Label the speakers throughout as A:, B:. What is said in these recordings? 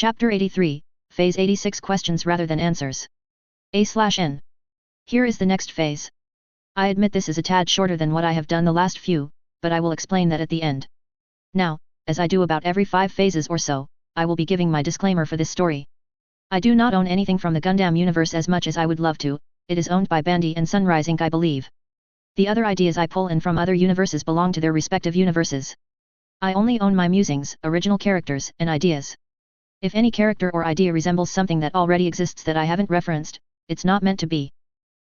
A: Chapter 83, Phase 86 Questions rather than Answers. A/N. Here is the next phase. I admit this is a tad shorter than what I have done the last few, but I will explain that at the end. Now, as I do about every 5 phases or so, I will be giving my disclaimer for this story. I do not own anything from the Gundam universe as much as I would love to. It is owned by Bandy and Sunrise Inc. I believe. The other ideas I pull in from other universes belong to their respective universes. I only own my musings, original characters, and ideas. If any character or idea resembles something that already exists that I haven't referenced, it's not meant to be.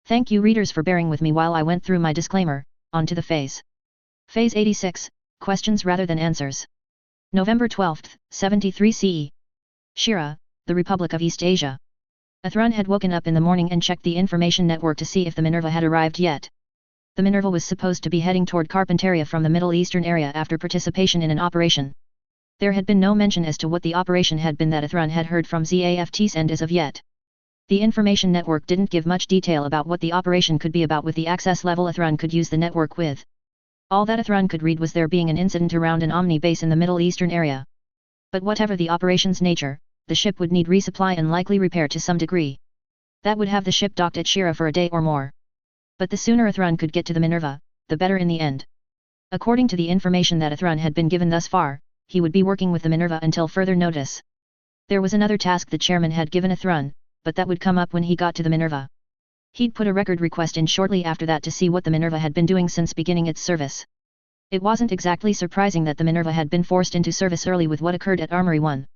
A: Thank you readers for bearing with me while I went through my disclaimer. On to the phase. Phase 86, Questions rather than Answers. November 12, 73 CE. Shira, the Republic of East Asia. Athrun had woken up in the morning and checked the information network to see if the Minerva had arrived yet. The Minerva was supposed to be heading toward Carpentaria from the Middle Eastern area after participation in an operation. There had been no mention as to what the operation had been that Athrun had heard from ZAFT's end as of yet. The information network didn't give much detail about what the operation could be about with the access level Athrun could use the network with. All that Athrun could read was there being an incident around an Omni base in the Middle Eastern area. But whatever the operation's nature, the ship would need resupply and likely repair to some degree. That would have the ship docked at Shira for a day or more. But the sooner Athrun could get to the Minerva, the better in the end. According to the information that Athrun had been given thus far, he would be working with the Minerva until further notice. There was another task the chairman had given Athrun, but that would come up when he got to the Minerva. He'd put a record request in shortly after that to see what the Minerva had been doing since beginning its service. It wasn't exactly surprising that the Minerva had been forced into service early with what occurred at Armory 1.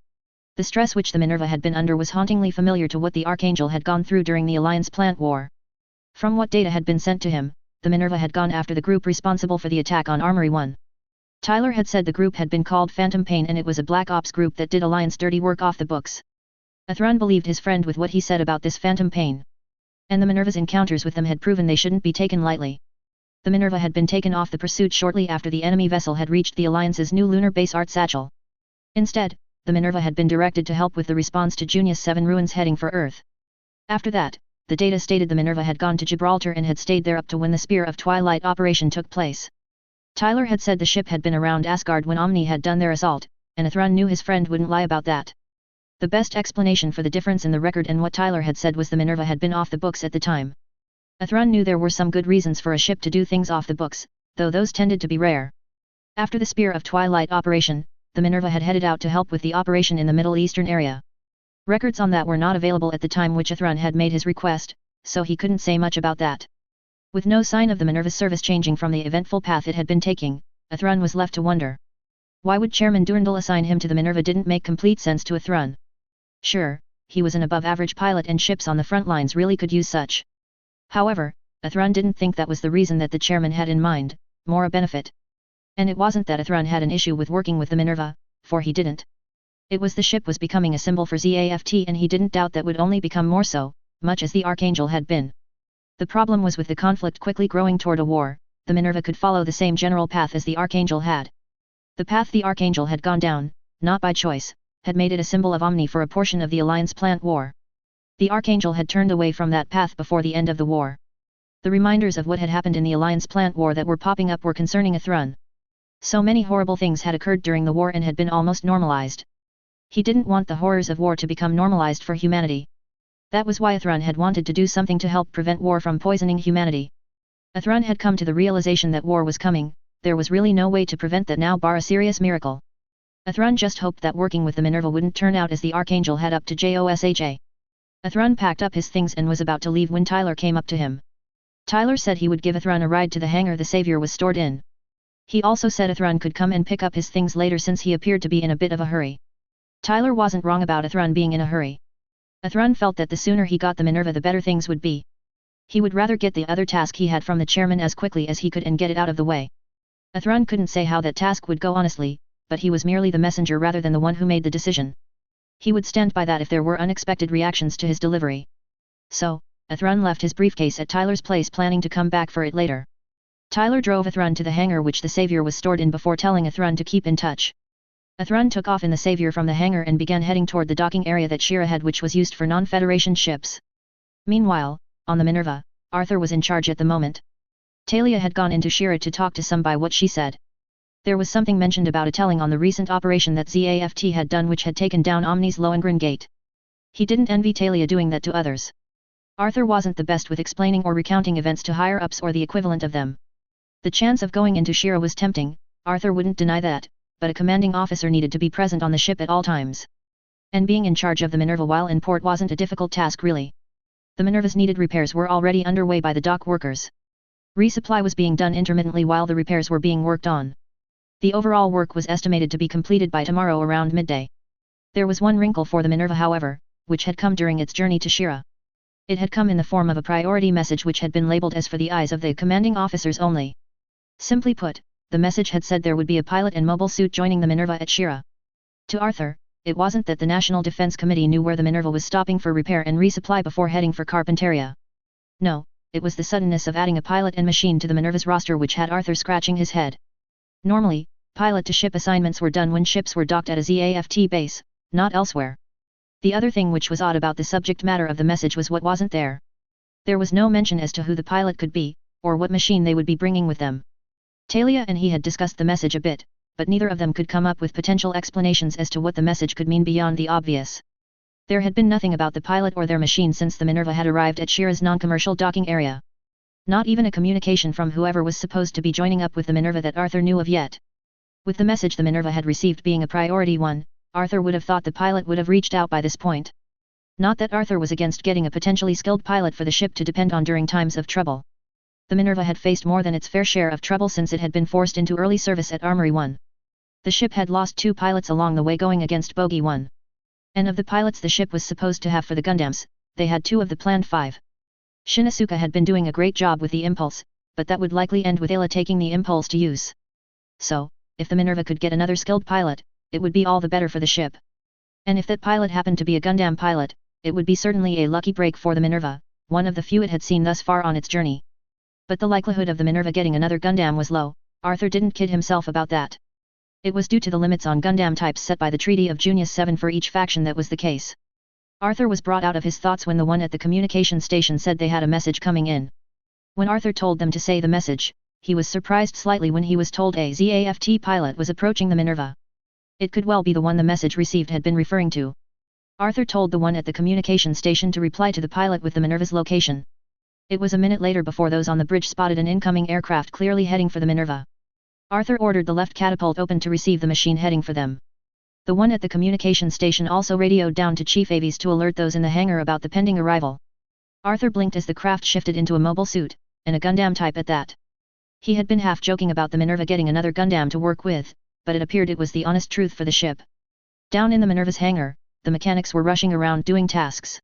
A: The stress which the Minerva had been under was hauntingly familiar to what the Archangel had gone through during the Alliance plant war. From what data had been sent to him, the Minerva had gone after the group responsible for the attack on Armory 1. Tyler had said the group had been called Phantom Pain and it was a Black Ops group that did Alliance dirty work off the books. Athrun believed his friend with what he said about this Phantom Pain. And the Minerva's encounters with them had proven they shouldn't be taken lightly. The Minerva had been taken off the pursuit shortly after the enemy vessel had reached the Alliance's new lunar base Art Satchel. Instead, the Minerva had been directed to help with the response to Junius 7 ruins heading for Earth. After that, the data stated the Minerva had gone to Gibraltar and had stayed there up to when the Spear of Twilight operation took place. Tyler had said the ship had been around Asgard when Omni had done their assault, and Athrun knew his friend wouldn't lie about that. The best explanation for the difference in the record and what Tyler had said was the Minerva had been off the books at the time. Athrun knew there were some good reasons for a ship to do things off the books, though those tended to be rare. After the Spear of Twilight operation, the Minerva had headed out to help with the operation in the Middle Eastern area. Records on that were not available at the time which Athrun had made his request, so he couldn't say much about that. With no sign of the Minerva's service changing from the eventful path it had been taking, Athrun was left to wonder. Why would Chairman Durandal assign him to the Minerva didn't make complete sense to Athrun. Sure, he was an above-average pilot and ships on the front lines really could use such. However, Athrun didn't think that was the reason that the chairman had in mind, more a benefit. And it wasn't that Athrun had an issue with working with the Minerva, for he didn't. It was the ship was becoming a symbol for ZAFT and he didn't doubt that would only become more so, much as the Archangel had been. The problem was with the conflict quickly growing toward a war, the Minerva could follow the same general path as the Archangel had. The path the Archangel had gone down, not by choice, had made it a symbol of Omni for a portion of the Alliance plant war. The Archangel had turned away from that path before the end of the war. The reminders of what had happened in the Alliance plant war that were popping up were concerning Athrun. So many horrible things had occurred during the war and had been almost normalized. He didn't want the horrors of war to become normalized for humanity. That was why Athrun had wanted to do something to help prevent war from poisoning humanity. Athrun had come to the realization that war was coming, there was really no way to prevent that now bar a serious miracle. Athrun just hoped that working with the Minerva wouldn't turn out as the Archangel had up to JOSHA. Athrun packed up his things and was about to leave when Tyler came up to him. Tyler said he would give Athrun a ride to the hangar the Savior was stored in. He also said Athrun could come and pick up his things later since he appeared to be in a bit of a hurry. Tyler wasn't wrong about Athrun being in a hurry. Athrun felt that the sooner he got the Minerva the better things would be. He would rather get the other task he had from the chairman as quickly as he could and get it out of the way. Athrun couldn't say how that task would go honestly, but he was merely the messenger rather than the one who made the decision. He would stand by that if there were unexpected reactions to his delivery. So, Athrun left his briefcase at Tyler's place planning to come back for it later. Tyler drove Athrun to the hangar which the Savior was stored in before telling Athrun to keep in touch. Athrun took off in the Savior from the hangar and began heading toward the docking area that Shira had which was used for non-Federation ships. Meanwhile, on the Minerva, Arthur was in charge at the moment. Talia had gone into Shira to talk to some by what she said. There was something mentioned about a telling on the recent operation that ZAFT had done which had taken down Omni's Lohengrin gate. He didn't envy Talia doing that to others. Arthur wasn't the best with explaining or recounting events to higher-ups or the equivalent of them. The chance of going into Shira was tempting, Arthur wouldn't deny that, but a commanding officer needed to be present on the ship at all times. And being in charge of the Minerva while in port wasn't a difficult task really. The Minerva's needed repairs were already underway by the dock workers. Resupply was being done intermittently while the repairs were being worked on. The overall work was estimated to be completed by tomorrow around midday. There was one wrinkle for the Minerva however, which had come during its journey to Shira. It had come in the form of a priority message which had been labeled as for the eyes of the commanding officers only. Simply put, the message had said there would be a pilot in mobile suit joining the Minerva at Shira. To Arthur, it wasn't that the National Defense Committee knew where the Minerva was stopping for repair and resupply before heading for Carpinteria. No, it was the suddenness of adding a pilot and machine to the Minerva's roster which had Arthur scratching his head. Normally, pilot-to-ship assignments were done when ships were docked at a ZAFT base, not elsewhere. The other thing which was odd about the subject matter of the message was what wasn't there. There was no mention as to who the pilot could be, or what machine they would be bringing with them. Talia and he had discussed the message a bit, but neither of them could come up with potential explanations as to what the message could mean beyond the obvious. There had been nothing about the pilot or their machine since the Minerva had arrived at Shira's non-commercial docking area. Not even a communication from whoever was supposed to be joining up with the Minerva that Arthur knew of yet. With the message the Minerva had received being a priority one, Arthur would have thought the pilot would have reached out by this point. Not that Arthur was against getting a potentially skilled pilot for the ship to depend on during times of trouble. The Minerva had faced more than its fair share of trouble since it had been forced into early service at Armory 1. The ship had lost 2 pilots along the way going against Bogey 1. And of the pilots the ship was supposed to have for the Gundams, they had 2 of the planned 5. Shinosuke had been doing a great job with the Impulse, but that would likely end with Ayla taking the Impulse to use. So, if the Minerva could get another skilled pilot, it would be all the better for the ship. And if that pilot happened to be a Gundam pilot, it would be certainly a lucky break for the Minerva, one of the few it had seen thus far on its journey. But the likelihood of the Minerva getting another Gundam was low, Arthur didn't kid himself about that. It was due to the limits on Gundam types set by the Treaty of Junius 7 for each faction that was the case. Arthur was brought out of his thoughts when the one at the communication station said they had a message coming in. When Arthur told them to say the message, he was surprised slightly when he was told a ZAFT pilot was approaching the Minerva. It could well be the one the message received had been referring to. Arthur told the one at the communication station to reply to the pilot with the Minerva's location. It was a minute later before those on the bridge spotted an incoming aircraft clearly heading for the Minerva. Arthur ordered the left catapult open to receive the machine heading for them. The one at the communication station also radioed down to Chief Avies to alert those in the hangar about the pending arrival. Arthur blinked as the craft shifted into a mobile suit, and a Gundam type at that. He had been half joking about the Minerva getting another Gundam to work with, but it appeared it was the honest truth for the ship. Down in the Minerva's hangar, the mechanics were rushing around doing tasks.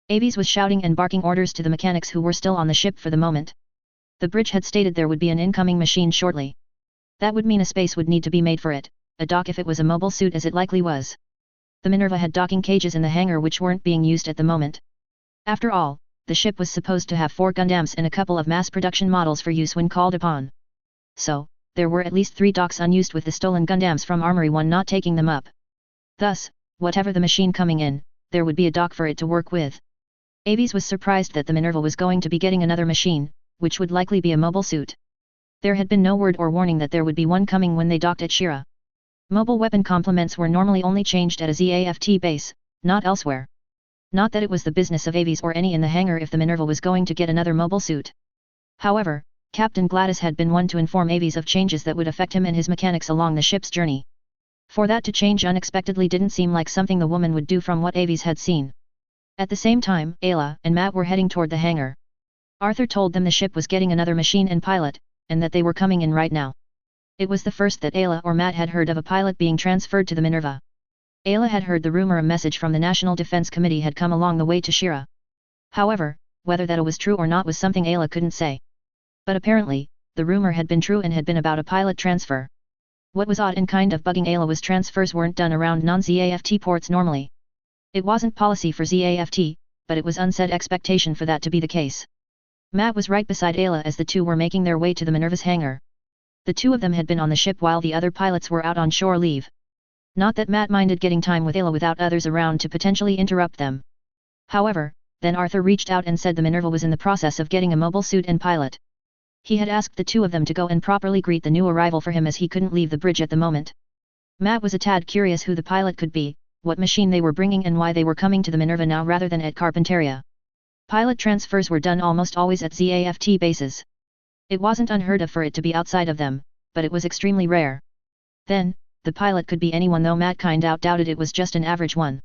A: Avies was shouting and barking orders to the mechanics who were still on the ship for the moment. The bridge had stated there would be an incoming machine shortly. That would mean a space would need to be made for it, a dock if it was a mobile suit as it likely was. The Minerva had docking cages in the hangar which weren't being used at the moment. After all, the ship was supposed to have 4 Gundams and a couple of mass production models for use when called upon. So, there were at least 3 docks unused with the stolen Gundams from Armory 1 not taking them up. Thus, whatever the machine coming in, there would be a dock for it to work with. Avies was surprised that the Minerva was going to be getting another machine, which would likely be a mobile suit. There had been no word or warning that there would be one coming when they docked at Shira. Mobile weapon complements were normally only changed at a ZAFT base, not elsewhere. Not that it was the business of Avies or any in the hangar if the Minerva was going to get another mobile suit. However, Captain Gladys had been one to inform Avies of changes that would affect him and his mechanics along the ship's journey. For that to change unexpectedly didn't seem like something the woman would do from what Avies had seen. At the same time, Ayla and Matt were heading toward the hangar. Arthur told them the ship was getting another machine and pilot, and that they were coming in right now. It was the first that Ayla or Matt had heard of a pilot being transferred to the Minerva. Ayla had heard the rumor a message from the National Defense Committee had come along the way to Shira. However, whether that was true or not was something Ayla couldn't say. But apparently, the rumor had been true and had been about a pilot transfer. What was odd and kind of bugging Ayla was transfers weren't done around non-ZAFT ports normally. It wasn't policy for ZAFT, but it was unsaid expectation for that to be the case. Matt was right beside Ayla as the two were making their way to the Minerva's hangar. The 2 of them had been on the ship while the other pilots were out on shore leave. Not that Matt minded getting time with Ayla without others around to potentially interrupt them. However, then Arthur reached out and said the Minerva was in the process of getting a mobile suit and pilot. He had asked the two of them to go and properly greet the new arrival for him as he couldn't leave the bridge at the moment. Matt was a tad curious who the pilot could be, what machine they were bringing and why they were coming to the Minerva now rather than at Carpinteria. Pilot transfers were done almost always at ZAFT bases. It wasn't unheard of for it to be outside of them, but it was extremely rare. Then, the pilot could be anyone though Matt doubted it was just an average one.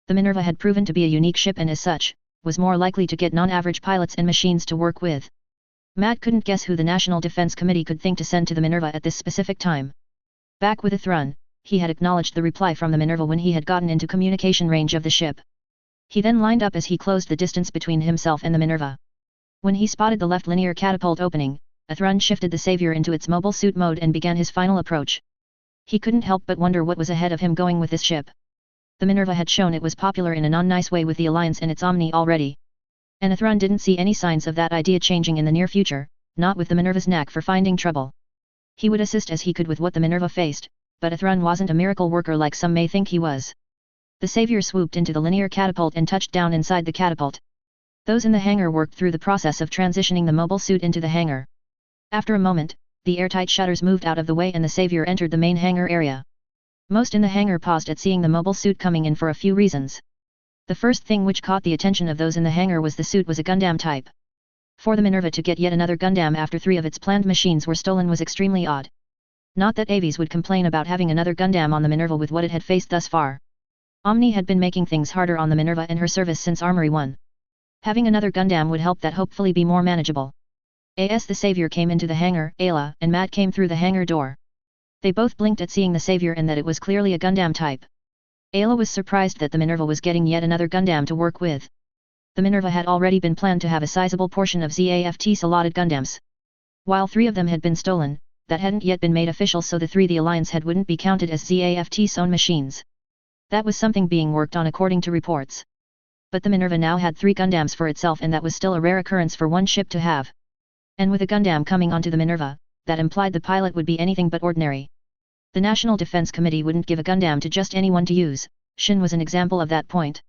A: The Minerva had proven to be a unique ship and as such, was more likely to get non-average pilots and machines to work with. Matt couldn't guess who the National Defense Committee could think to send to the Minerva at this specific time. Back with a thrun, he had acknowledged the reply from the Minerva when he had gotten into communication range of the ship. He then lined up as he closed the distance between himself and the Minerva. When he spotted the left linear catapult opening, a thrun shifted the Savior into its mobile suit mode and began his final approach. He couldn't help but wonder what was ahead of him going with this ship. The Minerva had shown it was popular in a non-nice way with the Alliance and its Omni already. And Athron didn't see any signs of that idea changing in the near future, not with the Minerva's knack for finding trouble. He would assist as he could with what the Minerva faced, but Athron wasn't a miracle worker like some may think he was. The Savior swooped into the linear catapult and touched down inside the catapult. Those in the hangar worked through the process of transitioning the mobile suit into the hangar. After a moment, the airtight shutters moved out of the way and the Savior entered the main hangar area. Most in the hangar paused at seeing the mobile suit coming in for a few reasons. The first thing which caught the attention of those in the hangar was the suit was a Gundam type. For the Minerva to get yet another Gundam after 3 of its planned machines were stolen was extremely odd. Not that Aves would complain about having another Gundam on the Minerva with what it had faced thus far. Omni had been making things harder on the Minerva and her service since Armory 1. Having another Gundam would help that hopefully be more manageable. As the Savior came into the hangar, Ayla and Matt came through the hangar door. They both blinked at seeing the Savior and that it was clearly a Gundam type. Ayla was surprised that the Minerva was getting yet another Gundam to work with. The Minerva had already been planned to have a sizable portion of ZAFT's allotted Gundams. While 3 of them had been stolen, that hadn't yet been made official, so the 3 the Alliance had wouldn't be counted as ZAFT's own machines. That was something being worked on according to reports. But the Minerva now had 3 Gundams for itself, and that was still a rare occurrence for one ship to have. And with a Gundam coming onto the Minerva, that implied the pilot would be anything but ordinary. The National Defense Committee wouldn't give a Gundam to just anyone to use. Shin was an example of that point.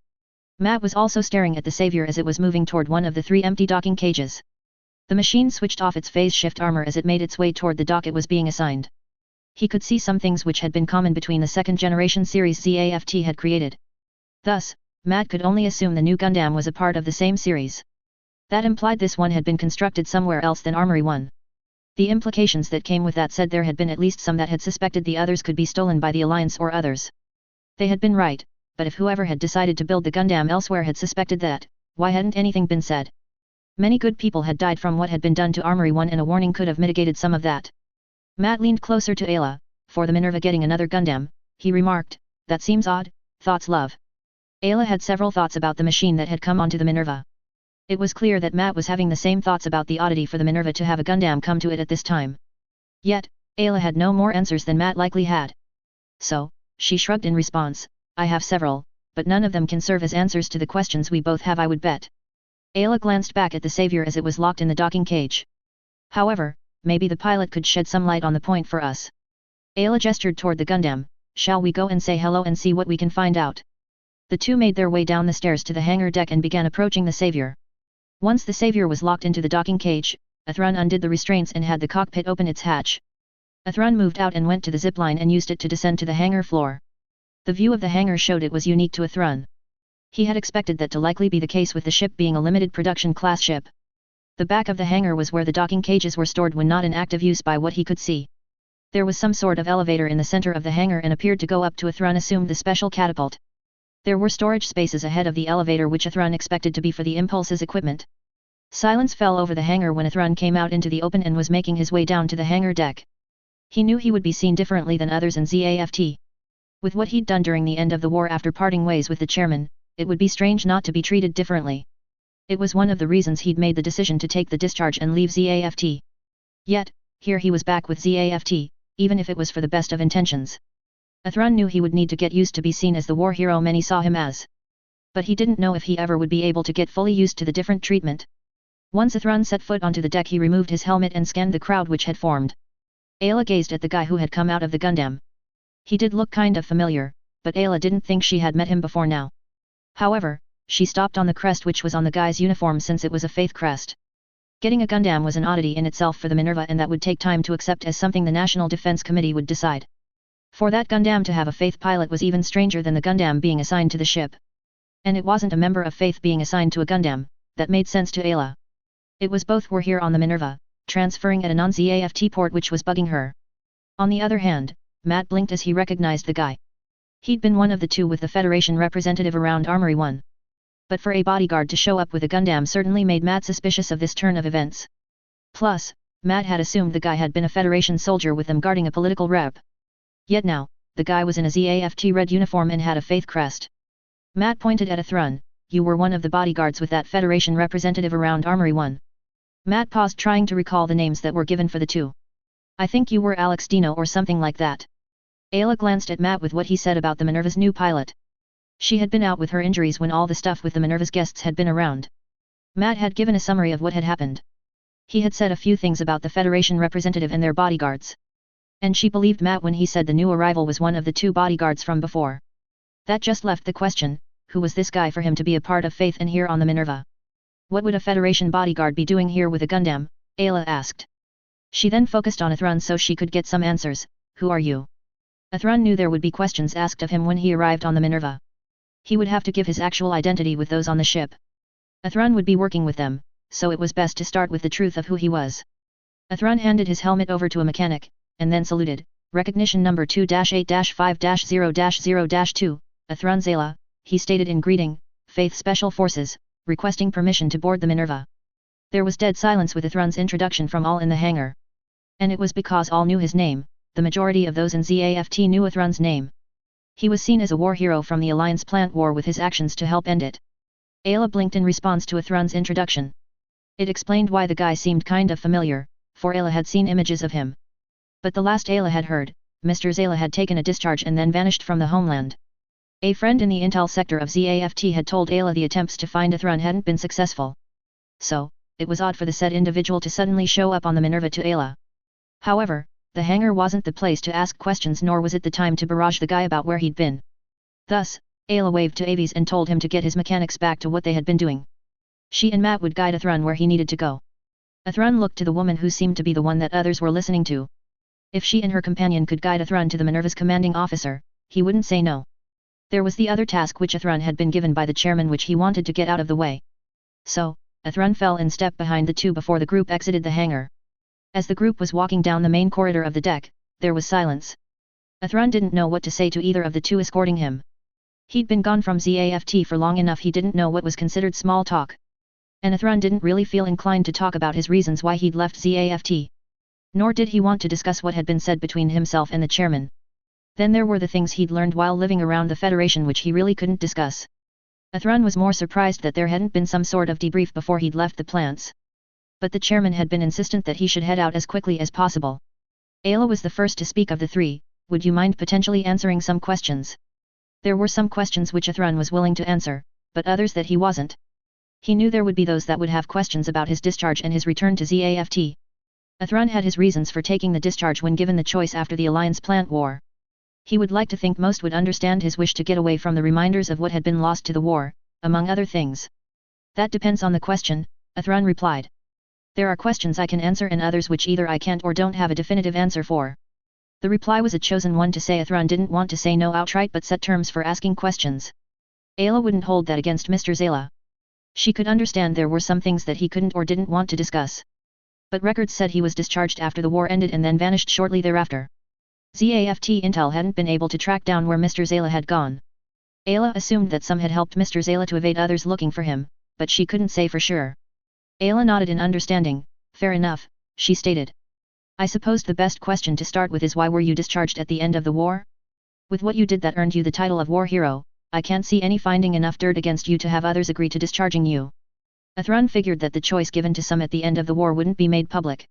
A: Matt was also staring at the Savior as it was moving toward one of the 3 empty docking cages. The machine switched off its phase shift armor as it made its way toward the dock it was being assigned. He could see some things which had been common between the second-generation series ZAFT had created. Thus, Matt could only assume the new Gundam was a part of the same series. That implied this one had been constructed somewhere else than Armory 1. The implications that came with that said there had been at least some that had suspected the others could be stolen by the Alliance or others. They had been right, but if whoever had decided to build the Gundam elsewhere had suspected that, why hadn't anything been said? Many good people had died from what had been done to Armory 1 and a warning could have mitigated some of that. Matt leaned closer to Ayla. For the Minerva getting another Gundam, he remarked, that seems odd. Thoughts, love? Ayla had several thoughts about the machine that had come onto the Minerva. It was clear that Matt was having the same thoughts about the oddity for the Minerva to have a Gundam come to it at this time. Yet, Ayla had no more answers than Matt likely had. So, she shrugged in response, I have several, but none of them can serve as answers to the questions we both have, I would bet. Ayla glanced back at the Savior as it was locked in the docking cage. However, maybe the pilot could shed some light on the point for us. Ayla gestured toward the Gundam, shall we go and say hello and see what we can find out? The two made their way down the stairs to the hangar deck and began approaching the Savior. Once the Savior was locked into the docking cage, Athron undid the restraints and had the cockpit open its hatch. Athron moved out and went to the zipline and used it to descend to the hangar floor. The view of the hangar showed it was unique to Athron. He had expected that to likely be the case with the ship being a limited production class ship. The back of the hangar was where the docking cages were stored when not in active use by what he could see. There was some sort of elevator in the center of the hangar and appeared to go up to Athron assumed the special catapult. There were storage spaces ahead of the elevator which Athron expected to be for the Impulse's equipment. Silence fell over the hangar when Athron came out into the open and was making his way down to the hangar deck. He knew he would be seen differently than others in ZAFT. With what he'd done during the end of the war after parting ways with the chairman, it would be strange not to be treated differently. It was one of the reasons he'd made the decision to take the discharge and leave ZAFT. Yet, here he was back with ZAFT, even if it was for the best of intentions. Athron knew he would need to get used to be seen as the war hero many saw him as. But he didn't know if he ever would be able to get fully used to the different treatment. Once Athron set foot onto the deck he removed his helmet and scanned the crowd which had formed. Ayla gazed at the guy who had come out of the Gundam. He did look kind of familiar, but Ayla didn't think she had met him before now. However, she stopped on the crest which was on the guy's uniform since it was a faith crest. Getting a Gundam was an oddity in itself for the Minerva, and that would take time to accept as something the National Defense Committee would decide. For that Gundam to have a Faith pilot was even stranger than the Gundam being assigned to the ship. And it wasn't a member of Faith being assigned to a Gundam, that made sense to Ayla. It was both were here on the Minerva, transferring at a non-ZAFT port, which was bugging her. On the other hand, Matt blinked as he recognized the guy. He'd been one of the two with the Federation representative around Armory 1. But for a bodyguard to show up with a Gundam certainly made Matt suspicious of this turn of events. Plus, Matt had assumed the guy had been a Federation soldier with them guarding a political rep. Yet now, the guy was in a ZAFT red uniform and had a Faith crest. Matt pointed at Athrun. You were one of the bodyguards with that Federation representative around Armory 1. Matt paused, trying to recall the names that were given for the two. I think you were Alex Dino or something like that. Ayla glanced at Matt with what he said about the Minerva's new pilot. She had been out with her injuries when all the stuff with the Minerva's guests had been around. Matt had given a summary of what had happened. He had said a few things about the Federation representative and their bodyguards. And she believed Matt when he said the new arrival was one of the two bodyguards from before. That just left the question, who was this guy for him to be a part of Faith and here on the Minerva? What would a Federation bodyguard be doing here with a Gundam? Ayla asked. She then focused on Athrun so she could get some answers. Who are you? Athrun knew there would be questions asked of him when he arrived on the Minerva. He would have to give his actual identity with those on the ship. Athrun would be working with them, so it was best to start with the truth of who he was. Athrun handed his helmet over to a mechanic, and then saluted. Recognition number 2-8-5-0-0-2, Athrun Zayla, he stated in greeting, Faith Special Forces, requesting permission to board the Minerva. There was dead silence with Athrun's introduction from all in the hangar. And it was because all knew his name. The majority of those in ZAFT knew Athrun's name. He was seen as a war hero from the Alliance plant war with his actions to help end it. Ayla blinked in response to Athrun's introduction. It explained why the guy seemed kind of familiar, for Ayla had seen images of him. But the last Ayla had heard, Mr. Zayla had taken a discharge and then vanished from the homeland. A friend in the intel sector of ZAFT had told Ayla the attempts to find Athrun hadn't been successful. So, it was odd for the said individual to suddenly show up on the Minerva to Ayla. However, the hangar wasn't the place to ask questions, nor was it the time to barrage the guy about where he'd been. Thus, Ayla waved to Aves and told him to get his mechanics back to what they had been doing. She and Matt would guide Athrun where he needed to go. Athrun looked to the woman who seemed to be the one that others were listening to. If she and her companion could guide Athrun to the Minerva's commanding officer, he wouldn't say no. There was the other task which Athrun had been given by the chairman, which he wanted to get out of the way. So, Athrun fell in step behind the two before the group exited the hangar. As the group was walking down the main corridor of the deck, there was silence. Athrun didn't know what to say to either of the two escorting him. He'd been gone from ZAFT for long enough he didn't know what was considered small talk. And Athrun didn't really feel inclined to talk about his reasons why he'd left ZAFT. Nor did he want to discuss what had been said between himself and the chairman. Then there were the things he'd learned while living around the Federation which he really couldn't discuss. Athrun was more surprised that there hadn't been some sort of debrief before he'd left the plants. But the chairman had been insistent that he should head out as quickly as possible. Ayla was the first to speak of the three. Would you mind potentially answering some questions? There were some questions which Athrun was willing to answer, but others that he wasn't. He knew there would be those that would have questions about his discharge and his return to ZAFT. Athrun had his reasons for taking the discharge when given the choice after the Alliance plant war. He would like to think most would understand his wish to get away from the reminders of what had been lost to the war, among other things. That depends on the question, Athrun replied. There are questions I can answer and others which either I can't or don't have a definitive answer for. The reply was a chosen one to say Athrun didn't want to say no outright but set terms for asking questions. Ayla wouldn't hold that against Mr. Zayla. She could understand there were some things that he couldn't or didn't want to discuss. But records said he was discharged after the war ended and then vanished shortly thereafter. ZAFT intel hadn't been able to track down where Mr. Zayla had gone. Ayla assumed that some had helped Mr. Zayla to evade others looking for him, but she couldn't say for sure. Ayla nodded in understanding. Fair enough, she stated. I suppose the best question to start with is why were you discharged at the end of the war? With what you did that earned you the title of war hero, I can't see any finding enough dirt against you to have others agree to discharging you. Athrun figured that the choice given to some at the end of the war wouldn't be made public.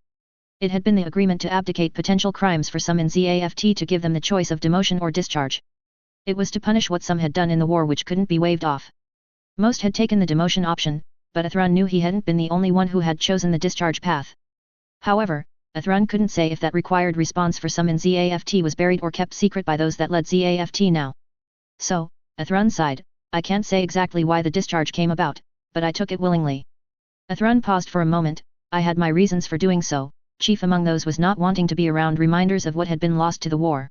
A: It had been the agreement to abdicate potential crimes for some in ZAFT to give them the choice of demotion or discharge. It was to punish what some had done in the war which couldn't be waved off. Most had taken the demotion option, but Athrun knew he hadn't been the only one who had chosen the discharge path. However, Athrun couldn't say if that required response for some in ZAFT was buried or kept secret by those that led ZAFT now. So, Athrun sighed, I can't say exactly why the discharge came about, but I took it willingly. Athrun paused for a moment. I had my reasons for doing so, chief among those was not wanting to be around reminders of what had been lost to the war.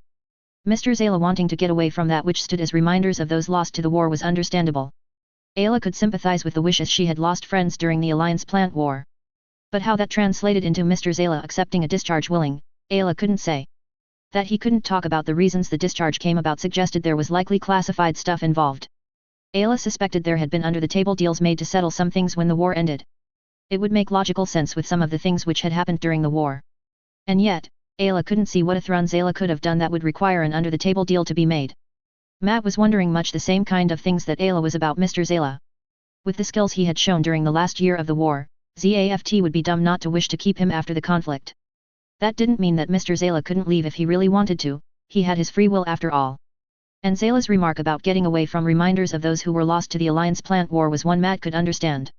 A: Mr. Zayla wanting to get away from that which stood as reminders of those lost to the war was understandable. Ayla could sympathize with the wish as she had lost friends during the Alliance plant war. But how that translated into Mr. Zayla accepting a discharge willing, Ayla couldn't say. That he couldn't talk about the reasons the discharge came about suggested there was likely classified stuff involved. Ayla suspected there had been under-the-table deals made to settle some things when the war ended. It would make logical sense with some of the things which had happened during the war. And yet, Ayla couldn't see what Athrun Zayla could have done that would require an under-the-table deal to be made. Matt was wondering much the same kind of things that Ayla was about Mr. Zayla. With the skills he had shown during the last year of the war, ZAFT would be dumb not to wish to keep him after the conflict. That didn't mean that Mr. Zayla couldn't leave if he really wanted to, he had his free will after all. And Zayla's remark about getting away from reminders of those who were lost to the Alliance plant war was one Matt could understand.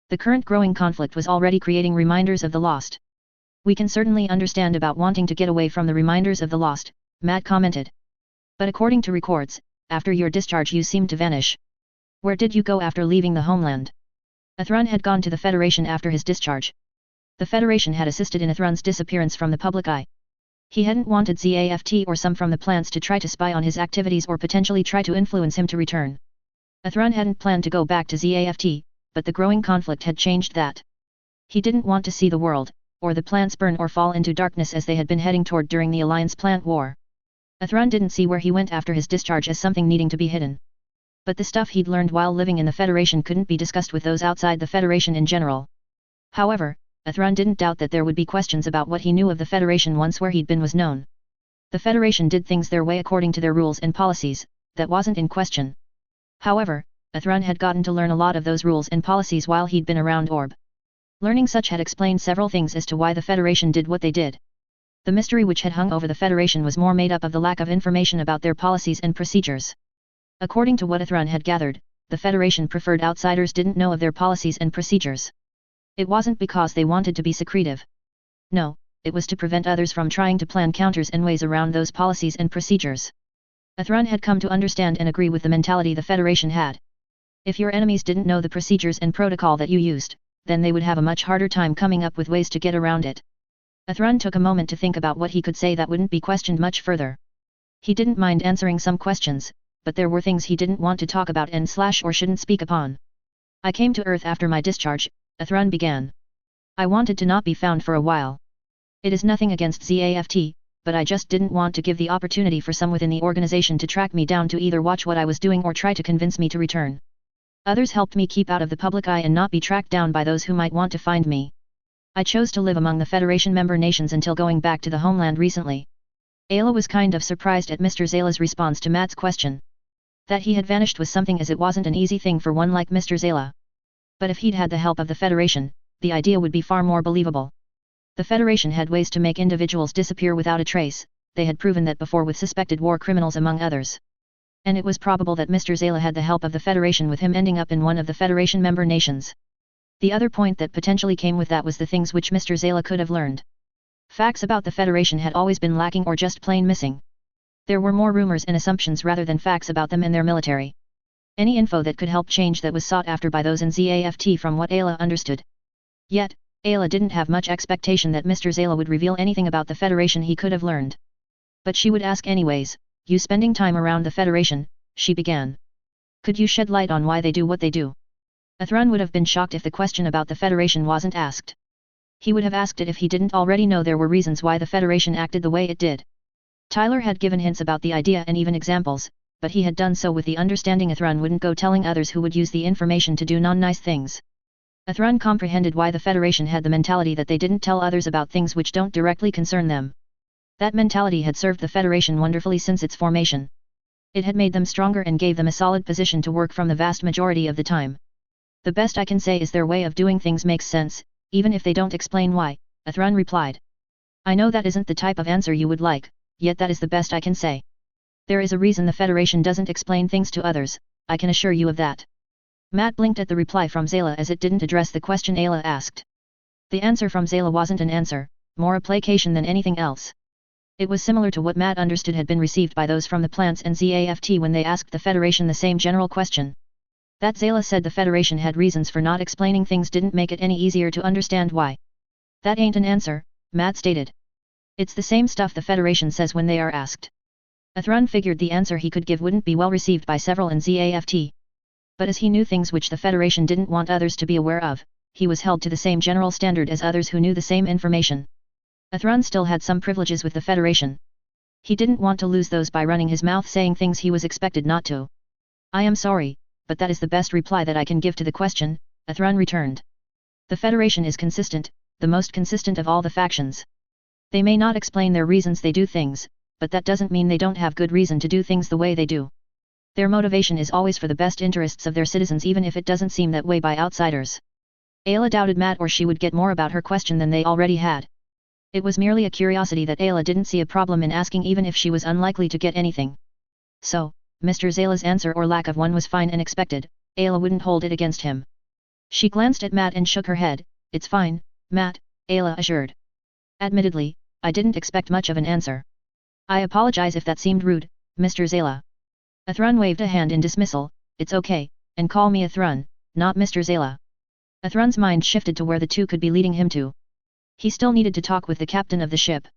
A: The current growing conflict was already creating reminders of the lost. We can certainly understand about wanting to get away from the reminders of the lost, Matt commented. But according to records, after your discharge you seemed to vanish. Where did you go after leaving the homeland? Athrun had gone to the Federation after his discharge. The Federation had assisted in Athrun's disappearance from the public eye. He hadn't wanted ZAFT or some from the plants to try to spy on his activities or potentially try to influence him to return. Athrun hadn't planned to go back to ZAFT, but the growing conflict had changed that. He didn't want to see the world, or the plants burn or fall into darkness as they had been heading toward during the Alliance plant war. Athrun didn't see where he went after his discharge as something needing to be hidden. But the stuff he'd learned while living in the Federation couldn't be discussed with those outside the Federation in general. However, Athrun didn't doubt that there would be questions about what he knew of the Federation once where he'd been was known. The Federation did things their way according to their rules and policies, that wasn't in question. However, Athrun had gotten to learn a lot of those rules and policies while he'd been around Orb. Learning such had explained several things as to why the Federation did what they did. The mystery which had hung over the Federation was more made up of the lack of information about their policies and procedures. According to what Athrun had gathered, the Federation preferred outsiders didn't know of their policies and procedures. It wasn't because they wanted to be secretive. No, it was to prevent others from trying to plan counters and ways around those policies and procedures. Athrun had come to understand and agree with the mentality the Federation had. If your enemies didn't know the procedures and protocol that you used, then they would have a much harder time coming up with ways to get around it. Athrun took a moment to think about what he could say that wouldn't be questioned much further. He didn't mind answering some questions, but there were things he didn't want to talk about or shouldn't speak upon. I came to Earth after my discharge, Athrun began. I wanted to not be found for a while. It is nothing against ZAFT, but I just didn't want to give the opportunity for some within the organization to track me down to either watch what I was doing or try to convince me to return. Others helped me keep out of the public eye and not be tracked down by those who might want to find me. I chose to live among the Federation member nations until going back to the homeland recently. Ayla was kind of surprised at Mr. Zayla's response to Matt's question. That he had vanished was something as it wasn't an easy thing for one like Mr. Zayla. But if he'd had the help of the Federation, the idea would be far more believable. The Federation had ways to make individuals disappear without a trace, they had proven that before with suspected war criminals among others. And it was probable that Mr. Zayla had the help of the Federation with him ending up in one of the Federation member nations. The other point that potentially came with that was the things which Mr. Zayla could have learned. Facts about the Federation had always been lacking or just plain missing. There were more rumors and assumptions rather than facts about them and their military. Any info that could help change that was sought after by those in ZAFT from what Ayla understood. Yet, Ayla didn't have much expectation that Mr. Zayla would reveal anything about the Federation he could have learned. But she would ask anyways. You spending time around the Federation, she began. Could you shed light on why they do what they do? Athrun would have been shocked if the question about the Federation wasn't asked. He would have asked it if he didn't already know there were reasons why the Federation acted the way it did. Tyler had given hints about the idea and even examples, but he had done so with the understanding Athrun wouldn't go telling others who would use the information to do non-nice things. Athrun comprehended why the Federation had the mentality that they didn't tell others about things which don't directly concern them. That mentality had served the Federation wonderfully since its formation. It had made them stronger and gave them a solid position to work from the vast majority of the time. The best I can say is their way of doing things makes sense, even if they don't explain why, Athrun replied. I know that isn't the type of answer you would like, yet that is the best I can say. There is a reason the Federation doesn't explain things to others, I can assure you of that. Matt blinked at the reply from Zayla as it didn't address the question Ayla asked. The answer from Zayla wasn't an answer, more a placation than anything else. It was similar to what Matt understood had been received by those from the plants and ZAFT when they asked the Federation the same general question. That Zayla said the Federation had reasons for not explaining things didn't make it any easier to understand why. That ain't an answer, Matt stated. It's the same stuff the Federation says when they are asked. Athrun figured the answer he could give wouldn't be well received by several in ZAFT. But as he knew things which the Federation didn't want others to be aware of, he was held to the same general standard as others who knew the same information. Athrun still had some privileges with the Federation. He didn't want to lose those by running his mouth saying things he was expected not to. I am sorry, but that is the best reply that I can give to the question, Athrun returned. The Federation is consistent, the most consistent of all the factions. They may not explain their reasons they do things, but that doesn't mean they don't have good reason to do things the way they do. Their motivation is always for the best interests of their citizens even if it doesn't seem that way by outsiders. Ayla doubted Matt or she would get more about her question than they already had. It was merely a curiosity that Ayla didn't see a problem in asking even if she was unlikely to get anything. So, Mr. Zayla's answer or lack of one was fine and expected, Ayla wouldn't hold it against him. She glanced at Matt and shook her head. It's fine, Matt, Ayla assured. Admittedly, I didn't expect much of an answer. I apologize if that seemed rude, Mr. Zayla. Athrun waved a hand in dismissal. It's okay, and call me Athrun, not Mr. Zayla. Athrun's mind shifted to where the two could be leading him to. He still needed to talk with the captain of the ship.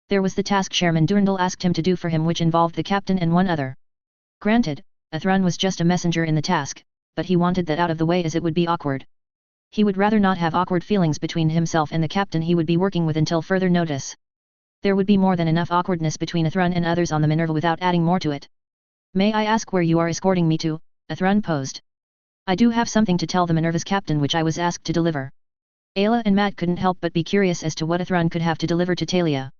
A: There was the task Chairman Durandal asked him to do for him which involved the captain and one other. Granted, Athrun was just a messenger in the task, but he wanted that out of the way as it would be awkward. He would rather not have awkward feelings between himself and the captain he would be working with until further notice. There would be more than enough awkwardness between Athrun and others on the Minerva without adding more to it. May I ask where you are escorting me to? Athrun posed. I do have something to tell the Minerva's captain which I was asked to deliver. Ayla and Matt couldn't help but be curious as to what Athrun could have to deliver to Talia.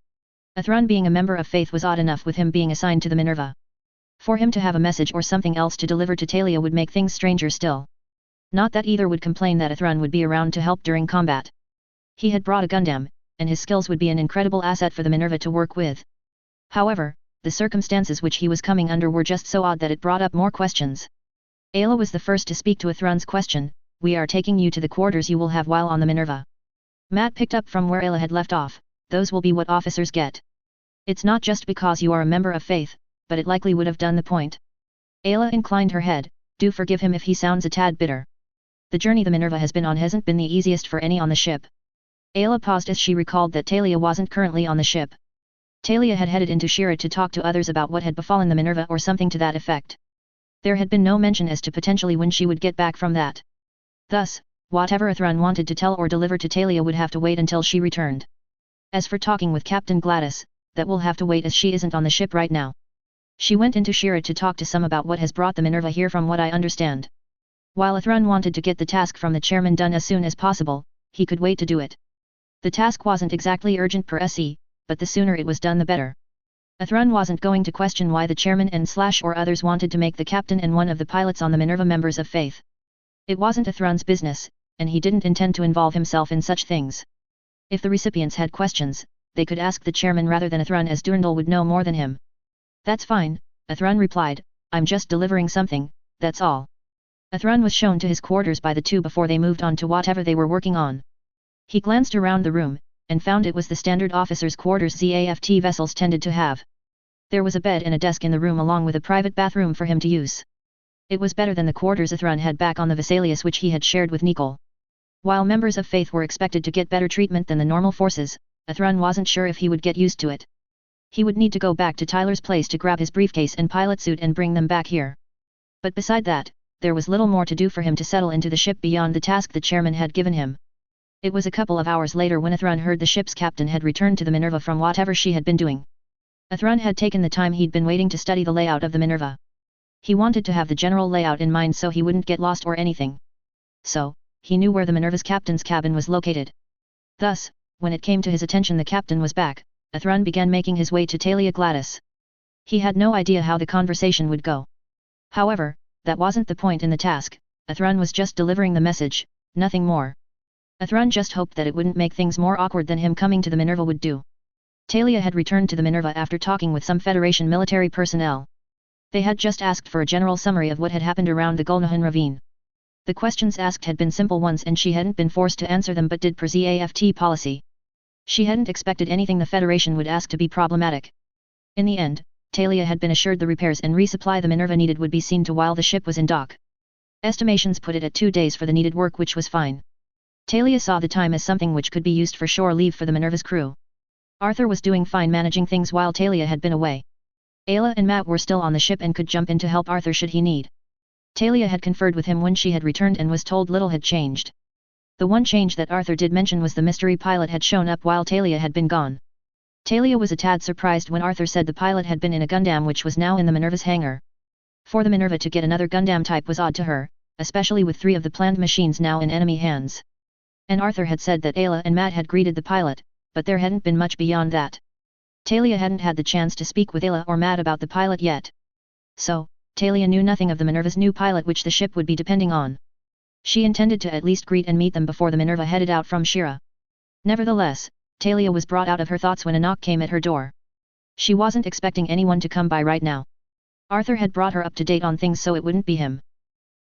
A: Athrun being a member of Faith was odd enough with him being assigned to the Minerva. For him to have a message or something else to deliver to Talia would make things stranger still. Not that either would complain that Athrun would be around to help during combat. He had brought a Gundam, and his skills would be an incredible asset for the Minerva to work with. However, the circumstances which he was coming under were just so odd that it brought up more questions. Ayla was the first to speak to Athrun's question. We are taking you to the quarters you will have while on the Minerva. Matt picked up from where Ayla had left off. Those will be what officers get. It's not just because you are a member of Faith, but it likely would have done the point. Ayla inclined her head. Do forgive him if he sounds a tad bitter. The journey the Minerva has been on hasn't been the easiest for any on the ship. Ayla paused as she recalled that Talia wasn't currently on the ship. Talia had headed into Shira to talk to others about what had befallen the Minerva or something to that effect. There had been no mention as to potentially when she would get back from that. Thus, whatever Athrun wanted to tell or deliver to Talia would have to wait until she returned. As for talking with Captain Gladys, that will have to wait as she isn't on the ship right now. She went into Shira to talk to some about what has brought the Minerva here from what I understand. While Athrun wanted to get the task from the chairman done as soon as possible, he could wait to do it. The task wasn't exactly urgent per se, but the sooner it was done the better. Athrun wasn't going to question why the chairman and / or others wanted to make the captain and one of the pilots on the Minerva members of Faith. It wasn't Athrun's business, and he didn't intend to involve himself in such things. If the recipients had questions, they could ask the chairman rather than Athrun as Durandal would know more than him. That's fine, Athrun replied, I'm just delivering something, that's all. Athrun was shown to his quarters by the two before they moved on to whatever they were working on. He glanced around the room, and found it was the standard officers' quarters ZAFT vessels tended to have. There was a bed and a desk in the room along with a private bathroom for him to use. It was better than the quarters Athrun had back on the Vesalius which he had shared with Nicole. While members of Faith were expected to get better treatment than the normal forces, Athrun wasn't sure if he would get used to it. He would need to go back to Tyler's place to grab his briefcase and pilot suit and bring them back here. But beside that, there was little more to do for him to settle into the ship beyond the task the chairman had given him. It was a couple of hours later when Athrun heard the ship's captain had returned to the Minerva from whatever she had been doing. Athrun had taken the time he'd been waiting to study the layout of the Minerva. He wanted to have the general layout in mind so he wouldn't get lost or anything. So, he knew where the Minerva's captain's cabin was located. Thus, when it came to his attention the captain was back, Athrun began making his way to Talia Gladys. He had no idea how the conversation would go. However, that wasn't the point in the task. Athrun was just delivering the message, nothing more. Athrun just hoped that it wouldn't make things more awkward than him coming to the Minerva would do. Talia had returned to the Minerva after talking with some Federation military personnel. They had just asked for a general summary of what had happened around the Gulnahan ravine. The questions asked had been simple ones and she hadn't been forced to answer them but did per ZAFT policy. She hadn't expected anything the Federation would ask to be problematic. In the end, Talia had been assured the repairs and resupply the Minerva needed would be seen to while the ship was in dock. Estimations put it at 2 days for the needed work which was fine. Talia saw the time as something which could be used for shore leave for the Minerva's crew. Arthur was doing fine managing things while Talia had been away. Ayla and Matt were still on the ship and could jump in to help Arthur should he need. Talia had conferred with him when she had returned and was told little had changed. The one change that Arthur did mention was the mystery pilot had shown up while Talia had been gone. Talia was a tad surprised when Arthur said the pilot had been in a Gundam which was now in the Minerva's hangar. For the Minerva to get another Gundam type was odd to her, especially with 3 of the planned machines now in enemy hands. And Arthur had said that Ayla and Matt had greeted the pilot, but there hadn't been much beyond that. Talia hadn't had the chance to speak with Ayla or Matt about the pilot yet. So, Talia knew nothing of the Minerva's new pilot which the ship would be depending on. She intended to at least greet and meet them before the Minerva headed out from Shira. Nevertheless, Talia was brought out of her thoughts when a knock came at her door. She wasn't expecting anyone to come by right now. Arthur had brought her up to date on things so it wouldn't be him.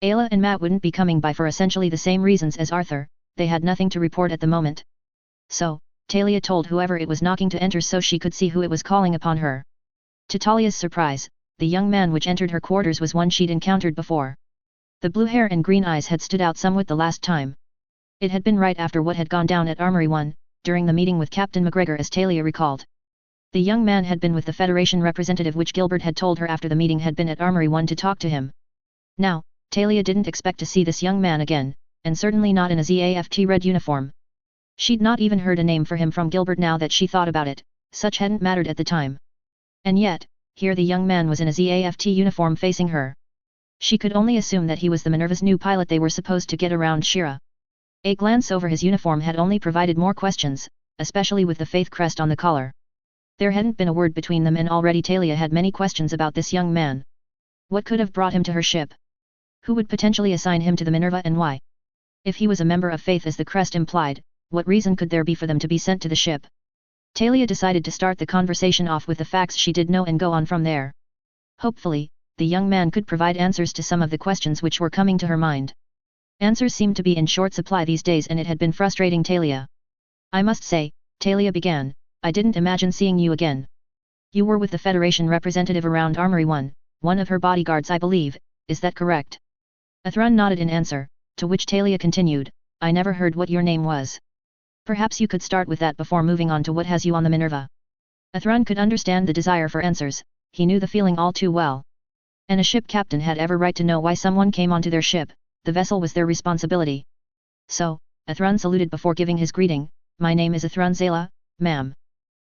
A: Ayla and Matt wouldn't be coming by for essentially the same reasons as Arthur, they had nothing to report at the moment. So, Talia told whoever it was knocking to enter so she could see who it was calling upon her. To Talia's surprise, the young man which entered her quarters was one she'd encountered before. The blue hair and green eyes had stood out somewhat the last time. It had been right after what had gone down at Armory 1, during the meeting with Captain McGregor as Talia recalled. The young man had been with the Federation representative which Gilbert had told her after the meeting had been at Armory 1 to talk to him. Now, Talia didn't expect to see this young man again, and certainly not in a ZAFT red uniform. She'd not even heard a name for him from Gilbert now that she thought about it, such hadn't mattered at the time. And yet, here the young man was in a ZAFT uniform facing her. She could only assume that he was the Minerva's new pilot they were supposed to get around Shira. A glance over his uniform had only provided more questions, especially with the faith crest on the collar. There hadn't been a word between them and already Talia had many questions about this young man. What could have brought him to her ship? Who would potentially assign him to the Minerva and why? If he was a member of faith as the crest implied, what reason could there be for them to be sent to the ship? Talia decided to start the conversation off with the facts she did know and go on from there. Hopefully, the young man could provide answers to some of the questions which were coming to her mind. Answers seemed to be in short supply these days and it had been frustrating Talia. I must say, Talia began, I didn't imagine seeing you again. You were with the Federation representative around Armory 1, one of her bodyguards I believe, is that correct? Athrun nodded in answer, to which Talia continued, I never heard what your name was. Perhaps you could start with that before moving on to what has you on the Minerva. Athrun could understand the desire for answers, he knew the feeling all too well. And a ship captain had every right to know why someone came onto their ship, the vessel was their responsibility. So, Athrun saluted before giving his greeting, my name is Athrun Zayla, ma'am.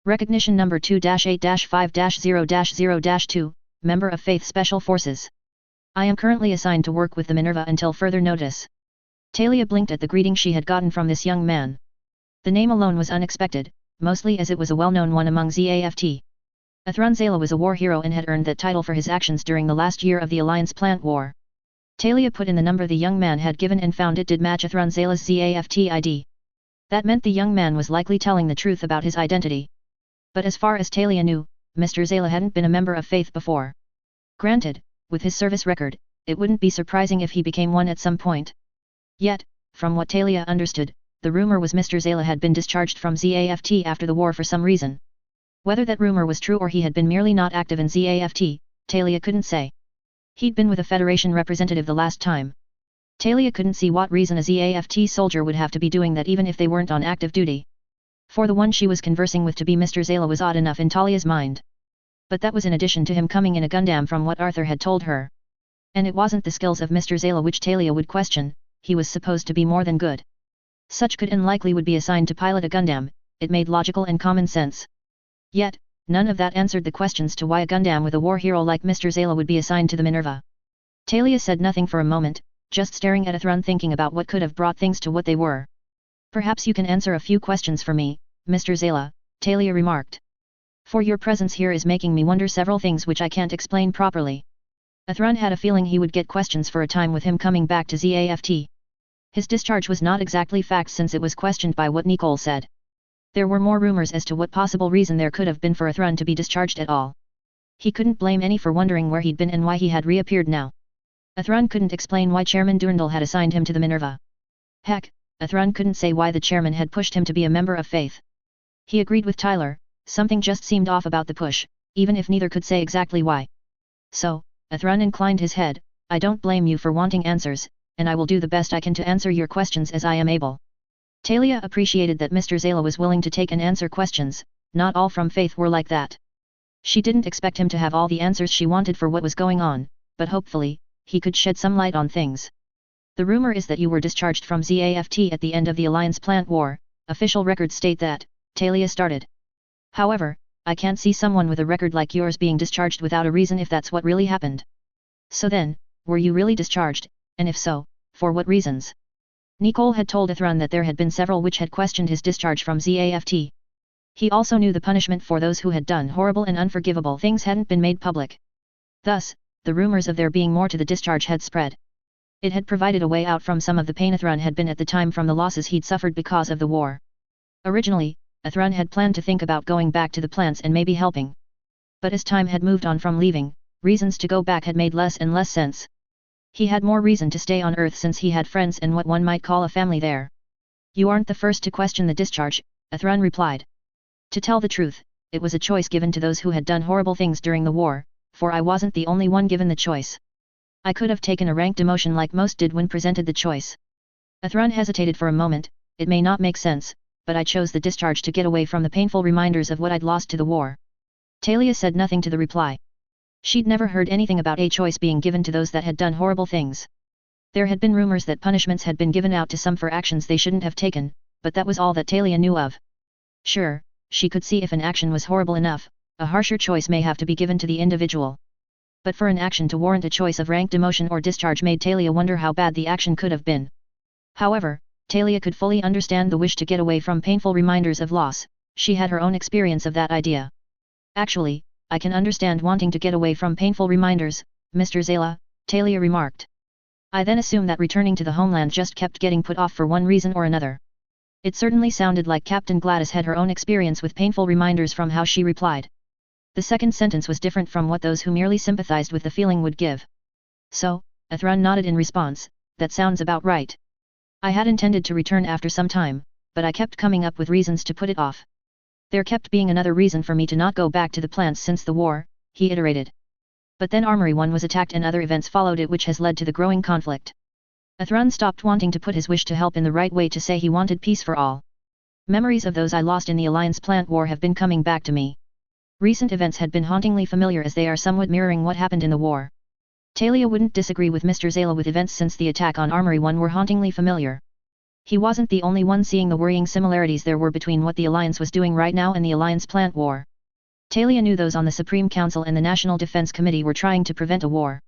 A: Recognition number 2-8-5-0-0-2, member of Faith Special Forces. I am currently assigned to work with the Minerva until further notice. Talia blinked at the greeting she had gotten from this young man. The name alone was unexpected, mostly as it was a well-known one among ZAFT. Athrun Zayla was a war hero and had earned that title for his actions during the last year of the Alliance plant war. Talia put in the number the young man had given and found it did match Athrun Zayla's ZAFT ID. That meant the young man was likely telling the truth about his identity. But as far as Talia knew, Mr. Zayla hadn't been a member of Faith before. Granted, with his service record, it wouldn't be surprising if he became one at some point. Yet, from what Talia understood, the rumor was Mr. Zayla had been discharged from ZAFT after the war for some reason. Whether that rumor was true or he had been merely not active in ZAFT, Talia couldn't say. He'd been with a Federation representative the last time. Talia couldn't see what reason a ZAFT soldier would have to be doing that even if they weren't on active duty. For the one she was conversing with to be Mr. Zayla was odd enough in Talia's mind. But that was in addition to him coming in a Gundam from what Arthur had told her. And it wasn't the skills of Mr. Zayla which Talia would question, he was supposed to be more than good. Such could and likely would be assigned to pilot a Gundam, it made logical and common sense. Yet, none of that answered the questions to why a Gundam with a war hero like Mr. Zayla would be assigned to the Minerva. Talia said nothing for a moment, just staring at Athrun thinking about what could have brought things to what they were. Perhaps you can answer a few questions for me, Mr. Zayla, Talia remarked. For your presence here is making me wonder several things which I can't explain properly. Athrun had a feeling he would get questions for a time with him coming back to ZAFT. His discharge was not exactly fact since it was questioned by what Nicole said. There were more rumors as to what possible reason there could have been for Athrun to be discharged at all. He couldn't blame any for wondering where he'd been and why he had reappeared now. Athrun couldn't explain why Chairman Durandal had assigned him to the Minerva. Heck, Athrun couldn't say why the chairman had pushed him to be a member of Faith. He agreed with Tyler, something just seemed off about the push, even if neither could say exactly why. So, Athrun inclined his head, I don't blame you for wanting answers, and I will do the best I can to answer your questions as I am able. Talia appreciated that Mr. Zala was willing to take and answer questions. Not all from Faith were like that. She didn't expect him to have all the answers she wanted for what was going on, but hopefully, he could shed some light on things. The rumor is that you were discharged from ZAFT at the end of the Alliance plant war. Official records state that, Talia started. However, I can't see someone with a record like yours being discharged without a reason if that's what really happened. So then, were you really discharged, and if so, for what reasons? Nicole had told Ithran that there had been several which had questioned his discharge from ZAFT. He also knew the punishment for those who had done horrible and unforgivable things hadn't been made public. Thus, the rumors of there being more to the discharge had spread. It had provided a way out from some of the pain Ithran had been at the time from the losses he'd suffered because of the war. Originally, Ithran had planned to think about going back to the plants and maybe helping. But as time had moved on from leaving, reasons to go back had made less and less sense. He had more reason to stay on Earth since he had friends and what one might call a family there. You aren't the first to question the discharge, Ithran replied. To tell the truth, it was a choice given to those who had done horrible things during the war, for I wasn't the only one given the choice. I could have taken a ranked demotion like most did when presented the choice. Ithran hesitated for a moment. It may not make sense, but I chose the discharge to get away from the painful reminders of what I'd lost to the war. Talia said nothing to the reply. She'd never heard anything about a choice being given to those that had done horrible things. There had been rumors that punishments had been given out to some for actions they shouldn't have taken, but that was all that Talia knew of. Sure, she could see if an action was horrible enough, a harsher choice may have to be given to the individual. But for an action to warrant a choice of rank demotion or discharge made Talia wonder how bad the action could have been. However, Talia could fully understand the wish to get away from painful reminders of loss. She had her own experience of that idea. Actually, I can understand wanting to get away from painful reminders, Mr. Zala, Talia remarked. I then assumed that returning to the homeland just kept getting put off for one reason or another. It certainly sounded like Captain Gladys had her own experience with painful reminders from how she replied. The second sentence was different from what those who merely sympathized with the feeling would give. So, Ithran nodded in response, that sounds about right. I had intended to return after some time, but I kept coming up with reasons to put it off. There kept being another reason for me to not go back to the plants since the war, he iterated. But then Armory 1 was attacked and other events followed it which has led to the growing conflict. Ithran stopped wanting to put his wish to help in the right way to say he wanted peace for all. Memories of those I lost in the Alliance plant war have been coming back to me. Recent events had been hauntingly familiar as they are somewhat mirroring what happened in the war. Talia wouldn't disagree with Mr. Zala with events since the attack on Armory 1 were hauntingly familiar. He wasn't the only one seeing the worrying similarities there were between what the Alliance was doing right now and the Alliance plant war. Talia knew those on the Supreme Council and the National Defense Committee were trying to prevent a war.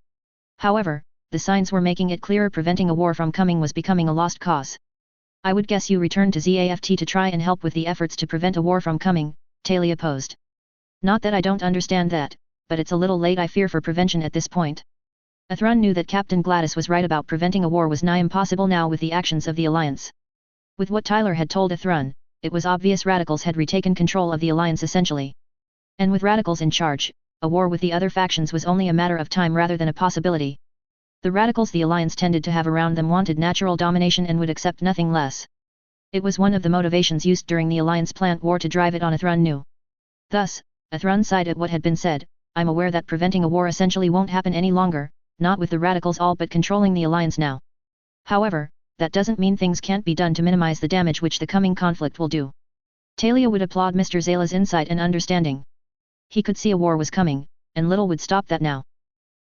A: However, the signs were making it clearer preventing a war from coming was becoming a lost cause. I would guess you returned to ZAFT to try and help with the efforts to prevent a war from coming, Talia posed. Not that I don't understand that, but it's a little late I fear for prevention at this point. Ithran knew that Captain Gladys was right about preventing a war was nigh impossible now with the actions of the Alliance. With what Tyler had told Ithran, it was obvious radicals had retaken control of the Alliance essentially. And with radicals in charge, a war with the other factions was only a matter of time rather than a possibility. The radicals the Alliance tended to have around them wanted natural domination and would accept nothing less. It was one of the motivations used during the Alliance plant war to drive it on Ithran knew. Thus, Ithran sighed at what had been said. I'm aware that preventing a war essentially won't happen any longer, not with the radicals all but controlling the Alliance now. However, that doesn't mean things can't be done to minimize the damage which the coming conflict will do. Talia would applaud Mr. Zala's insight and understanding. He could see a war was coming, and little would stop that now.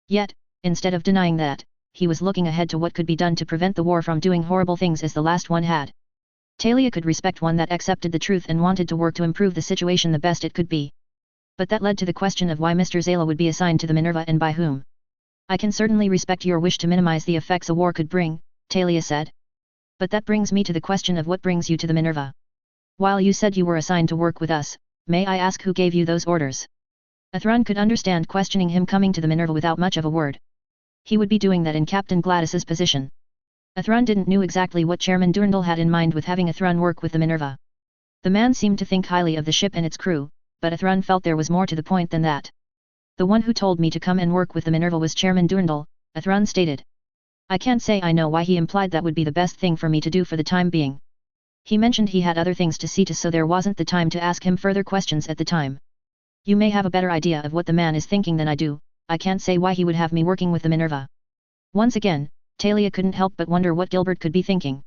A: Yet, instead of denying that, he was looking ahead to what could be done to prevent the war from doing horrible things as the last one had. Talia could respect one that accepted the truth and wanted to work to improve the situation the best it could be. But that led to the question of why Mr. Zala would be assigned to the Minerva and by whom. I can certainly respect your wish to minimize the effects a war could bring, Talia said. But that brings me to the question of what brings you to the Minerva. While you said you were assigned to work with us, may I ask who gave you those orders? Ithran could understand questioning him coming to the Minerva without much of a word. He would be doing that in Captain Gladys's position. Ithran didn't know exactly what Chairman Durandal had in mind with having Ithran work with the Minerva. The man seemed to think highly of the ship and its crew, but Ithran felt there was more to the point than that. The one who told me to come and work with the Minerva was Chairman Durandal, Ithran stated. I can't say I know why he implied that would be the best thing for me to do for the time being. He mentioned he had other things to see to, so there wasn't the time to ask him further questions at the time. You may have a better idea of what the man is thinking than I do. I can't say why he would have me working with the Minerva. Once again, Talia couldn't help but wonder what Gilbert could be thinking.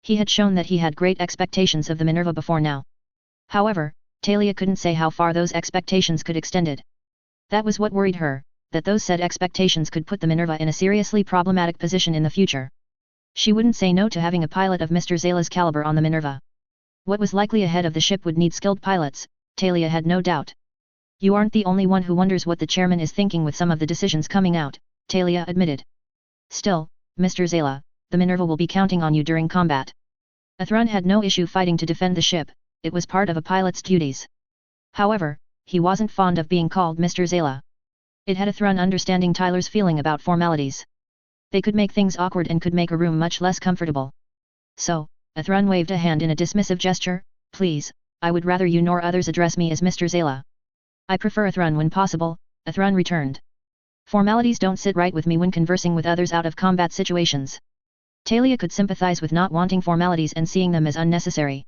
A: He had shown that he had great expectations of the Minerva before now. However, Talia couldn't say how far those expectations could extended. That was what worried her, that those said expectations could put the Minerva in a seriously problematic position in the future. She wouldn't say no to having a pilot of Mr. Zala's caliber on the Minerva. What was likely ahead of the ship would need skilled pilots, Talia had no doubt. You aren't the only one who wonders what the chairman is thinking with some of the decisions coming out, Talia admitted. Still, Mr. Zala, the Minerva will be counting on you during combat. Athrun had no issue fighting to defend the ship, it was part of a pilot's duties. However, he wasn't fond of being called Mr. Zala. It had Athrun understanding Tyler's feeling about formalities. They could make things awkward and could make a room much less comfortable. So, Athrun waved a hand in a dismissive gesture, please, I would rather you nor others address me as Mr. Zala. I prefer Athrun when possible, Athrun returned. Formalities don't sit right with me when conversing with others out of combat situations. Talia could sympathize with not wanting formalities and seeing them as unnecessary.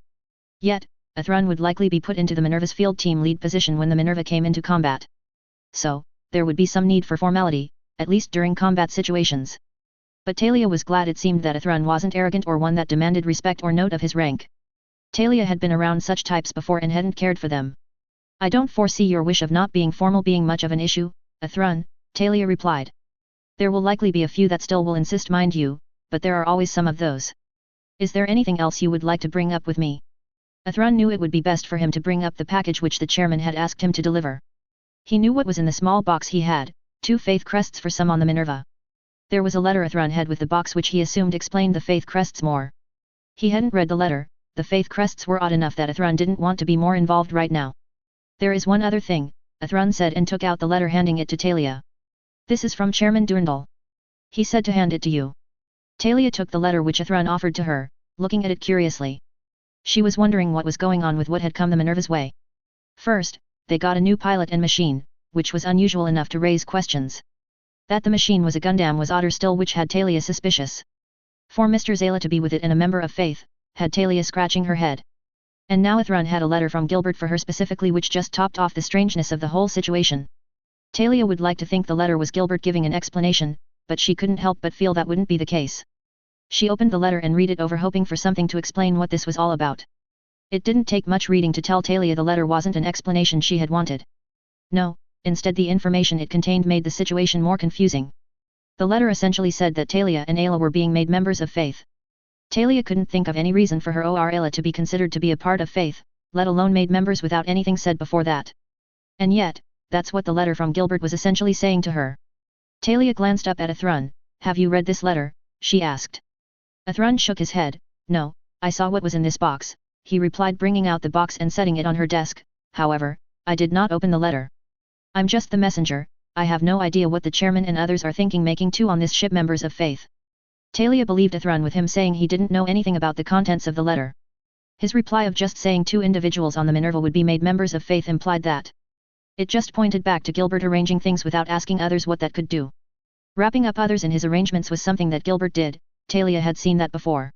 A: Yet, Athrun would likely be put into the Minerva's field team lead position when the Minerva came into combat. So, there would be some need for formality, at least during combat situations. But Talia was glad it seemed that Athrun wasn't arrogant or one that demanded respect or note of his rank. Talia had been around such types before and hadn't cared for them. I don't foresee your wish of not being formal being much of an issue, Athrun, Talia replied. There will likely be a few that still will insist, mind you, but there are always some of those. Is there anything else you would like to bring up with me? Athrun knew it would be best for him to bring up the package which the chairman had asked him to deliver. He knew what was in the small box he had, 2 faith crests for some on the Minerva. There was a letter Athrun had with the box which he assumed explained the faith crests more. He hadn't read the letter, the faith crests were odd enough that Athrun didn't want to be more involved right now. There is one other thing, Athrun said and took out the letter handing it to Talia. This is from Chairman Durandal. He said to hand it to you. Talia took the letter which Athrun offered to her, looking at it curiously. She was wondering what was going on with what had come the Minerva's way. First, they got a new pilot and machine, which was unusual enough to raise questions. That the machine was a Gundam was odder still, which had Talia suspicious. For Mr. Zala to be with it and a member of Faith, had Talia scratching her head. And now Athrun had a letter from Gilbert for her specifically, which just topped off the strangeness of the whole situation. Talia would like to think the letter was Gilbert giving an explanation, but she couldn't help but feel that wouldn't be the case. She opened the letter and read it over, hoping for something to explain what this was all about. It didn't take much reading to tell Talia the letter wasn't an explanation she had wanted. No, instead the information it contained made the situation more confusing. The letter essentially said that Talia and Ayla were being made members of Faith. Talia couldn't think of any reason for her or Ayla to be considered to be a part of Faith, let alone made members without anything said before that. And yet, that's what the letter from Gilbert was essentially saying to her. Talia glanced up at Athrun. Have you read this letter? She asked. Athrun shook his head. No, I saw what was in this box, he replied, bringing out the box and setting it on her desk. However, I did not open the letter. I'm just the messenger, I have no idea what the chairman and others are thinking making 2 on this ship members of Faith. Talia believed Athrun with him saying he didn't know anything about the contents of the letter. His reply of just saying 2 individuals on the Minerva would be made members of Faith implied that. It just pointed back to Gilbert arranging things without asking others what that could do. Wrapping up others in his arrangements was something that Gilbert did, Talia had seen that before.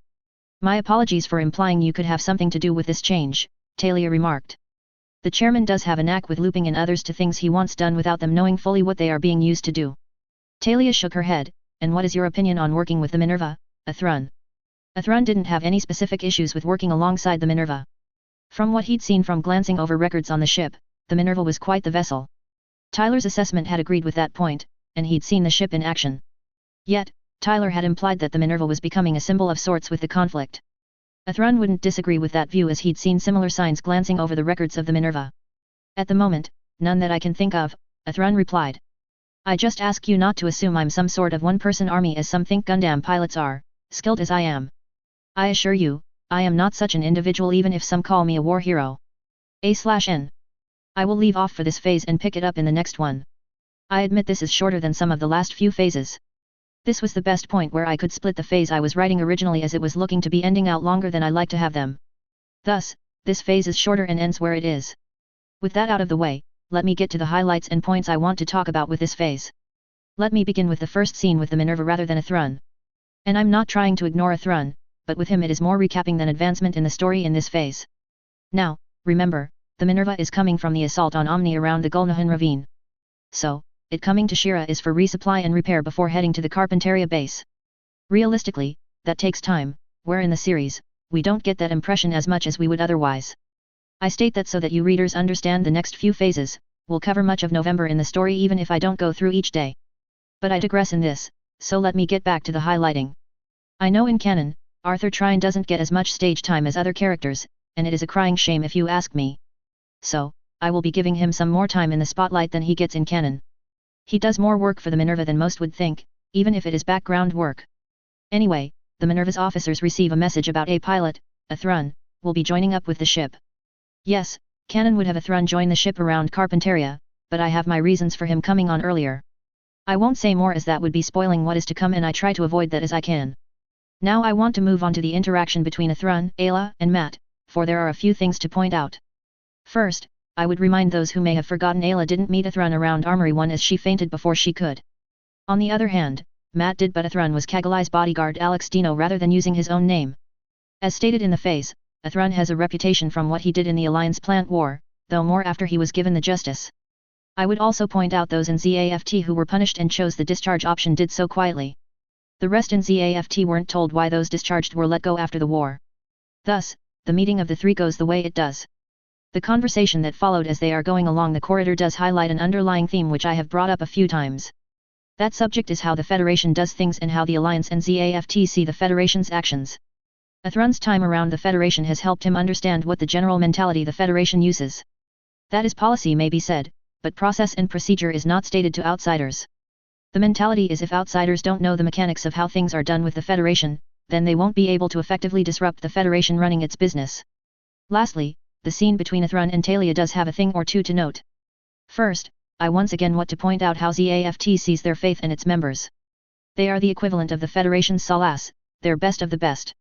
A: My apologies for implying you could have something to do with this change, Talia remarked. The chairman does have a knack with looping in others to things he wants done without them knowing fully what they are being used to do. Talia shook her head. And what is your opinion on working with the Minerva, Athrun? Athrun didn't have any specific issues with working alongside the Minerva. From what he'd seen from glancing over records on the ship, the Minerva was quite the vessel. Tyler's assessment had agreed with that point, and he'd seen the ship in action. Yet, Tyler had implied that the Minerva was becoming a symbol of sorts with the conflict. Athrun wouldn't disagree with that view as he'd seen similar signs glancing over the records of the Minerva. At the moment, none that I can think of, Athrun replied. I just ask you not to assume I'm some sort of one-person army as some think Gundam pilots are, skilled as I am. I assure you, I am not such an individual even if some call me a war hero. A/N. I will leave off for this phase and pick it up in the next one. I admit this is shorter than some of the last few phases. This was the best point where I could split the phase I was writing originally as it was looking to be ending out longer than I like to have them. Thus, this phase is shorter and ends where it is. With that out of the way, let me get to the highlights and points I want to talk about with this phase. Let me begin with the first scene with the Minerva rather than Athrun. And I'm not trying to ignore Athrun, but with him it is more recapping than advancement in the story in this phase. Now, remember, the Minerva is coming from the assault on Omni around the Gulnahan ravine. So, it coming to Shira is for resupply and repair before heading to the Carpentaria base. Realistically, that takes time, where in the series, we don't get that impression as much as we would otherwise. I state that so that you readers understand the next few phases. We'll cover much of November in the story even if I don't go through each day. But I digress in this, so let me get back to the highlighting. I know in canon, Arthur Trine doesn't get as much stage time as other characters, and it is a crying shame if you ask me. So, I will be giving him some more time in the spotlight than he gets in canon. He does more work for the Minerva than most would think, even if it is background work. Anyway, the Minerva's officers receive a message about a pilot, a Thrun, will be joining up with the ship. Yes, canon would have a Thrun join the ship around Carpentaria, but I have my reasons for him coming on earlier. I won't say more as that would be spoiling what is to come and I try to avoid that as I can. Now I want to move on to the interaction between a Thrun, Ayla, and Matt, for there are a few things to point out. First, I would remind those who may have forgotten Ayla didn't meet a Thrun around Armory 1 as she fainted before she could. On the other hand, Matt did, but a Thrun was Kagali's bodyguard Alex Dino rather than using his own name. As stated in the phase, a Thrun has a reputation from what he did in the Alliance Plant War, though more after he was given the justice. I would also point out those in ZAFT who were punished and chose the discharge option did so quietly. The rest in ZAFT weren't told why those discharged were let go after the war. Thus, the meeting of the three goes the way it does. The conversation that followed as they are going along the corridor does highlight an underlying theme which I have brought up a few times. That subject is how the Federation does things and how the Alliance and ZAFT see the Federation's actions. A Thrun's time around the Federation has helped him understand what the general mentality the Federation uses. That is policy may be said, but process and procedure is not stated to outsiders. The mentality is if outsiders don't know the mechanics of how things are done with the Federation, then they won't be able to effectively disrupt the Federation running its business. Lastly, the scene between Thrun and Talia does have a thing or two to note. First, I once again want to point out how ZAFT sees their faith and its members. They are the equivalent of the Federation's Salas, their best of the best.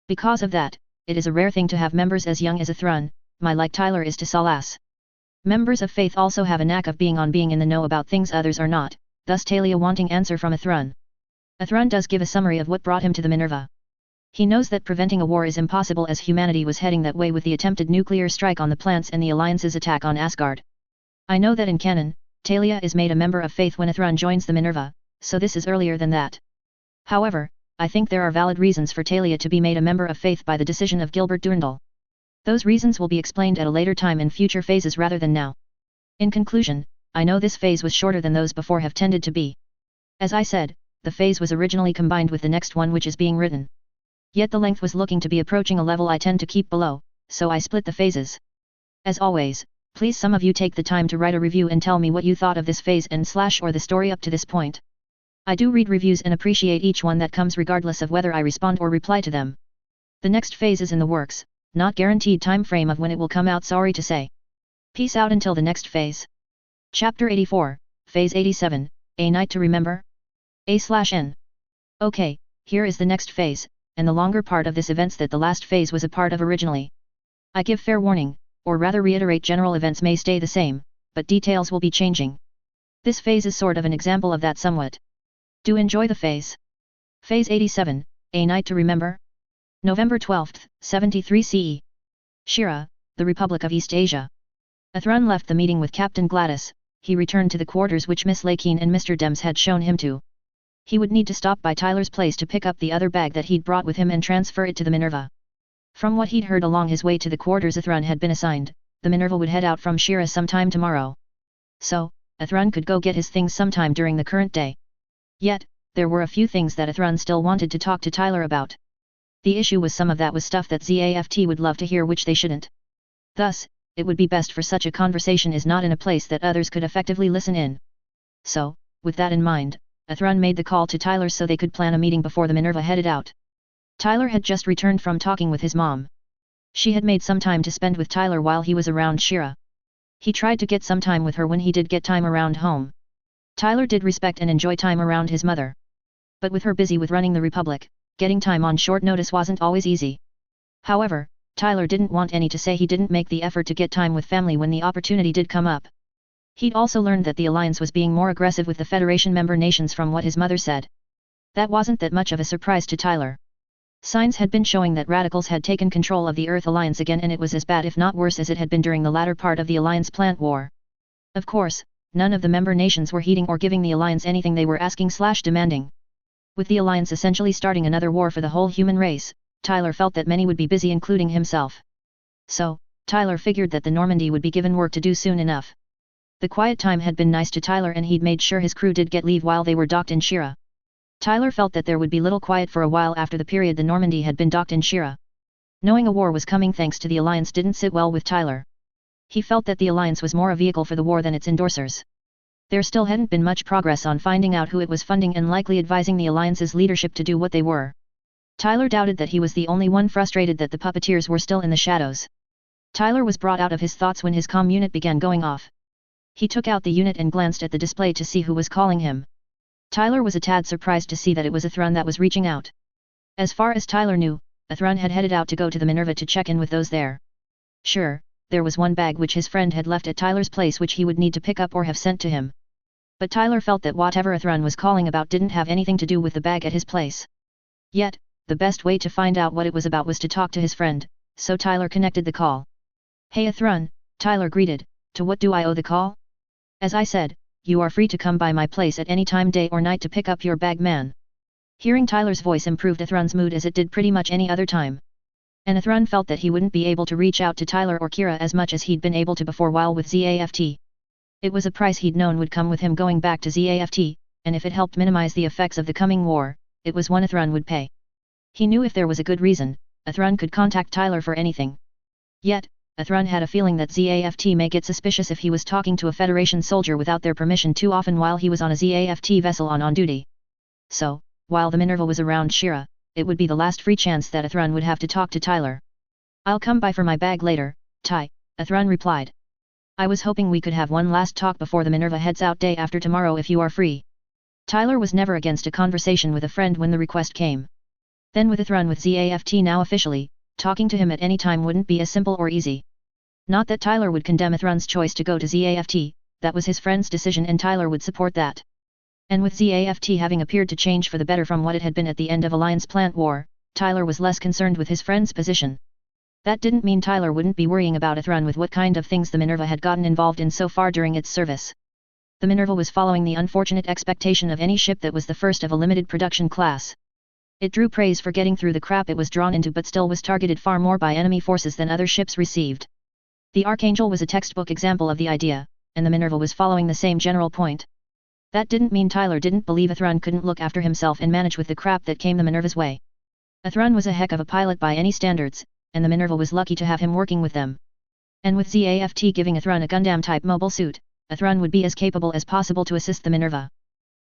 A: Because of that, it is a rare thing to have members as young as a Thrun, like Tyler is to Salas. Members of faith also have a knack of being in the know about things others are not, thus Talia wanting answer from a Thrun. A Thrun does give a summary of what brought him to the Minerva. He knows that preventing a war is impossible as humanity was heading that way with the attempted nuclear strike on the plants and the Alliance's attack on Asgard. I know that in canon, Talia is made a member of faith when a Thrun joins the Minerva, so this is earlier than that. However, I think there are valid reasons for Talia to be made a member of faith by the decision of Gilbert Durndal. Those reasons will be explained at a later time in future phases rather than now. In conclusion, I know this phase was shorter than those before have tended to be. As I said, the phase was originally combined with the next one which is being written. Yet the length was looking to be approaching a level I tend to keep below, so I split the phases. As always, please some of you take the time to write a review and tell me what you thought of this phase and / or the story up to this point. I do read reviews and appreciate each one that comes regardless of whether I respond or reply to them. The next phase is in the works, not guaranteed time frame of when it will come out, sorry to say. Peace out until the next phase. Chapter 84, Phase 87, A Night to Remember? A/N. Okay, here is the next phase, and the longer part of this events that the last phase was a part of originally. I give fair warning, or rather reiterate general events may stay the same, but details will be changing. This phase is sort of an example of that somewhat. Do enjoy the phase. Phase 87, A Night to Remember? November 12, 73 CE. Shira, the Republic of East Asia. A Thrun left the meeting with Captain Gladys. He returned to the quarters which Miss Lakeen and Mr. Dems had shown him to. He would need to stop by Tyler's place to pick up the other bag that he'd brought with him and transfer it to the Minerva. From what he'd heard along his way to the quarters a Thrun had been assigned, the Minerva would head out from Shira sometime tomorrow. So, a Thrun could go get his things sometime during the current day. Yet, there were a few things that a Thrun still wanted to talk to Tyler about. The issue was some of that was stuff that ZAFT would love to hear which they shouldn't. Thus, it would be best for such a conversation is not in a place that others could effectively listen in. So, with that in mind, a Thrun made the call to Tyler so they could plan a meeting before the Minerva headed out. Tyler had just returned from talking with his mom. She had made some time to spend with Tyler while he was around Shira. He tried to get some time with her when he did get time around home. Tyler did respect and enjoy time around his mother. But with her busy with running the Republic, getting time on short notice wasn't always easy. However, Tyler didn't want any to say he didn't make the effort to get time with family when the opportunity did come up. He'd also learned that the Alliance was being more aggressive with the Federation member nations from what his mother said. That wasn't that much of a surprise to Tyler. Signs had been showing that radicals had taken control of the Earth Alliance again, and it was as bad if not worse as it had been during the latter part of the Alliance Plant War. Of course, none of the member nations were heeding or giving the Alliance anything they were asking/demanding. With the Alliance essentially starting another war for the whole human race, Tyler felt that many would be busy including himself. So, Tyler figured that the Normandy would be given work to do soon enough. The quiet time had been nice to Tyler and he'd made sure his crew did get leave while they were docked in Shira. Tyler felt that there would be little quiet for a while after the period the Normandy had been docked in Shira. Knowing a war was coming thanks to the Alliance didn't sit well with Tyler. He felt that the Alliance was more a vehicle for the war than its endorsers. There still hadn't been much progress on finding out who it was funding and likely advising the Alliance's leadership to do what they were. Tyler doubted that he was the only one frustrated that the puppeteers were still in the shadows. Tyler was brought out of his thoughts when his comm unit began going off. He took out the unit and glanced at the display to see who was calling him. Tyler was a tad surprised to see that it was a Thrun that was reaching out. As far as Tyler knew, a Thrun had headed out to go to the Minerva to check in with those there. Sure, there was one bag which his friend had left at Tyler's place which he would need to pick up or have sent to him. But Tyler felt that whatever a Thrun was calling about didn't have anything to do with the bag at his place. Yet, the best way to find out what it was about was to talk to his friend, so Tyler connected the call. "Hey Athrun," Tyler greeted, "to what do I owe the call?" "As I said, you are free to come by my place at any time day or night to pick up your bag, man." Hearing Tyler's voice improved Athrun's mood as it did pretty much any other time. And Athrun felt that he wouldn't be able to reach out to Tyler or Kira as much as he'd been able to before while with ZAFT. It was a price he'd known would come with him going back to ZAFT, and if it helped minimize the effects of the coming war, it was one Athrun would pay. He knew if there was a good reason, Athrun could contact Tyler for anything. Yet, Athrun had a feeling that ZAFT may get suspicious if he was talking to a Federation soldier without their permission too often while he was on a ZAFT vessel on duty. So, while the Minerva was around Shira, it would be the last free chance that Athrun would have to talk to Tyler. "I'll come by for my bag later, Ty," Athrun replied. "I was hoping we could have one last talk before the Minerva heads out day after tomorrow if you are free." Tyler was never against a conversation with a friend when the request came. Then with Athrun with ZAFT now officially, talking to him at any time wouldn't be as simple or easy. Not that Tyler would condemn Athrun's choice to go to ZAFT, that was his friend's decision and Tyler would support that. And with ZAFT having appeared to change for the better from what it had been at the end of Alliance Plant War, Tyler was less concerned with his friend's position. That didn't mean Tyler wouldn't be worrying about Athrun with what kind of things the Minerva had gotten involved in so far during its service. The Minerva was following the unfortunate expectation of any ship that was the first of a limited production class. It drew praise for getting through the crap it was drawn into but still was targeted far more by enemy forces than other ships received. The Archangel was a textbook example of the idea, and the Minerva was following the same general point. That didn't mean Tyler didn't believe Athrun couldn't look after himself and manage with the crap that came the Minerva's way. Athrun was a heck of a pilot by any standards, and the Minerva was lucky to have him working with them. And with ZAFT giving Athrun a Gundam-type mobile suit, Athrun would be as capable as possible to assist the Minerva.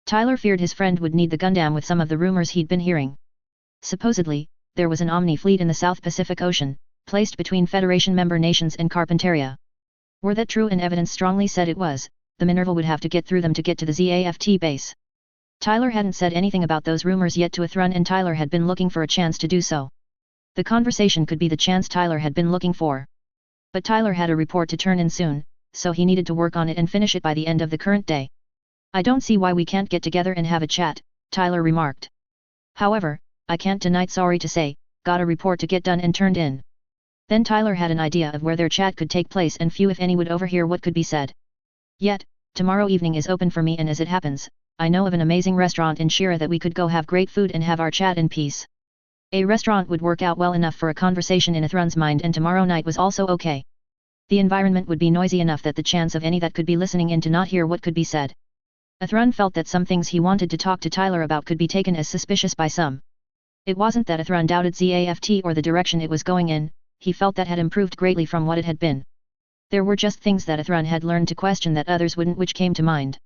A: Tyler feared his friend would need the Gundam with some of the rumors he'd been hearing. Supposedly, there was an Omni fleet in the South Pacific Ocean, placed between Federation member nations and Carpentaria. Were that true and evidence strongly said it was, the Minerva would have to get through them to get to the ZAFT base. Tyler hadn't said anything about those rumors yet to Athrun and Tyler had been looking for a chance to do so. The conversation could be the chance Tyler had been looking for. But Tyler had a report to turn in soon, so he needed to work on it and finish it by the end of the current day. "I don't see why we can't get together and have a chat," Tyler remarked. "However, I can't tonight, sorry to say, got a report to get done and turned in." Then Tyler had an idea of where their chat could take place and few if any would overhear what could be said. "Yet, tomorrow evening is open for me and as it happens, I know of an amazing restaurant in Shira that we could go have great food and have our chat in peace." A restaurant would work out well enough for a conversation in Athrun's mind and tomorrow night was also okay. The environment would be noisy enough that the chance of any that could be listening in to not hear what could be said. Athrun felt that some things he wanted to talk to Tyler about could be taken as suspicious by some. It wasn't that Athrun doubted ZAFT or the direction it was going in, he felt that had improved greatly from what it had been. There were just things that Athrun had learned to question that others wouldn't which came to mind.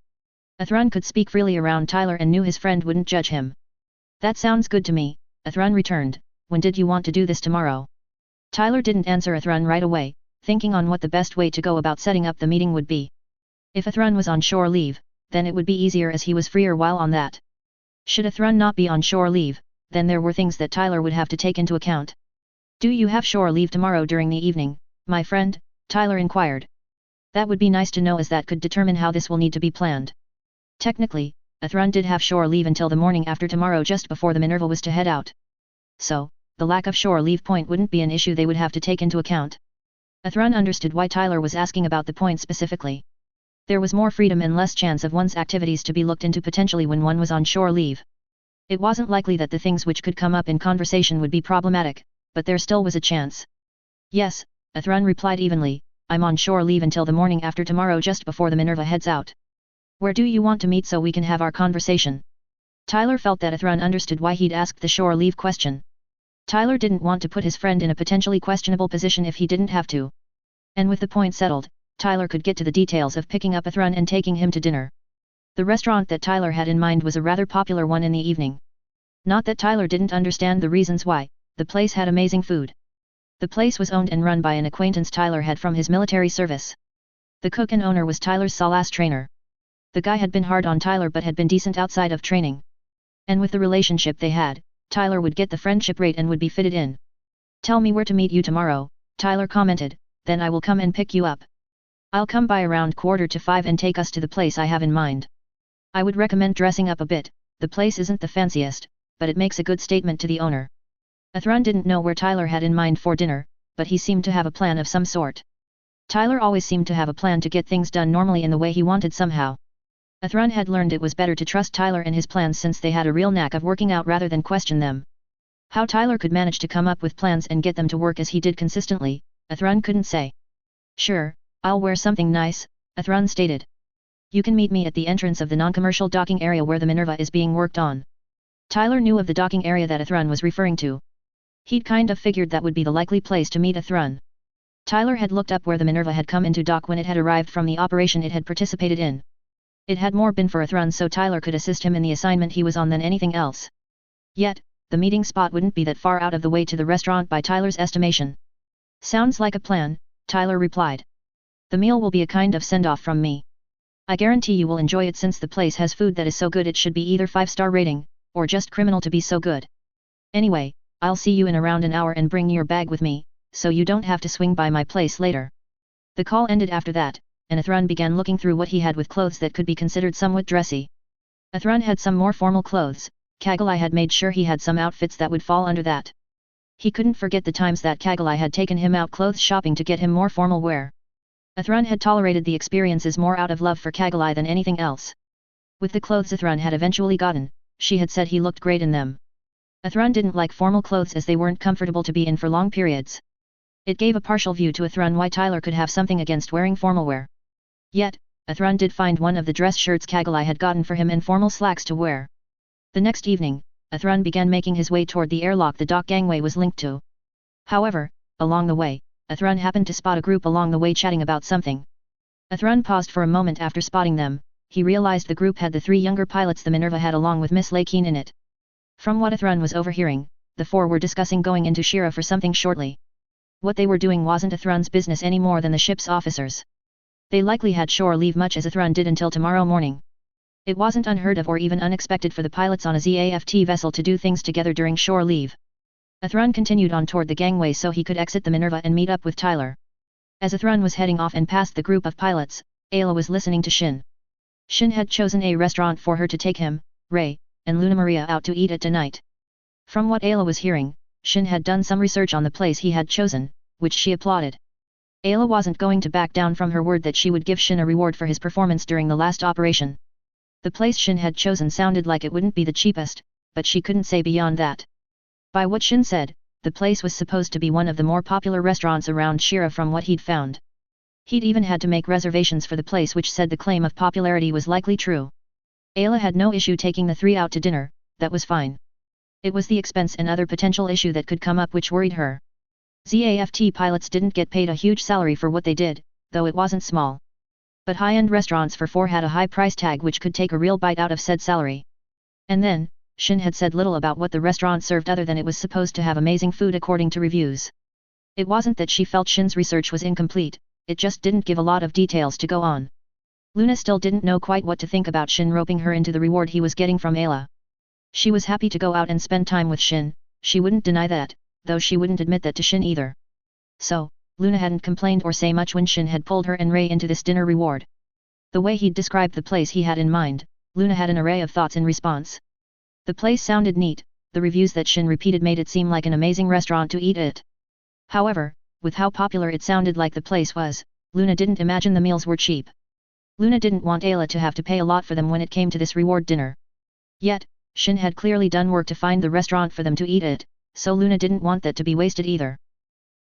A: Athrun could speak freely around Tyler and knew his friend wouldn't judge him. "That sounds good to me," Athrun returned. "When did you want to do this tomorrow?" Tyler didn't answer Athrun right away, thinking on what the best way to go about setting up the meeting would be. If Athrun was on shore leave, then it would be easier as he was freer while on that. Should Athrun not be on shore leave, then there were things that Tyler would have to take into account. "Do you have shore leave tomorrow during the evening, my friend?" Tyler inquired. "That would be nice to know as that could determine how this will need to be planned." Technically, Athrun did have shore leave until the morning after tomorrow just before the Minerva was to head out. So, the lack of shore leave point wouldn't be an issue they would have to take into account. Athrun understood why Tyler was asking about the point specifically. There was more freedom and less chance of one's activities to be looked into potentially when one was on shore leave. It wasn't likely that the things which could come up in conversation would be problematic, but there still was a chance. Yes, Athrun replied evenly, I'm on shore leave until the morning after tomorrow just before the Minerva heads out. Where do you want to meet so we can have our conversation? Tyler felt that Athrun understood why he'd asked the shore leave question. Tyler didn't want to put his friend in a potentially questionable position if he didn't have to. And with the point settled, Tyler could get to the details of picking up Athrun and taking him to dinner. The restaurant that Tyler had in mind was a rather popular one in the evening. Not that Tyler didn't understand the reasons why, the place had amazing food. The place was owned and run by an acquaintance Tyler had from his military service. The cook and owner was Tyler's Salas trainer. The guy had been hard on Tyler but had been decent outside of training. And with the relationship they had, Tyler would get the friendship rate and would be fitted in. Tell me where to meet you tomorrow, Tyler commented, then I will come and pick you up. I'll come by around 4:45 and take us to the place I have in mind. I would recommend dressing up a bit, the place isn't the fanciest, but it makes a good statement to the owner. Athrun didn't know where Tyler had in mind for dinner, but he seemed to have a plan of some sort. Tyler always seemed to have a plan to get things done normally in the way he wanted somehow. Athrun had learned it was better to trust Tyler and his plans since they had a real knack of working out rather than question them. How Tyler could manage to come up with plans and get them to work as he did consistently, Athrun couldn't say. Sure, I'll wear something nice, Athrun stated. You can meet me at the entrance of the non-commercial docking area where the Minerva is being worked on. Tyler knew of the docking area that Athrun was referring to. He'd kind of figured that would be the likely place to meet Athrun. Tyler had looked up where the Minerva had come into dock when it had arrived from the operation it had participated in. It had more been for Athrun so Tyler could assist him in the assignment he was on than anything else. Yet, the meeting spot wouldn't be that far out of the way to the restaurant by Tyler's estimation. Sounds like a plan, Tyler replied. The meal will be a kind of send-off from me. I guarantee you will enjoy it since the place has food that is so good it should be either 5-star rating, or just criminal to be so good. Anyway, I'll see you in around an hour and bring your bag with me, so you don't have to swing by my place later. The call ended after that, and Athrun began looking through what he had with clothes that could be considered somewhat dressy. Athrun had some more formal clothes, Kagalai had made sure he had some outfits that would fall under that. He couldn't forget the times that Kagalai had taken him out clothes shopping to get him more formal wear. Athrun had tolerated the experiences more out of love for Kagalai than anything else. With the clothes Athrun had eventually gotten, she had said he looked great in them. Athrun didn't like formal clothes as they weren't comfortable to be in for long periods. It gave a partial view to Athrun why Tyler could have something against wearing formal wear. Yet, Athrun did find one of the dress shirts Kagalai had gotten for him and formal slacks to wear. The next evening, Athrun began making his way toward the airlock the dock gangway was linked to. However, along the way, Athrun happened to spot a group along the way chatting about something. Athrun paused for a moment after spotting them. He realized the group had the 3 younger pilots the Minerva had along with Miss Lakeen in it. From what Athrun was overhearing, the 4 were discussing going into Shira for something shortly. What they were doing wasn't Athrun's business any more than the ship's officers. They likely had shore leave much as Athrun did until tomorrow morning. It wasn't unheard of or even unexpected for the pilots on a ZAFT vessel to do things together during shore leave. Athrun continued on toward the gangway so he could exit the Minerva and meet up with Tyler. As Athrun was heading off and past the group of pilots, Ayla was listening to Shin. Shin had chosen a restaurant for her to take him, Ray, and Luna Maria out to eat at tonight. From what Ayla was hearing, Shin had done some research on the place he had chosen, which she applauded. Ayla wasn't going to back down from her word that she would give Shin a reward for his performance during the last operation. The place Shin had chosen sounded like it wouldn't be the cheapest, but she couldn't say beyond that. By what Shin said, the place was supposed to be one of the more popular restaurants around Shira from what he'd found. He'd even had to make reservations for the place which said the claim of popularity was likely true. Ayla had no issue taking the 3 out to dinner, that was fine. It was the expense and other potential issue that could come up which worried her. ZAFT pilots didn't get paid a huge salary for what they did, though it wasn't small. But high-end restaurants for 4 had a high price tag which could take a real bite out of said salary. And then, Shin had said little about what the restaurant served other than it was supposed to have amazing food according to reviews. It wasn't that she felt Shin's research was incomplete, it just didn't give a lot of details to go on. Luna still didn't know quite what to think about Shin roping her into the reward he was getting from Ayla. She was happy to go out and spend time with Shin, she wouldn't deny that, though she wouldn't admit that to Shin either. So, Luna hadn't complained or say much when Shin had pulled her and Ray into this dinner reward. The way he'd described the place he had in mind, Luna had an array of thoughts in response. The place sounded neat, the reviews that Shin repeated made it seem like an amazing restaurant to eat at. However, with how popular it sounded like the place was, Luna didn't imagine the meals were cheap. Luna didn't want Ayla to have to pay a lot for them when it came to this reward dinner. Yet, Shin had clearly done work to find the restaurant for them to eat at, so Luna didn't want that to be wasted either.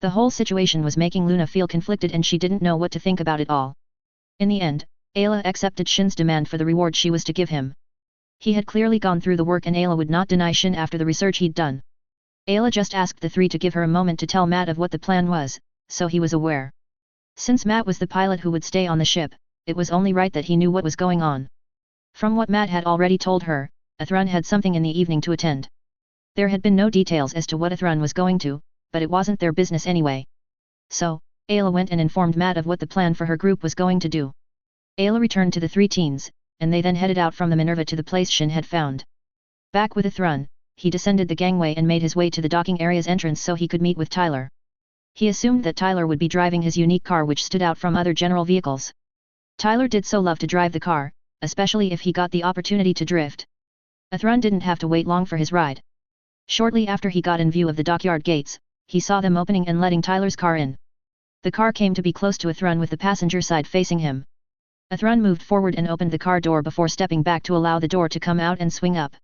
A: The whole situation was making Luna feel conflicted and she didn't know what to think about it all. In the end, Ayla accepted Shin's demand for the reward she was to give him. He had clearly gone through the work and Ayla would not deny Shin after the research he'd done. Ayla just asked the three to give her a moment to tell Matt of what the plan was, so he was aware. Since Matt was the pilot who would stay on the ship, it was only right that he knew what was going on. From what Matt had already told her, Athrun had something in the evening to attend. There had been no details as to what Athrun was going to, but it wasn't their business anyway. So, Ayla went and informed Matt of what the plan for her group was going to do. Ayla returned to the three teens, and they then headed out from the Minerva to the place Shin had found. Back with Athrun, he descended the gangway and made his way to the docking area's entrance so he could meet with Tyler. He assumed that Tyler would be driving his unique car which stood out from other general vehicles. Tyler did so love to drive the car, especially if he got the opportunity to drift. Athrun didn't have to wait long for his ride. Shortly after he got in view of the dockyard gates, he saw them opening and letting Tyler's car in. The car came to be close to Athrun with the passenger side facing him. Athrun moved forward and opened the car door before stepping back to allow the door to come out and swing up.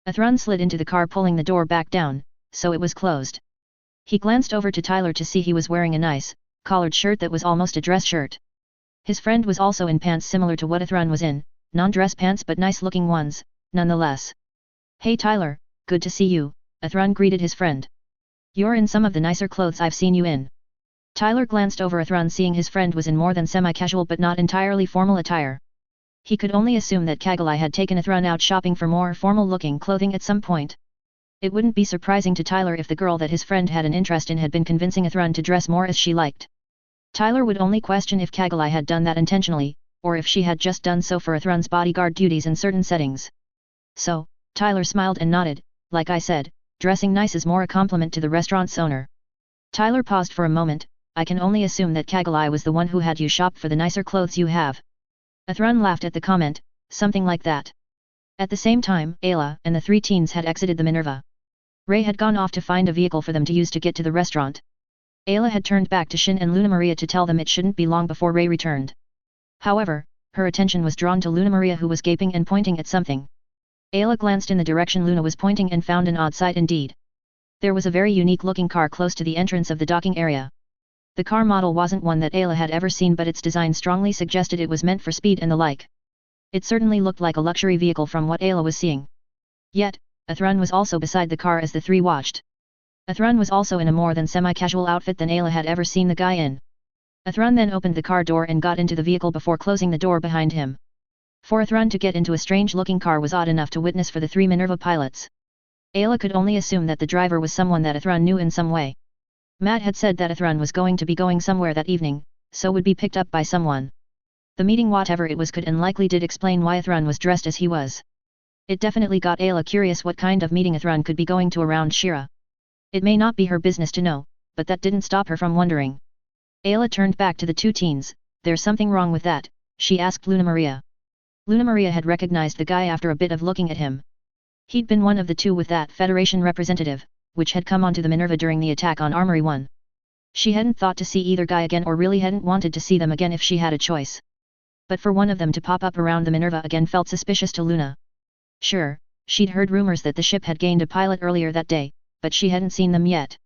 A: Athrun slid into the car pulling the door back down, so it was closed. He glanced over to Tyler to see he was wearing a nice, collared shirt that was almost a dress shirt. His friend was also in pants similar to what Athrun was in, non-dress pants but nice-looking ones, nonetheless. "Hey Tyler, good to see you," Athrun greeted his friend. "You're in some of the nicer clothes I've seen you in." Tyler glanced over Athrun seeing his friend was in more than semi-casual but not entirely formal attire. He could only assume that Kagalai had taken Athrun out shopping for more formal-looking clothing at some point. It wouldn't be surprising to Tyler if the girl that his friend had an interest in had been convincing Athrun to dress more as she liked. Tyler would only question if Kagalai had done that intentionally, or if she had just done so for Athrun's bodyguard duties in certain settings. So, Tyler smiled and nodded, "Like I said, dressing nice is more a compliment to the restaurant's owner." Tyler paused for a moment. "I can only assume that Kagalai was the one who had you shop for the nicer clothes you have." Athrun laughed at the comment, "Something like that." At the same time, Ayla and the three teens had exited the Minerva. Ray had gone off to find a vehicle for them to use to get to the restaurant. Ayla had turned back to Shin and Luna Maria to tell them it shouldn't be long before Ray returned. However, her attention was drawn to Luna Maria who was gaping and pointing at something. Ayla glanced in the direction Luna was pointing and found an odd sight indeed. There was a very unique-looking car close to the entrance of the docking area. The car model wasn't one that Ayla had ever seen but its design strongly suggested it was meant for speed and the like. It certainly looked like a luxury vehicle from what Ayla was seeing. Yet, Athrun was also beside the car as the three watched. Athrun was also in a more than semi-casual outfit than Ayla had ever seen the guy in. Athrun then opened the car door and got into the vehicle before closing the door behind him. For Athrun to get into a strange-looking car was odd enough to witness for the three Minerva pilots. Ayla could only assume that the driver was someone that Athrun knew in some way. Matt had said that Athrun was going to be going somewhere that evening, so would be picked up by someone. The meeting, whatever it was, could and likely did explain why Athrun was dressed as he was. It definitely got Ayla curious what kind of meeting Athrun could be going to around Shira. It may not be her business to know, but that didn't stop her from wondering. Ayla turned back to the two teens. "There's something wrong with that?" she asked Luna Maria. Luna Maria had recognized the guy after a bit of looking at him. He'd been one of the two with that Federation representative, which had come onto the Minerva during the attack on Armory 1. She hadn't thought to see either guy again or really hadn't wanted to see them again if she had a choice. But for one of them to pop up around the Minerva again felt suspicious to Luna. Sure, she'd heard rumors that the ship had gained a pilot earlier that day, but she hadn't seen them yet.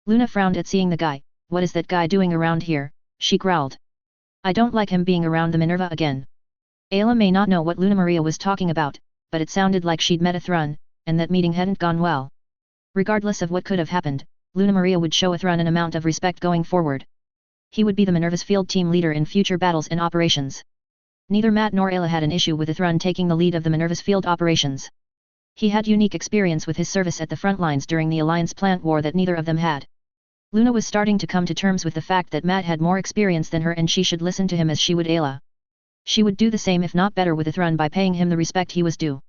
A: Luna frowned at seeing the guy. "What is that guy doing around here?" she growled. "I don't like him being around the Minerva again." Ayla may not know what Luna Maria was talking about, but it sounded like she'd met Athrun, and that meeting hadn't gone well. Regardless of what could have happened, Luna Maria would show Athrun an amount of respect going forward. He would be the Minerva's field team leader in future battles and operations. Neither Matt nor Ayla had an issue with Athrun taking the lead of the Minerva's field operations. He had unique experience with his service at the front lines during the Alliance plant war that neither of them had. Luna was starting to come to terms with the fact that Matt had more experience than her and she should listen to him as she would Ayla. She would do the same if not better with Athrun by paying him the respect he was due.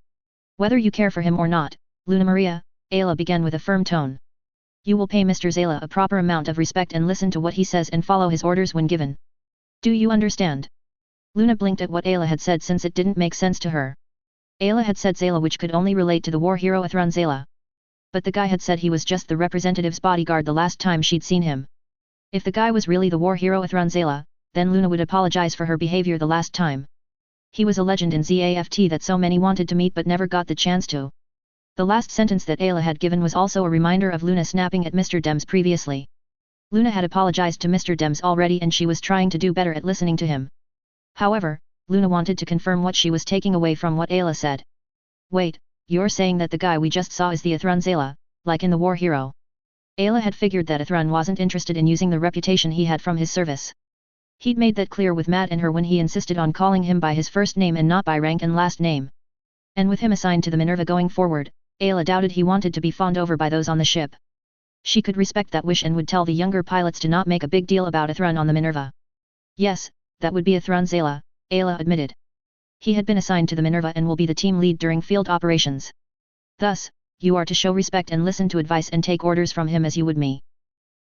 A: "Whether you care for him or not, Luna Maria," Ayla began with a firm tone. "You will pay Mr. Zayla a proper amount of respect and listen to what he says and follow his orders when given. Do you understand?" Luna blinked at what Ayla had said since it didn't make sense to her. Ayla had said Zayla, which could only relate to the war hero Athrun Zayla. But the guy had said he was just the representative's bodyguard the last time she'd seen him. If the guy was really the war hero Athrun Zayla, then Luna would apologize for her behavior the last time. He was a legend in ZAFT that so many wanted to meet but never got the chance to. The last sentence that Ayla had given was also a reminder of Luna snapping at Mr. Dems previously. Luna had apologized to Mr. Dems already and she was trying to do better at listening to him. However, Luna wanted to confirm what she was taking away from what Ayla said. Wait, you're saying that the guy we just saw is the Athrun's Ayla, like in the war hero? Ayla had figured that Athrun wasn't interested in using the reputation he had from his service. He'd made that clear with Matt and her when he insisted on calling him by his first name and not by rank and last name. And with him assigned to the Minerva going forward, Ayla doubted he wanted to be fawned over by those on the ship. She could respect that wish and would tell the younger pilots to not make a big deal about Athrun on the Minerva. Yes, that would be Athrun's Ayla, Ayla admitted. He had been assigned to the Minerva and will be the team lead during field operations. Thus, you are to show respect and listen to advice and take orders from him as you would me.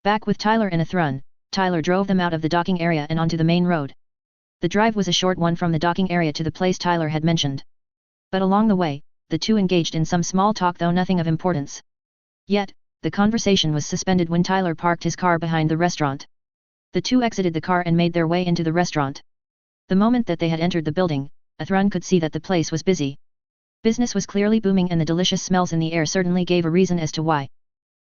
A: Back with Tyler and Athrun, Tyler drove them out of the docking area and onto the main road. The drive was a short one from the docking area to the place Tyler had mentioned. But along the way, the two engaged in some small talk though nothing of importance. Yet, the conversation was suspended when Tyler parked his car behind the restaurant. The two exited the car and made their way into the restaurant. The moment that they had entered the building, Athrun could see that the place was busy. Business was clearly booming and the delicious smells in the air certainly gave a reason as to why.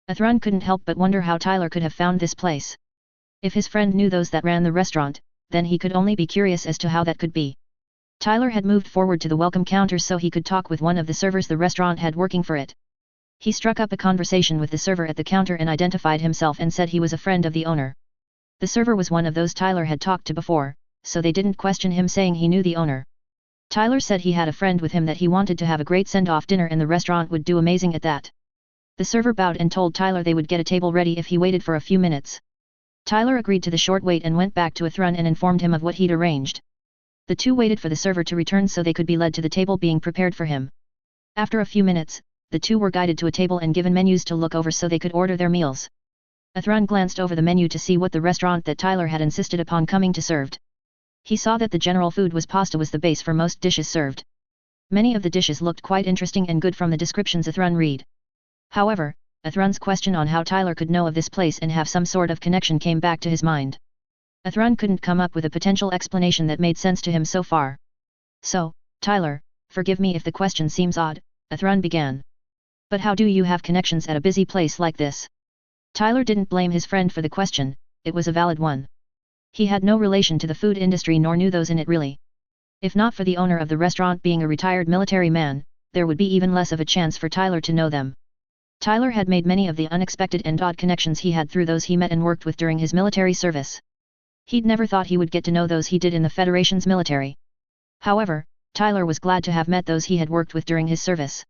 A: Athrun couldn't help but wonder how Tyler could have found this place. If his friend knew those that ran the restaurant, then he could only be curious as to how that could be. Tyler had moved forward to the welcome counter so he could talk with one of the servers the restaurant had working for it. He struck up a conversation with the server at the counter and identified himself and said he was a friend of the owner. The server was one of those Tyler had talked to before, so they didn't question him saying he knew the owner. Tyler said he had a friend with him that he wanted to have a great send-off dinner and the restaurant would do amazing at that. The server bowed and told Tyler they would get a table ready if he waited for a few minutes. Tyler agreed to the short wait and went back to Athrun and informed him of what he'd arranged. The two waited for the server to return so they could be led to the table being prepared for him. After a few minutes, the two were guided to a table and given menus to look over so they could order their meals. Athrun glanced over the menu to see what the restaurant that Tyler had insisted upon coming to served. He saw that the general food was pasta was the base for most dishes served. Many of the dishes looked quite interesting and good from the descriptions Athrun read. However, Athrun's question on how Tyler could know of this place and have some sort of connection came back to his mind. Athrun couldn't come up with a potential explanation that made sense to him so far. So, Tyler, forgive me if the question seems odd, Athrun began. But how do you have connections at a busy place like this? Tyler didn't blame his friend for the question, it was a valid one. He had no relation to the food industry nor knew those in it really. If not for the owner of the restaurant being a retired military man, there would be even less of a chance for Tyler to know them. Tyler had made many of the unexpected and odd connections he had through those he met and worked with during his military service. He'd never thought he would get to know those he did in the Federation's military. However, Tyler was glad to have met those he had worked with during his service.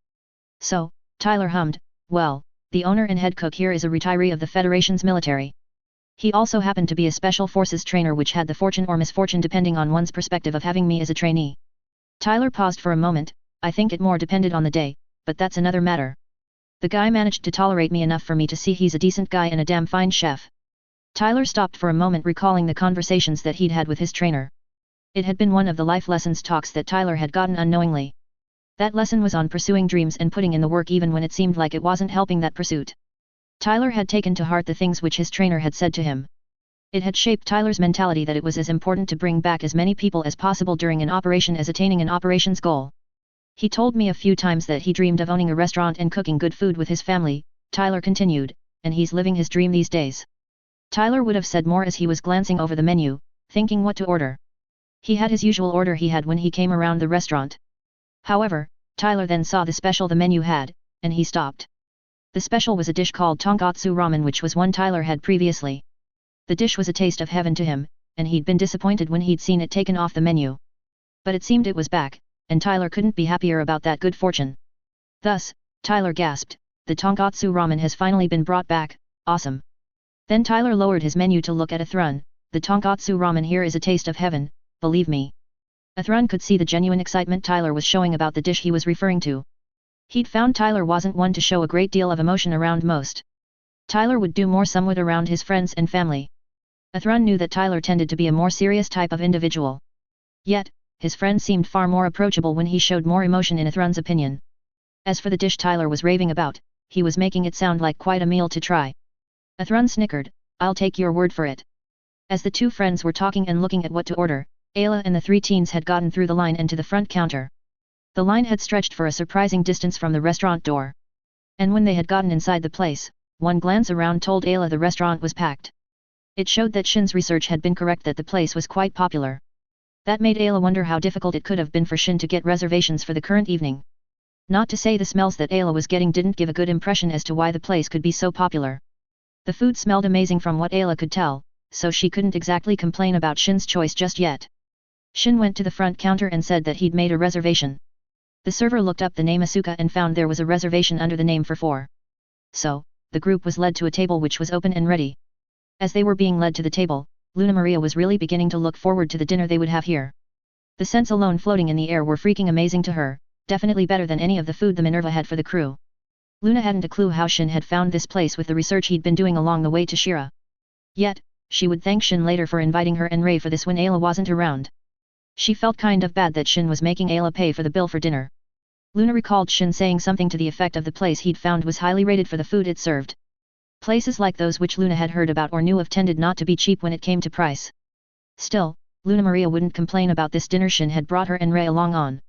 A: So, Tyler hummed, well, the owner and head cook here is a retiree of the Federation's military. He also happened to be a special forces trainer which had the fortune or misfortune depending on one's perspective of having me as a trainee. Tyler paused for a moment, I think it more depended on the day, but that's another matter. The guy managed to tolerate me enough for me to see he's a decent guy and a damn fine chef. Tyler stopped for a moment recalling the conversations that he'd had with his trainer. It had been one of the life lessons talks that Tyler had gotten unknowingly. That lesson was on pursuing dreams and putting in the work even when it seemed like it wasn't helping that pursuit. Tyler had taken to heart the things which his trainer had said to him. It had shaped Tyler's mentality that it was as important to bring back as many people as possible during an operation as attaining an operation's goal. He told me a few times that he dreamed of owning a restaurant and cooking good food with his family, Tyler continued, and he's living his dream these days. Tyler would have said more as he was glancing over the menu, thinking what to order. He had his usual order he had when he came around the restaurant. However, Tyler then saw the special the menu had, and he stopped. The special was a dish called tonkatsu ramen which was one Tyler had previously. The dish was a taste of heaven to him, and he'd been disappointed when he'd seen it taken off the menu. But it seemed it was back, and Tyler couldn't be happier about that good fortune. Thus, Tyler gasped, the tonkatsu ramen has finally been brought back, awesome. Then Tyler lowered his menu to look at Athrun, the tonkatsu ramen here is a taste of heaven, believe me. Athrun could see the genuine excitement Tyler was showing about the dish he was referring to. He'd found Tyler wasn't one to show a great deal of emotion around most. Tyler would do more somewhat around his friends and family. Athrun knew that Tyler tended to be a more serious type of individual. Yet, his friend seemed far more approachable when he showed more emotion in Athrun's opinion. As for the dish Tyler was raving about, he was making it sound like quite a meal to try. Athrun snickered, I'll take your word for it. As the two friends were talking and looking at what to order, Ayla and the three teens had gotten through the line and to the front counter. The line had stretched for a surprising distance from the restaurant door. And when they had gotten inside the place, one glance around told Ayla the restaurant was packed. It showed that Shin's research had been correct, that the place was quite popular. That made Ayla wonder how difficult it could have been for Shin to get reservations for the current evening. Not to say the smells that Ayla was getting didn't give a good impression as to why the place could be so popular. The food smelled amazing from what Ayla could tell, so she couldn't exactly complain about Shin's choice just yet. Shin went to the front counter and said that he'd made a reservation. The server looked up the name Asuka and found there was a reservation under the name for 4. So, the group was led to a table which was open and ready. As they were being led to the table, Luna Maria was really beginning to look forward to the dinner they would have here. The scents alone floating in the air were freaking amazing to her, definitely better than any of the food the Minerva had for the crew. Luna hadn't a clue how Shin had found this place with the research he'd been doing along the way to Shira. Yet, she would thank Shin later for inviting her and Ray for this when Ayla wasn't around. She felt kind of bad that Shin was making Ayla pay for the bill for dinner. Luna recalled Shin saying something to the effect of the place he'd found was highly rated for the food it served. Places like those which Luna had heard about or knew of tended not to be cheap when it came to price. Still, Luna Maria wouldn't complain about this dinner Shin had brought her and Ray along on.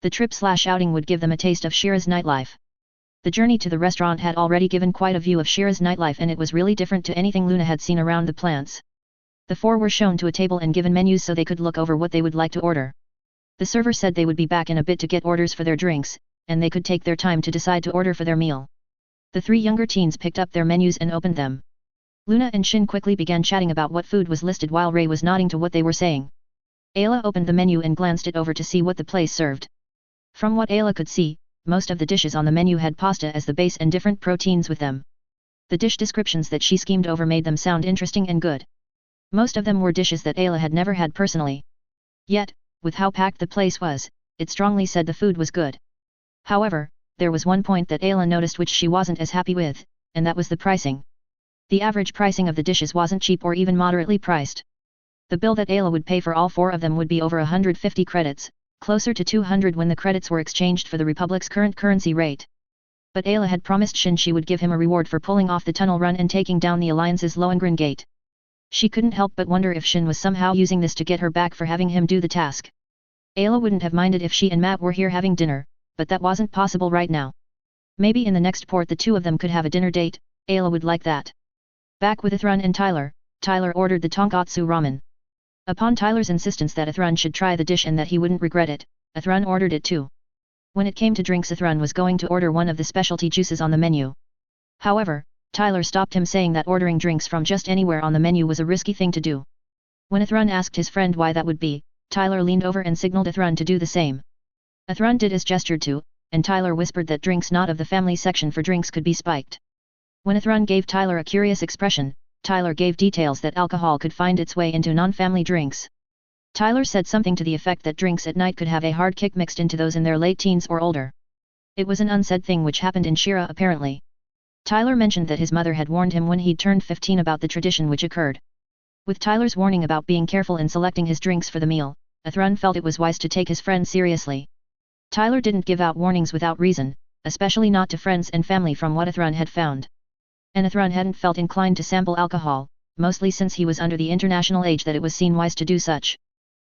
A: The trip/outing would give them a taste of Shira's nightlife. The journey to the restaurant had already given quite a view of Shira's nightlife, and it was really different to anything Luna had seen around the plants. The 4 were shown to a table and given menus so they could look over what they would like to order. The server said they would be back in a bit to get orders for their drinks, and they could take their time to decide to order for their meal. The 3 younger teens picked up their menus and opened them. Luna and Shin quickly began chatting about what food was listed while Ray was nodding to what they were saying. Ayla opened the menu and glanced it over to see what the place served. From what Ayla could see, most of the dishes on the menu had pasta as the base and different proteins with them. The dish descriptions that she schemed over made them sound interesting and good. Most of them were dishes that Ayla had never had personally. Yet, with how packed the place was, it strongly said the food was good. However, there was one point that Ayla noticed which she wasn't as happy with, and that was the pricing. The average pricing of the dishes wasn't cheap or even moderately priced. The bill that Ayla would pay for all 4 of them would be over 150 credits, closer to 200 when the credits were exchanged for the Republic's current currency rate. But Ayla had promised Shin she would give him a reward for pulling off the tunnel run and taking down the Alliance's Lohengrin Gate. She couldn't help but wonder if Shin was somehow using this to get her back for having him do the task. Ayla wouldn't have minded if she and Matt were here having dinner, but that wasn't possible right now. Maybe in the next port the 2 of them could have a dinner date. Ayla would like that. Back with Ithran and Tyler, Tyler ordered the tonkatsu ramen. Upon Tyler's insistence that Ithran should try the dish and that he wouldn't regret it, Ithran ordered it too. When it came to drinks, Ithran was going to order one of the specialty juices on the menu. However, Tyler stopped him, saying that ordering drinks from just anywhere on the menu was a risky thing to do. When Ithran asked his friend why that would be, Tyler leaned over and signaled Ithran to do the same. Ithran did as gestured to, and Tyler whispered that drinks not of the family section for drinks could be spiked. When Ithran gave Tyler a curious expression, Tyler gave details that alcohol could find its way into non-family drinks. Tyler said something to the effect that drinks at night could have a hard kick mixed into those in their late teens or older. It was an unsaid thing which happened in Shira apparently. Tyler mentioned that his mother had warned him when he'd turned 15 about the tradition which occurred. With Tyler's warning about being careful in selecting his drinks for the meal, Ithran felt it was wise to take his friend seriously. Tyler didn't give out warnings without reason, especially not to friends and family from what Ithran had found. And Ithran hadn't felt inclined to sample alcohol, mostly since he was under the international age that it was seen wise to do such.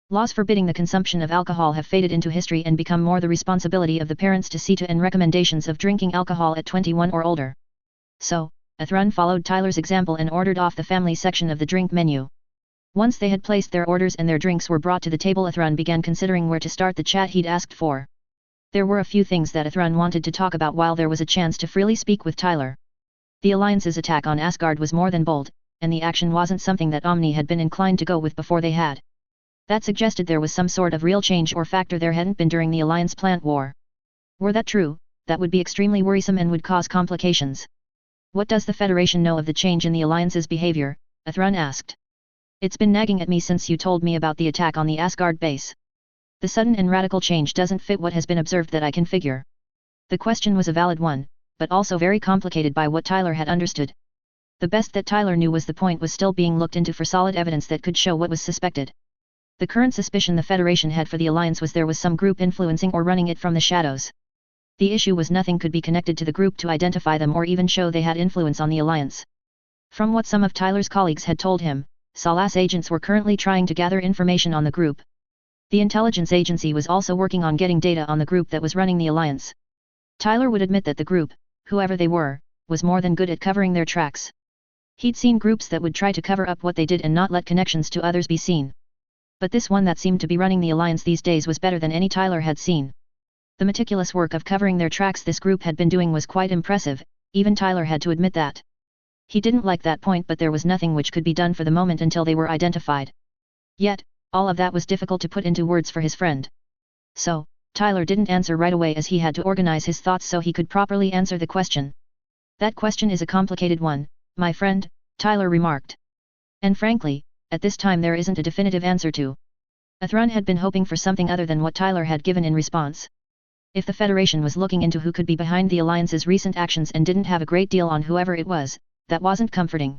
A: Laws forbidding the consumption of alcohol have faded into history and become more the responsibility of the parents to see to and recommendations of drinking alcohol at 21 or older. So, Ithran followed Tyler's example and ordered off the family section of the drink menu. Once they had placed their orders and their drinks were brought to the table, Ithran began considering where to start the chat he'd asked for. There were a few things that Ithran wanted to talk about while there was a chance to freely speak with Tyler. The Alliance's attack on Asgard was more than bold, and the action wasn't something that Omni had been inclined to go with before they had. That suggested there was some sort of real change or factor there hadn't been during the Alliance plant war. Were that true, that would be extremely worrisome and would cause complications. What does the Federation know of the change in the Alliance's behavior? Ithran asked. It's been nagging at me since you told me about the attack on the Asgard base. The sudden and radical change doesn't fit what has been observed that I can figure. The question was a valid one, but also very complicated by what Tyler had understood. The best that Tyler knew was the point was still being looked into for solid evidence that could show what was suspected. The current suspicion the Federation had for the Alliance was there was some group influencing or running it from the shadows. The issue was nothing could be connected to the group to identify them or even show they had influence on the Alliance. From what some of Tyler's colleagues had told him, Salas agents were currently trying to gather information on the group. The intelligence agency was also working on getting data on the group that was running the Alliance. Tyler would admit that the group, whoever they were, was more than good at covering their tracks. He'd seen groups that would try to cover up what they did and not let connections to others be seen. But this one that seemed to be running the alliance these days was better than any Tyler had seen. The meticulous work of covering their tracks this group had been doing was quite impressive, even Tyler had to admit that. He didn't like that point, but there was nothing which could be done for the moment until they were identified. Yet, all of that was difficult to put into words for his friend. So, Tyler didn't answer right away as he had to organize his thoughts so he could properly answer the question. That question is a complicated one, my friend, Tyler remarked. And frankly, at this time there isn't a definitive answer to. Athrun had been hoping for something other than what Tyler had given in response. If the Federation was looking into who could be behind the Alliance's recent actions and didn't have a great deal on whoever it was, that wasn't comforting.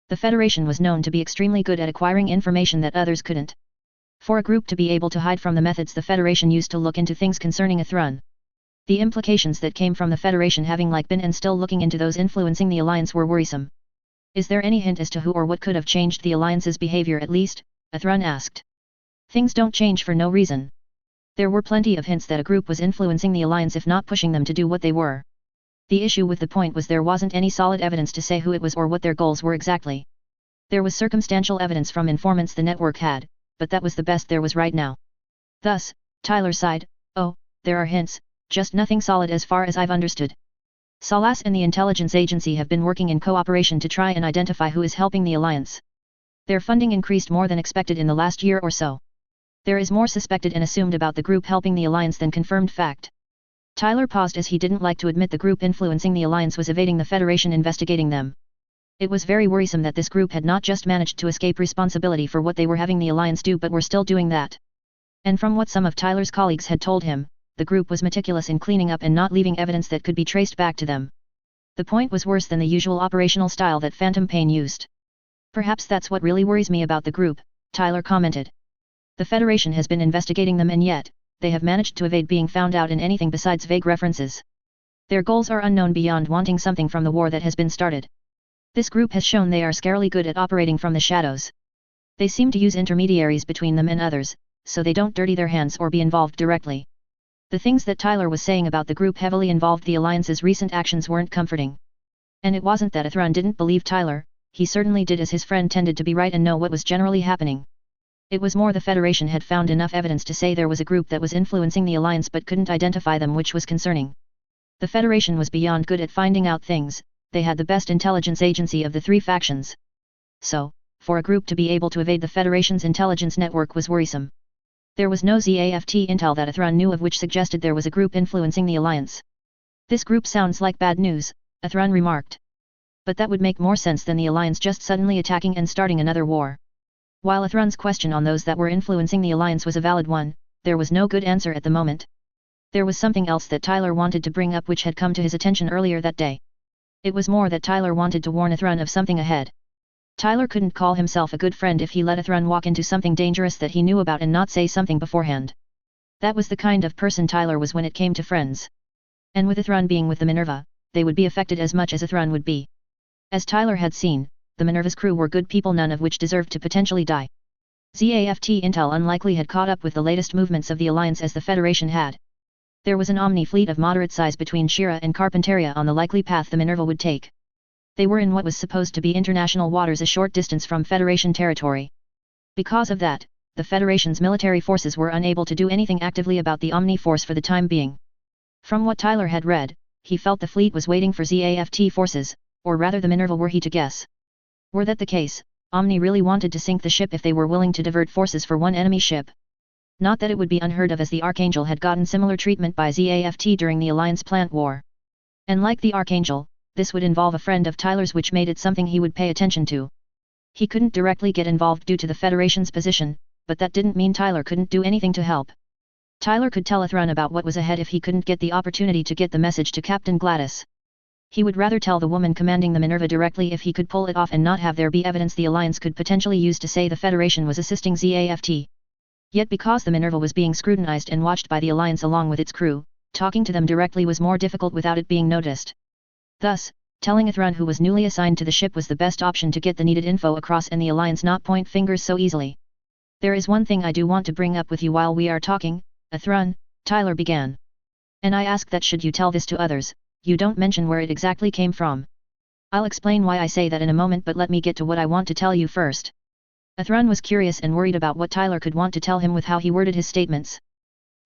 A: The Federation was known to be extremely good at acquiring information that others couldn't. For a group to be able to hide from the methods the Federation used to look into things concerning Athrun, the implications that came from the Federation having been and still looking into those influencing the Alliance were worrisome. Is there any hint as to who or what could have changed the Alliance's behavior at least? Athrun asked. Things don't change for no reason. There were plenty of hints that a group was influencing the Alliance if not pushing them to do what they were. The issue with the point was there wasn't any solid evidence to say who it was or what their goals were exactly. There was circumstantial evidence from informants the network had, but that was the best there was right now. Thus, Tyler sighed, oh, there are hints, just nothing solid as far as I've understood. Salas and the intelligence agency have been working in cooperation to try and identify who is helping the Alliance. Their funding increased more than expected in the last year or so. There is more suspected and assumed about the group helping the Alliance than confirmed fact. Tyler paused as he didn't like to admit the group influencing the Alliance was evading the Federation investigating them. It was very worrisome that this group had not just managed to escape responsibility for what they were having the Alliance do but were still doing that. And from what some of Tyler's colleagues had told him, the group was meticulous in cleaning up and not leaving evidence that could be traced back to them. The point was worse than the usual operational style that Phantom Pain used. Perhaps that's what really worries me about the group, Tyler commented. The Federation has been investigating them and yet, they have managed to evade being found out in anything besides vague references. Their goals are unknown beyond wanting something from the war that has been started. This group has shown they are scarily good at operating from the shadows. They seem to use intermediaries between them and others, so they don't dirty their hands or be involved directly. The things that Tyler was saying about the group heavily involved the Alliance's recent actions weren't comforting. And it wasn't that Athrun didn't believe Tyler, he certainly did as his friend tended to be right and know what was generally happening. It was more the Federation had found enough evidence to say there was a group that was influencing the Alliance but couldn't identify them, which was concerning. The Federation was beyond good at finding out things, they had the best intelligence agency of the three factions. So, for a group to be able to evade the Federation's intelligence network was worrisome. There was no ZAFT intel that Athrun knew of which suggested there was a group influencing the Alliance. This group sounds like bad news, Athrun remarked. But that would make more sense than the Alliance just suddenly attacking and starting another war. While Athrun's question on those that were influencing the Alliance was a valid one, there was no good answer at the moment. There was something else that Tyler wanted to bring up which had come to his attention earlier that day. It was more that Tyler wanted to warn Athrun of something ahead. Tyler couldn't call himself a good friend if he let Athrun walk into something dangerous that he knew about and not say something beforehand. That was the kind of person Tyler was when it came to friends. And with Athrun being with the Minerva, they would be affected as much as Athrun would be. As Tyler had seen, the Minerva's crew were good people, none of which deserved to potentially die. ZAFT intel unlikely had caught up with the latest movements of the Alliance as the Federation had. There was an Omni fleet of moderate size between Shira and Carpentaria on the likely path the Minerva would take. They were in what was supposed to be international waters a short distance from Federation territory. Because of that, the Federation's military forces were unable to do anything actively about the Omni force for the time being. From what Tyler had read, he felt the fleet was waiting for ZAFT forces, or rather the Minerva were he to guess. Were that the case, Omni really wanted to sink the ship if they were willing to divert forces for one enemy ship. Not that it would be unheard of, as the Archangel had gotten similar treatment by ZAFT during the Alliance plant war. And like the Archangel, this would involve a friend of Tyler's, which made it something he would pay attention to. He couldn't directly get involved due to the Federation's position, but that didn't mean Tyler couldn't do anything to help. Tyler could tell Athrun about what was ahead if he couldn't get the opportunity to get the message to Captain Gladys. He would rather tell the woman commanding the Minerva directly if he could pull it off and not have there be evidence the Alliance could potentially use to say the Federation was assisting ZAFT. Yet because the Minerva was being scrutinized and watched by the Alliance along with its crew, talking to them directly was more difficult without it being noticed. Thus, telling Athrun who was newly assigned to the ship was the best option to get the needed info across and the Alliance not point fingers so easily. There is one thing I do want to bring up with you while we are talking, Athrun, Tyler began. And I ask that should you tell this to others, You don't mention where it exactly came from. I'll explain why I say that in a moment, but let me get to what I want to tell you first. Athrun was curious and worried about what Tyler could want to tell him with how he worded his statements.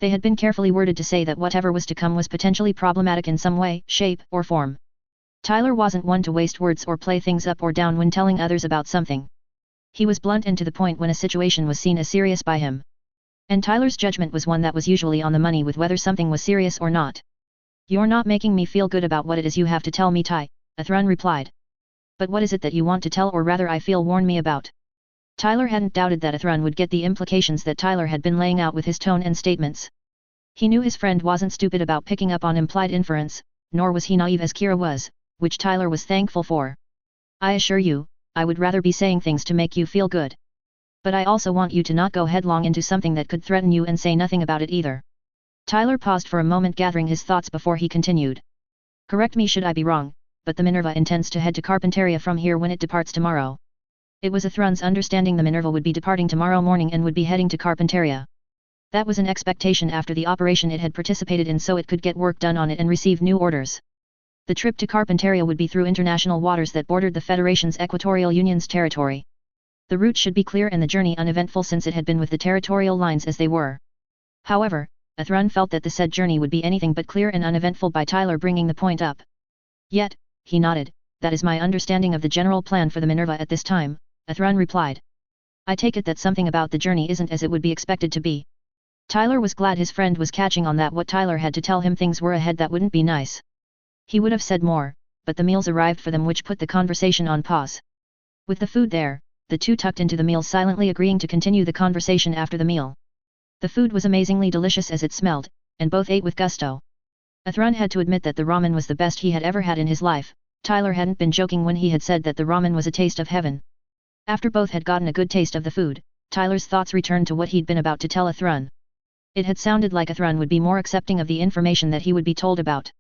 A: They had been carefully worded to say that whatever was to come was potentially problematic in some way, shape, or form. Tyler wasn't one to waste words or play things up or down when telling others about something. He was blunt and to the point when a situation was seen as serious by him. And Tyler's judgment was one that was usually on the money with whether something was serious or not. You're not making me feel good about what it is you have to tell me, Ty, Athrun replied. But what is it that you want to tell, or rather I feel warn me about? Tyler hadn't doubted that Athrun would get the implications that Tyler had been laying out with his tone and statements. He knew his friend wasn't stupid about picking up on implied inference, nor was he naive as Kira was, which Tyler was thankful for. I assure you, I would rather be saying things to make you feel good. But I also want you to not go headlong into something that could threaten you and say nothing about it either. Tyler paused for a moment, gathering his thoughts before he continued. Correct me should I be wrong, but the Minerva intends to head to Carpentaria from here when it departs tomorrow. It was Athrun's understanding the Minerva would be departing tomorrow morning and would be heading to Carpentaria. That was an expectation after the operation it had participated in, so it could get work done on it and receive new orders. The trip to Carpentaria would be through international waters that bordered the Federation's Equatorial Union's territory. The route should be clear and the journey uneventful, since it had been with the territorial lines as they were. However, Athrun felt that the said journey would be anything but clear and uneventful by Tyler bringing the point up. Yet, he nodded, that is my understanding of the general plan for the Minerva at this time, Athrun replied. I take it that something about the journey isn't as it would be expected to be. Tyler was glad his friend was catching on that what Tyler had to tell him things were ahead that wouldn't be nice. He would have said more, but the meals arrived for them, which put the conversation on pause. With the food there, the two tucked into the meal, silently agreeing to continue the conversation after the meal. The food was amazingly delicious as it smelled, and both ate with gusto. Athrun had to admit that the ramen was the best he had ever had in his life. Tyler hadn't been joking when he had said that the ramen was a taste of heaven. After both had gotten a good taste of the food, Tyler's thoughts returned to what he'd been about to tell Athrun. It had sounded like Athrun would be more accepting of the information that he would be told about.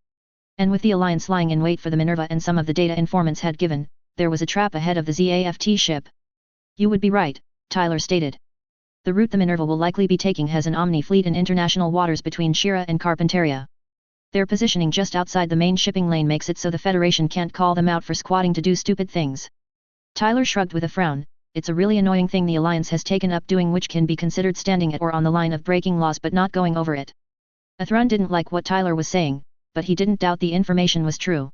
A: And with the Alliance lying in wait for the Minerva and some of the data informants had given, there was a trap ahead of the ZAFT ship. You would be right, Tyler stated. The route the Minerva will likely be taking has an Omni fleet in international waters between Shira and Carpentaria. Their positioning just outside the main shipping lane makes it so the Federation can't call them out for squatting to do stupid things. Tyler shrugged with a frown. It's a really annoying thing the Alliance has taken up doing, which can be considered standing at or on the line of breaking laws but not going over it. Athrun didn't like what Tyler was saying, but he didn't doubt the information was true.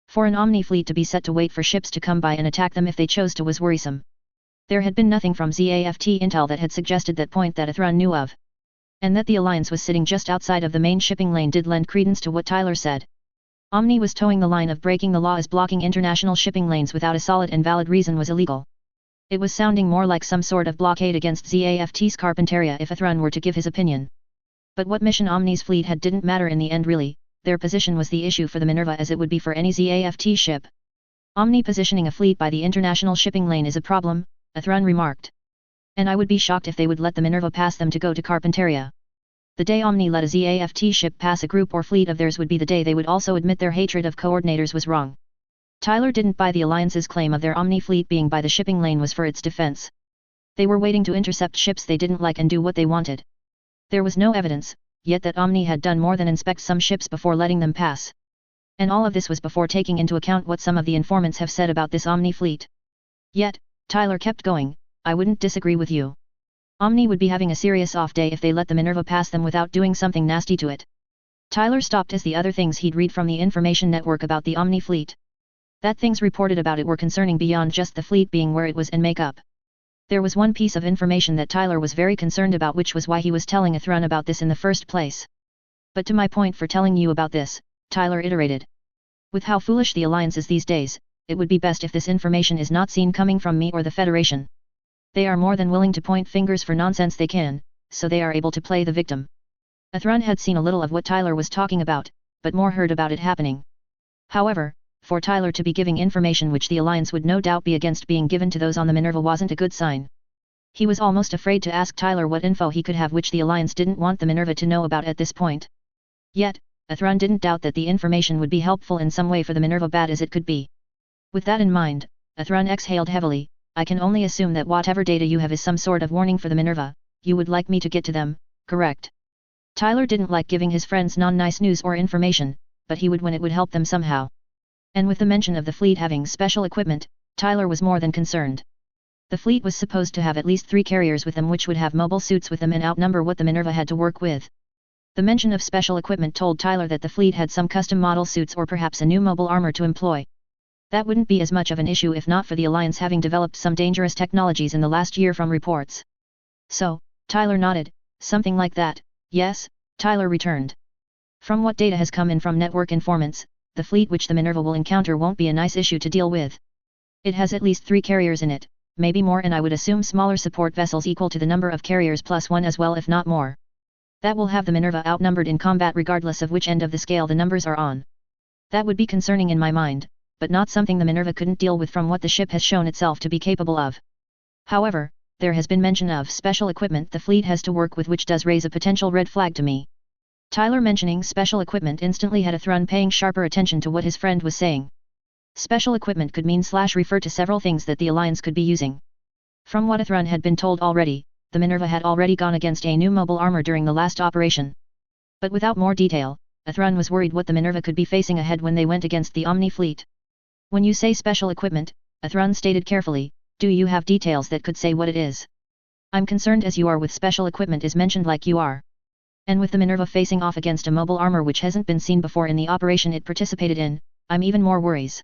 A: For an Omni fleet to be set to wait for ships to come by and attack them if they chose to was worrisome. There had been nothing from ZAFT intel that had suggested that point that Athrun knew of. And that the Alliance was sitting just outside of the main shipping lane did lend credence to what Tyler said. Omni was towing the line of breaking the law, as blocking international shipping lanes without a solid and valid reason was illegal. It was sounding more like some sort of blockade against ZAFT's Carpentaria if Athrun were to give his opinion. But what mission Omni's fleet had didn't matter in the end really. Their position was the issue for the Minerva, as it would be for any ZAFT ship. Omni positioning a fleet by the international shipping lane is a problem, Athrun remarked. And I would be shocked if they would let the Minerva pass them to go to Carpentaria. The day Omni let a ZAFT ship pass a group or fleet of theirs would be the day they would also admit their hatred of coordinators was wrong. Tyler didn't buy the Alliance's claim of their Omni fleet being by the shipping lane was for its defense. They were waiting to intercept ships they didn't like and do what they wanted. There was no evidence, yet, that Omni had done more than inspect some ships before letting them pass. And all of this was before taking into account what some of the informants have said about this Omni fleet. Yet, Tyler kept going, I wouldn't disagree with you. Omni would be having a serious off day if they let the Minerva pass them without doing something nasty to it. Tyler stopped as the other things he'd read from the information network about the Omni fleet. That things reported about it were concerning beyond just the fleet being where it was and makeup. There was one piece of information that Tyler was very concerned about, which was why he was telling Athrun about this in the first place. But to my point for telling you about this, Tyler iterated. With how foolish the Alliance is these days, it would be best if this information is not seen coming from me or the Federation. They are more than willing to point fingers for nonsense they can, so they are able to play the victim. Athrun had seen a little of what Tyler was talking about, but more heard about it happening. However, for Tyler to be giving information which the Alliance would no doubt be against being given to those on the Minerva wasn't a good sign. He was almost afraid to ask Tyler what info he could have which the Alliance didn't want the Minerva to know about at this point. Yet, Athrun didn't doubt that the information would be helpful in some way for the Minerva, bad as it could be. With that in mind, Athrun exhaled heavily. I can only assume that whatever data you have is some sort of warning for the Minerva. You would like me to get to them, correct? Tyler didn't like giving his friends non-nice news or information, but he would when it would help them somehow. And with the mention of the fleet having special equipment, Tyler was more than concerned. The fleet was supposed to have at least 3 carriers with them which would have mobile suits with them and outnumber what the Minerva had to work with. The mention of special equipment told Tyler that the fleet had some custom model suits or perhaps a new mobile armor to employ. That wouldn't be as much of an issue if not for the Alliance having developed some dangerous technologies in the last year from reports. So, Tyler nodded, something like that, yes, Tyler returned. From what data has come in from network informants, the fleet which the Minerva will encounter won't be a nice issue to deal with. It has at least 3 carriers in it, maybe more, and I would assume smaller support vessels equal to the number of carriers plus 1 as well if not more. That will have the Minerva outnumbered in combat regardless of which end of the scale the numbers are on. That would be concerning in my mind, but not something the Minerva couldn't deal with from what the ship has shown itself to be capable of. However, there has been mention of special equipment the fleet has to work with which does raise a potential red flag to me. Tyler mentioning special equipment instantly had Athrun paying sharper attention to what his friend was saying. Special equipment could mean / refer to several things that the Alliance could be using. From what Athrun had been told already, the Minerva had already gone against a new mobile armor during the last operation. But without more detail, Athrun was worried what the Minerva could be facing ahead when they went against the Omni fleet. When you say special equipment, Athrun stated carefully, do you have details that could say what it is? I'm concerned as you are with special equipment is mentioned like you are. And with the Minerva facing off against a mobile armor which hasn't been seen before in the operation it participated in, I'm even more worries.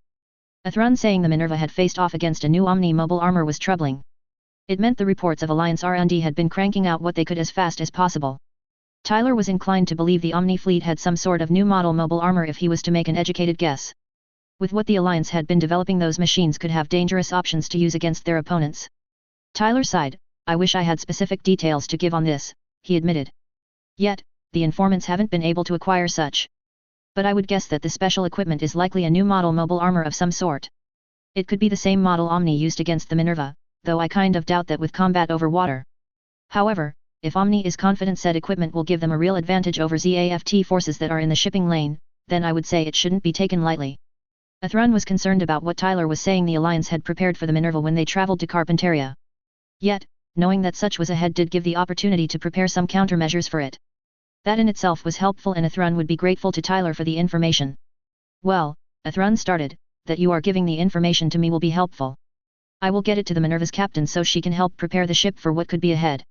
A: Athrun saying the Minerva had faced off against a new Omni mobile armor was troubling. It meant the reports of Alliance R&D had been cranking out what they could as fast as possible. Tyler was inclined to believe the Omni fleet had some sort of new model mobile armor if he was to make an educated guess. With what the Alliance had been developing, those machines could have dangerous options to use against their opponents. Tyler sighed, I wish I had specific details to give on this, he admitted. Yet, the informants haven't been able to acquire such. But I would guess that the special equipment is likely a new model mobile armor of some sort. It could be the same model Omni used against the Minerva, though I kind of doubt that with combat over water. However, if Omni is confident said equipment will give them a real advantage over ZAFT forces that are in the shipping lane, then I would say it shouldn't be taken lightly. Athrun was concerned about what Tyler was saying the Alliance had prepared for the Minerva when they traveled to Carpentaria. Yet, knowing that such was ahead did give the opportunity to prepare some countermeasures for it. That in itself was helpful and Athrun would be grateful to Tyler for the information. Well, Athrun started, that you are giving the information to me will be helpful. I will get it to the Minerva's captain so she can help prepare the ship for what could be ahead.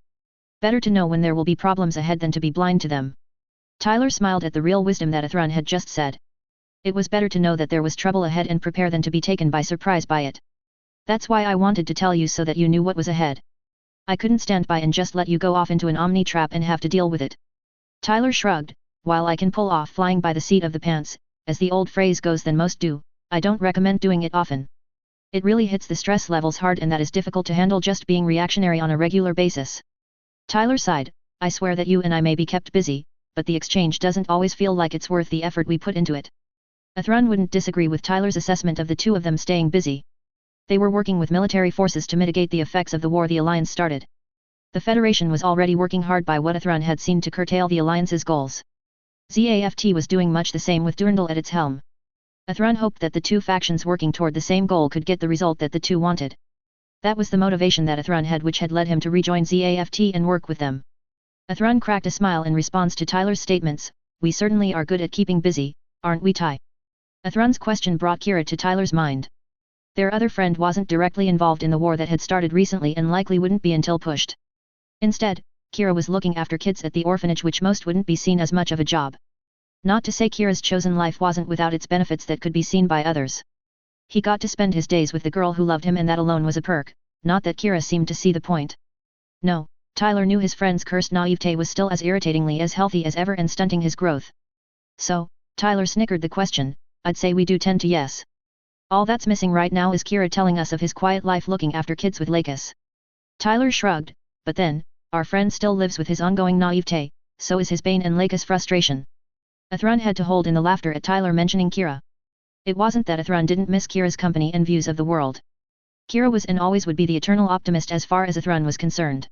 A: Better to know when there will be problems ahead than to be blind to them. Tyler smiled at the real wisdom that Athrun had just said. It was better to know that there was trouble ahead and prepare than to be taken by surprise by it. That's why I wanted to tell you so that you knew what was ahead. I couldn't stand by and just let you go off into an Omni trap and have to deal with it. Tyler shrugged, while I can pull off flying by the seat of the pants, as the old phrase goes than most do, I don't recommend doing it often. It really hits the stress levels hard and that is difficult to handle just being reactionary on a regular basis. Tyler sighed, I swear that you and I may be kept busy, but the exchange doesn't always feel like it's worth the effort we put into it. Athrun wouldn't disagree with Tyler's assessment of the two of them staying busy. They were working with military forces to mitigate the effects of the war the Alliance started. The Federation was already working hard by what Athrun had seen to curtail the Alliance's goals. ZAFT was doing much the same with Durandal at its helm. Athrun hoped that the two factions working toward the same goal could get the result that the two wanted. That was the motivation that Athrun had which had led him to rejoin ZAFT and work with them. Athrun cracked a smile in response to Tyler's statements, we certainly are good at keeping busy, aren't we Ty? Athrun's question brought Kira to Tyler's mind. Their other friend wasn't directly involved in the war that had started recently and likely wouldn't be until pushed. Instead, Kira was looking after kids at the orphanage which most wouldn't be seen as much of a job. Not to say Kira's chosen life wasn't without its benefits that could be seen by others. He got to spend his days with the girl who loved him and that alone was a perk, not that Kira seemed to see the point. No, Tyler knew his friend's cursed naivete was still as irritatingly as healthy as ever and stunting his growth. So, Tyler snickered the question, I'd say we do tend to yes. All that's missing right now is Kira telling us of his quiet life looking after kids with Lakis. Tyler shrugged, but then, our friend still lives with his ongoing naivete, so is his bane and Lakis' frustration. Athrun had to hold in the laughter at Tyler mentioning Kira. It wasn't that Athrun didn't miss Kira's company and views of the world. Kira was and always would be the eternal optimist as far as Athrun was concerned.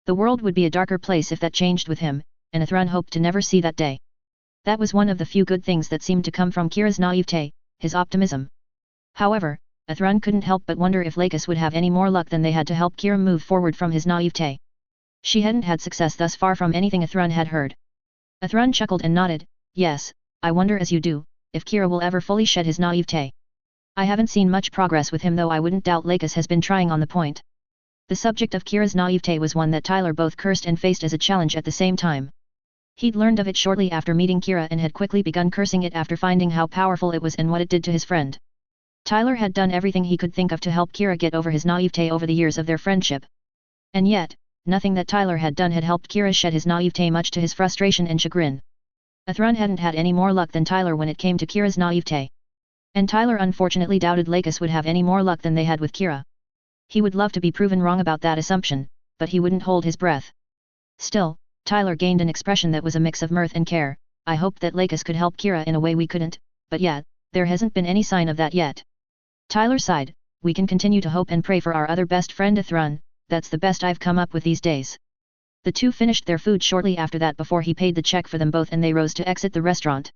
A: The world would be a darker place if that changed with him, and Athrun hoped to never see that day. That was one of the few good things that seemed to come from Kira's naivete, his optimism. However, Athrun couldn't help but wonder if Lakis would have any more luck than they had to help Kira move forward from his naivete. She hadn't had success thus far from anything Athrun had heard. Athrun chuckled and nodded, yes, I wonder as you do, if Kira will ever fully shed his naivete. I haven't seen much progress with him, though I wouldn't doubt Lakis has been trying on the point. The subject of Kira's naivete was one that Tyler both cursed and faced as a challenge at the same time. He'd learned of it shortly after meeting Kira and had quickly begun cursing it after finding how powerful it was and what it did to his friend. Tyler had done everything he could think of to help Kira get over his naivete over the years of their friendship. And yet, nothing that Tyler had done had helped Kira shed his naivete, much to his frustration and chagrin. Athrun hadn't had any more luck than Tyler when it came to Kira's naivete. And Tyler unfortunately doubted Lakis would have any more luck than they had with Kira. He would love to be proven wrong about that assumption, but he wouldn't hold his breath. Still, Tyler gained an expression that was a mix of mirth and care. I hoped that Lakis could help Kira in a way we couldn't, but yet, there hasn't been any sign of that yet. Tyler sighed. We can continue to hope and pray for our other best friend Athrun. That's the best I've come up with these days. The two finished their food shortly after that before he paid the check for them both, and they rose to exit the restaurant.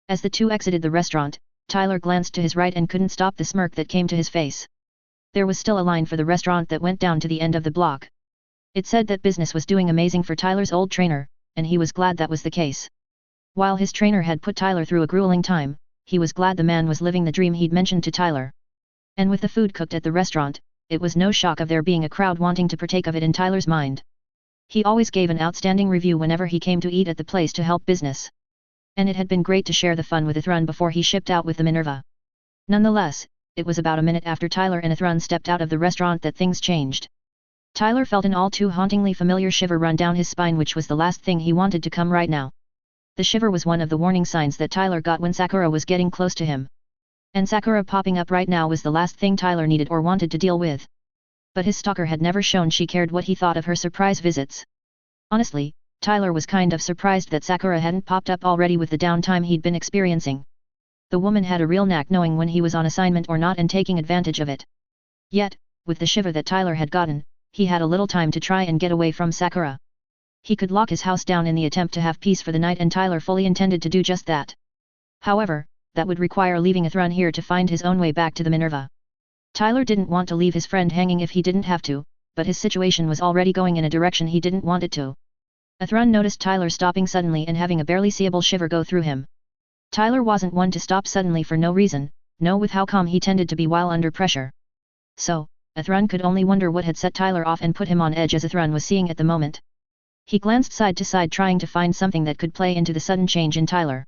A: As the two exited the restaurant, Tyler glanced to his right and couldn't stop the smirk that came to his face. There was still a line for the restaurant that went down to the end of the block. It said that business was doing amazing for Tyler's old trainer, and he was glad that was the case. While his trainer had put Tyler through a grueling time, he was glad the man was living the dream he'd mentioned to Tyler. And with the food cooked at the restaurant, it was no shock of there being a crowd wanting to partake of it in Tyler's mind. He always gave an outstanding review whenever he came to eat at the place to help business. And it had been great to share the fun with Athrun before he shipped out with the Minerva. Nonetheless, it was about a minute after Tyler and Athrun stepped out of the restaurant that things changed. Tyler felt an all too hauntingly familiar shiver run down his spine, which was the last thing he wanted to come right now. The shiver was one of the warning signs that Tyler got when Sakura was getting close to him. And Sakura popping up right now was the last thing Tyler needed or wanted to deal with. But his stalker had never shown she cared what he thought of her surprise visits. Honestly, Tyler was kind of surprised that Sakura hadn't popped up already with the downtime he'd been experiencing. The woman had a real knack knowing when he was on assignment or not and taking advantage of it. Yet, with the shiver that Tyler had gotten, he had a little time to try and get away from Sakura. He could lock his house down in the attempt to have peace for the night, and Tyler fully intended to do just that. However, that would require leaving Athrun here to find his own way back to the Minerva. Tyler didn't want to leave his friend hanging if he didn't have to, but his situation was already going in a direction he didn't want it to. Athrun noticed Tyler stopping suddenly and having a barely seeable shiver go through him. Tyler wasn't one to stop suddenly for no reason, with how calm he tended to be while under pressure. So, Athrun could only wonder what had set Tyler off and put him on edge as Athrun was seeing at the moment. He glanced side to side trying to find something that could play into the sudden change in Tyler.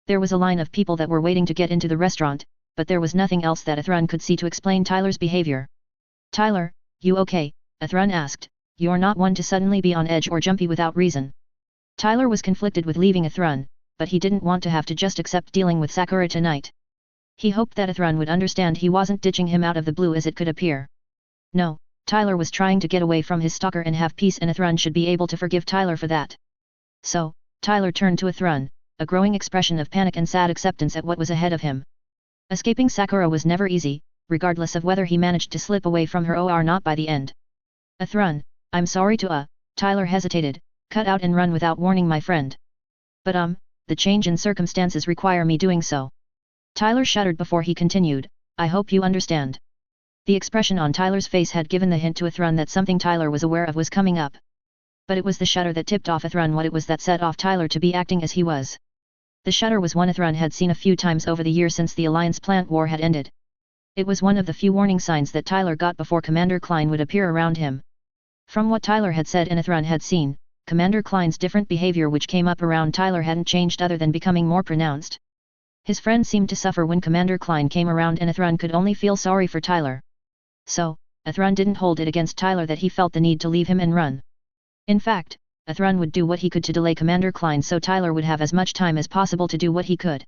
A: There was a line of people that were waiting to get into the restaurant, but there was nothing else that Athrun could see to explain Tyler's behavior. Tyler, you okay? Athrun asked. You're not one to suddenly be on edge or jumpy without reason. Tyler was conflicted with leaving Athrun, but he didn't want to have to just accept dealing with Sakura tonight. He hoped that Athrun would understand he wasn't ditching him out of the blue as it could appear. No, Tyler was trying to get away from his stalker and have peace, and Athrun should be able to forgive Tyler for that. So, Tyler turned to Athrun, a growing expression of panic and sad acceptance at what was ahead of him. Escaping Sakura was never easy, regardless of whether he managed to slip away from her or not by the end. Athrun, I'm sorry to Tyler hesitated, cut out and run without warning my friend. But the change in circumstances require me doing so. Tyler shuddered before he continued, I hope you understand. The expression on Tyler's face had given the hint to Athrun that something Tyler was aware of was coming up. But it was the shudder that tipped off Athrun what it was that set off Tyler to be acting as he was. The shudder was one Athrun had seen a few times over the years since the Alliance plant war had ended. It was one of the few warning signs that Tyler got before Commander Klein would appear around him. From what Tyler had said and Athrun had seen, Commander Klein's different behavior which came up around Tyler hadn't changed other than becoming more pronounced. His friend seemed to suffer when Commander Klein came around, and Athrun could only feel sorry for Tyler. So, Athrun didn't hold it against Tyler that he felt the need to leave him and run. In fact, Athrun would do what he could to delay Commander Klein so Tyler would have as much time as possible to do what he could.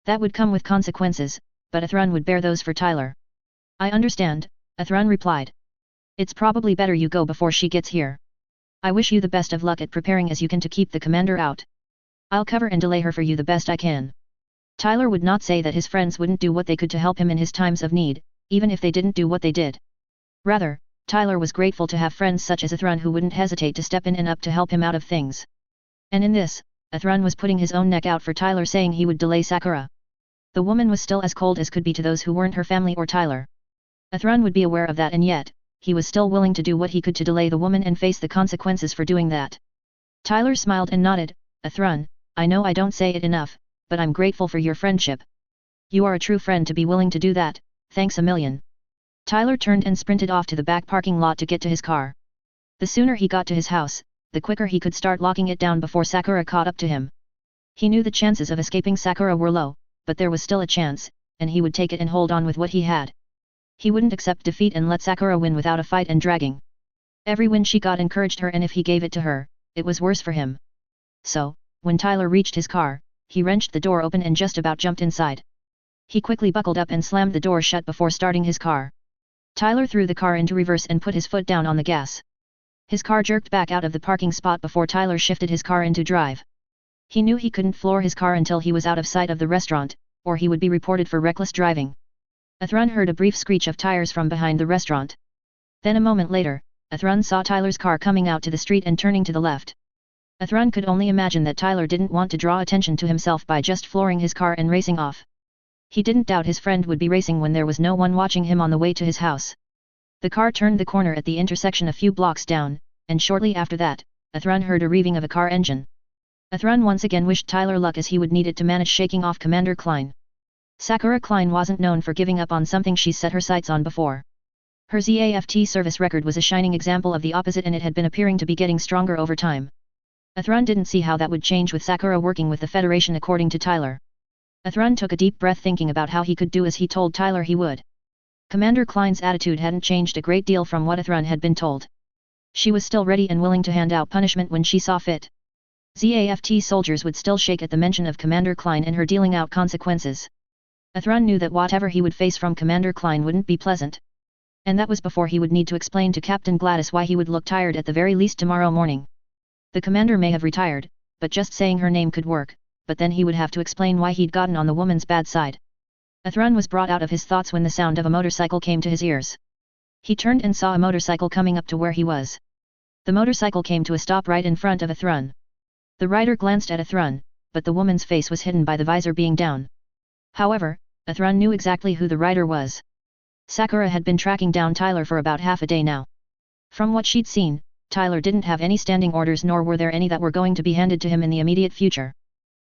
A: That would come with consequences, but Athrun would bear those for Tyler. I understand, Athrun replied. It's probably better you go before she gets here. I wish you the best of luck at preparing as you can to keep the commander out. I'll cover and delay her for you the best I can. Tyler would not say that his friends wouldn't do what they could to help him in his times of need, even if they didn't do what they did. Rather, Tyler was grateful to have friends such as Athrun who wouldn't hesitate to step in and up to help him out of things. And in this, Athrun was putting his own neck out for Tyler, saying he would delay Sakura. The woman was still as cold as could be to those who weren't her family or Tyler. Athrun would be aware of that, and yet, he was still willing to do what he could to delay the woman and face the consequences for doing that. Tyler smiled and nodded. Athrun, I know I don't say it enough, but I'm grateful for your friendship. You are a true friend to be willing to do that, thanks a million. Tyler turned and sprinted off to the back parking lot to get to his car. The sooner he got to his house, the quicker he could start locking it down before Sakura caught up to him. He knew the chances of escaping Sakura were low, but there was still a chance, and he would take it and hold on with what he had. He wouldn't accept defeat and let Sakura win without a fight and dragging. Every win she got encouraged her, and if he gave it to her, it was worse for him. So, when Tyler reached his car, he wrenched the door open and just about jumped inside. He quickly buckled up and slammed the door shut before starting his car. Tyler threw the car into reverse and put his foot down on the gas. His car jerked back out of the parking spot before Tyler shifted his car into drive. He knew he couldn't floor his car until he was out of sight of the restaurant, or he would be reported for reckless driving. Athrun heard a brief screech of tires from behind the restaurant. Then a moment later, Athrun saw Tyler's car coming out to the street and turning to the left. Athrun could only imagine that Tyler didn't want to draw attention to himself by just flooring his car and racing off. He didn't doubt his friend would be racing when there was no one watching him on the way to his house. The car turned the corner at the intersection a few blocks down, and shortly after that, Athrun heard a revving of a car engine. Athrun once again wished Tyler luck, as he would need it to manage shaking off Commander Klein. Sakura Klein wasn't known for giving up on something she set her sights on before. Her ZAFT service record was a shining example of the opposite, and it had been appearing to be getting stronger over time. Athrun didn't see how that would change with Sakura working with the Federation, according to Tyler. Athrun took a deep breath, thinking about how he could do as he told Tyler he would. Commander Klein's attitude hadn't changed a great deal from what Athrun had been told. She was still ready and willing to hand out punishment when she saw fit. ZAFT soldiers would still shake at the mention of Commander Klein and her dealing out consequences. Athrun knew that whatever he would face from Commander Klein wouldn't be pleasant. And that was before he would need to explain to Captain Gladys why he would look tired at the very least tomorrow morning. The commander may have retired, but just saying her name could work, but then he would have to explain why he'd gotten on the woman's bad side. Athrun was brought out of his thoughts when the sound of a motorcycle came to his ears. He turned and saw a motorcycle coming up to where he was. The motorcycle came to a stop right in front of Athrun. The rider glanced at Athrun, but the woman's face was hidden by the visor being down. However, Athrun knew exactly who the rider was. Sakura had been tracking down Tyler for about half a day now. From what she'd seen, Tyler didn't have any standing orders, nor were there any that were going to be handed to him in the immediate future.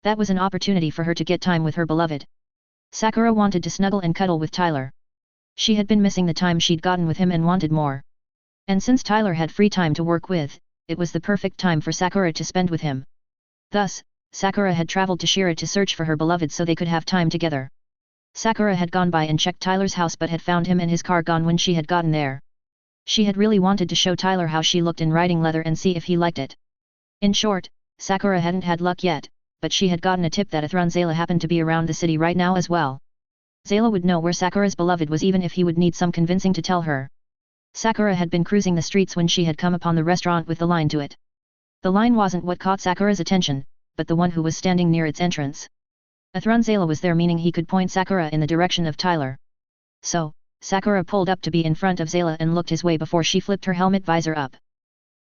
A: That was an opportunity for her to get time with her beloved. Sakura wanted to snuggle and cuddle with Tyler. She had been missing the time she'd gotten with him and wanted more. And since Tyler had free time to work with, it was the perfect time for Sakura to spend with him. Thus, Sakura had traveled to Shira to search for her beloved so they could have time together. Sakura had gone by and checked Tyler's house, but had found him and his car gone when she had gotten there. She had really wanted to show Tyler how she looked in riding leather and see if he liked it. In short, Sakura hadn't had luck yet, but she had gotten a tip that Athrun Zayla happened to be around the city right now as well. Zayla would know where Sakura's beloved was, even if he would need some convincing to tell her. Sakura had been cruising the streets when she had come upon the restaurant with the line to it. The line wasn't what caught Sakura's attention, but the one who was standing near its entrance. Athrun Zayla was there, meaning he could point Sakura in the direction of Tyler. So, Sakura pulled up to be in front of Zayla and looked his way before she flipped her helmet visor up.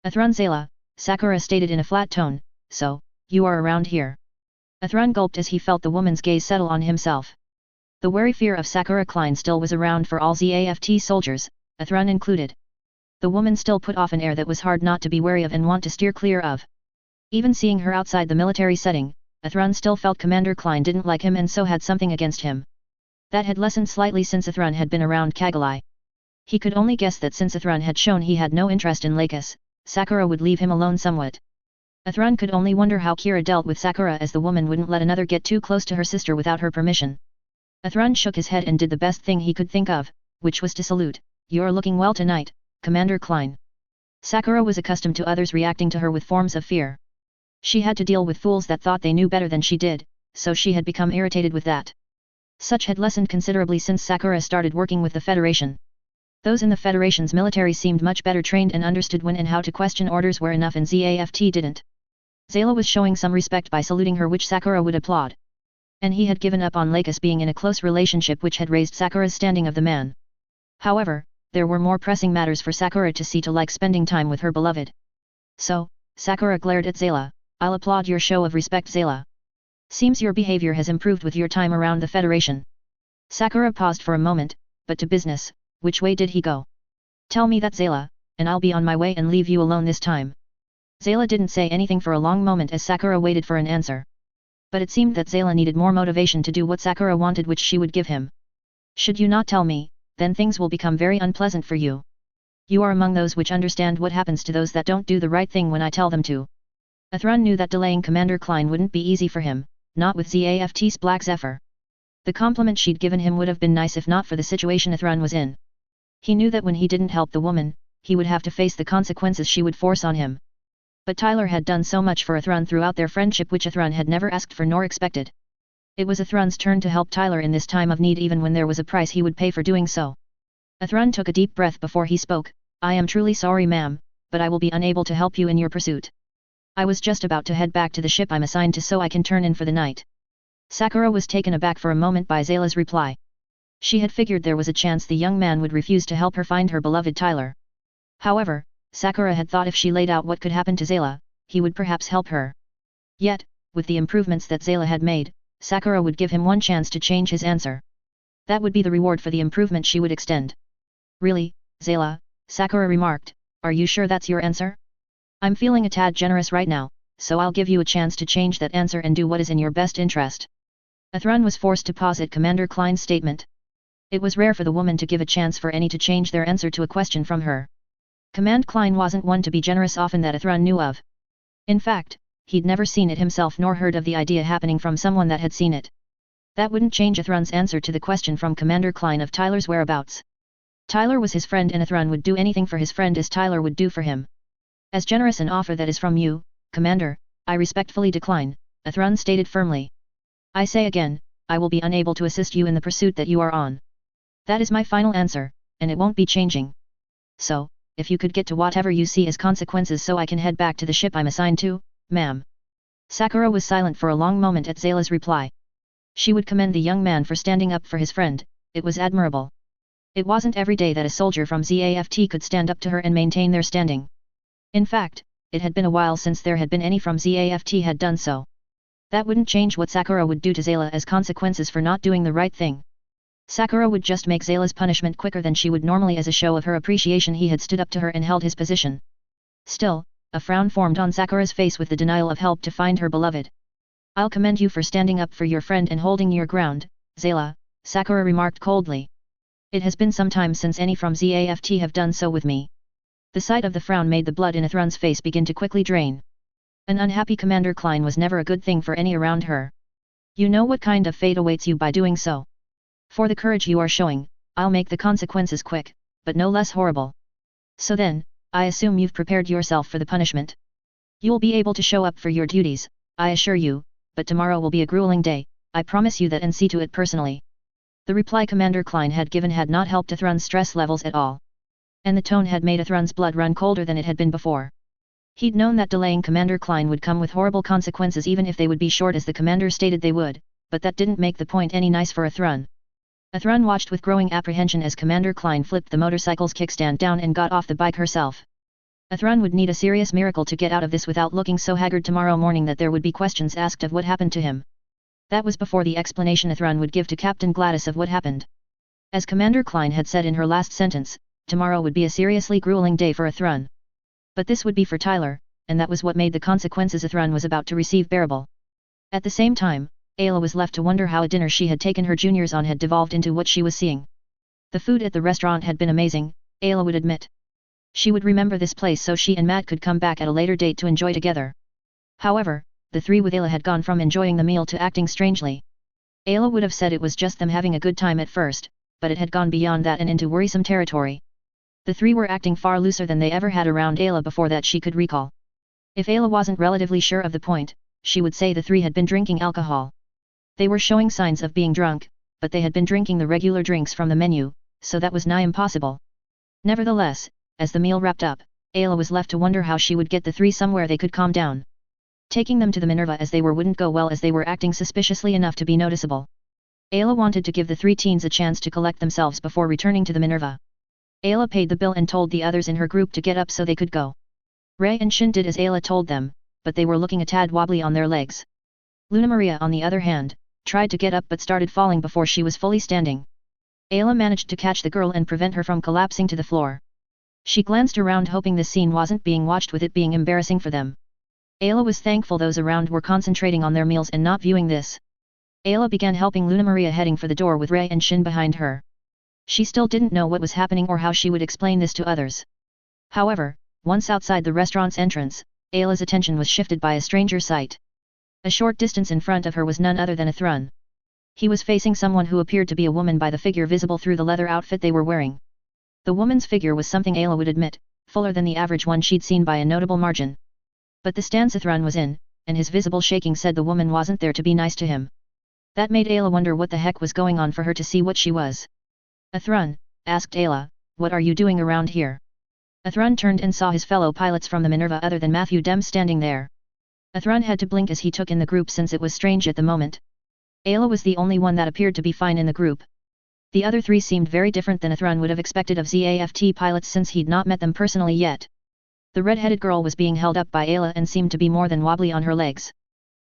A: Athrun Zayla, Sakura stated in a flat tone, "So, you are around here." Athrun gulped as he felt the woman's gaze settle on himself. The wary fear of Sakura Klein still was around for all ZAFT soldiers, Athrun included. The woman still put off an air that was hard not to be wary of and want to steer clear of. Even seeing her outside the military setting, Athrun still felt Commander Klein didn't like him and so had something against him. That had lessened slightly since Athrun had been around Kagalai. He could only guess that since Athrun had shown he had no interest in Lakis, Sakura would leave him alone somewhat. Athrun could only wonder how Kira dealt with Sakura, as the woman wouldn't let another get too close to her sister without her permission. Athrun shook his head and did the best thing he could think of, which was to salute. "You're looking well tonight, Commander Klein." Sakura was accustomed to others reacting to her with forms of fear. She had to deal with fools that thought they knew better than she did, so she had become irritated with that. Such had lessened considerably since Sakura started working with the Federation. Those in the Federation's military seemed much better trained and understood when and how to question orders where enough, and ZAFT didn't. Zayla was showing some respect by saluting her, which Sakura would applaud. And he had given up on Lakis being in a close relationship, which had raised Sakura's standing of the man. However, there were more pressing matters for Sakura to see to, like spending time with her beloved. So, Sakura glared at Zayla. "I'll applaud your show of respect, Zayla. Seems your behavior has improved with your time around the Federation." Sakura paused for a moment, but to business. "Which way did he go?" "Tell me that, Zayla, and I'll be on my way and leave you alone this time." Zayla didn't say anything for a long moment as Sakura waited for an answer. But it seemed that Zayla needed more motivation to do what Sakura wanted, which she would give him. Should you not tell me, then things will become very unpleasant for you. You are among those which understand what happens to those that don't do the right thing when I tell them to. Athrun knew that delaying Commander Klein wouldn't be easy for him, not with Zaft's Black Zephyr. The compliment she'd given him would have been nice if not for the situation Athrun was in. He knew that when he didn't help the woman, he would have to face the consequences she would force on him. But Tyler had done so much for Athrun throughout their friendship which Athrun had never asked for nor expected. It was Athrun's turn to help Tyler in this time of need even when there was a price he would pay for doing so. Athrun took a deep breath before he spoke, I am truly sorry ma'am, but I will be unable to help you in your pursuit. I was just about to head back to the ship I'm assigned to so I can turn in for the night. Sakura was taken aback for a moment by Zayla's reply. She had figured there was a chance the young man would refuse to help her find her beloved Tyler. However, Sakura had thought if she laid out what could happen to Zayla, he would perhaps help her. Yet, with the improvements that Zayla had made, Sakura would give him one chance to change his answer. That would be the reward for the improvement she would extend. Really, Zayla, Sakura remarked, are you sure that's your answer? I'm feeling a tad generous right now, so I'll give you a chance to change that answer and do what is in your best interest. Athrun was forced to pause at Commander Klein's statement. It was rare for the woman to give a chance for any to change their answer to a question from her. Command Klein wasn't one to be generous often that Athrun knew of. In fact, he'd never seen it himself nor heard of the idea happening from someone that had seen it. That wouldn't change Athrun's answer to the question from Commander Klein of Tyler's whereabouts. Tyler was his friend and Athrun would do anything for his friend as Tyler would do for him. As generous an offer that is from you, Commander, I respectfully decline, Athrun stated firmly. I say again, I will be unable to assist you in the pursuit that you are on. That is my final answer, and it won't be changing. So, if you could get to whatever you see as consequences so I can head back to the ship I'm assigned to, ma'am. Sakura was silent for a long moment at Zayla's reply. She would commend the young man for standing up for his friend, it was admirable. It wasn't every day that a soldier from Zaft could stand up to her and maintain their standing. In fact, it had been a while since there had been any from Zaft had done so. That wouldn't change what Sakura would do to Zayla as consequences for not doing the right thing. Sakura would just make Zayla's punishment quicker than she would normally as a show of her appreciation he had stood up to her and held his position. Still, a frown formed on Sakura's face with the denial of help to find her beloved. I'll commend you for standing up for your friend and holding your ground, Zayla, Sakura remarked coldly. It has been some time since any from Zaft have done so with me. The sight of the frown made the blood in Athrun's face begin to quickly drain. An unhappy Commander Klein was never a good thing for any around her. You know what kind of fate awaits you by doing so. For the courage you are showing, I'll make the consequences quick, but no less horrible. So then, I assume you've prepared yourself for the punishment. You'll be able to show up for your duties, I assure you, but tomorrow will be a grueling day, I promise you that and see to it personally. The reply Commander Klein had given had not helped Athrun's stress levels at all. And the tone had made Athrun's blood run colder than it had been before. He'd known that delaying Commander Klein would come with horrible consequences even if they would be short as the commander stated they would, but that didn't make the point any nice for Athrun. Athrun watched with growing apprehension as Commander Klein flipped the motorcycle's kickstand down and got off the bike herself. Athrun would need a serious miracle to get out of this without looking so haggard tomorrow morning that there would be questions asked of what happened to him. That was before the explanation Athrun would give to Captain Gladys of what happened. As Commander Klein had said in her last sentence, tomorrow would be a seriously grueling day for Athrun. But this would be for Tyler, and that was what made the consequences Athrun was about to receive bearable. At the same time, Ayla was left to wonder how a dinner she had taken her juniors on had devolved into what she was seeing. The food at the restaurant had been amazing, Ayla would admit. She would remember this place so she and Matt could come back at a later date to enjoy together. However, the three with Ayla had gone from enjoying the meal to acting strangely. Ayla would have said it was just them having a good time at first, but it had gone beyond that and into worrisome territory. The three were acting far looser than they ever had around Ayla before that she could recall. If Ayla wasn't relatively sure of the point, she would say the three had been drinking alcohol. They were showing signs of being drunk, but they had been drinking the regular drinks from the menu, so that was nigh impossible. Nevertheless, as the meal wrapped up, Ayla was left to wonder how she would get the three somewhere they could calm down. Taking them to the Minerva as they were wouldn't go well as they were acting suspiciously enough to be noticeable. Ayla wanted to give the three teens a chance to collect themselves before returning to the Minerva. Ayla paid the bill and told the others in her group to get up so they could go. Ray and Shin did as Ayla told them, but they were looking a tad wobbly on their legs. Luna Maria on the other hand, tried to get up but started falling before she was fully standing. Ayla managed to catch the girl and prevent her from collapsing to the floor. She glanced around hoping this scene wasn't being watched with it being embarrassing for them. Ayla was thankful those around were concentrating on their meals and not viewing this. Ayla began helping Luna Maria, heading for the door with Ray and Shin behind her. She still didn't know what was happening or how she would explain this to others. However, once outside the restaurant's entrance, Ayla's attention was shifted by a stranger sight. A short distance in front of her was none other than a Thrun. He was facing someone who appeared to be a woman by the figure visible through the leather outfit they were wearing. The woman's figure was something Ayla would admit, fuller than the average one she'd seen by a notable margin. But the stance Thrun was in, and his visible shaking said the woman wasn't there to be nice to him. That made Ayla wonder what the heck was going on for her to see what she was. Thrun, asked Ayla, what are you doing around here? Thrun turned and saw his fellow pilots from the Minerva other than Matthew Dem standing there. Thrun had to blink as he took in the group since it was strange at the moment. Ayla was the only one that appeared to be fine in the group. The other three seemed very different than Thrun would have expected of ZAFT pilots since he'd not met them personally yet. The red-headed girl was being held up by Ayla and seemed to be more than wobbly on her legs.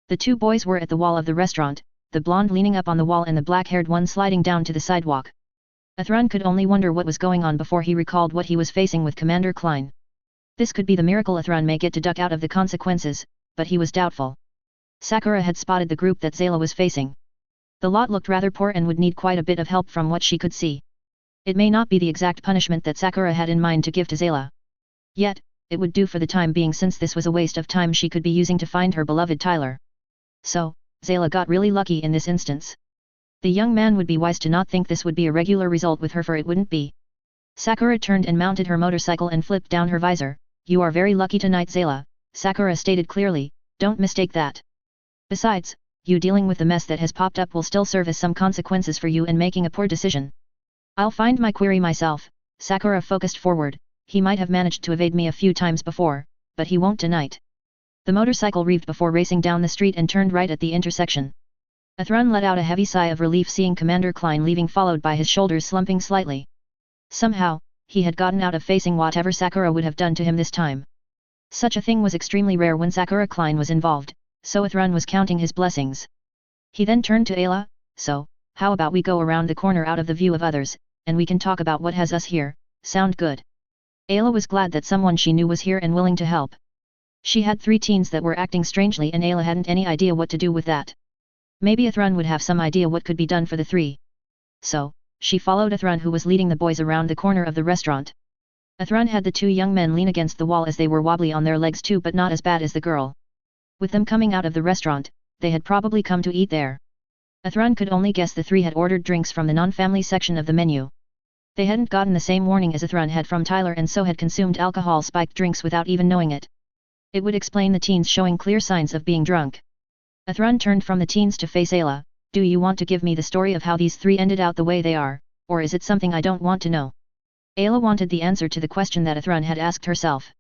A: The two boys were at the wall of the restaurant, the blonde leaning up on the wall and the black-haired one sliding down to the sidewalk. Thrun could only wonder what was going on before he recalled what he was facing with Commander Klein. This could be the miracle Thrun may get to duck out of the consequences, but he was doubtful. Sakura had spotted the group that Zayla was facing. The lot looked rather poor and would need quite a bit of help from what she could see. It may not be the exact punishment that Sakura had in mind to give to Zayla. Yet, it would do for the time being since this was a waste of time she could be using to find her beloved Tyler. So, Zayla got really lucky in this instance. The young man would be wise to not think this would be a regular result with her, for it wouldn't be. Sakura turned and mounted her motorcycle and flipped down her visor. You are very lucky tonight, Zayla, Sakura stated clearly, don't mistake that. Besides, you dealing with the mess that has popped up will still serve as some consequences for you and making a poor decision. I'll find my query myself, Sakura focused forward. He might have managed to evade me a few times before, but he won't tonight. The motorcycle reeved before racing down the street and turned right at the intersection. Thrun let out a heavy sigh of relief seeing Commander Klein leaving, followed by his shoulders slumping slightly. Somehow, he had gotten out of facing whatever Sakura would have done to him this time. Such a thing was extremely rare when Sakura Klein was involved, so Thrun was counting his blessings. He then turned to Ayla, so, how about we go around the corner out of the view of others, and we can talk about what has us here, sound good? Ayla was glad that someone she knew was here and willing to help. She had 3 teens that were acting strangely and Ayla hadn't any idea what to do with that. Maybe Thrun would have some idea what could be done for the 3. So, she followed Thrun, who was leading the boys around the corner of the restaurant. Thrun had the 2 young men lean against the wall as they were wobbly on their legs too, but not as bad as the girl. With them coming out of the restaurant, they had probably come to eat there. Thrun could only guess the 3 had ordered drinks from the non-family section of the menu. They hadn't gotten the same warning as Thrun had from Tyler and so had consumed alcohol-spiked drinks without even knowing it. It would explain the teens showing clear signs of being drunk. Thrun turned from the teens to face Ayla. Do you want to give me the story of how these 3 ended out the way they are, or is it something I don't want to know? Ayla wanted the answer to the question that Thrun had asked herself.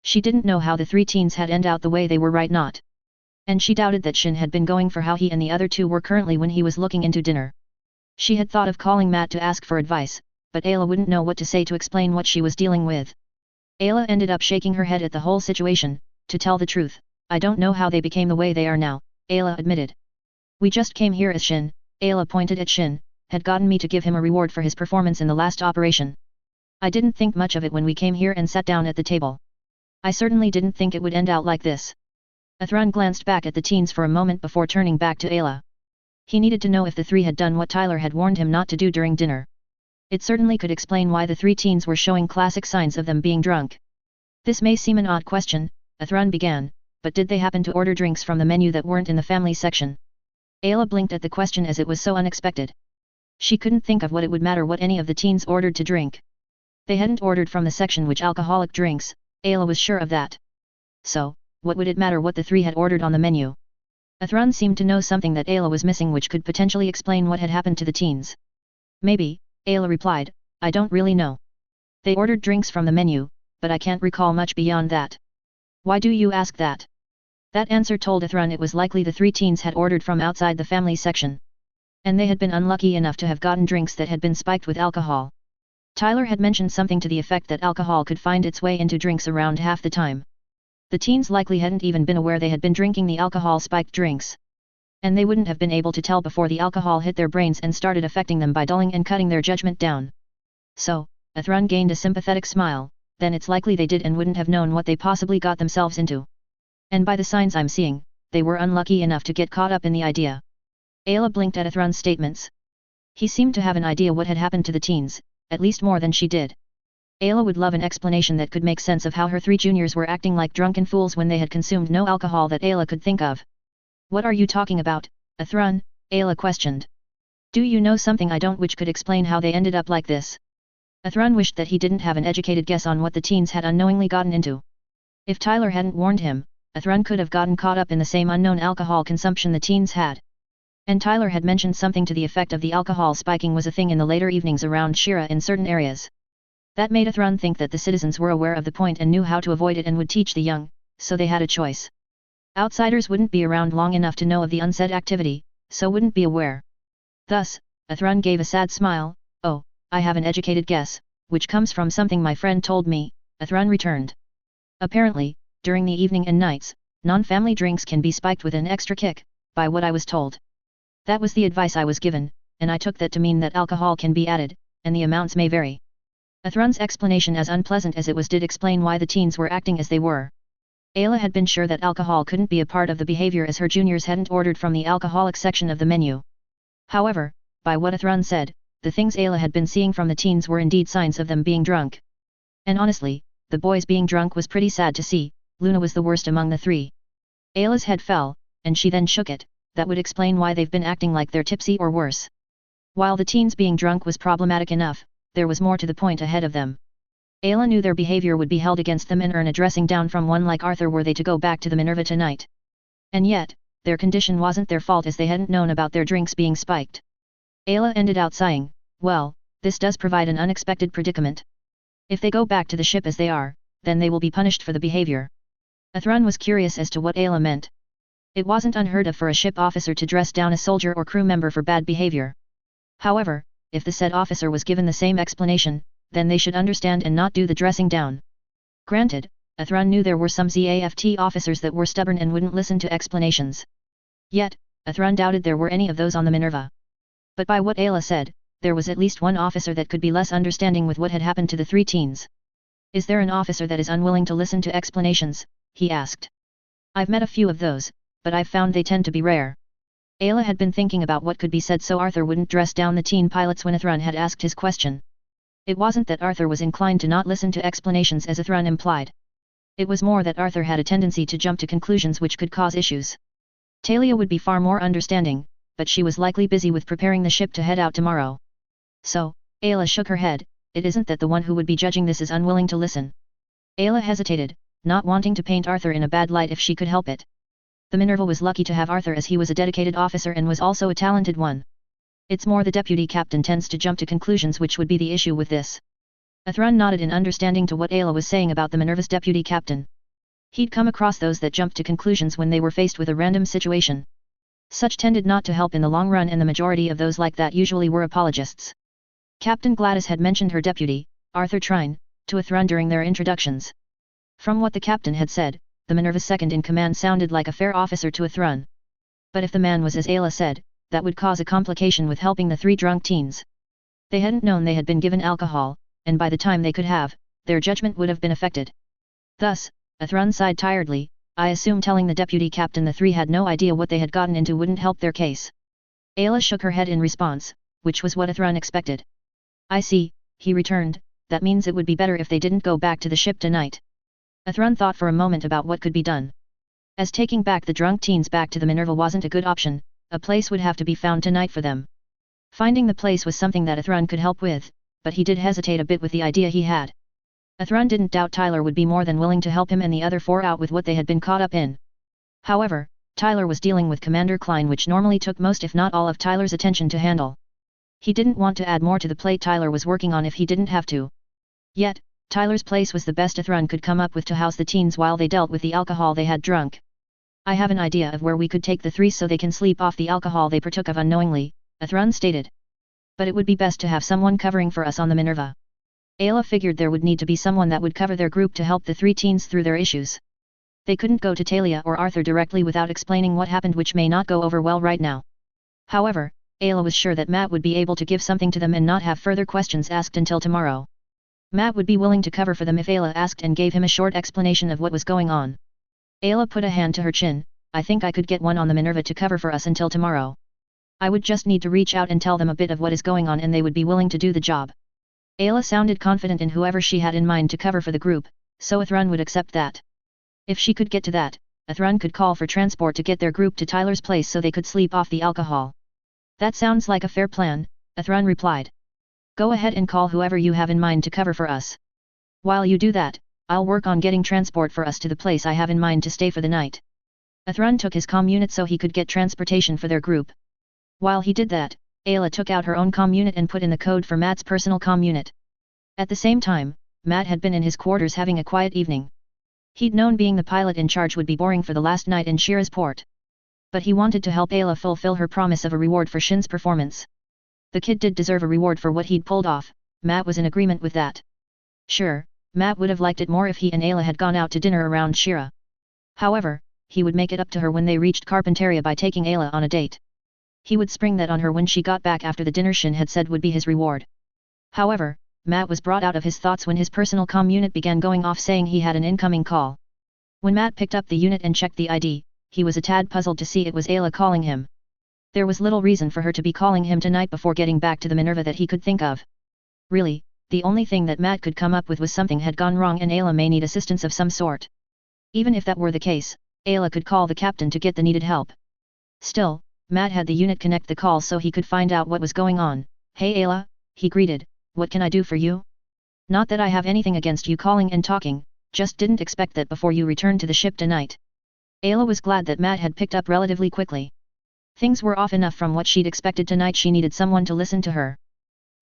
A: She didn't know how the 3 teens had ended out the way they were right not. And she doubted that Shin had been going for how he and the other 2 were currently when he was looking into dinner. She had thought of calling Matt to ask for advice, but Ayla wouldn't know what to say to explain what she was dealing with. Ayla ended up shaking her head at the whole situation. To tell the truth, I don't know how they became the way they are now, Ayla admitted. We just came here as Shin, Ayla pointed at Shin, had gotten me to give him a reward for his performance in the last operation. I didn't think much of it when we came here and sat down at the table. I certainly didn't think it would end out like this. Thrun glanced back at the teens for a moment before turning back to Ayla. He needed to know if the 3 had done what Tyler had warned him not to do during dinner. It certainly could explain why the 3 teens were showing classic signs of them being drunk. This may seem an odd question, Thrun began, but did they happen to order drinks from the menu that weren't in the family section? Ayla blinked at the question as it was so unexpected. She couldn't think of what it would matter what any of the teens ordered to drink. They hadn't ordered from the section which alcoholic drinks, Ayla was sure of that. So, what would it matter what the 3 had ordered on the menu? Thrun seemed to know something that Ayla was missing which could potentially explain what had happened to the teens. Maybe, Ayla replied, I don't really know. They ordered drinks from the menu, but I can't recall much beyond that. Why do you ask that? That answer told Thrun it was likely the 3 teens had ordered from outside the family section. And they had been unlucky enough to have gotten drinks that had been spiked with alcohol. Tyler had mentioned something to the effect that alcohol could find its way into drinks around half the time. The teens likely hadn't even been aware they had been drinking the alcohol-spiked drinks. And they wouldn't have been able to tell before the alcohol hit their brains and started affecting them by dulling and cutting their judgment down. So, Thrun gained a sympathetic smile, then it's likely they did and wouldn't have known what they possibly got themselves into. And by the signs I'm seeing, they were unlucky enough to get caught up in the idea. Ayla blinked at Athrun's statements. He seemed to have an idea what had happened to the teens, at least more than she did. Ayla would love an explanation that could make sense of how her three juniors were acting like drunken fools when they had consumed no alcohol that Ayla could think of. What are you talking about, Athrun? Ayla questioned. Do you know something I don't which could explain how they ended up like this? Athrun wished that he didn't have an educated guess on what the teens had unknowingly gotten into. If Tyler hadn't warned him, Athrun could have gotten caught up in the same unknown alcohol consumption the teens had. And Tyler had mentioned something to the effect of the alcohol spiking was a thing in the later evenings around Shira in certain areas. That made Athrun think that the citizens were aware of the point and knew how to avoid it and would teach the young, so they had a choice. Outsiders wouldn't be around long enough to know of the unsaid activity, so wouldn't be aware. Thus, Athrun gave a sad smile. Oh, I have an educated guess, which comes from something my friend told me, Athrun returned. Apparently, during the evening and nights, non-family drinks can be spiked with an extra kick, by what I was told. That was the advice I was given, and I took that to mean that alcohol can be added, and the amounts may vary. Athrun's explanation, as unpleasant as it was, did explain why the teens were acting as they were. Ayla had been sure that alcohol couldn't be a part of the behavior as her juniors hadn't ordered from the alcoholic section of the menu. However, by what Athrun said, the things Ayla had been seeing from the teens were indeed signs of them being drunk. And honestly, the boys being drunk was pretty sad to see. Luna was the worst among the three. Ayla's head fell, and she then shook it. That would explain why they've been acting like they're tipsy or worse. While the teens being drunk was problematic enough, there was more to the point ahead of them. Ayla knew their behavior would be held against them and earn a dressing down from one like Arthur were they to go back to the Minerva tonight. And yet, their condition wasn't their fault as they hadn't known about their drinks being spiked. Ayla ended out sighing. Well, this does provide an unexpected predicament. If they go back to the ship as they are, then they will be punished for the behavior. Athrun was curious as to what Ayla meant. It wasn't unheard of for a ship officer to dress down a soldier or crew member for bad behavior. However, if the said officer was given the same explanation, then they should understand and not do the dressing down. Granted, Athrun knew there were some ZAFT officers that were stubborn and wouldn't listen to explanations. Yet, Athrun doubted there were any of those on the Minerva. But by what Ayla said, there was at least one officer that could be less understanding with what had happened to the three teens. Is there an officer that is unwilling to listen to explanations? He asked. I've met a few of those, but I've found they tend to be rare. Ayla had been thinking about what could be said so Arthur wouldn't dress down the teen pilots when Athrun had asked his question. It wasn't that Arthur was inclined to not listen to explanations as Athrun implied. It was more that Arthur had a tendency to jump to conclusions which could cause issues. Talia would be far more understanding, but she was likely busy with preparing the ship to head out tomorrow. So, Ayla shook her head. It isn't that the one who would be judging this is unwilling to listen. Ayla hesitated, not wanting to paint Arthur in a bad light if she could help it. The Minerva was lucky to have Arthur as he was a dedicated officer and was also a talented one. It's more the deputy captain tends to jump to conclusions which would be the issue with this. Athrun nodded in understanding to what Ayla was saying about the Minerva's deputy captain. He'd come across those that jumped to conclusions when they were faced with a random situation. Such tended not to help in the long run and the majority of those like that usually were apologists. Captain Gladys had mentioned her deputy, Arthur Trine, to Athrun during their introductions. From what the captain had said, the Minerva's second-in-command sounded like a fair officer to Athrun. But if the man was as Ayla said, that would cause a complication with helping the three drunk teens. They hadn't known they had been given alcohol, and by the time they could have, their judgment would have been affected. Thus, Athrun sighed tiredly. I assume telling the deputy captain the three had no idea what they had gotten into wouldn't help their case. Ayla shook her head in response, which was what Athrun expected. I see, he returned, that means it would be better if they didn't go back to the ship tonight. Athrun thought for a moment about what could be done. As taking back the drunk teens back to the Minerva wasn't a good option, a place would have to be found tonight for them. Finding the place was something that Athrun could help with, but he did hesitate a bit with the idea he had. Athrun didn't doubt Tyler would be more than willing to help him and the other four out with what they had been caught up in. However, Tyler was dealing with Commander Klein, which normally took most if not all of Tyler's attention to handle. He didn't want to add more to the plate Tyler was working on if he didn't have to. Yet, Tyler's place was the best Athrun could come up with to house the teens while they dealt with the alcohol they had drunk. I have an idea of where we could take the three so they can sleep off the alcohol they partook of unknowingly, Athrun stated. But it would be best to have someone covering for us on the Minerva. Ayla figured there would need to be someone that would cover their group to help the three teens through their issues. They couldn't go to Talia or Arthur directly without explaining what happened, which may not go over well right now. However, Ayla was sure that Matt would be able to give something to them and not have further questions asked until tomorrow. Matt would be willing to cover for them if Ayla asked and gave him a short explanation of what was going on. Ayla put a hand to her chin. I think I could get one on the Minerva to cover for us until tomorrow. I would just need to reach out and tell them a bit of what is going on and they would be willing to do the job. Ayla sounded confident in whoever she had in mind to cover for the group, so Athrun would accept that. If she could get to that, Athrun could call for transport to get their group to Tyler's place so they could sleep off the alcohol. That sounds like a fair plan, Athrun replied. Go ahead and call whoever you have in mind to cover for us. While you do that, I'll work on getting transport for us to the place I have in mind to stay for the night. Athrun took his comm unit so he could get transportation for their group. While he did that, Ayla took out her own comm unit and put in the code for Matt's personal comm unit. At the same time, Matt had been in his quarters having a quiet evening. He'd known being the pilot in charge would be boring for the last night in Shira's port. But he wanted to help Ayla fulfill her promise of a reward for Shin's performance. The kid did deserve a reward for what he'd pulled off, Matt was in agreement with that. Sure, Matt would have liked it more if he and Ayla had gone out to dinner around Shira. However, he would make it up to her when they reached Carpentaria by taking Ayla on a date. He would spring that on her when she got back after the dinner Shin had said would be his reward. However, Matt was brought out of his thoughts when his personal comm unit began going off saying he had an incoming call. When Matt picked up the unit and checked the ID, he was a tad puzzled to see it was Ayla calling him. There was little reason for her to be calling him tonight before getting back to the Minerva that he could think of. Really, the only thing that Matt could come up with was something had gone wrong and Ayla may need assistance of some sort. Even if that were the case, Ayla could call the captain to get the needed help. Still, Matt had the unit connect the call so he could find out what was going on. Hey Ayla, he greeted, what can I do for you? Not that I have anything against you calling and talking, just didn't expect that before you returned to the ship tonight. Ayla was glad that Matt had picked up relatively quickly. Things were off enough from what she'd expected tonight. She needed someone to listen to her.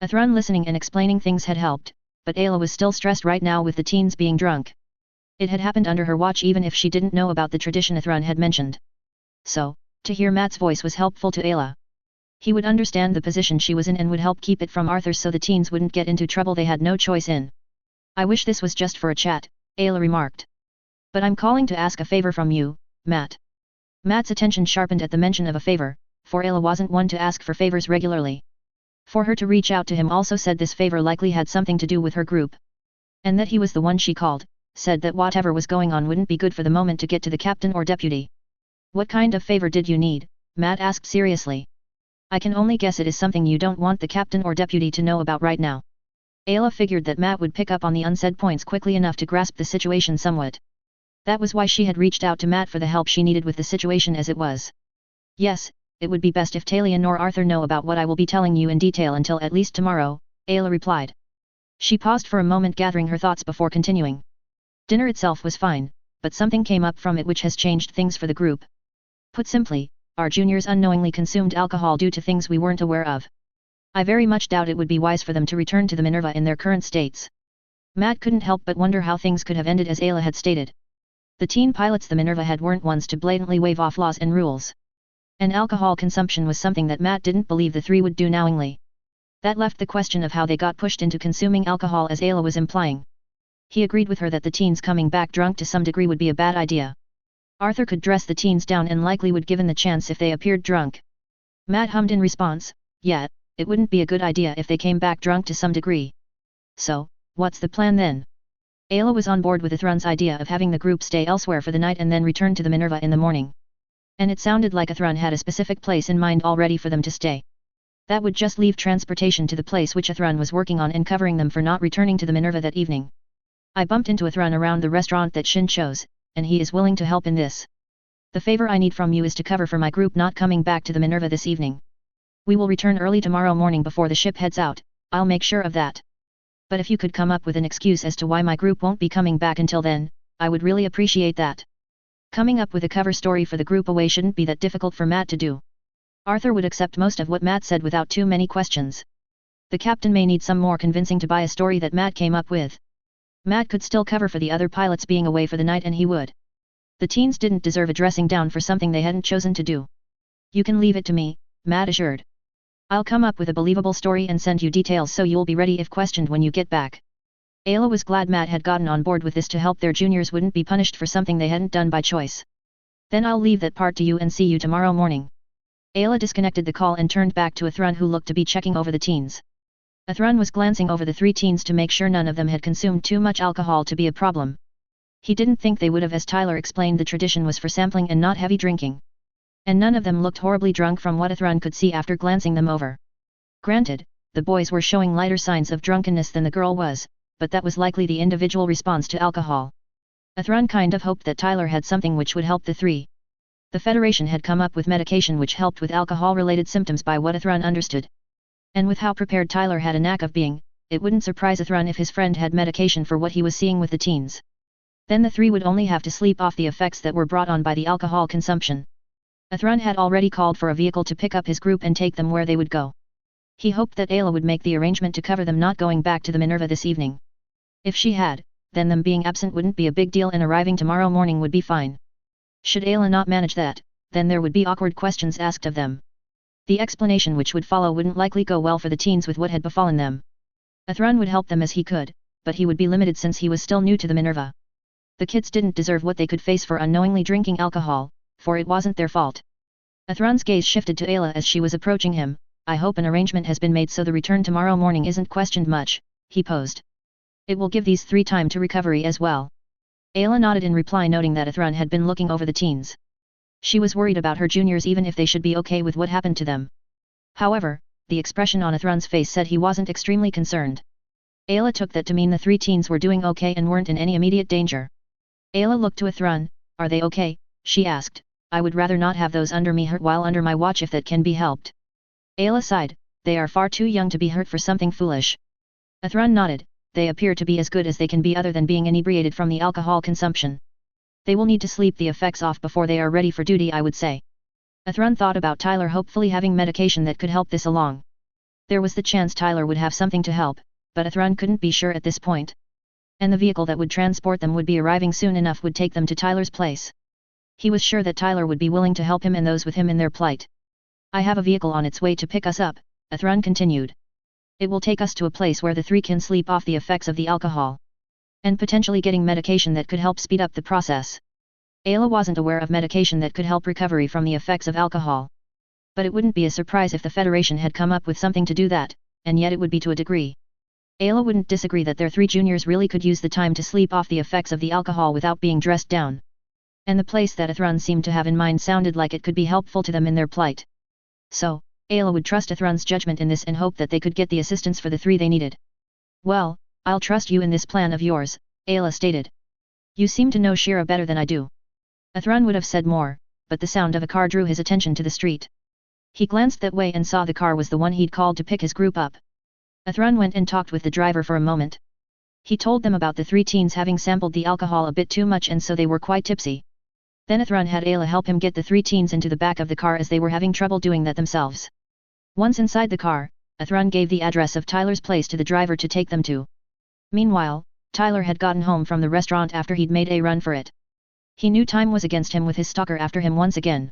A: Athrun listening and explaining things had helped, but Ayla was still stressed right now with the teens being drunk. It had happened under her watch even if she didn't know about the tradition Athrun had mentioned. So, to hear Matt's voice was helpful to Ayla. He would understand the position she was in and would help keep it from Arthur so the teens wouldn't get into trouble they had no choice in. I wish this was just for a chat, Ayla remarked. But I'm calling to ask a favor from you, Matt. Matt's attention sharpened at the mention of a favor, for Ayla wasn't one to ask for favors regularly. For her to reach out to him also said this favor likely had something to do with her group. And that he was the one she called, said that whatever was going on wouldn't be good for the moment to get to the captain or deputy. What kind of favor did you need? Matt asked seriously. I can only guess it is something you don't want the captain or deputy to know about right now. Ayla figured that Matt would pick up on the unsaid points quickly enough to grasp the situation somewhat. That was why she had reached out to Matt for the help she needed with the situation as it was. Yes, it would be best if Talia nor Arthur know about what I will be telling you in detail until at least tomorrow, Ayla replied. She paused for a moment gathering her thoughts before continuing. Dinner itself was fine, but something came up from it which has changed things for the group. Put simply, our juniors unknowingly consumed alcohol due to things we weren't aware of. I very much doubt it would be wise for them to return to the Minerva in their current states. Matt couldn't help but wonder how things could have ended as Ayla had stated. The teen pilots the Minerva had weren't ones to blatantly wave off laws and rules. And alcohol consumption was something that Matt didn't believe the three would do knowingly. That left the question of how they got pushed into consuming alcohol as Ayla was implying. He agreed with her that the teens coming back drunk to some degree would be a bad idea. Arthur could dress the teens down and likely would given the chance if they appeared drunk. Matt hummed in response, yeah, it wouldn't be a good idea if they came back drunk to some degree. So, what's the plan then? Ayla was on board with Athrun's idea of having the group stay elsewhere for the night and then return to the Minerva in the morning. And it sounded like Athrun had a specific place in mind already for them to stay. That would just leave transportation to the place which Athrun was working on and covering them for not returning to the Minerva that evening. I bumped into Athrun around the restaurant that Shin chose, and he is willing to help in this. The favor I need from you is to cover for my group not coming back to the Minerva this evening. We will return early tomorrow morning before the ship heads out, I'll make sure of that. But if you could come up with an excuse as to why my group won't be coming back until then, I would really appreciate that. Coming up with a cover story for the group away shouldn't be that difficult for Matt to do. Arthur would accept most of what Matt said without too many questions. The captain may need some more convincing to buy a story that Matt came up with. Matt could still cover for the other pilots being away for the night and he would. The teens didn't deserve a dressing down for something they hadn't chosen to do. You can leave it to me, Matt assured. I'll come up with a believable story and send you details so you'll be ready if questioned when you get back. Ayla was glad Matt had gotten on board with this to help their juniors wouldn't be punished for something they hadn't done by choice. Then I'll leave that part to you and see you tomorrow morning. Ayla disconnected the call and turned back to Athrun who looked to be checking over the teens. Athrun was glancing over the three teens to make sure none of them had consumed too much alcohol to be a problem. He didn't think they would have, as Tyler explained the tradition was for sampling and not heavy drinking. And none of them looked horribly drunk from what Athrun could see after glancing them over. Granted, the boys were showing lighter signs of drunkenness than the girl was, but that was likely the individual response to alcohol. Athrun kind of hoped that Tyler had something which would help the three. The Federation had come up with medication which helped with alcohol-related symptoms by what Athrun understood. And with how prepared Tyler had a knack of being, it wouldn't surprise Athrun if his friend had medication for what he was seeing with the teens. Then the three would only have to sleep off the effects that were brought on by the alcohol consumption. Athrun had already called for a vehicle to pick up his group and take them where they would go. He hoped that Ayla would make the arrangement to cover them not going back to the Minerva this evening. If she had, then them being absent wouldn't be a big deal and arriving tomorrow morning would be fine. Should Ayla not manage that, then there would be awkward questions asked of them. The explanation which would follow wouldn't likely go well for the teens with what had befallen them. Athrun would help them as he could, but he would be limited since he was still new to the Minerva. The kids didn't deserve what they could face for unknowingly drinking alcohol, for it wasn't their fault. Athrun's gaze shifted to Ayla as she was approaching him. I hope an arrangement has been made so the return tomorrow morning isn't questioned much, he posed. It will give these three time to recovery as well. Ayla nodded in reply, noting that Athrun had been looking over the teens. She was worried about her juniors even if they should be okay with what happened to them. However, the expression on Athrun's face said he wasn't extremely concerned. Ayla took that to mean the three teens were doing okay and weren't in any immediate danger. Ayla looked to Athrun. Are they okay? She asked. I would rather not have those under me hurt while under my watch if that can be helped. Ayla sighed. They are far too young to be hurt for something foolish. Athrun nodded. They appear to be as good as they can be other than being inebriated from the alcohol consumption. They will need to sleep the effects off before they are ready for duty, I would say. Athrun thought about Tyler hopefully having medication that could help this along. There was the chance Tyler would have something to help, but Athrun couldn't be sure at this point. And the vehicle that would transport them would be arriving soon enough would take them to Tyler's place. He was sure that Tyler would be willing to help him and those with him in their plight. I have a vehicle on its way to pick us up, Athrun continued. It will take us to a place where the three can sleep off the effects of the alcohol. And potentially getting medication that could help speed up the process. Ayla wasn't aware of medication that could help recovery from the effects of alcohol. But it wouldn't be a surprise if the Federation had come up with something to do that, and yet it would be to a degree. Ayla wouldn't disagree that their three juniors really could use the time to sleep off the effects of the alcohol without being dressed down. And the place that Athrun seemed to have in mind sounded like it could be helpful to them in their plight. So, Ayla would trust Athrun's judgment in this and hope that they could get the assistance for the three they needed. Well, I'll trust you in this plan of yours, Ayla stated. You seem to know Shira better than I do. Athrun would have said more, but the sound of a car drew his attention to the street. He glanced that way and saw the car was the one he'd called to pick his group up. Athrun went and talked with the driver for a moment. He told them about the three teens having sampled the alcohol a bit too much and so they were quite tipsy. Then Athrun had Ayla help him get the three teens into the back of the car as they were having trouble doing that themselves. Once inside the car, Athrun gave the address of Tyler's place to the driver to take them to. Meanwhile, Tyler had gotten home from the restaurant after he'd made a run for it. He knew time was against him with his stalker after him once again.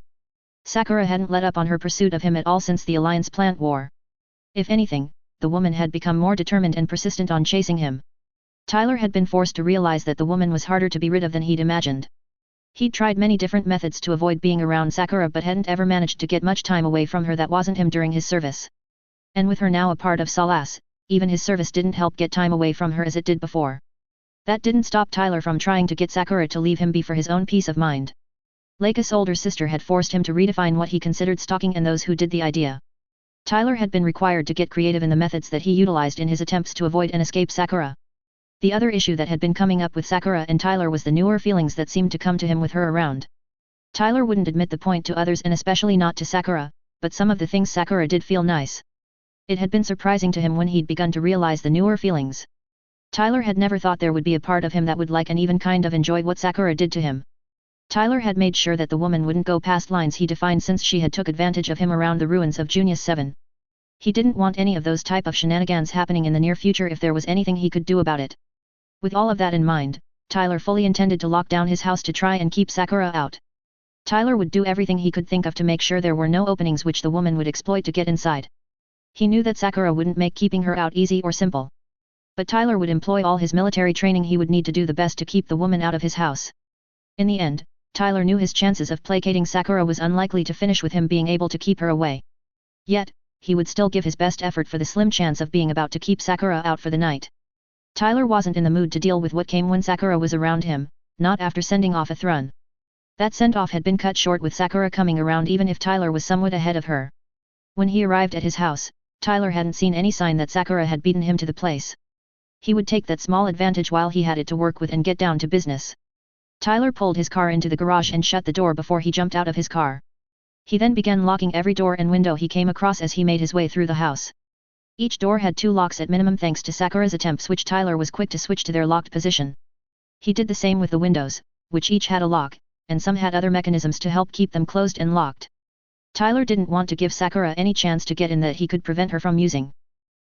A: Sakura hadn't let up on her pursuit of him at all since the Alliance plant war. If anything, the woman had become more determined and persistent on chasing him. Tyler had been forced to realize that the woman was harder to be rid of than he'd imagined. He'd tried many different methods to avoid being around Sakura but hadn't ever managed to get much time away from her that wasn't him during his service. And with her now a part of Salas, even his service didn't help get time away from her as it did before. That didn't stop Tyler from trying to get Sakura to leave him be for his own peace of mind. Leika's older sister had forced him to redefine what he considered stalking and those who did the idea. Tyler had been required to get creative in the methods that he utilized in his attempts to avoid and escape Sakura. The other issue that had been coming up with Sakura and Tyler was the newer feelings that seemed to come to him with her around. Tyler wouldn't admit the point to others and especially not to Sakura, but some of the things Sakura did feel nice. It had been surprising to him when he'd begun to realize the newer feelings. Tyler had never thought there would be a part of him that would like and even kind of enjoy what Sakura did to him. Tyler had made sure that the woman wouldn't go past lines he defined since she had took advantage of him around the ruins of Junius 7. He didn't want any of those type of shenanigans happening in the near future if there was anything he could do about it. With all of that in mind, Tyler fully intended to lock down his house to try and keep Sakura out. Tyler would do everything he could think of to make sure there were no openings which the woman would exploit to get inside. He knew that Sakura wouldn't make keeping her out easy or simple. But Tyler would employ all his military training he would need to do the best to keep the woman out of his house. In the end, Tyler knew his chances of placating Sakura was unlikely to finish with him being able to keep her away. Yet, he would still give his best effort for the slim chance of being about to keep Sakura out for the night. Tyler wasn't in the mood to deal with what came when Sakura was around him, not after sending off a thrun. That send-off had been cut short with Sakura coming around even if Tyler was somewhat ahead of her. When he arrived at his house, Tyler hadn't seen any sign that Sakura had beaten him to the place. He would take that small advantage while he had it to work with and get down to business. Tyler pulled his car into the garage and shut the door before he jumped out of his car. He then began locking every door and window he came across as he made his way through the house. Each door had 2 locks at minimum thanks to Sakura's attempts, which Tyler was quick to switch to their locked position. He did the same with the windows, which each had a lock, and some had other mechanisms to help keep them closed and locked. Tyler didn't want to give Sakura any chance to get in that he could prevent her from using.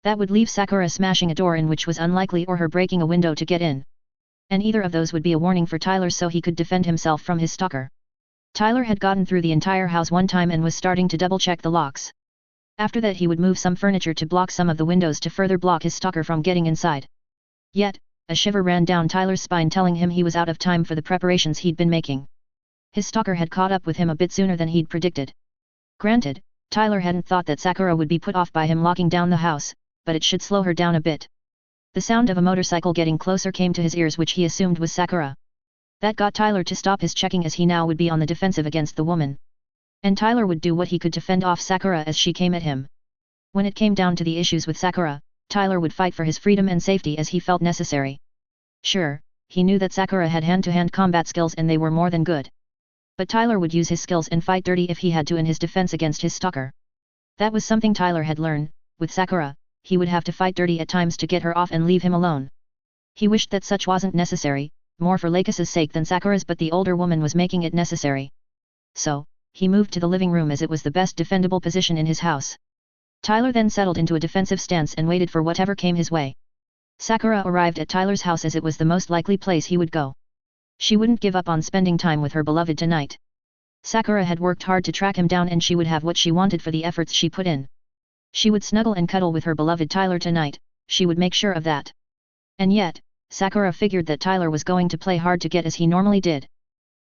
A: That would leave Sakura smashing a door in, which was unlikely, or her breaking a window to get in. And either of those would be a warning for Tyler so he could defend himself from his stalker. Tyler had gotten through the entire house one time and was starting to double-check the locks. After that he would move some furniture to block some of the windows to further block his stalker from getting inside. Yet, a shiver ran down Tyler's spine telling him he was out of time for the preparations he'd been making. His stalker had caught up with him a bit sooner than he'd predicted. Granted, Tyler hadn't thought that Sakura would be put off by him locking down the house, but it should slow her down a bit. The sound of a motorcycle getting closer came to his ears, which he assumed was Sakura. That got Tyler to stop his checking, as he now would be on the defensive against the woman. And Tyler would do what he could to fend off Sakura as she came at him. When it came down to the issues with Sakura, Tyler would fight for his freedom and safety as he felt necessary. Sure, he knew that Sakura had hand-to-hand combat skills and they were more than good. But Tyler would use his skills and fight dirty if he had to in his defense against his stalker. That was something Tyler had learned. With Sakura, he would have to fight dirty at times to get her off and leave him alone. He wished that such wasn't necessary, more for Lakis's sake than Sakura's, but the older woman was making it necessary. So, he moved to the living room as it was the best defendable position in his house. Tyler then settled into a defensive stance and waited for whatever came his way. Sakura arrived at Tyler's house as it was the most likely place he would go. She wouldn't give up on spending time with her beloved tonight. Sakura had worked hard to track him down and she would have what she wanted for the efforts she put in. She would snuggle and cuddle with her beloved Tyler tonight, she would make sure of that. And yet, Sakura figured that Tyler was going to play hard to get as he normally did.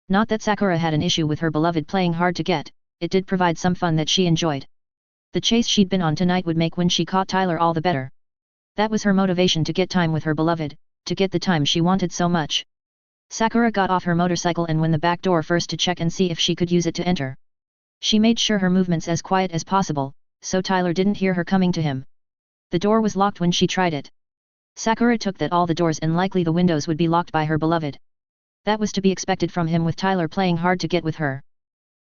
A: Not that Sakura had an issue with her beloved playing hard to get, it did provide some fun that she enjoyed. The chase she'd been on tonight would make when she caught Tyler all the better. That was her motivation to get time with her beloved, to get the time she wanted so much. Sakura got off her motorcycle and went the back door first to check and see if she could use it to enter. She made sure her movements as quiet as possible, so Tyler didn't hear her coming to him. The door was locked when she tried it. Sakura took that all the doors and likely the windows would be locked by her beloved. That was to be expected from him with Tyler playing hard to get with her.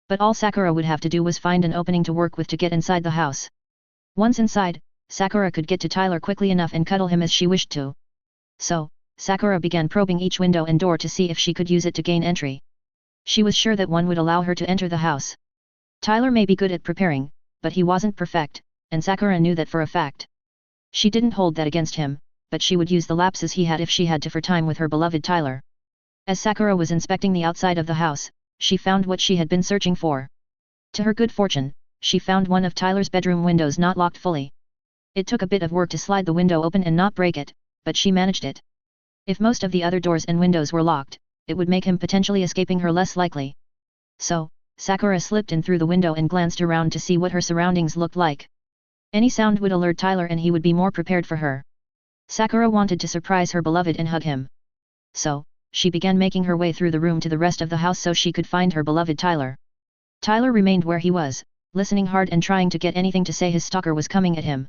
A: But all Sakura would have to do was find an opening to work with to get inside the house. Once inside, Sakura could get to Tyler quickly enough and cuddle him as she wished to. So, Sakura began probing each window and door to see if she could use it to gain entry. She was sure that one would allow her to enter the house. Tyler may be good at preparing, but he wasn't perfect, and Sakura knew that for a fact. She didn't hold that against him, but she would use the lapses he had if she had to for time with her beloved Tyler. As Sakura was inspecting the outside of the house, she found what she had been searching for. To her good fortune, she found one of Tyler's bedroom windows not locked fully. It took a bit of work to slide the window open and not break it, but she managed it. If most of the other doors and windows were locked, it would make him potentially escaping her less likely. So, Sakura slipped in through the window and glanced around to see what her surroundings looked like. Any sound would alert Tyler and he would be more prepared for her. Sakura wanted to surprise her beloved and hug him. So, she began making her way through the room to the rest of the house so she could find her beloved Tyler. Tyler remained where he was, listening hard and trying to get anything to say his stalker was coming at him.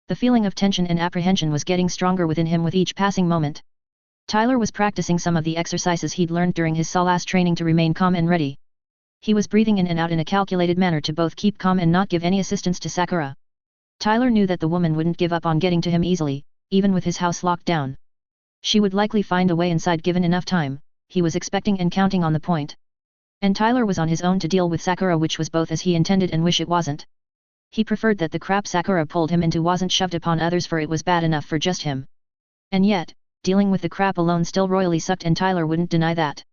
A: The feeling of tension and apprehension was getting stronger within him with each passing moment. Tyler was practicing some of the exercises he'd learned during his Salas training to remain calm and ready. He was breathing in and out in a calculated manner to both keep calm and not give any assistance to Sakura. Tyler knew that the woman wouldn't give up on getting to him easily, even with his house locked down. She would likely find a way inside given enough time, he was expecting and counting on the point. And Tyler was on his own to deal with Sakura, which was both as he intended and wish it wasn't. He preferred that the crap Sakura pulled him into wasn't shoved upon others, for it was bad enough for just him. And yet, dealing with the crap alone still royally sucked, and Tyler wouldn't deny that.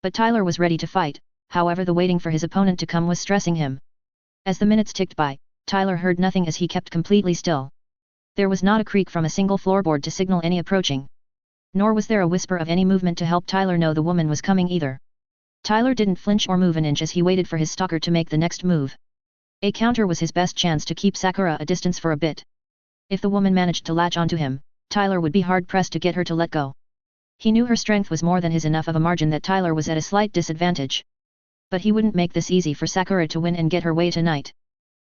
A: But Tyler was ready to fight, however the waiting for his opponent to come was stressing him. As the minutes ticked by, Tyler heard nothing as he kept completely still. There was not a creak from a single floorboard to signal any approaching. Nor was there a whisper of any movement to help Tyler know the woman was coming either. Tyler didn't flinch or move an inch as he waited for his stalker to make the next move. A counter was his best chance to keep Sakura a distance for a bit. If the woman managed to latch onto him, Tyler would be hard-pressed to get her to let go. He knew her strength was more than his, enough of a margin that Tyler was at a slight disadvantage. But he wouldn't make this easy for Sakura to win and get her way tonight.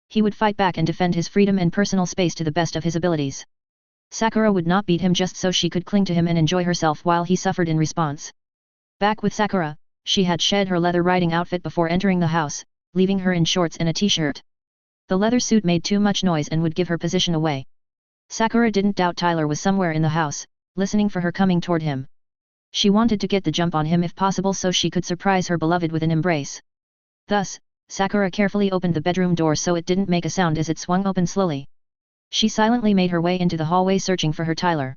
A: He would fight back and defend his freedom and personal space to the best of his abilities. Sakura would not beat him just so she could cling to him and enjoy herself while he suffered in response. Back with Sakura, she had shed her leather riding outfit before entering the house, leaving her in shorts and a t-shirt. The leather suit made too much noise and would give her position away. Sakura didn't doubt Tyler was somewhere in the house, listening for her coming toward him. She wanted to get the jump on him if possible so she could surprise her beloved with an embrace. Thus, Sakura carefully opened the bedroom door so it didn't make a sound as it swung open slowly. She silently made her way into the hallway searching for her Tyler.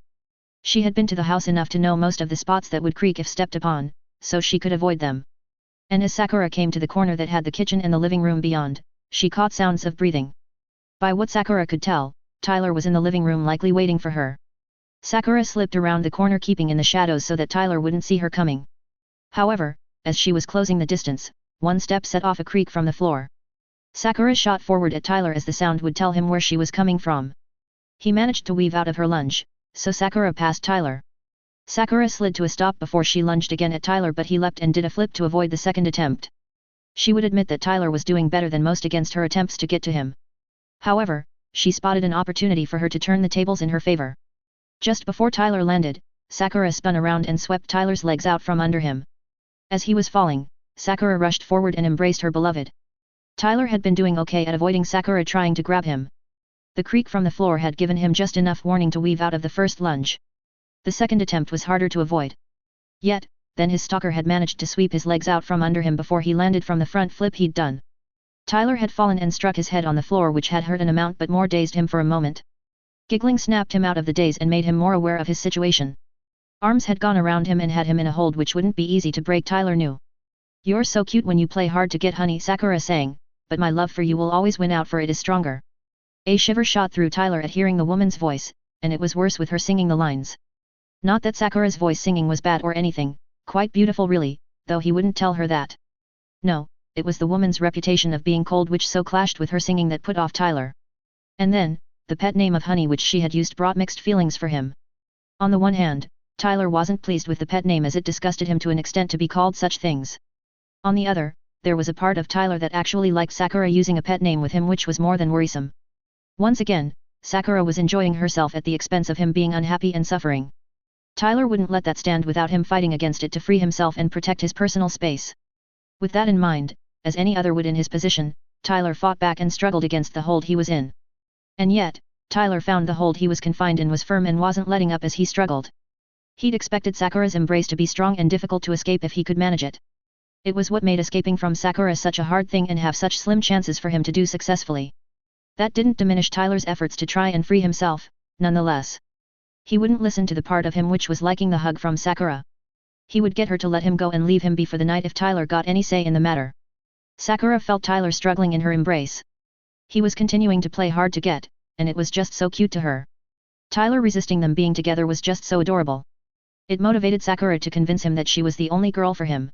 A: She had been to the house enough to know most of the spots that would creak if stepped upon, so she could avoid them. And as Sakura came to the corner that had the kitchen and the living room beyond, she caught sounds of breathing. By what Sakura could tell, Tyler was in the living room likely waiting for her. Sakura slipped around the corner keeping in the shadows so that Tyler wouldn't see her coming. However, as she was closing the distance, one step set off a creak from the floor. Sakura shot forward at Tyler as the sound would tell him where she was coming from. He managed to weave out of her lunge, so Sakura passed Tyler. Sakura slid to a stop before she lunged again at Tyler, but he leapt and did a flip to avoid the second attempt. She would admit that Tyler was doing better than most against her attempts to get to him. However, she spotted an opportunity for her to turn the tables in her favor. Just before Tyler landed, Sakura spun around and swept Tyler's legs out from under him. As he was falling, Sakura rushed forward and embraced her beloved. Tyler had been doing okay at avoiding Sakura trying to grab him. The creak from the floor had given him just enough warning to weave out of the first lunge. The second attempt was harder to avoid. Yet, then his stalker had managed to sweep his legs out from under him before he landed from the front flip he'd done. Tyler had fallen and struck his head on the floor, which had hurt an amount but more dazed him for a moment. Giggling snapped him out of the daze and made him more aware of his situation. Arms had gone around him and had him in a hold which wouldn't be easy to break. Tyler knew. "You're so cute when you play hard to get, honey," Sakura sang, "but my love for you will always win out, for it is stronger." A shiver shot through Tyler at hearing the woman's voice, and it was worse with her singing the lines. Not that Sakura's voice singing was bad or anything, quite beautiful really, though he wouldn't tell her that. No, it was the woman's reputation of being cold which so clashed with her singing that put off Tyler. And then, the pet name of Honey which she had used brought mixed feelings for him. On the one hand, Tyler wasn't pleased with the pet name as it disgusted him to an extent to be called such things. On the other, there was a part of Tyler that actually liked Sakura using a pet name with him, which was more than worrisome. Once again, Sakura was enjoying herself at the expense of him being unhappy and suffering. Tyler wouldn't let that stand without him fighting against it to free himself and protect his personal space. With that in mind, as any other would in his position, Tyler fought back and struggled against the hold he was in. And yet, Tyler found the hold he was confined in was firm and wasn't letting up as he struggled. He'd expected Sakura's embrace to be strong and difficult to escape if he could manage it. It was what made escaping from Sakura such a hard thing and have such slim chances for him to do successfully. That didn't diminish Tyler's efforts to try and free himself, nonetheless. He wouldn't listen to the part of him which was liking the hug from Sakura. He would get her to let him go and leave him be for the night if Tyler got any say in the matter. Sakura felt Tyler struggling in her embrace. He was continuing to play hard to get, and it was just so cute to her. Tyler resisting them being together was just so adorable. It motivated Sakura to convince him that she was the only girl for him.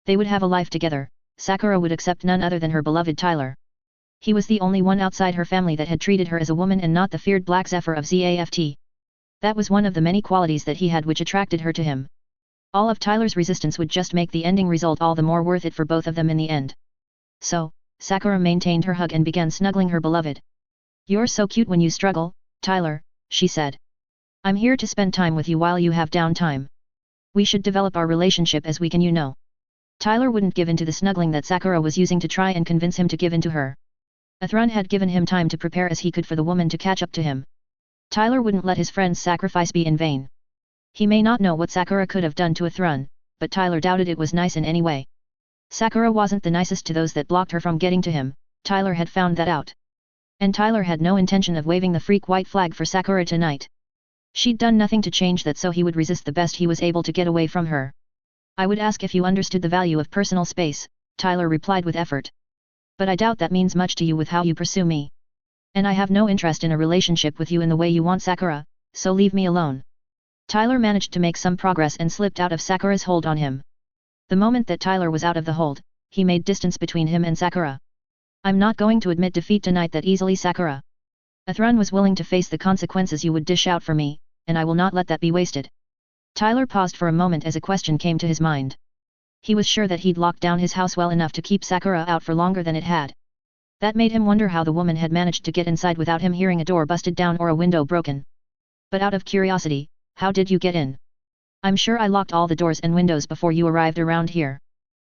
A: They would have a life together. Sakura would accept none other than her beloved Tyler. He was the only one outside her family that had treated her as a woman and not the feared Black Zephyr of Zaft. That was one of the many qualities that he had which attracted her to him. All of Tyler's resistance would just make the ending result all the more worth it for both of them in the end. So, Sakura maintained her hug and began snuggling her beloved. "You're so cute when you struggle, Tyler," she said. "I'm here to spend time with you while you have downtime. We should develop our relationship as we can, you know." Tyler wouldn't give in to the snuggling that Sakura was using to try and convince him to give in to her. Athrun had given him time to prepare as he could for the woman to catch up to him. Tyler wouldn't let his friend's sacrifice be in vain. He may not know what Sakura could have done to Athrun, but Tyler doubted it was nice in any way. Sakura wasn't the nicest to those that blocked her from getting to him, Tyler had found that out. And Tyler had no intention of waving the freak white flag for Sakura tonight. She'd done nothing to change that, so he would resist the best he was able to get away from her. "I would ask if you understood the value of personal space," Tyler replied with effort. "But I doubt that means much to you with how you pursue me. And I have no interest in a relationship with you in the way you want, Sakura, so leave me alone." Tyler managed to make some progress and slipped out of Sakura's hold on him. The moment that Tyler was out of the hold, he made distance between him and Sakura. "I'm not going to admit defeat tonight that easily, Sakura. Athrun was willing to face the consequences you would dish out for me, and I will not let that be wasted." Tyler paused for a moment as a question came to his mind. He was sure that he'd locked down his house well enough to keep Sakura out for longer than it had. That made him wonder how the woman had managed to get inside without him hearing a door busted down or a window broken. But out of curiosity, how did you get in? I'm sure I locked all the doors and windows before you arrived around here.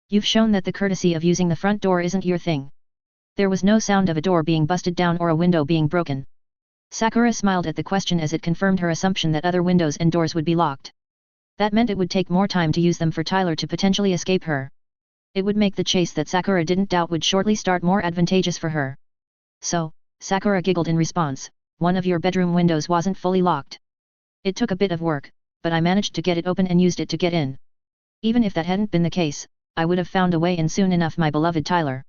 A: You've shown that the courtesy of using the front door isn't your thing. There was no sound of a door being busted down or a window being broken. Sakura smiled at the question as it confirmed her assumption that other windows and doors would be locked. That meant it would take more time to use them for Tyler to potentially escape her. It would make the chase that Sakura didn't doubt would shortly start more advantageous for her. So, Sakura giggled in response, one of your bedroom windows wasn't fully locked. It took a bit of work, but I managed to get it open and used it to get in. Even if that hadn't been the case, I would have found a way in soon enough, my beloved Tyler.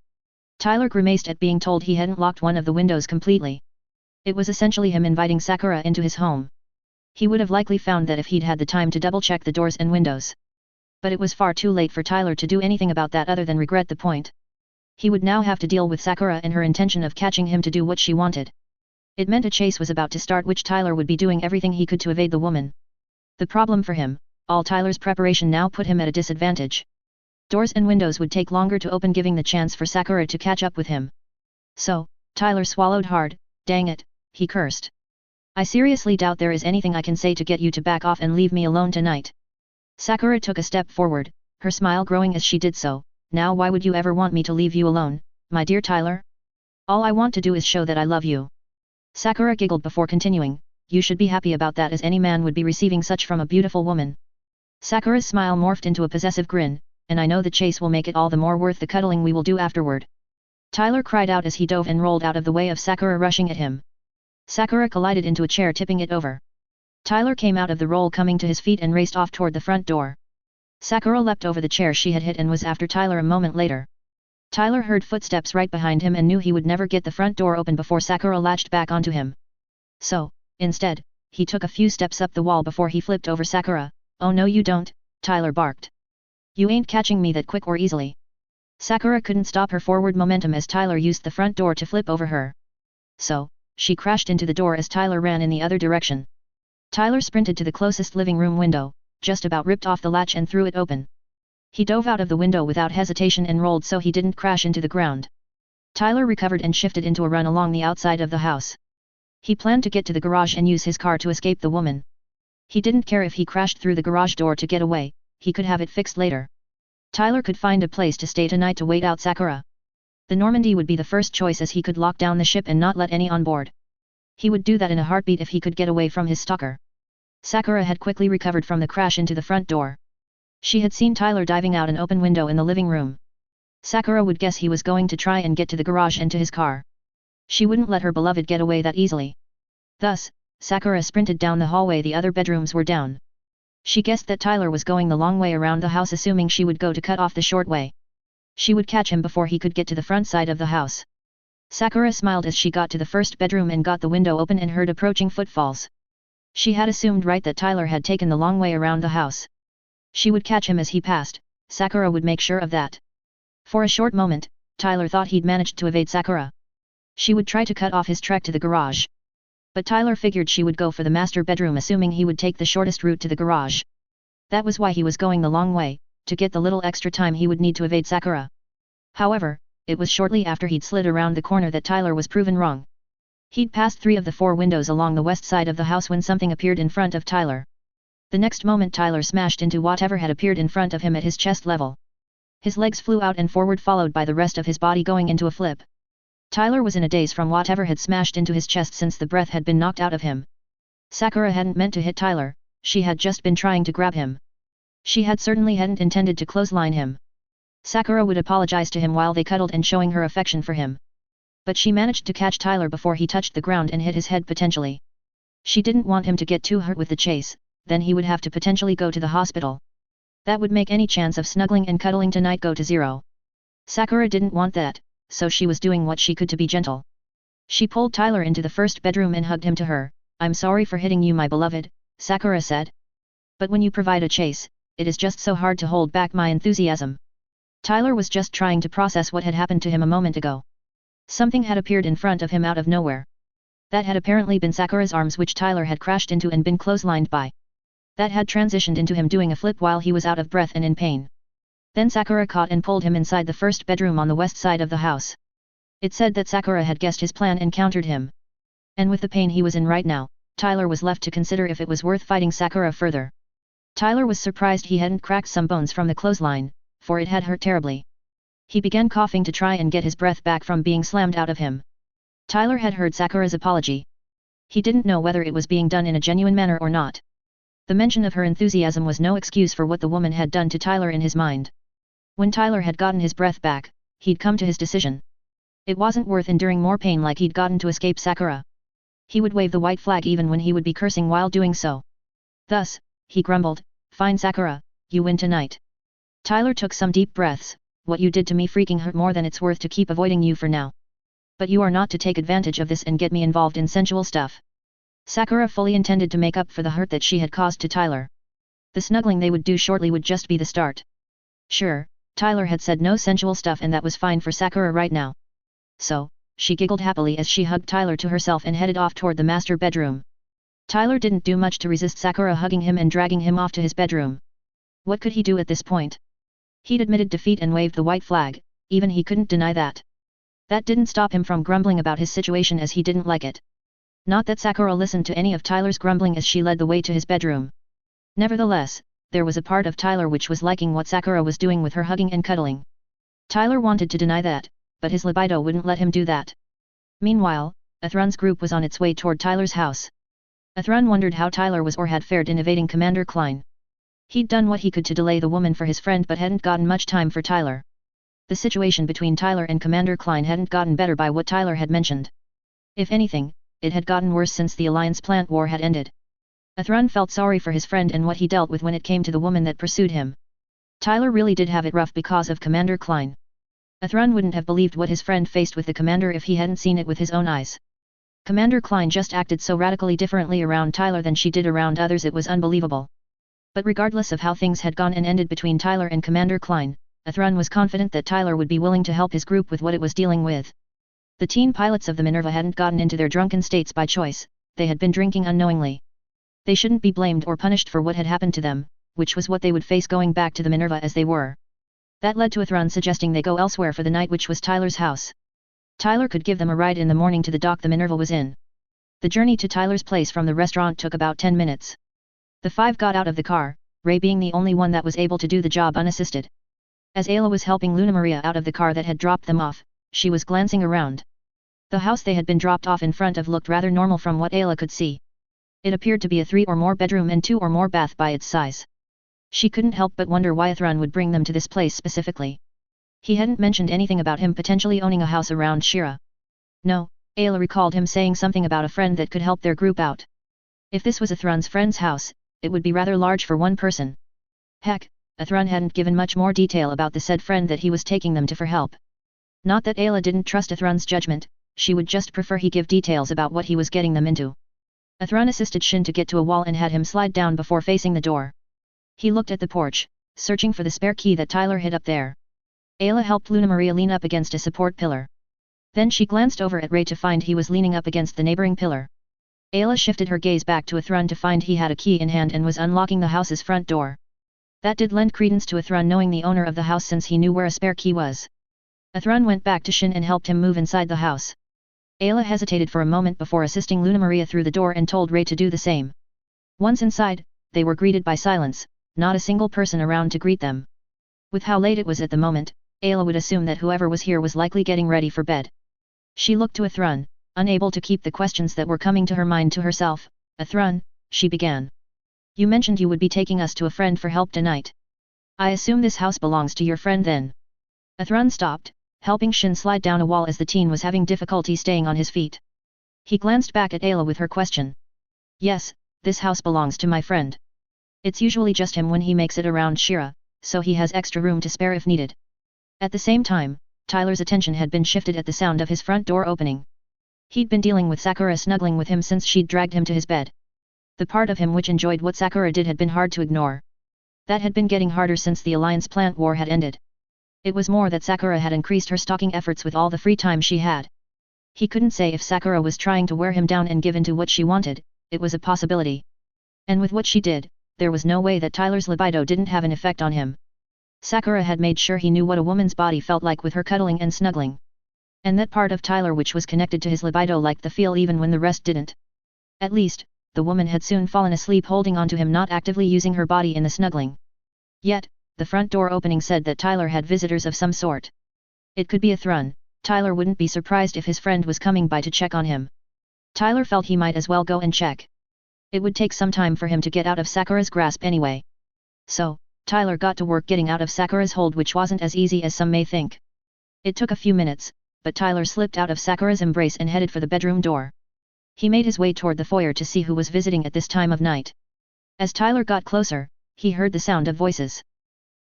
A: Tyler grimaced at being told he hadn't locked one of the windows completely. It was essentially him inviting Sakura into his home. He would have likely found that if he'd had the time to double-check the doors and windows. But it was far too late for Tyler to do anything about that other than regret the point. He would now have to deal with Sakura and her intention of catching him to do what she wanted. It meant a chase was about to start, which Tyler would be doing everything he could to evade the woman. The problem for him, all Tyler's preparation now put him at a disadvantage. Doors and windows would take longer to open, giving the chance for Sakura to catch up with him. So, Tyler swallowed hard. Dang it, he cursed. I seriously doubt there is anything I can say to get you to back off and leave me alone tonight. Sakura took a step forward, her smile growing as she did so. Now why would you ever want me to leave you alone, my dear Tyler? All I want to do is show that I love you. Sakura giggled before continuing, you should be happy about that, as any man would be receiving such from a beautiful woman. Sakura's smile morphed into a possessive grin, and I know the chase will make it all the more worth the cuddling we will do afterward. Tyler cried out as he dove and rolled out of the way of Sakura rushing at him. Sakura collided into a chair, tipping it over. Tyler came out of the roll, coming to his feet, and raced off toward the front door. Sakura leapt over the chair she had hit and was after Tyler a moment later. Tyler heard footsteps right behind him and knew he would never get the front door open before Sakura latched back onto him. So, instead, he took a few steps up the wall before he flipped over Sakura. Oh no you don't, Tyler barked. You ain't catching me that quick or easily. Sakura couldn't stop her forward momentum as Tyler used the front door to flip over her. So, she crashed into the door as Tyler ran in the other direction. Tyler sprinted to the closest living room window, just about ripped off the latch and threw it open. He dove out of the window without hesitation and rolled so he didn't crash into the ground. Tyler recovered and shifted into a run along the outside of the house. He planned to get to the garage and use his car to escape the woman. He didn't care if he crashed through the garage door to get away, he could have it fixed later. Tyler could find a place to stay tonight to wait out Sakura. The Normandy would be the first choice, as he could lock down the ship and not let any on board. He would do that in a heartbeat if he could get away from his stalker. Sakura had quickly recovered from the crash into the front door. She had seen Tyler diving out an open window in the living room. Sakura would guess he was going to try and get to the garage and to his car. She wouldn't let her beloved get away that easily. Thus, Sakura sprinted down the hallway. The other bedrooms were down. She guessed that Tyler was going the long way around the house, assuming she would go to cut off the short way. She would catch him before he could get to the front side of the house. Sakura smiled as she got to the first bedroom and got the window open and heard approaching footfalls. She had assumed right that Tyler had taken the long way around the house. She would catch him as he passed, Sakura would make sure of that. For a short moment, Tyler thought he'd managed to evade Sakura. She would try to cut off his trek to the garage. But Tyler figured she would go for the master bedroom, assuming he would take the shortest route to the garage. That was why he was going the long way, to get the little extra time he would need to evade Sakura. However, it was shortly after he'd slid around the corner that Tyler was proven wrong. He'd passed 3 of the 4 windows along the west side of the house when something appeared in front of Tyler. The next moment Tyler smashed into whatever had appeared in front of him at his chest level. His legs flew out and forward, followed by the rest of his body going into a flip. Tyler was in a daze from whatever had smashed into his chest, since the breath had been knocked out of him. Sakura hadn't meant to hit Tyler, she had just been trying to grab him. She had certainly hadn't intended to clothesline him. Sakura would apologize to him while they cuddled and showing her affection for him. But she managed to catch Tyler before he touched the ground and hit his head potentially. She didn't want him to get too hurt with the chase, then he would have to potentially go to the hospital. That would make any chance of snuggling and cuddling tonight go to zero. Sakura didn't want that, so she was doing what she could to be gentle. She pulled Tyler into the first bedroom and hugged him to her. I'm sorry for hitting you, my beloved, Sakura said. But when you provide a chase, it is just so hard to hold back my enthusiasm. Tyler was just trying to process what had happened to him a moment ago. Something had appeared in front of him out of nowhere. That had apparently been Sakura's arms, which Tyler had crashed into and been clotheslined by. That had transitioned into him doing a flip while he was out of breath and in pain. Then Sakura caught and pulled him inside the first bedroom on the west side of the house. It said that Sakura had guessed his plan and countered him. And with the pain he was in right now, Tyler was left to consider if it was worth fighting Sakura further. Tyler was surprised he hadn't cracked some bones from the clothesline, for it had hurt terribly. He began coughing to try and get his breath back from being slammed out of him. Tyler had heard Sakura's apology. He didn't know whether it was being done in a genuine manner or not. The mention of her enthusiasm was no excuse for what the woman had done to Tyler in his mind. When Tyler had gotten his breath back, he'd come to his decision. It wasn't worth enduring more pain like he'd gotten to escape Sakura. He would wave the white flag even when he would be cursing while doing so. Thus, he grumbled, "Fine Sakura, you win tonight." Tyler took some deep breaths. "What you did to me freaking hurt more than it's worth to keep avoiding you for now. But you are not to take advantage of this and get me involved in sensual stuff." Sakura fully intended to make up for the hurt that she had caused to Tyler. The snuggling they would do shortly would just be the start. Sure, Tyler had said no sensual stuff and that was fine for Sakura right now. So, she giggled happily as she hugged Tyler to herself and headed off toward the master bedroom. Tyler didn't do much to resist Sakura hugging him and dragging him off to his bedroom. What could he do at this point? He'd admitted defeat and waved the white flag, even he couldn't deny that. That didn't stop him from grumbling about his situation as he didn't like it. Not that Sakura listened to any of Tyler's grumbling as she led the way to his bedroom. Nevertheless, there was a part of Tyler which was liking what Sakura was doing with her hugging and cuddling. Tyler wanted to deny that, but his libido wouldn't let him do that. Meanwhile, Athrun's group was on its way toward Tyler's house. Athrun wondered how Tyler was or had fared in evading Commander Klein. He'd done what he could to delay the woman for his friend but hadn't gotten much time for Tyler. The situation between Tyler and Commander Klein hadn't gotten better by what Tyler had mentioned. If anything, it had gotten worse since the Alliance plant war had ended. Athrun felt sorry for his friend and what he dealt with when it came to the woman that pursued him. Tyler really did have it rough because of Commander Klein. Athrun wouldn't have believed what his friend faced with the commander if he hadn't seen it with his own eyes. Commander Klein just acted so radically differently around Tyler than she did around others, it was unbelievable. But regardless of how things had gone and ended between Tyler and Commander Klein, Athrun was confident that Tyler would be willing to help his group with what it was dealing with. The teen pilots of the Minerva hadn't gotten into their drunken states by choice, they had been drinking unknowingly. They shouldn't be blamed or punished for what had happened to them, which was what they would face going back to the Minerva as they were. That led to Athrun suggesting they go elsewhere for the night, which was Tyler's house. Tyler could give them a ride in the morning to the dock the Minerva was in. The journey to Tyler's place from the restaurant took about 10 minutes. The five got out of the car, Ray being the only one that was able to do the job unassisted. As Ayla was helping Luna Maria out of the car that had dropped them off, she was glancing around. The house they had been dropped off in front of looked rather normal from what Ayla could see. It appeared to be a 3 or more bedroom and 2 or more bath by its size. She couldn't help but wonder why Athrun would bring them to this place specifically. He hadn't mentioned anything about him potentially owning a house around Shira. No, Ayla recalled him saying something about a friend that could help their group out. If this was Athrun's friend's house, it would be rather large for one person. Heck, Athrun hadn't given much more detail about the said friend that he was taking them to for help. Not that Ayla didn't trust Athrun's judgment, she would just prefer he give details about what he was getting them into. Athrun assisted Shin to get to a wall and had him slide down before facing the door. He looked at the porch, searching for the spare key that Tyler hid up there. Ayla helped Luna Maria lean up against a support pillar. Then she glanced over at Ray to find he was leaning up against the neighboring pillar. Ayla shifted her gaze back to Athrun to find he had a key in hand and was unlocking the house's front door. That did lend credence to Athrun knowing the owner of the house since he knew where a spare key was. Athrun went back to Shin and helped him move inside the house. Ayla hesitated for a moment before assisting Luna Maria through the door and told Ray to do the same. Once inside, they were greeted by silence, not a single person around to greet them. With how late it was at the moment, Ayla would assume that whoever was here was likely getting ready for bed. She looked to Athrun, unable to keep the questions that were coming to her mind to herself. "Athrun," she began. "You mentioned you would be taking us to a friend for help tonight. I assume this house belongs to your friend then?" Athrun stopped, helping Shin slide down a wall as the teen was having difficulty staying on his feet. He glanced back at Ayla with her question. "Yes, this house belongs to my friend. It's usually just him when he makes it around Shira, so he has extra room to spare if needed." At the same time, Tyler's attention had been shifted at the sound of his front door opening. He'd been dealing with Sakura snuggling with him since she'd dragged him to his bed. The part of him which enjoyed what Sakura did had been hard to ignore. That had been getting harder since the Alliance plant war had ended. It was more that Sakura had increased her stalking efforts with all the free time she had. He couldn't say if Sakura was trying to wear him down and give in to what she wanted, it was a possibility. And with what she did, there was no way that Tyler's libido didn't have an effect on him. Sakura had made sure he knew what a woman's body felt like with her cuddling and snuggling. And that part of Tyler which was connected to his libido liked the feel even when the rest didn't. At least, the woman had soon fallen asleep holding onto him, not actively using her body in the snuggling. Yet, the front door opening said that Tyler had visitors of some sort. It could be a Thrun. Tyler wouldn't be surprised if his friend was coming by to check on him. Tyler felt he might as well go and check. It would take some time for him to get out of Sakura's grasp anyway. So, Tyler got to work getting out of Sakura's hold, which wasn't as easy as some may think. It took a few minutes, but Tyler slipped out of Sakura's embrace and headed for the bedroom door. He made his way toward the foyer to see who was visiting at this time of night. As Tyler got closer, he heard the sound of voices.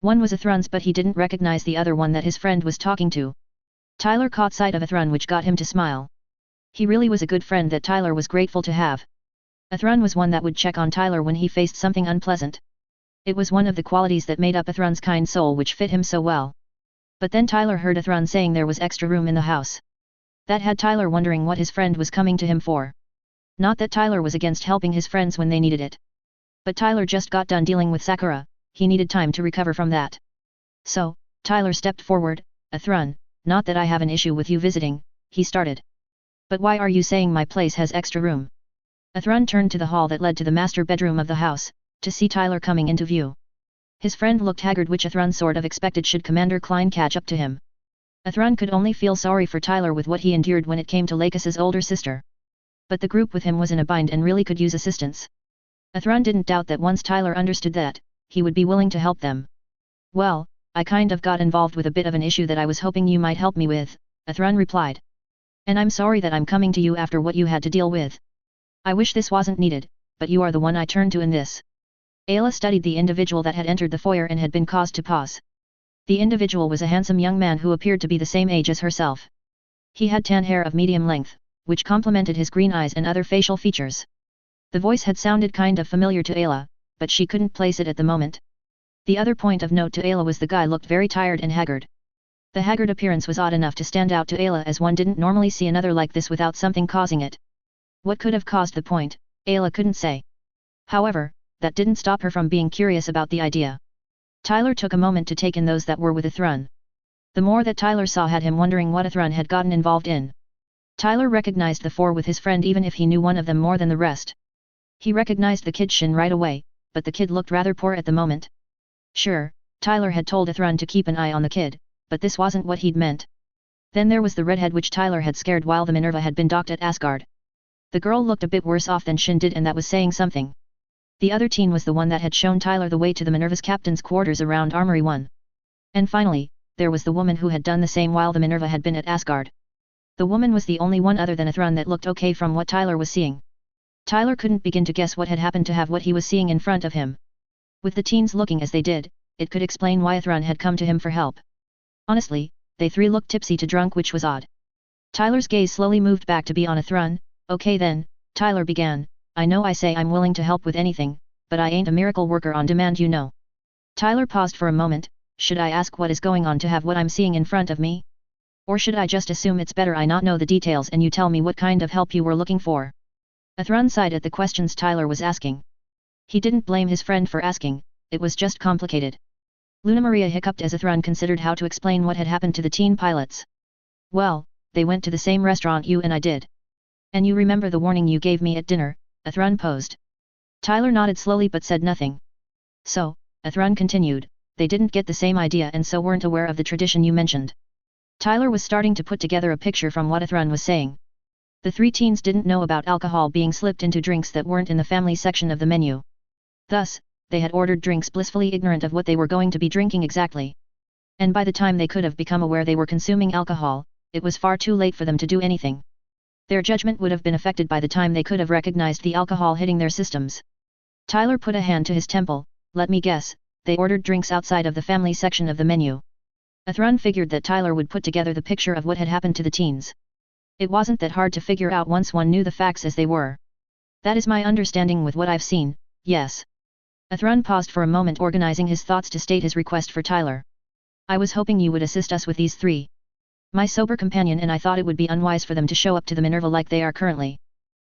A: One was a Thrun's, but he didn't recognize the other one that his friend was talking to. Tyler caught sight of a Thrun, which got him to smile. He really was a good friend that Tyler was grateful to have. A Thrun was one that would check on Tyler when he faced something unpleasant. It was one of the qualities that made up a Thrun's kind soul, which fit him so well. But then Tyler heard a Thrun saying there was extra room in the house. That had Tyler wondering what his friend was coming to him for. Not that Tyler was against helping his friends when they needed it. But Tyler just got done dealing with Sakura, he needed time to recover from that. So, Tyler stepped forward. A Thrun, not that I have an issue with you visiting, he started. But why are you saying my place has extra room? A Thrun turned to the hall that led to the master bedroom of the house, to see Tyler coming into view. His friend looked haggard, which a Thrun sort of expected should Commander Klein catch up to him. A Thrun could only feel sorry for Tyler with what he endured when it came to Lakis's older sister. But the group with him was in a bind and really could use assistance. A Thrun didn't doubt that once Tyler understood that, he would be willing to help them. Well, I kind of got involved with a bit of an issue that I was hoping you might help me with, a Thrun replied. And I'm sorry that I'm coming to you after what you had to deal with. I wish this wasn't needed, but you are the one I turn to in this. Ayla studied the individual that had entered the foyer and had been caused to pause. The individual was a handsome young man who appeared to be the same age as herself. He had tan hair of medium length, which complemented his green eyes and other facial features. The voice had sounded kind of familiar to Ayla, but she couldn't place it at the moment. The other point of note to Ayla was the guy looked very tired and haggard. The haggard appearance was odd enough to stand out to Ayla, as one didn't normally see another like this without something causing it. What could have caused the point, Ayla couldn't say. However, that didn't stop her from being curious about the idea. Tyler took a moment to take in those that were with a Thrun. The more that Tyler saw had him wondering what a Thrun had gotten involved in. Tyler recognized the four with his friend even if he knew one of them more than the rest. He recognized the kid Shin right away, but the kid looked rather poor at the moment. Sure, Tyler had told a Thrun to keep an eye on the kid, but this wasn't what he'd meant. Then there was the redhead which Tyler had scared while the Minerva had been docked at Asgard. The girl looked a bit worse off than Shin did, and that was saying something. The other teen was the one that had shown Tyler the way to the Minerva's captain's quarters around Armory 1. And finally, there was the woman who had done the same while the Minerva had been at Asgard. The woman was the only one other than a Thrun that looked okay from what Tyler was seeing. Tyler couldn't begin to guess what had happened to have what he was seeing in front of him. With the teens looking as they did, it could explain why a Thrun had come to him for help. Honestly, they three looked tipsy to drunk, which was odd. Tyler's gaze slowly moved back to be on a Thrun. Okay then, Tyler began, I know I say I'm willing to help with anything, but I ain't a miracle worker on demand, you know. Tyler paused for a moment. Should I ask what is going on to have what I'm seeing in front of me? Or should I just assume it's better I not know the details and you tell me what kind of help you were looking for? A Thrun sighed at the questions Tyler was asking. He didn't blame his friend for asking, it was just complicated. Luna Maria hiccuped as a Thrun considered how to explain what had happened to the teen pilots. Well, they went to the same restaurant you and I did. And you remember the warning you gave me at dinner, a Thrun posed. Tyler nodded slowly but said nothing. So, a Thrun continued, they didn't get the same idea and so weren't aware of the tradition you mentioned. Tyler was starting to put together a picture from what a Thrun was saying. The three teens didn't know about alcohol being slipped into drinks that weren't in the family section of the menu. Thus, they had ordered drinks blissfully ignorant of what they were going to be drinking exactly. And by the time they could have become aware they were consuming alcohol, it was far too late for them to do anything. Their judgment would have been affected by the time they could have recognized the alcohol hitting their systems. Tyler put a hand to his temple. Let me guess, they ordered drinks outside of the family section of the menu. A Thrun figured that Tyler would put together the picture of what had happened to the teens. It wasn't that hard to figure out once one knew the facts as they were. That is my understanding with what I've seen, yes. A Thrun paused for a moment, organizing his thoughts to state his request for Tyler. I was hoping you would assist us with these three. My sober companion and I thought it would be unwise for them to show up to the Minerva like they are currently.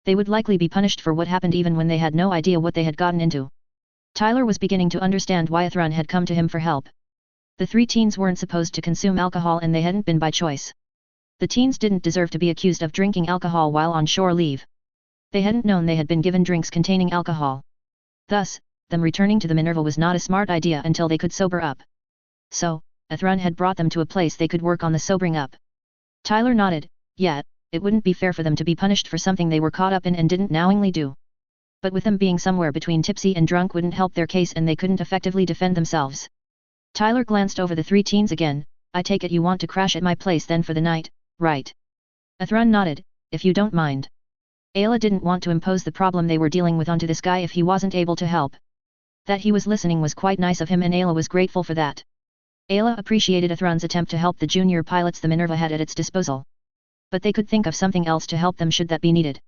A: They would likely be punished for what happened even when they had no idea what they had gotten into. Tyler was beginning to understand why Athrun had come to him for help. The three teens weren't supposed to consume alcohol and they hadn't been by choice. The teens didn't deserve to be accused of drinking alcohol while on shore leave. They hadn't known they had been given drinks containing alcohol. Thus, them returning to the Minerva was not a smart idea until they could sober up. So, Athrun had brought them to a place they could work on the sobering up. Tyler nodded. Yeah, it wouldn't be fair for them to be punished for something they were caught up in and didn't knowingly do. But with them being somewhere between tipsy and drunk wouldn't help their case and they couldn't effectively defend themselves. Tyler glanced over the three teens again. I take it you want to crash at my place then for the night, right? Athrun nodded, if you don't mind. Ayla didn't want to impose the problem they were dealing with onto this guy if he wasn't able to help. That he was listening was quite nice of him and Ayla was grateful for that. Ayla appreciated Athrun's attempt to help the junior pilots the Minerva had at its disposal. But they could think of something else to help them should that be needed.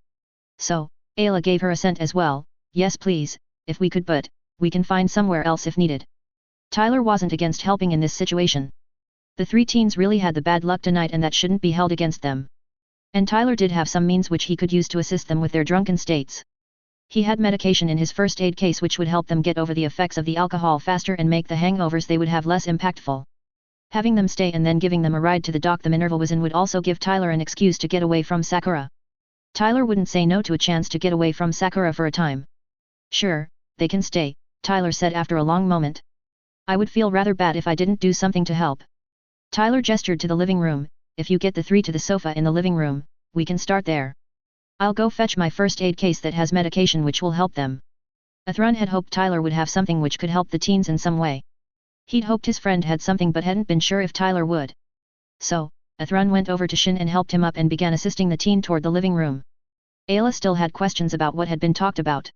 A: So, Ayla gave her assent as well. Yes please, if we could, but we can find somewhere else if needed. Tyler wasn't against helping in this situation. The three teens really had the bad luck tonight and that shouldn't be held against them. And Tyler did have some means which he could use to assist them with their drunken states. He had medication in his first aid case which would help them get over the effects of the alcohol faster and make the hangovers they would have less impactful. Having them stay and then giving them a ride to the dock the Minerva was in would also give Tyler an excuse to get away from Sakura. Tyler wouldn't say no to a chance to get away from Sakura for a time. Sure, they can stay, Tyler said after a long moment. I would feel rather bad if I didn't do something to help. Tyler gestured to the living room. If you get the three to the sofa in the living room, we can start there. I'll go fetch my first aid case that has medication which will help them. Athrun had hoped Tyler would have something which could help the teens in some way. He'd hoped his friend had something but hadn't been sure if Tyler would. So, Athrun went over to Shin and helped him up and began assisting the teen toward the living room. Ayla still had questions about what had been talked about.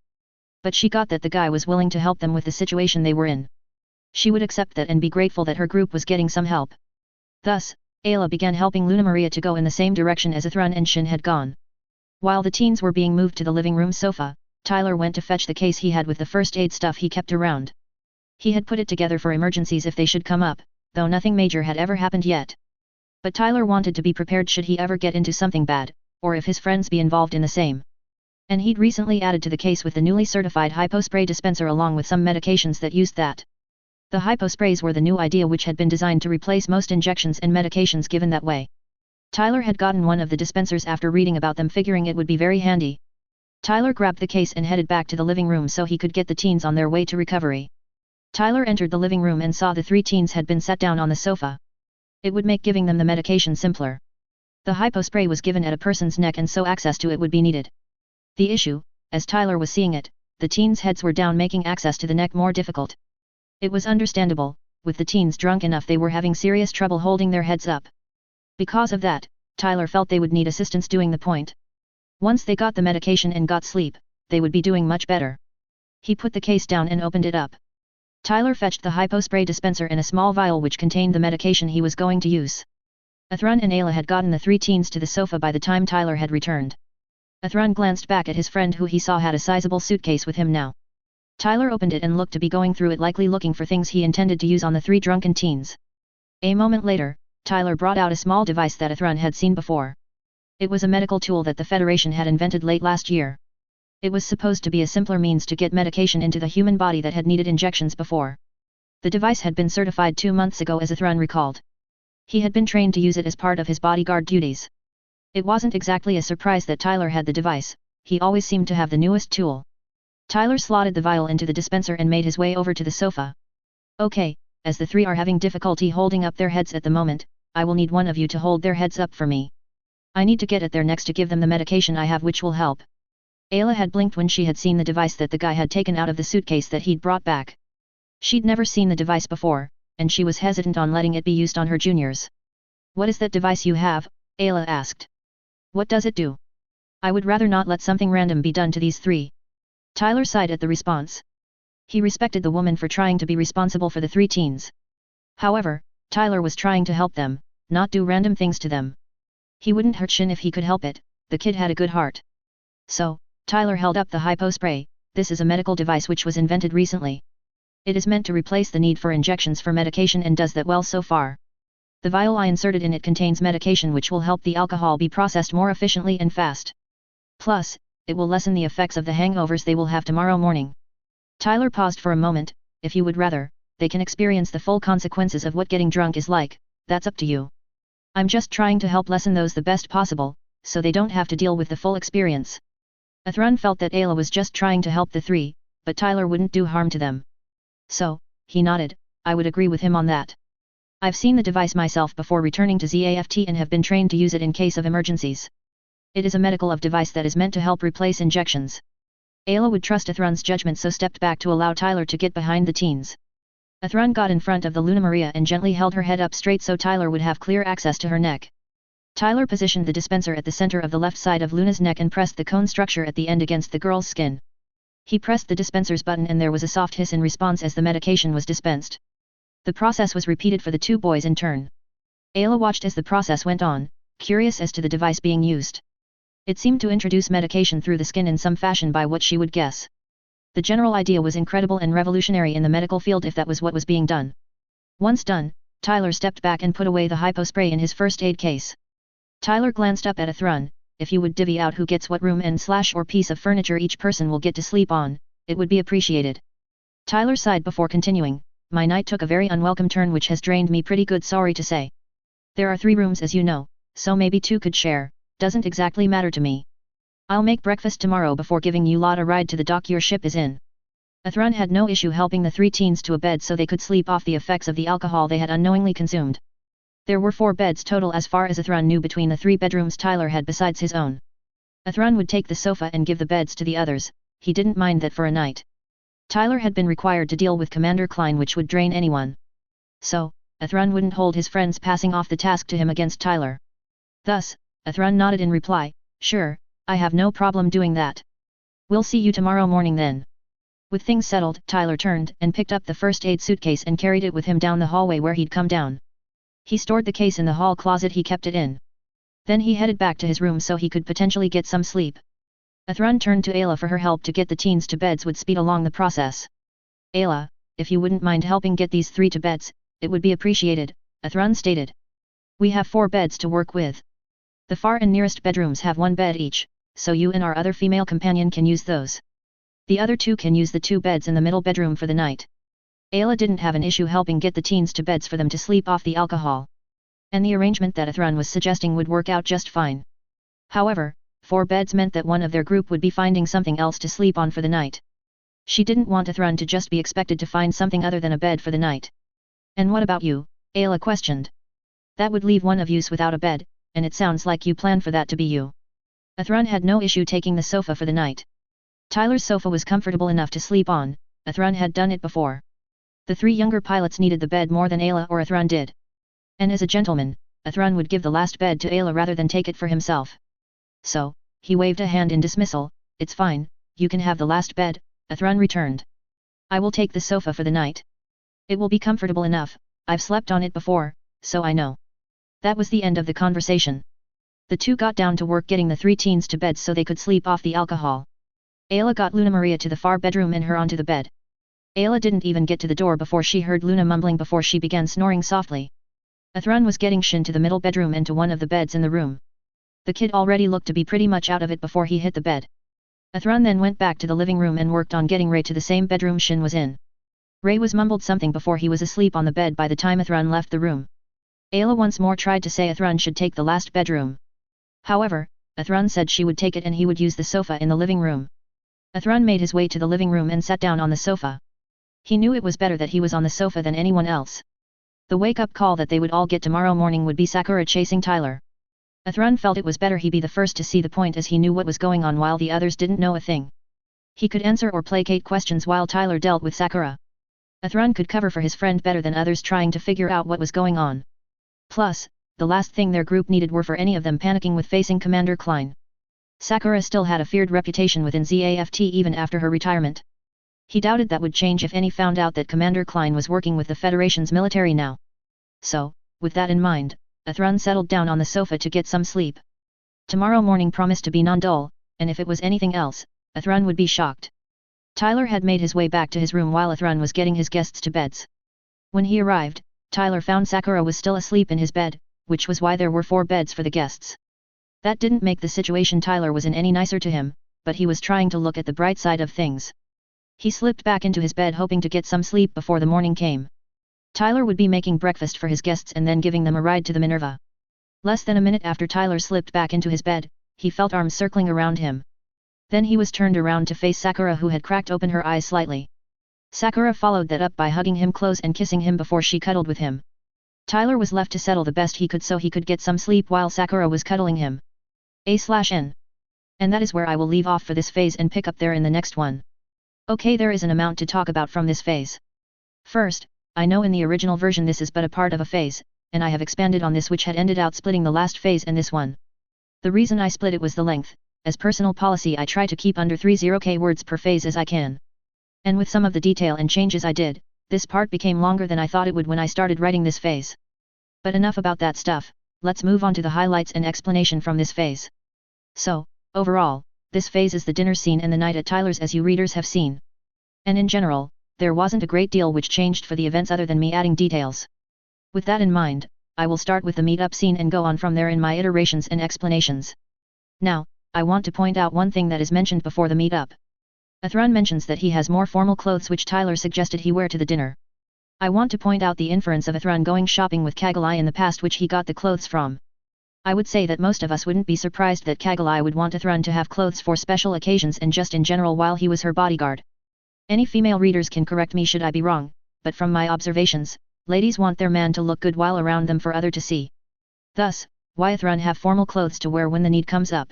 A: But she got that the guy was willing to help them with the situation they were in. She would accept that and be grateful that her group was getting some help. Thus, Ayla began helping Luna Maria to go in the same direction as Athrun and Shin had gone. While the teens were being moved to the living room sofa, Tyler went to fetch the case he had with the first aid stuff he kept around. He had put it together for emergencies if they should come up, though nothing major had ever happened yet. But Tyler wanted to be prepared should he ever get into something bad, or if his friends be involved in the same. And he'd recently added to the case with the newly certified hypospray dispenser along with some medications that used that. The hyposprays were the new idea which had been designed to replace most injections and medications given that way. Tyler had gotten one of the dispensers after reading about them figuring it would be very handy. Tyler grabbed the case and headed back to the living room so he could get the teens on their way to recovery. Tyler entered the living room and saw the three teens had been sat down on the sofa. It would make giving them the medication simpler. The hypospray was given at a person's neck and so access to it would be needed. The issue, as Tyler was seeing it, the teens' heads were down making access to the neck more difficult. It was understandable, with the teens drunk enough they were having serious trouble holding their heads up. Because of that, Tyler felt they would need assistance doing the point. Once they got the medication and got sleep, they would be doing much better. He put the case down and opened it up. Tyler fetched the hypospray dispenser and a small vial which contained the medication he was going to use. Athrun and Ayla had gotten the three teens to the sofa by the time Tyler had returned. Athrun glanced back at his friend who he saw had a sizable suitcase with him now. Tyler opened it and looked to be going through it likely looking for things he intended to use on the three drunken teens. A moment later, Tyler brought out a small device that Athrun had seen before. It was a medical tool that the Federation had invented late last year. It was supposed to be a simpler means to get medication into the human body that had needed injections before. The device had been certified 2 months ago as Athrun recalled. He had been trained to use it as part of his bodyguard duties. It wasn't exactly a surprise that Tyler had the device, he always seemed to have the newest tool. Tyler slotted the vial into the dispenser and made his way over to the sofa. Okay, as the three are having difficulty holding up their heads at the moment, I will need one of you to hold their heads up for me. I need to get at their necks to give them the medication I have which will help. Ayla had blinked when she had seen the device that the guy had taken out of the suitcase that he'd brought back. She'd never seen the device before, and she was hesitant on letting it be used on her juniors. What is that device you have? Ayla asked. What does it do? I would rather not let something random be done to these three. Tyler sighed at the response. He respected the woman for trying to be responsible for the three teens. However, Tyler was trying to help them, not do random things to them. He wouldn't hurt Shin if he could help it, the kid had a good heart. So, Tyler held up the hypospray. This is a medical device which was invented recently. It is meant to replace the need for injections for medication and does that well so far. The vial I inserted in it contains medication which will help the alcohol be processed more efficiently and fast. Plus, it will lessen the effects of the hangovers they will have tomorrow morning. Tyler paused for a moment. If you would rather, they can experience the full consequences of what getting drunk is like, that's up to you. I'm just trying to help lessen those the best possible, so they don't have to deal with the full experience. Athrun felt that Ayla was just trying to help the three, but Tyler wouldn't do harm to them. So, he nodded, I would agree with him on that. I've seen the device myself before returning to ZAFT and have been trained to use it in case of emergencies. It is a medical device that is meant to help replace injections. Ayla would trust Athrun's judgment, so stepped back to allow Tyler to get behind the teens. Athrun got in front of the Luna Maria and gently held her head up straight so Tyler would have clear access to her neck. Tyler positioned the dispenser at the center of the left side of Luna's neck and pressed the cone structure at the end against the girl's skin. He pressed the dispenser's button and there was a soft hiss in response as the medication was dispensed. The process was repeated for the two boys in turn. Ayla watched as the process went on, curious as to the device being used. It seemed to introduce medication through the skin in some fashion by what she would guess. The general idea was incredible and revolutionary in the medical field if that was what was being done. Once done, Tyler stepped back and put away the hypo spray in his first aid case. Tyler glanced up at Athrun. If you would divvy out who gets what room and / or piece of furniture each person will get to sleep on, it would be appreciated. Tyler sighed before continuing, my night took a very unwelcome turn which has drained me pretty good, sorry to say. There are 3 rooms as you know, so maybe 2 could share, doesn't exactly matter to me. I'll make breakfast tomorrow before giving you lot a ride to the dock your ship is in. Athrun had no issue helping the 3 teens to a bed so they could sleep off the effects of the alcohol they had unknowingly consumed. There were 4 beds total as far as Athrun knew between the 3 bedrooms Tyler had besides his own. Athrun would take the sofa and give the beds to the others, he didn't mind that for a night. Tyler had been required to deal with Commander Klein, which would drain anyone. So, Athrun wouldn't hold his friends passing off the task to him against Tyler. Thus, Athrun nodded in reply, sure, I have no problem doing that. We'll see you tomorrow morning then. With things settled, Tyler turned and picked up the first aid suitcase and carried it with him down the hallway where he'd come down. He stored the case in the hall closet he kept it in. Then he headed back to his room so he could potentially get some sleep. Athrun turned to Ayla for her help to get the teens to beds would speed along the process. Ayla, if you wouldn't mind helping get these 3 to beds, it would be appreciated, Athrun stated. We have 4 beds to work with. The far and nearest bedrooms have 1 bed each, so you and our other female companion can use those. The other 2 can use the 2 beds in the middle bedroom for the night. Ayla didn't have an issue helping get the teens to beds for them to sleep off the alcohol. And the arrangement that Athrun was suggesting would work out just fine. However, 4 beds meant that one of their group would be finding something else to sleep on for the night. She didn't want Athrun to just be expected to find something other than a bed for the night. And what about you? Ayla questioned. That would leave one of yous without a bed, and it sounds like you plan for that to be you. Athrun had no issue taking the sofa for the night. Tyler's sofa was comfortable enough to sleep on, Athrun had done it before. The 3 younger pilots needed the bed more than Ayla or Athrun did. And as a gentleman, Athrun would give the last bed to Ayla rather than take it for himself. So, he waved a hand in dismissal, it's fine, you can have the last bed, Athrun returned. I will take the sofa for the night. It will be comfortable enough, I've slept on it before, so I know. That was the end of the conversation. The 2 got down to work getting the 3 teens to bed so they could sleep off the alcohol. Ayla got Luna Maria to the far bedroom and her onto the bed. Ayla didn't even get to the door before she heard Luna mumbling before she began snoring softly. Athrun was getting Shin to the middle bedroom and to one of the beds in the room. The kid already looked to be pretty much out of it before he hit the bed. Athrun then went back to the living room and worked on getting Ray to the same bedroom Shin was in. Ray was mumbled something before he was asleep on the bed by the time Athrun left the room. Ayla once more tried to say Athrun should take the last bedroom. However, Athrun said she would take it and he would use the sofa in the living room. Athrun made his way to the living room and sat down on the sofa. He knew it was better that he was on the sofa than anyone else. The wake-up call that they would all get tomorrow morning would be Sakura chasing Tyler. Athrun felt it was better he be the first to see the point as he knew what was going on while the others didn't know a thing. He could answer or placate questions while Tyler dealt with Sakura. Athrun could cover for his friend better than others trying to figure out what was going on. Plus, the last thing their group needed were for any of them panicking with facing Commander Klein. Sakura still had a feared reputation within ZAFT even after her retirement. He doubted that would change if any found out that Commander Klein was working with the Federation's military now. So, with that in mind, Athrun settled down on the sofa to get some sleep. Tomorrow morning promised to be non-dull, and if it was anything else, Athrun would be shocked. Tyler had made his way back to his room while Athrun was getting his guests to beds. When he arrived, Tyler found Sakura was still asleep in his bed, which was why there were 4 beds for the guests. That didn't make the situation Tyler was in any nicer to him, but he was trying to look at the bright side of things. He slipped back into his bed hoping to get some sleep before the morning came. Tyler would be making breakfast for his guests and then giving them a ride to the Minerva. Less than a minute after Tyler slipped back into his bed, he felt arms circling around him. Then he was turned around to face Sakura, who had cracked open her eyes slightly. Sakura followed that up by hugging him close and kissing him before she cuddled with him. Tyler was left to settle the best he could so he could get some sleep while Sakura was cuddling him. A/N. And that is where I will leave off for this phase and pick up there in the next one. Okay, there is an amount to talk about from this phase. First, I know in the original version this is but a part of a phase, and I have expanded on this, which had ended out splitting the last phase and this one. The reason I split it was the length. As personal policy I try to keep under 30k words per phase as I can. And with some of the detail and changes I did, this part became longer than I thought it would when I started writing this phase. But enough about that stuff, let's move on to the highlights and explanation from this phase. So, overall, this phase is the dinner scene and the night at Tyler's, as you readers have seen. And in general, there wasn't a great deal which changed for the events other than me adding details. With that in mind, I will start with the meet-up scene and go on from there in my iterations and explanations. Now, I want to point out one thing that is mentioned before the meet-up. Athrun mentions that he has more formal clothes which Tyler suggested he wear to the dinner. I want to point out the inference of Athrun going shopping with Kagalai in the past, which he got the clothes from. I would say that most of us wouldn't be surprised that Kagalai would want Athrun to have clothes for special occasions and just in general while he was her bodyguard. Any female readers can correct me should I be wrong, but from my observations, ladies want their man to look good while around them for other to see. Thus, why Athrun have formal clothes to wear when the need comes up?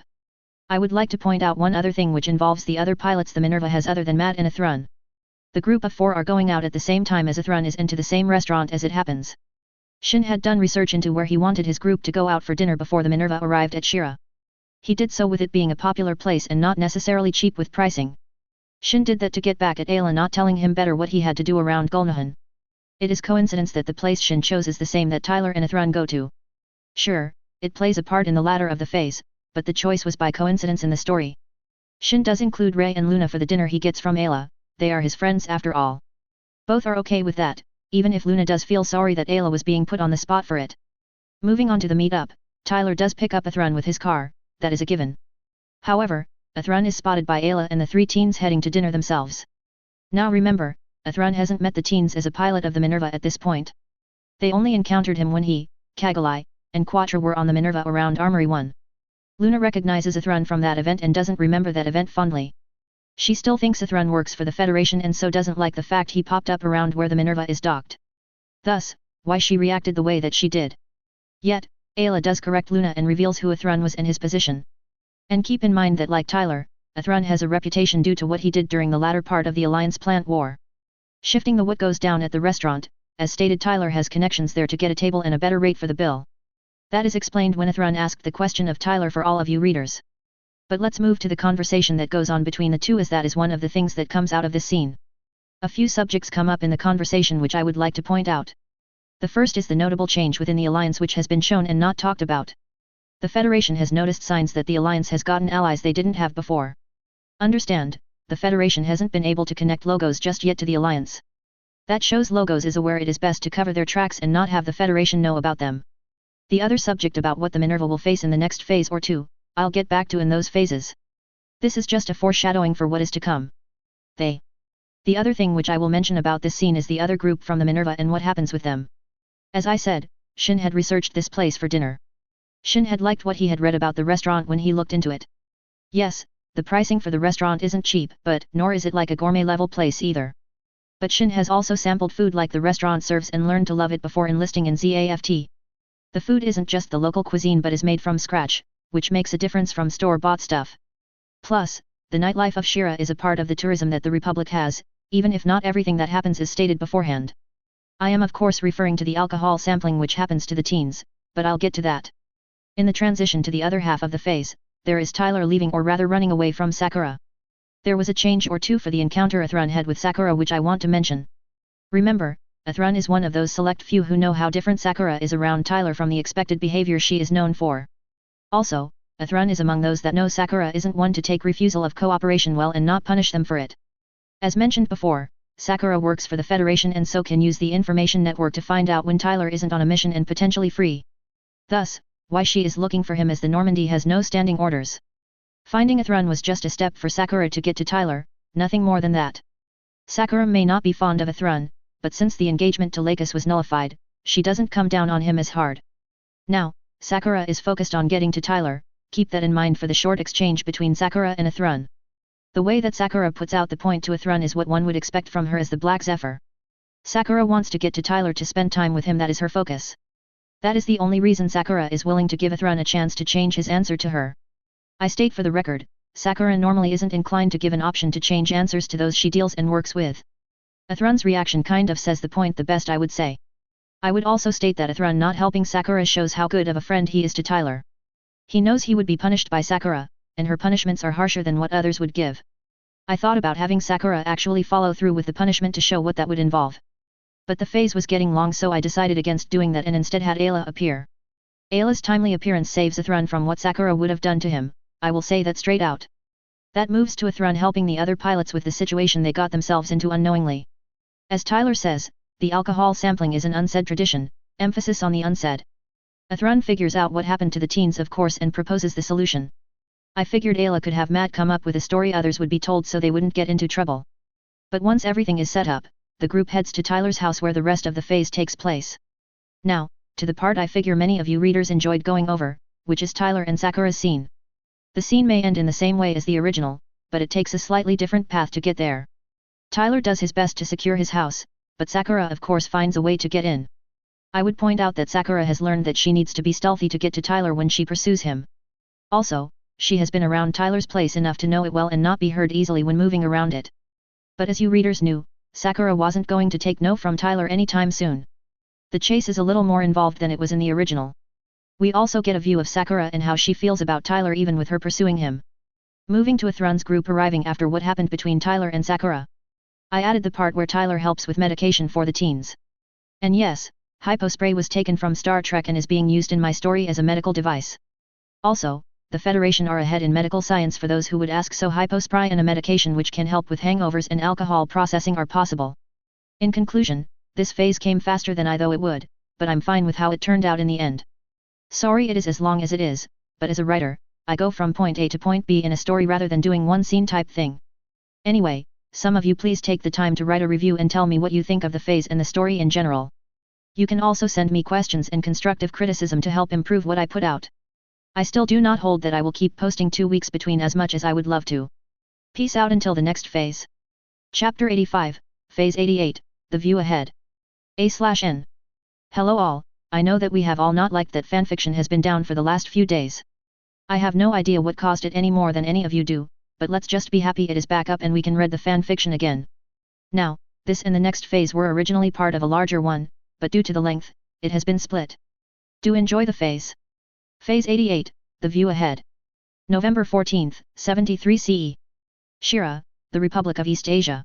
A: I would like to point out one other thing which involves the other pilots the Minerva has other than Matt and Athrun. The group of 4 are going out at the same time as Athrun is, and to the same restaurant as it happens. Shin had done research into where he wanted his group to go out for dinner before the Minerva arrived at Shira. He did so with it being a popular place and not necessarily cheap with pricing. Shin did that to get back at Ayla, not telling him better what he had to do around Gulnahan. It is coincidence that the place Shin chose is the same that Tyler and Athrun go to. Sure, it plays a part in the latter of the phase, but the choice was by coincidence in the story. Shin does include Rei and Luna for the dinner he gets from Ayla, they are his friends after all. Both are okay with that, even if Luna does feel sorry that Ayla was being put on the spot for it. Moving on to the meet-up, Tyler does pick up Athrun with his car, that is a given. However, Athrun is spotted by Ayla and the 3 teens heading to dinner themselves. Now remember, Athrun hasn't met the teens as a pilot of the Minerva at this point. They only encountered him when he, Kagalai, and Quattro were on the Minerva around Armory 1. Luna recognizes Athrun from that event and doesn't remember that event fondly. She still thinks Athrun works for the Federation and so doesn't like the fact he popped up around where the Minerva is docked. Thus, why she reacted the way that she did. Yet, Ayla does correct Luna and reveals who Athrun was and his position. And keep in mind that like Tyler, Athrun has a reputation due to what he did during the latter part of the Alliance plant war. Shifting the what goes down at the restaurant, as stated, Tyler has connections there to get a table and a better rate for the bill. That is explained when Athrun asked the question of Tyler for all of you readers. But let's move to the conversation that goes on between the two, as that is one of the things that comes out of this scene. A few subjects come up in the conversation which I would like to point out. The first is the notable change within the Alliance which has been shown and not talked about. The Federation has noticed signs that the Alliance has gotten allies they didn't have before. Understand, the Federation hasn't been able to connect Logos just yet to the Alliance. That shows Logos is aware it is best to cover their tracks and not have the Federation know about them. The other subject about what the Minerva will face in the next phase or 2, I'll get back to in those phases. This is just a foreshadowing for what is to come. The other thing which I will mention about this scene is the other group from the Minerva and what happens with them. As I said, Shin had researched this place for dinner. Shin had liked what he had read about the restaurant when he looked into it. Yes, the pricing for the restaurant isn't cheap, but nor is it like a gourmet level place either. But Shin has also sampled food like the restaurant serves and learned to love it before enlisting in ZAFT. The food isn't just the local cuisine but is made from scratch, which makes a difference from store-bought stuff. Plus, the nightlife of Shira is a part of the tourism that the Republic has, even if not everything that happens is stated beforehand. I am of course referring to the alcohol sampling which happens to the teens, but I'll get to that. In the transition to the other half of the phase, there is Tyler leaving or rather running away from Sakura. There was a change or 2 for the encounter Athrun had with Sakura which I want to mention. Remember, Athrun is one of those select few who know how different Sakura is around Tyler from the expected behavior she is known for. Also, Athrun is among those that know Sakura isn't one to take refusal of cooperation well and not punish them for it. As mentioned before, Sakura works for the Federation and so can use the information network to find out when Tyler isn't on a mission and potentially free. Thus, why she is looking for him as the Normandy has no standing orders. Finding Athrun was just a step for Sakura to get to Tyler, nothing more than that. Sakura may not be fond of a Thrun, but since the engagement to Lakis was nullified, she doesn't come down on him as hard. Now, Sakura is focused on getting to Tyler, keep that in mind for the short exchange between Sakura and a Thrun. The way that Sakura puts out the point to a Thrun is what one would expect from her as the Black Zephyr. Sakura wants to get to Tyler to spend time with him, that is her focus. That is the only reason Sakura is willing to give a Thrun a chance to change his answer to her. I state for the record, Sakura normally isn't inclined to give an option to change answers to those she deals and works with. A Thrun's reaction kind of says the point the best, I would say. I would also state that a Thrun not helping Sakura shows how good of a friend he is to Tyler. He knows he would be punished by Sakura, and her punishments are harsher than what others would give. I thought about having Sakura actually follow through with the punishment to show what that would involve. But the phase was getting long, so I decided against doing that and instead had Ayla appear. Ayla's timely appearance saves a Thrun from what Sakura would have done to him, I will say that straight out. That moves to a Thrun helping the other pilots with the situation they got themselves into unknowingly. As Tyler says, the alcohol sampling is an unsaid tradition, emphasis on the unsaid. A Thrun figures out what happened to the teens, of course, and proposes the solution. I figured Ayla could have Matt come up with a story others would be told so they wouldn't get into trouble. But once everything is set up, the group heads to Tyler's house where the rest of the phase takes place. Now, to the part I figure many of you readers enjoyed going over, which is Tyler and Sakura's scene. The scene may end in the same way as the original, but it takes a slightly different path to get there. Tyler does his best to secure his house, but Sakura of course finds a way to get in. I would point out that Sakura has learned that she needs to be stealthy to get to Tyler when she pursues him. Also, she has been around Tyler's place enough to know it well and not be heard easily when moving around it. But as you readers knew, Sakura wasn't going to take no from Tyler anytime soon. The chase is a little more involved than it was in the original. We also get a view of Sakura and how she feels about Tyler even with her pursuing him. Moving to a Thrun's group arriving after what happened between Tyler and Sakura. I added the part where Tyler helps with medication for the teens. And yes, hypospray was taken from Star Trek and is being used in my story as a medical device. Also, the Federation are ahead in medical science for those who would ask, so hypospray and a medication which can help with hangovers and alcohol processing are possible. In conclusion, this phase came faster than I thought it would, but I'm fine with how it turned out in the end. Sorry it is as long as it is, but as a writer, I go from point A to point B in a story rather than doing one scene type thing. Anyway, some of you please take the time to write a review and tell me what you think of the phase and the story in general. You can also send me questions and constructive criticism to help improve what I put out. I still do not hold that I will keep posting 2 weeks between as much as I would love to. Peace out until the next phase. Chapter 85, Phase 88, The View Ahead. A/N. Hello all, I know that we have all not liked that fanfiction has been down for the last few days. I have no idea what caused it any more than any of you do, but let's just be happy it is back up and we can read the fanfiction again. Now, this and the next phase were originally part of a larger one, but due to the length, it has been split. Do enjoy the phase. Phase 88, The View Ahead. November 14, 73 CE. Shira, the Republic of East Asia.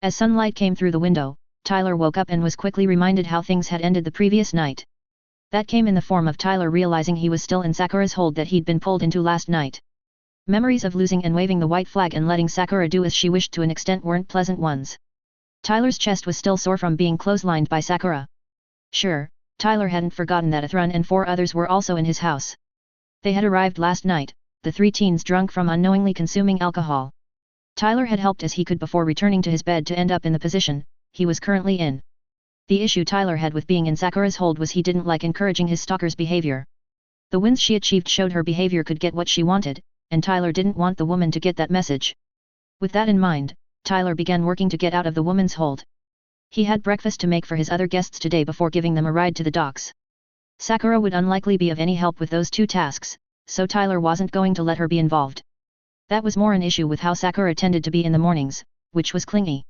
A: As sunlight came through the window, Tyler woke up and was quickly reminded how things had ended the previous night. That came in the form of Tyler realizing he was still in Sakura's hold that he'd been pulled into last night. Memories of losing and waving the white flag and letting Sakura do as she wished to an extent weren't pleasant ones. Tyler's chest was still sore from being clotheslined by Sakura. Sure, Tyler hadn't forgotten that a Thrun and 4 others were also in his house. They had arrived last night, the 3 teens drunk from unknowingly consuming alcohol. Tyler had helped as he could before returning to his bed to end up in the position he was currently in. The issue Tyler had with being in Sakura's hold was he didn't like encouraging his stalker's behavior. The wins she achieved showed her behavior could get what she wanted, and Tyler didn't want the woman to get that message. With that in mind, Tyler began working to get out of the woman's hold. He had breakfast to make for his other guests today before giving them a ride to the docks. Sakura would unlikely be of any help with those 2 tasks, so Tyler wasn't going to let her be involved. That was more an issue with how Sakura tended to be in the mornings, which was clingy.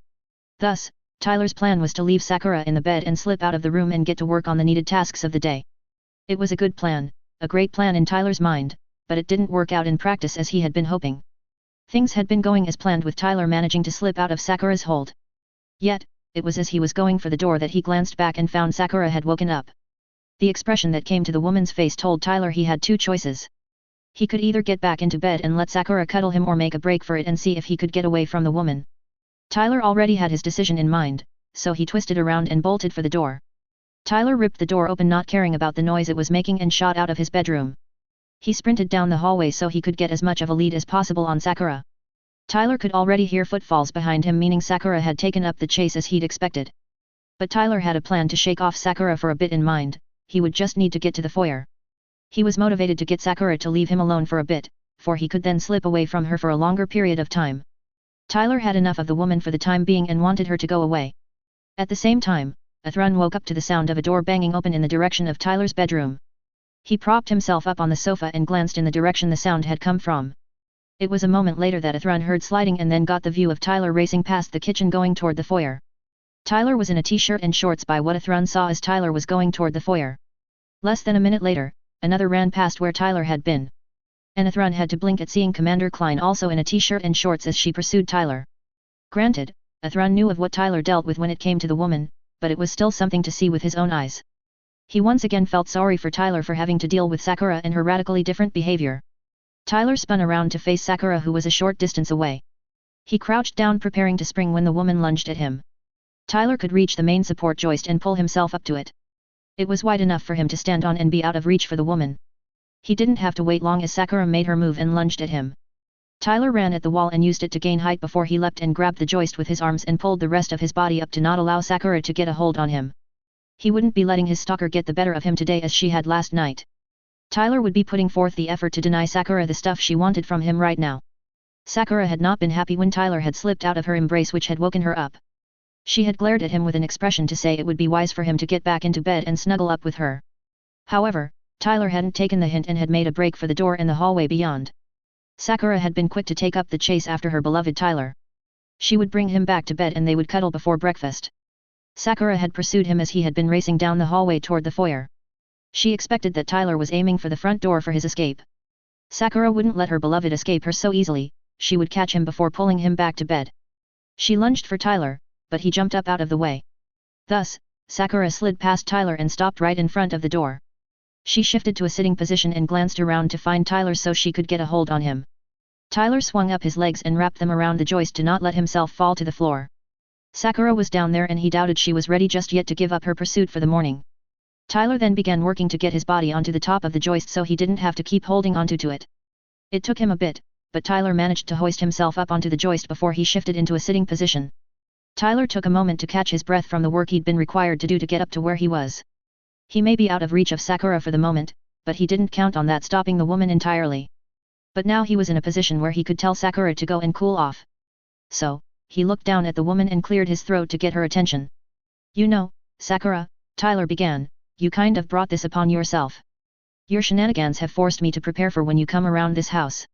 A: Thus, Tyler's plan was to leave Sakura in the bed and slip out of the room and get to work on the needed tasks of the day. It was a good plan, a great plan in Tyler's mind, but it didn't work out in practice as he had been hoping. Things had been going as planned with Tyler managing to slip out of Sakura's hold. Yet, it was as he was going for the door that he glanced back and found Sakura had woken up. The expression that came to the woman's face told Tyler he had 2 choices. He could either get back into bed and let Sakura cuddle him or make a break for it and see if he could get away from the woman. Tyler already had his decision in mind, so he twisted around and bolted for the door. Tyler ripped the door open, not caring about the noise it was making, and shot out of his bedroom. He sprinted down the hallway so he could get as much of a lead as possible on Sakura. Tyler could already hear footfalls behind him, meaning Sakura had taken up the chase as he'd expected. But Tyler had a plan to shake off Sakura for a bit in mind. He would just need to get to the foyer. He was motivated to get Sakura to leave him alone for a bit, for he could then slip away from her for a longer period of time. Tyler had enough of the woman for the time being and wanted her to go away. At the same time, Athrun woke up to the sound of a door banging open in the direction of Tyler's bedroom. He propped himself up on the sofa and glanced in the direction the sound had come from. It was a moment later that Athrun heard sliding and then got the view of Tyler racing past the kitchen going toward the foyer. Tyler was in a t-shirt and shorts by what Athrun saw as Tyler was going toward the foyer. Less than a minute later, another ran past where Tyler had been. And Athrun had to blink at seeing Commander Klein also in a t-shirt and shorts as she pursued Tyler. Granted, Athrun knew of what Tyler dealt with when it came to the woman, but it was still something to see with his own eyes. He once again felt sorry for Tyler for having to deal with Sakura and her radically different behavior. Tyler spun around to face Sakura, who was a short distance away. He crouched down preparing to spring when the woman lunged at him. Tyler could reach the main support joist and pull himself up to it. It was wide enough for him to stand on and be out of reach for the woman. He didn't have to wait long as Sakura made her move and lunged at him. Tyler ran at the wall and used it to gain height before he leapt and grabbed the joist with his arms and pulled the rest of his body up to not allow Sakura to get a hold on him. He wouldn't be letting his stalker get the better of him today as she had last night. Tyler would be putting forth the effort to deny Sakura the stuff she wanted from him right now. Sakura had not been happy when Tyler had slipped out of her embrace, which had woken her up. She had glared at him with an expression to say it would be wise for him to get back into bed and snuggle up with her. However, Tyler hadn't taken the hint and had made a break for the door and the hallway beyond. Sakura had been quick to take up the chase after her beloved Tyler. She would bring him back to bed and they would cuddle before breakfast. Sakura had pursued him as he had been racing down the hallway toward the foyer. She expected that Tyler was aiming for the front door for his escape. Sakura wouldn't let her beloved escape her so easily. She would catch him before pulling him back to bed. She lunged for Tyler, but he jumped up out of the way. Thus, Sakura slid past Tyler and stopped right in front of the door. She shifted to a sitting position and glanced around to find Tyler so she could get a hold on him. Tyler swung up his legs and wrapped them around the joist to not let himself fall to the floor. Sakura was down there and he doubted she was ready just yet to give up her pursuit for the morning. Tyler then began working to get his body onto the top of the joist so he didn't have to keep holding onto it. It took him a bit, but Tyler managed to hoist himself up onto the joist before he shifted into a sitting position. Tyler took a moment to catch his breath from the work he'd been required to do to get up to where he was. He may be out of reach of Sakura for the moment, but he didn't count on that stopping the woman entirely. But now he was in a position where he could tell Sakura to go and cool off. So, he looked down at the woman and cleared his throat to get her attention. "You know, Sakura," Tyler began, "you kind of brought this upon yourself. Your shenanigans have forced me to prepare for when you come around this house.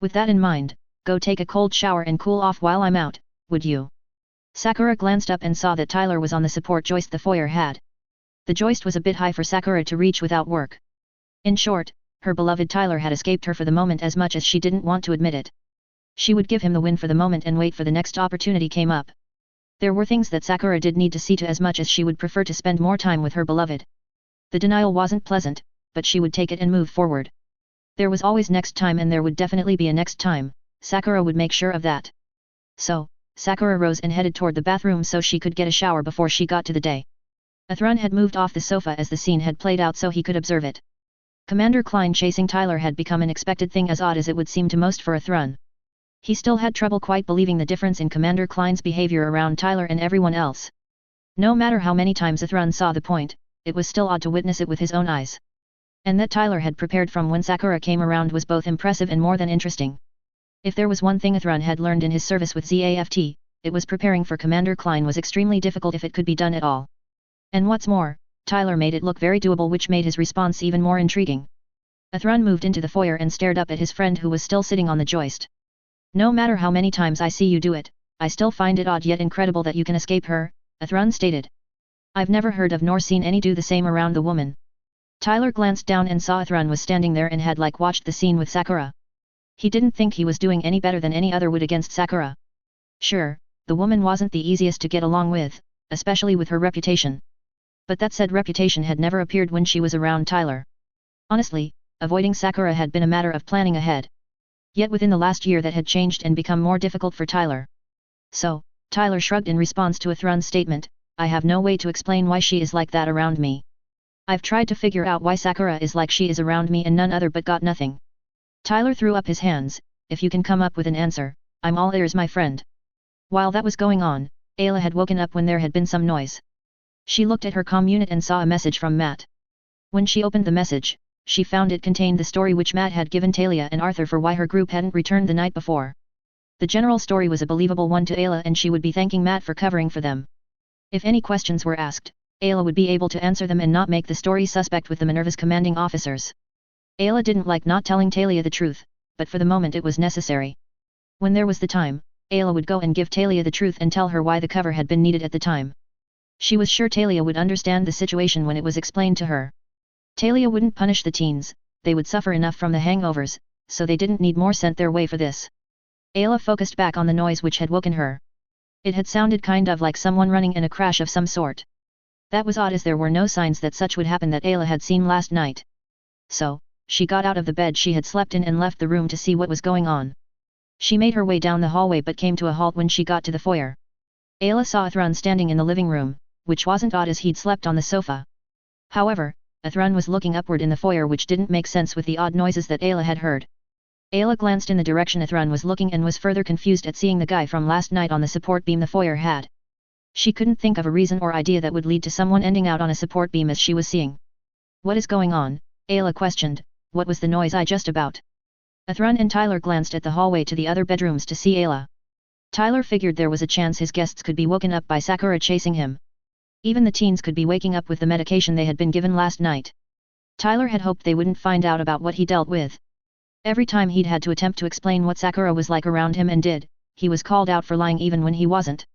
A: With that in mind, go take a cold shower and cool off while I'm out, would you?" Sakura glanced up and saw that Tyler was on the support joist the foyer had. The joist was a bit high for Sakura to reach without work. In short, her beloved Tyler had escaped her for the moment as much as she didn't want to admit it. She would give him the win for the moment and wait for the next opportunity came up. There were things that Sakura did need to see to as much as she would prefer to spend more time with her beloved. The denial wasn't pleasant, but she would take it and move forward. There was always next time and there would definitely be a next time, Sakura would make sure of that. So, Sakura rose and headed toward the bathroom so she could get a shower before she got to the day. Athrun had moved off the sofa as the scene had played out so he could observe it. Commander Klein chasing Tyler had become an expected thing, as odd as it would seem to most for Athrun. He still had trouble quite believing the difference in Commander Klein's behavior around Tyler and everyone else. No matter how many times Athrun saw the point, it was still odd to witness it with his own eyes. And that Tyler had prepared from when Sakura came around was both impressive and more than interesting. If there was one thing Athrun had learned in his service with ZAFT, it was preparing for Commander Klein was extremely difficult if it could be done at all. And what's more, Tyler made it look very doable, which made his response even more intriguing. Athrun moved into the foyer and stared up at his friend who was still sitting on the joist. "No matter how many times I see you do it, I still find it odd yet incredible that you can escape her," Athrun stated. "I've never heard of nor seen any do the same around the woman." Tyler glanced down and saw Athrun was standing there and had watched the scene with Sakura. He didn't think he was doing any better than any other would against Sakura. Sure, the woman wasn't the easiest to get along with, especially with her reputation. But that said reputation had never appeared when she was around Tyler. Honestly, avoiding Sakura had been a matter of planning ahead. Yet within the last year that had changed and become more difficult for Tyler. So, Tyler shrugged in response to Athrun's statement, "I have no way to explain why she is like that around me. I've tried to figure out why Sakura is like she is around me and none other but got nothing." Tyler threw up his hands, "If you can come up with an answer, I'm all ears, my friend. While that was going on, Ayla had woken up when there had been some noise. She looked at her comm unit and saw a message from Matt. When she opened the message, she found it contained the story which Matt had given Talia and Arthur for why her group hadn't returned the night before. The general story was a believable one to Ayla and she would be thanking Matt for covering for them. If any questions were asked, Ayla would be able to answer them and not make the story suspect with the Minerva's commanding officers. Ayla didn't like not telling Talia the truth, but for the moment it was necessary. When there was the time, Ayla would go and give Talia the truth and tell her why the cover had been needed at the time. She was sure Talia would understand the situation when it was explained to her. Talia wouldn't punish the teens, they would suffer enough from the hangovers, so they didn't need more sent their way for this. Ayla focused back on the noise which had woken her. It had sounded kind of like someone running in a crash of some sort. That was odd as there were no signs that such would happen that Ayla had seen last night. So, she got out of the bed she had slept in and left the room to see what was going on. She made her way down the hallway but came to a halt when she got to the foyer. Ayla saw Athrun standing in the living room, which wasn't odd as he'd slept on the sofa. However, Athrun was looking upward in the foyer which didn't make sense with the odd noises that Ayla had heard. Ayla glanced in the direction Athrun was looking and was further confused at seeing the guy from last night on the support beam the foyer had. She couldn't think of a reason or idea that would lead to someone ending out on a support beam as she was seeing. What is going on? Ayla questioned, what was the noise I just about? Athrun and Tyler glanced at the hallway to the other bedrooms to see Ayla. Tyler figured there was a chance his guests could be woken up by Sakura chasing him. Even the teens could be waking up with the medication they had been given last night. Tyler had hoped they wouldn't find out about what he dealt with. Every time he'd had to attempt to explain what Sakura was like around him and did, he was called out for lying even when he wasn't.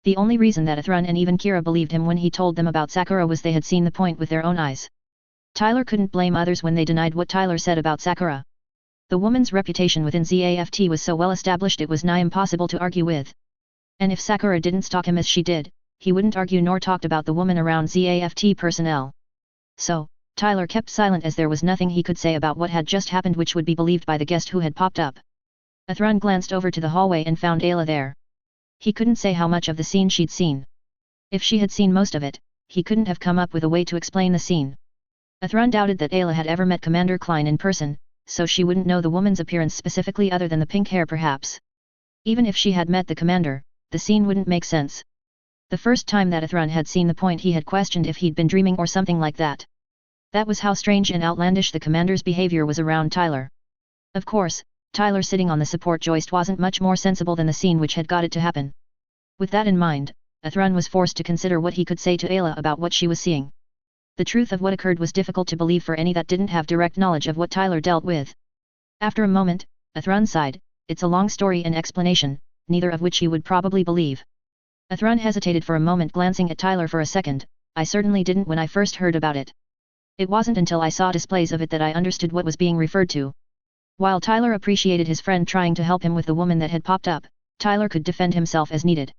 A: The only reason that Athrun and even Kira believed him when he told them about Sakura was they had seen the point with their own eyes. Tyler couldn't blame others when they denied what Tyler said about Sakura. The woman's reputation within ZAFT was so well established it was nigh impossible to argue with. And if Sakura didn't stalk him as she did, he wouldn't argue nor talked about the woman around ZAFT personnel. So, Tyler kept silent as there was nothing he could say about what had just happened which would be believed by the guest who had popped up. Athrun glanced over to the hallway and found Ayla there. He couldn't say how much of the scene she'd seen. If she had seen most of it, he couldn't have come up with a way to explain the scene. Athrun doubted that Ayla had ever met Commander Klein in person, so she wouldn't know the woman's appearance specifically other than the pink hair perhaps. Even if she had met the commander, the scene wouldn't make sense. The first time that Athrun had seen the point he had questioned if he'd been dreaming or something like that. That was how strange and outlandish the commander's behavior was around Tyler. Of course, Tyler sitting on the support joist wasn't much more sensible than the scene which had got it to happen. With that in mind, Athrun was forced to consider what he could say to Ayla about what she was seeing. The truth of what occurred was difficult to believe for any that didn't have direct knowledge of what Tyler dealt with. After a moment, Athrun sighed, it's a long story and explanation, neither of which he would probably believe. Athrun hesitated for a moment glancing at Tyler for a second, I certainly didn't when I first heard about it. It wasn't until I saw displays of it that I understood what was being referred to. While Tyler appreciated his friend trying to help him with the woman that had popped up, Tyler could defend himself as needed.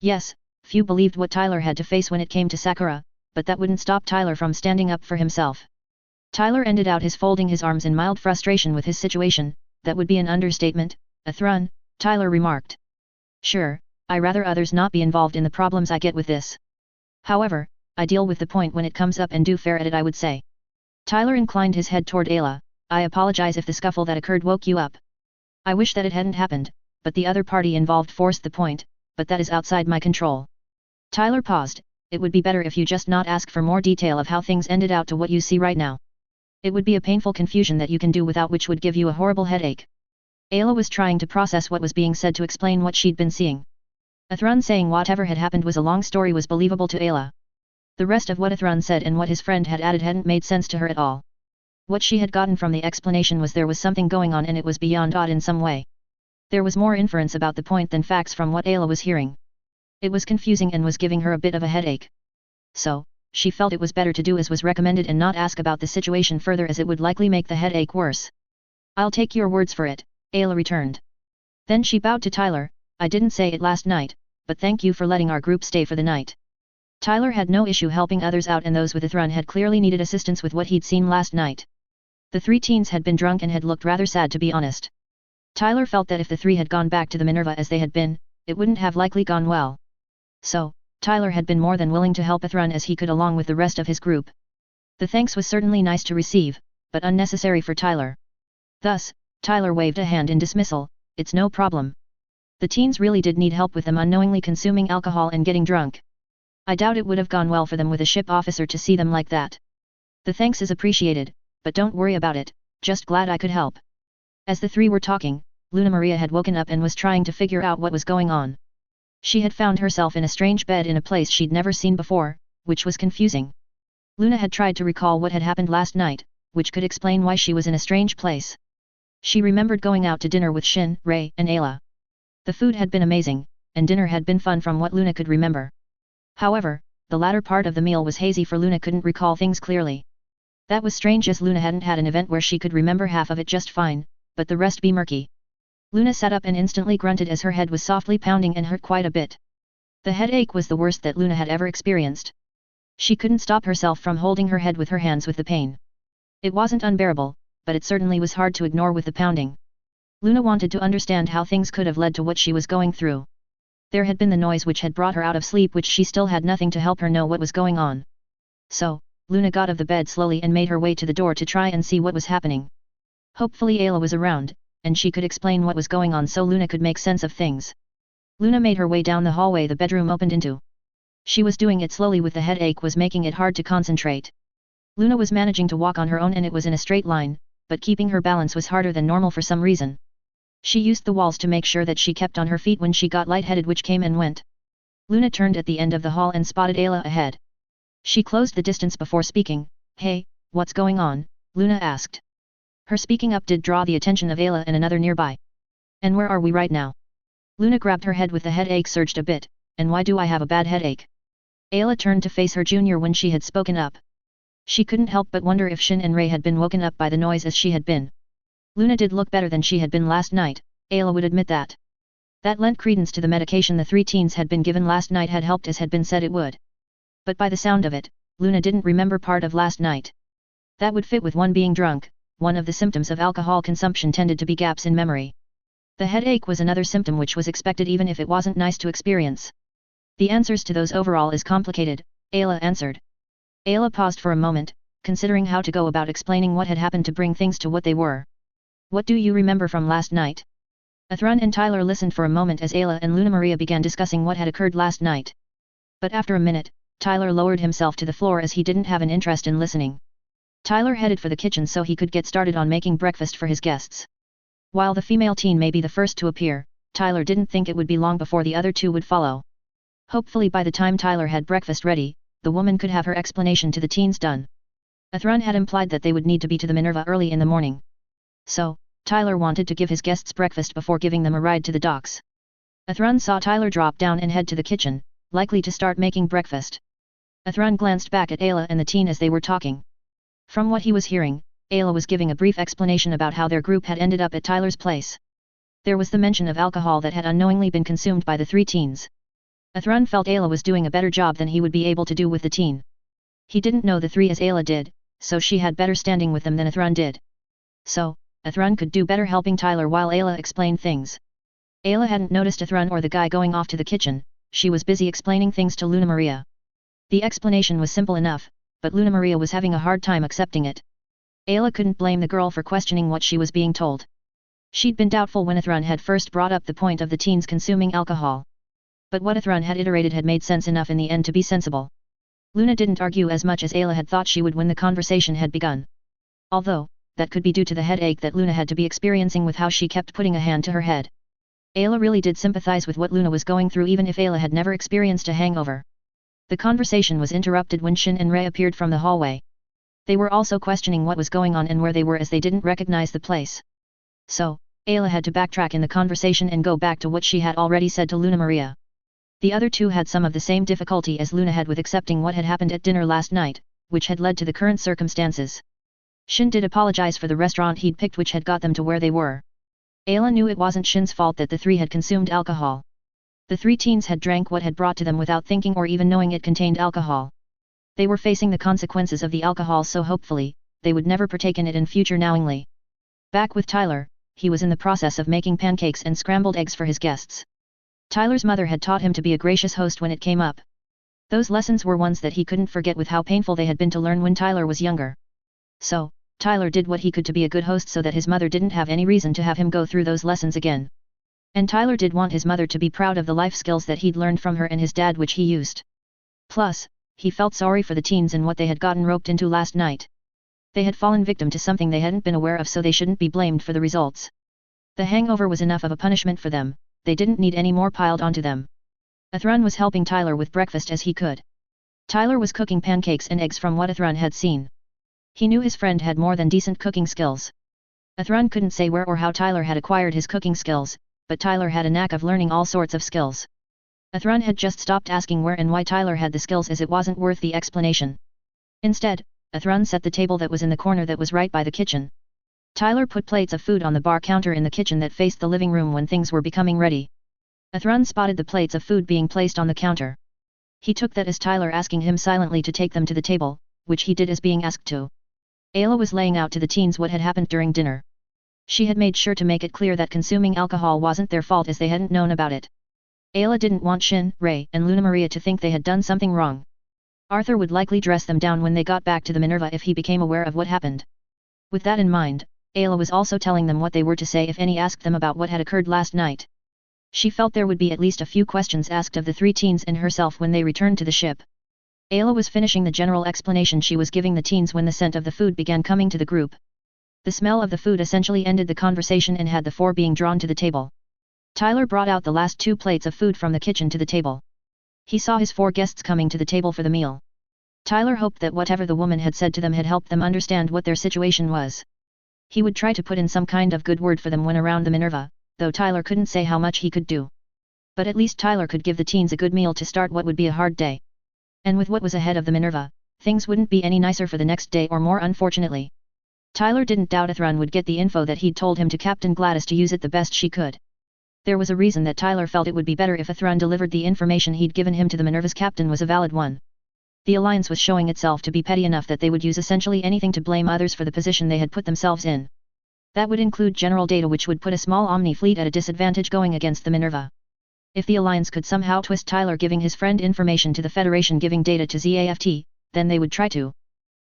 A: Yes, few believed what Tyler had to face when it came to Sakura, but that wouldn't stop Tyler from standing up for himself. Tyler ended out his folding his arms in mild frustration with his situation, that would be an understatement, Athrun, Tyler remarked. Sure, I rather others not be involved in the problems I get with this. However, I deal with the point when it comes up and do fair at it I would say. Tyler inclined his head toward Ayla, I apologize if the scuffle that occurred woke you up. I wish that it hadn't happened, but the other party involved forced the point, but that is outside my control. Tyler paused, it would be better if you just not ask for more detail of how things ended out to what you see right now. It would be a painful confusion that you can do without which would give you a horrible headache. Ayla was trying to process what was being said to explain what she'd been seeing. Athrun saying whatever had happened was a long story was believable to Ayla. The rest of what Athrun said and what his friend had added hadn't made sense to her at all. What she had gotten from the explanation was there was something going on and it was beyond odd in some way. There was more inference about the point than facts from what Ayla was hearing. It was confusing and was giving her a bit of a headache. So, she felt it was better to do as was recommended and not ask about the situation further as it would likely make the headache worse. I'll take your words for it, Ayla returned. Then she bowed to Tyler, I didn't say it last night, but thank you for letting our group stay for the night. Tyler had no issue helping others out and those with Athrun had clearly needed assistance with what he'd seen last night. The three teens had been drunk and had looked rather sad to be honest. Tyler felt that if the three had gone back to the Minerva as they had been, it wouldn't have likely gone well. So, Tyler had been more than willing to help Athrun as he could along with the rest of his group. The thanks was certainly nice to receive, but unnecessary for Tyler. Thus, Tyler waved a hand in dismissal, it's no problem. The teens really did need help with them unknowingly consuming alcohol and getting drunk. I doubt it would have gone well for them with a ship officer to see them like that. The thanks is appreciated, but don't worry about it, just glad I could help. As the three were talking, Luna Maria had woken up and was trying to figure out what was going on. She had found herself in a strange bed in a place she'd never seen before, which was confusing. Luna had tried to recall what had happened last night, which could explain why she was in a strange place. She remembered going out to dinner with Shin, Ray, and Ayla. The food had been amazing, and dinner had been fun from what Luna could remember. However, the latter part of the meal was hazy for Luna couldn't recall things clearly. That was strange as Luna hadn't had an event where she could remember half of it just fine, but the rest be murky. Luna sat up and instantly grunted as her head was softly pounding and hurt quite a bit. The headache was the worst that Luna had ever experienced. She couldn't stop herself from holding her head with her hands with the pain. It wasn't unbearable, but it certainly was hard to ignore with the pounding. Luna wanted to understand how things could have led to what she was going through. There had been the noise which had brought her out of sleep, which she still had nothing to help her know what was going on. So, Luna got out of the bed slowly and made her way to the door to try and see what was happening. Hopefully Ayla was around, and she could explain what was going on so Luna could make sense of things. Luna made her way down the hallway the bedroom opened into. She was doing it slowly with the headache was making it hard to concentrate. Luna was managing to walk on her own and it was in a straight line, but keeping her balance was harder than normal for some reason. She used the walls to make sure that she kept on her feet when she got lightheaded, which came and went. Luna turned at the end of the hall and spotted Ayla ahead. She closed the distance before speaking. "Hey, what's going on?" Luna asked. Her speaking up did draw the attention of Ayla and another nearby. "And where are we right now?" Luna grabbed her head with the headache surged a bit. "And why do I have a bad headache?" Ayla turned to face her junior when she had spoken up. She couldn't help but wonder if Shin and Ray had been woken up by the noise as she had been. Luna did look better than she had been last night, Ayla would admit that. That lent credence to the medication the three teens had been given last night had helped as had been said it would. But by the sound of it, Luna didn't remember part of last night. That would fit with one being drunk. One of the symptoms of alcohol consumption tended to be gaps in memory. The headache was another symptom which was expected even if it wasn't nice to experience. The answers to those overall is complicated, Ayla answered. Ayla paused for a moment, considering how to go about explaining what had happened to bring things to what they were. "What do you remember from last night?" Athrun and Tyler listened for a moment as Ayla and Luna Maria began discussing what had occurred last night. But after a minute, Tyler lowered himself to the floor as he didn't have an interest in listening. Tyler headed for the kitchen so he could get started on making breakfast for his guests. While the female teen may be the first to appear, Tyler didn't think it would be long before the other two would follow. Hopefully by the time Tyler had breakfast ready, the woman could have her explanation to the teens done. Athrun had implied that they would need to be to the Minerva early in the morning. So, Tyler wanted to give his guests breakfast before giving them a ride to the docks. Athrun saw Tyler drop down and head to the kitchen, likely to start making breakfast. Athrun glanced back at Ayla and the teen as they were talking. From what he was hearing, Ayla was giving a brief explanation about how their group had ended up at Tyler's place. There was the mention of alcohol that had unknowingly been consumed by the three teens. Athrun felt Ayla was doing a better job than he would be able to do with the teen. He didn't know the three as Ayla did, so she had better standing with them than Athrun did. So, Athrun could do better helping Tyler while Ayla explained things. Ayla hadn't noticed Athrun or the guy going off to the kitchen, she was busy explaining things to Luna Maria. The explanation was simple enough, but Luna Maria was having a hard time accepting it. Ayla couldn't blame the girl for questioning what she was being told. She'd been doubtful when Athrun had first brought up the point of the teens consuming alcohol. But what Athrun had iterated had made sense enough in the end to be sensible. Luna didn't argue as much as Ayla had thought she would when the conversation had begun. Although, that could be due to the headache that Luna had to be experiencing with how she kept putting a hand to her head. Ayla really did sympathize with what Luna was going through even if Ayla had never experienced a hangover. The conversation was interrupted when Shin and Ray appeared from the hallway. They were also questioning what was going on and where they were as they didn't recognize the place. So, Ayla had to backtrack in the conversation and go back to what she had already said to Luna Maria. The other two had some of the same difficulty as Luna had with accepting what had happened at dinner last night, which had led to the current circumstances. Shin did apologize for the restaurant he'd picked which had got them to where they were. Ayla knew it wasn't Shin's fault that the three had consumed alcohol. The three teens had drank what had brought to them without thinking or even knowing it contained alcohol. They were facing the consequences of the alcohol, so hopefully, they would never partake in it in future knowingly. Back with Tyler, he was in the process of making pancakes and scrambled eggs for his guests. Tyler's mother had taught him to be a gracious host when it came up. Those lessons were ones that he couldn't forget with how painful they had been to learn when Tyler was younger. So, Tyler did what he could to be a good host so that his mother didn't have any reason to have him go through those lessons again. And Tyler did want his mother to be proud of the life skills that he'd learned from her and his dad which he used. Plus, he felt sorry for the teens and what they had gotten roped into last night. They had fallen victim to something they hadn't been aware of, so they shouldn't be blamed for the results. The hangover was enough of a punishment for them, they didn't need any more piled onto them. Athrun was helping Tyler with breakfast as he could. Tyler was cooking pancakes and eggs from what Athrun had seen. He knew his friend had more than decent cooking skills. Athrun couldn't say where or how Tyler had acquired his cooking skills, but Tyler had a knack of learning all sorts of skills. Athrun had just stopped asking where and why Tyler had the skills, as it wasn't worth the explanation. Instead, Athrun set the table that was in the corner that was right by the kitchen. Tyler put plates of food on the bar counter in the kitchen that faced the living room when things were becoming ready. Athrun spotted the plates of food being placed on the counter. He took that as Tyler asking him silently to take them to the table, which he did as being asked to. Ayla was laying out to the teens what had happened during dinner. She had made sure to make it clear that consuming alcohol wasn't their fault, as they hadn't known about it. Ayla didn't want Shin, Ray, and Luna Maria to think they had done something wrong. Arthur would likely dress them down when they got back to the Minerva if he became aware of what happened. With that in mind, Ayla was also telling them what they were to say if any asked them about what had occurred last night. She felt there would be at least a few questions asked of the three teens and herself when they returned to the ship. Ayla was finishing the general explanation she was giving the teens when the scent of the food began coming to the group. The smell of the food essentially ended the conversation and had the four being drawn to the table. Tyler brought out the last 2 plates of food from the kitchen to the table. He saw his 4 guests coming to the table for the meal. Tyler hoped that whatever the woman had said to them had helped them understand what their situation was. He would try to put in some kind of good word for them when around the Minerva, though Tyler couldn't say how much he could do. But at least Tyler could give the teens a good meal to start what would be a hard day. And with what was ahead of the Minerva, things wouldn't be any nicer for the next day or more, unfortunately. Tyler didn't doubt Athrun would get the info that he'd told him to Captain Gladys to use it the best she could. There was a reason that Tyler felt it would be better if Athrun delivered the information he'd given him to the Minerva's captain was a valid one. The alliance was showing itself to be petty enough that they would use essentially anything to blame others for the position they had put themselves in. That would include general data, which would put a small Omni fleet at a disadvantage going against the Minerva. If the alliance could somehow twist Tyler giving his friend information to the Federation giving data to ZAFT, then they would try to.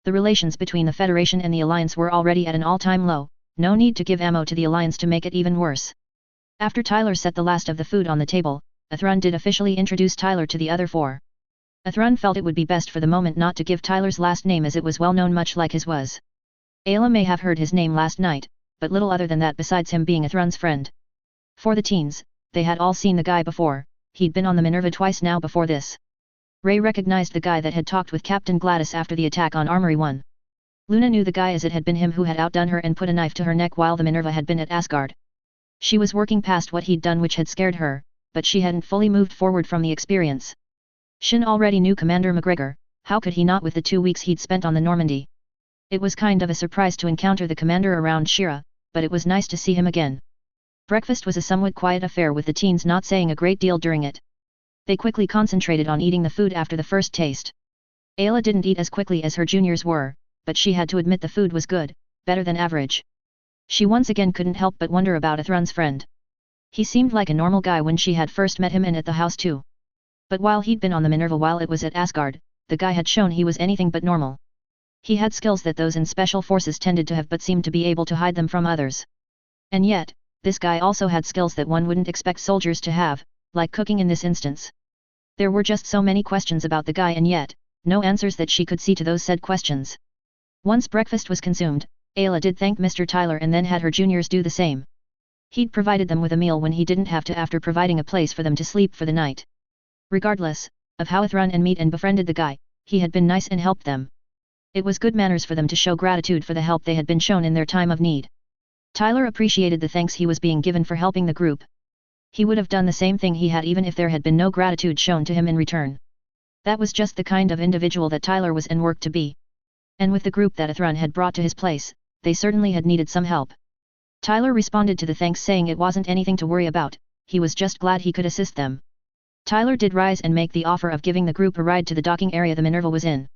A: The relations between the Federation and the alliance were already at an all-time low, no need to give ammo to the alliance to make it even worse. After Tyler set the last of the food on the table, Athrun did officially introduce Tyler to the other 4. Athrun felt it would be best for the moment not to give Tyler's last name, as it was well known much like his was. Ayla may have heard his name last night, but little other than that besides him being Athrun's friend. For the teens, they had all seen the guy before, he'd been on the Minerva twice now before this. Ray recognized the guy that had talked with Captain Gladys after the attack on Armory 1. Luna knew the guy as it had been him who had outdone her and put a knife to her neck while the Minerva had been at Asgard. She was working past what he'd done, which had scared her, but she hadn't fully moved forward from the experience. Shin already knew Commander McGregor, how could he not with the 2 weeks he'd spent on the Normandy? It was kind of a surprise to encounter the commander around Shira, but it was nice to see him again. Breakfast was a somewhat quiet affair with the teens not saying a great deal during it. They quickly concentrated on eating the food after the first taste. Ayla didn't eat as quickly as her juniors were, but she had to admit the food was good, better than average. She once again couldn't help but wonder about Athrun's friend. He seemed like a normal guy when she had first met him and at the house too. But while he'd been on the Minerva while it was at Asgard, the guy had shown he was anything but normal. He had skills that those in special forces tended to have but seemed to be able to hide them from others. And yet, this guy also had skills that one wouldn't expect soldiers to have, like cooking in this instance. There were just so many questions about the guy and yet, no answers that she could see to those said questions. Once breakfast was consumed, Ayla did thank Mr. Tyler and then had her juniors do the same. He'd provided them with a meal when he didn't have to, after providing a place for them to sleep for the night. Regardless of how Athrun and met and befriended the guy, he had been nice and helped them. It was good manners for them to show gratitude for the help they had been shown in their time of need. Tyler appreciated the thanks he was being given for helping the group. He would have done the same thing he had even if there had been no gratitude shown to him in return. That was just the kind of individual that Tyler was and worked to be. And with the group that Athrun had brought to his place, they certainly had needed some help. Tyler responded to the thanks saying it wasn't anything to worry about, he was just glad he could assist them. Tyler did rise and make the offer of giving the group a ride to the docking area the Minerva was in.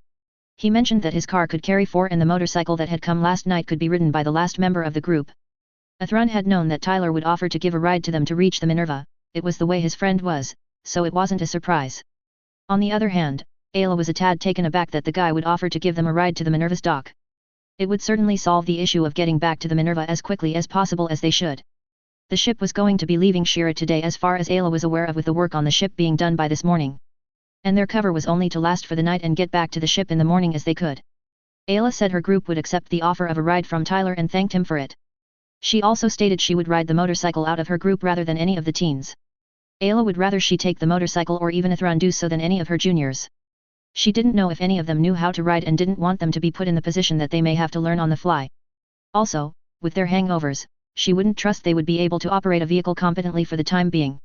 A: He mentioned that his car could carry 4 and the motorcycle that had come last night could be ridden by the last member of the group. Athrun had known that Tyler would offer to give a ride to them to reach the Minerva, it was the way his friend was, so it wasn't a surprise. On the other hand, Ayla was a tad taken aback that the guy would offer to give them a ride to the Minerva's dock. It would certainly solve the issue of getting back to the Minerva as quickly as possible as they should. The ship was going to be leaving Shira today as far as Ayla was aware of, with the work on the ship being done by this morning. And their cover was only to last for the night and get back to the ship in the morning as they could. Ayla said her group would accept the offer of a ride from Tyler and thanked him for it. She also stated she would ride the motorcycle out of her group rather than any of the teens. Ayla would rather she take the motorcycle or even Ithran do so than any of her juniors. She didn't know if any of them knew how to ride and didn't want them to be put in the position that they may have to learn on the fly. Also, with their hangovers, she wouldn't trust they would be able to operate a vehicle competently for the time being.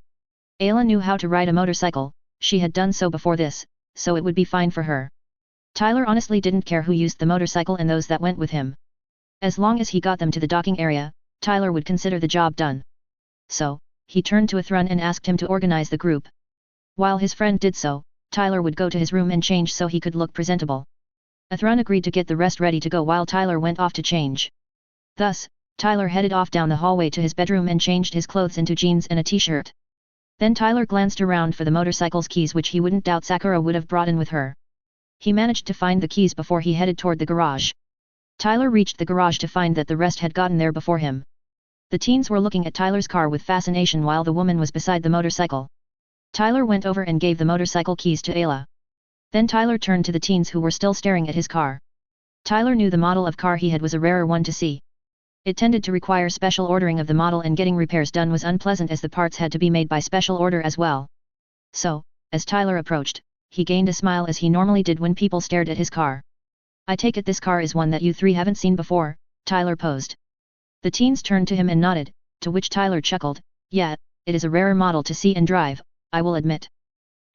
A: Ayla knew how to ride a motorcycle, she had done so before this, so it would be fine for her. Tyler honestly didn't care who used the motorcycle and those that went with him. As long as he got them to the docking area, Tyler would consider the job done. So, he turned to Ithran and asked him to organize the group. While his friend did so, Tyler would go to his room and change so he could look presentable. Ithran agreed to get the rest ready to go while Tyler went off to change. Thus, Tyler headed off down the hallway to his bedroom and changed his clothes into jeans and a t-shirt. Then Tyler glanced around for the motorcycle's keys, which he wouldn't doubt Sakura would have brought in with her. He managed to find the keys before he headed toward the garage. Tyler reached the garage to find that the rest had gotten there before him. The teens were looking at Tyler's car with fascination while the woman was beside the motorcycle. Tyler went over and gave the motorcycle keys to Ayla. Then Tyler turned to the teens who were still staring at his car. Tyler knew the model of car he had was a rarer one to see. It tended to require special ordering of the model, and getting repairs done was unpleasant as the parts had to be made by special order as well. So, as Tyler approached, he gained a smile as he normally did when people stared at his car. "I take it this car is one that you three haven't seen before," Tyler posed. The teens turned to him and nodded, to which Tyler chuckled, "Yeah, it is a rarer model to see and drive, I will admit.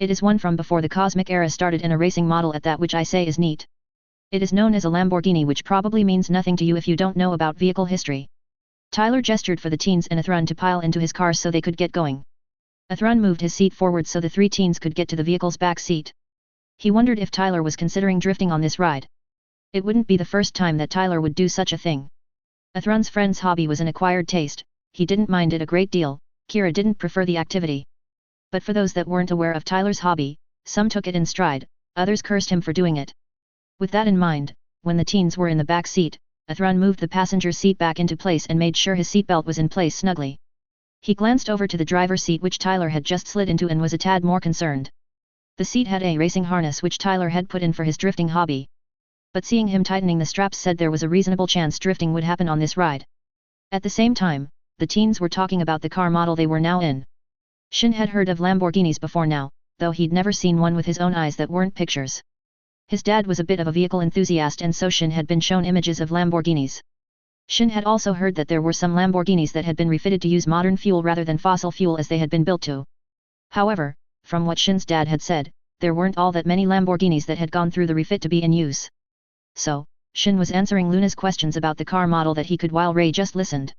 A: It is one from before the Cosmic Era started, and a racing model at that, which I say is neat. It is known as a Lamborghini, which probably means nothing to you if you don't know about vehicle history." Tyler gestured for the teens and Ithran to pile into his car so they could get going. Ithran moved his seat forward so the three teens could get to the vehicle's back seat. He wondered if Tyler was considering drifting on this ride. It wouldn't be the first time that Tyler would do such a thing. Ithran's friend's hobby was an acquired taste, he didn't mind it a great deal. Kira didn't prefer the activity. But for those that weren't aware of Tyler's hobby, some took it in stride, others cursed him for doing it. With that in mind, when the teens were in the back seat, Ithran moved the passenger seat back into place and made sure his seatbelt was in place snugly. He glanced over to the driver's seat, which Tyler had just slid into, and was a tad more concerned. The seat had a racing harness which Tyler had put in for his drifting hobby. But seeing him tightening the straps said there was a reasonable chance drifting would happen on this ride. At the same time, the teens were talking about the car model they were now in. Shin had heard of Lamborghinis before now, though he'd never seen one with his own eyes that weren't pictures. His dad was a bit of a vehicle enthusiast, and so Shin had been shown images of Lamborghinis. Shin had also heard that there were some Lamborghinis that had been refitted to use modern fuel rather than fossil fuel as they had been built to. However, from what Shin's dad had said, there weren't all that many Lamborghinis that had gone through the refit to be in use. So, Shin was answering Luna's questions about the car model that he could while Ray just listened.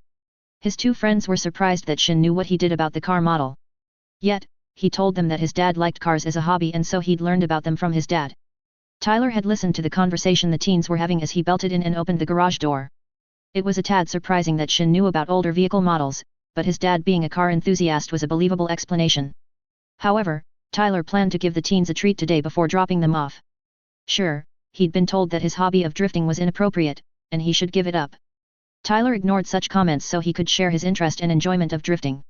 A: His two friends were surprised that Shin knew what he did about the car model. Yet, he told them that his dad liked cars as a hobby, and so he'd learned about them from his dad. Tyler had listened to the conversation the teens were having as he belted in and opened the garage door. It was a tad surprising that Shin knew about older vehicle models, but his dad being a car enthusiast was a believable explanation. However, Tyler planned to give the teens a treat today before dropping them off. Sure, he'd been told that his hobby of drifting was inappropriate, and he should give it up. Tyler ignored such comments so he could share his interest and enjoyment of drifting.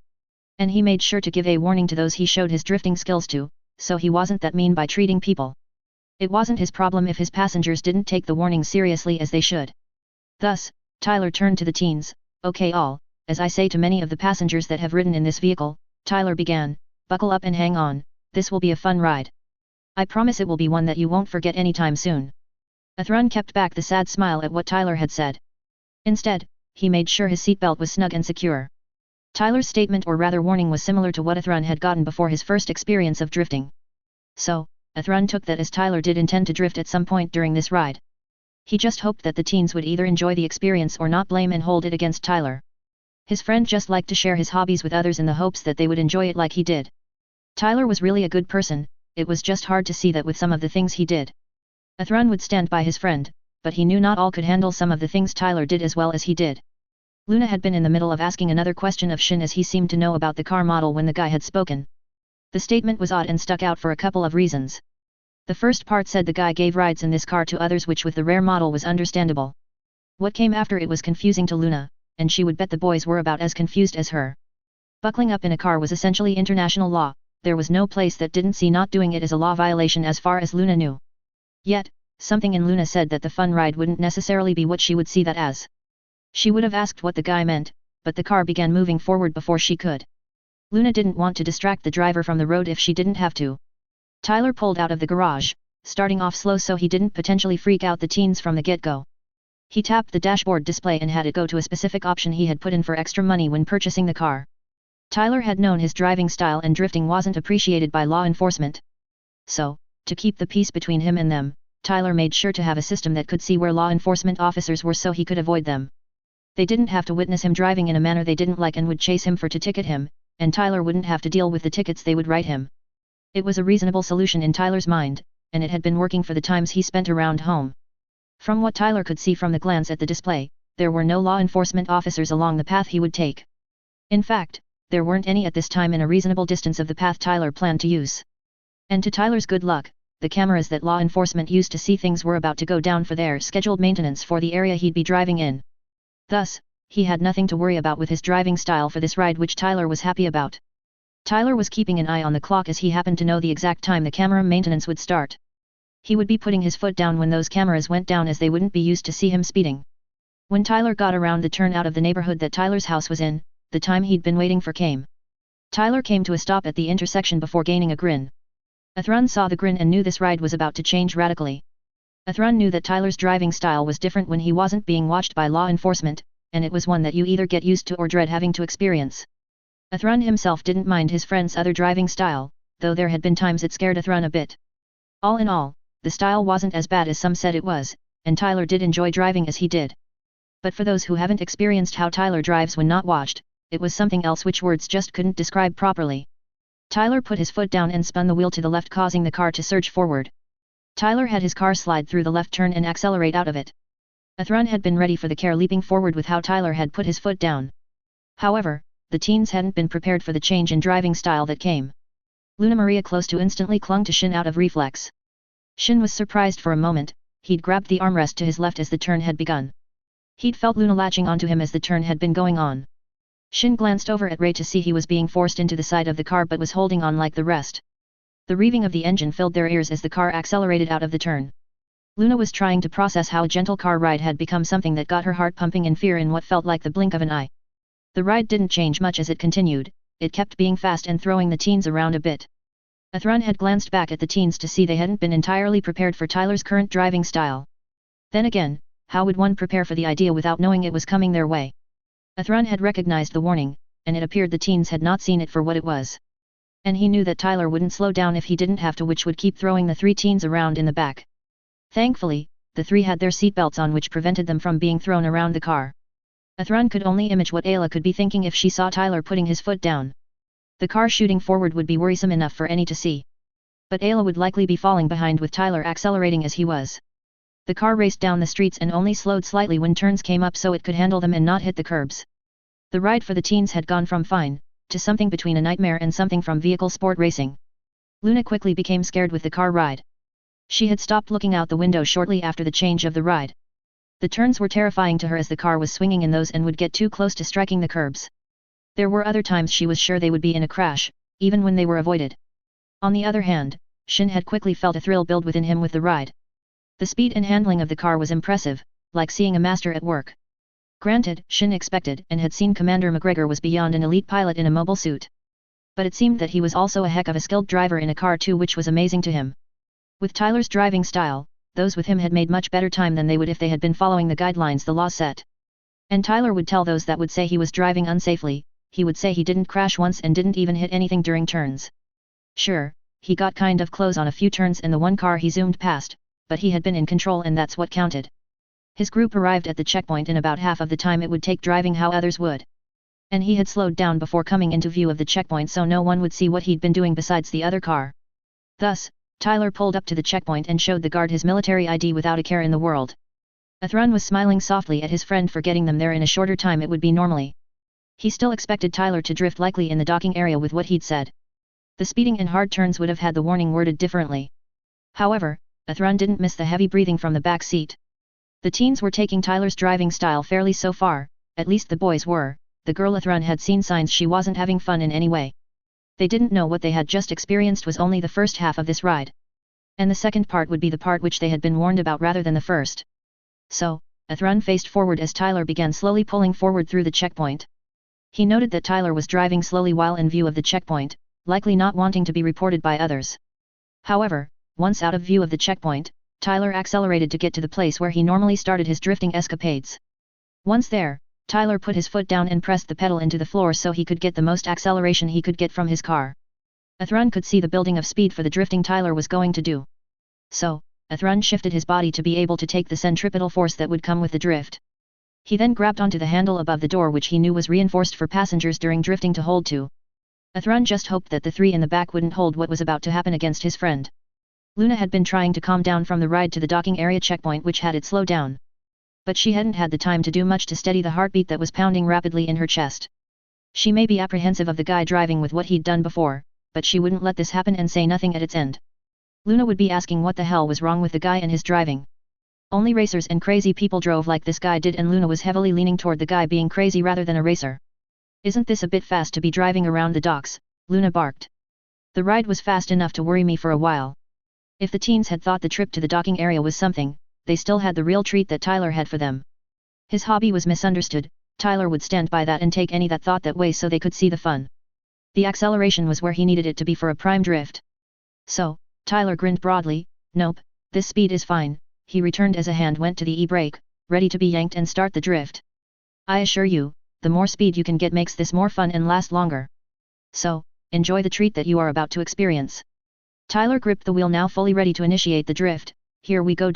A: And he made sure to give a warning to those he showed his drifting skills to, so he wasn't that mean by treating people. It wasn't his problem if his passengers didn't take the warning seriously as they should. Thus, Tyler turned to the teens, "Okay all, as I say to many of the passengers that have ridden in this vehicle," Tyler began, "buckle up and hang on, this will be a fun ride. I promise it will be one that you won't forget anytime soon." Ithran kept back the sad smile at what Tyler had said. Instead, he made sure his seatbelt was snug and secure. Tyler's statement, or rather warning, was similar to what Ithran had gotten before his first experience of drifting. So, Ithran took that as Tyler did intend to drift at some point during this ride. He just hoped that the teens would either enjoy the experience or not blame and hold it against Tyler. His friend just liked to share his hobbies with others in the hopes that they would enjoy it like he did. Tyler was really a good person, it was just hard to see that with some of the things he did. Ithran would stand by his friend, but he knew not all could handle some of the things Tyler did as well as he did. Luna had been in the middle of asking another question of Shin as he seemed to know about the car model when the guy had spoken. The statement was odd and stuck out for a couple of reasons. The first part said the guy gave rides in this car to others, which with the rare model was understandable. What came after it was confusing to Luna, and she would bet the boys were about as confused as her. Buckling up in a car was essentially international law, there was no place that didn't see not doing it as a law violation as far as Luna knew. Yet, something in Luna said that the fun ride wouldn't necessarily be what she would see that as. She would have asked what the guy meant, but the car began moving forward before she could. Luna didn't want to distract the driver from the road if she didn't have to. Tyler pulled out of the garage, starting off slow so he didn't potentially freak out the teens from the get-go. He tapped the dashboard display and had it go to a specific option he had put in for extra money when purchasing the car. Tyler had known his driving style and drifting wasn't appreciated by law enforcement. So, to keep the peace between him and them, Tyler made sure to have a system that could see where law enforcement officers were so he could avoid them. They didn't have to witness him driving in a manner they didn't like and would chase him to ticket him, and Tyler wouldn't have to deal with the tickets they would write him. It was a reasonable solution in Tyler's mind, and it had been working for the times he spent around home. From what Tyler could see from the glance at the display, there were no law enforcement officers along the path he would take. In fact, there weren't any at this time in a reasonable distance of the path Tyler planned to use. And to Tyler's good luck, the cameras that law enforcement used to see things were about to go down for their scheduled maintenance for the area he'd be driving in. Thus, he had nothing to worry about with his driving style for this ride, which Tyler was happy about. Tyler was keeping an eye on the clock as he happened to know the exact time the camera maintenance would start. He would be putting his foot down when those cameras went down as they wouldn't be used to see him speeding. When Tyler got around the turn out of the neighborhood that Tyler's house was in, the time he'd been waiting for came. Tyler came to a stop at the intersection before gaining a grin. Athrun saw the grin and knew this ride was about to change radically. Athrun knew that Tyler's driving style was different when he wasn't being watched by law enforcement, and it was one that you either get used to or dread having to experience. Athrun himself didn't mind his friend's other driving style, though there had been times it scared Athrun a bit. All in all, the style wasn't as bad as some said it was, and Tyler did enjoy driving as he did. But for those who haven't experienced how Tyler drives when not watched, it was something else which words just couldn't describe properly. Tyler put his foot down and spun the wheel to the left, causing the car to surge forward. Tyler had his car slide through the left turn and accelerate out of it. Athrun had been ready for the car, leaping forward with how Tyler had put his foot down. However, the teens hadn't been prepared for the change in driving style that came. Luna Maria close to instantly clung to Shin out of reflex. Shin was surprised for a moment. He'd grabbed the armrest to his left as the turn had begun. He'd felt Luna latching onto him as the turn had been going on. Shin glanced over at Ray to see he was being forced into the side of the car but was holding on like the rest. The revving of the engine filled their ears as the car accelerated out of the turn. Luna was trying to process how a gentle car ride had become something that got her heart pumping in fear in what felt like the blink of an eye. The ride didn't change much as it continued, it kept being fast and throwing the teens around a bit. Athrun had glanced back at the teens to see they hadn't been entirely prepared for Tyler's current driving style. Then again, how would one prepare for the idea without knowing it was coming their way? Athrun had recognized the warning, and it appeared the teens had not seen it for what it was. And he knew that Tyler wouldn't slow down if he didn't have to, which would keep throwing the three teens around in the back. Thankfully, the three had their seatbelts on, which prevented them from being thrown around the car. Athrun could only imagine what Ayla could be thinking if she saw Tyler putting his foot down. The car shooting forward would be worrisome enough for any to see. But Ayla would likely be falling behind with Tyler accelerating as he was. The car raced down the streets and only slowed slightly when turns came up so it could handle them and not hit the curbs. The ride for the teens had gone from fine, to something between a nightmare and something from vehicle sport racing. Luna quickly became scared with the car ride. She had stopped looking out the window shortly after the change of the ride. The turns were terrifying to her as the car was swinging in those and would get too close to striking the curbs. There were other times she was sure they would be in a crash, even when they were avoided. On the other hand, Shin had quickly felt a thrill build within him with the ride. The speed and handling of the car was impressive, like seeing a master at work. Granted, Shin expected and had seen Commander McGregor was beyond an elite pilot in a mobile suit. But it seemed that he was also a heck of a skilled driver in a car too, which was amazing to him. With Tyler's driving style, those with him had made much better time than they would if they had been following the guidelines the law set. And Tyler would tell those that would say he was driving unsafely, he would say he didn't crash once and didn't even hit anything during turns. Sure, he got kind of close on a few turns in the one car he zoomed past, but he had been in control and that's what counted. His group arrived at the checkpoint in about half of the time it would take driving how others would. And he had slowed down before coming into view of the checkpoint so no one would see what he'd been doing besides the other car. Thus, Tyler pulled up to the checkpoint and showed the guard his military ID without a care in the world. Athrun was smiling softly at his friend for getting them there in a shorter time it would be normally. He still expected Tyler to drift likely in the docking area with what he'd said. The speeding and hard turns would have had the warning worded differently. However, Athrun didn't miss the heavy breathing from the back seat. The teens were taking Tyler's driving style fairly so far, at least the boys were, the girl Athrun had seen signs she wasn't having fun in any way. They didn't know what they had just experienced was only the first half of this ride. And the second part would be the part which they had been warned about rather than the first. So, Athrun faced forward as Tyler began slowly pulling forward through the checkpoint. He noted that Tyler was driving slowly while in view of the checkpoint, likely not wanting to be reported by others. However, once out of view of the checkpoint, Tyler accelerated to get to the place where he normally started his drifting escapades. Once there, Tyler put his foot down and pressed the pedal into the floor so he could get the most acceleration he could get from his car. Athrun could see the building of speed for the drifting Tyler was going to do. So, Athrun shifted his body to be able to take the centripetal force that would come with the drift. He then grabbed onto the handle above the door which he knew was reinforced for passengers during drifting to hold to. Athrun just hoped that the three in the back wouldn't hold what was about to happen against his friend. Luna had been trying to calm down from the ride to the docking area checkpoint which had it slow down. But she hadn't had the time to do much to steady the heartbeat that was pounding rapidly in her chest. She may be apprehensive of the guy driving with what he'd done before, but she wouldn't let this happen and say nothing at its end. Luna would be asking what the hell was wrong with the guy and his driving. Only racers and crazy people drove like this guy did, and Luna was heavily leaning toward the guy being crazy rather than a racer. Isn't this a bit fast to be driving around the docks? Luna barked. The ride was fast enough to worry me for a while. If the teens had thought the trip to the docking area was something, they still had the real treat that Tyler had for them. His hobby was misunderstood, Tyler would stand by that and take any that thought that way so they could see the fun. The acceleration was where he needed it to be for a prime drift. So, Tyler grinned broadly. Nope, this speed is fine, he returned as a hand went to the e-brake, ready to be yanked and start the drift. I assure you, the more speed you can get makes this more fun and last longer. So, enjoy the treat that you are about to experience. Tyler gripped the wheel now fully ready to initiate the drift. Here we go.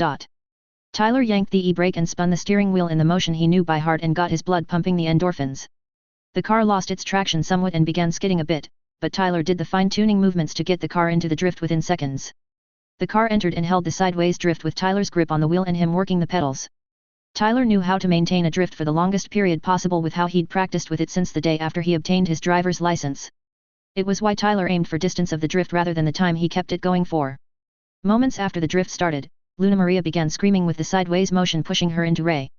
A: Tyler yanked the e-brake and spun the steering wheel in the motion he knew by heart and got his blood pumping the endorphins. The car lost its traction somewhat and began skidding a bit, but Tyler did the fine-tuning movements to get the car into the drift within seconds. The car entered and held the sideways drift with Tyler's grip on the wheel and him working the pedals. Tyler knew how to maintain a drift for the longest period possible with how he'd practiced with it since the day after he obtained his driver's license. It was why Tyler aimed for distance of the drift rather than the time he kept it going for. Moments after the drift started, Luna Maria began screaming with the sideways motion pushing her into Ray.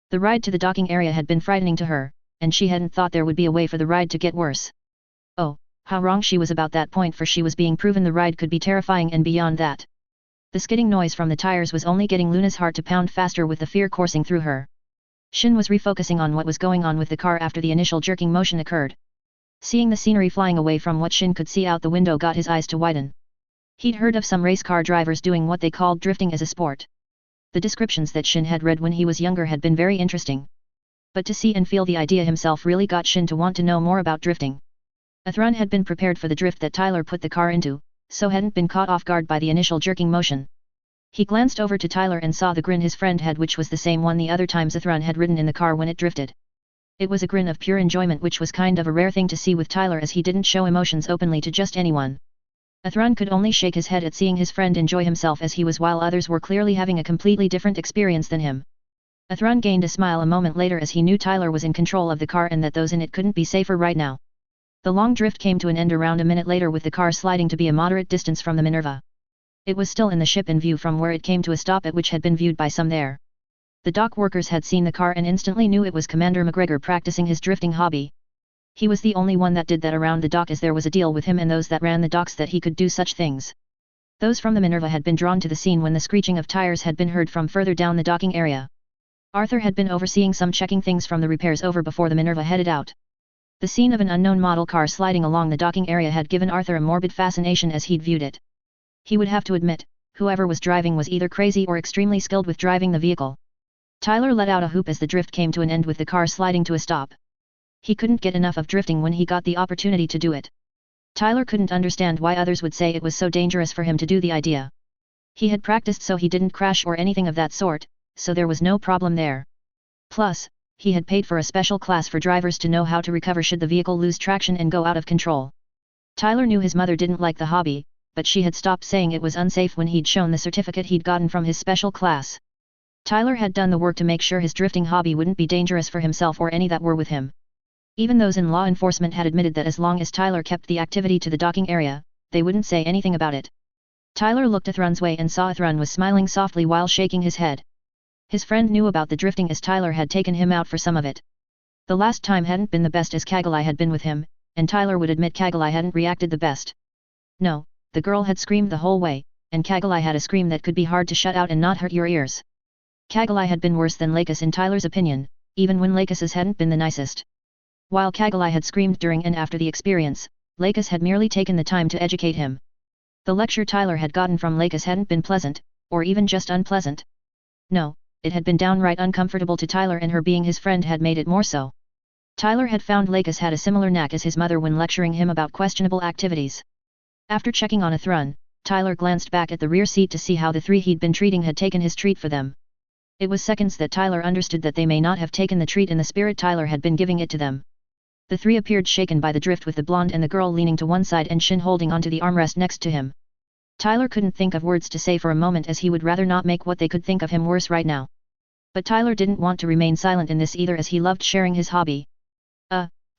A: The ride to the docking area had been frightening to her, and she hadn't thought there would be a way for the ride to get worse. Oh, how wrong she was about that point, for she was being proven the ride could be terrifying and beyond that. The skidding noise from the tires was only getting Luna's heart to pound faster with the fear coursing through her. Shin was refocusing on what was going on with the car after the initial jerking motion occurred. Seeing the scenery flying away from what Shin could see out the window got his eyes to widen. He'd heard of some race car drivers doing what they called drifting as a sport. The descriptions that Shin had read when he was younger had been very interesting. But to see and feel the idea himself really got Shin to want to know more about drifting. Athrun had been prepared for the drift that Tyler put the car into, so hadn't been caught off guard by the initial jerking motion. He glanced over to Tyler and saw the grin his friend had, which was the same one the other times Athrun had ridden in the car when it drifted. It was a grin of pure enjoyment, which was kind of a rare thing to see with Tyler, as he didn't show emotions openly to just anyone. Athrun could only shake his head at seeing his friend enjoy himself as he was, while others were clearly having a completely different experience than him. Athrun gained a smile a moment later as he knew Tyler was in control of the car and that those in it couldn't be safer right now. The long drift came to an end around a minute later, with the car sliding to be a moderate distance from the Minerva. It was still in the ship in view from where it came to a stop at which had been viewed by some there. The dock workers had seen the car and instantly knew it was Commander McGregor practicing his drifting hobby. He was the only one that did that around the dock, as there was a deal with him and those that ran the docks that he could do such things. Those from the Minerva had been drawn to the scene when the screeching of tires had been heard from further down the docking area. Arthur had been overseeing some checking things from the repairs over before the Minerva headed out. The scene of an unknown model car sliding along the docking area had given Arthur a morbid fascination as he'd viewed it. He would have to admit, whoever was driving was either crazy or extremely skilled with driving the vehicle. Tyler let out a whoop as the drift came to an end with the car sliding to a stop. He couldn't get enough of drifting when he got the opportunity to do it. Tyler couldn't understand why others would say it was so dangerous for him to do the idea. He had practiced so he didn't crash or anything of that sort, so there was no problem there. Plus, he had paid for a special class for drivers to know how to recover should the vehicle lose traction and go out of control. Tyler knew his mother didn't like the hobby, but she had stopped saying it was unsafe when he'd shown the certificate he'd gotten from his special class. Tyler had done the work to make sure his drifting hobby wouldn't be dangerous for himself or any that were with him. Even those in law enforcement had admitted that as long as Tyler kept the activity to the docking area, they wouldn't say anything about it. Tyler looked Athrun's way and saw Athrun was smiling softly while shaking his head. His friend knew about the drifting as Tyler had taken him out for some of it. The last time hadn't been the best as Kagalai had been with him, and Tyler would admit Kagalai hadn't reacted the best. No, the girl had screamed the whole way, and Kagalai had a scream that could be hard to shut out and not hurt your ears. Kagalai had been worse than Lakis in Tyler's opinion, even when Lakis's hadn't been the nicest. While Kagalai had screamed during and after the experience, Lakis had merely taken the time to educate him. The lecture Tyler had gotten from Lakis hadn't been pleasant, or even just unpleasant. No, it had been downright uncomfortable to Tyler, and her being his friend had made it more so. Tyler had found Lakis had a similar knack as his mother when lecturing him about questionable activities. After checking on Athrun, Tyler glanced back at the rear seat to see how the three he'd been treating had taken his treat for them. It was seconds that Tyler understood that they may not have taken the treat in the spirit Tyler had been giving it to them. The three appeared shaken by the drift, with the blonde and the girl leaning to one side and Shin holding onto the armrest next to him. Tyler couldn't think of words to say for a moment, as he would rather not make what they could think of him worse right now. But Tyler didn't want to remain silent in this either, as he loved sharing his hobby.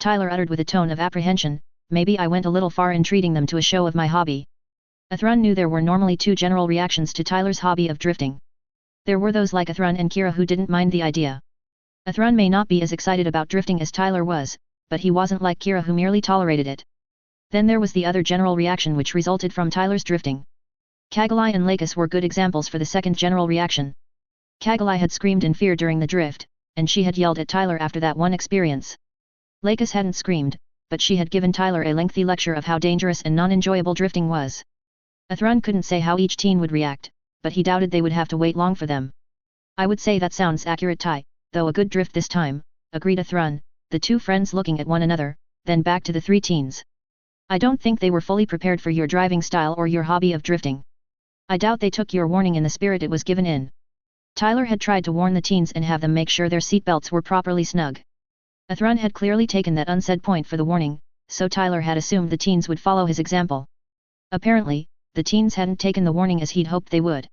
A: Tyler uttered with a tone of apprehension, maybe I went a little far in treating them to a show of my hobby. Athrun knew there were normally two general reactions to Tyler's hobby of drifting. There were those like Athrun and Kira who didn't mind the idea. Athrun may not be as excited about drifting as Tyler was, but he wasn't like Kira who merely tolerated it. Then there was the other general reaction which resulted from Tyler's drifting. Kagalai and Lakis were good examples for the second general reaction. Kagalai had screamed in fear during the drift, and she had yelled at Tyler after that one experience. Lakis hadn't screamed, but she had given Tyler a lengthy lecture of how dangerous and non-enjoyable drifting was. Athrun couldn't say how each teen would react, but he doubted they would have to wait long for them. I would say that sounds accurate, Ty, though a good drift this time, agreed Athrun, the two friends looking at one another, then back to the three teens. I don't think they were fully prepared for your driving style or your hobby of drifting. I doubt they took your warning in the spirit it was given in. Tyler had tried to warn the teens and have them make sure their seatbelts were properly snug. Athrun had clearly taken that unsaid point for the warning, so Tyler had assumed the teens would follow his example. Apparently, the teens hadn't taken the warning as he'd hoped they would.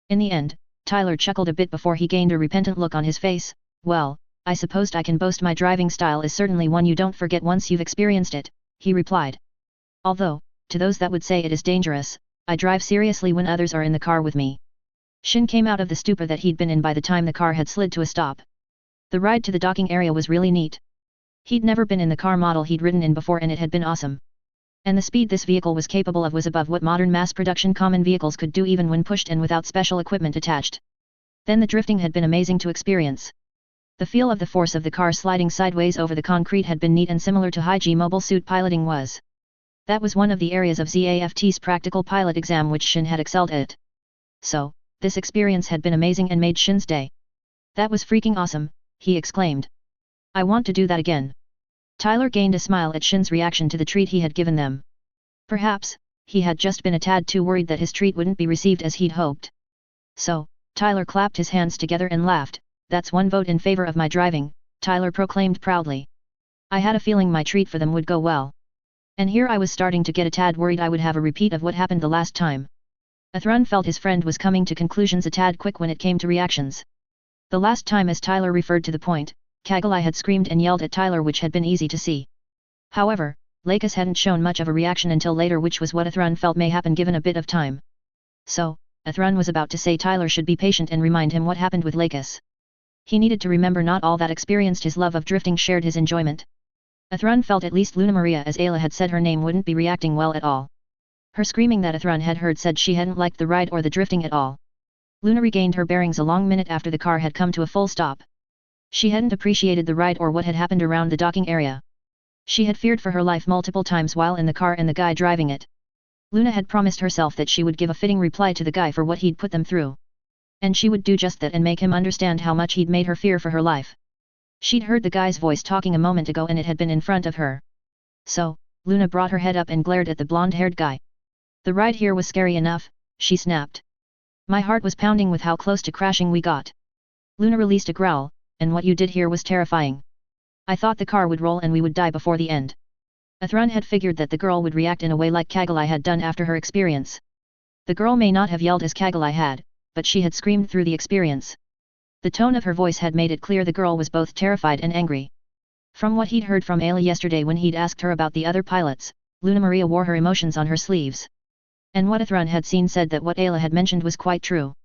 A: In the end, Tyler chuckled a bit before he gained a repentant look on his face. Well, I supposed I can boast my driving style is certainly one you don't forget once you've experienced it, he replied. Although, to those that would say it is dangerous, I drive seriously when others are in the car with me. Shin came out of the stupor that he'd been in by the time the car had slid to a stop. The ride to the docking area was really neat. He'd never been in the car model he'd ridden in before, and it had been awesome. And the speed this vehicle was capable of was above what modern mass-production common vehicles could do, even when pushed and without special equipment attached. Then the drifting had been amazing to experience. The feel of the force of the car sliding sideways over the concrete had been neat and similar to high-G mobile suit piloting was. That was one of the areas of ZAFT's practical pilot exam which Shin had excelled at. So, this experience had been amazing and made Shin's day. That was freaking awesome, he exclaimed. I want to do that again. Tyler gained a smile at Shin's reaction to the treat he had given them. Perhaps, he had just been a tad too worried that his treat wouldn't be received as he'd hoped. So, Tyler clapped his hands together and laughed. That's one vote in favor of my driving, Tyler proclaimed proudly. I had a feeling my treat for them would go well. And here I was starting to get a tad worried I would have a repeat of what happened the last time. Athrun felt his friend was coming to conclusions a tad quick when it came to reactions. The last time, as Tyler referred to the point, Kagalai had screamed and yelled at Tyler, which had been easy to see. However, Lakis hadn't shown much of a reaction until later, which was what Athrun felt may happen given a bit of time. So, Athrun was about to say Tyler should be patient and remind him what happened with Lakis. He needed to remember not all that experienced his love of drifting shared his enjoyment. Athrun felt at least Luna Maria, as Ayla had said her name, wouldn't be reacting well at all. Her screaming that Athrun had heard said she hadn't liked the ride or the drifting at all. Luna regained her bearings a long minute after the car had come to a full stop. She hadn't appreciated the ride or what had happened around the docking area. She had feared for her life multiple times while in the car and the guy driving it. Luna had promised herself that she would give a fitting reply to the guy for what he'd put them through. And she would do just that and make him understand how much he'd made her fear for her life. She'd heard the guy's voice talking a moment ago, and it had been in front of her. So, Luna brought her head up and glared at the blonde-haired guy. The ride here was scary enough, she snapped. My heart was pounding with how close to crashing we got. Luna released a growl, and what you did here was terrifying. I thought the car would roll and we would die before the end. Athrun had figured that the girl would react in a way like Kagalai had done after her experience. The girl may not have yelled as Kagalai had, but she had screamed through the experience. The tone of her voice had made it clear the girl was both terrified and angry. From what he'd heard from Ayla yesterday when he'd asked her about the other pilots, Luna Maria wore her emotions on her sleeves. And what Athrun had seen said that what Ayla had mentioned was quite true.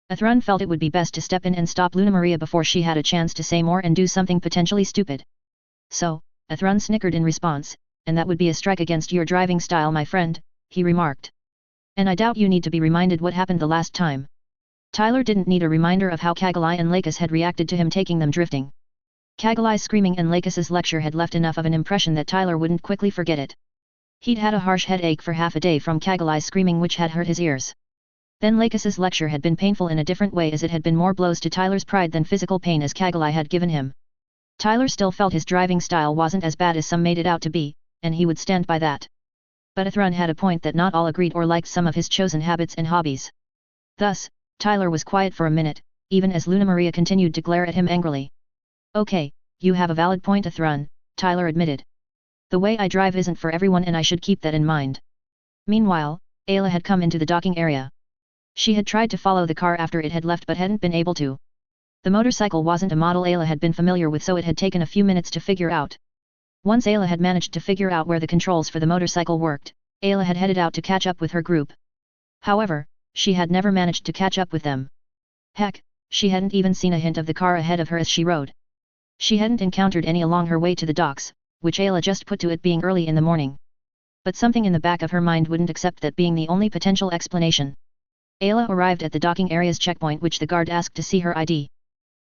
A: Athrun felt it would be best to step in and stop Luna Maria before she had a chance to say more and do something potentially stupid. So, Athrun snickered in response, and that would be a strike against your driving style, my friend, he remarked. And I doubt you need to be reminded what happened the last time. Tyler didn't need a reminder of how Kagalai and Lakis had reacted to him taking them drifting. Kagalai's screaming and Lakis's lecture had left enough of an impression that Tyler wouldn't quickly forget it. He'd had a harsh headache for half a day from Kagalai's screaming which had hurt his ears. Then Lakis's lecture had been painful in a different way, as it had been more blows to Tyler's pride than physical pain as Kagalai had given him. Tyler still felt his driving style wasn't as bad as some made it out to be, and he would stand by that. But Athrun had a point that not all agreed or liked some of his chosen habits and hobbies. Thus, Tyler was quiet for a minute, even as Luna Maria continued to glare at him angrily. Okay, you have a valid point, Athrun, Tyler admitted. The way I drive isn't for everyone and I should keep that in mind. Meanwhile, Ayla had come into the docking area. She had tried to follow the car after it had left but hadn't been able to. The motorcycle wasn't a model Ayla had been familiar with, so it had taken a few minutes to figure out. Once Ayla had managed to figure out where the controls for the motorcycle worked, Ayla had headed out to catch up with her group. However, she had never managed to catch up with them. Heck, she hadn't even seen a hint of the car ahead of her as she rode. She hadn't encountered any along her way to the docks, which Ayla just put to it being early in the morning. But something in the back of her mind wouldn't accept that being the only potential explanation. Ayla arrived at the docking area's checkpoint, which the guard asked to see her ID.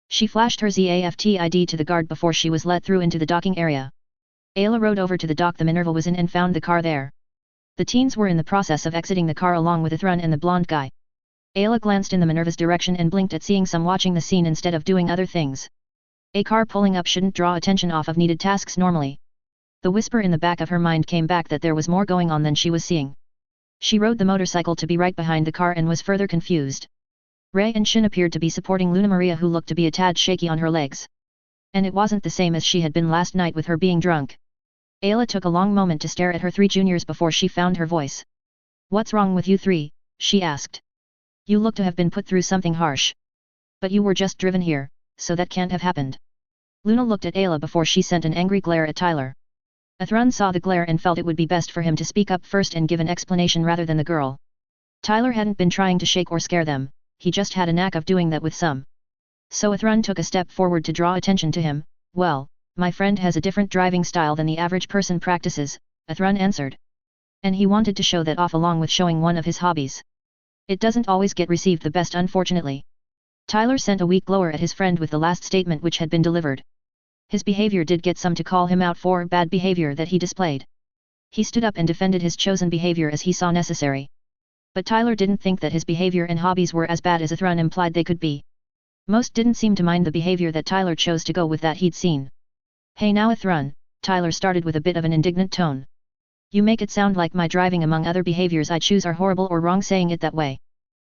A: She flashed her ZAFT ID to the guard before she was let through into the docking area. Ayla rode over to the dock the Minerva was in and found the car there. The teens were in the process of exiting the car along with Athrun and the blonde guy. Ayla glanced in the Minerva's direction and blinked at seeing some watching the scene instead of doing other things. A car pulling up shouldn't draw attention off of needed tasks normally. The whisper in the back of her mind came back that there was more going on than she was seeing. She rode the motorcycle to be right behind the car and was further confused. Ray and Shin appeared to be supporting Luna Maria, who looked to be a tad shaky on her legs. And it wasn't the same as she had been last night with her being drunk. Ayla took a long moment to stare at her three juniors before she found her voice. What's wrong with you three? She asked. You look to have been put through something harsh. But you were just driven here, so that can't have happened. Luna looked at Ayla before she sent an angry glare at Tyler. Athrun saw the glare and felt it would be best for him to speak up first and give an explanation rather than the girl. Tyler hadn't been trying to shake or scare them, he just had a knack of doing that with some. So Athrun took a step forward to draw attention to him. Well, my friend has a different driving style than the average person practices, Athrun answered. And he wanted to show that off along with showing one of his hobbies. It doesn't always get received the best, unfortunately. Tyler sent a weak glower at his friend with the last statement which had been delivered. His behavior did get some to call him out for bad behavior that he displayed. He stood up and defended his chosen behavior as he saw necessary. But Tyler didn't think that his behavior and hobbies were as bad as Athrun implied they could be. Most didn't seem to mind the behavior that Tyler chose to go with that he'd seen. Hey now Athrun, Tyler started with a bit of an indignant tone. You make it sound like my driving among other behaviors I choose are horrible or wrong saying it that way.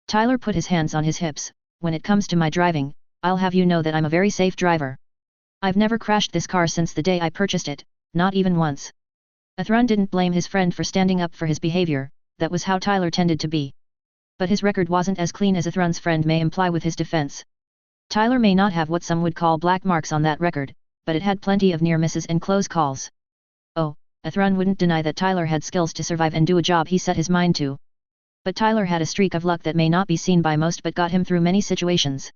A: Tyler put his hands on his hips. When it comes to my driving, I'll have you know that I'm a very safe driver. I've never crashed this car since the day I purchased it, not even once. Athrun didn't blame his friend for standing up for his behavior, that was how Tyler tended to be. But his record wasn't as clean as Athrun's friend may imply with his defense. Tyler may not have what some would call black marks on that record, but it had plenty of near misses and close calls. Oh, Athrun wouldn't deny that Tyler had skills to survive and do a job he set his mind to. But Tyler had a streak of luck that may not be seen by most but got him through many situations.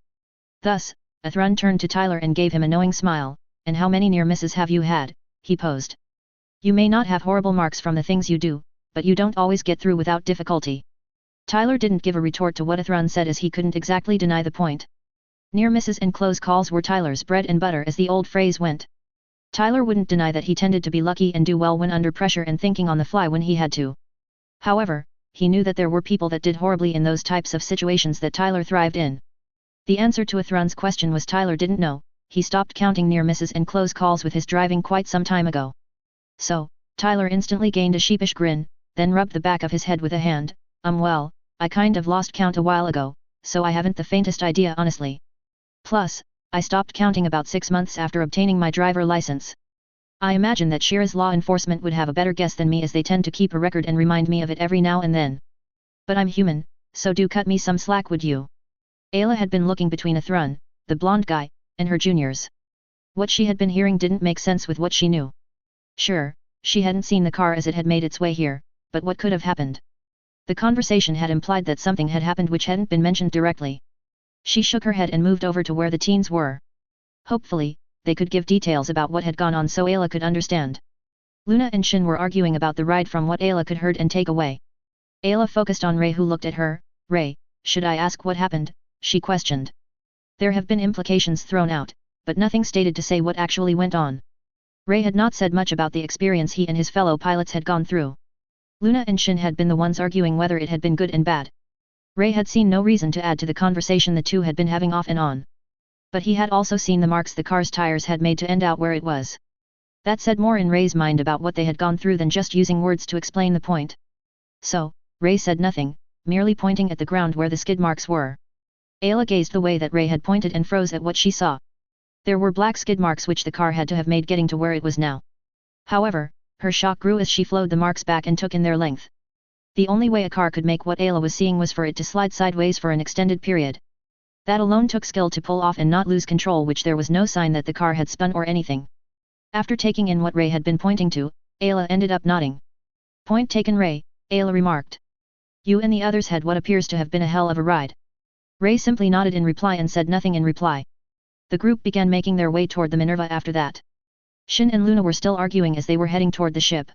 A: Thus, Athrun turned to Tyler and gave him a knowing smile. And how many near misses have you had? He posed. You may not have horrible marks from the things you do, but you don't always get through without difficulty. Tyler didn't give a retort to what Athrun said as he couldn't exactly deny the point. Near misses and close calls were Tyler's bread and butter as the old phrase went. Tyler wouldn't deny that he tended to be lucky and do well when under pressure and thinking on the fly when he had to. However, he knew that there were people that did horribly in those types of situations that Tyler thrived in. The answer to Athrun's question was Tyler didn't know. He stopped counting near misses and close calls with his driving quite some time ago. So, Tyler instantly gained a sheepish grin, then rubbed the back of his head with a hand. Well, I kind of lost count a while ago, so I haven't the faintest idea honestly. Plus, I stopped counting about 6 months after obtaining my driver license. I imagine that Shira's law enforcement would have a better guess than me as they tend to keep a record and remind me of it every now and then. But I'm human, so do cut me some slack would you? Ayla had been looking between Athrun, the blonde guy, and her juniors. What she had been hearing didn't make sense with what she knew. Sure, she hadn't seen the car as it had made its way here, but what could have happened? The conversation had implied that something had happened which hadn't been mentioned directly. She shook her head and moved over to where the teens were. Hopefully, they could give details about what had gone on so Ayla could understand. Luna and Shin were arguing about the ride from what Ayla could heard and take away. Ayla focused on Ray, who looked at her. Ray, should I ask what happened? She questioned. There have been implications thrown out, but nothing stated to say what actually went on. Ray had not said much about the experience he and his fellow pilots had gone through. Luna and Shin had been the ones arguing whether it had been good and bad. Ray had seen no reason to add to the conversation the two had been having off and on. But he had also seen the marks the car's tires had made to end out where it was. That said more in Ray's mind about what they had gone through than just using words to explain the point. So, Ray said nothing, merely pointing at the ground where the skid marks were. Ayla gazed the way that Ray had pointed and froze at what she saw. There were black skid marks which the car had to have made getting to where it was now. However, her shock grew as she flowed the marks back and took in their length. The only way a car could make what Ayla was seeing was for it to slide sideways for an extended period. That alone took skill to pull off and not lose control, which there was no sign that the car had spun or anything. After taking in what Ray had been pointing to, Ayla ended up nodding. Point taken, Ray, Ayla remarked. You and the others had what appears to have been a hell of a ride. Ray simply nodded in reply and said nothing in reply. The group began making their way toward the Minerva after that. Shin and Luna were still arguing as they were heading toward the ship.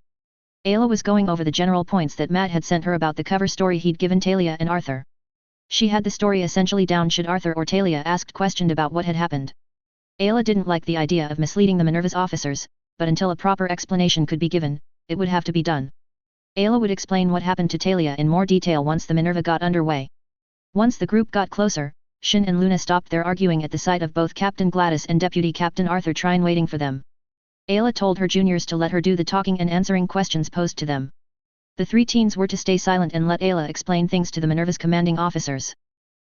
A: Ayla was going over the general points that Matt had sent her about the cover story he'd given Talia and Arthur. She had the story essentially down should Arthur or Talia asked questioned about what had happened. Ayla didn't like the idea of misleading the Minerva's officers, but until a proper explanation could be given, it would have to be done. Ayla would explain what happened to Talia in more detail once the Minerva got underway. Once the group got closer, Shin and Luna stopped their arguing at the sight of both Captain Gladys and Deputy Captain Arthur Trine waiting for them. Ayla told her juniors to let her do the talking and answering questions posed to them. The three teens were to stay silent and let Ayla explain things to the Minerva's commanding officers.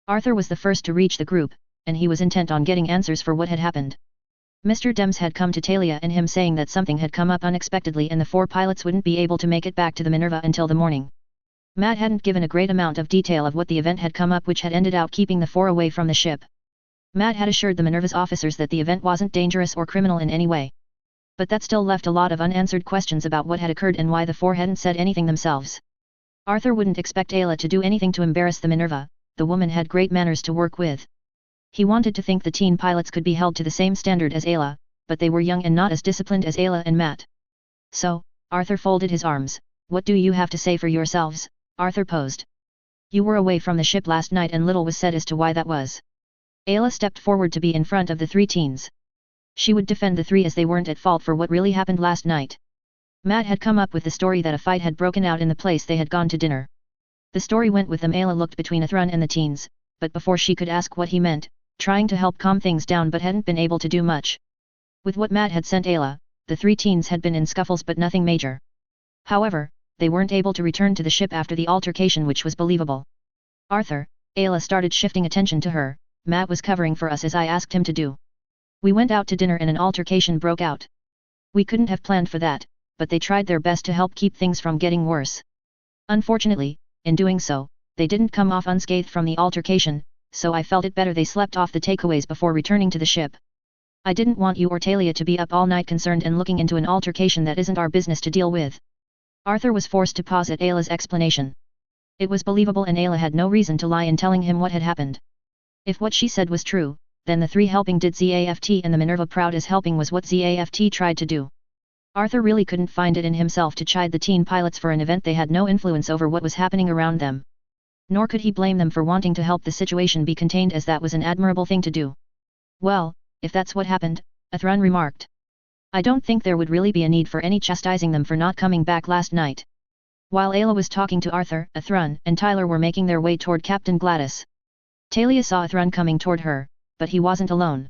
A: Arthur was the first to reach the group, and he was intent on getting answers for what had happened. Mr. Dems had come to Talia and him saying that something had come up unexpectedly and the four pilots wouldn't be able to make it back to the Minerva until the morning. Matt hadn't given a great amount of detail of what the event had come up which had ended out keeping the four away from the ship. Matt had assured the Minerva's officers that the event wasn't dangerous or criminal in any way. But that still left a lot of unanswered questions about what had occurred and why the four hadn't said anything themselves. Arthur wouldn't expect Ayla to do anything to embarrass the Minerva, the woman had great manners to work with. He wanted to think the teen pilots could be held to the same standard as Ayla, but they were young and not as disciplined as Ayla and Matt. So, Arthur folded his arms. What do you have to say for yourselves? Arthur posed. You were away from the ship last night and little was said as to why that was. Ayla stepped forward to be in front of the three teens. She would defend the three as they weren't at fault for what really happened last night. Matt had come up with the story that a fight had broken out in the place they had gone to dinner. The story went with them. Ayla looked between Athrun and the teens, but before she could ask what he meant, trying to help calm things down but hadn't been able to do much. With what Matt had sent Ayla, the three teens had been in scuffles but nothing major. However, they weren't able to return to the ship after the altercation, which was believable. Arthur, Ayla started shifting attention to her. Matt was covering for us as I asked him to do. We went out to dinner and an altercation broke out. We couldn't have planned for that, but they tried their best to help keep things from getting worse. Unfortunately, in doing so, they didn't come off unscathed from the altercation, so I felt it better they slept off the takeaways before returning to the ship. I didn't want you or Talia to be up all night concerned and looking into an altercation that isn't our business to deal with. Arthur was forced to pause at Ayla's explanation. It was believable and Ayla had no reason to lie in telling him what had happened. If what she said was true, then the three helping did ZAFT and the Minerva proud as helping was what ZAFT tried to do. Arthur really couldn't find it in himself to chide the teen pilots for an event they had no influence over what was happening around them. Nor could he blame them for wanting to help the situation be contained, as that was an admirable thing to do. Well, if that's what happened, Athrun remarked. I don't think there would really be a need for any chastising them for not coming back last night. While Ayla was talking to Arthur, Athrun and Tyler were making their way toward Captain Gladys. Talia saw Athrun coming toward her, but he wasn't alone.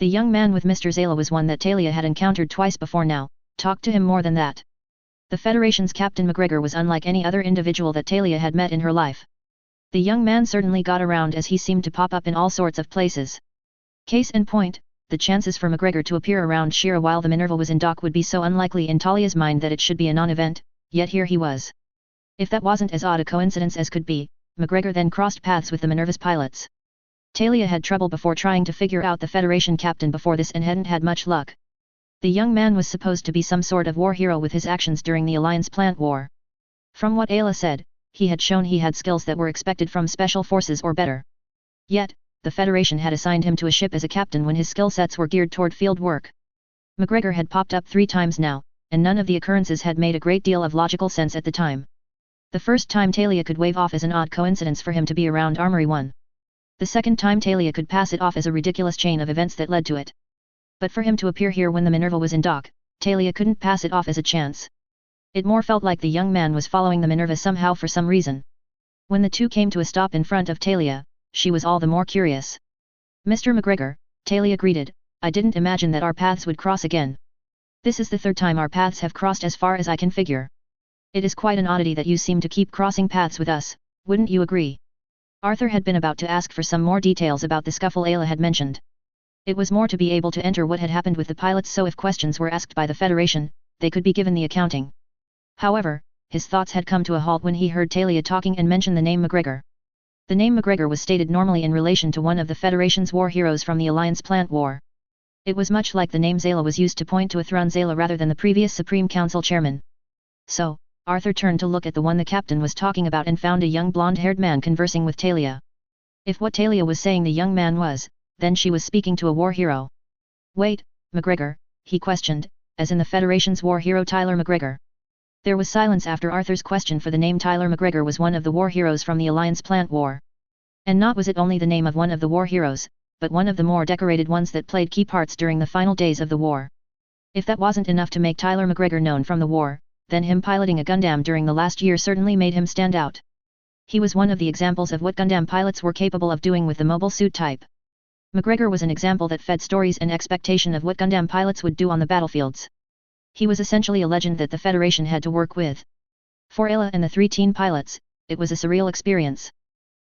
A: The young man with Mr. Zayla was one that Talia had encountered twice before now, talked to him more than that. The Federation's Captain McGregor was unlike any other individual that Talia had met in her life. The young man certainly got around as he seemed to pop up in all sorts of places. Case in point, the chances for McGregor to appear around Shira while the Minerva was in dock would be so unlikely in Talia's mind that it should be a non-event, yet here he was. If that wasn't as odd a coincidence as could be, McGregor then crossed paths with the Minerva's pilots. Talia had trouble before trying to figure out the Federation captain before this and hadn't had much luck. The young man was supposed to be some sort of war hero with his actions during the Alliance plant war. From what Ayla said, he had shown he had skills that were expected from special forces or better. Yet, the Federation had assigned him to a ship as a captain when his skill sets were geared toward field work. McGregor had popped up 3 times now, and none of the occurrences had made a great deal of logical sense at the time. The first time Talia could wave off as an odd coincidence for him to be around Armory 1. The second time Talia could pass it off as a ridiculous chain of events that led to it. But for him to appear here when the Minerva was in dock, Talia couldn't pass it off as a chance. It more felt like the young man was following the Minerva somehow for some reason. When the two came to a stop in front of Talia, she was all the more curious. "Mr. McGregor," Talia greeted, "I didn't imagine that our paths would cross again. This is the 3rd time our paths have crossed as far as I can figure. It is quite an oddity that you seem to keep crossing paths with us, wouldn't you agree?" Arthur had been about to ask for some more details about the scuffle Ayla had mentioned. It was more to be able to enter what had happened with the pilots, so if questions were asked by the Federation, they could be given the accounting. However, his thoughts had come to a halt when he heard Talia talking and mention the name McGregor. The name McGregor was stated normally in relation to one of the Federation's war heroes from the Alliance Plant War. It was much like the name Zayla was used to point to Athran Zayla rather than the previous Supreme Council chairman. So, Arthur turned to look at the one the captain was talking about and found a young blonde-haired man conversing with Talia. If what Talia was saying the young man was, then she was speaking to a war hero. "Wait, McGregor," he questioned, "as in the Federation's war hero Tyler McGregor?" There was silence after Arthur's question, for the name Tyler McGregor was one of the war heroes from the Alliance Plant War. And not was it only the name of one of the war heroes, but one of the more decorated ones that played key parts during the final days of the war. If that wasn't enough to make Tyler McGregor known from the war, then him piloting a Gundam during the last year certainly made him stand out. He was one of the examples of what Gundam pilots were capable of doing with the mobile suit type. McGregor was an example that fed stories and expectation of what Gundam pilots would do on the battlefields. He was essentially a legend that the Federation had to work with. For Ayla and the 3 teen pilots, it was a surreal experience.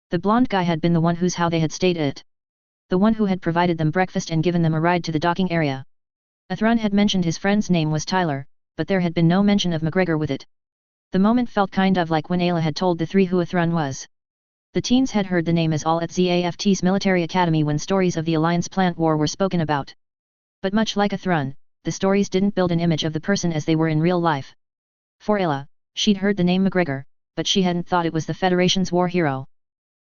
A: The blonde guy had been the one whose how they had stayed at. The one who had provided them breakfast and given them a ride to the docking area. Athran had mentioned his friend's name was Tyler, but there had been no mention of McGregor with it. The moment felt kind of like when Ayla had told the 3 who Athran was. The teens had heard the name as all at ZAFT's military academy when stories of the Alliance Plant War were spoken about. But much like Athran, the stories didn't build an image of the person as they were in real life. For Ayla, she'd heard the name McGregor, but she hadn't thought it was the Federation's war hero.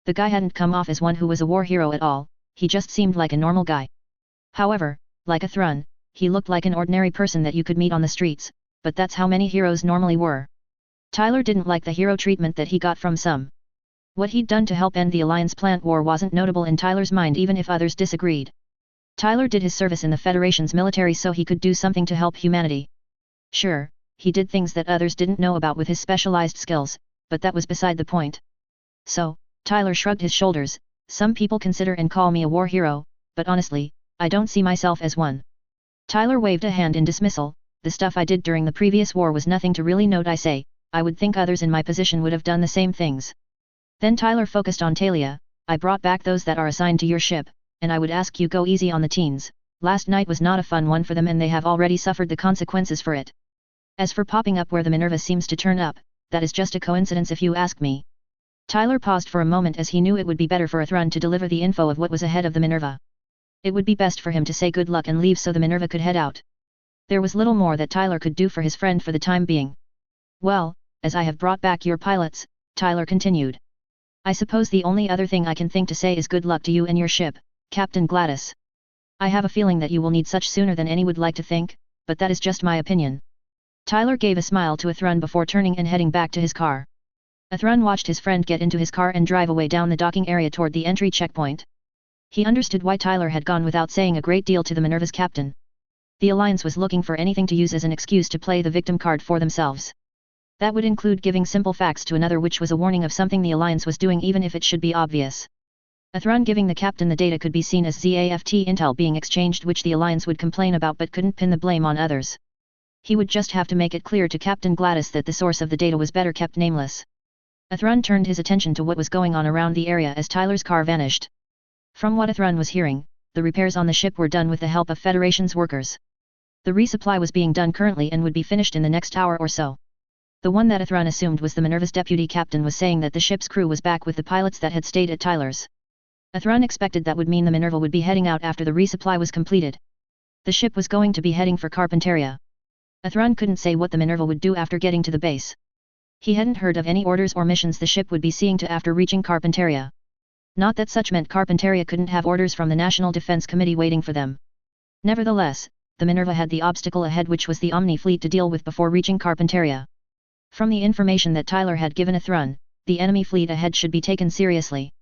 A: The guy hadn't come off as one who was a war hero at all, he just seemed like a normal guy. However, like Athran, he looked like an ordinary person that you could meet on the streets, but that's how many heroes normally were. Tyler didn't like the hero treatment that he got from some. What he'd done to help end the Alliance Plant War wasn't notable in Tyler's mind even if others disagreed. Tyler did his service in the Federation's military so he could do something to help humanity. Sure, he did things that others didn't know about with his specialized skills, but that was beside the point. So, Tyler shrugged his shoulders. "Some people consider and call me a war hero, but honestly, I don't see myself as one." Tyler waved a hand in dismissal. "The stuff I did during the previous war was nothing to really note. I say, I would think others in my position would have done the same things." Then Tyler focused on Talia. "I brought back those that are assigned to your ship, and I would ask you go easy on the teens. Last night was not a fun one for them and they have already suffered the consequences for it. As for popping up where the Minerva seems to turn up, that is just a coincidence if you ask me." Tyler paused for a moment as he knew it would be better for Athran to deliver the info of what was ahead of the Minerva. It would be best for him to say good luck and leave so the Minerva could head out. There was little more that Tyler could do for his friend for the time being. "Well, as I have brought back your pilots," Tyler continued, "I suppose the only other thing I can think to say is good luck to you and your ship, Captain Gladys. I have a feeling that you will need such sooner than any would like to think, but that is just my opinion." Tyler gave a smile to Athran before turning and heading back to his car. Athran watched his friend get into his car and drive away down the docking area toward the entry checkpoint. He understood why Tyler had gone without saying a great deal to the Minerva's captain. The Alliance was looking for anything to use as an excuse to play the victim card for themselves. That would include giving simple facts to another, which was a warning of something the Alliance was doing even if it should be obvious. Athran giving the captain the data could be seen as ZAFT intel being exchanged, which the Alliance would complain about but couldn't pin the blame on others. He would just have to make it clear to Captain Gladys that the source of the data was better kept nameless. Athran turned his attention to what was going on around the area as Tyler's car vanished. From what Athran was hearing, the repairs on the ship were done with the help of Federation's workers. The resupply was being done currently and would be finished in the next hour or so. The one that Athran assumed was the Minerva's deputy captain was saying that the ship's crew was back with the pilots that had stayed at Tyler's. Athran expected that would mean the Minerva would be heading out after the resupply was completed. The ship was going to be heading for Carpinteria. Athran couldn't say what the Minerva would do after getting to the base. He hadn't heard of any orders or missions the ship would be seeing to after reaching Carpinteria. Not that such meant Carpentaria couldn't have orders from the National Defense Committee waiting for them. Nevertheless, the Minerva had the obstacle ahead, which was the Omni fleet, to deal with before reaching Carpentaria. From the information that Tyler had given Athrun, the enemy fleet ahead should be taken seriously.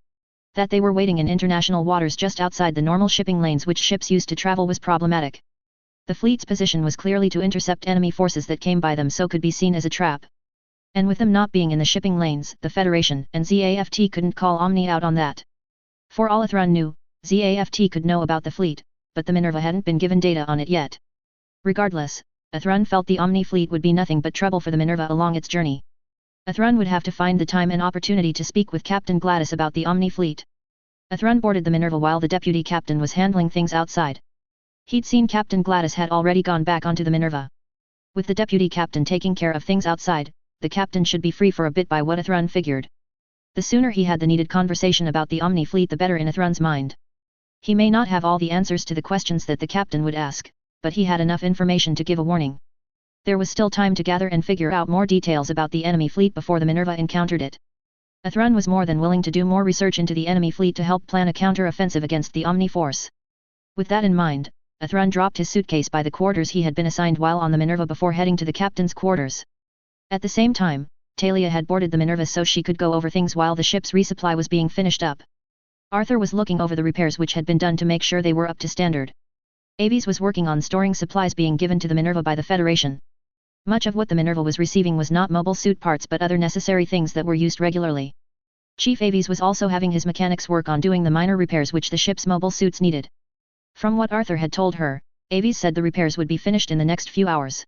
A: That they were waiting in international waters just outside the normal shipping lanes which ships used to travel was problematic. The fleet's position was clearly to intercept enemy forces that came by them, so could be seen as a trap. And with them not being in the shipping lanes, the Federation and ZAFT couldn't call Omni out on that. For all Athrun knew, ZAFT could know about the fleet, but the Minerva hadn't been given data on it yet. Regardless, Athrun felt the Omni fleet would be nothing but trouble for the Minerva along its journey. Athrun would have to find the time and opportunity to speak with Captain Gladys about the Omni fleet. Athrun boarded the Minerva while the deputy captain was handling things outside. He'd seen Captain Gladys had already gone back onto the Minerva. With the deputy captain taking care of things outside, the captain should be free for a bit, by what Athrun figured. The sooner he had the needed conversation about the Omni fleet, the better in Athrun's mind. He may not have all the answers to the questions that the captain would ask, but he had enough information to give a warning. There was still time to gather and figure out more details about the enemy fleet before the Minerva encountered it. Athrun was more than willing to do more research into the enemy fleet to help plan a counter-offensive against the Omni force. With that in mind, Athrun dropped his suitcase by the quarters he had been assigned while on the Minerva before heading to the captain's quarters. At the same time, Talia had boarded the Minerva so she could go over things while the ship's resupply was being finished up. Arthur was looking over the repairs which had been done to make sure they were up to standard. Aves was working on storing supplies being given to the Minerva by the Federation. Much of what the Minerva was receiving was not mobile suit parts but other necessary things that were used regularly. Chief Aves was also having his mechanics work on doing the minor repairs which the ship's mobile suits needed. From what Arthur had told her, Aves said the repairs would be finished in the next few hours.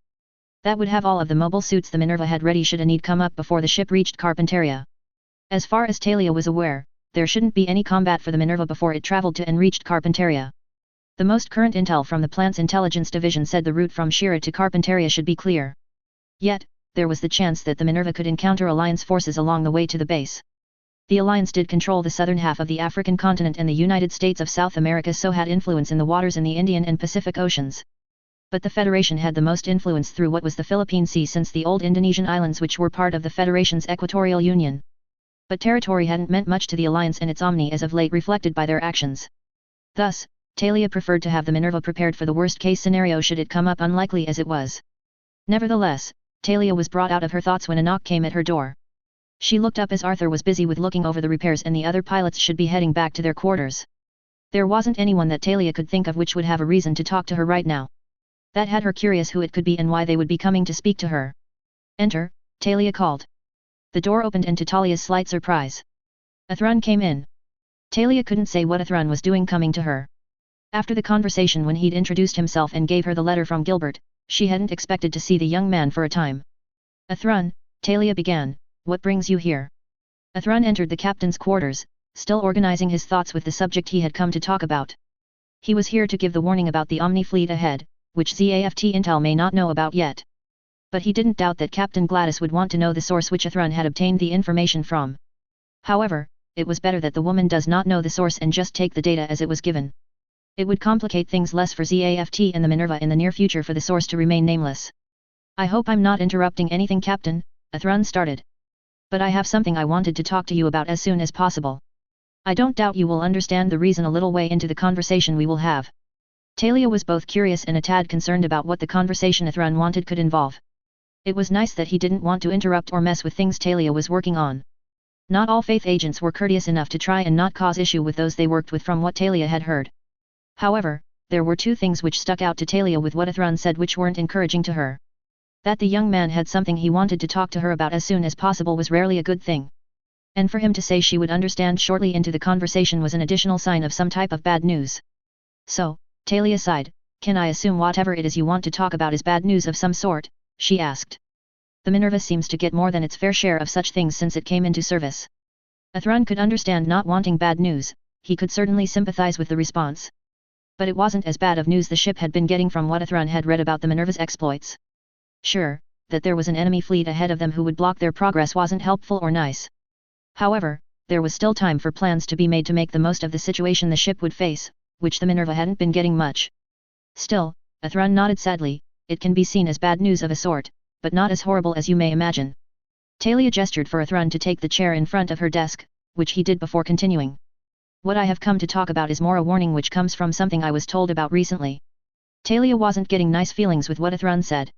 A: That would have all of the mobile suits the Minerva had ready should a need come up before the ship reached Carpentaria. As far as Talia was aware, there shouldn't be any combat for the Minerva before it traveled to and reached Carpentaria. The most current intel from the plant's intelligence division said the route from Shira to Carpentaria should be clear. Yet, there was the chance that the Minerva could encounter Alliance forces along the way to the base. The Alliance did control the southern half of the African continent and the United States of South America, so had influence in the waters in the Indian and Pacific Oceans. But the Federation had the most influence through what was the Philippine Sea, since the old Indonesian islands which were part of the Federation's Equatorial Union. But territory hadn't meant much to the Alliance and its Omni as of late, reflected by their actions. Thus, Talia preferred to have the Minerva prepared for the worst-case scenario should it come up, unlikely as it was. Nevertheless, Talia was brought out of her thoughts when a knock came at her door. She looked up as Arthur was busy with looking over the repairs and the other pilots should be heading back to their quarters. There wasn't anyone that Talia could think of which would have a reason to talk to her right now. That had her curious who it could be and why they would be coming to speak to her. "Enter," Talia called. The door opened, and to Talia's slight surprise, Athrun came in. Talia couldn't say what Athrun was doing coming to her. After the conversation when he'd introduced himself and gave her the letter from Gilbert, she hadn't expected to see the young man for a time. "Athrun," Talia began, "what brings you here?" Athrun entered the captain's quarters, still organizing his thoughts with the subject he had come to talk about. He was here to give the warning about the Omni fleet ahead, which ZAFT intel may not know about yet. But he didn't doubt that Captain Gladys would want to know the source which Athrun had obtained the information from. However, it was better that the woman does not know the source and just take the data as it was given. It would complicate things less for ZAFT and the Minerva in the near future for the source to remain nameless. "I hope I'm not interrupting anything, Captain," Athrun started. "But I have something I wanted to talk to you about as soon as possible. I don't doubt you will understand the reason a little way into the conversation we will have." Talia was both curious and a tad concerned about what the conversation Athrun wanted could involve. It was nice that he didn't want to interrupt or mess with things Talia was working on. Not all Faith agents were courteous enough to try and not cause issue with those they worked with, from what Talia had heard. However, there were two things which stuck out to Talia with what Athrun said which weren't encouraging to her. That the young man had something he wanted to talk to her about as soon as possible was rarely a good thing. And for him to say she would understand shortly into the conversation was an additional sign of some type of bad news. "So," Talia sighed, "can I assume whatever it is you want to talk about is bad news of some sort?" she asked. The Minerva seems to get more than its fair share of such things since it came into service. Athrun could understand not wanting bad news, he could certainly sympathize with the response. But it wasn't as bad of news the ship had been getting from what Athrun had read about the Minerva's exploits. Sure, that there was an enemy fleet ahead of them who would block their progress wasn't helpful or nice. However, there was still time for plans to be made to make the most of the situation the ship would face, which the Minerva hadn't been getting much. Still, Athrun nodded sadly, "It can be seen as bad news of a sort, but not as horrible as you may imagine." Talia gestured for Athrun to take the chair in front of her desk, which he did before continuing. What I have come to talk about is more a warning which comes from something I was told about recently. Talia wasn't getting nice feelings with what Athrun said.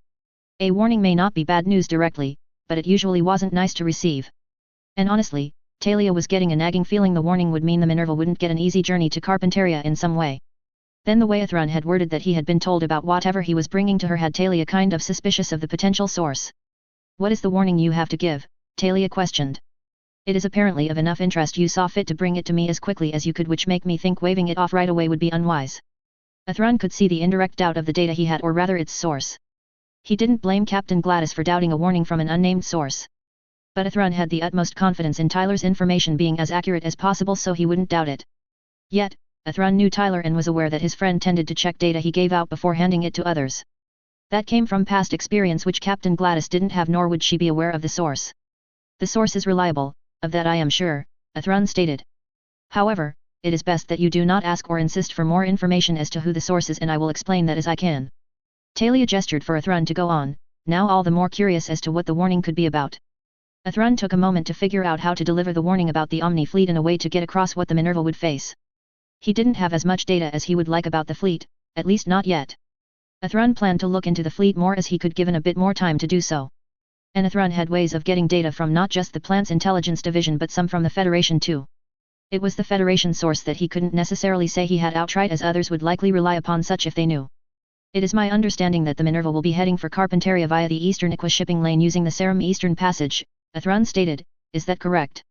A: A warning may not be bad news directly, but it usually wasn't nice to receive. And honestly, Talia was getting a nagging feeling the warning would mean the Minerva wouldn't get an easy journey to Carpentaria in some way. Then the way Athrun had worded that he had been told about whatever he was bringing to her had Talia kind of suspicious of the potential source. What is the warning you have to give? Talia questioned. It is apparently of enough interest you saw fit to bring it to me as quickly as you could, which make me think waving it off right away would be unwise. Athrun could see the indirect doubt of the data he had, or rather its source. He didn't blame Captain Gladys for doubting a warning from an unnamed source. But Athrun had the utmost confidence in Tyler's information being as accurate as possible, so he wouldn't doubt it. Yet, Athrun knew Tyler and was aware that his friend tended to check data he gave out before handing it to others. That came from past experience which Captain Gladys didn't have, nor would she be aware of the source. The source is reliable, of that I am sure, Athrun stated. However, it is best that you do not ask or insist for more information as to who the source is, and I will explain that as I can. Talia gestured for Athrun to go on, now all the more curious as to what the warning could be about. Athrun took a moment to figure out how to deliver the warning about the Omni fleet in a way to get across what the Minerva would face. He didn't have as much data as he would like about the fleet, at least not yet. Athrun planned to look into the fleet more as he could, given a bit more time to do so. And Athrun had ways of getting data from not just the plant's intelligence division but some from the Federation too. It was the Federation source that he couldn't necessarily say he had outright, as others would likely rely upon such if they knew. It is my understanding that the Minerva will be heading for Carpentaria via the Eastern Aqua shipping lane using the Serum Eastern Passage, Athrun stated. Is that correct?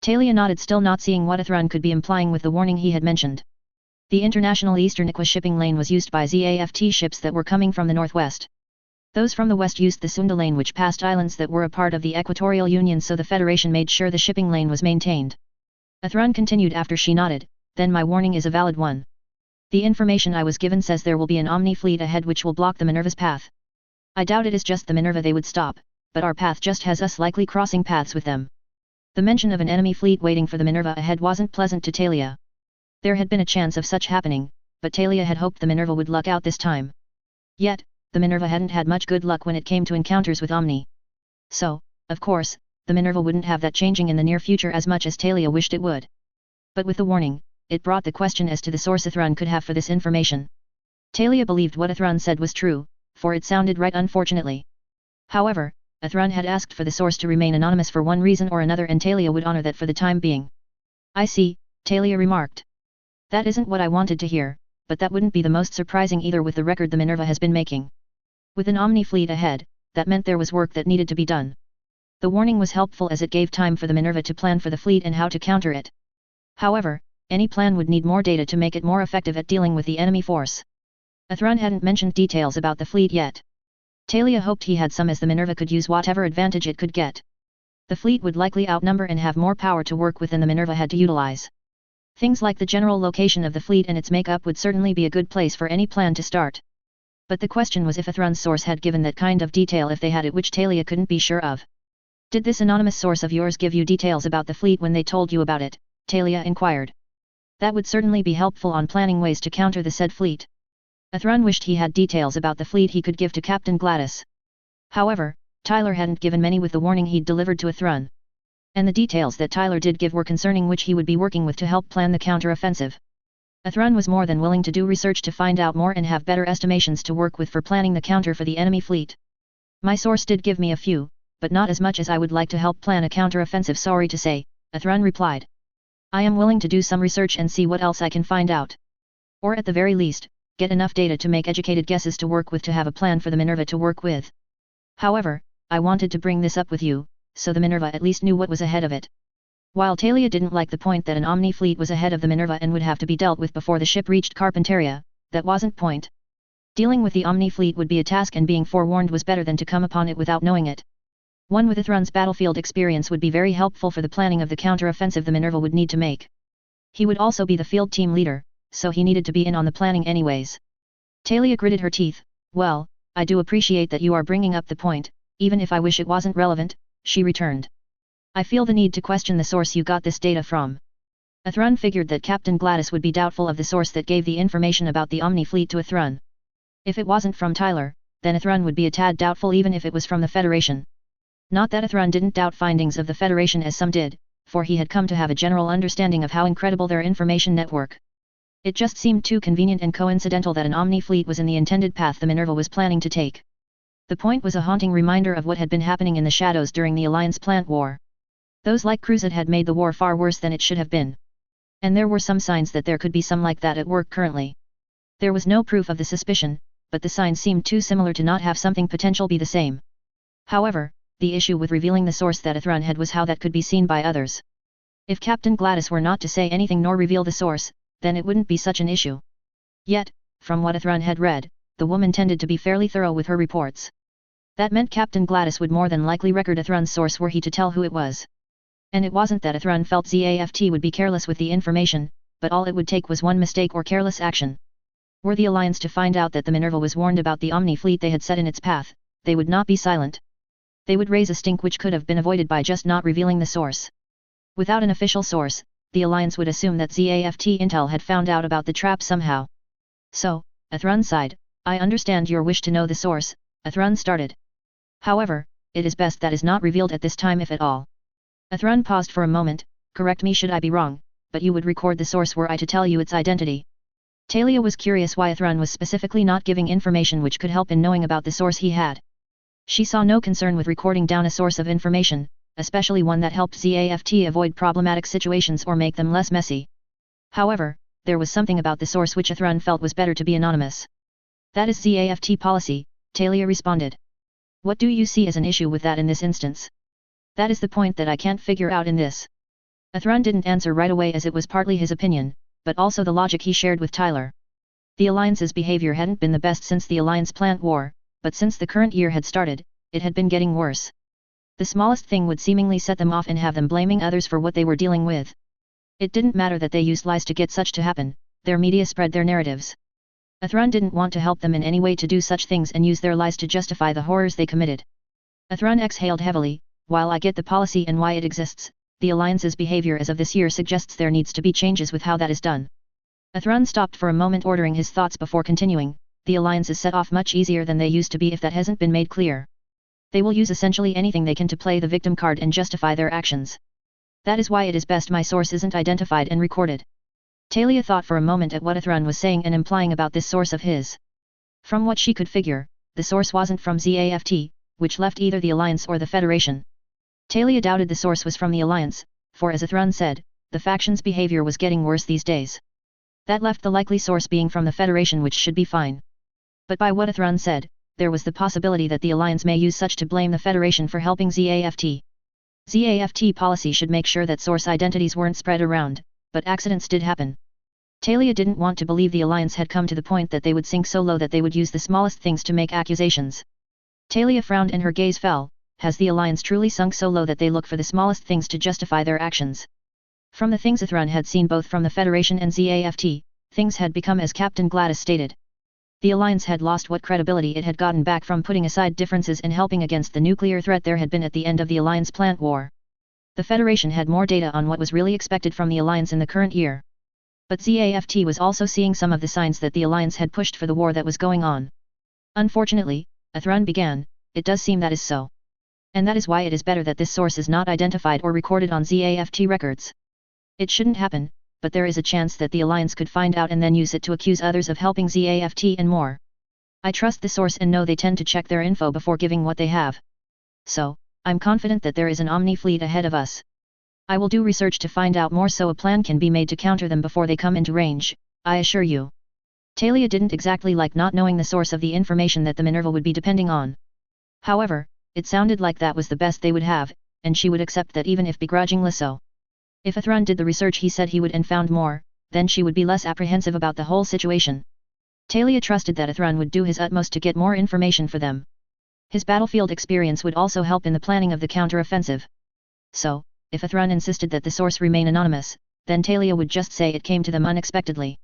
A: Talia nodded, still not seeing what Athrun could be implying with the warning he had mentioned. The International Eastern Aqua shipping lane was used by ZAFT ships that were coming from the northwest. Those from the west used the Sunda lane, which passed islands that were a part of the Equatorial Union, so the Federation made sure the shipping lane was maintained. Athrun continued after she nodded. Then my warning is a valid one. The information I was given says there will be an Omni fleet ahead which will block the Minerva's path. I doubt it is just the Minerva they would stop, but our path just has us likely crossing paths with them. The mention of an enemy fleet waiting for the Minerva ahead wasn't pleasant to Talia. There had been a chance of such happening, but Talia had hoped the Minerva would luck out this time. Yet, the Minerva hadn't had much good luck when it came to encounters with Omni. So, of course, the Minerva wouldn't have that changing in the near future as much as Talia wished it would. But with the warning, it brought the question as to the source Athrun could have for this information. Talia believed what Athrun said was true, for it sounded right, unfortunately. However, Athrun had asked for the source to remain anonymous for one reason or another, and Talia would honor that for the time being. I see, Talia remarked. That isn't what I wanted to hear, but that wouldn't be the most surprising either with the record the Minerva has been making. With an Omni fleet ahead, that meant there was work that needed to be done. The warning was helpful as it gave time for the Minerva to plan for the fleet and how to counter it. However, any plan would need more data to make it more effective at dealing with the enemy force. Athrun hadn't mentioned details about the fleet yet. Talia hoped he had some, as the Minerva could use whatever advantage it could get. The fleet would likely outnumber and have more power to work with than the Minerva had to utilize. Things like the general location of the fleet and its makeup would certainly be a good place for any plan to start. But the question was if Athrun's source had given that kind of detail, if they had it, which Talia couldn't be sure of. Did this anonymous source of yours give you details about the fleet when they told you about it? Talia inquired. That would certainly be helpful on planning ways to counter the said fleet. Athrun wished he had details about the fleet he could give to Captain Gladys. However, Tyler hadn't given many with the warning he'd delivered to Athrun. And the details that Tyler did give were concerning which he would be working with to help plan the counter-offensive. Athrun was more than willing to do research to find out more and have better estimations to work with for planning the counter for the enemy fleet. My source did give me a few, but not as much as I would like to help plan a counter-offensive, sorry to say, Athrun replied. I am willing to do some research and see what else I can find out. Or at the very least, get enough data to make educated guesses to work with to have a plan for the Minerva to work with. However, I wanted to bring this up with you, so the Minerva at least knew what was ahead of it. While Talia didn't like the point that an Omni fleet was ahead of the Minerva and would have to be dealt with before the ship reached Carpentaria, that wasn't point. Dealing with the Omni fleet would be a task, and being forewarned was better than to come upon it without knowing it. One with Athrun's battlefield experience would be very helpful for the planning of the counter-offensive the Minerva would need to make. He would also be the field team leader, so he needed to be in on the planning anyways. Talia gritted her teeth. Well, I do appreciate that you are bringing up the point, even if I wish it wasn't relevant, she returned. I feel the need to question the source you got this data from. Athrun figured that Captain Gladys would be doubtful of the source that gave the information about the Omni fleet to Athrun. If it wasn't from Tyler, then Athrun would be a tad doubtful even if it was from the Federation. Not that Athrun didn't doubt findings of the Federation as some did, for he had come to have a general understanding of how incredible their information network. It just seemed too convenient and coincidental that an Omni fleet was in the intended path the Minerva was planning to take. The point was a haunting reminder of what had been happening in the shadows during the Alliance plant war. Those like Cruzat had made the war far worse than it should have been. And there were some signs that there could be some like that at work currently. There was no proof of the suspicion, but the signs seemed too similar to not have something potential be the same. However, the issue with revealing the source that Athrun had was how that could be seen by others. If Captain Gladys were not to say anything nor reveal the source, then it wouldn't be such an issue. Yet, from what Athrun had read, the woman tended to be fairly thorough with her reports. That meant Captain Gladys would more than likely record Athrun's source were he to tell who it was. And it wasn't that Athrun felt ZAFT would be careless with the information, but all it would take was one mistake or careless action. Were the Alliance to find out that the Minerva was warned about the Omni fleet they had set in its path, they would not be silent. They would raise a stink which could have been avoided by just not revealing the source. Without an official source, the Alliance would assume that ZAFT Intel had found out about the trap somehow. So, Athrun sighed, I understand your wish to know the source, Athrun started. However, it is best that is not revealed at this time if at all. Athrun paused for a moment, correct me should I be wrong, but you would record the source were I to tell you its identity. Talia was curious why Athrun was specifically not giving information which could help in knowing about the source he had. She saw no concern with recording down a source of information, especially one that helped ZAFT avoid problematic situations or make them less messy. However, there was something about the source which Athrun felt was better to be anonymous. That is ZAFT policy, Talia responded. What do you see as an issue with that in this instance? That is the point that I can't figure out in this. Athrun didn't answer right away as it was partly his opinion, but also the logic he shared with Tyler. The Alliance's behavior hadn't been the best since the Alliance plant war, but since the current year had started, it had been getting worse. The smallest thing would seemingly set them off and have them blaming others for what they were dealing with. It didn't matter that they used lies to get such to happen, their media spread their narratives. Athrun didn't want to help them in any way to do such things and use their lies to justify the horrors they committed. Athrun exhaled heavily, while I get the policy and why it exists, the Alliance's behavior as of this year suggests there needs to be changes with how that is done. Athrun stopped for a moment ordering his thoughts before continuing, the Alliance is set off much easier than they used to be if that hasn't been made clear. They will use essentially anything they can to play the victim card and justify their actions. That is why it is best my source isn't identified and recorded. Talia thought for a moment at what Athrun was saying and implying about this source of his. From what she could figure, the source wasn't from ZAFT, which left either the Alliance or the Federation. Talia doubted the source was from the Alliance, for as Athrun said, the faction's behavior was getting worse these days. That left the likely source being from the Federation, which should be fine. But by what Athrun said, there was the possibility that the Alliance may use such to blame the Federation for helping ZAFT. ZAFT policy should make sure that source identities weren't spread around, but accidents did happen. Talia didn't want to believe the Alliance had come to the point that they would sink so low that they would use the smallest things to make accusations. Talia frowned and her gaze fell. Has the Alliance truly sunk so low that they look for the smallest things to justify their actions? From the things Athrun had seen both from the Federation and ZAFT, things had become as Captain Gladys stated. The Alliance had lost what credibility it had gotten back from putting aside differences and helping against the nuclear threat there had been at the end of the Alliance plant war. The Federation had more data on what was really expected from the Alliance in the current year. But ZAFT was also seeing some of the signs that the Alliance had pushed for the war that was going on. Unfortunately, Athrun began, it does seem that is so. And that is why it is better that this source is not identified or recorded on ZAFT records. It shouldn't happen, but there is a chance that the Alliance could find out and then use it to accuse others of helping ZAFT and more. I trust the source and know they tend to check their info before giving what they have. So, I'm confident that there is an Omni fleet ahead of us. I will do research to find out more so a plan can be made to counter them before they come into range, I assure you. Talia didn't exactly like not knowing the source of the information that the Minerva would be depending on. However, it sounded like that was the best they would have, and she would accept that even if begrudgingly so. If Athrun did the research he said he would and found more, then she would be less apprehensive about the whole situation. Talia trusted that Athrun would do his utmost to get more information for them. His battlefield experience would also help in the planning of the counter-offensive. So, if Athrun insisted that the source remain anonymous, then Talia would just say it came to them unexpectedly.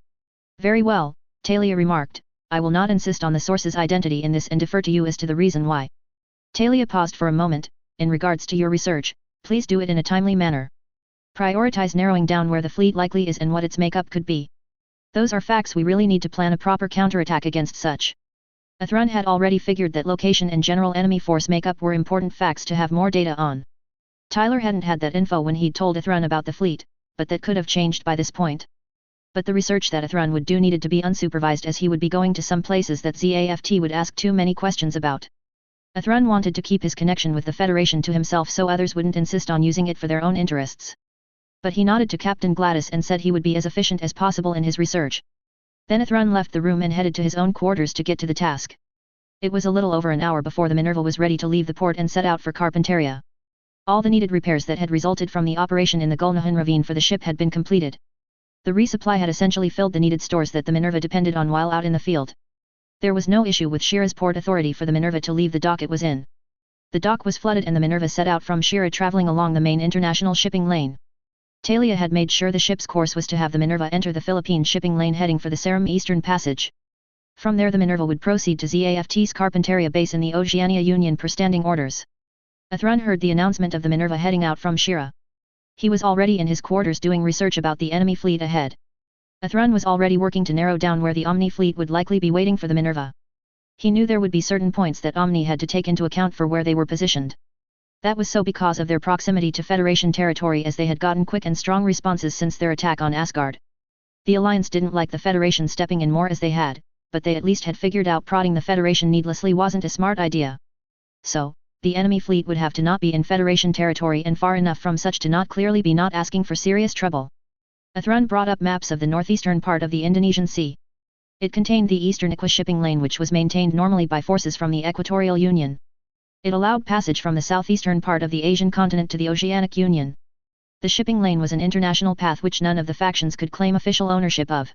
A: Very well, Talia remarked, I will not insist on the source's identity in this and defer to you as to the reason why. Talia paused for a moment, in regards to your research, please do it in a timely manner. Prioritize narrowing down where the fleet likely is and what its makeup could be. Those are facts we really need to plan a proper counterattack against such. Athrun had already figured that location and general enemy force makeup were important facts to have more data on. Tyler hadn't had that info when he'd told Athrun about the fleet, but that could have changed by this point. But the research that Athrun would do needed to be unsupervised, as he would be going to some places that ZAFT would ask too many questions about. Athrun wanted to keep his connection with the Federation to himself so others wouldn't insist on using it for their own interests. But he nodded to Captain Gladys and said he would be as efficient as possible in his research. Then Athrun left the room and headed to his own quarters to get to the task. It was a little over an hour before the Minerva was ready to leave the port and set out for Carpentaria. All the needed repairs that had resulted from the operation in the Gulnahan ravine for the ship had been completed. The resupply had essentially filled the needed stores that the Minerva depended on while out in the field. There was no issue with Shira's port authority for the Minerva to leave the dock it was in. The dock was flooded and the Minerva set out from Shira, traveling along the main international shipping lane. Talia had made sure the ship's course was to have the Minerva enter the Philippine shipping lane heading for the Seram Eastern Passage. From there the Minerva would proceed to ZAFT's Carpentaria base in the Oceania Union per standing orders. Athrun heard the announcement of the Minerva heading out from Shira. He was already in his quarters doing research about the enemy fleet ahead. Athrun was already working to narrow down where the Omni fleet would likely be waiting for the Minerva. He knew there would be certain points that Omni had to take into account for where they were positioned. That was so because of their proximity to Federation territory, as they had gotten quick and strong responses since their attack on Asgard. The Alliance didn't like the Federation stepping in more as they had, but they at least had figured out prodding the Federation needlessly wasn't a smart idea. So, the enemy fleet would have to not be in Federation territory and far enough from such to not clearly be not asking for serious trouble. Athrun brought up maps of the northeastern part of the Indonesian Sea. It contained the Eastern Aqua shipping lane, which was maintained normally by forces from the Equatorial Union. It allowed passage from the southeastern part of the Asian continent to the Oceanic Union. The shipping lane was an international path which none of the factions could claim official ownership of.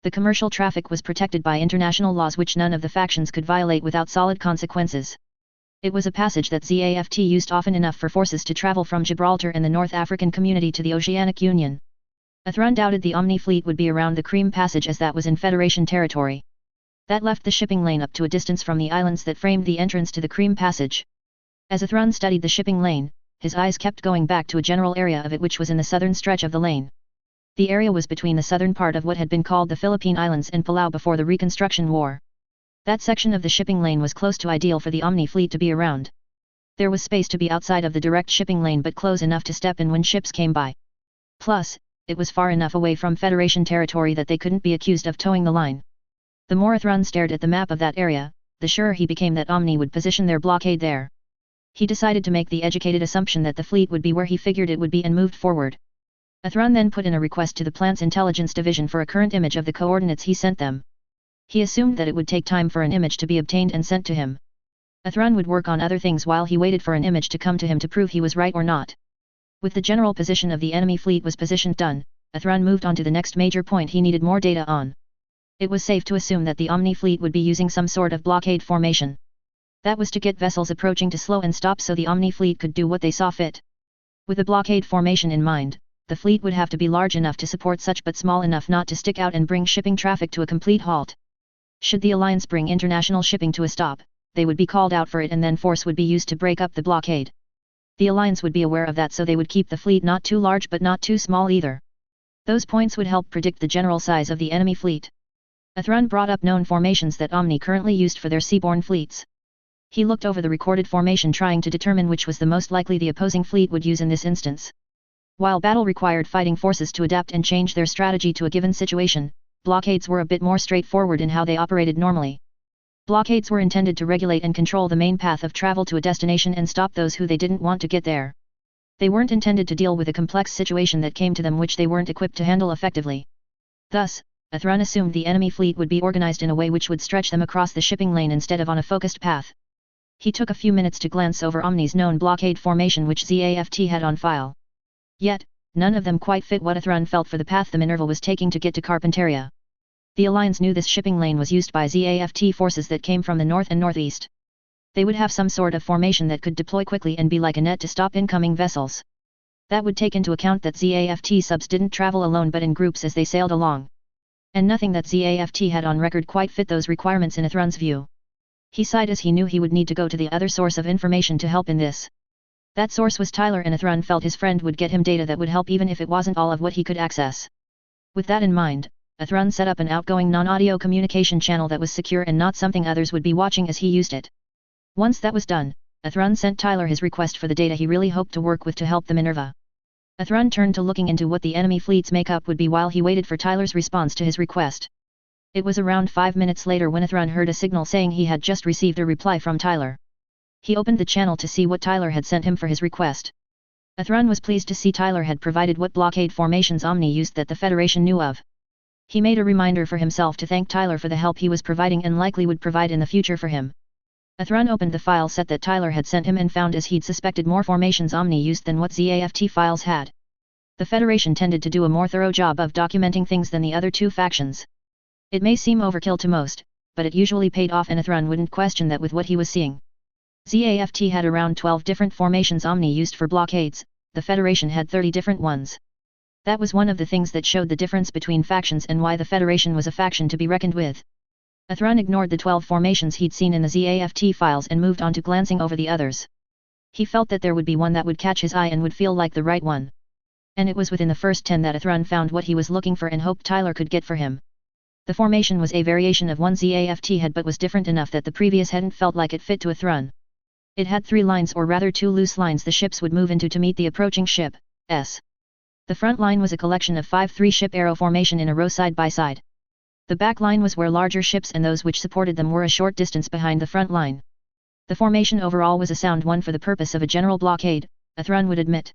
A: The commercial traffic was protected by international laws which none of the factions could violate without solid consequences. It was a passage that ZAFT used often enough for forces to travel from Gibraltar and the North African community to the Oceanic Union. Athrun doubted the Omni fleet would be around the Cream Passage, as that was in Federation territory. That left the shipping lane up to a distance from the islands that framed the entrance to the Cream Passage. As Athrun studied the shipping lane, his eyes kept going back to a general area of it which was in the southern stretch of the lane. The area was between the southern part of what had been called the Philippine Islands and Palau before the Reconstruction War. That section of the shipping lane was close to ideal for the Omni fleet to be around. There was space to be outside of the direct shipping lane but close enough to step in when ships came by. Plus, it was far enough away from Federation territory that they couldn't be accused of towing the line. The more Athrun stared at the map of that area, the surer he became that Omni would position their blockade there. He decided to make the educated assumption that the fleet would be where he figured it would be and moved forward. Athrun then put in a request to the plant's intelligence division for a current image of the coordinates he sent them. He assumed that it would take time for an image to be obtained and sent to him. Athrun would work on other things while he waited for an image to come to him to prove he was right or not. With the general position of the enemy fleet was positioned done, Athrun moved on to the next major point he needed more data on. It was safe to assume that the Omni fleet would be using some sort of blockade formation. That was to get vessels approaching to slow and stop so the Omni fleet could do what they saw fit. With a blockade formation in mind, the fleet would have to be large enough to support such but small enough not to stick out and bring shipping traffic to a complete halt. Should the Alliance bring international shipping to a stop, they would be called out for it and then force would be used to break up the blockade. The Alliance would be aware of that, so they would keep the fleet not too large but not too small either. Those points would help predict the general size of the enemy fleet. Athrun brought up known formations that Omni currently used for their seaborne fleets. He looked over the recorded formation, trying to determine which was the most likely the opposing fleet would use in this instance. While battle required fighting forces to adapt and change their strategy to a given situation, blockades were a bit more straightforward in how they operated normally. Blockades were intended to regulate and control the main path of travel to a destination and stop those who they didn't want to get there. They weren't intended to deal with a complex situation that came to them which they weren't equipped to handle effectively. Thus, Athrun assumed the enemy fleet would be organized in a way which would stretch them across the shipping lane instead of on a focused path. He took a few minutes to glance over Omni's known blockade formation which ZAFT had on file. Yet, none of them quite fit what Athrun felt for the path the Minerva was taking to get to Carpentaria. The Alliance knew this shipping lane was used by ZAFT forces that came from the north and northeast. They would have some sort of formation that could deploy quickly and be like a net to stop incoming vessels. That would take into account that ZAFT subs didn't travel alone but in groups as they sailed along. And nothing that ZAFT had on record quite fit those requirements in Athrun's view. He sighed as he knew he would need to go to the other source of information to help in this. That source was Tyler, and Athrun felt his friend would get him data that would help even if it wasn't all of what he could access. With that in mind, Athrun set up an outgoing non-audio communication channel that was secure and not something others would be watching as he used it. Once that was done, Athrun sent Tyler his request for the data he really hoped to work with to help the Minerva. Athrun turned to looking into what the enemy fleet's makeup would be while he waited for Tyler's response to his request. It was around 5 minutes later when Athrun heard a signal saying he had just received a reply from Tyler. He opened the channel to see what Tyler had sent him for his request. Athrun was pleased to see Tyler had provided what blockade formations Omni used that the Federation knew of. He made a reminder for himself to thank Tyler for the help he was providing and likely would provide in the future for him. Athrun opened the file set that Tyler had sent him and found as he'd suspected more formations Omni used than what ZAFT files had. The Federation tended to do a more thorough job of documenting things than the other two factions. It may seem overkill to most, but it usually paid off and Athrun wouldn't question that with what he was seeing. ZAFT had around 12 different formations Omni used for blockades, the Federation had 30 different ones. That was one of the things that showed the difference between factions and why the Federation was a faction to be reckoned with. Athrun ignored the 12 formations he'd seen in the ZAFT files and moved on to glancing over the others. He felt that there would be one that would catch his eye and would feel like the right one. And it was within the first 10 that Athrun found what he was looking for and hoped Tyler could get for him. The formation was a variation of one ZAFT had but was different enough that the previous hadn't felt like it fit to Athrun. It had 3 lines or rather 2 loose lines the ships would move into to meet the approaching ship, S. The front line was a collection of 5 3-ship arrow formation in a row side by side. The back line was where larger ships and those which supported them were a short distance behind the front line. The formation overall was a sound one for the purpose of a general blockade, Athrun would admit.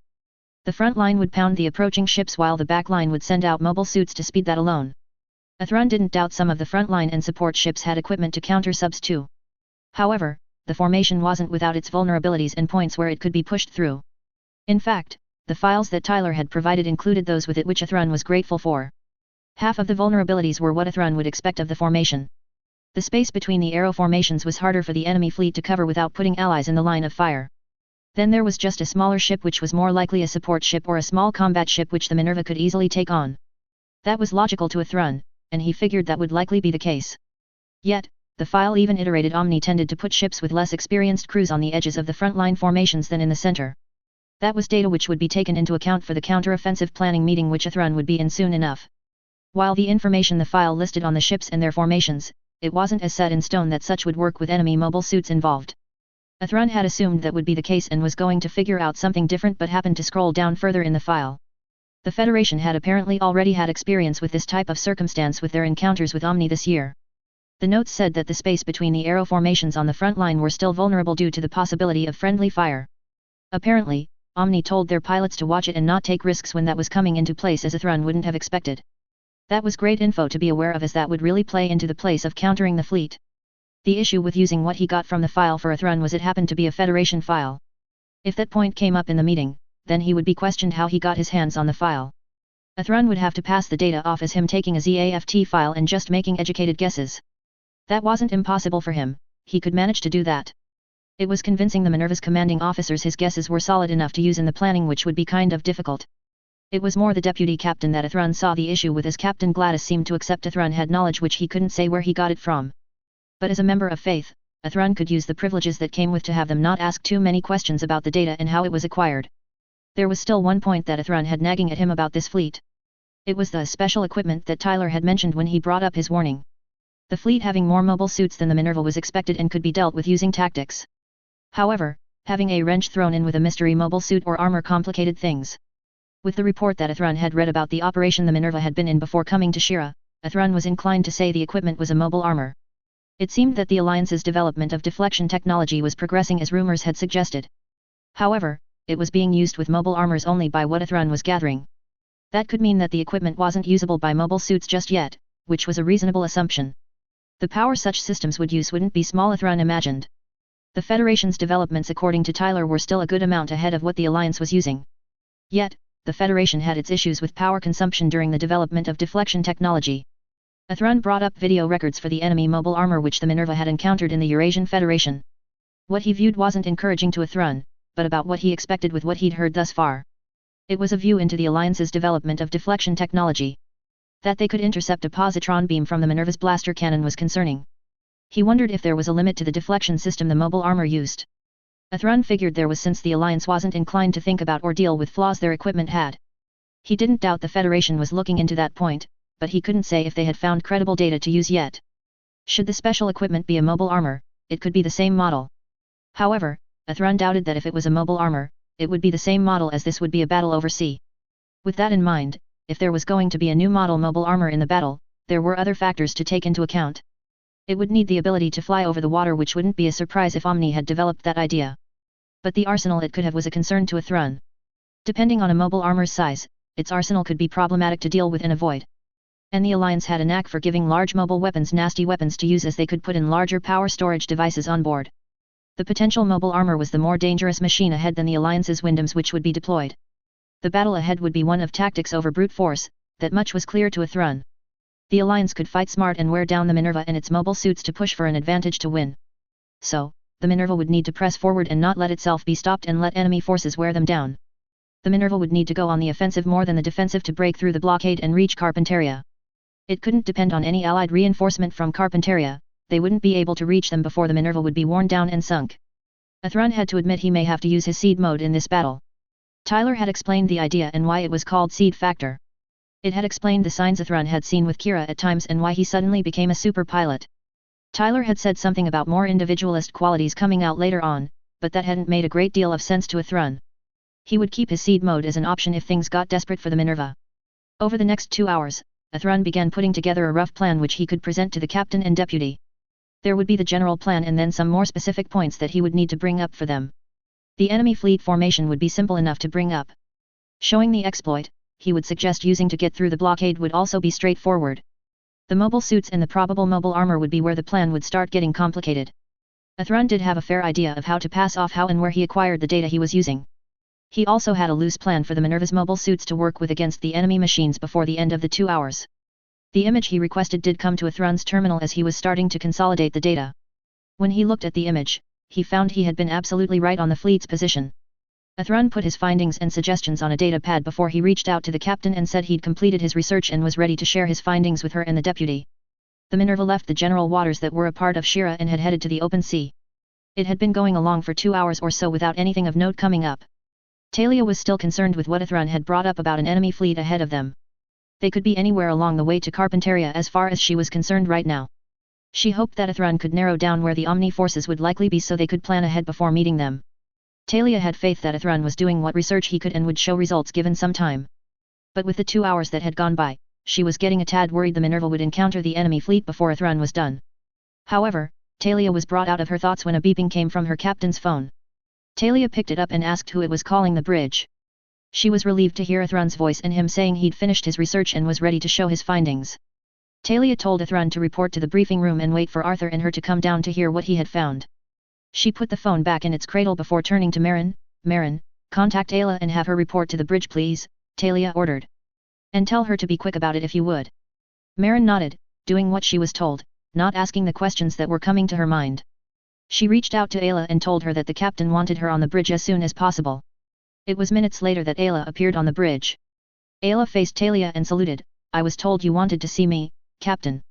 A: The front line would pound the approaching ships while the back line would send out mobile suits to speed that alone. Athrun didn't doubt some of the front line and support ships had equipment to counter subs too. However, the formation wasn't without its vulnerabilities and points where it could be pushed through. In fact, the files that Tyler had provided included those with it which Athrun was grateful for. Half of the vulnerabilities were what Athrun would expect of the formation. The space between the arrow formations was harder for the enemy fleet to cover without putting allies in the line of fire. Then there was just a smaller ship which was more likely a support ship or a small combat ship which the Minerva could easily take on. That was logical to Athrun, and he figured that would likely be the case. Yet, the file even iterated Omni tended to put ships with less experienced crews on the edges of the front-line formations than in the center. That was data which would be taken into account for the counter-offensive planning meeting which Athrun would be in soon enough. While the information the file listed on the ships and their formations, it wasn't as set in stone that such would work with enemy mobile suits involved. Athrun had assumed that would be the case and was going to figure out something different but happened to scroll down further in the file. The Federation had apparently already had experience with this type of circumstance with their encounters with Omni this year. The notes said that the space between the arrow formations on the front line were still vulnerable due to the possibility of friendly fire. Apparently, Omni told their pilots to watch it and not take risks when that was coming into place as Athrun wouldn't have expected. That was great info to be aware of as that would really play into the place of countering the fleet. The issue with using what he got from the file for Athrun was it happened to be a Federation file. If that point came up in the meeting, then he would be questioned how he got his hands on the file. Athrun would have to pass the data off as him taking a ZAFT file and just making educated guesses. That wasn't impossible for him, he could manage to do that. It was convincing the Minerva's commanding officers his guesses were solid enough to use in the planning which would be kind of difficult. It was more the deputy captain that Athrun saw the issue with as Captain Gladys seemed to accept Athrun had knowledge which he couldn't say where he got it from. But as a member of faith, Athrun could use the privileges that came with to have them not ask too many questions about the data and how it was acquired. There was still one point that Athrun had nagging at him about this fleet. It was the special equipment that Tyler had mentioned when he brought up his warning. The fleet having more mobile suits than the Minerva was expected and could be dealt with using tactics. However, having a wrench thrown in with a mystery mobile suit or armor complicated things. With the report that Athrun had read about the operation the Minerva had been in before coming to Shira, Athrun was inclined to say the equipment was a mobile armor. It seemed that the Alliance's development of deflection technology was progressing as rumors had suggested. However, it was being used with mobile armors only by what Athrun was gathering. That could mean that the equipment wasn't usable by mobile suits just yet, which was a reasonable assumption. The power such systems would use wouldn't be small Athrun imagined. The Federation's developments according to Tyler were still a good amount ahead of what the Alliance was using. Yet, the Federation had its issues with power consumption during the development of deflection technology. Athrun brought up video records for the enemy mobile armor which the Minerva had encountered in the Eurasian Federation. What he viewed wasn't encouraging to Athrun, but about what he expected with what he'd heard thus far. It was a view into the Alliance's development of deflection technology. That they could intercept a positron beam from the Minerva's blaster cannon was concerning. He wondered if there was a limit to the deflection system the mobile armor used. Athrun figured there was since the Alliance wasn't inclined to think about or deal with flaws their equipment had. He didn't doubt the Federation was looking into that point, but he couldn't say if they had found credible data to use yet. Should the special equipment be a mobile armor, it could be the same model. However, Athrun doubted that if it was a mobile armor, it would be the same model as this would be a battle over sea. With that in mind, if there was going to be a new model mobile armor in the battle, there were other factors to take into account. It would need the ability to fly over the water, which wouldn't be a surprise if Omni had developed that idea. But the arsenal it could have was a concern to Athrun. Depending on a mobile armor's size, its arsenal could be problematic to deal with and avoid. And the Alliance had a knack for giving large mobile weapons nasty weapons to use, as they could put in larger power storage devices on board. The potential mobile armor was the more dangerous machine ahead than the Alliance's Gundams which would be deployed. The battle ahead would be one of tactics over brute force, that much was clear to Athrun. The Alliance could fight smart and wear down the Minerva and its mobile suits to push for an advantage to win. So, the Minerva would need to press forward and not let itself be stopped and let enemy forces wear them down. The Minerva would need to go on the offensive more than the defensive to break through the blockade and reach Carpentaria. It couldn't depend on any allied reinforcement from Carpentaria, they wouldn't be able to reach them before the Minerva would be worn down and sunk. Athrun had to admit he may have to use his seed mode in this battle. Tyler had explained the idea and why it was called seed factor. It had explained the signs Athrun had seen with Kira at times and why he suddenly became a super pilot. Tyler had said something about more individualist qualities coming out later on, but that hadn't made a great deal of sense to Athrun. He would keep his seed mode as an option if things got desperate for the Minerva. Over the next 2 hours, Athrun began putting together a rough plan which he could present to the captain and deputy. There would be the general plan and then some more specific points that he would need to bring up for them. The enemy fleet formation would be simple enough to bring up. Showing the exploit, he would suggest using to get through the blockade would also be straightforward. The mobile suits and the probable mobile armor would be where the plan would start getting complicated. Athrun did have a fair idea of how to pass off how and where he acquired the data he was using. He also had a loose plan for the Minerva's mobile suits to work with against the enemy machines before the end of the 2 hours. The image he requested did come to Athrun's terminal as he was starting to consolidate the data. When he looked at the image, he found he had been absolutely right on the fleet's position. Athrun put his findings and suggestions on a data pad before he reached out to the captain and said he'd completed his research and was ready to share his findings with her and the deputy. The Minerva left the general waters that were a part of Shira and had headed to the open sea. It had been going along for 2 hours or so without anything of note coming up. Talia was still concerned with what Athrun had brought up about an enemy fleet ahead of them. They could be anywhere along the way to Carpentaria as far as she was concerned right now. She hoped that Athrun could narrow down where the Omni forces would likely be so they could plan ahead before meeting them. Talia had faith that Athrun was doing what research he could and would show results given some time. But with the 2 hours that had gone by, she was getting a tad worried the Minerva would encounter the enemy fleet before Athrun was done. However, Talia was brought out of her thoughts when a beeping came from her captain's phone. Talia picked it up and asked who it was calling the bridge. She was relieved to hear Athrun's voice and him saying he'd finished his research and was ready to show his findings. Talia told Athrun to report to the briefing room and wait for Arthur and her to come down to hear what he had found. She put the phone back in its cradle before turning to Marin. Marin, contact Ayla and have her report to the bridge please, Talia ordered. And tell her to be quick about it if you would. Marin nodded, doing what she was told, not asking the questions that were coming to her mind. She reached out to Ayla and told her that the captain wanted her on the bridge as soon as possible. It was minutes later that Ayla appeared on the bridge. Ayla faced Talia and saluted, I was told you wanted to see me, Captain.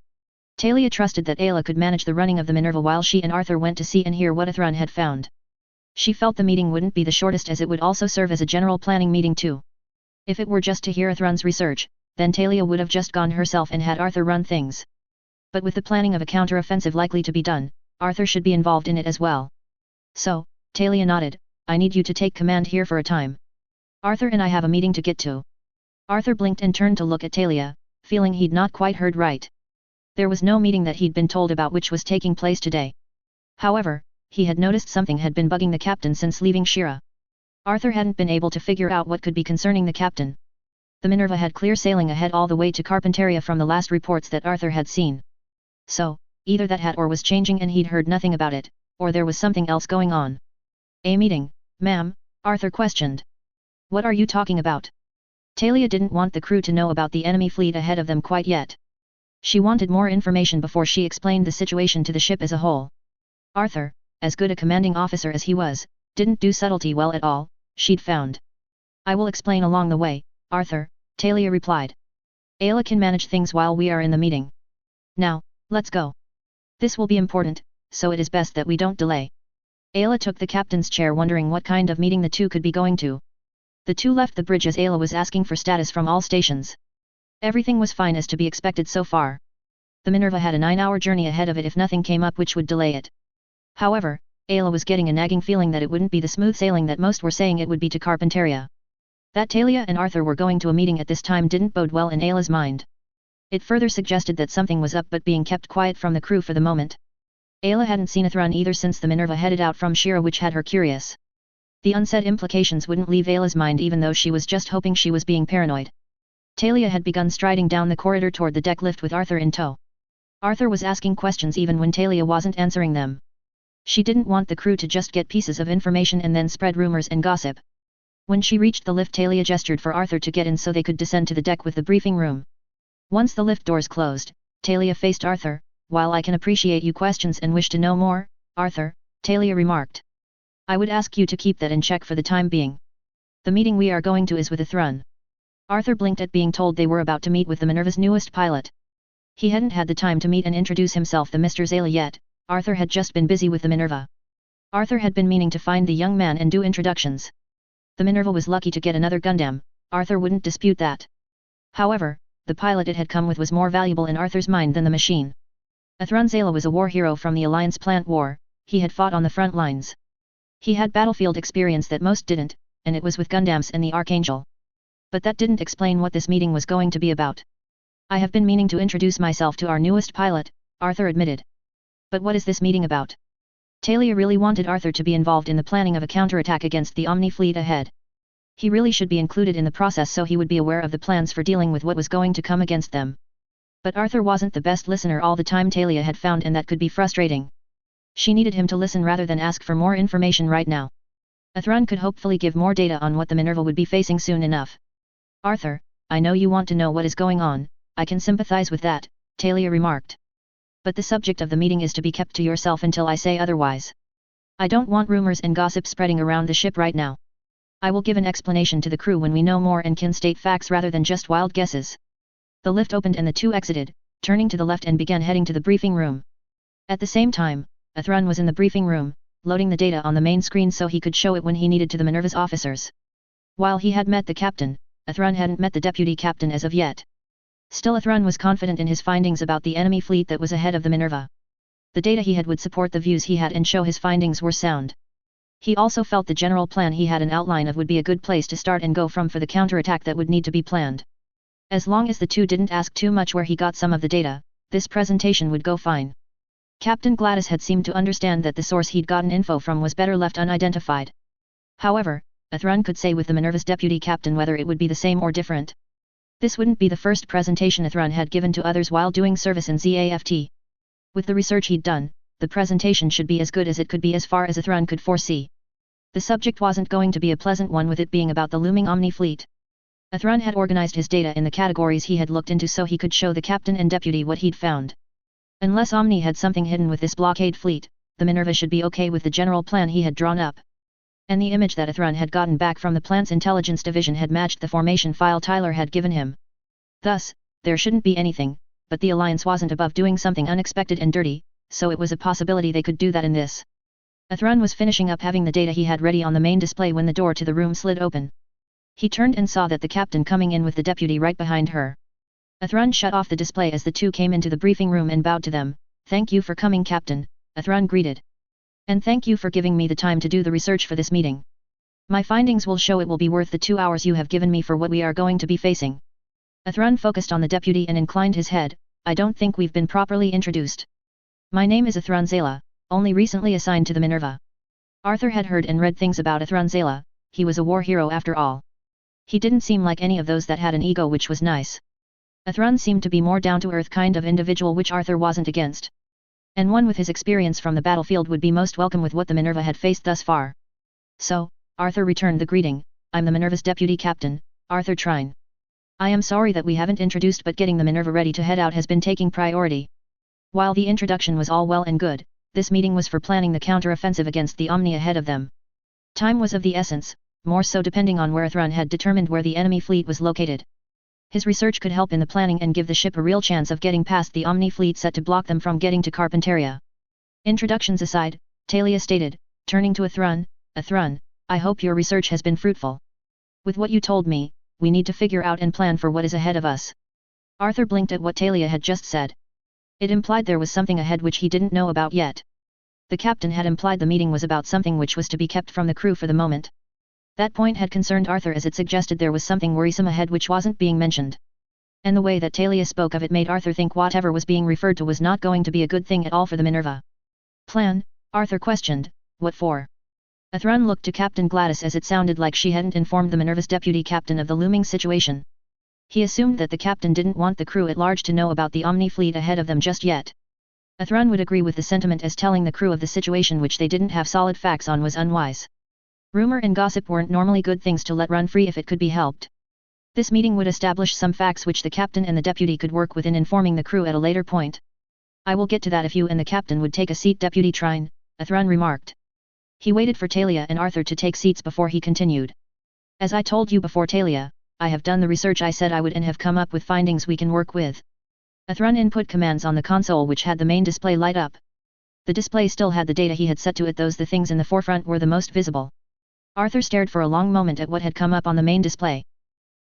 A: Talia trusted that Ayla could manage the running of the Minerva while she and Arthur went to see and hear what Athrun had found. She felt the meeting wouldn't be the shortest as it would also serve as a general planning meeting too. If it were just to hear Athrun's research, then Talia would have just gone herself and had Arthur run things. But with the planning of a counter-offensive likely to be done, Arthur should be involved in it as well. So, Talia nodded, I need you to take command here for a time. Arthur and I have a meeting to get to. Arthur blinked and turned to look at Talia, feeling he'd not quite heard right. There was no meeting that he'd been told about which was taking place today. However, he had noticed something had been bugging the captain since leaving Shira. Arthur hadn't been able to figure out what could be concerning the captain. The Minerva had clear sailing ahead all the way to Carpentaria from the last reports that Arthur had seen. So, either that had or was changing and he'd heard nothing about it, or there was something else going on. A meeting, ma'am? Arthur questioned. What are you talking about? Talia didn't want the crew to know about the enemy fleet ahead of them quite yet. She wanted more information before she explained the situation to the ship as a whole. Arthur, as good a commanding officer as he was, didn't do subtlety well at all, she'd found. I will explain along the way, Arthur, Talia replied. Ayla can manage things while we are in the meeting. Now, let's go. This will be important, so it is best that we don't delay. Ayla took the captain's chair wondering what kind of meeting the two could be going to. The two left the bridge as Ayla was asking for status from all stations. Everything was fine as to be expected so far. The Minerva had a 9-hour journey ahead of it if nothing came up which would delay it. However, Ayla was getting a nagging feeling that it wouldn't be the smooth sailing that most were saying it would be to Carpentaria. That Talia and Arthur were going to a meeting at this time didn't bode well in Ayla's mind. It further suggested that something was up but being kept quiet from the crew for the moment. Ayla hadn't seen Athran either since the Minerva headed out from Shira, which had her curious. The unsaid implications wouldn't leave Ayla's mind even though she was just hoping she was being paranoid. Talia had begun striding down the corridor toward the deck lift with Arthur in tow. Arthur was asking questions even when Talia wasn't answering them. She didn't want the crew to just get pieces of information and then spread rumors and gossip. When she reached the lift, Talia gestured for Arthur to get in so they could descend to the deck with the briefing room. Once the lift doors closed, Talia faced Arthur. "While I can appreciate your questions and wish to know more, Arthur," Talia remarked, "I would ask you to keep that in check for the time being. The meeting we are going to is with Athran." Arthur blinked at being told they were about to meet with the Minerva's newest pilot. He hadn't had the time to meet and introduce himself to Mr. Zayla yet. Arthur had just been busy with the Minerva. Arthur had been meaning to find the young man and do introductions. The Minerva was lucky to get another Gundam, Arthur wouldn't dispute that. However, the pilot it had come with was more valuable in Arthur's mind than the machine. Athran Zayla was a war hero from the Alliance Plant War. He had fought on the front lines. He had battlefield experience that most didn't, and it was with Gundams and the Archangel. But that didn't explain what this meeting was going to be about. "I have been meaning to introduce myself to our newest pilot," Arthur admitted. "But what is this meeting about?" Talia really wanted Arthur to be involved in the planning of a counterattack against the Omni fleet ahead. He really should be included in the process so he would be aware of the plans for dealing with what was going to come against them. But Arthur wasn't the best listener all the time, Talia had found, and that could be frustrating. She needed him to listen rather than ask for more information right now. Athran could hopefully give more data on what the Minerva would be facing soon enough. "Arthur, I know you want to know what is going on, I can sympathize with that," Talia remarked. "But the subject of the meeting is to be kept to yourself until I say otherwise. I don't want rumors and gossip spreading around the ship right now. I will give an explanation to the crew when we know more and can state facts rather than just wild guesses." The lift opened and the two exited, turning to the left and began heading to the briefing room. At the same time, Athran was in the briefing room, loading the data on the main screen so he could show it when he needed to the Minerva's officers. While he had met the captain, Athran hadn't met the deputy captain as of yet. Still, Athran was confident in his findings about the enemy fleet that was ahead of the Minerva. The data he had would support the views he had and show his findings were sound. He also felt the general plan he had an outline of would be a good place to start and go from for the counterattack that would need to be planned. As long as the two didn't ask too much where he got some of the data, this presentation would go fine. Captain Gladys had seemed to understand that the source he'd gotten info from was better left unidentified. However, Athran could say with the Minerva's deputy captain whether it would be the same or different. This wouldn't be the first presentation Athran had given to others while doing service in ZAFT. With the research he'd done, the presentation should be as good as it could be as far as Athran could foresee. The subject wasn't going to be a pleasant one, with it being about the looming Omni fleet. Athran had organized his data in the categories he had looked into so he could show the captain and deputy what he'd found. Unless Omni had something hidden with this blockade fleet, the Minerva should be okay with the general plan he had drawn up. And the image that Athran had gotten back from the plant's intelligence division had matched the formation file Tyler had given him. Thus, there shouldn't be anything, but the Alliance wasn't above doing something unexpected and dirty, so it was a possibility they could do that in this. Athran was finishing up having the data he had ready on the main display when the door to the room slid open. He turned and saw that the captain coming in with the deputy right behind her. Athran shut off the display as the two came into the briefing room and bowed to them. "Thank you for coming, Captain," Athran greeted. "And thank you for giving me the time to do the research for this meeting. My findings will show it will be worth the 2 hours you have given me for what we are going to be facing." Athran focused on the deputy and inclined his head. "I don't think we've been properly introduced. My name is Athran Zayla, only recently assigned to the Minerva." Arthur had heard and read things about Athran Zayla. He was a war hero after all. He didn't seem like any of those that had an ego, which was nice. Athran seemed to be more down-to-earth kind of individual, which Arthur wasn't against. And one with his experience from the battlefield would be most welcome with what the Minerva had faced thus far. "So," Arthur returned the greeting, "I'm the Minerva's deputy captain, Arthur Trine. I am sorry that we haven't introduced, but getting the Minerva ready to head out has been taking priority." While the introduction was all well and good, this meeting was for planning the counter-offensive against the Omni ahead of them. Time was of the essence, more so depending on where Athran had determined where the enemy fleet was located. His research could help in the planning and give the ship a real chance of getting past the Omni fleet set to block them from getting to Carpentaria. Introductions aside, Talia stated, turning to Athran, "Athran, I hope your research has been fruitful. With what you told me, we need to figure out and plan for what is ahead of us." Arthur blinked at what Talia had just said. It implied there was something ahead which he didn't know about yet. The captain had implied the meeting was about something which was to be kept from the crew for the moment. That point had concerned Arthur as it suggested there was something worrisome ahead which wasn't being mentioned. And the way that Talia spoke of it made Arthur think whatever was being referred to was not going to be a good thing at all for the Minerva. Plan? Arthur questioned, what for? Athrun looked to Captain Gladys as it sounded like she hadn't informed the Minerva's deputy captain of the looming situation. He assumed that the captain didn't want the crew at large to know about the Omni fleet ahead of them just yet. Athrun would agree with the sentiment as telling the crew of the situation which they didn't have solid facts on was unwise. Rumor and gossip weren't normally good things to let run free if it could be helped. This meeting would establish some facts which the captain and the deputy could work with in informing the crew at a later point. I will get to that if you and the captain would take a seat, Deputy Trine, Athrun remarked. He waited for Talia and Arthur to take seats before he continued. As I told you before, Talia, I have done the research I said I would and have come up with findings we can work with. Athrun input commands on the console which had the main display light up. The display still had the data he had set to it, those the things in the forefront were the most visible. Arthur stared for a long moment at what had come up on the main display.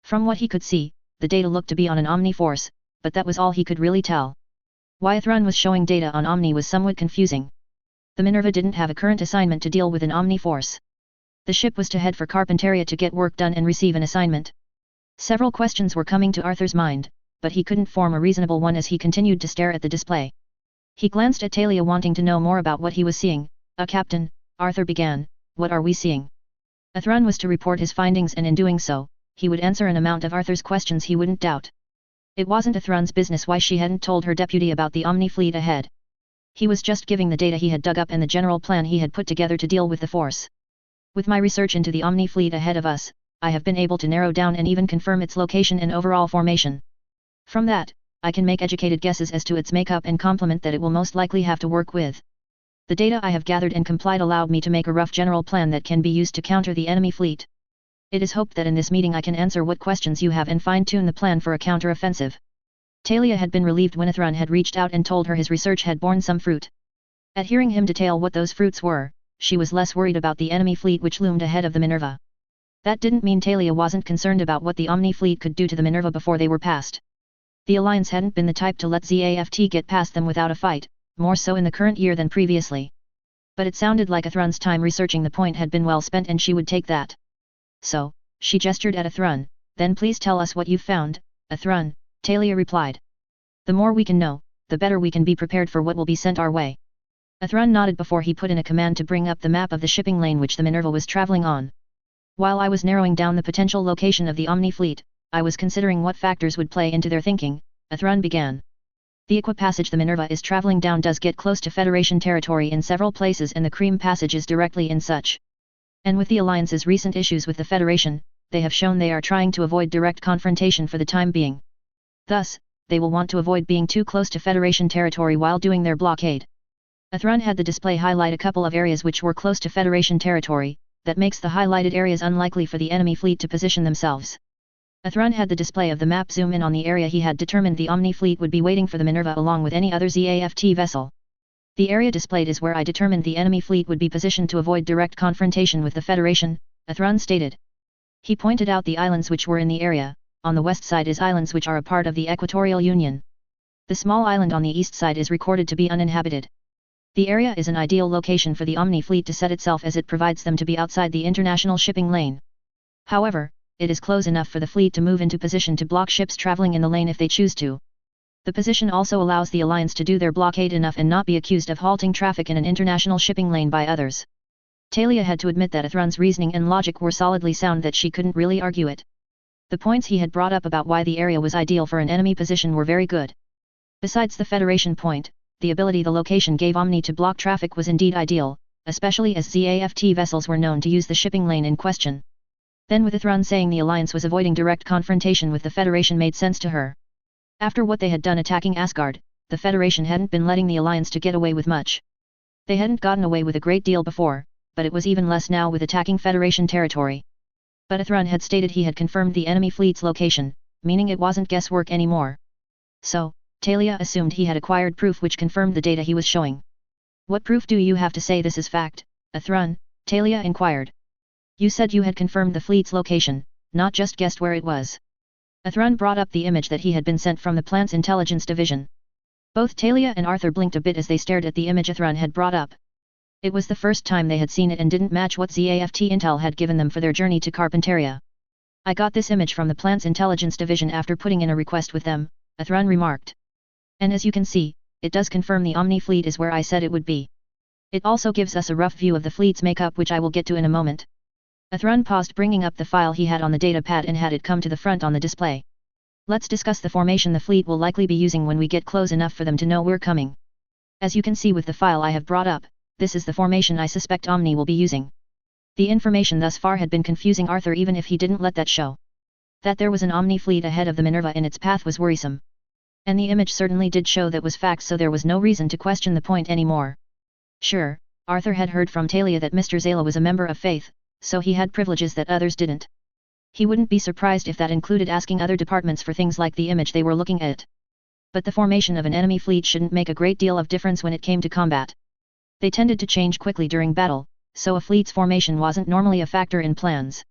A: From what he could see, the data looked to be on an Omni force, but that was all he could really tell. Why Athrun was showing data on Omni was somewhat confusing. The Minerva didn't have a current assignment to deal with an Omni force. The ship was to head for Carpentaria to get work done and receive an assignment. Several questions were coming to Arthur's mind, but he couldn't form a reasonable one as he continued to stare at the display. He glanced at Talia wanting to know more about what he was seeing. Captain, Arthur began, what are we seeing? Athrun was to report his findings, and in doing so, he would answer an amount of Arthur's questions he wouldn't doubt. It wasn't Athrun's business why she hadn't told her deputy about the Omni fleet ahead. He was just giving the data he had dug up and the general plan he had put together to deal with the force. With my research into the Omni fleet ahead of us, I have been able to narrow down and even confirm its location and overall formation. From that, I can make educated guesses as to its makeup and complement that it will most likely have to work with. The data I have gathered and complied allowed me to make a rough general plan that can be used to counter the enemy fleet. It is hoped that in this meeting I can answer what questions you have and fine-tune the plan for a counter-offensive. Talia had been relieved when Athrun had reached out and told her his research had borne some fruit. At hearing him detail what those fruits were, she was less worried about the enemy fleet which loomed ahead of the Minerva. That didn't mean Talia wasn't concerned about what the Omni fleet could do to the Minerva before they were passed. The Alliance hadn't been the type to let ZAFT get past them without a fight, more so in the current year than previously. But it sounded like Athrun's time researching the point had been well spent and she would take that. So, she gestured at Athrun, then please tell us what you've found, Athrun, Talia replied. The more we can know, the better we can be prepared for what will be sent our way. Athrun nodded before he put in a command to bring up the map of the shipping lane which the Minerva was traveling on. While I was narrowing down the potential location of the Omni fleet, I was considering what factors would play into their thinking, Athrun began. The Aqua Passage the Minerva is traveling down does get close to Federation territory in several places, and the Cream Passage is directly in such. And with the Alliance's recent issues with the Federation, they have shown they are trying to avoid direct confrontation for the time being. Thus, they will want to avoid being too close to Federation territory while doing their blockade. Athrun had the display highlight a couple of areas which were close to Federation territory, that makes the highlighted areas unlikely for the enemy fleet to position themselves. Athrun had the display of the map zoom in on the area he had determined the Omni fleet would be waiting for the Minerva along with any other ZAFT vessel. The area displayed is where I determined the enemy fleet would be positioned to avoid direct confrontation with the Federation, Athrun stated. He pointed out the islands which were in the area. On the west side is islands which are a part of the Equatorial Union. The small island on the east side is recorded to be uninhabited. The area is an ideal location for the Omni fleet to set itself as it provides them to be outside the international shipping lane. However, it is close enough for the fleet to move into position to block ships traveling in the lane if they choose to. The position also allows the Alliance to do their blockade enough and not be accused of halting traffic in an international shipping lane by others. Talia had to admit that Athrun's reasoning and logic were solidly sound, that she couldn't really argue it. The points he had brought up about why the area was ideal for an enemy position were very good. Besides the Federation point, the ability the location gave Omni to block traffic was indeed ideal, especially as ZAFT vessels were known to use the shipping lane in question. Then with Athrun saying the Alliance was avoiding direct confrontation with the Federation made sense to her. After what they had done attacking Asgard, the Federation hadn't been letting the Alliance to get away with much. They hadn't gotten away with a great deal before, but it was even less now with attacking Federation territory. But Athrun had stated he had confirmed the enemy fleet's location, meaning it wasn't guesswork anymore. So, Talia assumed he had acquired proof which confirmed the data he was showing. What proof do you have to say this is fact, Athrun? Talia inquired. You said you had confirmed the fleet's location, not just guessed where it was. Athrun brought up the image that he had been sent from the plant's intelligence division. Both Talia and Arthur blinked a bit as they stared at the image Athrun had brought up. It was the first time they had seen it and didn't match what ZAFT intel had given them for their journey to Carpinteria. I got this image from the plant's intelligence division after putting in a request with them, Athrun remarked. And as you can see, it does confirm the Omni fleet is where I said it would be. It also gives us a rough view of the fleet's makeup which I will get to in a moment. Athrun paused, bringing up the file he had on the data pad and had it come to the front on the display. Let's discuss the formation the fleet will likely be using when we get close enough for them to know we're coming. As you can see with the file I have brought up, this is the formation I suspect Omni will be using. The information thus far had been confusing Arthur even if he didn't let that show. That there was an Omni fleet ahead of the Minerva in its path was worrisome. And the image certainly did show that was fact, so there was no reason to question the point anymore. Sure, Arthur had heard from Talia that Mr. Zala was a member of Faith, so he had privileges that others didn't. He wouldn't be surprised if that included asking other departments for things like the image they were looking at. But the formation of an enemy fleet shouldn't make a great deal of difference when it came to combat. They tended to change quickly during battle, so a fleet's formation wasn't normally a factor in plans.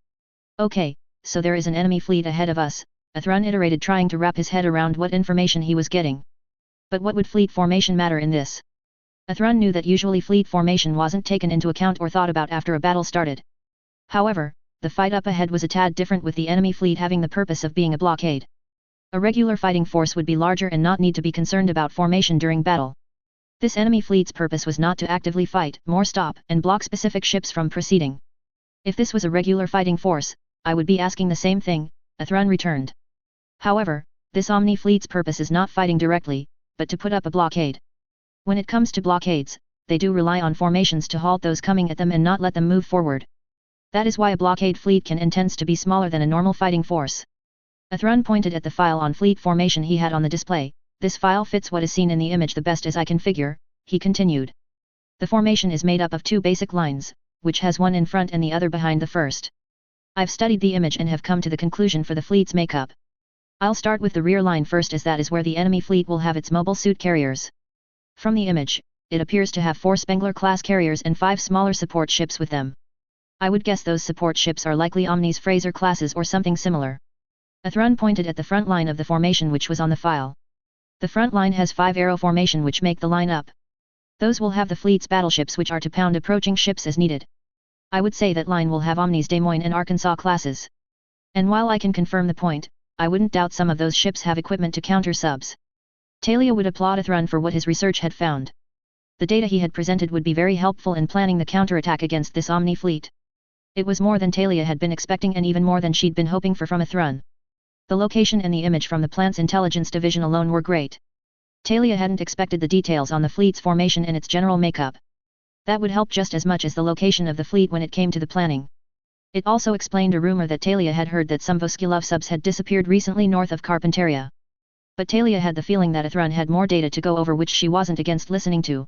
A: Okay, so there is an enemy fleet ahead of us, Athrun iterated, trying to wrap his head around what information he was getting. But what would fleet formation matter in this? Athrun knew that usually fleet formation wasn't taken into account or thought about after a battle started. However, the fight up ahead was a tad different, with the enemy fleet having the purpose of being a blockade. A regular fighting force would be larger and not need to be concerned about formation during battle. This enemy fleet's purpose was not to actively fight, more stop and block specific ships from proceeding. If this was a regular fighting force, I would be asking the same thing, Athrun returned. However, this Omni fleet's purpose is not fighting directly, but to put up a blockade. When it comes to blockades, they do rely on formations to halt those coming at them and not let them move forward. That is why a blockade fleet can and tends to be smaller than a normal fighting force. Athrun pointed at the file on fleet formation he had on the display. This file fits what is seen in the image the best as I can figure, he continued. The formation is made up of two basic lines, which has one in front and the other behind the first. I've studied the image and have come to the conclusion for the fleet's makeup. I'll start with the rear line first, as that is where the enemy fleet will have its mobile suit carriers. From the image, it appears to have 4 Spengler-class carriers and 5 smaller support ships with them. I would guess those support ships are likely Omni's Fraser classes or something similar. Athrun pointed at the front line of the formation which was on the file. The front line has 5 arrow formation which make the line up. Those will have the fleet's battleships which are to pound approaching ships as needed. I would say that line will have Omni's Des Moines and Arkansas classes. And while I can confirm the point, I wouldn't doubt some of those ships have equipment to counter subs. Talia would applaud Athrun for what his research had found. The data he had presented would be very helpful in planning the counterattack against this Omni fleet. It was more than Talia had been expecting and even more than she'd been hoping for from Athrun. The location and the image from the plant's intelligence division alone were great. Talia hadn't expected the details on the fleet's formation and its general makeup. That would help just as much as the location of the fleet when it came to the planning. It also explained a rumor that Talia had heard that some Voskilov subs had disappeared recently north of Carpinteria. But Talia had the feeling that Athrun had more data to go over which she wasn't against listening to.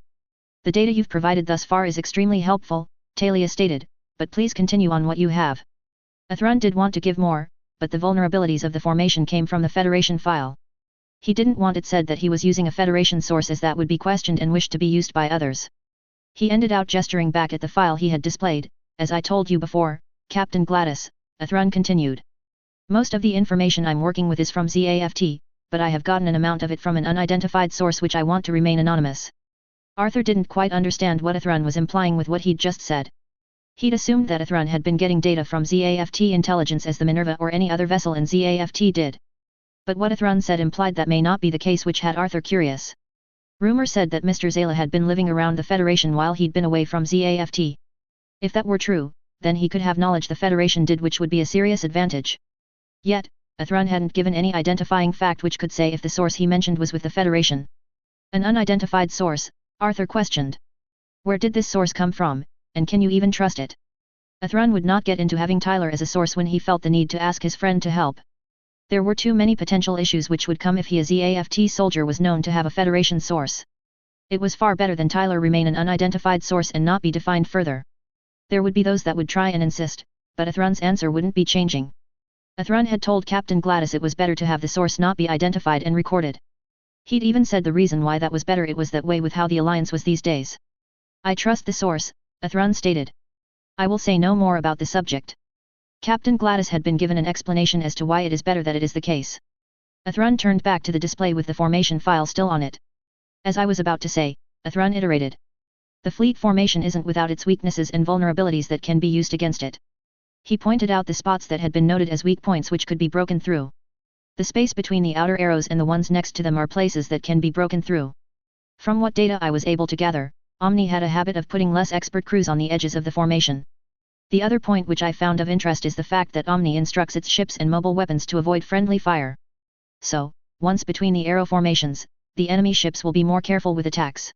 A: The data you've provided thus far is extremely helpful, Talia stated, but please continue on what you have. Athrun did want to give more, but the vulnerabilities of the formation came from the Federation file. He didn't want it said that he was using a Federation source, as that would be questioned and wished to be used by others. He ended out gesturing back at the file he had displayed. As I told you before, Captain Gladys, Athrun continued. Most of the information I'm working with is from ZAFT, but I have gotten an amount of it from an unidentified source which I want to remain anonymous. Arthur didn't quite understand what Athrun was implying with what he'd just said. He'd assumed that Athrun had been getting data from ZAFT intelligence as the Minerva or any other vessel in ZAFT did. But what Athrun said implied that may not be the case, which had Arthur curious. Rumor said that Mr. Zala had been living around the Federation while he'd been away from ZAFT. If that were true, then he could have knowledge the Federation did, which would be a serious advantage. Yet, Athrun hadn't given any identifying fact which could say if the source he mentioned was with the Federation. An unidentified source, Arthur questioned. Where did this source come from, and can you even trust it? Athrun would not get into having Tyler as a source when he felt the need to ask his friend to help. There were too many potential issues which would come if he, a ZAFT soldier, was known to have a Federation source. It was far better than Tyler remain an unidentified source and not be defined further. There would be those that would try and insist, but Athrun's answer wouldn't be changing. Athrun had told Captain Gladys it was better to have the source not be identified and recorded. He'd even said the reason why that was better, it was that way with how the alliance was these days. I trust the source, Athrun stated. I will say no more about the subject. Captain Gladys had been given an explanation as to why it is better that it is the case. Athrun turned back to the display with the formation file still on it. As I was about to say, Athrun iterated. The fleet formation isn't without its weaknesses and vulnerabilities that can be used against it. He pointed out the spots that had been noted as weak points which could be broken through. The space between the outer arrows and the ones next to them are places that can be broken through. From what data I was able to gather, Omni had a habit of putting less expert crews on the edges of the formation. The other point which I found of interest is the fact that Omni instructs its ships and mobile weapons to avoid friendly fire. So, once between the arrow formations, the enemy ships will be more careful with attacks.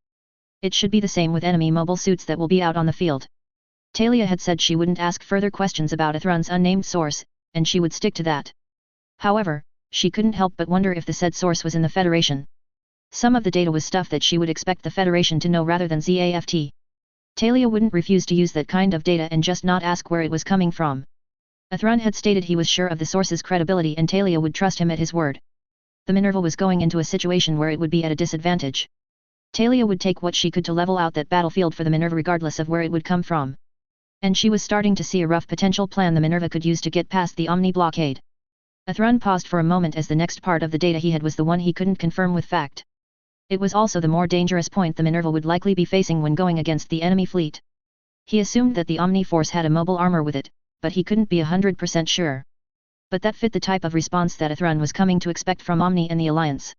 A: It should be the same with enemy mobile suits that will be out on the field. Talia had said she wouldn't ask further questions about Athrun's unnamed source, and she would stick to that. However, she couldn't help but wonder if the said source was in the Federation. Some of the data was stuff that she would expect the Federation to know rather than ZAFT. Talia wouldn't refuse to use that kind of data and just not ask where it was coming from. Athrun had stated he was sure of the source's credibility and Talia would trust him at his word. The Minerva was going into a situation where it would be at a disadvantage. Talia would take what she could to level out that battlefield for the Minerva regardless of where it would come from. And she was starting to see a rough potential plan the Minerva could use to get past the Omni blockade. Athrun paused for a moment as the next part of the data he had was the one he couldn't confirm with fact. It was also the more dangerous point the Minerva would likely be facing when going against the enemy fleet. He assumed that the Omni force had a mobile armor with it, but he couldn't be 100% sure. But that fit the type of response that Athrun was coming to expect from Omni and the Alliance.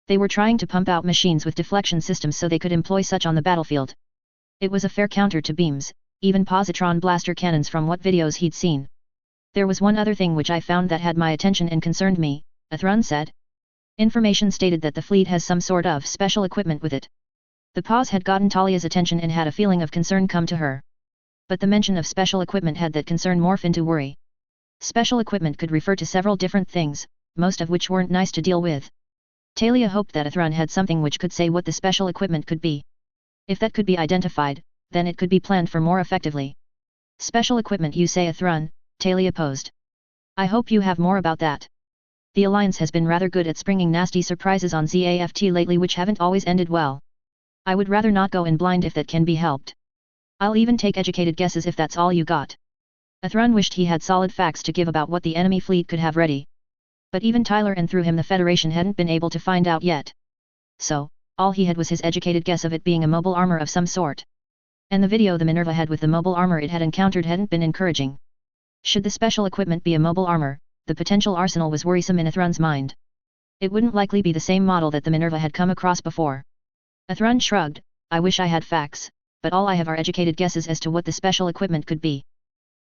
A: They were trying to pump out machines with deflection systems so they could employ such on the battlefield. It was a fair counter to beams, even positron blaster cannons from what videos he'd seen. There was one other thing which I found that had my attention and concerned me, Athrun said. Information stated that the fleet has some sort of special equipment with it. The pause had gotten Talia's attention and had a feeling of concern come to her. But the mention of special equipment had that concern morph into worry. Special equipment could refer to several different things, most of which weren't nice to deal with. Talia hoped that Athrun had something which could say what the special equipment could be. If that could be identified, then it could be planned for more effectively. Special equipment you say, Athrun? Talia posed. I hope you have more about that. The Alliance has been rather good at springing nasty surprises on ZAFT lately which haven't always ended well. I would rather not go in blind if that can be helped. I'll even take educated guesses if that's all you got. Athrun wished he had solid facts to give about what the enemy fleet could have ready. But even Tyler and through him the Federation hadn't been able to find out yet. So, all he had was his educated guess of it being a mobile armor of some sort. And the video the Minerva had with the mobile armor it had encountered hadn't been encouraging. Should the special equipment be a mobile armor, the potential arsenal was worrisome in Athrun's mind. It wouldn't likely be the same model that the Minerva had come across before. Athrun shrugged, I wish I had facts, but all I have are educated guesses as to what the special equipment could be.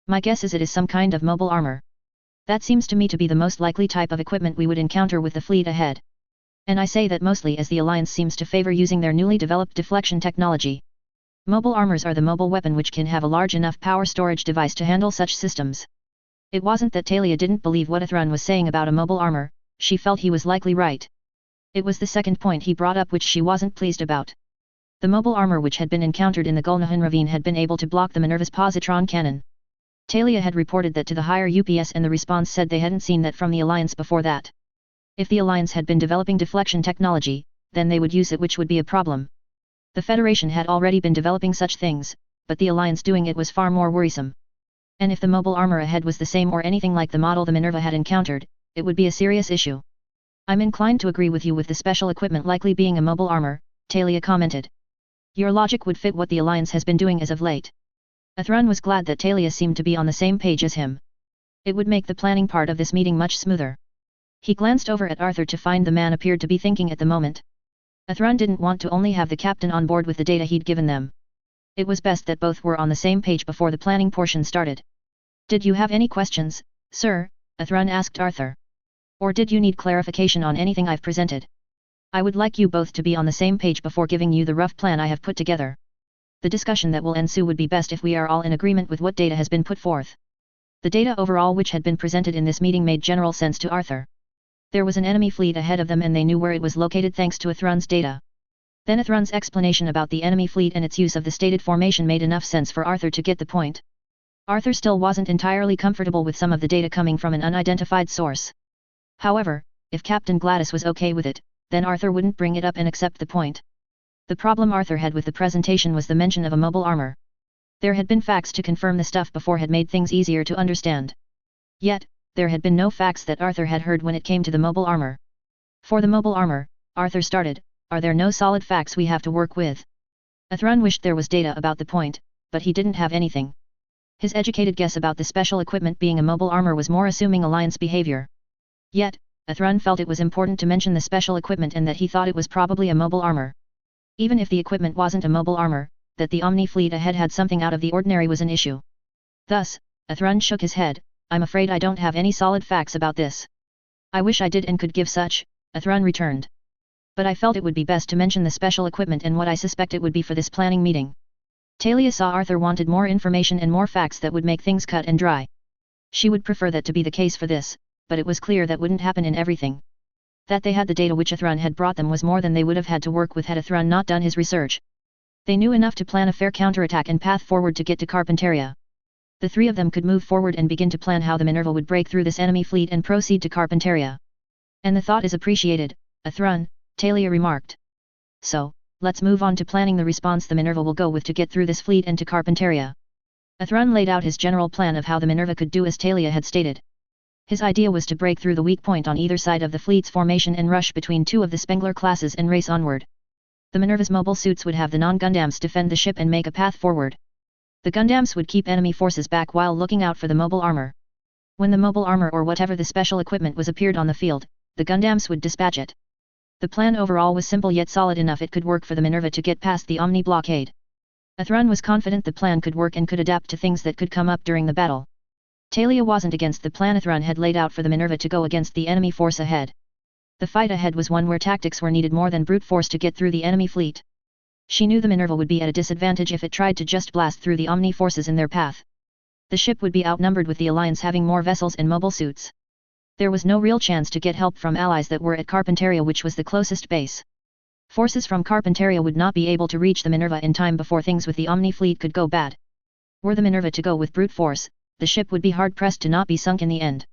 A: My guess is it is some kind of mobile armor. That seems to me to be the most likely type of equipment we would encounter with the fleet ahead. And I say that mostly as the Alliance seems to favor using their newly developed deflection technology. Mobile armors are the mobile weapon which can have a large enough power storage device to handle such systems. It wasn't that Talia didn't believe what Athrun was saying about a mobile armor, she felt he was likely right. It was the second point he brought up which she wasn't pleased about. The mobile armor which had been encountered in the Gulnahan ravine had been able to block the Minerva's positron cannon. Talia had reported that to the higher UPS and the response said they hadn't seen that from the Alliance before that. If the Alliance had been developing deflection technology, then they would use it which would be a problem. The Federation had already been developing such things, but the Alliance doing it was far more worrisome. And if the mobile armor ahead was the same or anything like the model the Minerva had encountered, it would be a serious issue. I'm inclined to agree with you with the special equipment likely being a mobile armor, Talia commented. Your logic would fit what the Alliance has been doing as of late. Athrun was glad that Talia seemed to be on the same page as him. It would make the planning part of this meeting much smoother. He glanced over at Arthur to find the man appeared to be thinking at the moment. Athrun didn't want to only have the captain on board with the data he'd given them. It was best that both were on the same page before the planning portion started. Did you have any questions, sir? Athrun asked Arthur. Or did you need clarification on anything I've presented? I would like you both to be on the same page before giving you the rough plan I have put together. The discussion that will ensue would be best if we are all in agreement with what data has been put forth. The data overall which had been presented in this meeting made general sense to Arthur. There was an enemy fleet ahead of them and they knew where it was located thanks to Athrun's data. Then Athrun's explanation about the enemy fleet and its use of the stated formation made enough sense for Arthur to get the point. Arthur still wasn't entirely comfortable with some of the data coming from an unidentified source. However, if Captain Gladys was okay with it, then Arthur wouldn't bring it up and accept the point. The problem Arthur had with the presentation was the mention of a mobile armor. There had been facts to confirm the stuff before had made things easier to understand. Yet, there had been no facts that Arthur had heard when it came to the mobile armor. For the mobile armor, Arthur started, are there no solid facts we have to work with? Athrun wished there was data about the point, but he didn't have anything. His educated guess about the special equipment being a mobile armor was more assuming Alliance behavior. Yet, Athrun felt it was important to mention the special equipment and that he thought it was probably a mobile armor. Even if the equipment wasn't a mobile armor, that the Omni fleet ahead had something out of the ordinary was an issue. Thus, Athrun shook his head. I'm afraid I don't have any solid facts about this. I wish I did and could give such, Athrun returned. But I felt it would be best to mention the special equipment and what I suspect it would be for this planning meeting. Talia saw Arthur wanted more information and more facts that would make things cut and dry. She would prefer that to be the case for this, but it was clear that wouldn't happen in everything. That they had the data which Athrun had brought them was more than they would have had to work with had Athrun not done his research. They knew enough to plan a fair counterattack and path forward to get to Carpentaria. The three of them could move forward and begin to plan how the Minerva would break through this enemy fleet and proceed to Carpentaria. And the thought is appreciated, Athrun, Talia remarked. So, let's move on to planning the response the Minerva will go with to get through this fleet and to Carpentaria. Athrun laid out his general plan of how the Minerva could do as Talia had stated. His idea was to break through the weak point on either side of the fleet's formation and rush between two of the Spengler classes and race onward. The Minerva's mobile suits would have the non-Gundams defend the ship and make a path forward. The Gundams would keep enemy forces back while looking out for the mobile armor. When the mobile armor or whatever the special equipment was appeared on the field, the Gundams would dispatch it. The plan overall was simple yet solid enough it could work for the Minerva to get past the Omni blockade. Athrun was confident the plan could work and could adapt to things that could come up during the battle. Talia wasn't against the plan Athrun had laid out for the Minerva to go against the enemy force ahead. The fight ahead was one where tactics were needed more than brute force to get through the enemy fleet. She knew the Minerva would be at a disadvantage if it tried to just blast through the Omni forces in their path. The ship would be outnumbered with the Alliance having more vessels and mobile suits. There was no real chance to get help from allies that were at Carpentaria, which was the closest base. Forces from Carpentaria would not be able to reach the Minerva in time before things with the Omni fleet could go bad. Were the Minerva to go with brute force, the ship would be hard-pressed to not be sunk in the end.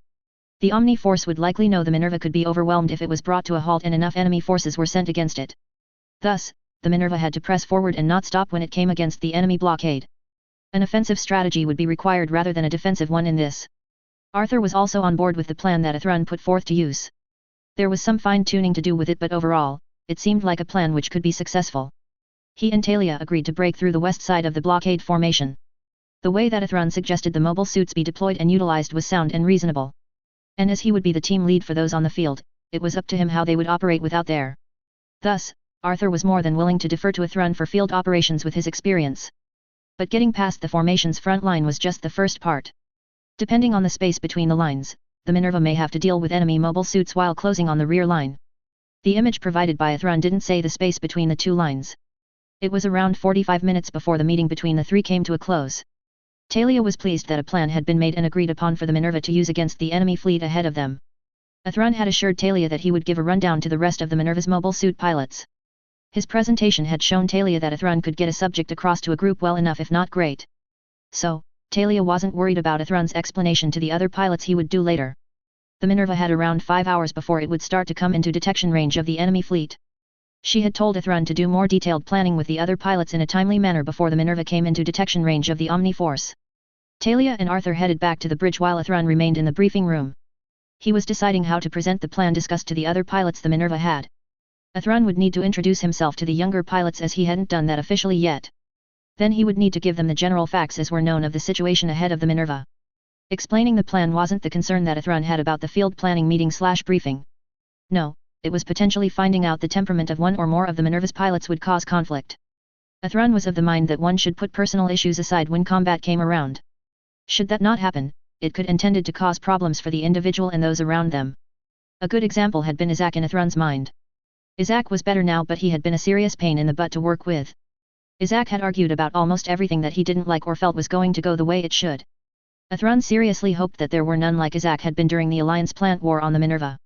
A: The Omni force would likely know the Minerva could be overwhelmed if it was brought to a halt and enough enemy forces were sent against it. Thus, the Minerva had to press forward and not stop when it came against the enemy blockade. An offensive strategy would be required rather than a defensive one in this. Arthur was also on board with the plan that Athrun put forth to use. There was some fine-tuning to do with it, but overall, it seemed like a plan which could be successful. He and Talia agreed to break through the west side of the blockade formation. The way that Athrun suggested the mobile suits be deployed and utilized was sound and reasonable. And as he would be the team lead for those on the field, it was up to him how they would operate without there. Thus, Arthur was more than willing to defer to Athrun for field operations with his experience. But getting past the formation's front line was just the first part. Depending on the space between the lines, the Minerva may have to deal with enemy mobile suits while closing on the rear line. The image provided by Athrun didn't say the space between the two lines. It was around 45 minutes before the meeting between the three came to a close. Talia was pleased that a plan had been made and agreed upon for the Minerva to use against the enemy fleet ahead of them. Athrun had assured Talia that he would give a rundown to the rest of the Minerva's mobile suit pilots. His presentation had shown Talia that Athrun could get a subject across to a group well enough if not great. So, Talia wasn't worried about Athrun's explanation to the other pilots he would do later. The Minerva had around 5 hours before it would start to come into detection range of the enemy fleet. She had told Athrun to do more detailed planning with the other pilots in a timely manner before the Minerva came into detection range of the Omni force. Talia and Arthur headed back to the bridge while Athrun remained in the briefing room. He was deciding how to present the plan discussed to the other pilots the Minerva had. Athrun would need to introduce himself to the younger pilots as he hadn't done that officially yet. Then he would need to give them the general facts as were known of the situation ahead of the Minerva. Explaining the plan wasn't the concern that Athrun had about the field planning meeting/briefing. No, it was potentially finding out the temperament of one or more of the Minerva's pilots would cause conflict. Athrun was of the mind that one should put personal issues aside when combat came around. Should that not happen, it could intended to cause problems for the individual and those around them. A good example had been Isaac in Athrun's mind. Isaac was better now, but he had been a serious pain in the butt to work with. Isaac had argued about almost everything that he didn't like or felt was going to go the way it should. Athrun seriously hoped that there were none like Isaac had been during the Alliance plant war on the Minerva.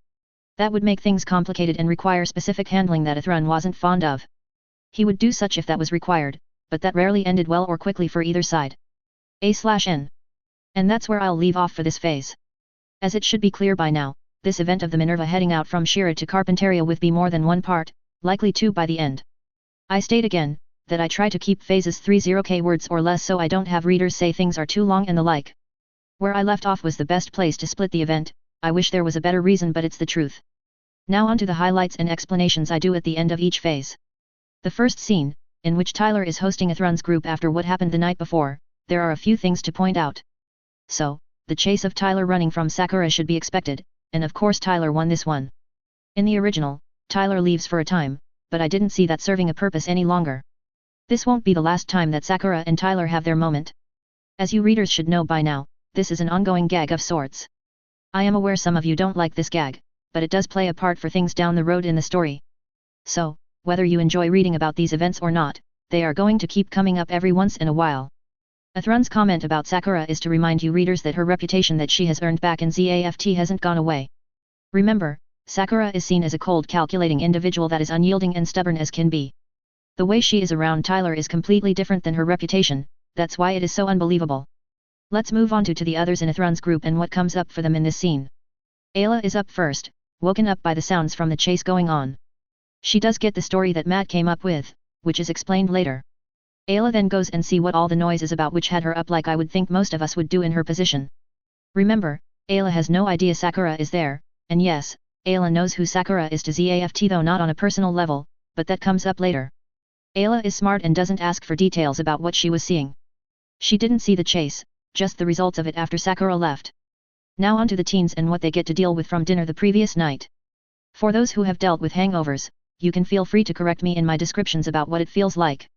A: That would make things complicated and require specific handling that Athrun wasn't fond of. He would do such if that was required, but that rarely ended well or quickly for either side. A/N. And that's where I'll leave off for this phase. As it should be clear by now, this event of the Minerva heading out from Shira to Carpentaria with be more than one part, likely two by the end. I state again, that I try to keep phases 30k words or less so I don't have readers say things are too long and the like. Where I left off was the best place to split the event. I wish there was a better reason, but it's the truth. Now on to the highlights and explanations I do at the end of each phase. The first scene, in which Tyler is hosting Athrun's group after what happened the night before, there are a few things to point out. So, the chase of Tyler running from Sakura should be expected, and of course Tyler won this one. In the original, Tyler leaves for a time, but I didn't see that serving a purpose any longer. This won't be the last time that Sakura and Tyler have their moment. As you readers should know by now, this is an ongoing gag of sorts. I am aware some of you don't like this gag, but it does play a part for things down the road in the story. So, whether you enjoy reading about these events or not, they are going to keep coming up every once in a while. Athrun's comment about Sakura is to remind you readers that her reputation that she has earned back in ZAFT hasn't gone away. Remember, Sakura is seen as a cold, calculating individual that is unyielding and stubborn as can be. The way she is around Tyler is completely different than her reputation, that's why it is so unbelievable. Let's move on to the others in Athrun's group and what comes up for them in this scene. Ayla is up first, woken up by the sounds from the chase going on. She does get the story that Matt came up with, which is explained later. Ayla then goes and see what all the noise is about, which had her up like I would think most of us would do in her position. Remember, Ayla has no idea Sakura is there, and yes, Ayla knows who Sakura is to ZAFT, though not on a personal level, but that comes up later. Ayla is smart and doesn't ask for details about what she was seeing. She didn't see the chase, just the results of it after Sakura left. Now on to the teens and what they get to deal with from dinner the previous night. For those who have dealt with hangovers, you can feel free to correct me in my descriptions about what it feels like.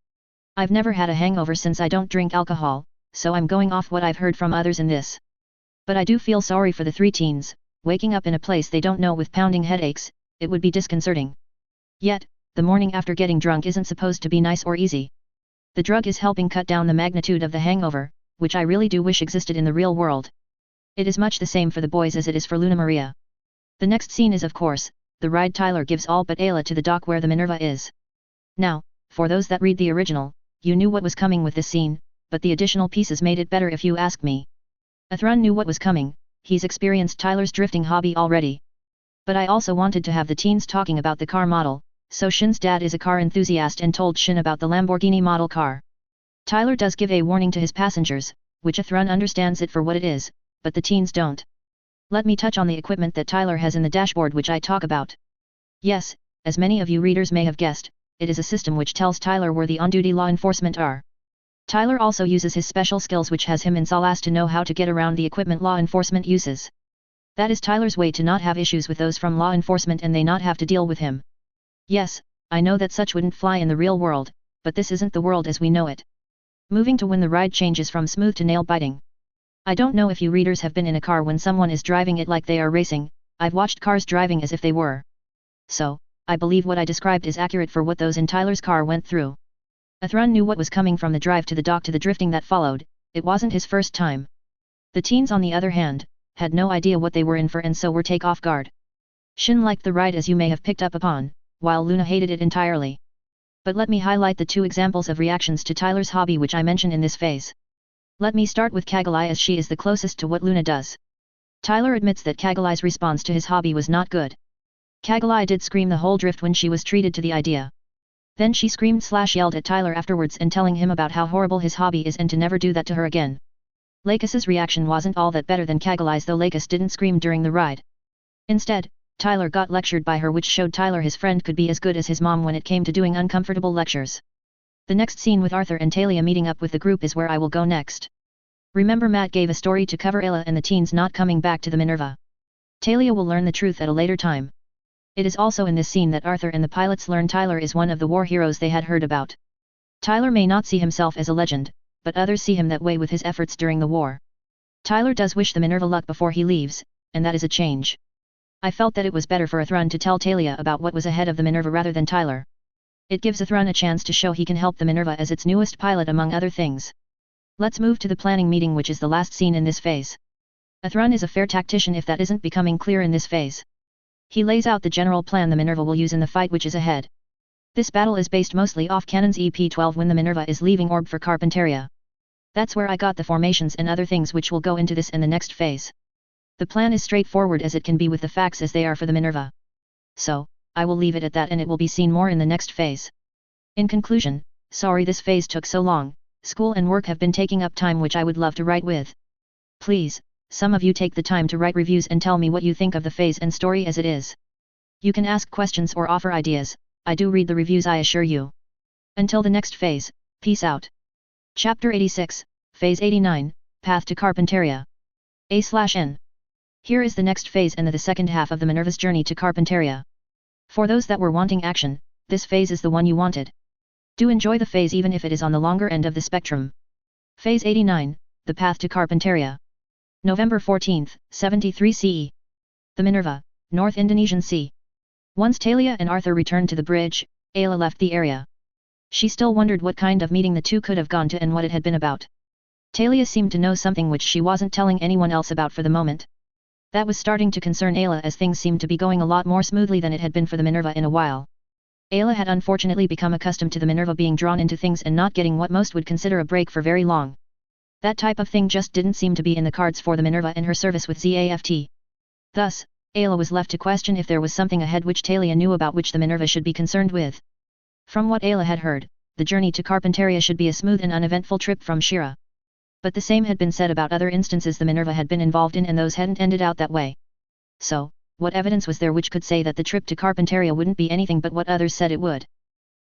A: I've never had a hangover since I don't drink alcohol, so I'm going off what I've heard from others in this. But I do feel sorry for the three teens, waking up in a place they don't know with pounding headaches. It would be disconcerting. Yet, the morning after getting drunk isn't supposed to be nice or easy. The drug is helping cut down the magnitude of the hangover, which I really do wish existed in the real world. It is much the same for the boys as it is for Luna Maria. The next scene is of course, the ride Tyler gives all but Ayla to the dock where the Minerva is. Now, for those that read the original, you knew what was coming with this scene, but the additional pieces made it better if you ask me. Athrun knew what was coming, he's experienced Tyler's drifting hobby already. But I also wanted to have the teens talking about the car model, so Shin's dad is a car enthusiast and told Shin about the Lamborghini model car. Tyler does give a warning to his passengers, which Athrun understands it for what it is, but the teens don't. Let me touch on the equipment that Tyler has in the dashboard which I talk about. Yes, as many of you readers may have guessed, it is a system which tells Tyler where the on-duty law enforcement are. Tyler also uses his special skills which has him in Salas to know how to get around the equipment law enforcement uses. That is Tyler's way to not have issues with those from law enforcement and they not have to deal with him. Yes, I know that such wouldn't fly in the real world, but this isn't the world as we know it. Moving to when the ride changes from smooth to nail-biting. I don't know if you readers have been in a car when someone is driving it like they are racing. I've watched cars driving as if they were. So, I believe what I described is accurate for what those in Tyler's car went through. Athrun knew what was coming from the drive to the dock to the drifting that followed. It wasn't his first time. The teens on the other hand, had no idea what they were in for and so were taken off guard. Shin liked the ride as you may have picked up upon, while Luna hated it entirely. But let me highlight the two examples of reactions to Tyler's hobby which I mention in this phase. Let me start with Kagalai as she is the closest to what Luna does. Tyler admits that Kagalai's response to his hobby was not good. Kagalai did scream the whole drift when she was treated to the idea. Then she screamed/yelled at Tyler afterwards and telling him about how horrible his hobby is and to never do that to her again. Lakis's reaction wasn't all that better than Kagalai's, though Lakis didn't scream during the ride. Instead, Tyler got lectured by her, which showed Tyler his friend could be as good as his mom when it came to doing uncomfortable lectures. The next scene with Arthur and Talia meeting up with the group is where I will go next. Remember Matt gave a story to cover Ayla and the teens not coming back to the Minerva. Talia will learn the truth at a later time. It is also in this scene that Arthur and the pilots learn Tyler is one of the war heroes they had heard about. Tyler may not see himself as a legend, but others see him that way with his efforts during the war. Tyler does wish the Minerva luck before he leaves, and that is a change. I felt that it was better for Athrun to tell Talia about what was ahead of the Minerva rather than Tyler. It gives Athrun a chance to show he can help the Minerva as its newest pilot among other things. Let's move to the planning meeting, which is the last scene in this phase. Athrun is a fair tactician if that isn't becoming clear in this phase. He lays out the general plan the Minerva will use in the fight which is ahead. This battle is based mostly off Canon's EP-12 when the Minerva is leaving Orb for Carpinteria. That's where I got the formations and other things which will go into this and the next phase. The plan is straightforward as it can be with the facts as they are for the Minerva. So, I will leave it at that and it will be seen more in the next phase. In conclusion, sorry this phase took so long, school and work have been taking up time which I would love to write with. Please, some of you take the time to write reviews and tell me what you think of the phase and story as it is. You can ask questions or offer ideas, I do read the reviews, I assure you. Until the next phase, peace out. Chapter 86, Phase 89, Path to Carpinteria. A/N. Here is the next phase and the second half of the Minerva's journey to Carpinteria. For those that were wanting action, this phase is the one you wanted. Do enjoy the phase even if it is on the longer end of the spectrum. Phase 89, The Path to Carpinteria. November 14, 73 CE. The Minerva, North Indonesian Sea. Once Talia and Arthur returned to the bridge, Ayla left the area. She still wondered what kind of meeting the two could have gone to and what it had been about. Talia seemed to know something which she wasn't telling anyone else about for the moment. That was starting to concern Ayla as things seemed to be going a lot more smoothly than it had been for the Minerva in a while. Ayla had unfortunately become accustomed to the Minerva being drawn into things and not getting what most would consider a break for very long. That type of thing just didn't seem to be in the cards for the Minerva in her service with ZAFT. Thus, Ayla was left to question if there was something ahead which Talia knew about which the Minerva should be concerned with. From what Ayla had heard, the journey to Carpinteria should be a smooth and uneventful trip from Shira. But the same had been said about other instances the Minerva had been involved in and those hadn't ended out that way. So, what evidence was there which could say that the trip to Carpinteria wouldn't be anything but what others said it would?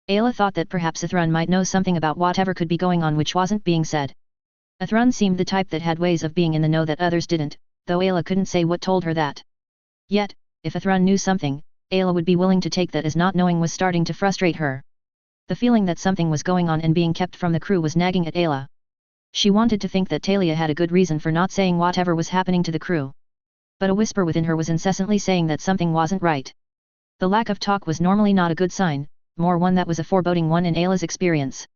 A: Ayla thought that perhaps Athrun might know something about whatever could be going on which wasn't being said. Athrun seemed the type that had ways of being in the know that others didn't, though Ayla couldn't say what told her that. Yet, if Athrun knew something, Ayla would be willing to take that as not knowing was starting to frustrate her. The feeling that something was going on and being kept from the crew was nagging at Ayla. She wanted to think that Talia had a good reason for not saying whatever was happening to the crew. But a whisper within her was incessantly saying that something wasn't right. The lack of talk was normally not a good sign, more one that was a foreboding one in Ayla's experience.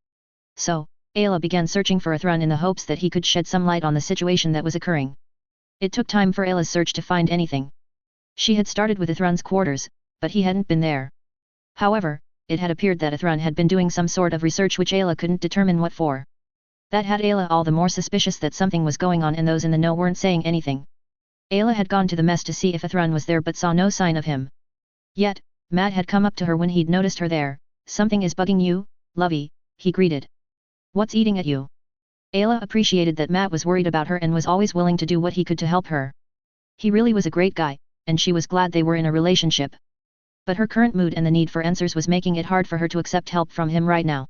A: So, Ayla began searching for Athrun in the hopes that he could shed some light on the situation that was occurring. It took time for Ayla's search to find anything. She had started with Athrun's quarters, but he hadn't been there. However, it had appeared that Athrun had been doing some sort of research which Ayla couldn't determine what for. That had Ayla all the more suspicious that something was going on and those in the know weren't saying anything. Ayla had gone to the mess to see if Athrun was there but saw no sign of him. Yet, Matt had come up to her when he'd noticed her there. "Something is bugging you, lovey," he greeted. "What's eating at you?" Ayla appreciated that Matt was worried about her and was always willing to do what he could to help her. He really was a great guy, and she was glad they were in a relationship. But her current mood and the need for answers was making it hard for her to accept help from him right now.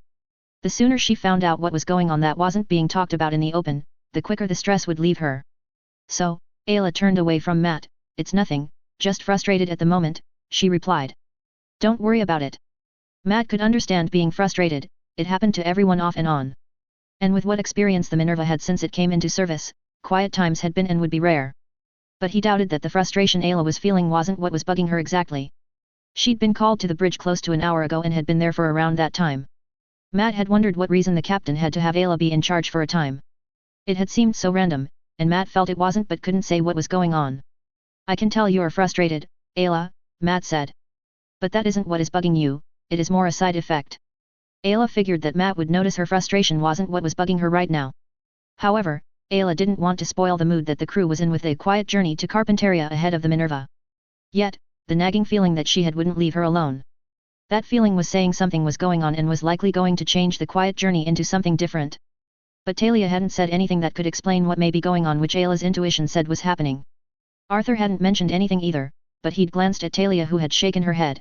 A: The sooner she found out what was going on that wasn't being talked about in the open, the quicker the stress would leave her. So, Ayla turned away from Matt. "It's nothing, just frustrated at the moment," she replied. "Don't worry about it." Matt could understand being frustrated, it happened to everyone off and on. And with what experience the Minerva had since it came into service, quiet times had been and would be rare. But he doubted that the frustration Ayla was feeling wasn't what was bugging her exactly. She'd been called to the bridge close to an hour ago and had been there for around that time. Matt had wondered what reason the captain had to have Ayla be in charge for a time. It had seemed so random, and Matt felt it wasn't but couldn't say what was going on. "I can tell you're frustrated, Ayla," Matt said. "But that isn't what is bugging you, it is more a side effect." Ayla figured that Matt would notice her frustration wasn't what was bugging her right now. However, Ayla didn't want to spoil the mood that the crew was in with a quiet journey to Carpinteria ahead of the Minerva. Yet, the nagging feeling that she had wouldn't leave her alone. That feeling was saying something was going on and was likely going to change the quiet journey into something different. But Talia hadn't said anything that could explain what may be going on which Ayla's intuition said was happening. Arthur hadn't mentioned anything either, but he'd glanced at Talia who had shaken her head.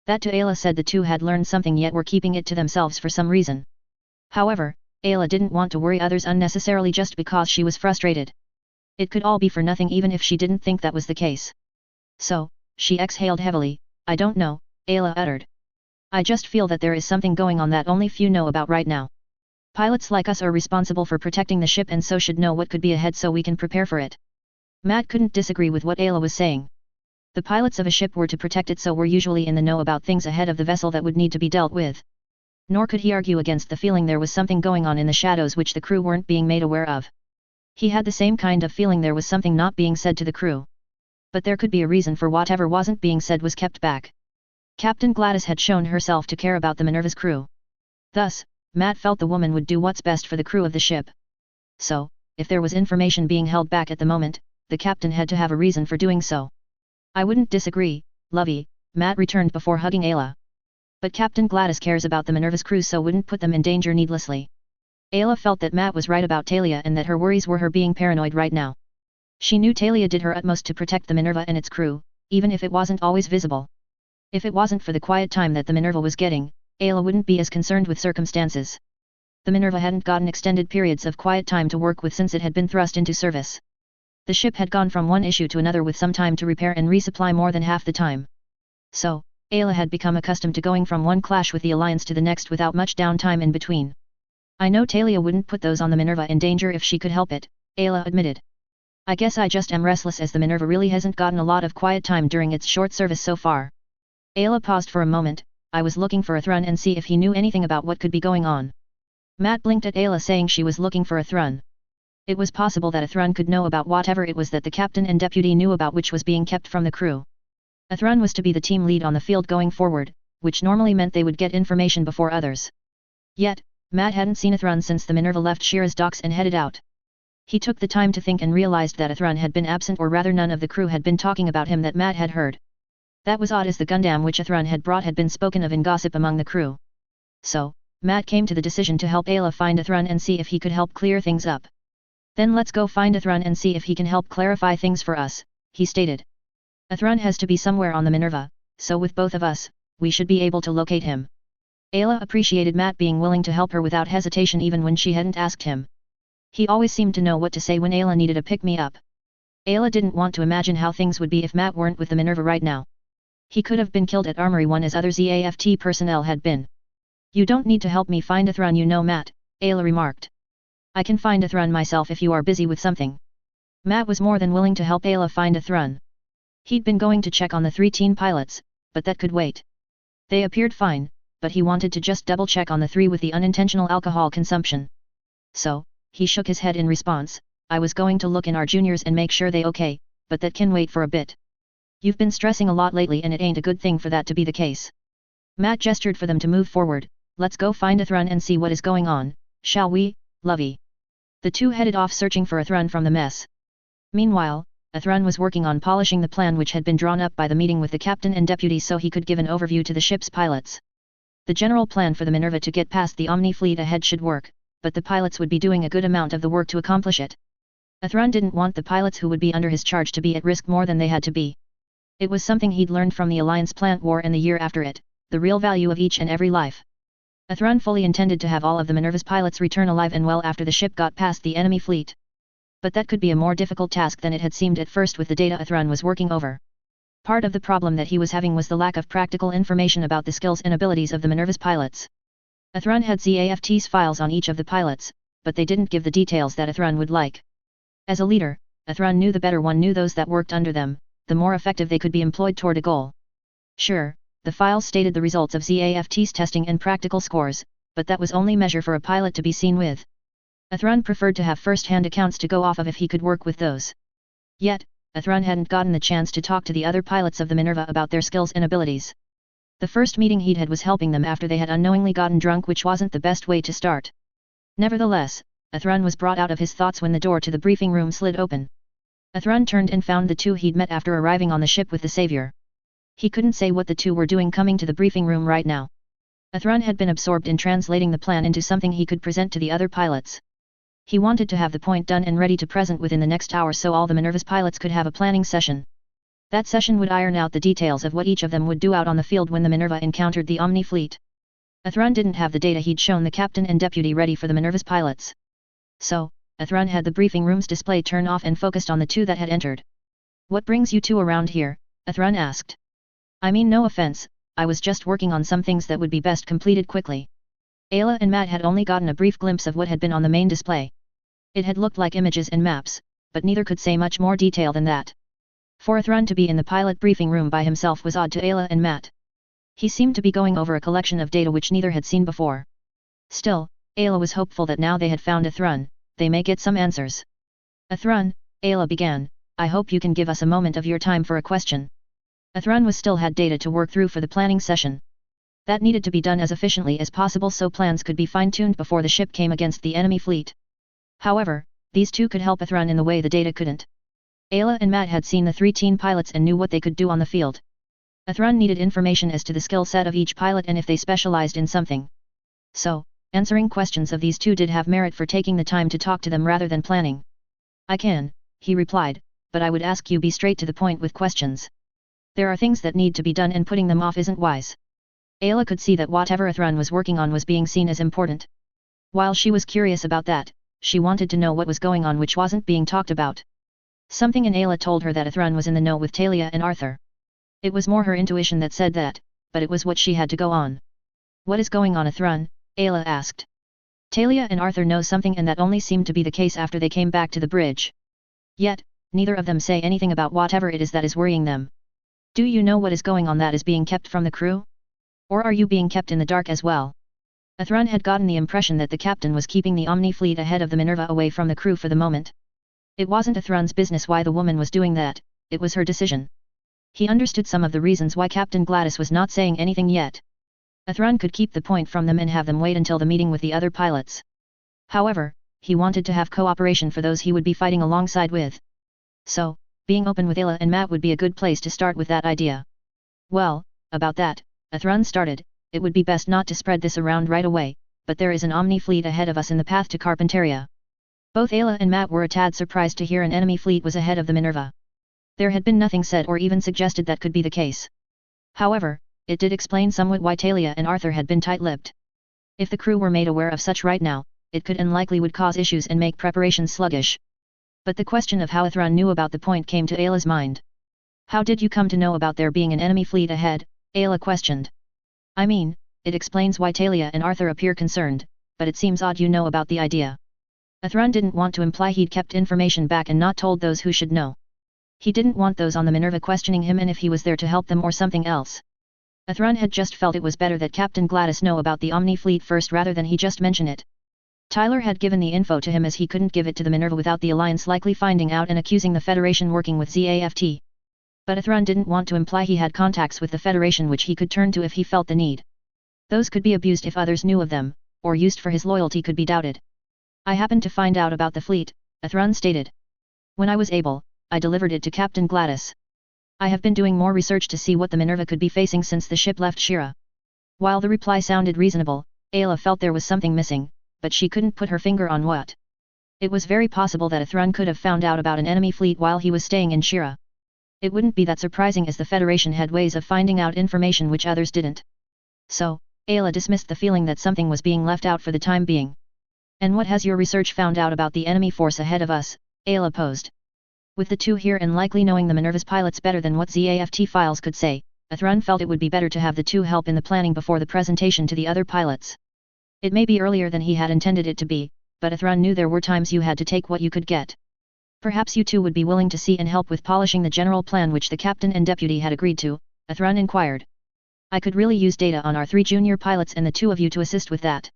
A: That to Ayla said the two had learned something yet were keeping it to themselves for some reason. However, Ayla didn't want to worry others unnecessarily just because she was frustrated. It could all be for nothing even if she didn't think that was the case. So, she exhaled heavily. "I don't know," Ayla uttered. "I just feel that there is something going on that only few know about right now. Pilots like us are responsible for protecting the ship and so should know what could be ahead so we can prepare for it." Matt couldn't disagree with what Ayla was saying. The pilots of a ship were to protect it so were usually in the know about things ahead of the vessel that would need to be dealt with. Nor could he argue against the feeling there was something going on in the shadows which the crew weren't being made aware of. He had the same kind of feeling there was something not being said to the crew. But there could be a reason for whatever wasn't being said was kept back. Captain Gladys had shown herself to care about the Minerva's crew. Thus, Matt felt the woman would do what's best for the crew of the ship. So, if there was information being held back at the moment, the captain had to have a reason for doing so. "I wouldn't disagree, lovey," Matt returned before hugging Ayla. "But Captain Gladys cares about the Minerva's crew so wouldn't put them in danger needlessly." Ayla felt that Matt was right about Talia and that her worries were her being paranoid right now. She knew Talia did her utmost to protect the Minerva and its crew, even if it wasn't always visible. If it wasn't for the quiet time that the Minerva was getting, Ayla wouldn't be as concerned with circumstances. The Minerva hadn't gotten extended periods of quiet time to work with since it had been thrust into service. The ship had gone from one issue to another with some time to repair and resupply more than half the time. So, Ayla had become accustomed to going from one clash with the Alliance to the next without much downtime in between. I know Talia wouldn't put those on the Minerva in danger if she could help it, Ayla admitted. I guess I just am restless as the Minerva really hasn't gotten a lot of quiet time during its short service so far. Ayla paused for a moment. I was looking for a Thrun and see if he knew anything about what could be going on. Matt blinked at Ayla saying she was looking for a Thrun. It was possible that a Thrun could know about whatever it was that the captain and deputy knew about which was being kept from the crew. A Thrun was to be the team lead on the field going forward, which normally meant they would get information before others. Yet, Matt hadn't seen a Thrun since the Minerva left Shira's docks and headed out. He took the time to think and realized that a Thrun had been absent, or rather none of the crew had been talking about him that Matt had heard. That was odd, as the Gundam which a Thrun had brought had been spoken of in gossip among the crew. So, Matt came to the decision to help Ayla find a Thrun and see if he could help clear things up. Then let's go find a Thrun and see if he can help clarify things for us, he stated. A Thrun has to be somewhere on the Minerva, so with both of us, we should be able to locate him. Ayla appreciated Matt being willing to help her without hesitation even when she hadn't asked him. He always seemed to know what to say when Ayla needed a pick-me-up. Ayla didn't want to imagine how things would be if Matt weren't with the Minerva right now. He could have been killed at Armory 1 as other ZAFT personnel had been. You don't need to help me find a Thrun, you know, Matt, Ayla remarked. I can find a Thrun myself if you are busy with something. Matt was more than willing to help Ayla find a Thrun. He'd been going to check on the 3 teen pilots, but that could wait. They appeared fine, but he wanted to just double-check on the 3 with the unintentional alcohol consumption. So, he shook his head in response. I was going to look in our juniors and make sure they okay, but that can wait for a bit. You've been stressing a lot lately and it ain't a good thing for that to be the case. Matt gestured for them to move forward. Let's go find a Thrun and see what is going on, shall we, Lovey? The two headed off searching for a Thrun from the mess. Meanwhile, a Thrun was working on polishing the plan which had been drawn up by the meeting with the captain and deputy so he could give an overview to the ship's pilots. The general plan for the Minerva to get past the Omni fleet ahead should work, but the pilots would be doing a good amount of the work to accomplish it. A Thrun didn't want the pilots who would be under his charge to be at risk more than they had to be. It was something he'd learned from the Alliance plant war and the year after it, the real value of each and every life. A Thrun fully intended to have all of the Minerva's pilots return alive and well after the ship got past the enemy fleet. But that could be a more difficult task than it had seemed at first with the data a Thrun was working over. Part of the problem that he was having was the lack of practical information about the skills and abilities of the Minerva's pilots. A Thrun had ZAFT's files on each of the pilots, but they didn't give the details that a Thrun would like. As a leader, a Thrun knew the better one knew those that worked under them, the more effective they could be employed toward a goal. Sure, the files stated the results of ZAFT's testing and practical scores, but that was only measure for a pilot to be seen with. A Thrun preferred to have first-hand accounts to go off of if he could work with those. Yet, a Thrun hadn't gotten the chance to talk to the other pilots of the Minerva about their skills and abilities. The first meeting he'd had was helping them after they had unknowingly gotten drunk, which wasn't the best way to start. Nevertheless, a Thrun was brought out of his thoughts when the door to the briefing room slid open. A Thrun turned and found the two he'd met after arriving on the ship with the Savior. He couldn't say what the two were doing coming to the briefing room right now. A Thrun had been absorbed in translating the plan into something he could present to the other pilots. He wanted to have the point done and ready to present within the next hour so all the Minerva's pilots could have a planning session. That session would iron out the details of what each of them would do out on the field when the Minerva encountered the Omni fleet. A Thrun didn't have the data he'd shown the captain and deputy ready for the Minerva's pilots. So, a Thrun had the briefing room's display turn off and focused on the two that had entered. What brings you two around here? A Thrun asked. I mean, no offense, I was just working on some things that would be best completed quickly. Ayla and Matt had only gotten a brief glimpse of what had been on the main display. It had looked like images and maps, but neither could say much more detail than that. For a Thrun to be in the pilot briefing room by himself was odd to Ayla and Matt. He seemed to be going over a collection of data which neither had seen before. Still, Ayla was hopeful that now they had found a Thrun, they may get some answers. A Thrun, Ayla began, I hope you can give us a moment of your time for a question. A Thrun still had data to work through for the planning session. That needed to be done as efficiently as possible so plans could be fine-tuned before the ship came against the enemy fleet. However, these two could help a Thrun in the way the data couldn't. Ayla and Matt had seen the 3 teen pilots and knew what they could do on the field. A Thrun needed information as to the skill set of each pilot and if they specialized in something. So, answering questions of these two did have merit for taking the time to talk to them rather than planning. I can, he replied, but I would ask you be straight to the point with questions. There are things that need to be done and putting them off isn't wise. Ayla could see that whatever Athrun was working on was being seen as important. While she was curious about that, she wanted to know what was going on which wasn't being talked about. Something in Ayla told her that Athrun was in the know with Talia and Arthur. It was more her intuition that said that, but it was what she had to go on. What is going on, Athrun? Ayla asked. Talia and Arthur know something, and that only seemed to be the case after they came back to the bridge. Yet, neither of them say anything about whatever it is that is worrying them. Do you know what is going on that is being kept from the crew? Or are you being kept in the dark as well? Athrun had gotten the impression that the captain was keeping the Omni fleet ahead of the Minerva away from the crew for the moment. It wasn't Athrun's business why the woman was doing that, it was her decision. He understood some of the reasons why Captain Gladys was not saying anything yet. Athrun could keep the point from them and have them wait until the meeting with the other pilots. However, he wanted to have cooperation for those he would be fighting alongside with. So, being open with Ayla and Matt would be a good place to start with that idea. Well, about that, Athrun started, it would be best not to spread this around right away, but there is an Omni fleet ahead of us in the path to Carpentaria. Both Ayla and Matt were a tad surprised to hear an enemy fleet was ahead of the Minerva. There had been nothing said or even suggested that could be the case. However, it did explain somewhat why Talia and Arthur had been tight-lipped. If the crew were made aware of such right now, it could and likely would cause issues and make preparations sluggish. But the question of how Athrun knew about the point came to Ayla's mind. How did you come to know about there being an enemy fleet ahead? Ayla questioned. I mean, it explains why Talia and Arthur appear concerned, but it seems odd you know about the idea. Athrun didn't want to imply he'd kept information back and not told those who should know. He didn't want those on the Minerva questioning him and if he was there to help them or something else. Athrun had just felt it was better that Captain Gladys know about the Omni fleet first rather than he just mention it. Tyler had given the info to him as he couldn't give it to the Minerva without the Alliance likely finding out and accusing the Federation working with ZAFT. But Athrun didn't want to imply he had contacts with the Federation which he could turn to if he felt the need. Those could be abused if others knew of them, or used for his loyalty could be doubted. I happened to find out about the fleet, Athrun stated. When I was able, I delivered it to Captain Gladys. I have been doing more research to see what the Minerva could be facing since the ship left Shira. While the reply sounded reasonable, Ayla felt there was something missing, but she couldn't put her finger on what. It was very possible that Athrun could have found out about an enemy fleet while he was staying in Shira. It wouldn't be that surprising as the Federation had ways of finding out information which others didn't. So, Ayla dismissed the feeling that something was being left out for the time being. And what has your research found out about the enemy force ahead of us? Ayla posed. With the two here and likely knowing the Minerva's pilots better than what ZAFT files could say, Athrun felt it would be better to have the two help in the planning before the presentation to the other pilots. It may be earlier than he had intended it to be, but Athrun knew there were times you had to take what you could get. Perhaps you two would be willing to see and help with polishing the general plan which the captain and deputy had agreed to, Athrun inquired. I could really use data on our 3 junior pilots and the two of you to assist with that.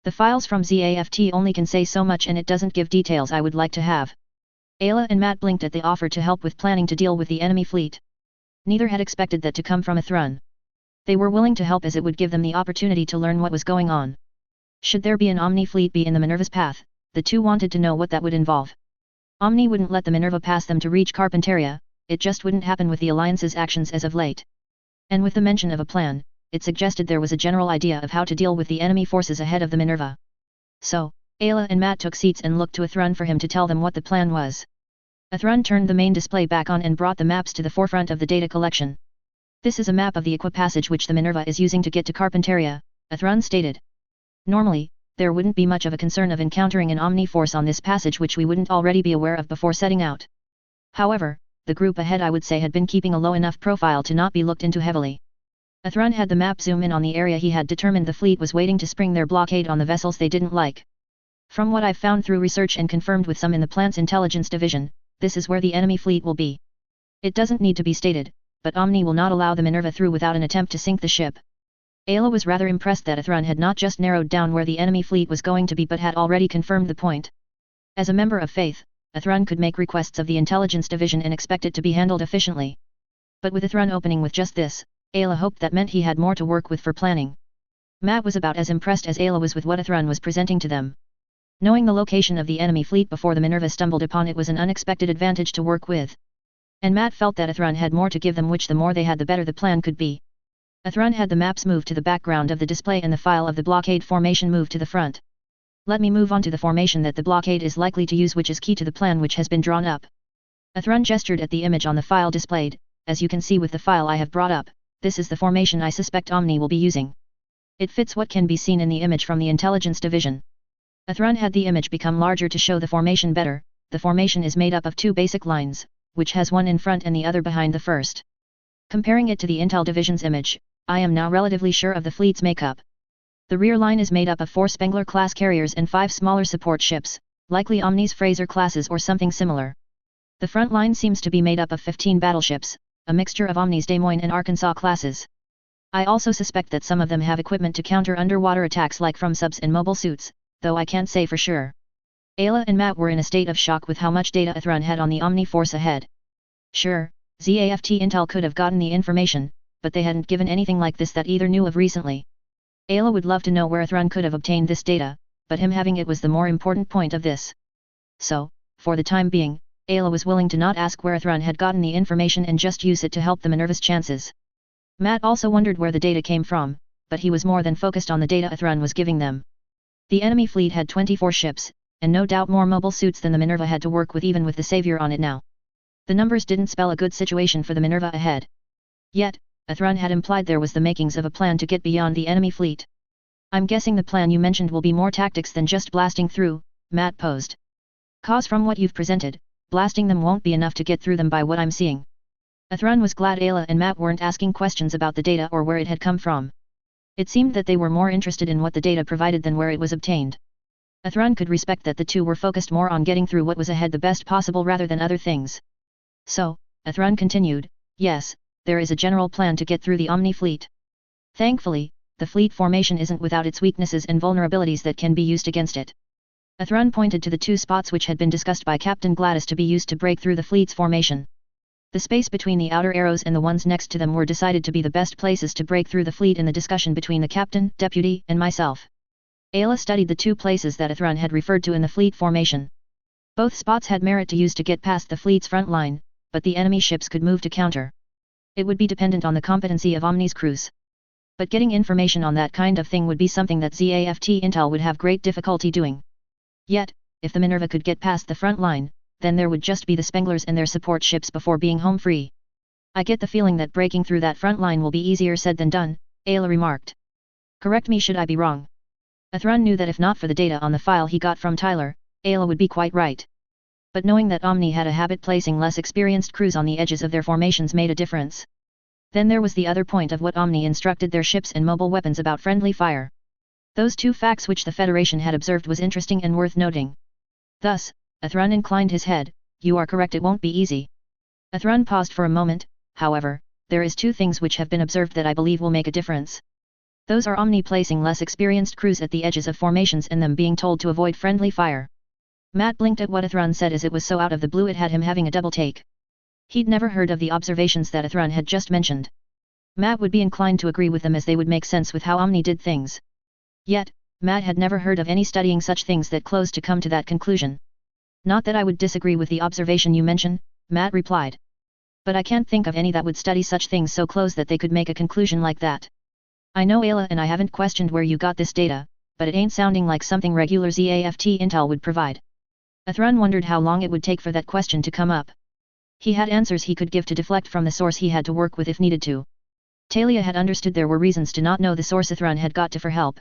A: The files from ZAFT only can say so much and it doesn't give details I would like to have. Ayla and Matt blinked at the offer to help with planning to deal with the enemy fleet. Neither had expected that to come from Athrun. They were willing to help as it would give them the opportunity to learn what was going on. Should there be an Omni fleet be in the Minerva's path, the two wanted to know what that would involve. Omni wouldn't let the Minerva pass them to reach Carpentaria, it just wouldn't happen with the Alliance's actions as of late. And with the mention of a plan, it suggested there was a general idea of how to deal with the enemy forces ahead of the Minerva. So, Ayla and Matt took seats and looked to Athrun for him to tell them what the plan was. Athrun turned the main display back on and brought the maps to the forefront of the data collection. This is a map of the equipassage which the Minerva is using to get to Carpentaria, Athrun stated. Normally, there wouldn't be much of a concern of encountering an Omni force on this passage which we wouldn't already be aware of before setting out. However, the group ahead I would say had been keeping a low enough profile to not be looked into heavily. Athrun had the map zoom in on the area he had determined the fleet was waiting to spring their blockade on the vessels they didn't like. From what I've found through research and confirmed with some in the plant's intelligence division, this is where the enemy fleet will be. It doesn't need to be stated, but Omni will not allow the Minerva through without an attempt to sink the ship. Ayla was rather impressed that Athrun had not just narrowed down where the enemy fleet was going to be but had already confirmed the point. As a member of Faith, Athrun could make requests of the intelligence division and expect it to be handled efficiently. But with Athrun opening with just this, Ayla hoped that meant he had more to work with for planning. Matt was about as impressed as Ayla was with what Athrun was presenting to them. Knowing the location of the enemy fleet before the Minerva stumbled upon it was an unexpected advantage to work with. And Matt felt that Athrun had more to give them which the more they had the better the plan could be. Athrun had the maps move to the background of the display and the file of the blockade formation move to the front. Let me move on to the formation that the blockade is likely to use which is key to the plan which has been drawn up. Athrun gestured at the image on the file displayed, as you can see with the file I have brought up, this is the formation I suspect Omni will be using. It fits what can be seen in the image from the intelligence division. Athrun had the image become larger to show the formation better. The formation is made up of two basic lines, which has one in front and the other behind the first. Comparing it to the Intel Division's image, I am now relatively sure of the fleet's makeup. The rear line is made up of 4 Spengler-class carriers and 5 smaller support ships, likely Omni's Fraser classes or something similar. The front line seems to be made up of 15 battleships, a mixture of Omni's Des Moines and Arkansas classes. I also suspect that some of them have equipment to counter underwater attacks like from subs and mobile suits, though I can't say for sure. Ayla and Matt were in a state of shock with how much data Athrun had on the Omni force ahead. Sure, ZAFT Intel could have gotten the information, but they hadn't given anything like this that either knew of recently. Ayla would love to know where Athrun could have obtained this data, but him having it was the more important point of this. So, for the time being, Ayla was willing to not ask where Athrun had gotten the information and just use it to help the Minerva's chances. Matt also wondered where the data came from, but he was more than focused on the data Athrun was giving them. The enemy fleet had 24 ships, and no doubt more mobile suits than the Minerva had to work with even with the Savior on it now. The numbers didn't spell a good situation for the Minerva ahead. Yet, Athrun had implied there was the makings of a plan to get beyond the enemy fleet. I'm guessing the plan you mentioned will be more tactics than just blasting through, Matt posed. Cause from what you've presented, blasting them won't be enough to get through them by what I'm seeing. Athrun was glad Ayla and Matt weren't asking questions about the data or where it had come from. It seemed that they were more interested in what the data provided than where it was obtained. Athrun could respect that the two were focused more on getting through what was ahead the best possible rather than other things. So, Athrun continued, yes, there is a general plan to get through the Omni fleet. Thankfully, the fleet formation isn't without its weaknesses and vulnerabilities that can be used against it. Athrun pointed to the 2 spots which had been discussed by Captain Gladys to be used to break through the fleet's formation. The space between the outer arrows and the ones next to them were decided to be the best places to break through the fleet in the discussion between the captain, deputy, and myself. Ayla studied the 2 places that Athrun had referred to in the fleet formation. Both spots had merit to use to get past the fleet's front line, but the enemy ships could move to counter. It would be dependent on the competency of Omni's crews. But getting information on that kind of thing would be something that ZAFT Intel would have great difficulty doing. Yet, if the Minerva could get past the front line, then there would just be the Spenglers and their support ships before being home free. I get the feeling that breaking through that front line will be easier said than done, Ayla remarked. Correct me should I be wrong. Athrun knew that if not for the data on the file he got from Tyler, Ayla would be quite right. But knowing that Omni had a habit placing less experienced crews on the edges of their formations made a difference. Then there was the other point of what Omni instructed their ships and mobile weapons about friendly fire. Those 2 facts which the Federation had observed was interesting and worth noting. Thus, Athrun inclined his head, you are correct it won't be easy. Athrun paused for a moment, however, there is 2 things which have been observed that I believe will make a difference. Those are Omni placing less experienced crews at the edges of formations and them being told to avoid friendly fire. Matt blinked at what Athrun said as it was so out of the blue it had him having a double take. He'd never heard of the observations that Athrun had just mentioned. Matt would be inclined to agree with them as they would make sense with how Omni did things. Yet, Matt had never heard of any studying such things that close to come to that conclusion. Not that I would disagree with the observation you mention, Matt replied. But I can't think of any that would study such things so close that they could make a conclusion like that. I know Ayla and I haven't questioned where you got this data, but it ain't sounding like something regular ZAFT Intel would provide. Athrun wondered how long it would take for that question to come up. He had answers he could give to deflect from the source he had to work with if needed to. Talia had understood there were reasons to not know the source Athrun had got to for help.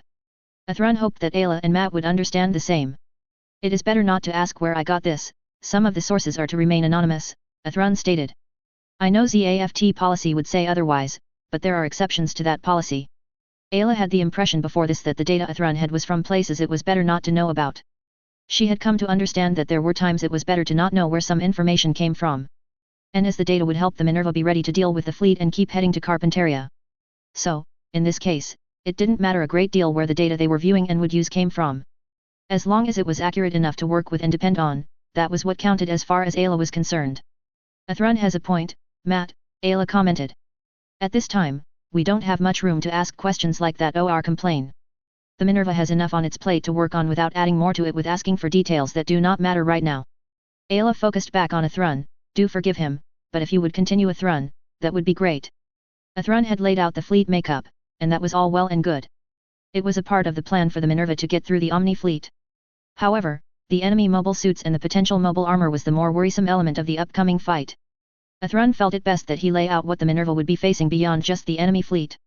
A: Athrun hoped that Ayla and Matt would understand the same. It is better not to ask where I got this, some of the sources are to remain anonymous, Athrun stated. I know ZAFT policy would say otherwise, but there are exceptions to that policy. Ayla had the impression before this that the data Athrun had was from places it was better not to know about. She had come to understand that there were times it was better to not know where some information came from. And as the data would help the Minerva be ready to deal with the fleet and keep heading to Carpinteria. So, in this case, it didn't matter a great deal where the data they were viewing and would use came from. As long as it was accurate enough to work with and depend on, that was what counted as far as Ayla was concerned. Athrun has a point, Matt, Ayla commented. At this time, we don't have much room to ask questions like that or complain. The Minerva has enough on its plate to work on without adding more to it with asking for details that do not matter right now. Ayla focused back on Athrun, do forgive him, but if you would continue Athrun, that would be great. Athrun had laid out the fleet makeup, and that was all well and good. It was a part of the plan for the Minerva to get through the Omni fleet. However, the enemy mobile suits and the potential mobile armor was the more worrisome element of the upcoming fight. Athrun felt it best that he lay out what the Minerva would be facing beyond just the enemy fleet.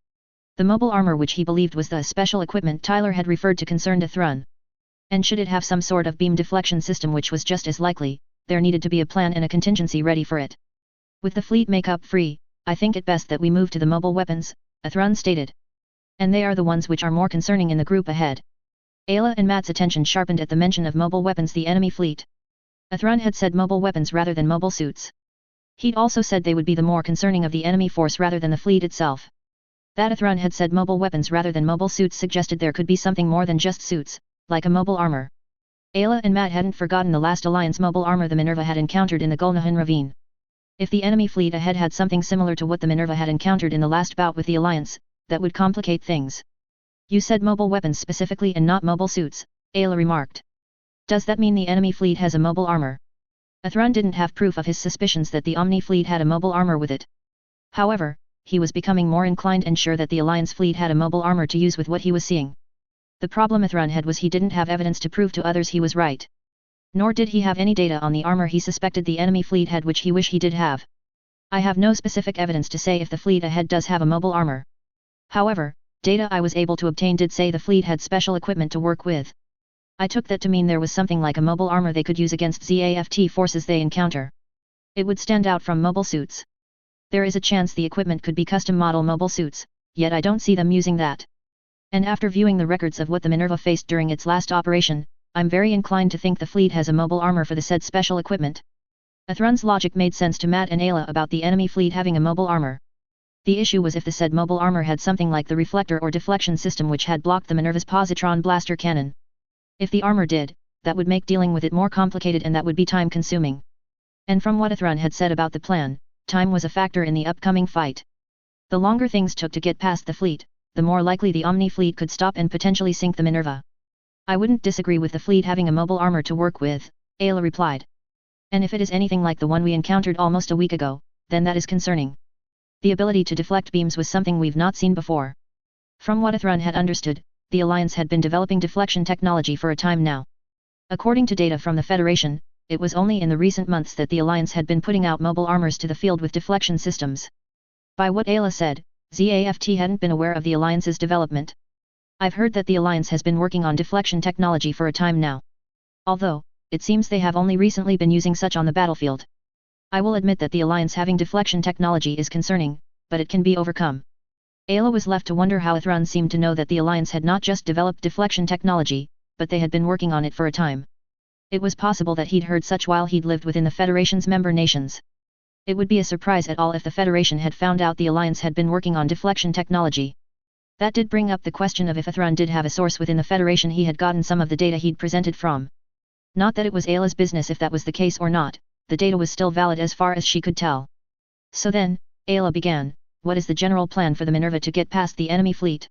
A: The mobile armor which he believed was the special equipment Tyler had referred to concerned Athrun. And should it have some sort of beam deflection system which was just as likely, there needed to be a plan and a contingency ready for it. With the fleet makeup free, I think it best that we move to the mobile weapons, Athrun stated. And they are the ones which are more concerning in the group ahead. Ayla and Matt's attention sharpened at the mention of mobile weapons, the enemy fleet. Athrun had said mobile weapons rather than mobile suits. He'd also said they would be the more concerning of the enemy force rather than the fleet itself. That Athrun had said mobile weapons rather than mobile suits suggested there could be something more than just suits, like a mobile armor. Ayla and Matt hadn't forgotten the last Alliance mobile armor the Minerva had encountered in the Gulnahan ravine. If the enemy fleet ahead had something similar to what the Minerva had encountered in the last bout with the Alliance, that would complicate things. You said mobile weapons specifically and not mobile suits, Ayla remarked. Does that mean the enemy fleet has a mobile armor? Athrun didn't have proof of his suspicions that the Omni fleet had a mobile armor with it. However, he was becoming more inclined and sure that the Alliance fleet had a mobile armor to use with what he was seeing. The problem Athrun had was he didn't have evidence to prove to others he was right. Nor did he have any data on the armor he suspected the enemy fleet had which he wished he did have. I have no specific evidence to say if the fleet ahead does have a mobile armor. However, data I was able to obtain did say the fleet had special equipment to work with. I took that to mean there was something like a mobile armor they could use against ZAFT forces they encounter. It would stand out from mobile suits. There is a chance the equipment could be custom model mobile suits, yet I don't see them using that. And after viewing the records of what the Minerva faced during its last operation, I'm very inclined to think the fleet has a mobile armor for the said special equipment. Athrun's logic made sense to Matt and Ayla about the enemy fleet having a mobile armor. The issue was if the said mobile armor had something like the reflector or deflection system which had blocked the Minerva's positron blaster cannon. If the armor did, that would make dealing with it more complicated and that would be time-consuming. And from what Athrun had said about the plan, time was a factor in the upcoming fight. The longer things took to get past the fleet, the more likely the Omni fleet could stop and potentially sink the Minerva. I wouldn't disagree with the fleet having a mobile armor to work with, Ayla replied. And if it is anything like the one we encountered almost a week ago, then that is concerning. The ability to deflect beams was something we've not seen before. From what Athrun had understood, the Alliance had been developing deflection technology for a time now. According to data from the Federation, it was only in the recent months that the Alliance had been putting out mobile armors to the field with deflection systems. By what Ayla said, ZAFT hadn't been aware of the Alliance's development. I've heard that the Alliance has been working on deflection technology for a time now. Although, it seems they have only recently been using such on the battlefield. I will admit that the Alliance having deflection technology is concerning, but it can be overcome. Ayla was left to wonder how Athrun seemed to know that the Alliance had not just developed deflection technology, but they had been working on it for a time. It was possible that he'd heard such while he'd lived within the Federation's member nations. It would be a surprise at all if the Federation had found out the Alliance had been working on deflection technology. That did bring up the question of if Athrun did have a source within the Federation he had gotten some of the data he'd presented from. Not that it was Ayla's business if that was the case or not, the data was still valid as far as she could tell. So then, Ayla began, what is the general plan for the Minerva to get past the enemy fleet?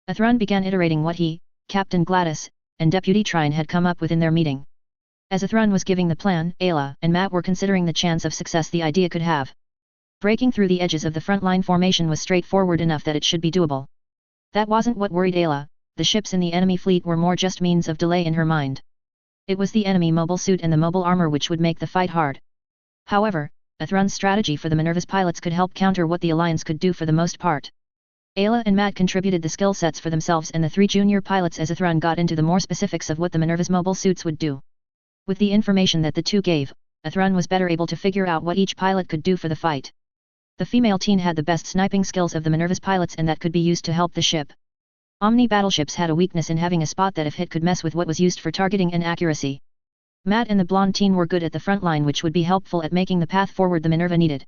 A: Athrun began iterating what he, Captain Gladys, and Deputy Trine had come up with in their meeting. As Athrun was giving the plan, Ayla and Matt were considering the chance of success the idea could have. Breaking through the edges of the front line formation was straightforward enough that it should be doable. That wasn't what worried Ayla, the ships in the enemy fleet were more just means of delay in her mind. It was the enemy mobile suit and the mobile armor which would make the fight hard. However, Athrun's strategy for the Minerva's pilots could help counter what the Alliance could do for the most part. Ayla and Matt contributed the skill sets for themselves and the three junior pilots as Athrun got into the more specifics of what the Minerva's mobile suits would do. With the information that the two gave, Athrun was better able to figure out what each pilot could do for the fight. The female teen had the best sniping skills of the Minerva's pilots and that could be used to help the ship. Omni battleships had a weakness in having a spot that if hit could mess with what was used for targeting and accuracy. Matt and the blonde teen were good at the front line which would be helpful at making the path forward the Minerva needed.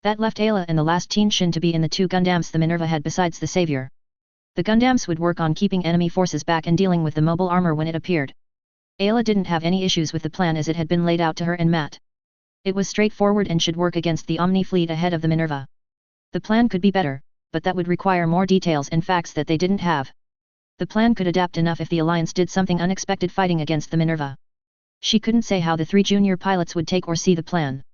A: That left Ayla and the last teen Shin to be in the two Gundams the Minerva had besides the Savior. The Gundams would work on keeping enemy forces back and dealing with the mobile armor when it appeared. Ayla didn't have any issues with the plan as it had been laid out to her and Matt. It was straightforward and should work against the Omni fleet ahead of the Minerva. The plan could be better, but that would require more details and facts that they didn't have. The plan could adapt enough if the Alliance did something unexpected fighting against the Minerva. She couldn't say how the three junior pilots would take or see the plan.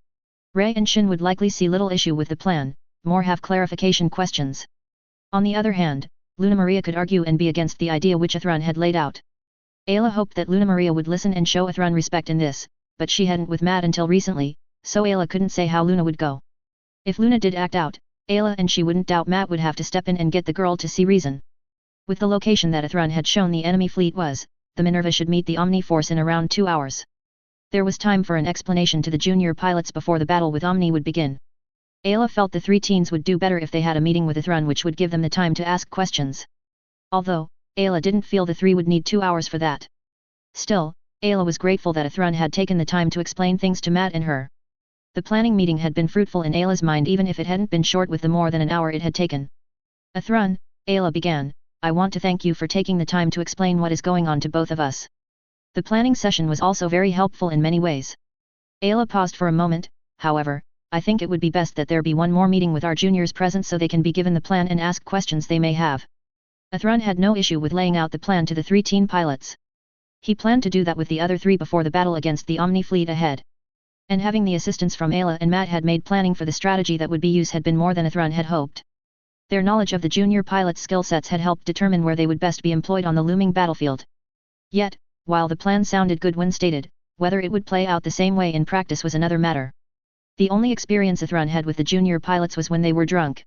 A: Ray and Shin would likely see little issue with the plan, more have clarification questions. On the other hand, Luna Maria could argue and be against the idea which Athrun had laid out. Ayla hoped that Luna Maria would listen and show Athrun respect in this, but she hadn't with Matt until recently, so Ayla couldn't say how Luna would go. If Luna did act out, Ayla and she wouldn't doubt Matt would have to step in and get the girl to see reason. With the location that Athrun had shown the enemy fleet was, the Minerva should meet the Omni force in around 2 hours. There was time for an explanation to the junior pilots before the battle with Omni would begin. Ayla felt the three teens would do better if they had a meeting with Athrun, which would give them the time to ask questions. Although, Ayla didn't feel the three would need 2 hours for that. Still, Ayla was grateful that Athrun had taken the time to explain things to Matt and her. The planning meeting had been fruitful in Ayla's mind even if it hadn't been short with the more than an hour it had taken. Athrun, Ayla began, I want to thank you for taking the time to explain what is going on to both of us. The planning session was also very helpful in many ways. Ayla paused for a moment, however, I think it would be best that there be one more meeting with our juniors present so they can be given the plan and ask questions they may have. Athrun had no issue with laying out the plan to the three teen pilots. He planned to do that with the other three before the battle against the Omni fleet ahead. And having the assistance from Ayla and Matt had made planning for the strategy that would be used had been more than Athrun had hoped. Their knowledge of the junior pilots' skill sets had helped determine where they would best be employed on the looming battlefield. Yet, while the plan sounded good when stated, whether it would play out the same way in practice was another matter. The only experience Athrun had with the junior pilots was when they were drunk.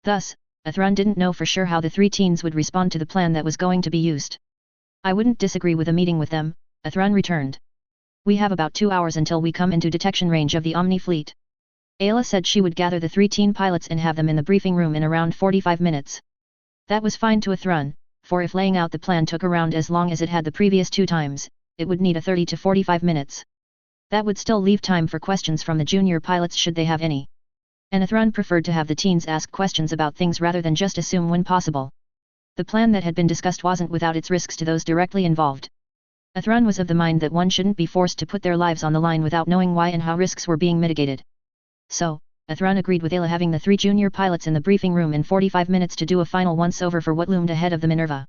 A: Thus, Athrun didn't know for sure how the three teens would respond to the plan that was going to be used. I wouldn't disagree with a meeting with them, Athrun returned. We have about 2 hours until we come into detection range of the Omni fleet. Ayla said she would gather the three teen pilots and have them in the briefing room in around 45 minutes. That was fine to Athrun, for if laying out the plan took around as long as it had the previous 2 times, it would need a 30 to 45 minutes. That would still leave time for questions from the junior pilots should they have any. And Athrun preferred to have the teens ask questions about things rather than just assume when possible. The plan that had been discussed wasn't without its risks to those directly involved. Athrun was of the mind that one shouldn't be forced to put their lives on the line without knowing why and how risks were being mitigated. So, Athrun agreed with Ayla having the 3 junior pilots in the briefing room in 45 minutes to do a final once-over for what loomed ahead of the Minerva.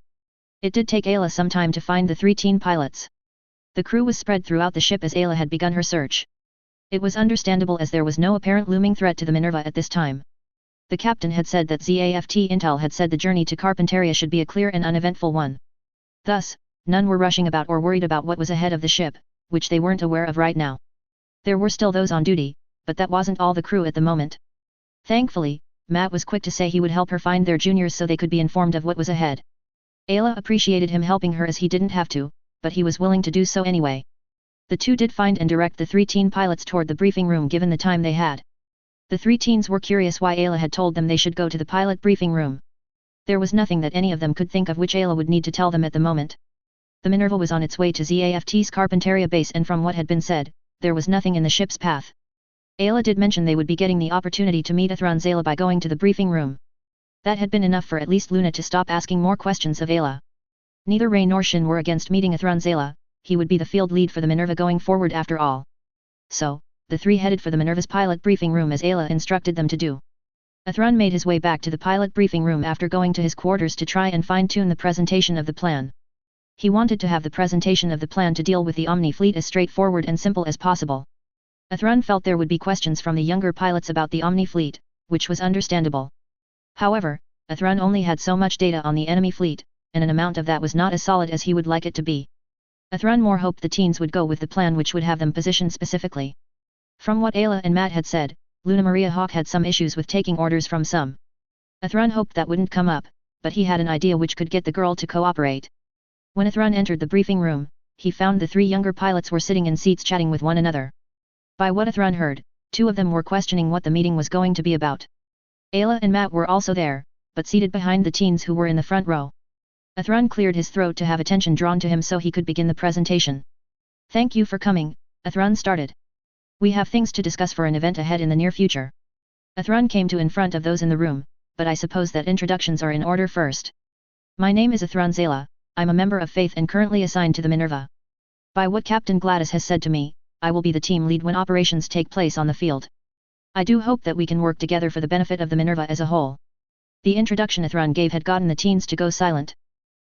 A: It did take Ayla some time to find the 3 teen pilots. The crew was spread throughout the ship as Ayla had begun her search. It was understandable as there was no apparent looming threat to the Minerva at this time. The captain had said that ZAFT Intel had said the journey to Carpentaria should be a clear and uneventful one. Thus, none were rushing about or worried about what was ahead of the ship, which they weren't aware of right now. There were still those on duty, but that wasn't all the crew at the moment. Thankfully, Matt was quick to say he would help her find their juniors so they could be informed of what was ahead. Ayla appreciated him helping her as he didn't have to, but he was willing to do so anyway. The two did find and direct the 3 teen pilots toward the briefing room given the time they had. The 3 teens were curious why Ayla had told them they should go to the pilot briefing room. There was nothing that any of them could think of which Ayla would need to tell them at the moment. The Minerva was on its way to ZAFT's Carpentaria base and from what had been said, there was nothing in the ship's path. Ayla did mention they would be getting the opportunity to meet Athrun's Ayla by going to the briefing room. That had been enough for at least Luna to stop asking more questions of Ayla. Neither Ray nor Shin were against meeting Athrun's Ayla, he would be the field lead for the Minerva going forward after all. So, the 3 headed for the Minerva's pilot briefing room as Ayla instructed them to do. Athrun made his way back to the pilot briefing room after going to his quarters to try and fine-tune the presentation of the plan. He wanted to have the presentation of the plan to deal with the Omni fleet as straightforward and simple as possible. Athrun felt there would be questions from the younger pilots about the Omni fleet, which was understandable. However, Athrun only had so much data on the enemy fleet, and an amount of that was not as solid as he would like it to be. Athrun more hoped the teens would go with the plan which would have them positioned specifically. From what Ayla and Matt had said, Luna Maria Hawk had some issues with taking orders from some. Athrun hoped that wouldn't come up, but he had an idea which could get the girl to cooperate. When Athrun entered the briefing room, he found the 3 younger pilots were sitting in seats chatting with one another. By what Athrun heard, 2 of them were questioning what the meeting was going to be about. Ayla and Matt were also there, but seated behind the teens who were in the front row. Athrun cleared his throat to have attention drawn to him so he could begin the presentation. Thank you for coming, Athrun started. We have things to discuss for an event ahead in the near future. Athrun came to in front of those in the room, but I suppose that introductions are in order first. My name is Athrun Zayla, I'm a member of Faith and currently assigned to the Minerva. By what Captain Gladys has said to me, I will be the team lead when operations take place on the field. I do hope that we can work together for the benefit of the Minerva as a whole. The introduction Athrun gave had gotten the teens to go silent.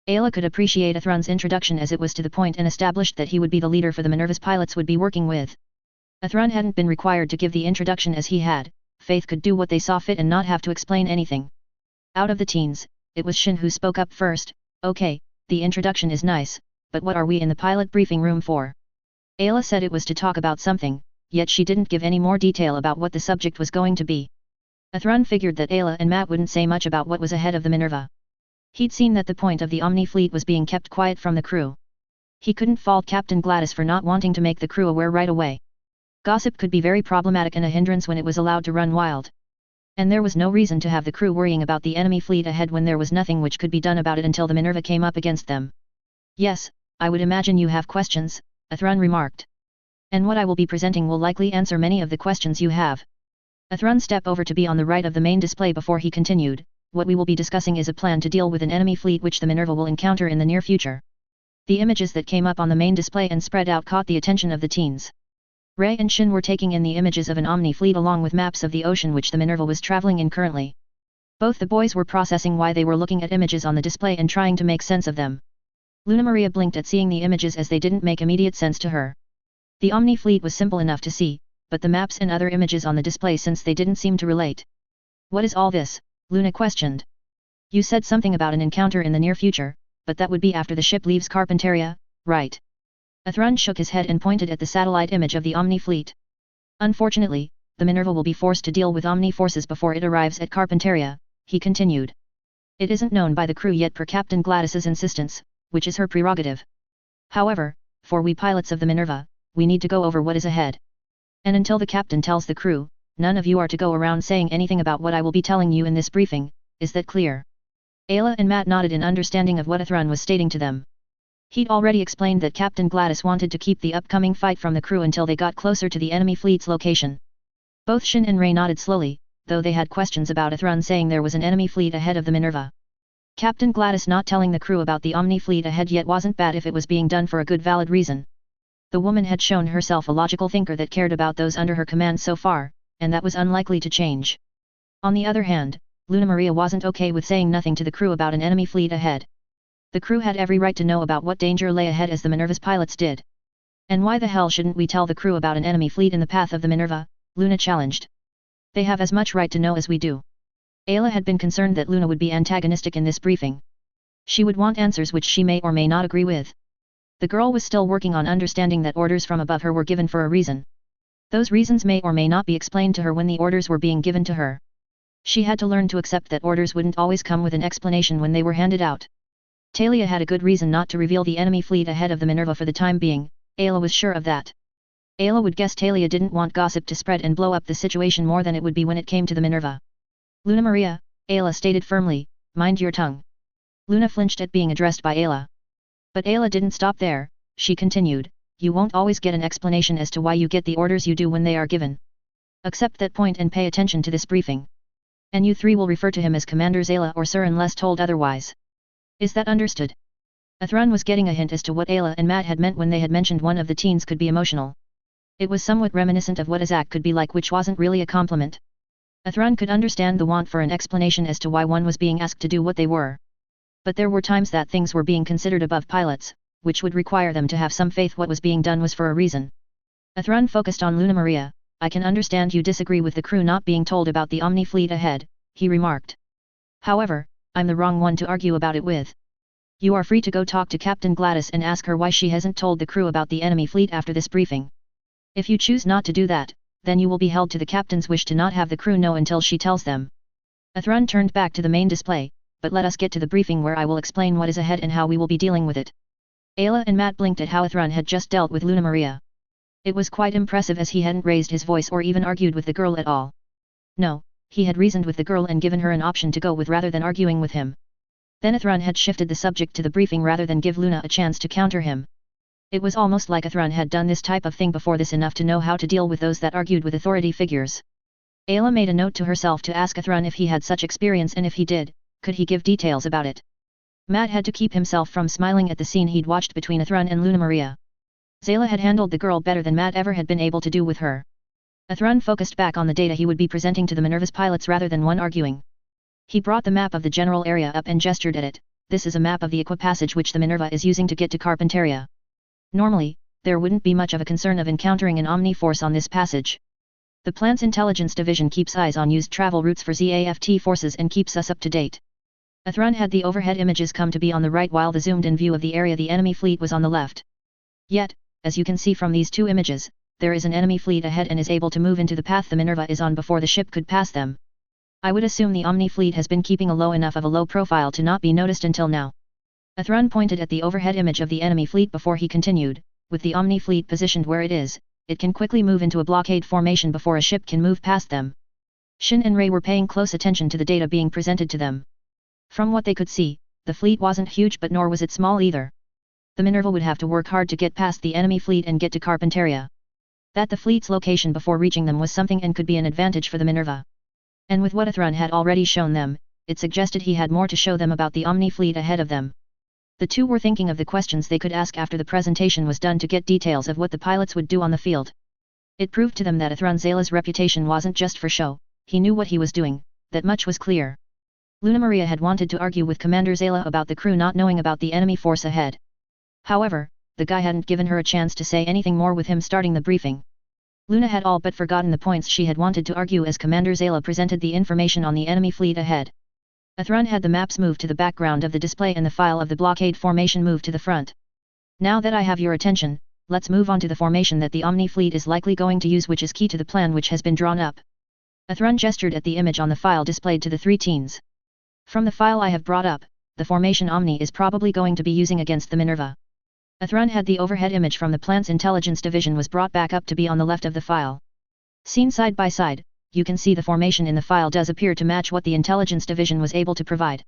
A: Ayla could appreciate Athrun's introduction as it was to the point and established that he would be the leader for the Minerva's pilots would be working with. Athrun hadn't been required to give the introduction as he had, Faith could do what they saw fit and not have to explain anything. Out of the teens, it was Shin who spoke up first. Okay, the introduction is nice, but what are we in the pilot briefing room for? Ayla said it was to talk about something, yet she didn't give any more detail about what the subject was going to be. Athrun figured that Ayla and Matt wouldn't say much about what was ahead of the Minerva. He'd seen that the point of the Omni fleet was being kept quiet from the crew. He couldn't fault Captain Gladys for not wanting to make the crew aware right away. Gossip could be very problematic and a hindrance when it was allowed to run wild. And there was no reason to have the crew worrying about the enemy fleet ahead when there was nothing which could be done about it until the Minerva came up against them. Yes, I would imagine you have questions, Athrun remarked. And what I will be presenting will likely answer many of the questions you have. Athrun stepped over to be on the right of the main display before he continued, what we will be discussing is a plan to deal with an enemy fleet which the Minerva will encounter in the near future. The images that came up on the main display and spread out caught the attention of the teens. Ray and Shin were taking in the images of an Omni fleet along with maps of the ocean which the Minerva was traveling in currently. Both the boys were processing why they were looking at images on the display and trying to make sense of them. Luna Maria blinked at seeing the images as they didn't make immediate sense to her. The Omni fleet was simple enough to see, but the maps and other images on the display since they didn't seem to relate. What is all this? Luna questioned. You said something about an encounter in the near future, but that would be after the ship leaves Carpentaria, right? Athrun shook his head and pointed at the satellite image of the Omni fleet. Unfortunately, the Minerva will be forced to deal with Omni forces before it arrives at Carpentaria, he continued. It isn't known by the crew yet per Captain Gladys's insistence, which is her prerogative. However, for we pilots of the Minerva, we need to go over what is ahead. And until the captain tells the crew, none of you are to go around saying anything about what I will be telling you in this briefing, is that clear? Ayla and Matt nodded in understanding of what Athrun was stating to them. He'd already explained that Captain Gladys wanted to keep the upcoming fight from the crew until they got closer to the enemy fleet's location. Both Shin and Ray nodded slowly, though they had questions about Athrun saying there was an enemy fleet ahead of the Minerva. Captain Gladys not telling the crew about the Omni fleet ahead yet wasn't bad if it was being done for a good valid reason. The woman had shown herself a logical thinker that cared about those under her command so far, and that was unlikely to change. On the other hand, Luna Maria wasn't okay with saying nothing to the crew about an enemy fleet ahead. The crew had every right to know about what danger lay ahead as the Minerva's pilots did. And why the hell shouldn't we tell the crew about an enemy fleet in the path of the Minerva? Luna challenged. They have as much right to know as we do. Ayla had been concerned that Luna would be antagonistic in this briefing. She would want answers which she may or may not agree with. The girl was still working on understanding that orders from above her were given for a reason. Those reasons may or may not be explained to her when the orders were being given to her. She had to learn to accept that orders wouldn't always come with an explanation when they were handed out. Talia had a good reason not to reveal the enemy fleet ahead of the Minerva for the time being, Ayla was sure of that. Ayla would guess Talia didn't want gossip to spread and blow up the situation more than it would be when it came to the Minerva. Luna Maria, Ayla stated firmly, mind your tongue. Luna flinched at being addressed by Ayla. But Ayla didn't stop there, she continued, you won't always get an explanation as to why you get the orders you do when they are given. Accept that point and pay attention to this briefing. And you three will refer to him as Commanders Ayla or Sir unless told otherwise. Is that understood? Athrun was getting a hint as to what Ayla and Matt had meant when they had mentioned one of the teens could be emotional. It was somewhat reminiscent of what Azak could be like, which wasn't really a compliment. Athrun could understand the want for an explanation as to why one was being asked to do what they were. But there were times that things were being considered above pilots, which would require them to have some faith what was being done was for a reason. Athrun focused on Luna Maria. I can understand you disagree with the crew not being told about the Omni fleet ahead, he remarked. However, I'm the wrong one to argue about it with. You are free to go talk to Captain Gladys and ask her why she hasn't told the crew about the enemy fleet after this briefing. If you choose not to do that, then you will be held to the captain's wish to not have the crew know until she tells them. Athrun turned back to the main display, but let us get to the briefing where I will explain what is ahead and how we will be dealing with it. Ayla and Matt blinked at how Athrun had just dealt with Luna Maria. It was quite impressive as he hadn't raised his voice or even argued with the girl at all. No, he had reasoned with the girl and given her an option to go with rather than arguing with him. Then Athrun had shifted the subject to the briefing rather than give Luna a chance to counter him. It was almost like Athrun had done this type of thing before this enough to know how to deal with those that argued with authority figures. Ayla made a note to herself to ask Athrun if he had such experience, and if he did, could he give details about it. Matt had to keep himself from smiling at the scene he'd watched between Athrun and Luna Maria. Zayla had handled the girl better than Matt ever had been able to do with her. Athrun focused back on the data he would be presenting to the Minerva's pilots rather than one arguing. He brought the map of the general area up and gestured at it. This is a map of the equipassage which the Minerva is using to get to Carpentaria. Normally, there wouldn't be much of a concern of encountering an Omni force on this passage. The plant's intelligence division keeps eyes on used travel routes for ZAFT forces and keeps us up to date. Athrun had the overhead images come to be on the right while the zoomed-in view of the area the enemy fleet was on the left. Yet, as you can see from these two images, there is an enemy fleet ahead and is able to move into the path the Minerva is on before the ship could pass them. I would assume the Omni fleet has been keeping a low enough of a low profile to not be noticed until now. Athrun pointed at the overhead image of the enemy fleet before he continued, with the Omni fleet positioned where it is, it can quickly move into a blockade formation before a ship can move past them. Shin and Ray were paying close attention to the data being presented to them. From what they could see, the fleet wasn't huge but nor was it small either. The Minerva would have to work hard to get past the enemy fleet and get to Carpentaria. That the fleet's location before reaching them was something and could be an advantage for the Minerva. And with what Athrun had already shown them, it suggested he had more to show them about the Omni fleet ahead of them. The two were thinking of the questions they could ask after the presentation was done to get details of what the pilots would do on the field. It proved to them that Athrun Zala's reputation wasn't just for show, he knew what he was doing, that much was clear. Luna Maria had wanted to argue with Commander Zala about the crew not knowing about the enemy force ahead. However, the guy hadn't given her a chance to say anything more with him starting the briefing. Luna had all but forgotten the points she had wanted to argue as Commander Zala presented the information on the enemy fleet ahead. Athrun had the maps moved to the background of the display and the file of the blockade formation moved to the front. Now that I have your attention, let's move on to the formation that the Omni fleet is likely going to use, which is key to the plan which has been drawn up. Athrun gestured at the image on the file displayed to the three teens. From the file I have brought up, the formation Omni is probably going to be using against the Minerva. Athrun had the overhead image from the plant's intelligence division was brought back up to be on the left of the file. Seen side by side, you can see the formation in the file does appear to match what the intelligence division was able to provide.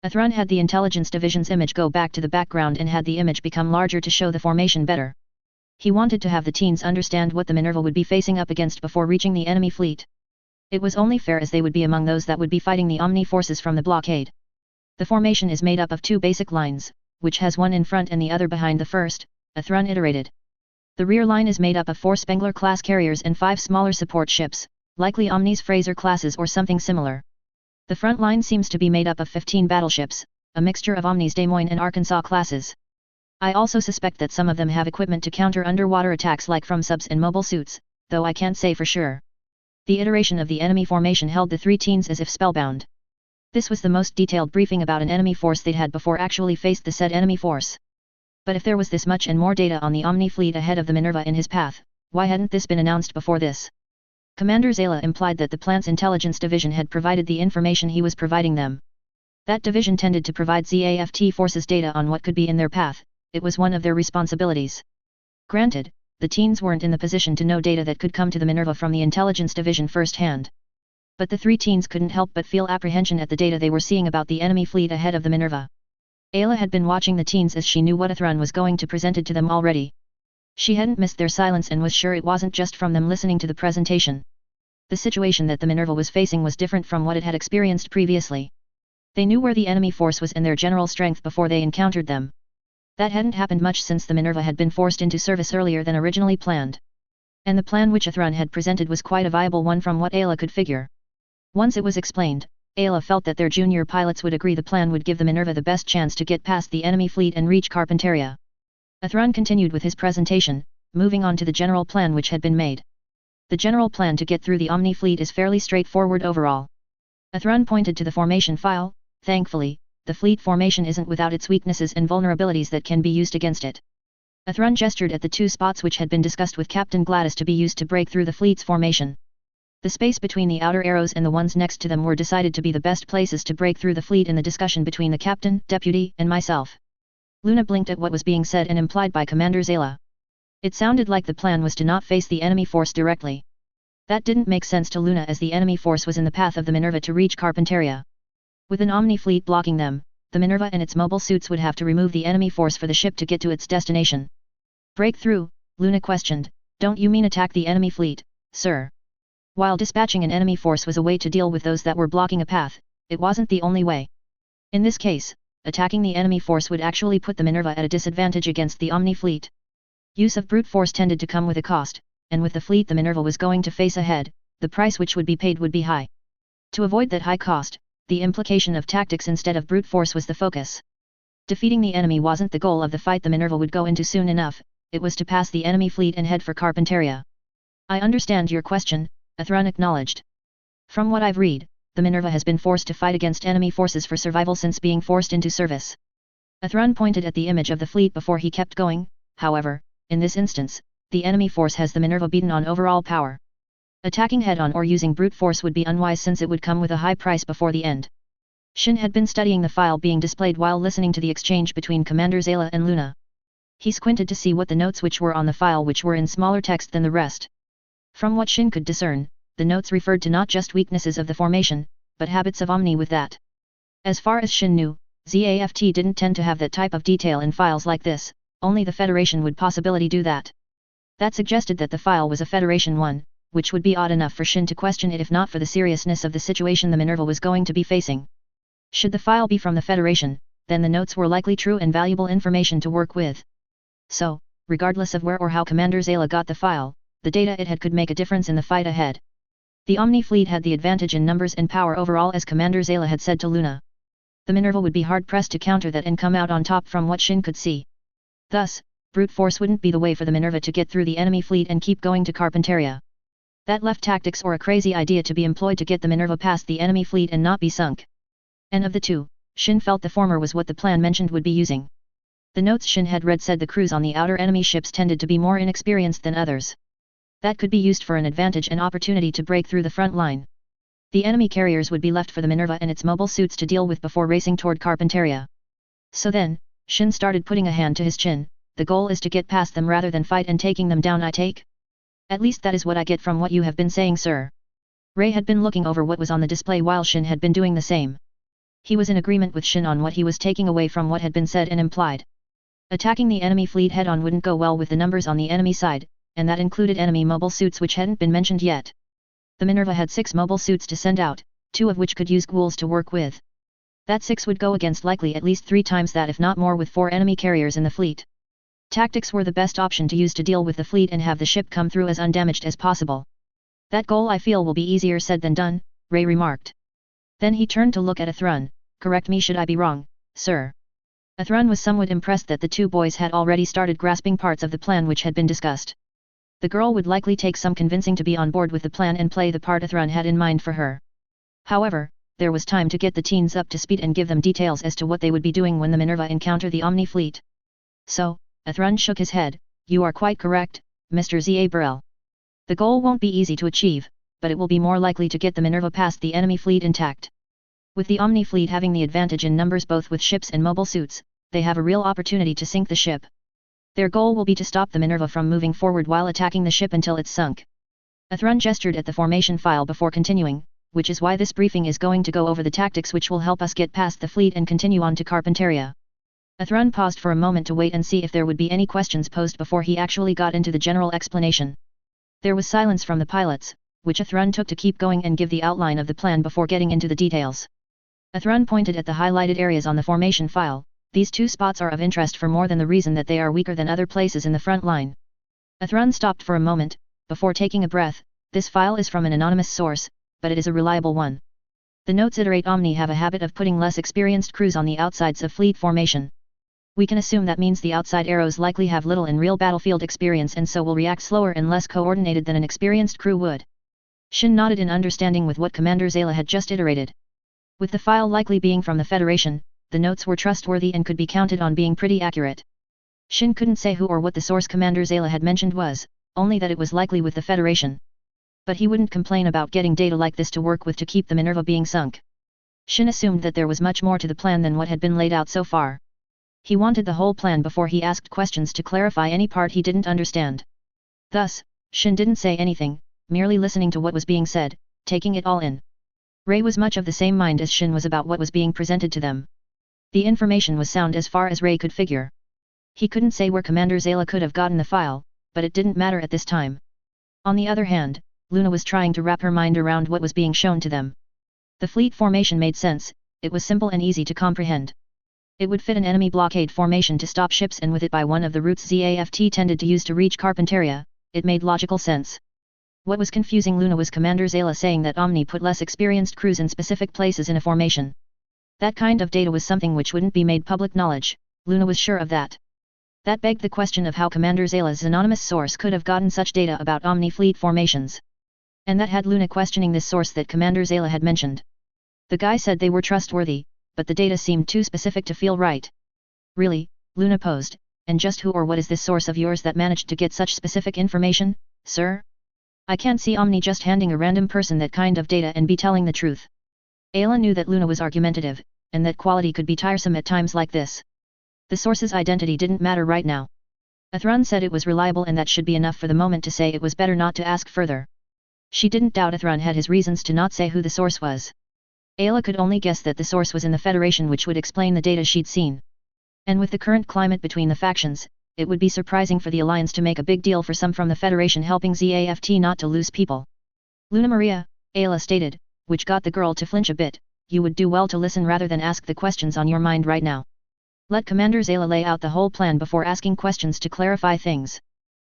A: Athrun had the intelligence division's image go back to the background and had the image become larger to show the formation better. He wanted to have the teens understand what the Minerva would be facing up against before reaching the enemy fleet. It was only fair as they would be among those that would be fighting the Omni forces from the blockade. The formation is made up of two basic lines, which has one in front and the other behind the first, Athrun iterated. The rear line is made up of 4 Spengler-class carriers and 5 smaller support ships, likely Omni's Fraser classes or something similar. The front line seems to be made up of 15 battleships, a mixture of Omni's Des Moines and Arkansas classes. I also suspect that some of them have equipment to counter underwater attacks like from subs and mobile suits, though I can't say for sure. The iteration of the enemy formation held the three teens as if spellbound. This was the most detailed briefing about an enemy force they'd had before actually faced the said enemy force. But if there was this much and more data on the Omni fleet ahead of the Minerva in his path, why hadn't this been announced before this? Commander Zala implied that the plant's intelligence division had provided the information he was providing them. That division tended to provide ZAFT forces data on what could be in their path, it was one of their responsibilities. Granted, the teens weren't in the position to know data that could come to the Minerva from the intelligence division firsthand. But the three teens couldn't help but feel apprehension at the data they were seeing about the enemy fleet ahead of the Minerva. Ayla had been watching the teens as she knew what Athrun was going to present to them already. She hadn't missed their silence and was sure it wasn't just from them listening to the presentation. The situation that the Minerva was facing was different from what it had experienced previously. They knew where the enemy force was and their general strength before they encountered them. That hadn't happened much since the Minerva had been forced into service earlier than originally planned. And the plan which Athrun had presented was quite a viable one from what Ayla could figure. Once it was explained, Ayla felt that their junior pilots would agree the plan would give the Minerva the best chance to get past the enemy fleet and reach Carpentaria. Athrun continued with his presentation, moving on to the general plan which had been made. The general plan to get through the Omni fleet is fairly straightforward overall. Athrun pointed to the formation file. Thankfully, the fleet formation isn't without its weaknesses and vulnerabilities that can be used against it. Athrun gestured at the 2 spots which had been discussed with Captain Gladys to be used to break through the fleet's formation. The space between the outer arrows and the ones next to them were decided to be the best places to break through the fleet in the discussion between the captain, deputy, and myself. Luna blinked at what was being said and implied by Commander Zala. It sounded like the plan was to not face the enemy force directly. That didn't make sense to Luna as the enemy force was in the path of the Minerva to reach Carpentaria. With an Omni fleet blocking them, the Minerva and its mobile suits would have to remove the enemy force for the ship to get to its destination. Break through, Luna questioned, don't you mean attack the enemy fleet, sir? While dispatching an enemy force was a way to deal with those that were blocking a path, it wasn't the only way. In this case, attacking the enemy force would actually put the Minerva at a disadvantage against the Omni fleet. Use of brute force tended to come with a cost, and with the fleet the Minerva was going to face ahead, the price which would be paid would be high. To avoid that high cost, the implication of tactics instead of brute force was the focus. Defeating the enemy wasn't the goal of the fight the Minerva would go into soon enough, it was to pass the enemy fleet and head for Carpentaria. I understand your question, Athrun acknowledged. From what I've read, the Minerva has been forced to fight against enemy forces for survival since being forced into service. Athrun pointed at the image of the fleet before he kept going. However, in this instance, the enemy force has the Minerva beaten on overall power. Attacking head-on or using brute force would be unwise since it would come with a high price before the end. Shin had been studying the file being displayed while listening to the exchange between Commander Zayla and Luna. He squinted to see what the notes which were on the file which were in smaller text than the rest. From what Shin could discern, the notes referred to not just weaknesses of the formation, but habits of Omni with that. As far as Shin knew, ZAFT didn't tend to have that type of detail in files like this, only the Federation would possibly do that. That suggested that the file was a Federation one, which would be odd enough for Shin to question it if not for the seriousness of the situation the Minerva was going to be facing. Should the file be from the Federation, then the notes were likely true and valuable information to work with. So, regardless of where or how Commander Zayla got the file, the data it had could make a difference in the fight ahead. The Omni fleet had the advantage in numbers and power overall as Commander Zayla had said to Luna. The Minerva would be hard-pressed to counter that and come out on top from what Shin could see. Thus, brute force wouldn't be the way for the Minerva to get through the enemy fleet and keep going to Carpentaria. That left tactics or a crazy idea to be employed to get the Minerva past the enemy fleet and not be sunk. And of the two, Shin felt the former was what the plan mentioned would be using. The notes Shin had read said the crews on the outer enemy ships tended to be more inexperienced than others. That could be used for an advantage and opportunity to break through the front line. The enemy carriers would be left for the Minerva and its mobile suits to deal with before racing toward Carpentaria. So then, Shin started putting a hand to his chin. The goal is to get past them rather than fight and taking them down, I take? At least that is what I get from what you have been saying, sir. Ray had been looking over what was on the display while Shin had been doing the same. He was in agreement with Shin on what he was taking away from what had been said and implied. Attacking the enemy fleet head-on wouldn't go well with the numbers on the enemy side, and that included enemy mobile suits which hadn't been mentioned yet. The Minerva had 6 mobile suits to send out, 2 of which could use ghouls to work with. That 6 would go against likely at least 3 times that if not more with 4 enemy carriers in the fleet. Tactics were the best option to use to deal with the fleet and have the ship come through as undamaged as possible. That goal I feel will be easier said than done, Ray remarked. Then he turned to look at Athrun. Correct me should I be wrong, sir. Athrun was somewhat impressed that the 2 boys had already started grasping parts of the plan which had been discussed. The girl would likely take some convincing to be on board with the plan and play the part Athrun had in mind for her. However, there was time to get the teens up to speed and give them details as to what they would be doing when the Minerva encounter the Omni fleet. So, Athrun shook his head. You are quite correct, Mr. Z.A. Burrell. The goal won't be easy to achieve, but it will be more likely to get the Minerva past the enemy fleet intact. With the Omni fleet having the advantage in numbers both with ships and mobile suits, they have a real opportunity to sink the ship. Their goal will be to stop the Minerva from moving forward while attacking the ship until it's sunk. Athrun gestured at the formation file before continuing, which is why this briefing is going to go over the tactics which will help us get past the fleet and continue on to Carpentaria. Athrun paused for a moment to wait and see if there would be any questions posed before he actually got into the general explanation. There was silence from the pilots, which Athrun took to keep going and give the outline of the plan before getting into the details. Athrun pointed at the highlighted areas on the formation file. These 2 spots are of interest for more than the reason that they are weaker than other places in the front line. Athrun stopped for a moment, before taking a breath. This file is from an anonymous source, but it is a reliable one. The notes iterate Omni have a habit of putting less experienced crews on the outsides of fleet formation. We can assume that means the outside arrows likely have little in real battlefield experience and so will react slower and less coordinated than an experienced crew would. Shin nodded in understanding with what Commander Zayla had just iterated. With the file likely being from the Federation, the notes were trustworthy and could be counted on being pretty accurate. Shin couldn't say who or what the source Commander Zayla had mentioned was, only that it was likely with the Federation. But he wouldn't complain about getting data like this to work with to keep the Minerva being sunk. Shin assumed that there was much more to the plan than what had been laid out so far. He wanted the whole plan before he asked questions to clarify any part he didn't understand. Thus, Shin didn't say anything, merely listening to what was being said, taking it all in. Ray was much of the same mind as Shin was about what was being presented to them. The information was sound as far as Ray could figure. He couldn't say where Commander Zayla could have gotten the file, but it didn't matter at this time. On the other hand, Luna was trying to wrap her mind around what was being shown to them. The fleet formation made sense, it was simple and easy to comprehend. It would fit an enemy blockade formation to stop ships and with it by one of the routes ZAFT tended to use to reach Carpentaria, it made logical sense. What was confusing Luna was Commander Zayla saying that Omni put less experienced crews in specific places in a formation. That kind of data was something which wouldn't be made public knowledge, Luna was sure of that. That begged the question of how Commander Zayla's anonymous source could have gotten such data about Omni fleet formations. And that had Luna questioning this source that Commander Zayla had mentioned. The guy said they were trustworthy, but the data seemed too specific to feel right. Really, Luna posed, and just who or what is this source of yours that managed to get such specific information, sir? I can't see Omni just handing a random person that kind of data and be telling the truth. Ayla knew that Luna was argumentative, and that quality could be tiresome at times like this. The source's identity didn't matter right now. Athrun said it was reliable and that should be enough for the moment to say it was better not to ask further. She didn't doubt Athrun had his reasons to not say who the source was. Ayla could only guess that the source was in the Federation, which would explain the data she'd seen. And with the current climate between the factions, it would be surprising for the Alliance to make a big deal for some from the Federation helping ZAFT not to lose people. Luna Maria, Ayla stated, which got the girl to flinch a bit, you would do well to listen rather than ask the questions on your mind right now. Let Commander Ayla lay out the whole plan before asking questions to clarify things.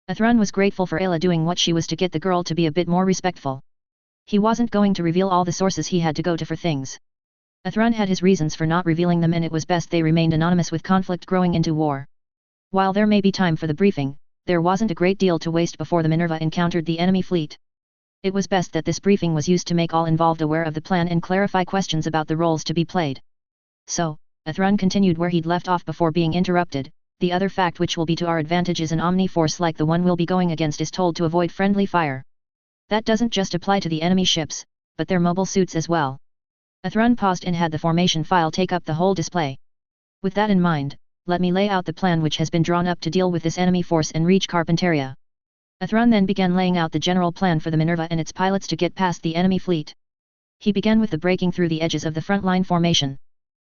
A: Athrun was grateful for Ayla doing what she was to get the girl to be a bit more respectful. He wasn't going to reveal all the sources he had to go to for things. Athrun had his reasons for not revealing them, and it was best they remained anonymous with conflict growing into war. While there may be time for the briefing, there wasn't a great deal to waste before the Minerva encountered the enemy fleet. It was best that this briefing was used to make all involved aware of the plan and clarify questions about the roles to be played. So, Athrun continued where he'd left off before being interrupted. The other fact which will be to our advantage is an Omni force like the one we'll be going against is told to avoid friendly fire. That doesn't just apply to the enemy ships, but their mobile suits as well. Athrun paused and had the formation file take up the whole display. With that in mind, let me lay out the plan which has been drawn up to deal with this enemy force and reach Carpentaria. Athrun then began laying out the general plan for the Minerva and its pilots to get past the enemy fleet. He began with the breaking through the edges of the front line formation.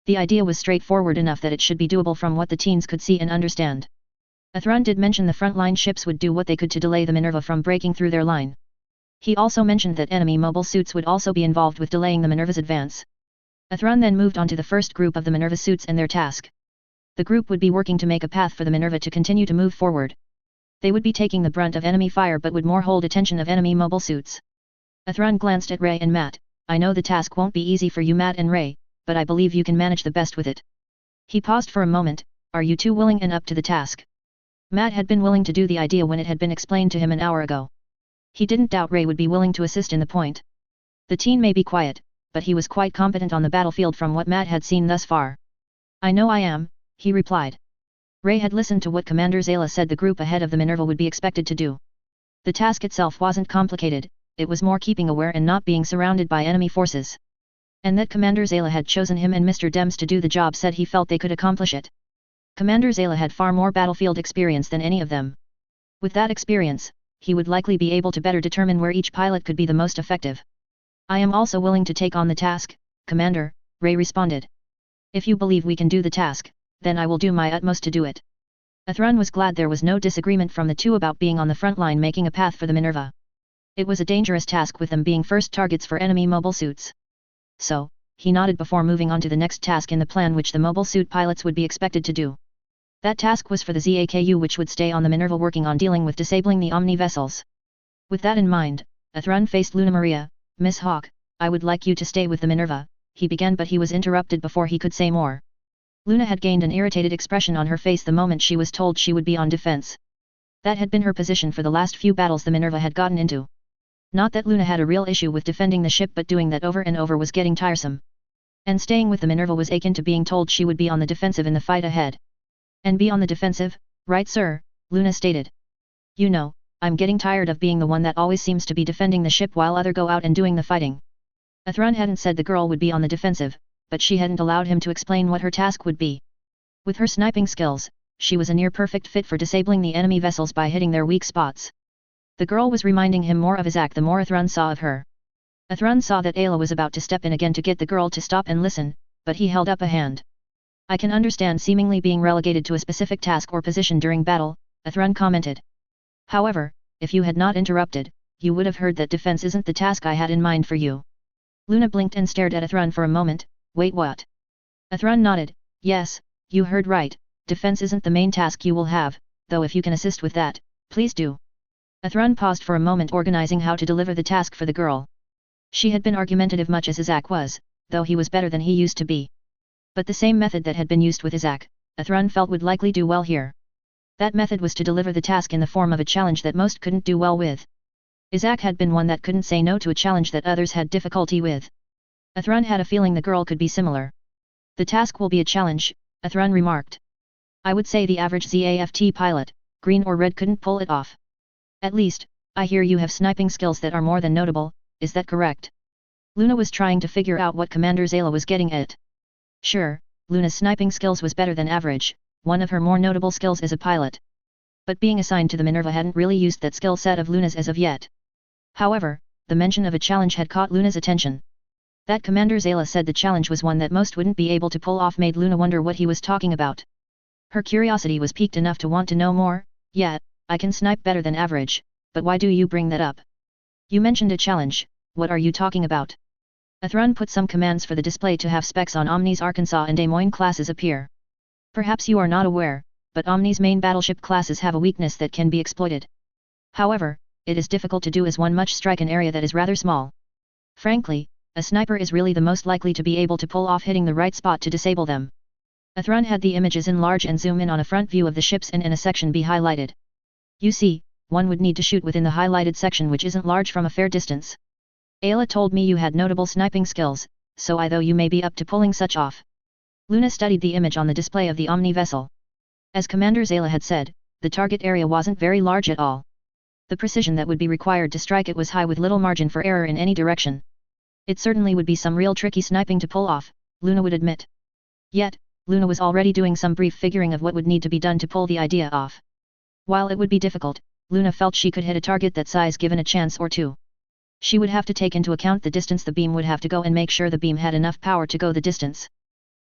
A: The idea was straightforward enough that it should be doable from what the teens could see and understand. Athrun did mention the front line ships would do what they could to delay the Minerva from breaking through their line. He also mentioned that enemy mobile suits would also be involved with delaying the Minerva's advance. Athrun then moved on to the first group of the Minerva suits and their task. The group would be working to make a path for the Minerva to continue to move forward. They would be taking the brunt of enemy fire but would more hold attention of enemy mobile suits. Athrun glanced at Ray and Matt. I know the task won't be easy for you, Matt and Ray, but I believe you can manage the best with it. He paused for a moment. Are you two willing and up to the task? Matt had been willing to do the idea when it had been explained to him an hour ago. He didn't doubt Ray would be willing to assist in the point. The teen may be quiet, but he was quite competent on the battlefield from what Matt had seen thus far. I know I am, he replied. Ray had listened to what Commander Ayla said the group ahead of the Minerva would be expected to do. The task itself wasn't complicated, it was more keeping aware and not being surrounded by enemy forces. And that Commander Ayla had chosen him and Mr. Dems to do the job said he felt they could accomplish it. Commander Ayla had far more battlefield experience than any of them. With that experience, he would likely be able to better determine where each pilot could be the most effective. I am also willing to take on the task, Commander, Ray responded. If you believe we can do the task, then I will do my utmost to do it. Athrun was glad there was no disagreement from the two about being on the front line making a path for the Minerva. It was a dangerous task with them being first targets for enemy mobile suits. So, he nodded before moving on to the next task in the plan which the mobile suit pilots would be expected to do. That task was for the ZAKU, which would stay on the Minerva working on dealing with disabling the Omni vessels. With that in mind, Athrun faced Luna Maria. Miss Hawk, I would like you to stay with the Minerva, he began, but he was interrupted before he could say more. Luna had gained an irritated expression on her face the moment she was told she would be on defense. That had been her position for the last few battles the Minerva had gotten into. Not that Luna had a real issue with defending the ship, but doing that over and over was getting tiresome. And staying with the Minerva was akin to being told she would be on the defensive in the fight ahead. And be on the defensive, right sir, Luna stated. You know, I'm getting tired of being the one that always seems to be defending the ship while other go out and doing the fighting. Athrun hadn't said the girl would be on the defensive, but she hadn't allowed him to explain what her task would be. With her sniping skills, she was a near-perfect fit for disabling the enemy vessels by hitting their weak spots. The girl was reminding him more of Izak the more Athrun saw of her. Athrun saw that Ayla was about to step in again to get the girl to stop and listen, but he held up a hand. I can understand seemingly being relegated to a specific task or position during battle, Athrun commented. However, if you had not interrupted, you would have heard that defense isn't the task I had in mind for you. Luna blinked and stared at Athrun for a moment. Wait, what? Athrun nodded. Yes, you heard right, defense isn't the main task you will have, though if you can assist with that, please do. Athrun paused for a moment, organizing how to deliver the task for the girl. She had been argumentative much as Izak was, though he was better than he used to be. But the same method that had been used with Izak, Athrun felt would likely do well here. That method was to deliver the task in the form of a challenge that most couldn't do well with. Izak had been one that couldn't say no to a challenge that others had difficulty with. Athrun had a feeling the girl could be similar. The task will be a challenge, Athrun remarked. I would say the average ZAFT pilot, green or red, couldn't pull it off. At least, I hear you have sniping skills that are more than notable, is that correct? Luna was trying to figure out what Commander Zayla was getting at. Sure, Luna's sniping skills was better than average, one of her more notable skills is a pilot. But being assigned to the Minerva hadn't really used that skill set of Luna's as of yet. However, the mention of a challenge had caught Luna's attention. That Commander Zayla said the challenge was one that most wouldn't be able to pull off made Luna wonder what he was talking about. Her curiosity was piqued enough to want to know more. Yeah, I can snipe better than average, but why do you bring that up? You mentioned a challenge, what are you talking about? Athrun put some commands for the display to have specs on Omni's Arkansas and Des Moines classes appear. Perhaps you are not aware, but Omni's main battleship classes have a weakness that can be exploited. However, it is difficult to do as one much strike an area that is rather small. Frankly, a sniper is really the most likely to be able to pull off hitting the right spot to disable them. Athrun had the images enlarge and zoom in on a front view of the ships and in a section be highlighted. You see, one would need to shoot within the highlighted section which isn't large from a fair distance. Ayla told me you had notable sniping skills, so I though you may be up to pulling such off. Luna studied the image on the display of the Omni vessel. As Commander Zayla had said, the target area wasn't very large at all. The precision that would be required to strike it was high with little margin for error in any direction. It certainly would be some real tricky sniping to pull off, Luna would admit. Yet, Luna was already doing some brief figuring of what would need to be done to pull the idea off. While it would be difficult, Luna felt she could hit a target that size given a chance or two. She would have to take into account the distance the beam would have to go and make sure the beam had enough power to go the distance.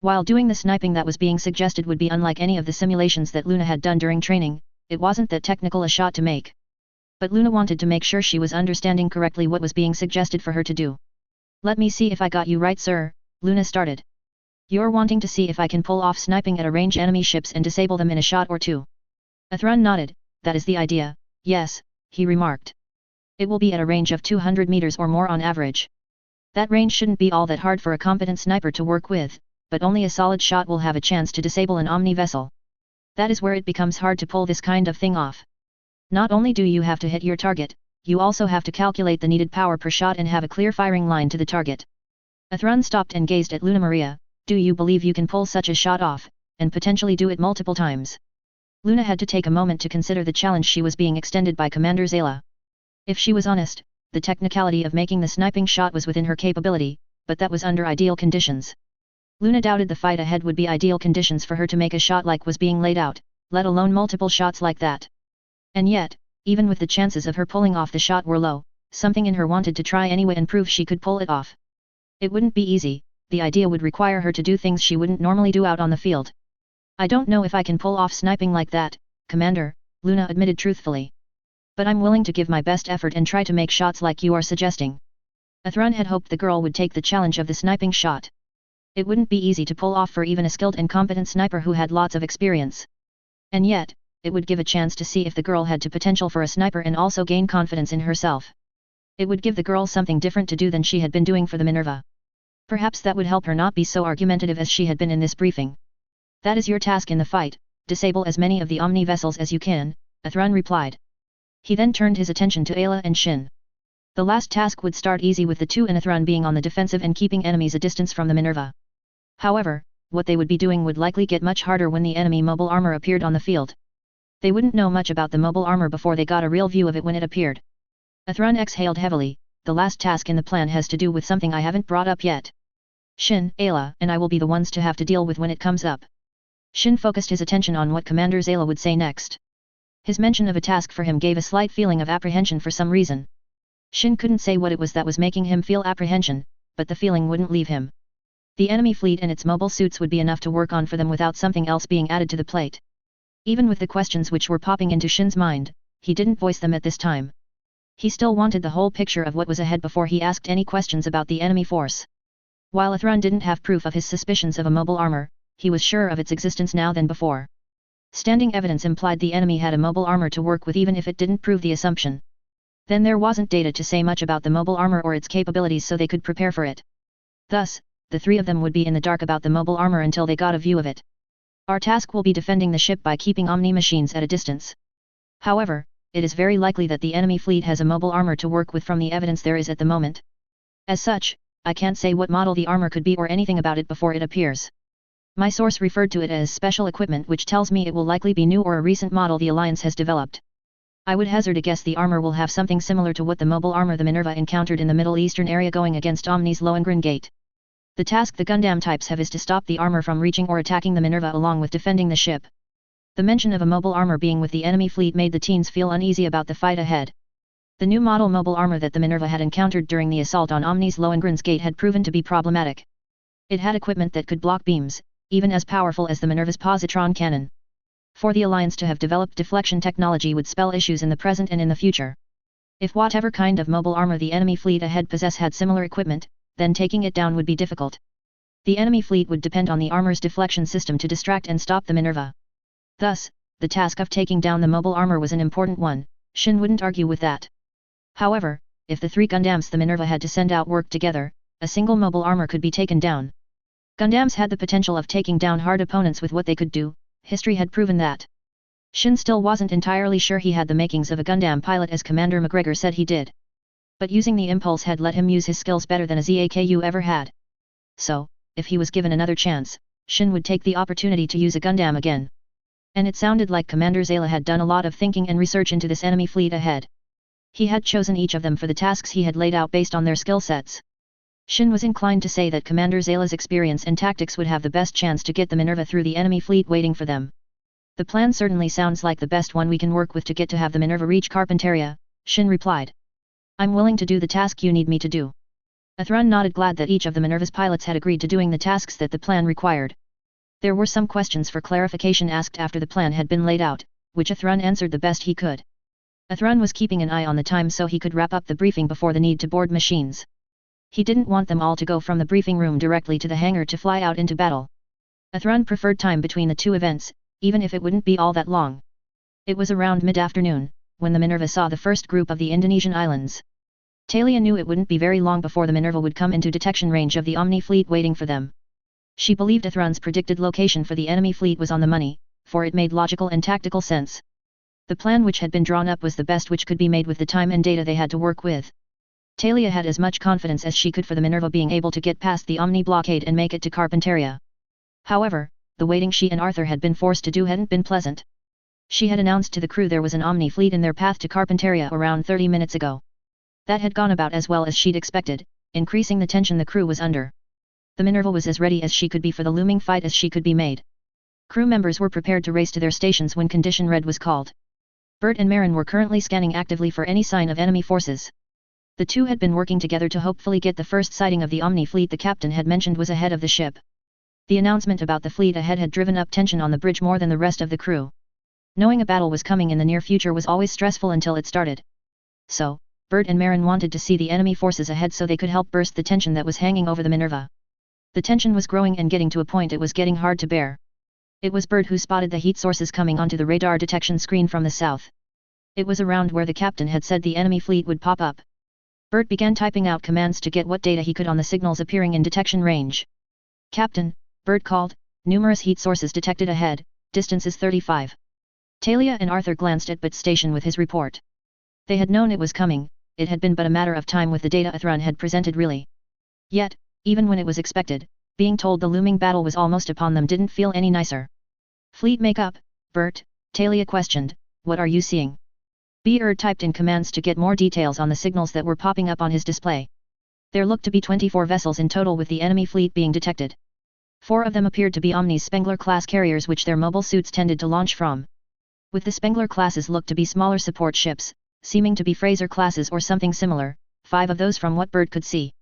A: While doing the sniping that was being suggested would be unlike any of the simulations that Luna had done during training, it wasn't that technical a shot to make. But Luna wanted to make sure she was understanding correctly what was being suggested for her to do. Let me see if I got you right, sir, Luna started. You're wanting to see if I can pull off sniping at a range enemy ships and disable them in a shot or two. Athrun nodded, that is the idea, yes, he remarked. It will be at a range of 200 meters or more on average. That range shouldn't be all that hard for a competent sniper to work with, but only a solid shot will have a chance to disable an Omni vessel. That is where it becomes hard to pull this kind of thing off. Not only do you have to hit your target, you also have to calculate the needed power per shot and have a clear firing line to the target. Athrun stopped and gazed at Luna Maria. Do you believe you can pull such a shot off, and potentially do it multiple times? Luna had to take a moment to consider the challenge she was being extended by Commander Zayla. If she was honest, the technicality of making the sniping shot was within her capability, but that was under ideal conditions. Luna doubted the fight ahead would be ideal conditions for her to make a shot like was being laid out, let alone multiple shots like that. And yet, even with the chances of her pulling off the shot were low, something in her wanted to try anyway and prove she could pull it off. It wouldn't be easy, the idea would require her to do things she wouldn't normally do out on the field. I don't know if I can pull off sniping like that, Commander, Luna admitted truthfully. But I'm willing to give my best effort and try to make shots like you are suggesting. Athrun had hoped the girl would take the challenge of the sniping shot. It wouldn't be easy to pull off for even a skilled and competent sniper who had lots of experience. And yet, it would give a chance to see if the girl had the potential for a sniper and also gain confidence in herself. It would give the girl something different to do than she had been doing for the Minerva. Perhaps that would help her not be so argumentative as she had been in this briefing. That is your task in the fight, disable as many of the Omni vessels as you can, Athrun replied. He then turned his attention to Ayla and Shin. The last task would start easy with the two and Athrun being on the defensive and keeping enemies a distance from the Minerva. However, what they would be doing would likely get much harder when the enemy mobile armor appeared on the field. They wouldn't know much about the mobile armor before they got a real view of it when it appeared. Athrun exhaled heavily. The last task in the plan has to do with something I haven't brought up yet. Shin, Ayla, and I will be the ones to have to deal with when it comes up. Shin focused his attention on what Commander Zayla would say next. His mention of a task for him gave a slight feeling of apprehension for some reason. Shin couldn't say what it was that was making him feel apprehension, but the feeling wouldn't leave him. The enemy fleet and its mobile suits would be enough to work on for them without something else being added to the plate. Even with the questions which were popping into Shin's mind, he didn't voice them at this time. He still wanted the whole picture of what was ahead before he asked any questions about the enemy force. While Athrun didn't have proof of his suspicions of a mobile armor, he was sure of its existence now than before. Standing evidence implied the enemy had a mobile armor to work with even if it didn't prove the assumption. Then there wasn't data to say much about the mobile armor or its capabilities so they could prepare for it. Thus, the three of them would be in the dark about the mobile armor until they got a view of it. Our task will be defending the ship by keeping Omni machines at a distance. However, it is very likely that the enemy fleet has a mobile armor to work with from the evidence there is at the moment. As such, I can't say what model the armor could be or anything about it before it appears. My source referred to it as special equipment, which tells me it will likely be new or a recent model the Alliance has developed. I would hazard a guess the armor will have something similar to what the mobile armor the Minerva encountered in the Middle Eastern area going against Omni's Lohengrin Gate. The task the Gundam types have is to stop the armor from reaching or attacking the Minerva along with defending the ship. The mention of a mobile armor being with the enemy fleet made the teens feel uneasy about the fight ahead. The new model mobile armor that the Minerva had encountered during the assault on Omni's Lohengrin's Gate had proven to be problematic. It had equipment that could block beams, even as powerful as the Minerva's positron cannon. For the Alliance to have developed deflection technology would spell issues in the present and in the future. If whatever kind of mobile armor the enemy fleet ahead possess had similar equipment, then taking it down would be difficult. The enemy fleet would depend on the armor's deflection system to distract and stop the Minerva. Thus, the task of taking down the mobile armor was an important one. Shin wouldn't argue with that. However, if the three Gundams the Minerva had to send out worked together, a single mobile armor could be taken down. Gundams had the potential of taking down hard opponents with what they could do. History had proven that. Shin still wasn't entirely sure he had the makings of a Gundam pilot as Commander McGregor said he did. But using the impulse had let him use his skills better than a ZAKU ever had. So, if he was given another chance, Shin would take the opportunity to use a Gundam again. And it sounded like Commander Zayla had done a lot of thinking and research into this enemy fleet ahead. He had chosen each of them for the tasks he had laid out based on their skill sets. Shin was inclined to say that Commander Zayla's experience and tactics would have the best chance to get the Minerva through the enemy fleet waiting for them. The plan certainly sounds like the best one we can work with to get to have the Minerva reach Carpentaria, Shin replied. I'm willing to do the task you need me to do. Athrun nodded, glad that each of the Minerva's pilots had agreed to doing the tasks that the plan required. There were some questions for clarification asked after the plan had been laid out, which Athrun answered the best he could. Athrun was keeping an eye on the time so he could wrap up the briefing before the need to board machines. He didn't want them all to go from the briefing room directly to the hangar to fly out into battle. Athrun preferred time between the two events, even if it wouldn't be all that long. It was around mid-afternoon, when the Minerva saw the first group of the Indonesian islands. Talia knew it wouldn't be very long before the Minerva would come into detection range of the Omni fleet waiting for them. She believed Athrun's predicted location for the enemy fleet was on the money, for it made logical and tactical sense. The plan which had been drawn up was the best which could be made with the time and data they had to work with. Talia had as much confidence as she could for the Minerva being able to get past the Omni blockade and make it to Carpentaria. However, the waiting she and Arthur had been forced to do hadn't been pleasant. She had announced to the crew there was an Omni fleet in their path to Carpentaria around 30 minutes ago. That had gone about as well as she'd expected, increasing the tension the crew was under. The Minerva was as ready as she could be for the looming fight as she could be made. Crew members were prepared to race to their stations when condition red was called. Bert and Marin were currently scanning actively for any sign of enemy forces. The two had been working together to hopefully get the first sighting of the Omni fleet the captain had mentioned was ahead of the ship. The announcement about the fleet ahead had driven up tension on the bridge more than the rest of the crew. Knowing a battle was coming in the near future was always stressful until it started. So, Bert and Marin wanted to see the enemy forces ahead so they could help burst the tension that was hanging over the Minerva. The tension was growing and getting to a point it was getting hard to bear. It was Bert who spotted the heat sources coming onto the radar detection screen from the south. It was around where the captain had said the enemy fleet would pop up. Bert began typing out commands to get what data he could on the signals appearing in detection range. Captain, Bert called, numerous heat sources detected ahead, distance is 35. Talia and Arthur glanced at Bert's station with his report. They had known it was coming, it had been but a matter of time with the data Athrun had presented really. Yet, even when it was expected, being told the looming battle was almost upon them didn't feel any nicer. Fleet makeup, Bert, Talia questioned, what are you seeing? Bert typed in commands to get more details on the signals that were popping up on his display. There looked to be 24 vessels in total with the enemy fleet being detected. 4 of them appeared to be Omni's Spengler-class carriers which their mobile suits tended to launch from. With the Spengler classes looked to be smaller support ships, seeming to be Fraser classes or something similar, 5 of those from what Bert could see.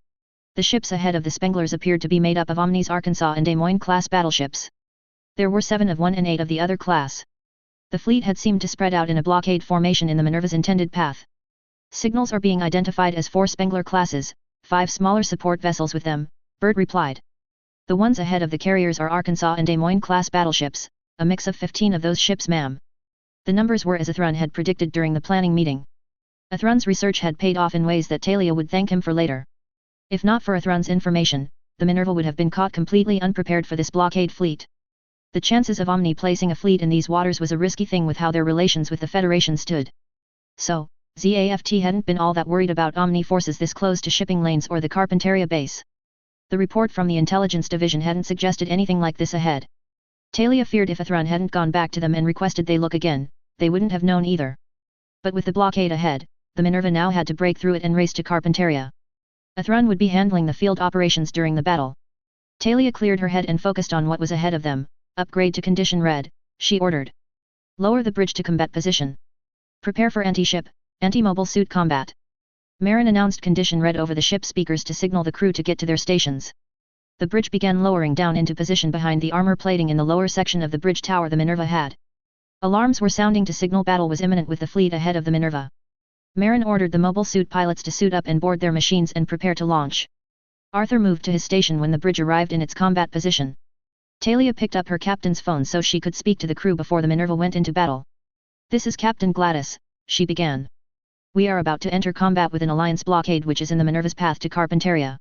A: The ships ahead of the Spenglers appeared to be made up of Omni's Arkansas and Des Moines-class battleships. There were 7 of one and 8 of the other class. The fleet had seemed to spread out in a blockade formation in the Minerva's intended path. Signals are being identified as 4 Spengler classes, 5 smaller support vessels with them, Bert replied. The ones ahead of the carriers are Arkansas and Des Moines-class battleships, a mix of 15 of those ships ma'am. The numbers were as Athrun had predicted during the planning meeting. Athrun's research had paid off in ways that Talia would thank him for later. If not for Athrun's information, the Minerva would have been caught completely unprepared for this blockade fleet. The chances of Omni placing a fleet in these waters was a risky thing with how their relations with the Federation stood. So, ZAFT hadn't been all that worried about Omni forces this close to shipping lanes or the Carpentaria base. The report from the intelligence division hadn't suggested anything like this ahead. Talia feared if Athrun hadn't gone back to them and requested they look again, they wouldn't have known either. But with the blockade ahead, the Minerva now had to break through it and race to Carpentaria. Athrun would be handling the field operations during the battle. Talia cleared her head and focused on what was ahead of them. Upgrade to condition red, she ordered. Lower the bridge to combat position. Prepare for anti-ship, anti-mobile suit combat. Marin announced condition red over the ship speakers to signal the crew to get to their stations. The bridge began lowering down into position behind the armor plating in the lower section of the bridge tower the Minerva had. Alarms were sounding to signal battle was imminent with the fleet ahead of the Minerva. Marin ordered the mobile suit pilots to suit up and board their machines and prepare to launch. Arthur moved to his station when the bridge arrived in its combat position. Talia picked up her captain's phone so she could speak to the crew before the Minerva went into battle. "This is Captain Gladys," she began. "We are about to enter combat with an alliance blockade which is in the Minerva's path to Carpentaria.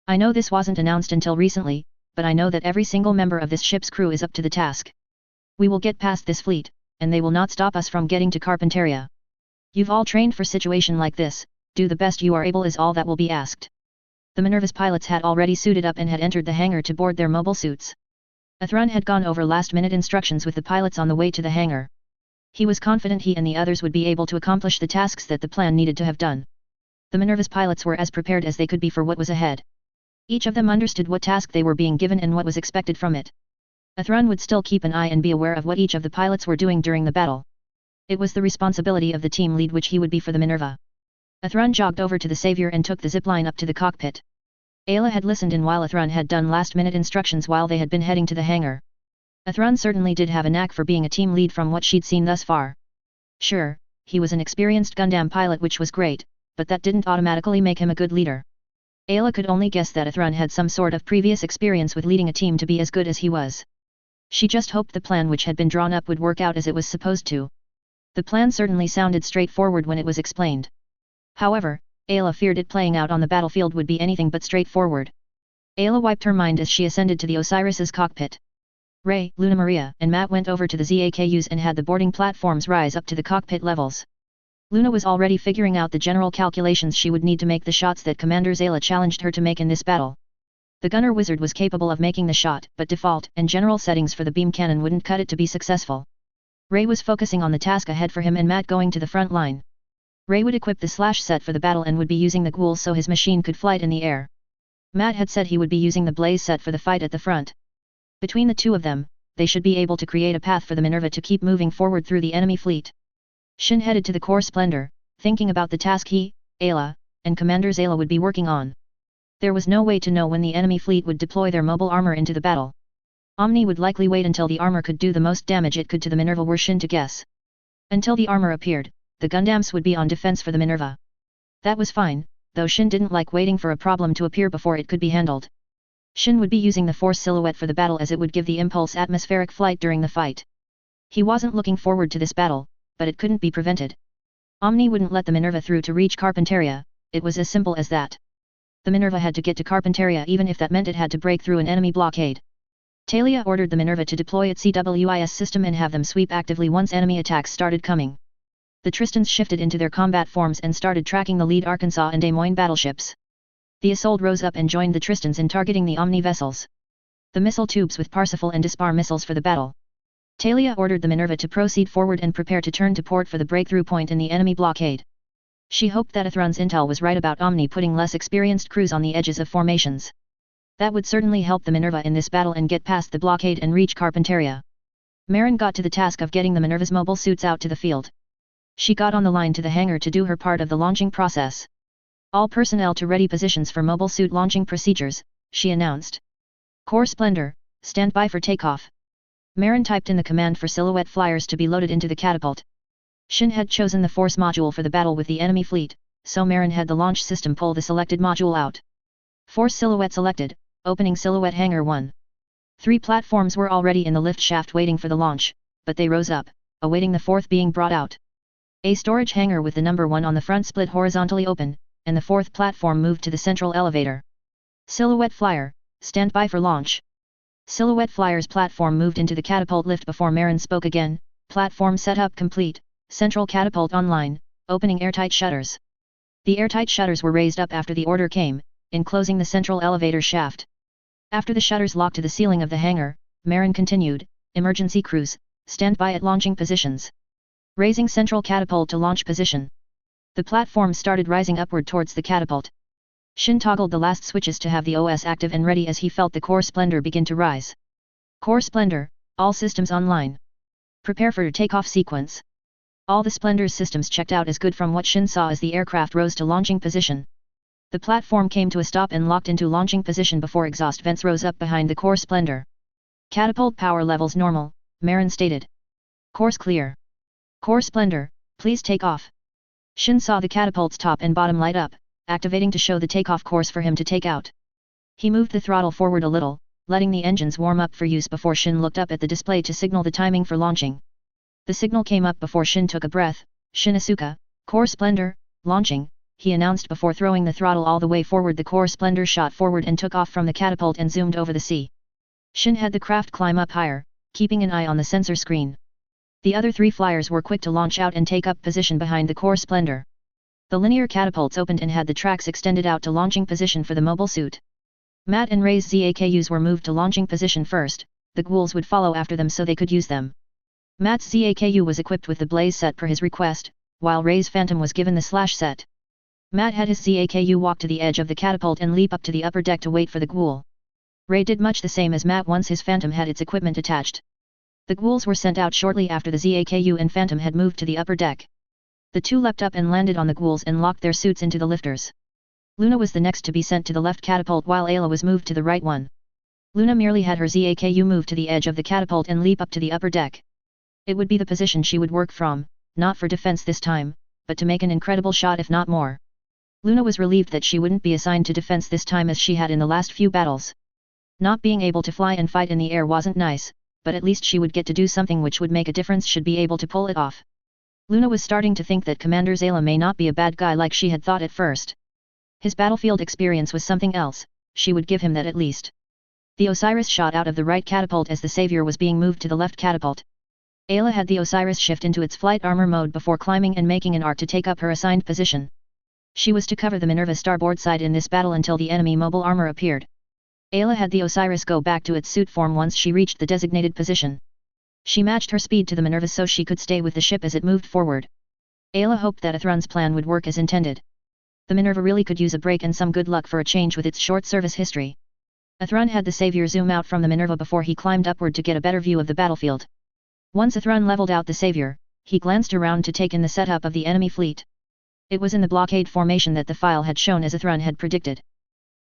A: I know this wasn't announced until recently, but I know that every single member of this ship's crew is up to the task. We will get past this fleet, and they will not stop us from getting to Carpentaria. You've all trained for situation like this, do the best you are able is all that will be asked." The Minerva's pilots had already suited up and had entered the hangar to board their mobile suits. Athrun had gone over last-minute instructions with the pilots on the way to the hangar. He was confident he and the others would be able to accomplish the tasks that the plan needed to have done. The Minerva's pilots were as prepared as they could be for what was ahead. Each of them understood what task they were being given and what was expected from it. Athrun would still keep an eye and be aware of what each of the pilots were doing during the battle. It was the responsibility of the team lead which he would be for the Minerva. Athrun jogged over to the Savior and took the zipline up to the cockpit. Ayla had listened in while Athrun had done last-minute instructions while they had been heading to the hangar. Athrun certainly did have a knack for being a team lead from what she'd seen thus far. Sure, he was an experienced Gundam pilot which was great, but that didn't automatically make him a good leader. Ayla could only guess that Athrun had some sort of previous experience with leading a team to be as good as he was. She just hoped the plan which had been drawn up would work out as it was supposed to. The plan certainly sounded straightforward when it was explained. However, Ayla feared it playing out on the battlefield would be anything but straightforward. Ayla wiped her mind as she ascended to the Osiris's cockpit. Ray, Luna Maria, and Matt went over to the ZAKUs and had the boarding platforms rise up to the cockpit levels. Luna was already figuring out the general calculations she would need to make the shots that Commander Ayla challenged her to make in this battle. The gunner wizard was capable of making the shot, but default and general settings for the beam cannon wouldn't cut it to be successful. Ray was focusing on the task ahead for him and Matt going to the front line. Ray would equip the slash set for the battle and would be using the ghoul so his machine could fly in the air. Matt had said he would be using the blaze set for the fight at the front. Between the two of them, they should be able to create a path for the Minerva to keep moving forward through the enemy fleet. Shin headed to the Core Splendor, thinking about the task he, Ayla, and Commander Ayla would be working on. There was no way to know when the enemy fleet would deploy their mobile armor into the battle. Omni would likely wait until the armor could do the most damage it could to the Minerva were Shin to guess. Until the armor appeared, the Gundams would be on defense for the Minerva. That was fine, though Shin didn't like waiting for a problem to appear before it could be handled. Shin would be using the Force Silhouette for the battle as it would give the impulse atmospheric flight during the fight. He wasn't looking forward to this battle, but it couldn't be prevented. Omni wouldn't let the Minerva through to reach Carpentaria, it was as simple as that. The Minerva had to get to Carpentaria even if that meant it had to break through an enemy blockade. Talia ordered the Minerva to deploy its CWIS system and have them sweep actively once enemy attacks started coming. The Tristans shifted into their combat forms and started tracking the lead Arkansas and Des Moines battleships. The Assault rose up and joined the Tristans in targeting the Omni vessels. The missile tubes with Parsifal and Dispar missiles for the battle. Talia ordered the Minerva to proceed forward and prepare to turn to port for the breakthrough point in the enemy blockade. She hoped that Athrun's intel was right about Omni putting less experienced crews on the edges of formations. That would certainly help the Minerva in this battle and get past the blockade and reach Carpentaria. Marin got to the task of getting the Minerva's mobile suits out to the field. She got on the line to the hangar to do her part of the launching process. All personnel to ready positions for mobile suit launching procedures, she announced. Core Splendor, stand by for takeoff. Marin typed in the command for Silhouette flyers to be loaded into the catapult. Shin had chosen the Force module for the battle with the enemy fleet, so Marin had the launch system pull the selected module out. Force Silhouette selected, opening Silhouette Hangar 1. 3 platforms were already in the lift shaft waiting for the launch, but they rose up, awaiting the 4th being brought out. A storage hangar with the number 1 on the front split horizontally open, and the 4th platform moved to the central elevator. Silhouette Flyer, stand by for launch. Silhouette Flyer's platform moved into the catapult lift before Marin spoke again. Platform setup complete, central catapult online, opening airtight shutters. The airtight shutters were raised up after the order came, enclosing the central elevator shaft. After the shutters locked to the ceiling of the hangar, Marin continued, emergency crews, stand by at launching positions. Raising central catapult to launch position. The platform started rising upward towards the catapult. Shin toggled the last switches to have the OS active and ready as he felt the core splendor begin to rise. Core splendor, all systems online. Prepare for takeoff sequence. All the Splendor's systems checked out as good from what Shin saw as the aircraft rose to launching position. The platform came to a stop and locked into launching position before exhaust vents rose up behind the core Splendor. Catapult power levels normal, Marin stated. Course clear. Core Splendor, please take off. Shin saw the catapult's top and bottom light up, activating to show the takeoff course for him to take out. He moved the throttle forward a little, letting the engines warm up for use before Shin looked up at the display to signal the timing for launching. The signal came up before Shin took a breath. Shin Asuka, Core Splendor, launching, he announced before throwing the throttle all the way forward. The Core Splendor shot forward and took off from the catapult and zoomed over the sea. Shin had the craft climb up higher, keeping an eye on the sensor screen. The other three flyers were quick to launch out and take up position behind the Core Splendor. The linear catapults opened and had the tracks extended out to launching position for the mobile suit. Matt and Ray's ZAKUs were moved to launching position first, the ghouls would follow after them so they could use them. Matt's ZAKU was equipped with the Blaze set per his request, while Ray's Phantom was given the Slash set. Matt had his ZAKU walk to the edge of the catapult and leap up to the upper deck to wait for the ghoul. Ray did much the same as Matt once his Phantom had its equipment attached. The ghouls were sent out shortly after the ZAKU and Phantom had moved to the upper deck. The two leapt up and landed on the ghouls and locked their suits into the lifters. Luna was the next to be sent to the left catapult while Ayla was moved to the right one. Luna merely had her ZAKU move to the edge of the catapult and leap up to the upper deck. It would be the position she would work from, not for defense this time, but to make an incredible shot if not more. Luna was relieved that she wouldn't be assigned to defense this time as she had in the last few battles. Not being able to fly and fight in the air wasn't nice, but at least she would get to do something which would make a difference should be able to pull it off. Luna was starting to think that Commander Zayla may not be a bad guy like she had thought at first. His battlefield experience was something else, she would give him that at least. The Osiris shot out of the right catapult as the Savior was being moved to the left catapult. Ayla had the Osiris shift into its flight armor mode before climbing and making an arc to take up her assigned position. She was to cover the Minerva starboard side in this battle until the enemy mobile armor appeared. Ayla had the Osiris go back to its suit form once she reached the designated position. She matched her speed to the Minerva so she could stay with the ship as it moved forward. Ayla hoped that Athrun's plan would work as intended. The Minerva really could use a break and some good luck for a change with its short service history. Athrun had the Savior zoom out from the Minerva before he climbed upward to get a better view of the battlefield. Once Athrun leveled out the Savior, he glanced around to take in the setup of the enemy fleet. It was in the blockade formation that the file had shown as Athrun had predicted.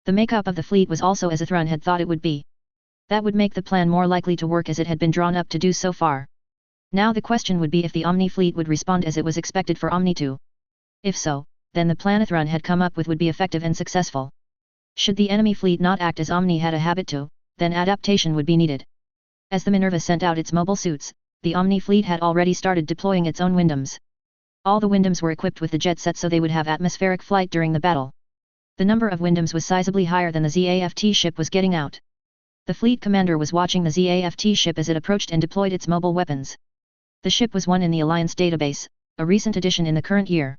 A: The makeup of the fleet was also as Athrun had thought it would be. That would make the plan more likely to work as it had been drawn up to do so far. Now the question would be if the Omni fleet would respond as it was expected for Omni to. If so, then the plan Athrun had come up with would be effective and successful. Should the enemy fleet not act as Omni had a habit to, then adaptation would be needed. As the Minerva sent out its mobile suits, the Omni fleet had already started deploying its own Windams. All the Windams were equipped with the jet set so they would have atmospheric flight during the battle. The number of Windams was sizably higher than the ZAFT ship was getting out. The fleet commander was watching the ZAFT ship as it approached and deployed its mobile weapons. The ship was one in the Alliance database, a recent addition in the current year.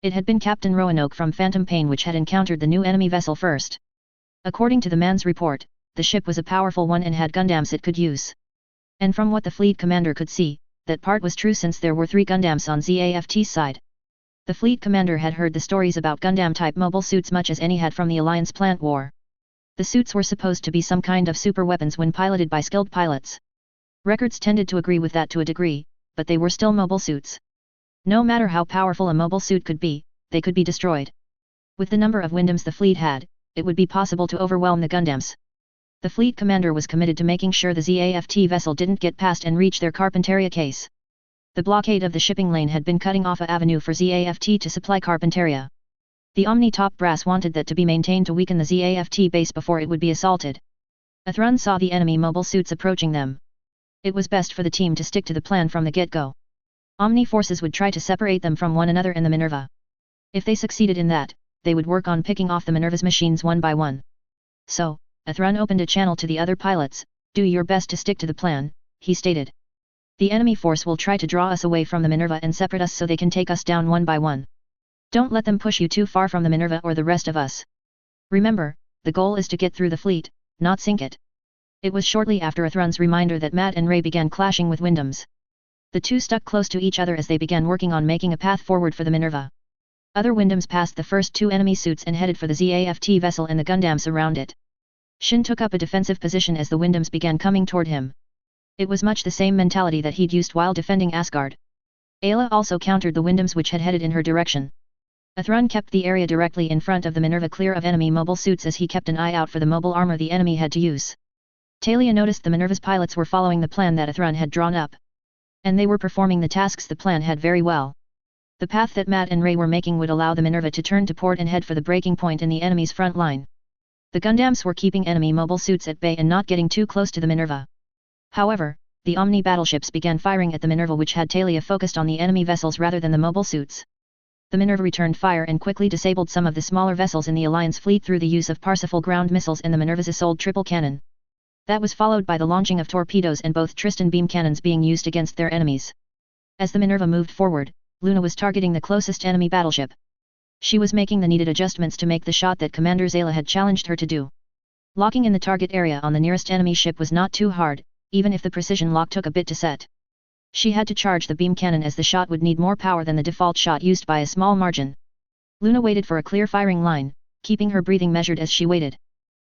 A: It had been Captain Roanoke from Phantom Pain which had encountered the new enemy vessel first. According to the man's report, the ship was a powerful one and had Gundams it could use. And from what the fleet commander could see, that part was true since there were 3 Gundams on ZAFT's side. The fleet commander had heard the stories about Gundam-type mobile suits much as any had from the Alliance plant war. The suits were supposed to be some kind of super weapons when piloted by skilled pilots. Records tended to agree with that to a degree, but they were still mobile suits. No matter how powerful a mobile suit could be, they could be destroyed. With the number of Windams the fleet had, it would be possible to overwhelm the Gundams. The fleet commander was committed to making sure the ZAFT vessel didn't get past and reach their Carpentaria case. The blockade of the shipping lane had been cutting off an avenue for ZAFT to supply Carpentaria. The Omni top brass wanted that to be maintained to weaken the ZAFT base before it would be assaulted. Athrun saw the enemy mobile suits approaching them. It was best for the team to stick to the plan from the get-go. Omni forces would try to separate them from one another in the Minerva. If they succeeded in that, they would work on picking off the Minerva's machines one by one. So, Athrun opened a channel to the other pilots. Do your best to stick to the plan, he stated. The enemy force will try to draw us away from the Minerva and separate us so they can take us down one by one. Don't let them push you too far from the Minerva or the rest of us. Remember, the goal is to get through the fleet, not sink it. It was shortly after Athrun's reminder that Matt and Ray began clashing with Windams. The two stuck close to each other as they began working on making a path forward for the Minerva. Other Windams passed the first two enemy suits and headed for the ZAFT vessel and the Gundams around it. Shin took up a defensive position as the Windams began coming toward him. It was much the same mentality that he'd used while defending Asgard. Ayla also countered the Windams which had headed in her direction. Athrun kept the area directly in front of the Minerva clear of enemy mobile suits as he kept an eye out for the mobile armor the enemy had to use. Talia noticed the Minerva's pilots were following the plan that Athrun had drawn up. And they were performing the tasks the plan had very well. The path that Matt and Ray were making would allow the Minerva to turn to port and head for the breaking point in the enemy's front line. The Gundams were keeping enemy mobile suits at bay and not getting too close to the Minerva. However, the Omni battleships began firing at the Minerva which had Talia focused on the enemy vessels rather than the mobile suits. The Minerva returned fire and quickly disabled some of the smaller vessels in the Alliance fleet through the use of Parsifal ground missiles and the Minerva's Isolde triple cannon. That was followed by the launching of torpedoes and both Tristan beam cannons being used against their enemies. As the Minerva moved forward, Luna was targeting the closest enemy battleship. She was making the needed adjustments to make the shot that Commander Zayla had challenged her to do. Locking in the target area on the nearest enemy ship was not too hard, even if the precision lock took a bit to set. She had to charge the beam cannon as the shot would need more power than the default shot used by a small margin. Luna waited for a clear firing line, keeping her breathing measured as she waited.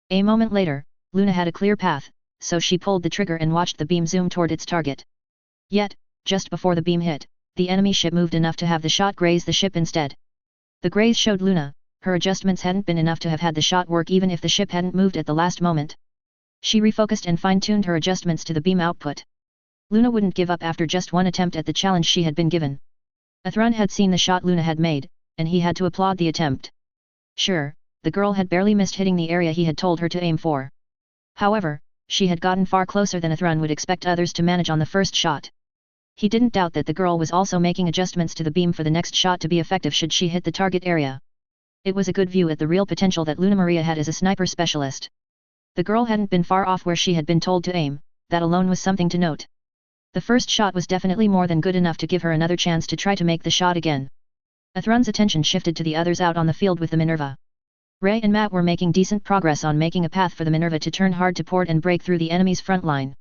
A: A moment later, Luna had a clear path, so she pulled the trigger and watched the beam zoom toward its target. Yet, just before the beam hit, the enemy ship moved enough to have the shot graze the ship instead. The graze showed Luna, her adjustments hadn't been enough to have had the shot work even if the ship hadn't moved at the last moment. She refocused and fine-tuned her adjustments to the beam output. Luna wouldn't give up after just one attempt at the challenge she had been given. Athrun had seen the shot Luna had made, and he had to applaud the attempt. Sure, the girl had barely missed hitting the area he had told her to aim for. However, she had gotten far closer than Athrun would expect others to manage on the first shot. He didn't doubt that the girl was also making adjustments to the beam for the next shot to be effective should she hit the target area. It was a good view at the real potential that Luna Maria had as a sniper specialist. The girl hadn't been far off where she had been told to aim, that alone was something to note. The first shot was definitely more than good enough to give her another chance to try to make the shot again. Athrun's attention shifted to the others out on the field with the Minerva. Ray and Matt were making decent progress on making a path for the Minerva to turn hard to port and break through the enemy's front line.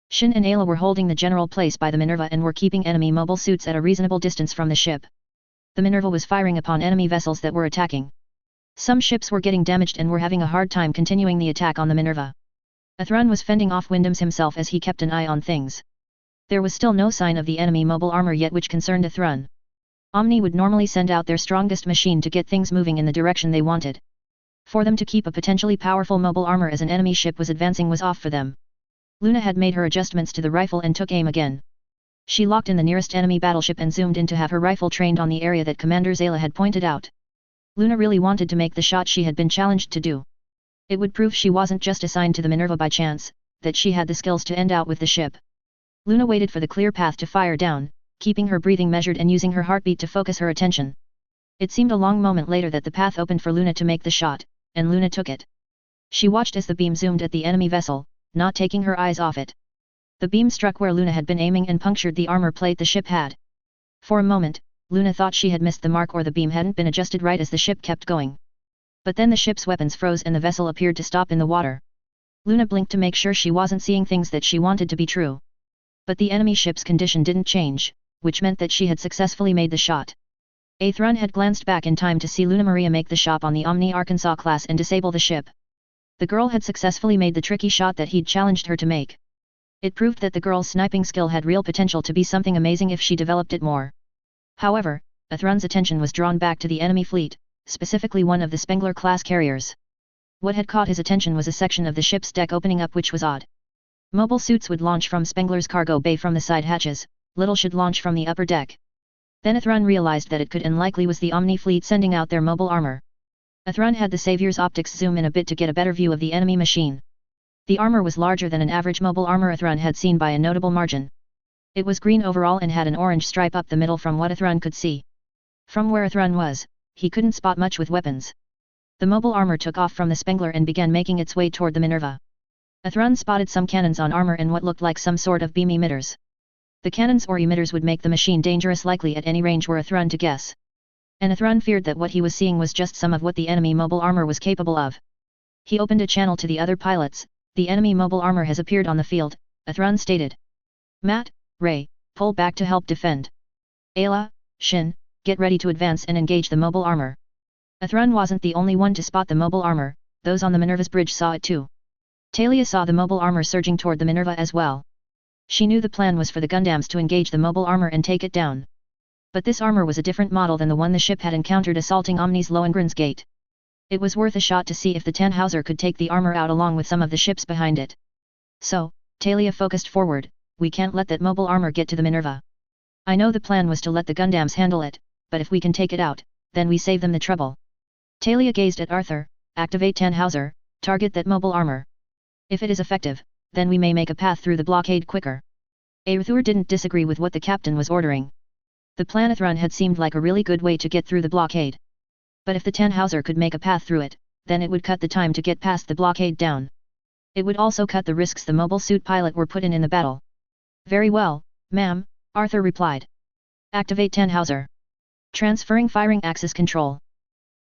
A: Shin and Ayla were holding the general place by the Minerva and were keeping enemy mobile suits at a reasonable distance from the ship. The Minerva was firing upon enemy vessels that were attacking. Some ships were getting damaged and were having a hard time continuing the attack on the Minerva. Athrun was fending off Windams himself as he kept an eye on things. There was still no sign of the enemy mobile armor yet which concerned Athrun. Omni would normally send out their strongest machine to get things moving in the direction they wanted. For them to keep a potentially powerful mobile armor as an enemy ship was advancing was off for them. Luna had made her adjustments to the rifle and took aim again. She locked in the nearest enemy battleship and zoomed in to have her rifle trained on the area that Commander Zayla had pointed out. Luna really wanted to make the shot she had been challenged to do. It would prove she wasn't just assigned to the Minerva by chance, that she had the skills to end out with the ship. Luna waited for the clear path to fire down, keeping her breathing measured and using her heartbeat to focus her attention. It seemed a long moment later that the path opened for Luna to make the shot, and Luna took it. She watched as the beam zoomed at the enemy vessel, not taking her eyes off it. The beam struck where Luna had been aiming and punctured the armor plate the ship had. For a moment, Luna thought she had missed the mark or the beam hadn't been adjusted right as the ship kept going. But then the ship's weapons froze and the vessel appeared to stop in the water. Luna blinked to make sure she wasn't seeing things that she wanted to be true. But the enemy ship's condition didn't change, which meant that she had successfully made the shot. Athrun had glanced back in time to see Luna Maria make the shot on the Omni Arkansas class and disable the ship. The girl had successfully made the tricky shot that he'd challenged her to make. It proved that the girl's sniping skill had real potential to be something amazing if she developed it more. However, Athrun's attention was drawn back to the enemy fleet, specifically one of the Spengler-class carriers. What had caught his attention was a section of the ship's deck opening up which was odd. Mobile suits would launch from Spengler's cargo bay from the side hatches, little should launch from the upper deck. Then Athrun realized that it could and likely was the Omni fleet sending out their mobile armor. Athrun had the Savior's optics zoom in a bit to get a better view of the enemy machine. The armor was larger than an average mobile armor Athrun had seen by a notable margin. It was green overall and had an orange stripe up the middle from what Athrun could see. From where Athrun was, he couldn't spot much with weapons. The mobile armor took off from the Spengler and began making its way toward the Minerva. Athrun spotted some cannons on armor and what looked like some sort of beam emitters. The cannons or emitters would make the machine dangerous likely at any range were Athrun to guess. And Athrun feared that what he was seeing was just some of what the enemy mobile armor was capable of. He opened a channel to the other pilots. The enemy mobile armor has appeared on the field, Athrun stated. Matt, Ray, pull back to help defend. Ayla, Shin, get ready to advance and engage the mobile armor. Athrun wasn't the only one to spot the mobile armor, those on the Minerva's bridge saw it too. Talia saw the mobile armor surging toward the Minerva as well. She knew the plan was for the Gundams to engage the mobile armor and take it down. But this armor was a different model than the one the ship had encountered assaulting Omni's Lohengrin's gate. It was worth a shot to see if the Tannhauser could take the armor out along with some of the ships behind it. So, Talia focused forward, we can't let that mobile armor get to the Minerva. I know the plan was to let the Gundams handle it, but if we can take it out, then we save them the trouble. Talia gazed at Arthur, activate Tannhauser, target that mobile armor. If it is effective, then we may make a path through the blockade quicker. Arthur didn't disagree with what the captain was ordering. The planethrun had seemed like a really good way to get through the blockade. But if the Tannhauser could make a path through it, then it would cut the time to get past the blockade down. It would also cut the risks the mobile suit pilot were put in the battle. Very well, ma'am, Arthur replied. Activate Tannhauser. Transferring firing axis control.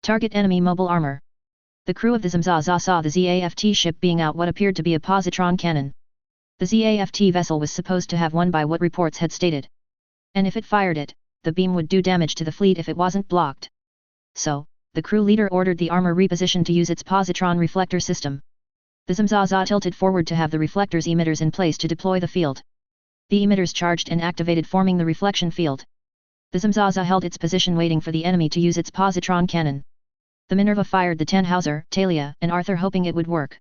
A: Target enemy mobile armor. The crew of the Zamzaza saw the ZAFT ship being out what appeared to be a positron cannon. The ZAFT vessel was supposed to have one by what reports had stated. And if it fired it, the beam would do damage to the fleet if it wasn't blocked. So, the crew leader ordered the armor reposition to use its positron reflector system. The Zamzaza tilted forward to have the reflector's emitters in place to deploy the field. The emitters charged and activated, forming the reflection field. The Zamzaza held its position waiting for the enemy to use its positron cannon. The Minerva fired the Tannhauser, Talia and Arthur hoping it would work.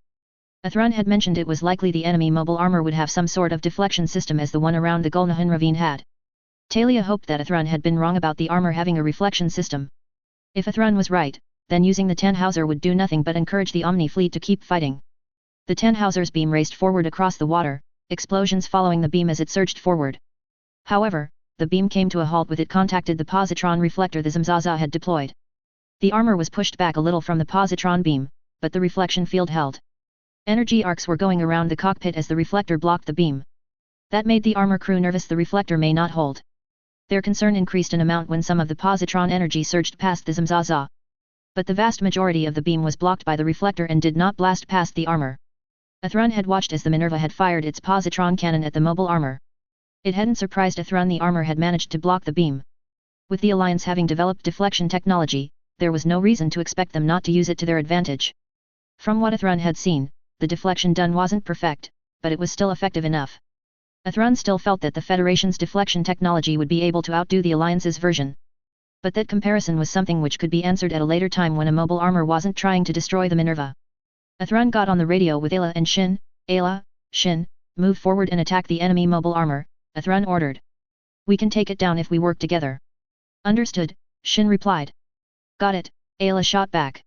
A: Athrun had mentioned it was likely the enemy mobile armor would have some sort of deflection system as the one around the Gulnahan ravine had. Talia hoped that Athrun had been wrong about the armor having a reflection system. If Athrun was right, then using the Tannhauser would do nothing but encourage the Omni fleet to keep fighting. The Tannhauser's beam raced forward across the water, explosions following the beam as it surged forward. However, the beam came to a halt with it contacted the positron reflector the Zamzaza had deployed. The armor was pushed back a little from the positron beam, but the reflection field held. Energy arcs were going around the cockpit as the reflector blocked the beam. That made the armor crew nervous. The reflector may not hold. Their concern increased an amount when some of the positron energy surged past the Zamzaza. But the vast majority of the beam was blocked by the reflector and did not blast past the armor. Athrun had watched as the Minerva had fired its positron cannon at the mobile armor. It hadn't surprised Athrun the armor had managed to block the beam. With the Alliance having developed deflection technology, there was no reason to expect them not to use it to their advantage. From what Athrun had seen, the deflection done wasn't perfect, but it was still effective enough. Athrun still felt that the Federation's deflection technology would be able to outdo the Alliance's version. But that comparison was something which could be answered at a later time when a mobile armor wasn't trying to destroy the Minerva. Athrun got on the radio with Ayla and Shin. Ayla, Shin, move forward and attack the enemy mobile armor, Athrun ordered. We can take it down if we work together. Understood, Shin replied. Got it, Ayla shot back.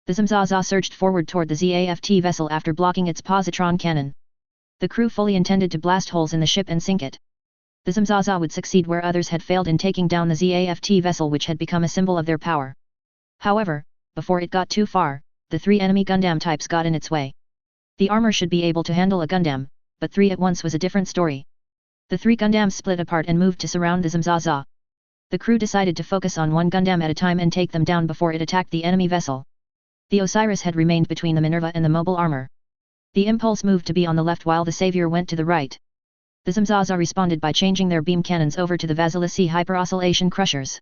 A: The Zamzaza surged forward toward the ZAFT vessel after blocking its positron cannon. The crew fully intended to blast holes in the ship and sink it. The Zamzaza would succeed where others had failed in taking down the ZAFT vessel, which had become a symbol of their power. However, before it got too far, the 3 enemy Gundam types got in its way. The armor should be able to handle a Gundam, but 3 at once was a different story. The 3 Gundams split apart and moved to surround the Zamzaza. The crew decided to focus on one Gundam at a time and take them down before it attacked the enemy vessel. The Osiris had remained between the Minerva and the mobile armor. The Impulse moved to be on the left while the Savior went to the right. The Zamzaza responded by changing their beam cannons over to the Vasilisi hyper-oscillation crushers.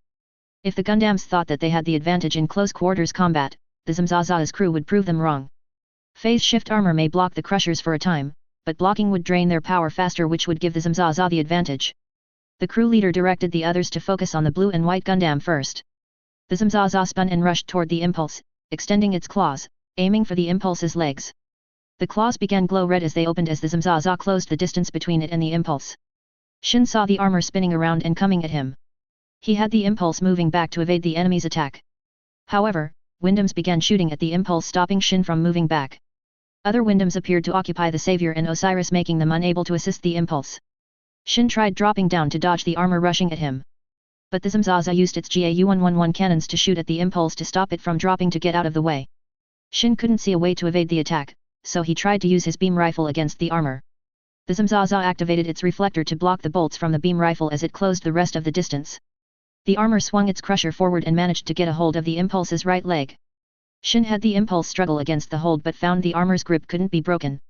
A: If the Gundams thought that they had the advantage in close quarters combat, the Zamzaza's crew would prove them wrong. Phase shift armor may block the crushers for a time, but blocking would drain their power faster, which would give the Zamzaza the advantage. The crew leader directed the others to focus on the blue and white Gundam first. The Zamzaza spun and rushed toward the Impulse, extending its claws, aiming for the Impulse's legs. The claws began glow red as they opened as the Zamzaza closed the distance between it and the Impulse. Shin saw the armor spinning around and coming at him. He had the Impulse moving back to evade the enemy's attack. However, Windams began shooting at the Impulse, stopping Shin from moving back. Other Windams appeared to occupy the Savior and Osiris, making them unable to assist the Impulse. Shin tried dropping down to dodge the armor rushing at him. But the Zamzaza used its GAU-111 cannons to shoot at the Impulse to stop it from dropping to get out of the way. Shin couldn't see a way to evade the attack, so he tried to use his beam rifle against the armor. The Zamzaza activated its reflector to block the bolts from the beam rifle as it closed the rest of the distance. The armor swung its crusher forward and managed to get a hold of the Impulse's right leg. Shin had the Impulse struggle against the hold but found the armor's grip couldn't be broken.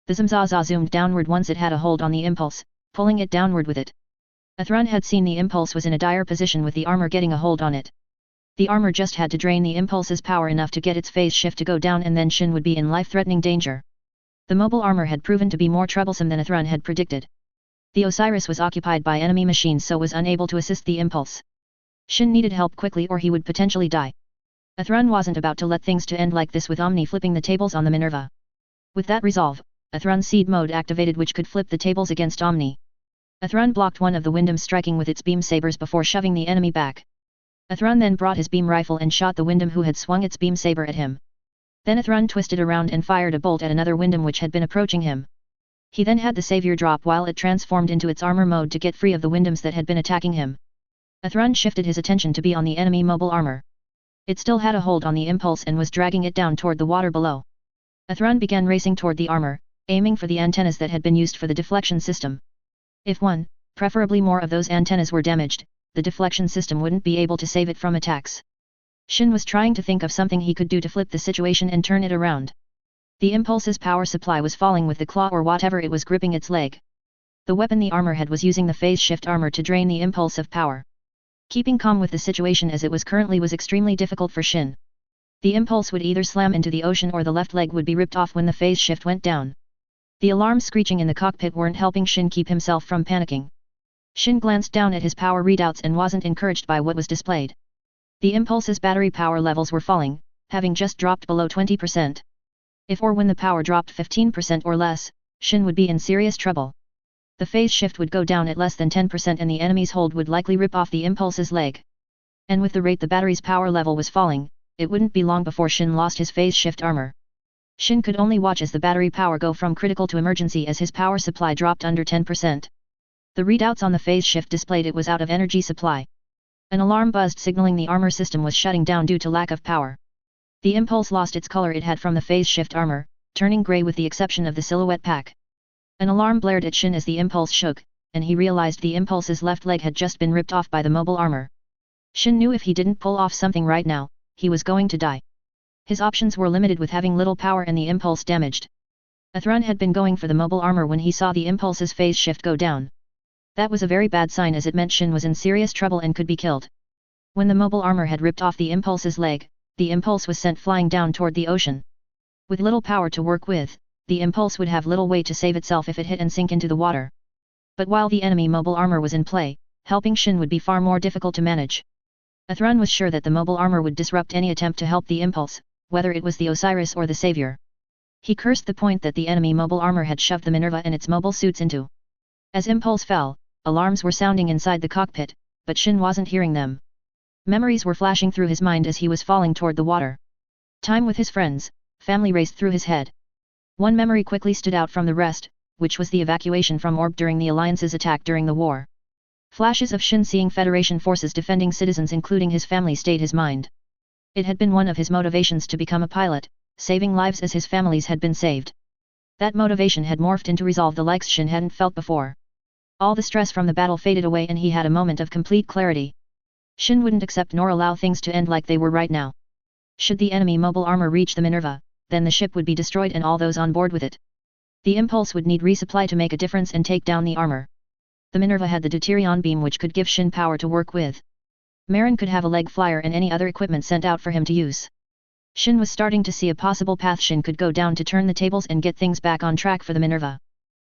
A: The Zamzaza zoomed downward once it had a hold on the Impulse, pulling it downward with it. Athrun had seen the impulse was in a dire position with the armor getting a hold on it. The armor just had to drain the impulse's power enough to get its phase shift to go down, and then Shin would be in life-threatening danger. The mobile armor had proven to be more troublesome than Athrun had predicted. The Osiris was occupied by enemy machines, so was unable to assist the impulse. Shin needed help quickly or he would potentially die. Athrun wasn't about to let things to end like this, with Omni flipping the tables on the Minerva. With that resolve, Athrun's seed mode activated, which could flip the tables against Omni. Athrun blocked one of the Windham, striking with its beam sabers before shoving the enemy back. Athrun then brought his beam rifle and shot the Windham who had swung its beam saber at him. Then Athrun twisted around and fired a bolt at another Windham which had been approaching him. He then had the savior drop while it transformed into its armor mode to get free of the Windhams that had been attacking him. Athrun shifted his attention to be on the enemy mobile armor. It still had a hold on the impulse and was dragging it down toward the water below. Athrun began racing toward the armor, aiming for the antennas that had been used for the deflection system. If one, preferably more of those antennas were damaged, the deflection system wouldn't be able to save it from attacks. Shin was trying to think of something he could do to flip the situation and turn it around. The impulse's power supply was falling with the claw or whatever it was gripping its leg. The weapon the armor head was using the phase shift armor to drain the impulse of power. Keeping calm with the situation as it was currently was extremely difficult for Shin. The impulse would either slam into the ocean or the left leg would be ripped off when the phase shift went down. The alarms screeching in the cockpit weren't helping Shin keep himself from panicking. Shin glanced down at his power readouts and wasn't encouraged by what was displayed. The impulse's battery power levels were falling, having just dropped below 20%. If or when the power dropped 15% or less, Shin would be in serious trouble. The phase shift would go down at less than 10% and the enemy's hold would likely rip off the impulse's leg. And with the rate the battery's power level was falling, it wouldn't be long before Shin lost his phase shift armor. Shin could only watch as the battery power go from critical to emergency as his power supply dropped under 10%. The readouts on the phase shift displayed it was out of energy supply. An alarm buzzed signaling the armor system was shutting down due to lack of power. The impulse lost its color it had from the phase shift armor, turning gray with the exception of the silhouette pack. An alarm blared at Shin as the impulse shook, and he realized the impulse's left leg had just been ripped off by the mobile armor. Shin knew if he didn't pull off something right now, he was going to die. His options were limited with having little power and the impulse damaged. Athrun had been going for the mobile armor when he saw the impulse's phase shift go down. That was a very bad sign as it meant Shin was in serious trouble and could be killed. When the mobile armor had ripped off the impulse's leg, the impulse was sent flying down toward the ocean. With little power to work with, the impulse would have little way to save itself if it hit and sink into the water. But while the enemy mobile armor was in play, helping Shin would be far more difficult to manage. Athrun was sure that the mobile armor would disrupt any attempt to help the impulse, whether it was the Osiris or the Savior. He cursed the point that the enemy mobile armor had shoved the Minerva and its mobile suits into. As impulse fell, alarms were sounding inside the cockpit, but Shin wasn't hearing them. Memories were flashing through his mind as he was falling toward the water. Time with his friends, family raced through his head. One memory quickly stood out from the rest, which was the evacuation from Orb during the Alliance's attack during the war. Flashes of Shin seeing Federation forces defending citizens including his family stayed his mind. It had been one of his motivations to become a pilot, saving lives as his families had been saved. That motivation had morphed into resolve the likes Shin hadn't felt before. All the stress from the battle faded away and he had a moment of complete clarity. Shin wouldn't accept nor allow things to end like they were right now. Should the enemy mobile armor reach the Minerva, then the ship would be destroyed and all those on board with it. The impulse would need resupply to make a difference and take down the armor. The Minerva had the deuterion beam which could give Shin power to work with. Marin could have a leg flyer and any other equipment sent out for him to use. Shin was starting to see a possible path Shin could go down to turn the tables and get things back on track for the Minerva.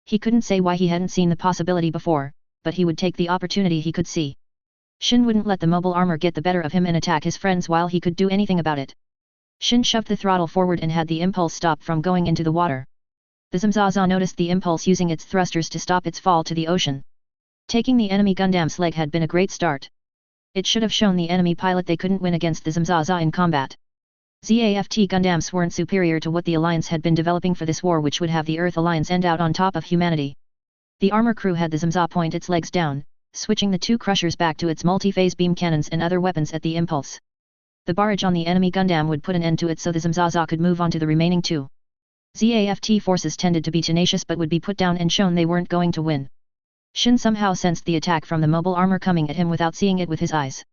A: He couldn't say why he hadn't seen the possibility before, but he would take the opportunity he could see. Shin wouldn't let the mobile armor get the better of him and attack his friends while he could do anything about it. Shin shoved the throttle forward and had the impulse stop from going into the water. The Zamzaza noticed the impulse using its thrusters to stop its fall to the ocean. Taking the enemy Gundam's leg had been a great start. It should have shown the enemy pilot they couldn't win against the Zamzaza in combat. ZAFT Gundams weren't superior to what the Alliance had been developing for this war which would have the Earth Alliance end out on top of humanity. The armor crew had the Zamza point its legs down, switching the two crushers back to its multi-phase beam cannons and other weapons at the impulse. The barrage on the enemy Gundam would put an end to it so the Zamzaza could move on to the remaining two. ZAFT forces tended to be tenacious but would be put down and shown they weren't going to win. Shin somehow sensed the attack from the mobile armor coming at him without seeing it with his eyes.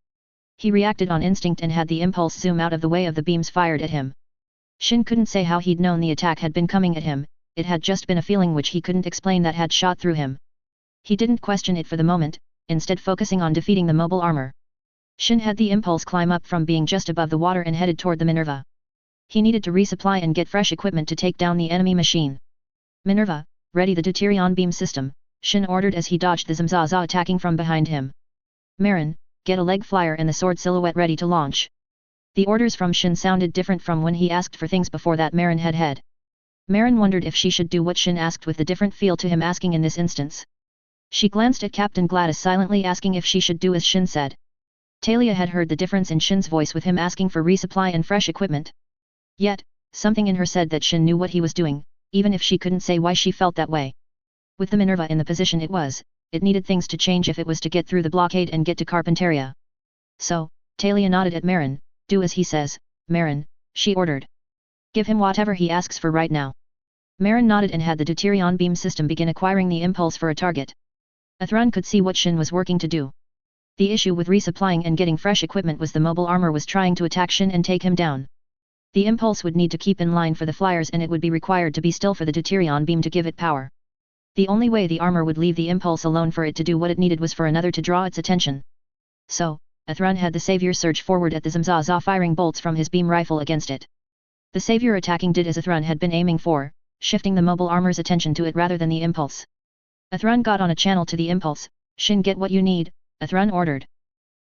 A: He reacted on instinct and had the impulse zoom out of the way of the beams fired at him. Shin couldn't say how he'd known the attack had been coming at him, it had just been a feeling which he couldn't explain that had shot through him. He didn't question it for the moment, instead focusing on defeating the mobile armor. Shin had the impulse climb up from being just above the water and headed toward the Minerva. He needed to resupply and get fresh equipment to take down the enemy machine. Minerva, ready the deuterion beam system, Shin ordered as he dodged the Zamzaza attacking from behind him. Marin, get a leg flyer and the sword silhouette ready to launch. The orders from Shin sounded different from when he asked for things before that Marin had. Marin wondered if she should do what Shin asked with the different feel to him asking in this instance. She glanced at Captain Gladys silently asking if she should do as Shin said. Talia had heard the difference in Shin's voice with him asking for resupply and fresh equipment. Yet, something in her said that Shin knew what he was doing, even if she couldn't say why she felt that way. With the Minerva in the position it needed things to change if it was to get through the blockade and get to Carpinteria. So, Talia nodded at Marin. Do as he says, Marin, she ordered. Give him whatever he asks for right now. Marin nodded and had the deuterion beam system begin acquiring the impulse for a target. Athrun could see what Shin was working to do. The issue with resupplying and getting fresh equipment was the mobile armor was trying to attack Shin and take him down. The impulse would need to keep in line for the flyers and it would be required to be still for the deuterion beam to give it power. The only way the armor would leave the impulse alone for it to do what it needed was for another to draw its attention. So, Athrun had the savior surge forward at the Zamzaza firing bolts from his beam rifle against it. The savior attacking did as Athrun had been aiming for, shifting the mobile armor's attention to it rather than the impulse. Athrun got on a channel to the impulse. Shin, get what you need, Athrun ordered.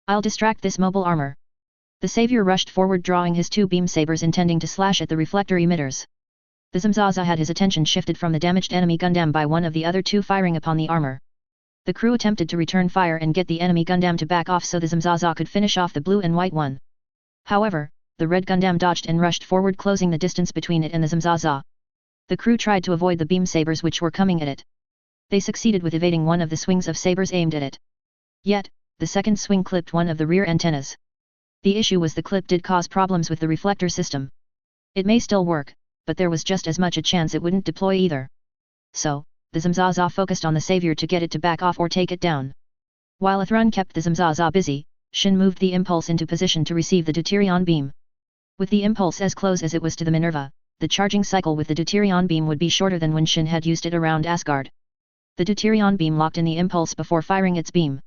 A: I'll distract this mobile armor. The savior rushed forward drawing his two beam sabers intending to slash at the reflector emitters. The Zamzaza had his attention shifted from the damaged enemy Gundam by one of the other two firing upon the armor. The crew attempted to return fire and get the enemy Gundam to back off so the Zamzaza could finish off the blue and white one. However, the red Gundam dodged and rushed forward closing the distance between it and the Zamzaza. The crew tried to avoid the beam sabers which were coming at it. They succeeded with evading one of the swings of sabers aimed at it. Yet, the second swing clipped one of the rear antennas. The issue was the clip did cause problems with the reflector system. It may still work, but there was just as much a chance it wouldn't deploy either. So, the Zamzaza focused on the savior to get it to back off or take it down. While Athrun kept the Zamzaza busy, Shin moved the impulse into position to receive the deuterion beam. With the impulse as close as it was to the Minerva, the charging cycle with the deuterion beam would be shorter than when Shin had used it around Asgard. The deuterion beam locked in the impulse before firing its beam.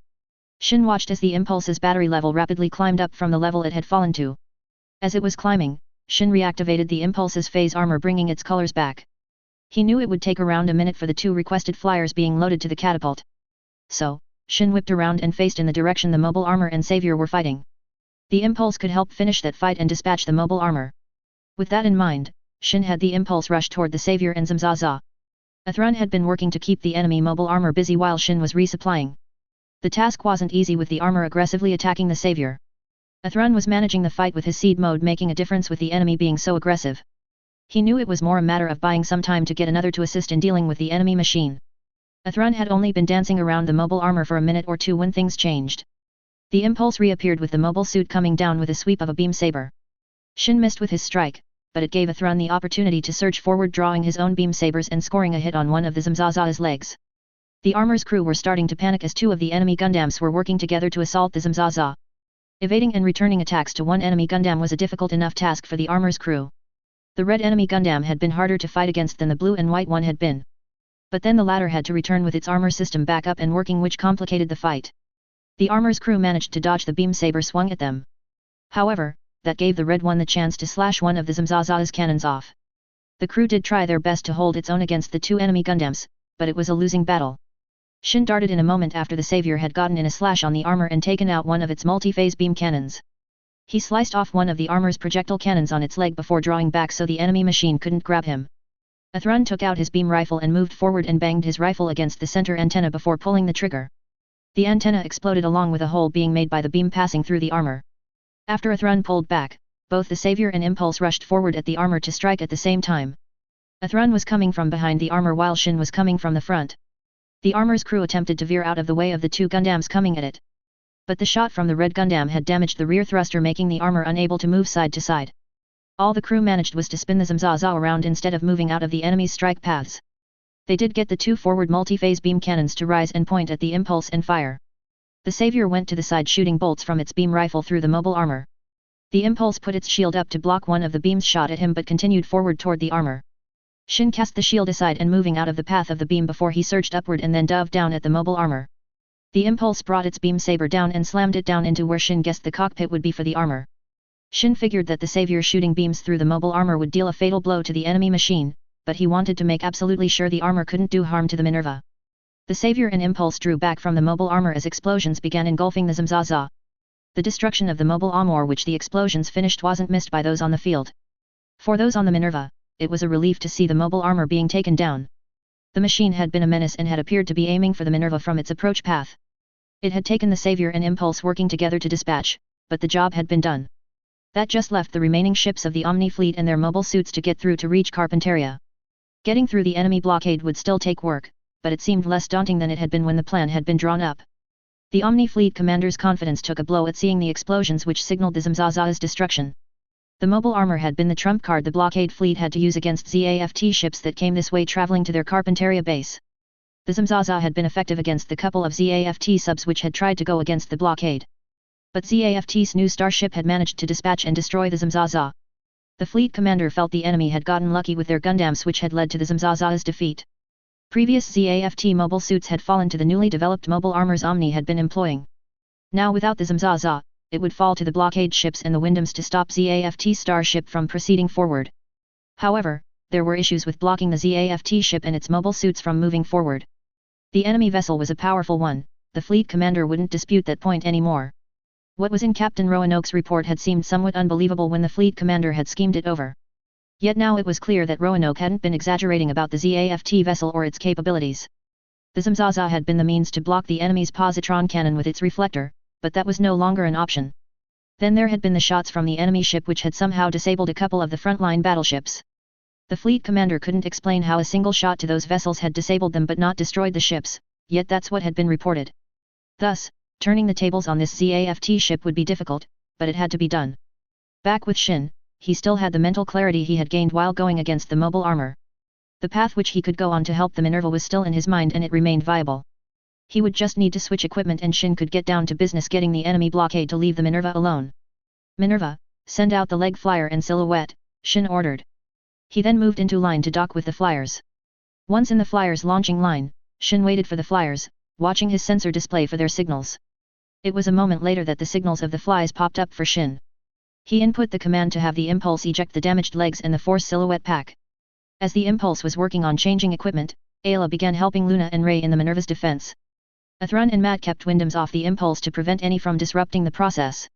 A: Shin watched as the impulse's battery level rapidly climbed up from the level it had fallen to. As it was climbing, Shin reactivated the impulse's phase armor bringing its colors back. He knew it would take around a minute for the two requested flyers being loaded to the catapult. So, Shin whipped around and faced in the direction the mobile armor and savior were fighting. The impulse could help finish that fight and dispatch the mobile armor. With that in mind, Shin had the impulse rush toward the savior and Zamzaza. Athrun had been working to keep the enemy mobile armor busy while Shin was resupplying. The task wasn't easy with the armor aggressively attacking the savior. Athrun was managing the fight with his seed mode making a difference with the enemy being so aggressive. He knew it was more a matter of buying some time to get another to assist in dealing with the enemy machine. Athrun had only been dancing around the mobile armor for a minute or two when things changed. The impulse reappeared with the mobile suit coming down with a sweep of a beam saber. Shin missed with his strike, but it gave Athrun the opportunity to surge forward drawing his own beam sabers and scoring a hit on one of the Zamzaza's legs. The armor's crew were starting to panic as two of the enemy Gundams were working together to assault the Zamzaza. Evading and returning attacks to one enemy Gundam was a difficult enough task for the armor's crew. The red enemy Gundam had been harder to fight against than the blue and white one had been. But then the latter had to return with its armor system back up and working which complicated the fight. The armor's crew managed to dodge the beam saber swung at them. However, that gave the red one the chance to slash one of the Zamzaza's cannons off. The crew did try their best to hold its own against the two enemy Gundams, but it was a losing battle. Shin darted in a moment after the savior had gotten in a slash on the armor and taken out one of its multi-phase beam cannons. He sliced off one of the armor's projectile cannons on its leg before drawing back so the enemy machine couldn't grab him. Athrun took out his beam rifle and moved forward and banged his rifle against the center antenna before pulling the trigger. The antenna exploded along with a hole being made by the beam passing through the armor. After Athrun pulled back, both the savior and impulse rushed forward at the armor to strike at the same time. Athrun was coming from behind the armor while Shin was coming from the front. The armor's crew attempted to veer out of the way of the two Gundams coming at it. But the shot from the red Gundam had damaged the rear thruster making the armor unable to move side to side. All the crew managed was to spin the Zamzaza around instead of moving out of the enemy's strike paths. They did get the two forward multi-phase beam cannons to rise and point at the impulse and fire. The savior went to the side shooting bolts from its beam rifle through the mobile armor. The impulse put its shield up to block one of the beams shot at him but continued forward toward the armor. Shin cast the shield aside and moving out of the path of the beam before he surged upward and then dove down at the mobile armor. The impulse brought its beam saber down and slammed it down into where Shin guessed the cockpit would be for the armor. Shin figured that the savior shooting beams through the mobile armor would deal a fatal blow to the enemy machine, but he wanted to make absolutely sure the armor couldn't do harm to the Minerva. The savior and impulse drew back from the mobile armor as explosions began engulfing the Zimzaza. The destruction of the mobile armor which the explosions finished wasn't missed by those on the field. For those on the Minerva, it was a relief to see the mobile armor being taken down. The machine had been a menace and had appeared to be aiming for the Minerva from its approach path. It had taken the savior and impulse working together to dispatch, but the job had been done. That just left the remaining ships of the Omni fleet and their mobile suits to get through to reach Carpentaria. Getting through the enemy blockade would still take work, but it seemed less daunting than it had been when the plan had been drawn up. The Omni fleet commander's confidence took a blow at seeing the explosions which signaled the Zimzaza's destruction. The mobile armor had been the trump card the blockade fleet had to use against ZAFT ships that came this way traveling to their Carpentaria base. The Zimzaza had been effective against the couple of ZAFT subs which had tried to go against the blockade. But ZAFT's new starship had managed to dispatch and destroy the Zimzaza. The fleet commander felt the enemy had gotten lucky with their Gundams which had led to the Zimzaza's defeat. Previous ZAFT mobile suits had fallen to the newly developed mobile armors Omni had been employing. Now without the Zimzaza, it would fall to the blockade ships and the Windams to stop ZAFT's starship from proceeding forward. However, there were issues with blocking the ZAFT ship and its mobile suits from moving forward. The enemy vessel was a powerful one, the fleet commander wouldn't dispute that point anymore. What was in Captain Roanoke's report had seemed somewhat unbelievable when the fleet commander had schemed it over. Yet now it was clear that Roanoke hadn't been exaggerating about the ZAFT vessel or its capabilities. The Zimzaza had been the means to block the enemy's positron cannon with its reflector, but that was no longer an option. Then there had been the shots from the enemy ship which had somehow disabled a couple of the frontline battleships. The fleet commander couldn't explain how a single shot to those vessels had disabled them but not destroyed the ships, yet that's what had been reported. Thus, turning the tables on this ZAFT ship would be difficult, but it had to be done. Back with Shin, he still had the mental clarity he had gained while going against the mobile armor. The path which he could go on to help the Minerva was still in his mind and it remained viable. He would just need to switch equipment and Shin could get down to business getting the enemy blockade to leave the Minerva alone. Minerva, send out the leg flyer and silhouette, Shin ordered. He then moved into line to dock with the flyers. Once in the flyers' launching line, Shin waited for the flyers, watching his sensor display for their signals. It was a moment later that the signals of the flies popped up for Shin. He input the command to have the impulse eject the damaged legs and the force silhouette pack. As the impulse was working on changing equipment, Ayla began helping Luna and Ray in the Minerva's defense. Athrun and Matt kept Windams off the impulse to prevent any from disrupting the process.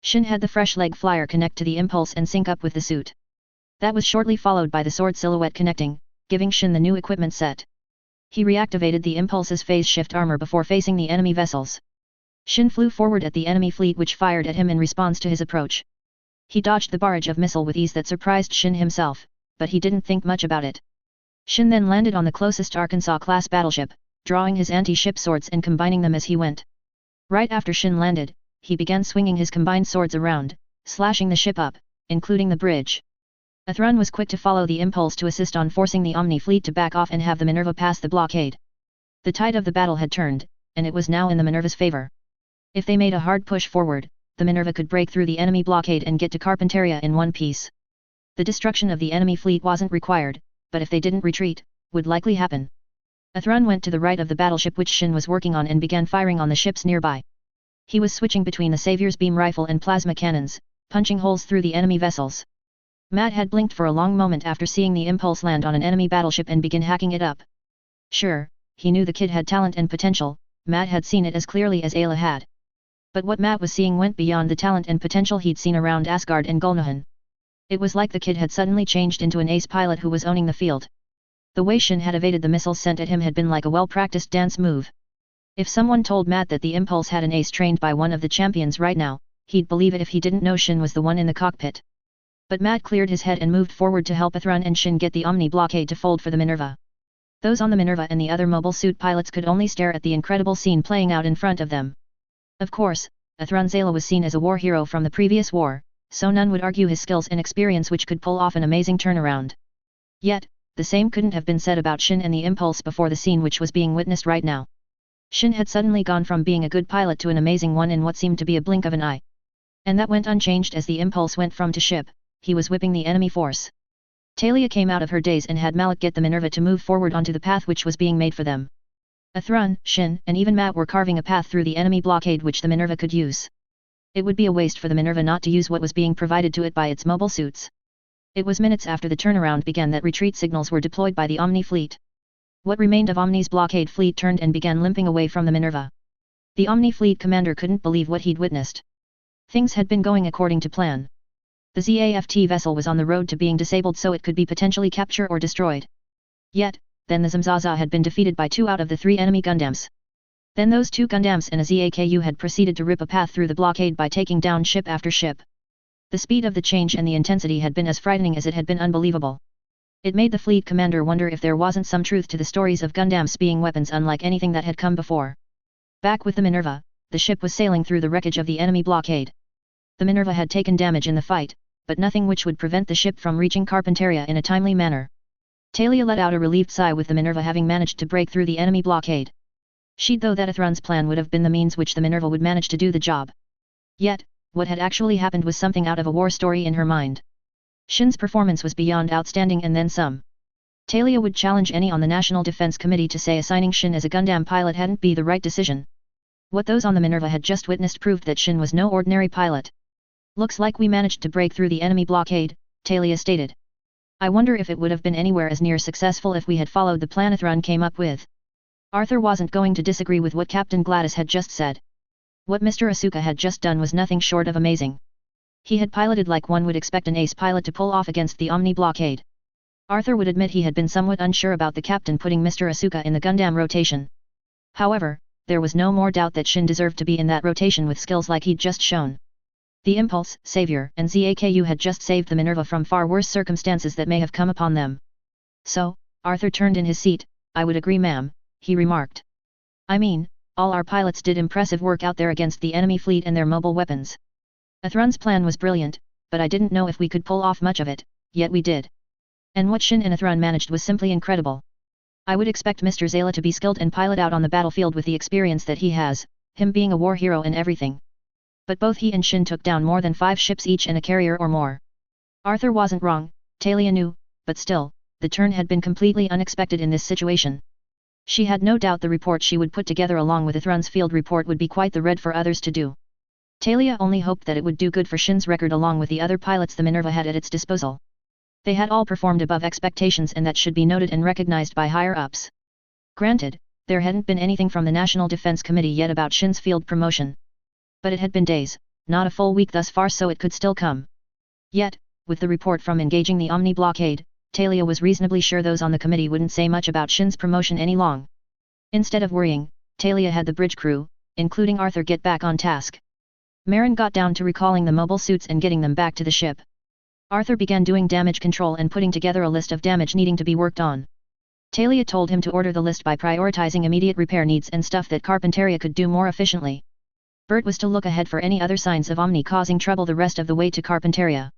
A: Shin had the fresh leg flyer connect to the impulse and sync up with the suit. That was shortly followed by the sword silhouette connecting, giving Shin the new equipment set. He reactivated the impulse's phase shift armor before facing the enemy vessels. Shin flew forward at the enemy fleet which fired at him in response to his approach. He dodged the barrage of missile with ease that surprised Shin himself, but he didn't think much about it. Shin then landed on the closest Arkansas-class battleship, drawing his anti-ship swords and combining them as he went. Right after Shin landed, he began swinging his combined swords around, slashing the ship up, including the bridge. Athrun was quick to follow the impulse to assist on forcing the Omni fleet to back off and have the Minerva pass the blockade. The tide of the battle had turned, and it was now in the Minerva's favor. If they made a hard push forward, the Minerva could break through the enemy blockade and get to Carpentaria in one piece. The destruction of the enemy fleet wasn't required, but if they didn't retreat, would likely happen. Athrun went to the right of the battleship which Shin was working on and began firing on the ships nearby. He was switching between the Savior's beam rifle and plasma cannons, punching holes through the enemy vessels. Matt had blinked for a long moment after seeing the impulse land on an enemy battleship and begin hacking it up. Sure, he knew the kid had talent and potential, Matt had seen it as clearly as Ayla had. But what Matt was seeing went beyond the talent and potential he'd seen around Asgard and Gulnahan. It was like the kid had suddenly changed into an ace pilot who was owning the field. The way Shin had evaded the missiles sent at him had been like a well-practiced dance move. If someone told Matt that the impulse had an ace trained by one of the champions right now, he'd believe it if he didn't know Shin was the one in the cockpit. But Matt cleared his head and moved forward to help Athrun and Shin get the Omni blockade to fold for the Minerva. Those on the Minerva and the other mobile suit pilots could only stare at the incredible scene playing out in front of them. Of course, Athrun Zala was seen as a war hero from the previous war, so none would argue his skills and experience which could pull off an amazing turnaround. Yet, the same couldn't have been said about Shin and the impulse before the scene which was being witnessed right now. Shin had suddenly gone from being a good pilot to an amazing one in what seemed to be a blink of an eye. And that went unchanged as the impulse went from to ship, he was whipping the enemy force. Talia came out of her daze and had Malik get the Minerva to move forward onto the path which was being made for them. Athrun, Shin, and even Matt were carving a path through the enemy blockade which the Minerva could use. It would be a waste for the Minerva not to use what was being provided to it by its mobile suits. It was minutes after the turnaround began that retreat signals were deployed by the Omni fleet. What remained of Omni's blockade fleet turned and began limping away from the Minerva. The Omni fleet commander couldn't believe what he'd witnessed. Things had been going according to plan. The ZAFT vessel was on the road to being disabled so it could be potentially captured or destroyed. Yet, then the Zamzaza had been defeated by 2 out of the 3 enemy Gundams. Then those 2 Gundams and a ZAKU had proceeded to rip a path through the blockade by taking down ship after ship. The speed of the change and the intensity had been as frightening as it had been unbelievable. It made the fleet commander wonder if there wasn't some truth to the stories of Gundams being weapons unlike anything that had come before. Back with the Minerva, the ship was sailing through the wreckage of the enemy blockade. The Minerva had taken damage in the fight, but nothing which would prevent the ship from reaching Carpentaria in a timely manner. Talia let out a relieved sigh with the Minerva having managed to break through the enemy blockade. She'd thought that Athrun's plan would have been the means which the Minerva would manage to do the job. Yet, what had actually happened was something out of a war story in her mind. Shin's performance was beyond outstanding and then some. Talia would challenge any on the National Defense Committee to say assigning Shin as a Gundam pilot hadn't been the right decision. What those on the Minerva had just witnessed proved that Shin was no ordinary pilot. Looks like we managed to break through the enemy blockade, Talia stated. I wonder if it would have been anywhere as near successful if we had followed the plan Athrun came up with. Arthur wasn't going to disagree with what Captain Gladys had just said. What Mr. Asuka had just done was nothing short of amazing. He had piloted like one would expect an ace pilot to pull off against the Omni blockade. Arthur would admit he had been somewhat unsure about the captain putting Mr. Asuka in the Gundam rotation. However, there was no more doubt that Shin deserved to be in that rotation with skills like he'd just shown. The Impulse, Savior, and ZAKU had just saved the Minerva from far worse circumstances that may have come upon them. So, Arthur turned in his seat. I would agree, ma'am, he remarked. I mean, all our pilots did impressive work out there against the enemy fleet and their mobile weapons. Athrun's plan was brilliant, but I didn't know if we could pull off much of it, yet we did. And what Shin and Athrun managed was simply incredible. I would expect Mr. Zayla to be skilled and pilot out on the battlefield with the experience that he has, him being a war hero and everything. But both he and Shin took down more than 5 ships each and a carrier or more. Arthur wasn't wrong, Talia knew, but still, the turn had been completely unexpected in this situation. She had no doubt the report she would put together along with Athrun's field report would be quite the read for others to do. Talia only hoped that it would do good for Shin's record along with the other pilots the Minerva had at its disposal. They had all performed above expectations and that should be noted and recognized by higher-ups. Granted, there hadn't been anything from the National Defense Committee yet about Shin's field promotion. But it had been days, not a full week thus far, so it could still come. Yet, with the report from engaging the Omni blockade, Talia was reasonably sure those on the committee wouldn't say much about Shin's promotion any long. Instead of worrying, Talia had the bridge crew, including Arthur, get back on task. Marin got down to recalling the mobile suits and getting them back to the ship. Arthur began doing damage control and putting together a list of damage needing to be worked on. Talia told him to order the list by prioritizing immediate repair needs and stuff that Carpentaria could do more efficiently. Bert was to look ahead for any other signs of Omni causing trouble the rest of the way to Carpentaria.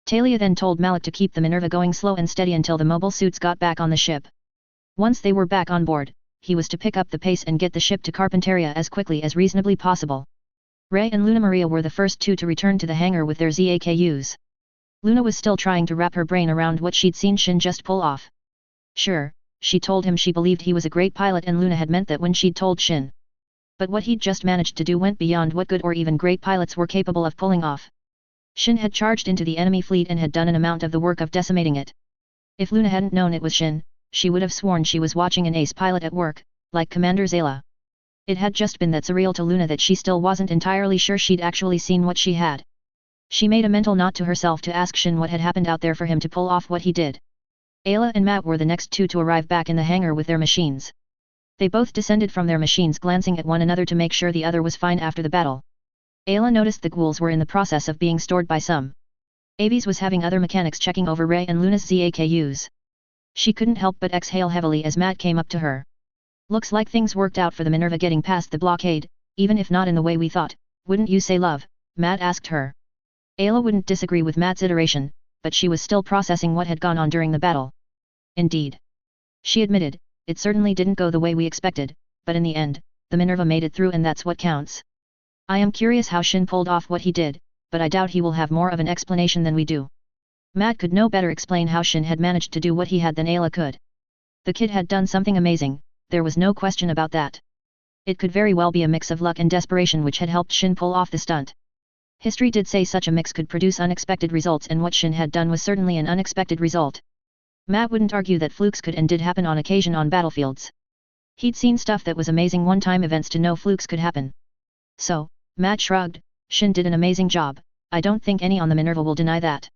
A: Talia then told Malik to keep the Minerva going slow and steady until the mobile suits got back on the ship. Once they were back on board, he was to pick up the pace and get the ship to Carpentaria as quickly as reasonably possible. Ray and Luna Maria were the first 2 to return to the hangar with their ZAKUs. Luna was still trying to wrap her brain around what she'd seen Shin just pull off. Sure, she told him she believed he was a great pilot and Luna had meant that when she'd told Shin. But what he'd just managed to do went beyond what good or even great pilots were capable of pulling off. Shin had charged into the enemy fleet and had done an amount of the work of decimating it. If Luna hadn't known it was Shin, she would have sworn she was watching an ace pilot at work, like Commander Zayla. It had just been that surreal to Luna that she still wasn't entirely sure she'd actually seen what she had. She made a mental note to herself to ask Shin what had happened out there for him to pull off what he did. Ayla and Matt were the next 2 to arrive back in the hangar with their machines. They both descended from their machines glancing at one another to make sure the other was fine after the battle. Ayla noticed the ghouls were in the process of being stored by some. Aves was having other mechanics checking over Ray and Luna's ZAKUs. She couldn't help but exhale heavily as Matt came up to her. Looks like things worked out for the Minerva getting past the blockade, even if not in the way we thought, wouldn't you say, love? Matt asked her. Ayla wouldn't disagree with Matt's iteration, but she was still processing what had gone on during the battle. Indeed. She admitted, it certainly didn't go the way we expected, but in the end, the Minerva made it through and that's what counts. I am curious how Shin pulled off what he did, but I doubt he will have more of an explanation than we do. Matt could no better explain how Shin had managed to do what he had than Ayla could. The kid had done something amazing, there was no question about that. It could very well be a mix of luck and desperation which had helped Shin pull off the stunt. History did say such a mix could produce unexpected results, and what Shin had done was certainly an unexpected result. Matt wouldn't argue that flukes could and did happen on occasion on battlefields. He'd seen stuff that was amazing one-time events to know flukes could happen. So, Matt shrugged, Shin did an amazing job, I don't think any on the Minerva will deny that.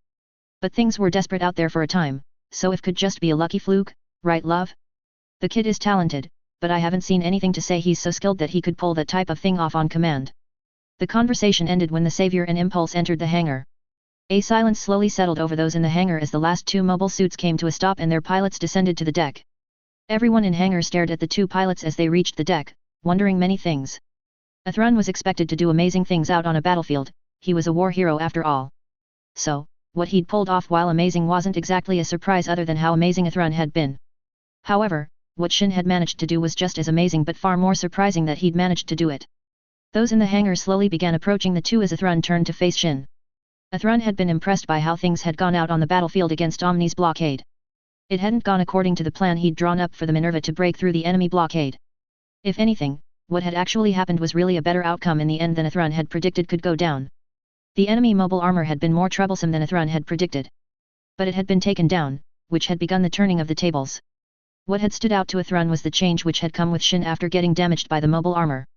A: But things were desperate out there for a time, so if could just be a lucky fluke, right love? The kid is talented, but I haven't seen anything to say he's so skilled that he could pull that type of thing off on command. The conversation ended when the Savior and Impulse entered the hangar. A silence slowly settled over those in the hangar as the last two mobile suits came to a stop and their pilots descended to the deck. Everyone in hangar stared at the two pilots as they reached the deck, wondering many things. Athrun was expected to do amazing things out on a battlefield, he was a war hero after all. So, what he'd pulled off while amazing wasn't exactly a surprise other than how amazing Athrun had been. However, what Shin had managed to do was just as amazing but far more surprising that he'd managed to do it. Those in the hangar slowly began approaching the two as Athrun turned to face Shin. Athrun had been impressed by how things had gone out on the battlefield against Omni's blockade. It hadn't gone according to the plan he'd drawn up for the Minerva to break through the enemy blockade. If anything, what had actually happened was really a better outcome in the end than Athrun had predicted could go down. The enemy mobile armor had been more troublesome than Athrun had predicted. But it had been taken down, which had begun the turning of the tables. What had stood out to Athrun was the change which had come with Shin after getting damaged by the mobile armor.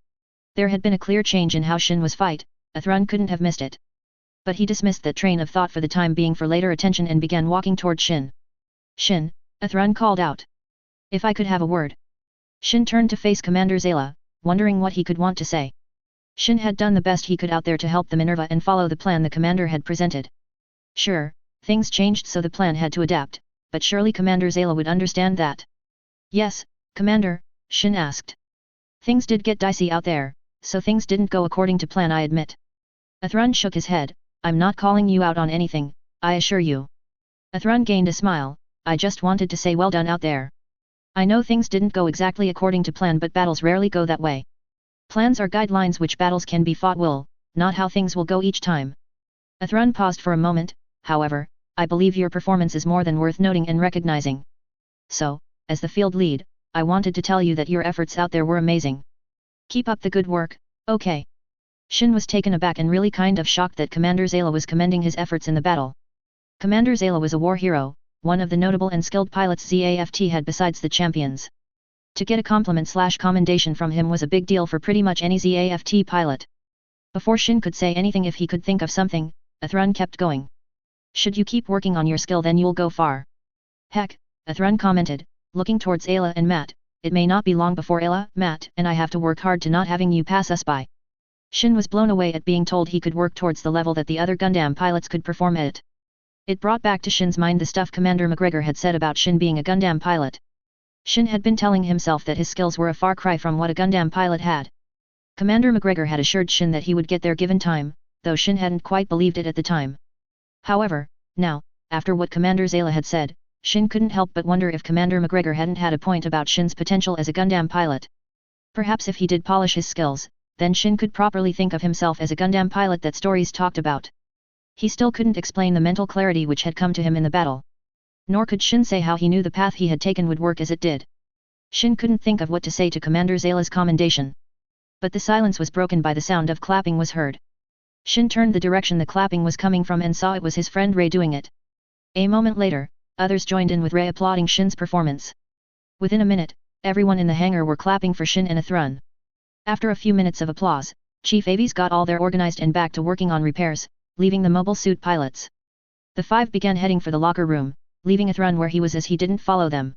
A: There had been a clear change in how Shin was fight, Athrun couldn't have missed it. But he dismissed that train of thought for the time being for later attention and began walking toward Shin. Shin, Athrun called out. If I could have a word. Shin turned to face Commander Zayla, wondering what he could want to say. Shin had done the best he could out there to help the Minerva and follow the plan the commander had presented. Sure, things changed so the plan had to adapt, but surely Commander Zayla would understand that. Yes, Commander, Shin asked. Things did get dicey out there, so things didn't go according to plan, I admit. Athrun shook his head, I'm not calling you out on anything, I assure you. Athrun gained a smile, I just wanted to say well done out there. I know things didn't go exactly according to plan, but battles rarely go that way. Plans are guidelines which battles can be fought will, not how things will go each time. Athrun paused for a moment, however, I believe your performance is more than worth noting and recognizing. So, as the field lead, I wanted to tell you that your efforts out there were amazing. Keep up the good work, okay. Shin was taken aback and really kind of shocked that Commander Zayla was commending his efforts in the battle. Commander Zayla was a war hero, one of the notable and skilled pilots ZAFT had besides the champions. To get a compliment/commendation from him was a big deal for pretty much any ZAFT pilot. Before Shin could say anything, if he could think of something, Athrun kept going. Should you keep working on your skill, then you'll go far. Heck, Athrun commented, looking towards Ayla and Matt, it may not be long before Ayla, Matt, and I have to work hard to not having you pass us by. Shin was blown away at being told he could work towards the level that the other Gundam pilots could perform at. It brought back to Shin's mind the stuff Commander McGregor had said about Shin being a Gundam pilot. Shin had been telling himself that his skills were a far cry from what a Gundam pilot had. Commander McGregor had assured Shin that he would get there given time, though Shin hadn't quite believed it at the time. However, now, after what Commander Zayla had said, Shin couldn't help but wonder if Commander McGregor hadn't had a point about Shin's potential as a Gundam pilot. Perhaps if he did polish his skills, then Shin could properly think of himself as a Gundam pilot that stories talked about. He still couldn't explain the mental clarity which had come to him in the battle. Nor could Shin say how he knew the path he had taken would work as it did. Shin couldn't think of what to say to Commander Zayla's commendation. But the silence was broken by the sound of clapping was heard. Shin turned the direction the clapping was coming from and saw it was his friend Ray doing it. A moment later, others joined in with Ray applauding Shin's performance. Within a minute, everyone in the hangar were clapping for Shin and Athrun. After a few minutes of applause, Chief Avies got all their organized and back to working on repairs, leaving the mobile suit pilots. The five began heading for the locker room, leaving Athrun where he was as he didn't follow them.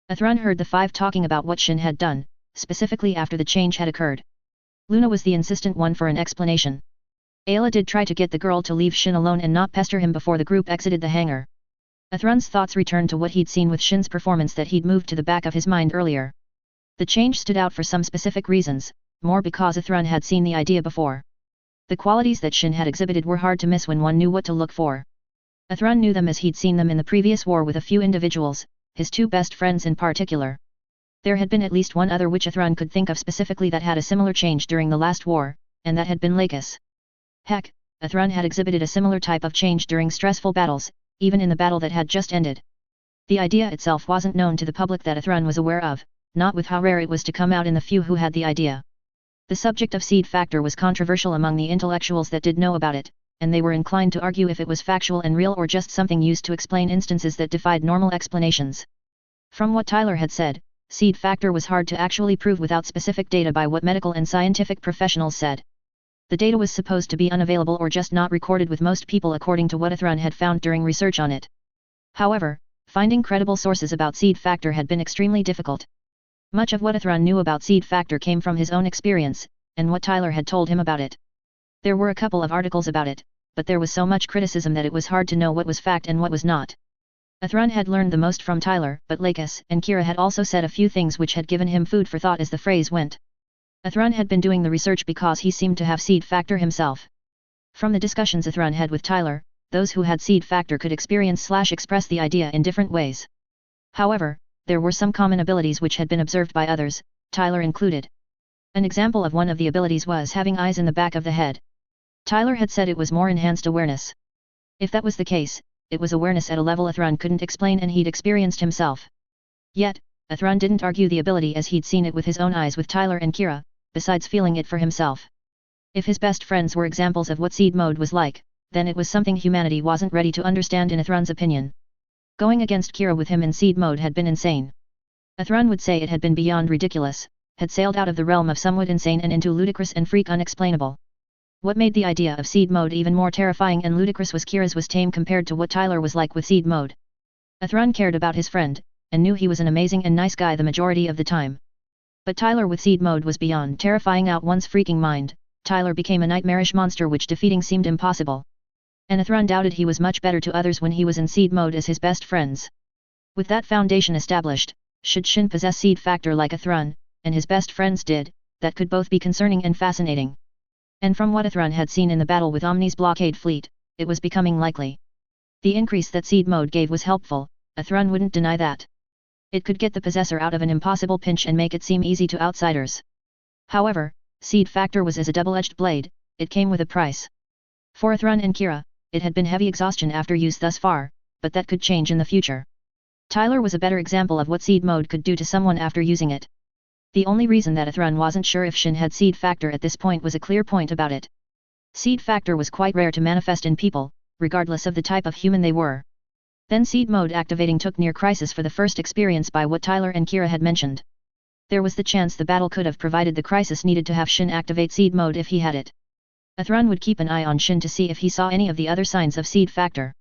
A: Athrun heard the five talking about what Shin had done, specifically after the change had occurred. Luna was the insistent one for an explanation. Ayla did try to get the girl to leave Shin alone and not pester him before the group exited the hangar. Athrun's thoughts returned to what he'd seen with Shin's performance that he'd moved to the back of his mind earlier. The change stood out for some specific reasons, more because Athrun had seen the idea before. The qualities that Shin had exhibited were hard to miss when one knew what to look for. Athrun knew them as he'd seen them in the previous war with a few individuals, his two best friends in particular. There had been at least one other which Athrun could think of specifically that had a similar change during the last war, and that had been Lakis. Heck, Athrun had exhibited a similar type of change during stressful battles, even in the battle that had just ended. The idea itself wasn't known to the public that Athrun was aware of, not with how rare it was to come out in the few who had the idea. The subject of seed factor was controversial among the intellectuals that did know about it, and they were inclined to argue if it was factual and real or just something used to explain instances that defied normal explanations. From what Tyler had said, seed factor was hard to actually prove without specific data by what medical and scientific professionals said. The data was supposed to be unavailable or just not recorded with most people according to what Athrun had found during research on it. However, finding credible sources about seed factor had been extremely difficult. Much of what Athrun knew about seed factor came from his own experience, and what Tyler had told him about it. There were a couple of articles about it, but there was so much criticism that it was hard to know what was fact and what was not. Athrun had learned the most from Tyler, but Lakis and Kira had also said a few things which had given him food for thought as the phrase went. Athrun had been doing the research because he seemed to have seed factor himself. From the discussions Athrun had with Tyler, those who had seed factor could experience/express the idea in different ways. However, there were some common abilities which had been observed by others, Tyler included. An example of one of the abilities was having eyes in the back of the head. Tyler had said it was more enhanced awareness. If that was the case, it was awareness at a level Athrun couldn't explain and he'd experienced himself. Yet, Athrun didn't argue the ability as he'd seen it with his own eyes with Tyler and Kira, besides feeling it for himself. If his best friends were examples of what seed mode was like, then it was something humanity wasn't ready to understand in Athrun's opinion. Going against Kira with him in seed mode had been insane. Athrun would say it had been beyond ridiculous, had sailed out of the realm of somewhat insane and into ludicrous and freak unexplainable. What made the idea of seed mode even more terrifying and ludicrous was Kira's was tame compared to what Tyler was like with seed mode. Athrun cared about his friend, and knew he was an amazing and nice guy the majority of the time. But Tyler with seed mode was beyond terrifying out one's freaking mind. Tyler became a nightmarish monster which defeating seemed impossible. And Athrun doubted he was much better to others when he was in seed mode as his best friends. With that foundation established, should Shin possess seed factor like Athrun, and his best friends did, that could both be concerning and fascinating. And from what Athrun had seen in the battle with Omni's blockade fleet, it was becoming likely. The increase that seed mode gave was helpful, Athrun wouldn't deny that. It could get the possessor out of an impossible pinch and make it seem easy to outsiders. However, seed factor was as a double-edged blade, it came with a price. For Athrun and Kira, it had been heavy exhaustion after use thus far, but that could change in the future. Tyler was a better example of what seed mode could do to someone after using it. The only reason that Athrun wasn't sure if Shin had seed factor at this point was a clear point about it. Seed factor was quite rare to manifest in people, regardless of the type of human they were. Then seed mode activating took near crisis for the first experience by what Tyler and Kira had mentioned. There was the chance the battle could have provided the crisis needed to have Shin activate seed mode if he had it. Athrun would keep an eye on Shin to see if he saw any of the other signs of seed factor.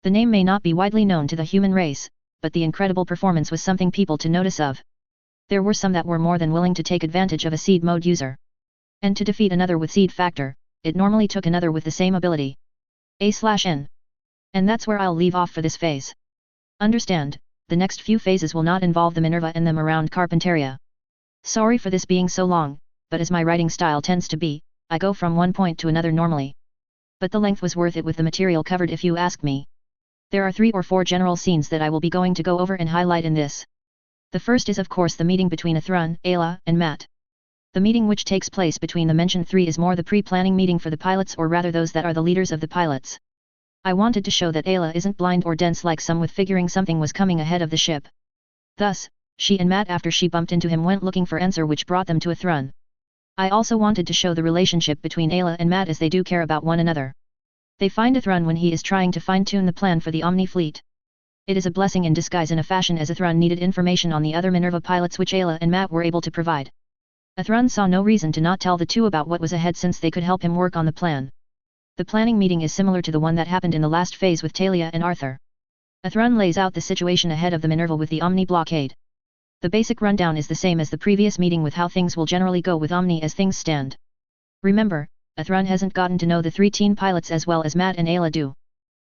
A: The name may not be widely known to the human race, but the incredible performance was something people to notice of. There were some that were more than willing to take advantage of a seed mode user. And to defeat another with seed factor, it normally took another with the same ability. A/N. And that's where I'll leave off for this phase. Understand, the next few phases will not involve the Minerva and them around Carpentaria. Sorry for this being so long, but as my writing style tends to be, I go from one point to another normally. But the length was worth it with the material covered if you ask me. There are 3 or 4 general scenes that I will be going to go over and highlight in this. The first is of course the meeting between Athrun, Ayla, and Matt. The meeting which takes place between the mentioned 3 is more the pre-planning meeting for the pilots or rather those that are the leaders of the pilots. I wanted to show that Ayla isn't blind or dense like some with figuring something was coming ahead of the ship. Thus, she and Matt after she bumped into him went looking for answer which brought them to Athrun. I also wanted to show the relationship between Ayla and Matt as they do care about one another. They find Athrun when he is trying to fine-tune the plan for the Omni fleet. It is a blessing in disguise in a fashion as Athrun needed information on the other Minerva pilots which Ayla and Matt were able to provide. Athrun saw no reason to not tell the two about what was ahead since they could help him work on the plan. The planning meeting is similar to the one that happened in the last phase with Talia and Arthur. Athrun lays out the situation ahead of the Minerva with the Omni blockade. The basic rundown is the same as the previous meeting with how things will generally go with Omni as things stand. Remember, Athrun hasn't gotten to know the 3 teen pilots as well as Matt and Ayla do.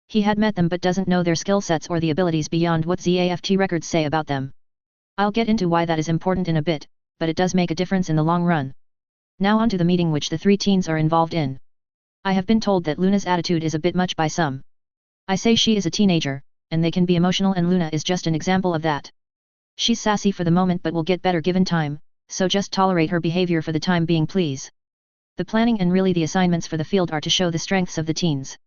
A: He had met them but doesn't know their skill sets or the abilities beyond what ZAFT records say about them. I'll get into why that is important in a bit, but it does make a difference in the long run. Now on to the meeting which the 3 teens are involved in. I have been told that Luna's attitude is a bit much by some. I say she is a teenager, and they can be emotional and Luna is just an example of that. She's sassy for the moment but will get better given time, so just tolerate her behavior for the time being please. The planning and really the assignments for the field are to show the strengths of the teens.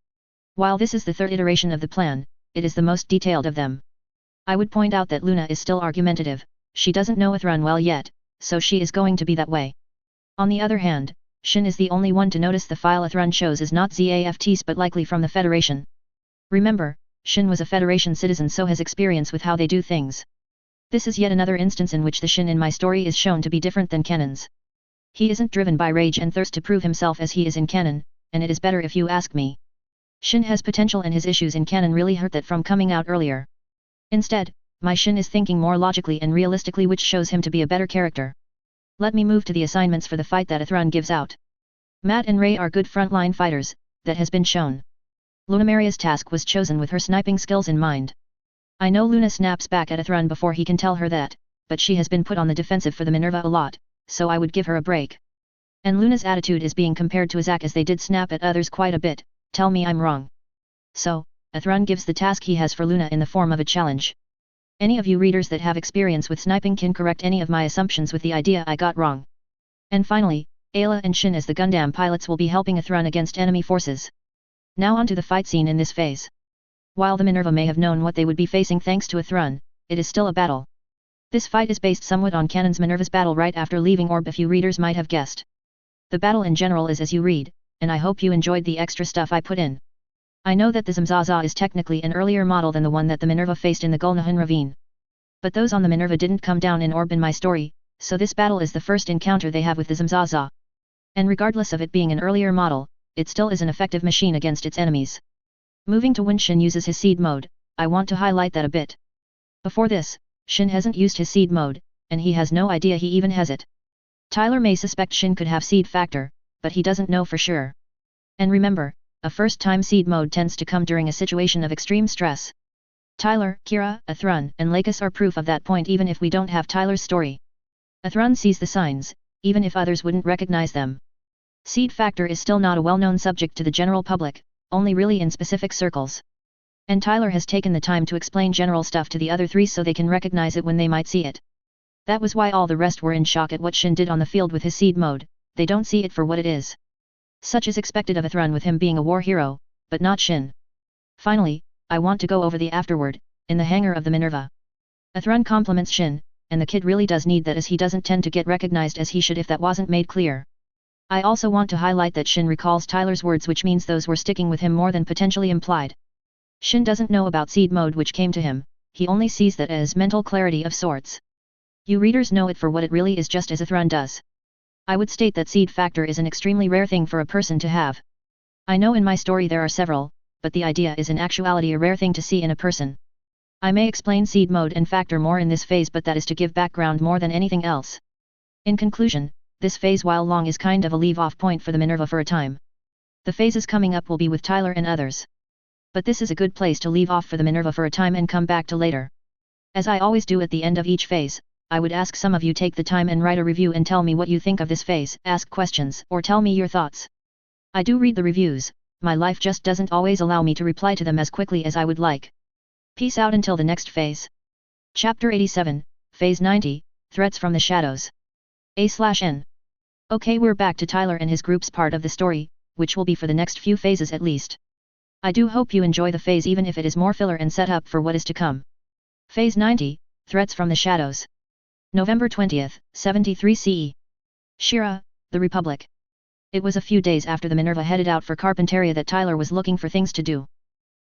A: While this is the 3rd iteration of the plan, it is the most detailed of them. I would point out that Luna is still argumentative, she doesn't know Athrun well yet, so she is going to be that way. On the other hand, Shin is the only one to notice the file Athrun shows is not ZAFTs but likely from the Federation. Remember, Shin was a Federation citizen so has experience with how they do things. This is yet another instance in which the Shin in my story is shown to be different than canon's. He isn't driven by rage and thirst to prove himself as he is in canon, and it is better if you ask me. Shin has potential and his issues in canon really hurt that from coming out earlier. Instead, my Shin is thinking more logically and realistically, which shows him to be a better character. Let me move to the assignments for the fight that Athrun gives out. Matt and Ray are good frontline fighters, that has been shown. Lunamaria's task was chosen with her sniping skills in mind. I know Luna snaps back at Athrun before he can tell her that, but she has been put on the defensive for the Minerva a lot, so I would give her a break. And Luna's attitude is being compared to Izak as they did snap at others quite a bit, tell me I'm wrong. So, Athrun gives the task he has for Luna in the form of a challenge. Any of you readers that have experience with sniping can correct any of my assumptions with the idea I got wrong. And finally, Ayla and Shin as the Gundam pilots will be helping Athrun against enemy forces. Now on to the fight scene in this phase. While the Minerva may have known what they would be facing thanks to Athrun, it is still a battle. This fight is based somewhat on canon's Minerva's battle right after leaving Orb, if you readers might have guessed. The battle in general is as you read, and I hope you enjoyed the extra stuff I put in. I know that the Zamzaza is technically an earlier model than the one that the Minerva faced in the Gulnahan Ravine. But those on the Minerva didn't come down in Orb in my story, so this battle is the first encounter they have with the Zamzaza. And regardless of it being an earlier model, it still is an effective machine against its enemies. Moving to when Shin uses his seed mode, I want to highlight that a bit. Before this, Shin hasn't used his seed mode, and he has no idea he even has it. Tyler may suspect Shin could have seed factor, but he doesn't know for sure. And remember, a first-time seed mode tends to come during a situation of extreme stress. Tyler, Kira, Athrun, and Lakis are proof of that point even if we don't have Tyler's story. Athrun sees the signs, even if others wouldn't recognize them. Seed factor is still not a well-known subject to the general public, only really in specific circles. And Tyler has taken the time to explain general stuff to the other three so they can recognize it when they might see it. That was why all the rest were in shock at what Shin did on the field with his seed mode, they don't see it for what it is. Such is expected of Athrun with him being a war hero, but not Shin. Finally, I want to go over the afterward, in the hangar of the Minerva. Athrun compliments Shin, and the kid really does need that as he doesn't tend to get recognized as he should if that wasn't made clear. I also want to highlight that Shin recalls Tyler's words, which means those were sticking with him more than potentially implied. Shin doesn't know about seed mode which came to him, he only sees that as mental clarity of sorts. You readers know it for what it really is, just as Athrun does. I would state that seed factor is an extremely rare thing for a person to have. I know in my story there are several, but the idea is in actuality a rare thing to see in a person. I may explain seed mode and factor more in this phase, but that is to give background more than anything else. In conclusion, this phase while long is kind of a leave-off point for the Minerva for a time. The phases coming up will be with Tyler and others. But this is a good place to leave off for the Minerva for a time and come back to later. As I always do at the end of each phase, I would ask some of you take the time and write a review and tell me what you think of this phase, ask questions, or tell me your thoughts. I do read the reviews, my life just doesn't always allow me to reply to them as quickly as I would like. Peace out until the next phase. Chapter 87, Phase 90, Threats from the Shadows. A/N. Okay, we're back to Tyler and his group's part of the story, which will be for the next few phases at least. I do hope you enjoy the phase even if it is more filler and set up for what is to come. Phase 90, Threats from the Shadows. November 20th, 73 CE. Shira, the Republic. It was a few days after the Minerva headed out for Carpentaria that Tyler was looking for things to do.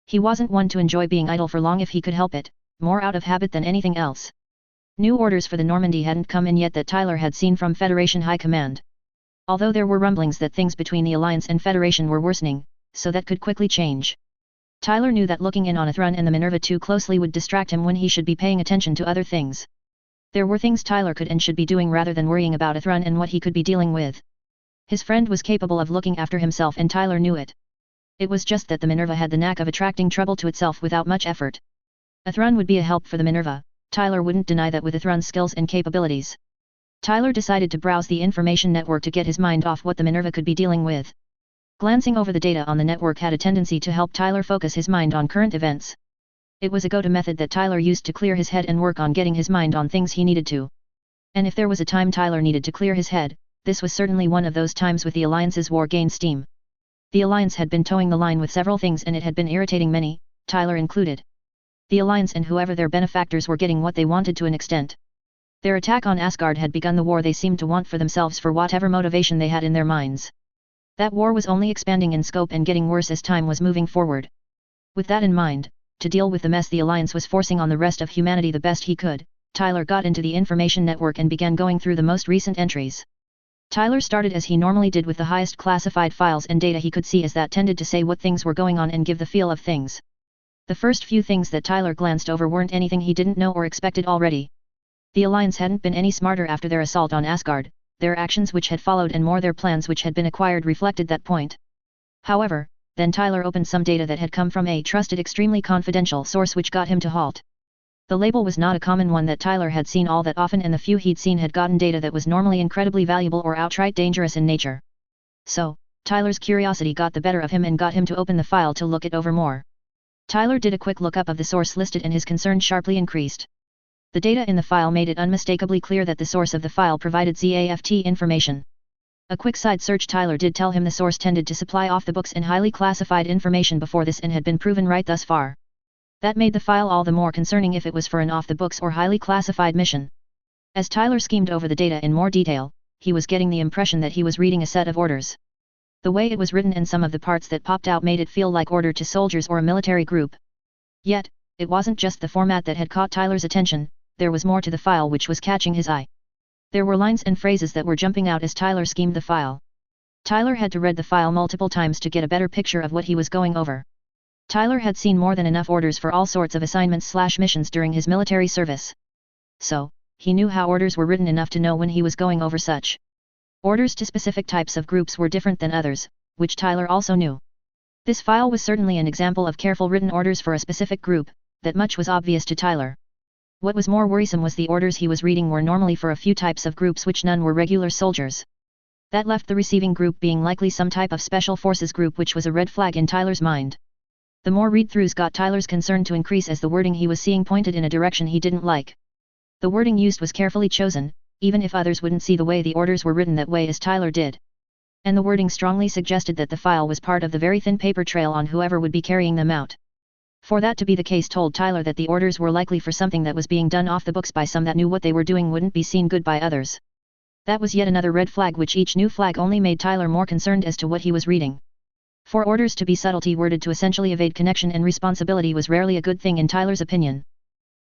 A: He wasn't one to enjoy being idle for long if he could help it, more out of habit than anything else. New orders for the Normandy hadn't come in yet that Tyler had seen from Federation High Command. Although there were rumblings that things between the Alliance and Federation were worsening, so that could quickly change. Tyler knew that looking in on Athrun and the Minerva too closely would distract him when he should be paying attention to other things. There were things Tyler could and should be doing rather than worrying about Athrun and what he could be dealing with. His friend was capable of looking after himself and Tyler knew it. It was just that the Minerva had the knack of attracting trouble to itself without much effort. Athrun would be a help for the Minerva, Tyler wouldn't deny that with Athrun's skills and capabilities. Tyler decided to browse the information network to get his mind off what the Minerva could be dealing with. Glancing over the data on the network had a tendency to help Tyler focus his mind on current events. It was a go-to method that Tyler used to clear his head and work on getting his mind on things he needed to. And if there was a time Tyler needed to clear his head, this was certainly one of those times with the Alliance's war gained steam. The Alliance had been towing the line with several things and it had been irritating many, Tyler included. The Alliance and whoever their benefactors were getting what they wanted to an extent. Their attack on Asgard had begun the war they seemed to want for themselves for whatever motivation they had in their minds. That war was only expanding in scope and getting worse as time was moving forward. With that in mind, to deal with the mess the Alliance was forcing on the rest of humanity the best he could, Tyler got into the information network and began going through the most recent entries. Tyler started as he normally did with the highest classified files and data he could see, as that tended to say what things were going on and give the feel of things. The first few things that Tyler glanced over weren't anything he didn't know or expected already. The Alliance hadn't been any smarter after their assault on Asgard, their actions which had followed and more their plans which had been acquired reflected that point. However, then Tyler opened some data that had come from a trusted, extremely confidential source which got him to halt. The label was not a common one that Tyler had seen all that often, and the few he'd seen had gotten data that was normally incredibly valuable or outright dangerous in nature. So, Tyler's curiosity got the better of him and got him to open the file to look it over more. Tyler did a quick lookup of the source listed and his concern sharply increased. The data in the file made it unmistakably clear that the source of the file provided ZAFT information. A quick side search Tyler did tell him the source tended to supply off-the-books and highly classified information before this and had been proven right thus far. That made the file all the more concerning if it was for an off-the-books or highly classified mission. As Tyler schemed over the data in more detail, he was getting the impression that he was reading a set of orders. The way it was written and some of the parts that popped out made it feel like order to soldiers or a military group. Yet, it wasn't just the format that had caught Tyler's attention, there was more to the file which was catching his eye. There were lines and phrases that were jumping out as Tyler schemed the file. Tyler had to read the file multiple times to get a better picture of what he was going over. Tyler had seen more than enough orders for all sorts of assignments/missions during his military service. So, he knew how orders were written enough to know when he was going over such orders to specific types of groups were different than others, which Tyler also knew. This file was certainly an example of careful written orders for a specific group, that much was obvious to Tyler. What was more worrisome was the orders he was reading were normally for a few types of groups which none were regular soldiers. That left the receiving group being likely some type of special forces group, which was a red flag in Tyler's mind. The more read-throughs got Tyler's concern to increase as the wording he was seeing pointed in a direction he didn't like. The wording used was carefully chosen, even if others wouldn't see the way the orders were written that way as Tyler did. And the wording strongly suggested that the file was part of the very thin paper trail on whoever would be carrying them out. For that to be the case told Tyler that the orders were likely for something that was being done off the books by some that knew what they were doing wouldn't be seen good by others. That was yet another red flag, which each new flag only made Tyler more concerned as to what he was reading. For orders to be subtlety worded to essentially evade connection and responsibility was rarely a good thing in Tyler's opinion.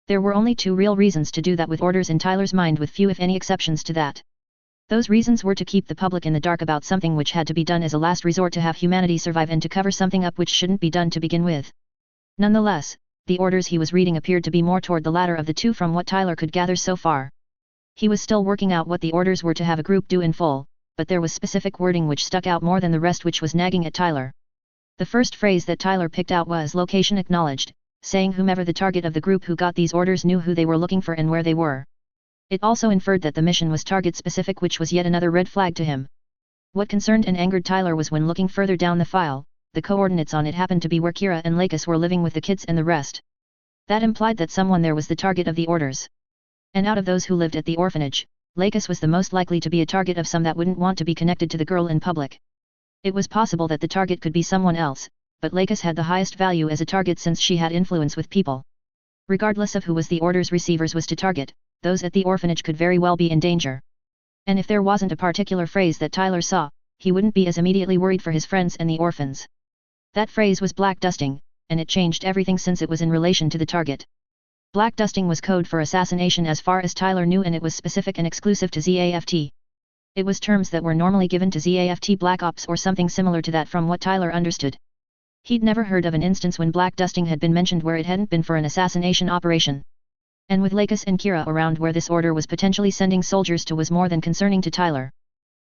A: There were only two real reasons to do that with orders in Tyler's mind, with few if any exceptions to that. Those reasons were to keep the public in the dark about something which had to be done as a last resort to have humanity survive, and to cover something up which shouldn't be done to begin with. Nonetheless, the orders he was reading appeared to be more toward the latter of the two from what Tyler could gather so far. He was still working out what the orders were to have a group do in full, but there was specific wording which stuck out more than the rest, which was nagging at Tyler. The first phrase that Tyler picked out was location acknowledged, saying whomever the target of the group who got these orders knew who they were looking for and where they were. It also inferred that the mission was target specific, which was yet another red flag to him. What concerned and angered Tyler was when looking further down the file, the coordinates on it happened to be where Kira and Lakis were living with the kids and the rest. That implied that someone there was the target of the orders. And out of those who lived at the orphanage, Lakis was the most likely to be a target of some that wouldn't want to be connected to the girl in public. It was possible that the target could be someone else, but Lakis had the highest value as a target since she had influence with people. Regardless of who was the orders receivers was to target, those at the orphanage could very well be in danger. And if there wasn't a particular phrase that Tyler saw, he wouldn't be as immediately worried for his friends and the orphans. That phrase was blackdusting, and it changed everything since it was in relation to the target. Blackdusting was code for assassination as far as Tyler knew, and it was specific and exclusive to ZAFT. It was terms that were normally given to ZAFT Black Ops or something similar to that from what Tyler understood. He'd never heard of an instance when blackdusting had been mentioned where it hadn't been for an assassination operation. And with Lakis and Kira around where this order was potentially sending soldiers to was more than concerning to Tyler.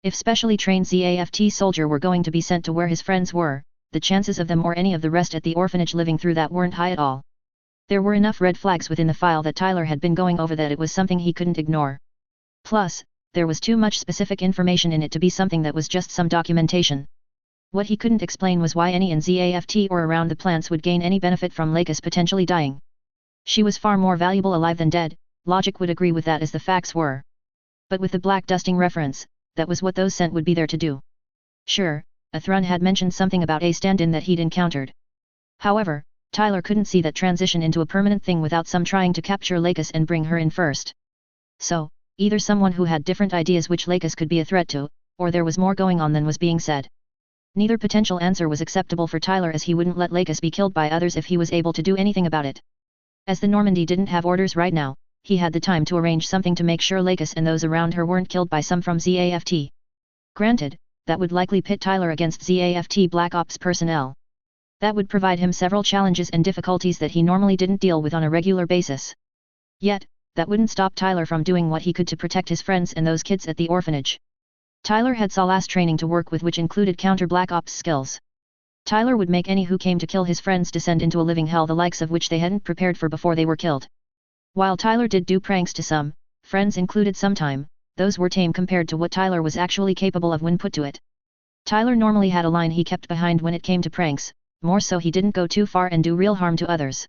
A: If specially trained ZAFT soldier were going to be sent to where his friends were, the chances of them or any of the rest at the orphanage living through that weren't high at all. There were enough red flags within the file that Tyler had been going over that it was something he couldn't ignore. Plus, there was too much specific information in it to be something that was just some documentation. What he couldn't explain was why any in ZAFT or around the plants would gain any benefit from Lakis potentially dying. She was far more valuable alive than dead, logic would agree with that as the facts were. But with the blackdusting reference, that was what those sent would be there to do. Sure, a Thrun had mentioned something about a stand-in that he'd encountered. However, Tyler couldn't see that transition into a permanent thing without some trying to capture Lakis and bring her in first. So, Either someone who had different ideas which Lakis could be a threat to, or there was more going on than was being said. Neither potential answer was acceptable for Tyler, as he wouldn't let Lakis be killed by others if he was able to do anything about it. As the Normandy didn't have orders right now, he had the time to arrange something to make sure Lakis and those around her weren't killed by some from ZAFT. Granted, that would likely pit Tyler against ZAFT Black Ops personnel. That would provide him several challenges and difficulties that he normally didn't deal with on a regular basis. Yet, that wouldn't stop Tyler from doing what he could to protect his friends and those kids at the orphanage. Tyler had Salas training to work with, which included counter Black Ops skills. Tyler would make any who came to kill his friends descend into a living hell, the likes of which they hadn't prepared for before they were killed. While Tyler did do pranks to some, friends included sometime, those were tame compared to what Tyler was actually capable of when put to it. Tyler normally had a line he kept behind when it came to pranks, more so he didn't go too far and do real harm to others.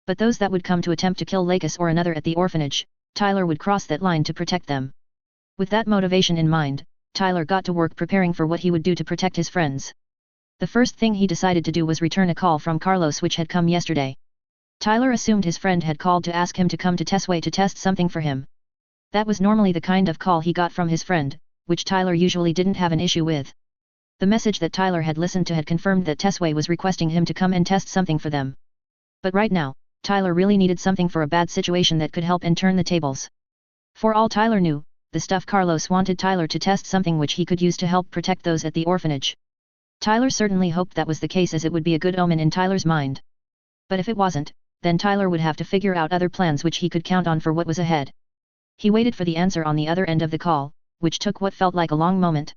A: But those that would come to attempt to kill Lakis or another at the orphanage, Tyler would cross that line to protect them. With that motivation in mind, Tyler got to work preparing for what he would do to protect his friends. The first thing he decided to do was return a call from Carlos which had come yesterday. Tyler assumed his friend had called to ask him to come to Tesway to test something for him. That was normally the kind of call he got from his friend, which Tyler usually didn't have an issue with. The message that Tyler had listened to had confirmed that Tesway was requesting him to come and test something for them. But right now, Tyler really needed something for a bad situation that could help and turn the tables. For all Tyler knew, the stuff Carlos wanted Tyler to test something which he could use to help protect those at the orphanage. Tyler certainly hoped that was the case, as it would be a good omen in Tyler's mind. But if it wasn't, then Tyler would have to figure out other plans which he could count on for what was ahead. He waited for the answer on the other end of the call, which took what felt like a long moment.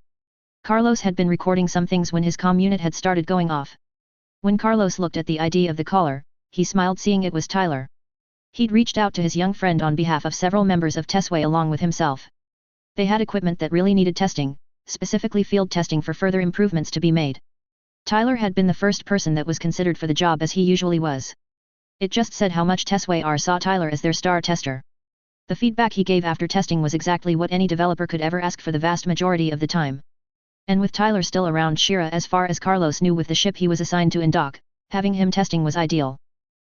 A: Carlos had been recording some things when his comm unit had started going off. When Carlos looked at the ID of the caller, he smiled seeing it was Tyler. He'd reached out to his young friend on behalf of several members of Tesway along with himself. They had equipment that really needed testing, specifically field testing for further improvements to be made. Tyler had been the first person that was considered for the job, as he usually was. It just said how much Tesway saw Tyler as their star tester. The feedback he gave after testing was exactly what any developer could ever ask for the vast majority of the time. And with Tyler still around Shira, as far as Carlos knew with the ship he was assigned to in dock, having him testing was ideal.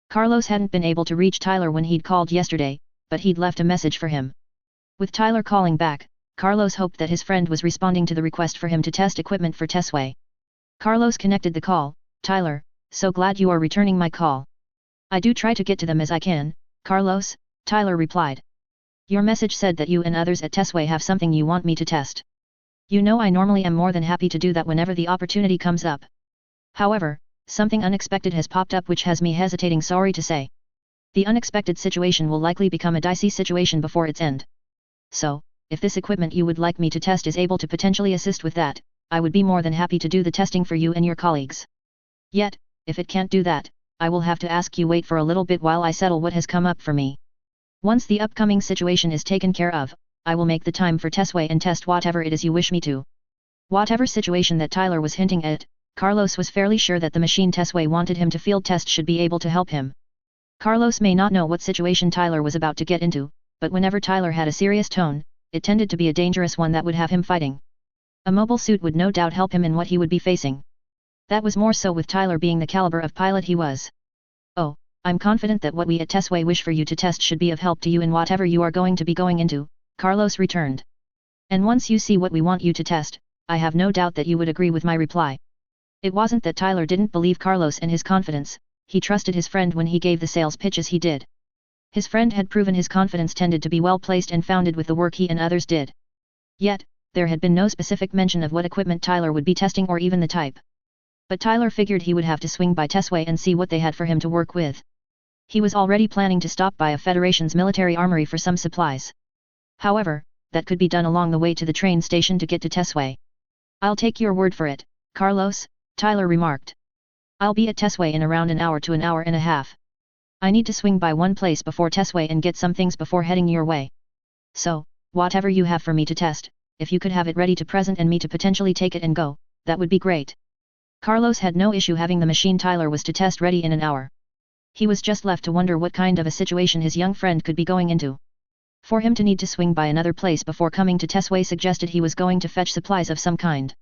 A: Carlos hadn't been able to reach Tyler when he'd called yesterday, but he'd left a message for him. With Tyler calling back, Carlos hoped that his friend was responding to the request for him to test equipment for Tesway. Carlos connected the call. "Tyler, so glad you are returning my call. I do try to get to them as I can, Carlos," Tyler replied. "Your message said that you and others at Tesway have something you want me to test. You know I normally am more than happy to do that whenever the opportunity comes up. However, something unexpected has popped up which has me hesitating, sorry to say. The unexpected situation will likely become a dicey situation before its end. So, if this equipment you would like me to test is able to potentially assist with that, I would be more than happy to do the testing for you and your colleagues. Yet, if it can't do that, I will have to ask you wait for a little bit while I settle what has come up for me. Once the upcoming situation is taken care of, I will make the time for Tesway and test whatever it is you wish me to." Whatever situation that Tyler was hinting at, Carlos was fairly sure that the machine Tesway wanted him to field test should be able to help him. Carlos may not know what situation Tyler was about to get into, but whenever Tyler had a serious tone, it tended to be a dangerous one that would have him fighting. A mobile suit would no doubt help him in what he would be facing. That was more so with Tyler being the caliber of pilot he was. "Oh, I'm confident that what we at Tesway wish for you to test should be of help to you in whatever you are going to be going into," Carlos returned. "And once you see what we want you to test, I have no doubt that you would agree with my reply." It wasn't that Tyler didn't believe Carlos and his confidence, he trusted his friend when he gave the sales pitch as he did. His friend had proven his confidence tended to be well placed and founded with the work he and others did. Yet, there had been no specific mention of what equipment Tyler would be testing or even the type. But Tyler figured he would have to swing by Tesway and see what they had for him to work with. He was already planning to stop by a Federation's military armory for some supplies. However, that could be done along the way to the train station to get to Tesway. "I'll take your word for it, Carlos," Tyler remarked. "I'll be at Tesway in around an hour to an hour and a half. I need to swing by one place before Tesway and get some things before heading your way. So, whatever you have for me to test, if you could have it ready to present and me to potentially take it and go, that would be great." Carlos had no issue having the machine Tyler was to test ready in an hour. He was just left to wonder what kind of a situation his young friend could be going into. For him to need to swing by another place before coming to Tesway suggested he was going to fetch supplies of some kind.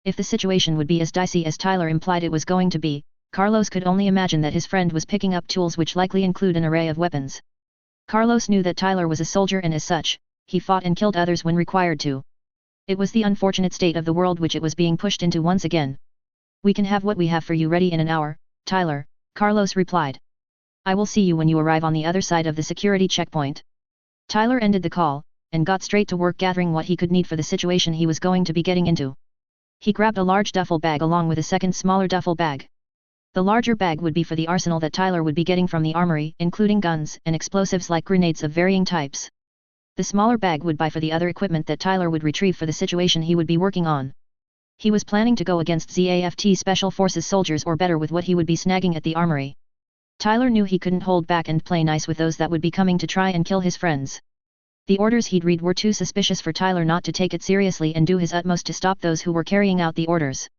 A: If the situation would be as dicey as Tyler implied it was going to be, Carlos could only imagine that his friend was picking up tools which likely include an array of weapons. Carlos knew that Tyler was a soldier and as such, he fought and killed others when required to. It was the unfortunate state of the world which it was being pushed into once again. "We can have what we have for you ready in an hour, Tyler," Carlos replied. "I will see you when you arrive on the other side of the security checkpoint." Tyler ended the call, and got straight to work gathering what he could need for the situation he was going to be getting into. He grabbed a large duffel bag along with a second smaller duffel bag. The larger bag would be for the arsenal that Tyler would be getting from the armory, including guns and explosives like grenades of varying types. The smaller bag would buy for the other equipment that Tyler would retrieve for the situation he would be working on. He was planning to go against ZAFT Special Forces soldiers or better with what he would be snagging at the armory. Tyler knew he couldn't hold back and play nice with those that would be coming to try and kill his friends. The orders he'd read were too suspicious for Tyler not to take it seriously and do his utmost to stop those who were carrying out the orders.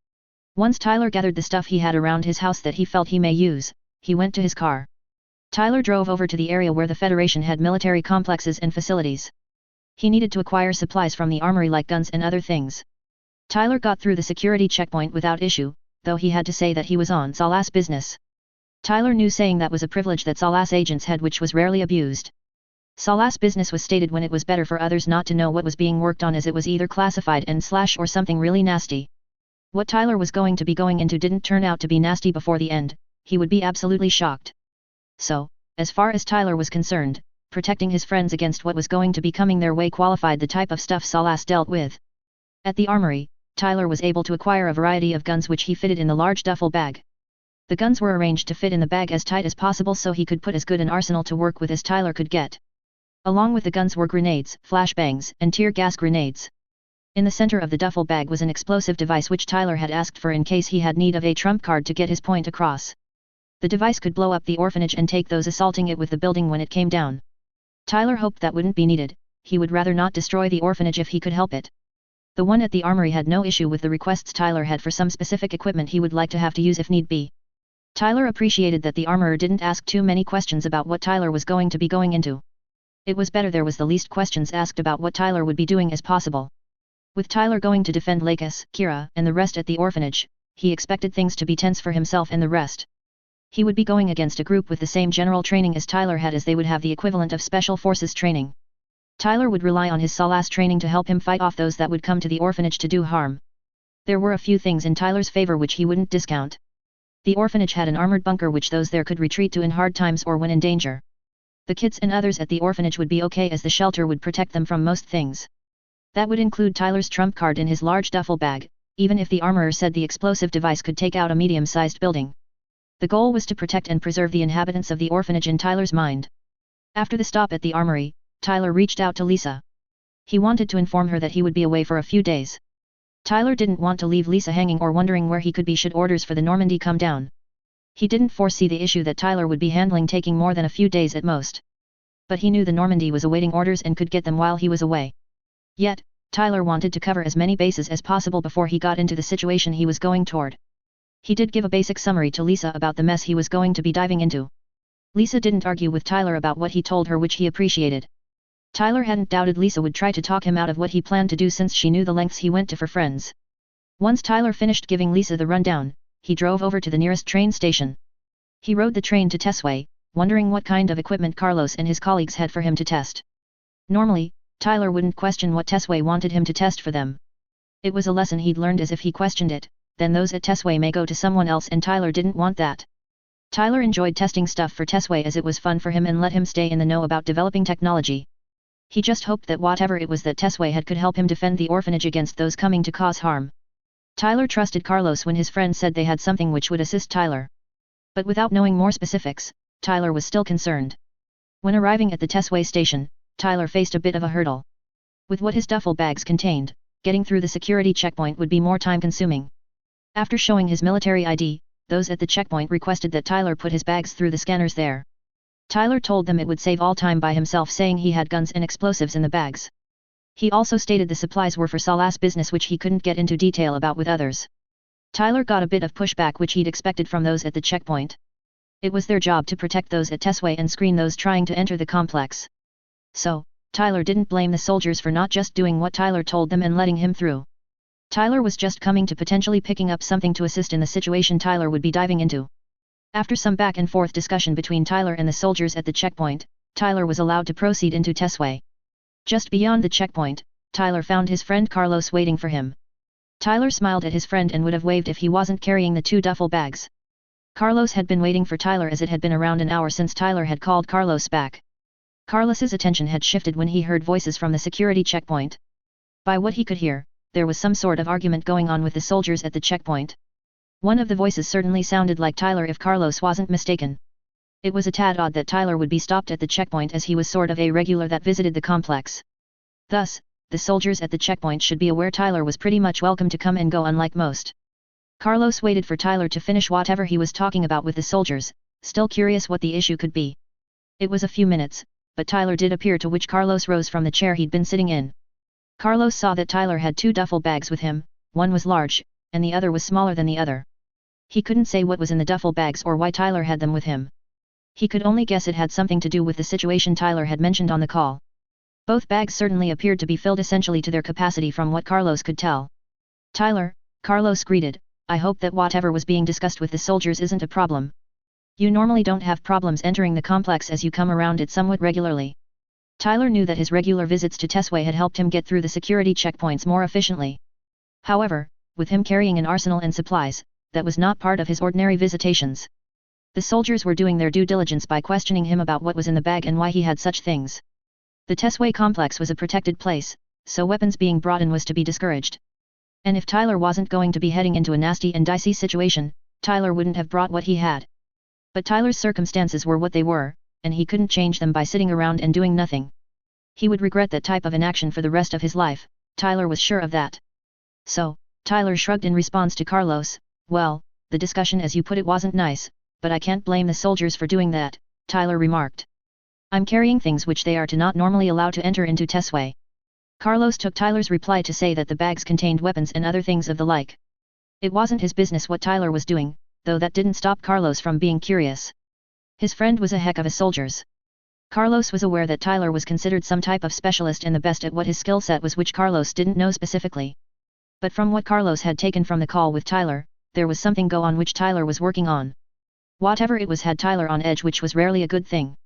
A: Once Tyler gathered the stuff he had around his house that he felt he may use, he went to his car. Tyler drove over to the area where the Federation had military complexes and facilities. He needed to acquire supplies from the armory like guns and other things. Tyler got through the security checkpoint without issue, though he had to say that he was on Salas business. Tyler knew saying that was a privilege that Salas agents had which was rarely abused. Salas business was stated when it was better for others not to know what was being worked on as it was either classified and / or something really nasty. What Tyler was going to be going into didn't turn out to be nasty before the end, he would be absolutely shocked. So, as far as Tyler was concerned, protecting his friends against what was going to be coming their way qualified the type of stuff Salas dealt with. At the armory, Tyler was able to acquire a variety of guns which he fitted in the large duffel bag. The guns were arranged to fit in the bag as tight as possible so he could put as good an arsenal to work with as Tyler could get. Along with the guns were grenades, flashbangs, and tear gas grenades. In the center of the duffel bag was an explosive device which Tyler had asked for in case he had need of a trump card to get his point across. The device could blow up the orphanage and take those assaulting it with the building when it came down. Tyler hoped that wouldn't be needed, he would rather not destroy the orphanage if he could help it. The one at the armory had no issue with the requests Tyler had for some specific equipment he would like to have to use if need be. Tyler appreciated that the armorer didn't ask too many questions about what Tyler was going to be going into. It was better there was the least questions asked about what Tyler would be doing as possible. With Tyler going to defend Lakis, Kira, and the rest at the orphanage, he expected things to be tense for himself and the rest. He would be going against a group with the same general training as Tyler had as they would have the equivalent of special forces training. Tyler would rely on his Salas training to help him fight off those that would come to the orphanage to do harm. There were a few things in Tyler's favor which he wouldn't discount. The orphanage had an armored bunker which those there could retreat to in hard times or when in danger. The kids and others at the orphanage would be okay as the shelter would protect them from most things. That would include Tyler's trump card in his large duffel bag, even if the armorer said the explosive device could take out a medium-sized building. The goal was to protect and preserve the inhabitants of the orphanage in Tyler's mind. After the stop at the armory, Tyler reached out to Lisa. He wanted to inform her that he would be away for a few days. Tyler didn't want to leave Lisa hanging or wondering where he could be should orders for the Normandy come down. He didn't foresee the issue that Tyler would be handling taking more than a few days at most. But he knew the Normandy was awaiting orders and could get them while he was away. Yet, Tyler wanted to cover as many bases as possible before he got into the situation he was going toward. He did give a basic summary to Lisa about the mess he was going to be diving into. Lisa didn't argue with Tyler about what he told her, which he appreciated. Tyler hadn't doubted Lisa would try to talk him out of what he planned to do since she knew the lengths he went to for friends. Once Tyler finished giving Lisa the rundown, he drove over to the nearest train station. He rode the train to Tesway, wondering what kind of equipment Carlos and his colleagues had for him to test. Normally, Tyler wouldn't question what Tesway wanted him to test for them. It was a lesson he'd learned, as if he questioned it, then those at Tesway may go to someone else, and Tyler didn't want that. Tyler enjoyed testing stuff for Tesway as it was fun for him and let him stay in the know about developing technology. He just hoped that whatever it was that Tesway had could help him defend the orphanage against those coming to cause harm. Tyler trusted Carlos when his friend said they had something which would assist Tyler. But without knowing more specifics, Tyler was still concerned. When arriving at the Tesway station, Tyler faced a bit of a hurdle. With what his duffel bags contained, getting through the security checkpoint would be more time-consuming. After showing his military ID, those at the checkpoint requested that Tyler put his bags through the scanners there. Tyler told them it would save all time by himself, saying he had guns and explosives in the bags. He also stated the supplies were for Salas business, which he couldn't get into detail about with others. Tyler got a bit of pushback which he'd expected from those at the checkpoint. It was their job to protect those at Tesway and screen those trying to enter the complex. So, Tyler didn't blame the soldiers for not just doing what Tyler told them and letting him through. Tyler was just coming to potentially picking up something to assist in the situation Tyler would be diving into. After some back and forth discussion between Tyler and the soldiers at the checkpoint, Tyler was allowed to proceed into Tesway. Just beyond the checkpoint, Tyler found his friend Carlos waiting for him. Tyler smiled at his friend and would have waved if he wasn't carrying the 2 duffel bags. Carlos had been waiting for Tyler as it had been around an hour since Tyler had called Carlos back. Carlos's attention had shifted when he heard voices from the security checkpoint. By what he could hear, there was some sort of argument going on with the soldiers at the checkpoint. One of the voices certainly sounded like Tyler if Carlos wasn't mistaken. It was a tad odd that Tyler would be stopped at the checkpoint as he was sort of a regular that visited the complex. Thus, the soldiers at the checkpoint should be aware Tyler was pretty much welcome to come and go unlike most. Carlos waited for Tyler to finish whatever he was talking about with the soldiers, still curious what the issue could be. It was a few minutes, but Tyler did appear, to which Carlos rose from the chair he'd been sitting in. Carlos saw that Tyler had 2 duffel bags with him, one was large, and the other was smaller than the other. He couldn't say what was in the duffel bags or why Tyler had them with him. He could only guess it had something to do with the situation Tyler had mentioned on the call. Both bags certainly appeared to be filled essentially to their capacity from what Carlos could tell. "Tyler," Carlos greeted, "I hope that whatever was being discussed with the soldiers isn't a problem. You normally don't have problems entering the complex as you come around it somewhat regularly." Tyler knew that his regular visits to Tesway had helped him get through the security checkpoints more efficiently. However, with him carrying an arsenal and supplies, that was not part of his ordinary visitations. The soldiers were doing their due diligence by questioning him about what was in the bag and why he had such things. The Tesway complex was a protected place, so weapons being brought in was to be discouraged. And if Tyler wasn't going to be heading into a nasty and dicey situation, Tyler wouldn't have brought what he had. But Tyler's circumstances were what they were, and he couldn't change them by sitting around and doing nothing. He would regret that type of inaction for the rest of his life, Tyler was sure of that. So, Tyler shrugged in response to Carlos. "Well, the discussion as you put it wasn't nice, but I can't blame the soldiers for doing that," Tyler remarked. "I'm carrying things which they are to not normally allow to enter into Tesway." Carlos took Tyler's reply to say that the bags contained weapons and other things of the like. It wasn't his business what Tyler was doing, though that didn't stop Carlos from being curious. His friend was a heck of a soldier. Carlos was aware that Tyler was considered some type of specialist and the best at what his skill set was, which Carlos didn't know specifically. But from what Carlos had taken from the call with Tyler, there was something go on which Tyler was working on. Whatever it was had Tyler on edge, which was rarely a good thing.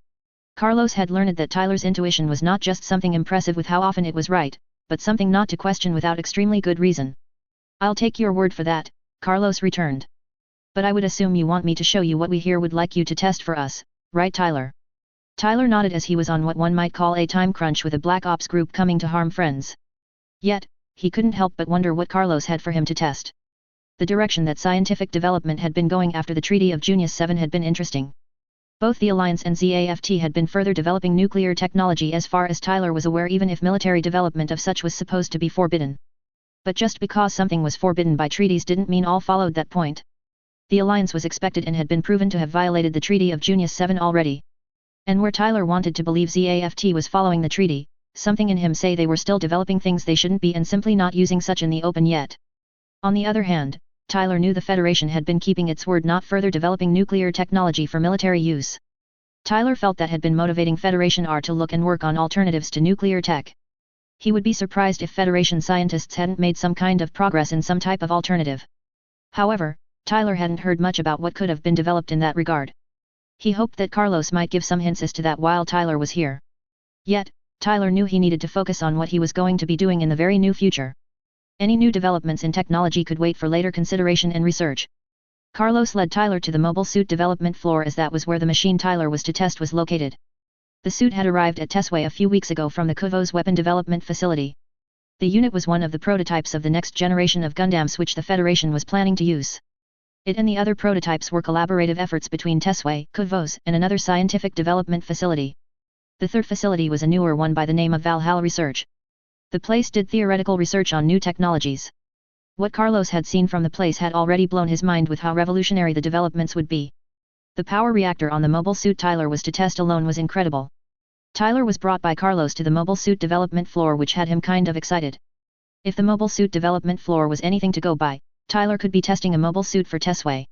A: Carlos had learned that Tyler's intuition was not just something impressive with how often it was right, but something not to question without extremely good reason. "I'll take your word for that," Carlos returned. "But I would assume you want me to show you what we here would like you to test for us, right Tyler?" Tyler nodded as he was on what one might call a time crunch with a Black Ops group coming to harm friends. Yet, he couldn't help but wonder what Carlos had for him to test. The direction that scientific development had been going after the Treaty of June 7 had been interesting. Both the Alliance and ZAFT had been further developing nuclear technology as far as Tyler was aware, even if military development of such was supposed to be forbidden. But just because something was forbidden by treaties didn't mean all followed that point. The Alliance was expected and had been proven to have violated the Treaty of June 7 already. And where Tyler wanted to believe ZAFT was following the treaty, something in him say they were still developing things they shouldn't be and simply not using such in the open yet. On the other hand, Tyler knew the Federation had been keeping its word, not further developing nuclear technology for military use. Tyler felt that had been motivating Federation R to look and work on alternatives to nuclear tech. He would be surprised if Federation scientists hadn't made some kind of progress in some type of alternative. However, Tyler hadn't heard much about what could have been developed in that regard. He hoped that Carlos might give some hints as to that while Tyler was here. Yet, Tyler knew he needed to focus on what he was going to be doing in the very near future. Any new developments in technology could wait for later consideration and research. Carlos led Tyler to the mobile suit development floor, as that was where the machine Tyler was to test was located. The suit had arrived at Tesway a few weeks ago from the Kuvos weapon development facility. The unit was one of the prototypes of the next generation of Gundams which the Federation was planning to use. It and the other prototypes were collaborative efforts between Tesway, Kuvos, and another scientific development facility. The third facility was a newer one by the name of Valhalla Research. The place did theoretical research on new technologies. What Carlos had seen from the place had already blown his mind with how revolutionary the developments would be. The power reactor on the mobile suit Tyler was to test alone was incredible. Tyler was brought by Carlos to the mobile suit development floor, which had him kind of excited. If the mobile suit development floor was anything to go by, Tyler could be testing a mobile suit for Tesway.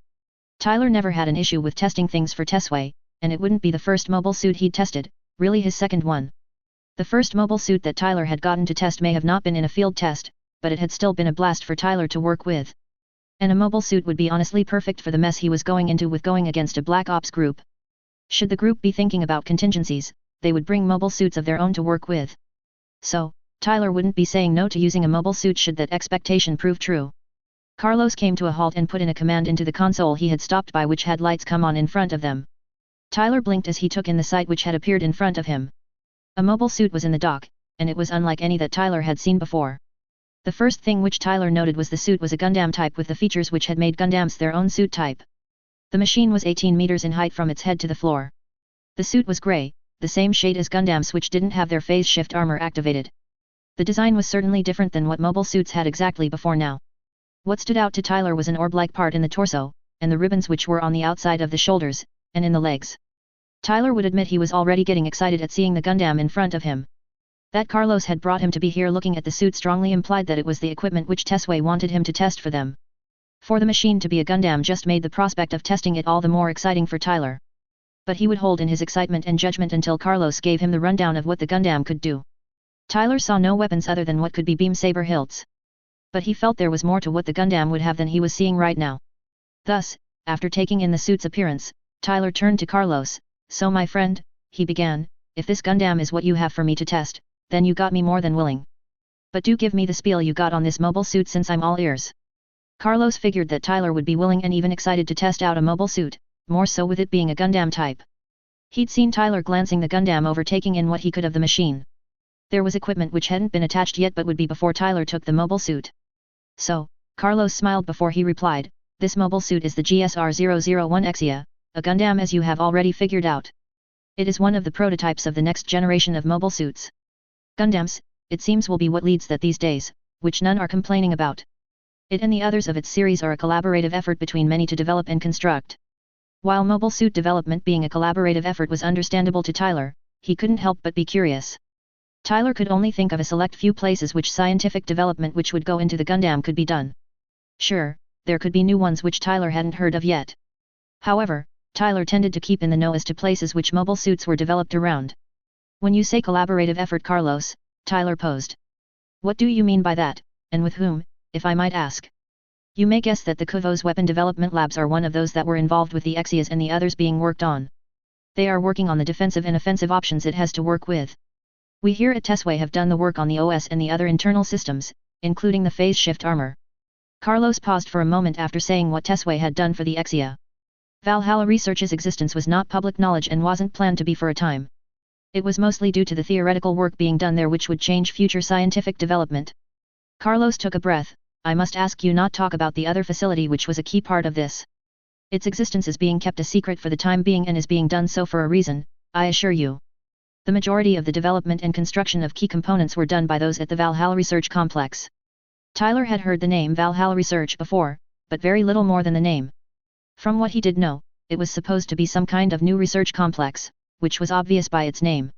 A: Tyler never had an issue with testing things for Tesway, and it wouldn't be the first mobile suit he'd tested, really his second one. The first mobile suit that Tyler had gotten to test may have not been in a field test, but it had still been a blast for Tyler to work with. And a mobile suit would be honestly perfect for the mess he was going into with going against a Black Ops group. Should the group be thinking about contingencies, they would bring mobile suits of their own to work with. So, Tyler wouldn't be saying no to using a mobile suit should that expectation prove true. Carlos came to a halt and put in a command into the console he had stopped by, which had lights come on in front of them. Tyler blinked as he took in the sight which had appeared in front of him. A mobile suit was in the dock, and it was unlike any that Tyler had seen before. The first thing which Tyler noted was the suit was a Gundam type with the features which had made Gundams their own suit type. The machine was 18 meters in height from its head to the floor. The suit was grey, the same shade as Gundams which didn't have their phase shift armor activated. The design was certainly different than what mobile suits had exactly before now. What stood out to Tyler was an orb-like part in the torso, and the ribbons which were on the outside of the shoulders, and in the legs. Tyler would admit he was already getting excited at seeing the Gundam in front of him. That Carlos had brought him to be here looking at the suit strongly implied that it was the equipment which Tesway wanted him to test for them. For the machine to be a Gundam just made the prospect of testing it all the more exciting for Tyler. But he would hold in his excitement and judgment until Carlos gave him the rundown of what the Gundam could do. Tyler saw no weapons other than what could be beam saber hilts. But he felt there was more to what the Gundam would have than he was seeing right now. Thus, after taking in the suit's appearance, Tyler turned to Carlos. "So my friend," he began, "if this Gundam is what you have for me to test, then you got me more than willing. But do give me the spiel you got on this mobile suit since I'm all ears." Carlos figured that Tyler would be willing and even excited to test out a mobile suit, more so with it being a Gundam type. He'd seen Tyler glancing the Gundam over, taking in what he could of the machine. There was equipment which hadn't been attached yet but would be before Tyler took the mobile suit. So, Carlos smiled before he replied, "This mobile suit is the GSR-001 Exia, a Gundam as you have already figured out. It is one of the prototypes of the next generation of mobile suits. Gundams, it seems, will be what leads that these days, which none are complaining about. It and the others of its series are a collaborative effort between many to develop and construct." While mobile suit development being a collaborative effort was understandable to Tyler, he couldn't help but be curious. Tyler could only think of a select few places which scientific development which would go into the Gundam could be done. Sure, there could be new ones which Tyler hadn't heard of yet. However, Tyler tended to keep in the know as to places which mobile suits were developed around. "When you say collaborative effort, Carlos," Tyler posed. "What do you mean by that, and with whom, if I might ask?" "You may guess that the Kuvo's weapon development labs are one of those that were involved with the Exias and the others being worked on. They are working on the defensive and offensive options it has to work with. We here at Tesway have done the work on the OS and the other internal systems, including the phase shift armor." Carlos paused for a moment after saying what Tesway had done for the Exia. Valhalla Research's existence was not public knowledge and wasn't planned to be for a time. It was mostly due to the theoretical work being done there which would change future scientific development. Carlos took a breath. "I must ask you not talk about the other facility which was a key part of this. Its existence is being kept a secret for the time being and is being done so for a reason, I assure you. The majority of the development and construction of key components were done by those at the Valhalla Research Complex." Tyler had heard the name Valhalla Research before, but very little more than the name. From what he did know, it was supposed to be some kind of new research complex, which was obvious by its name.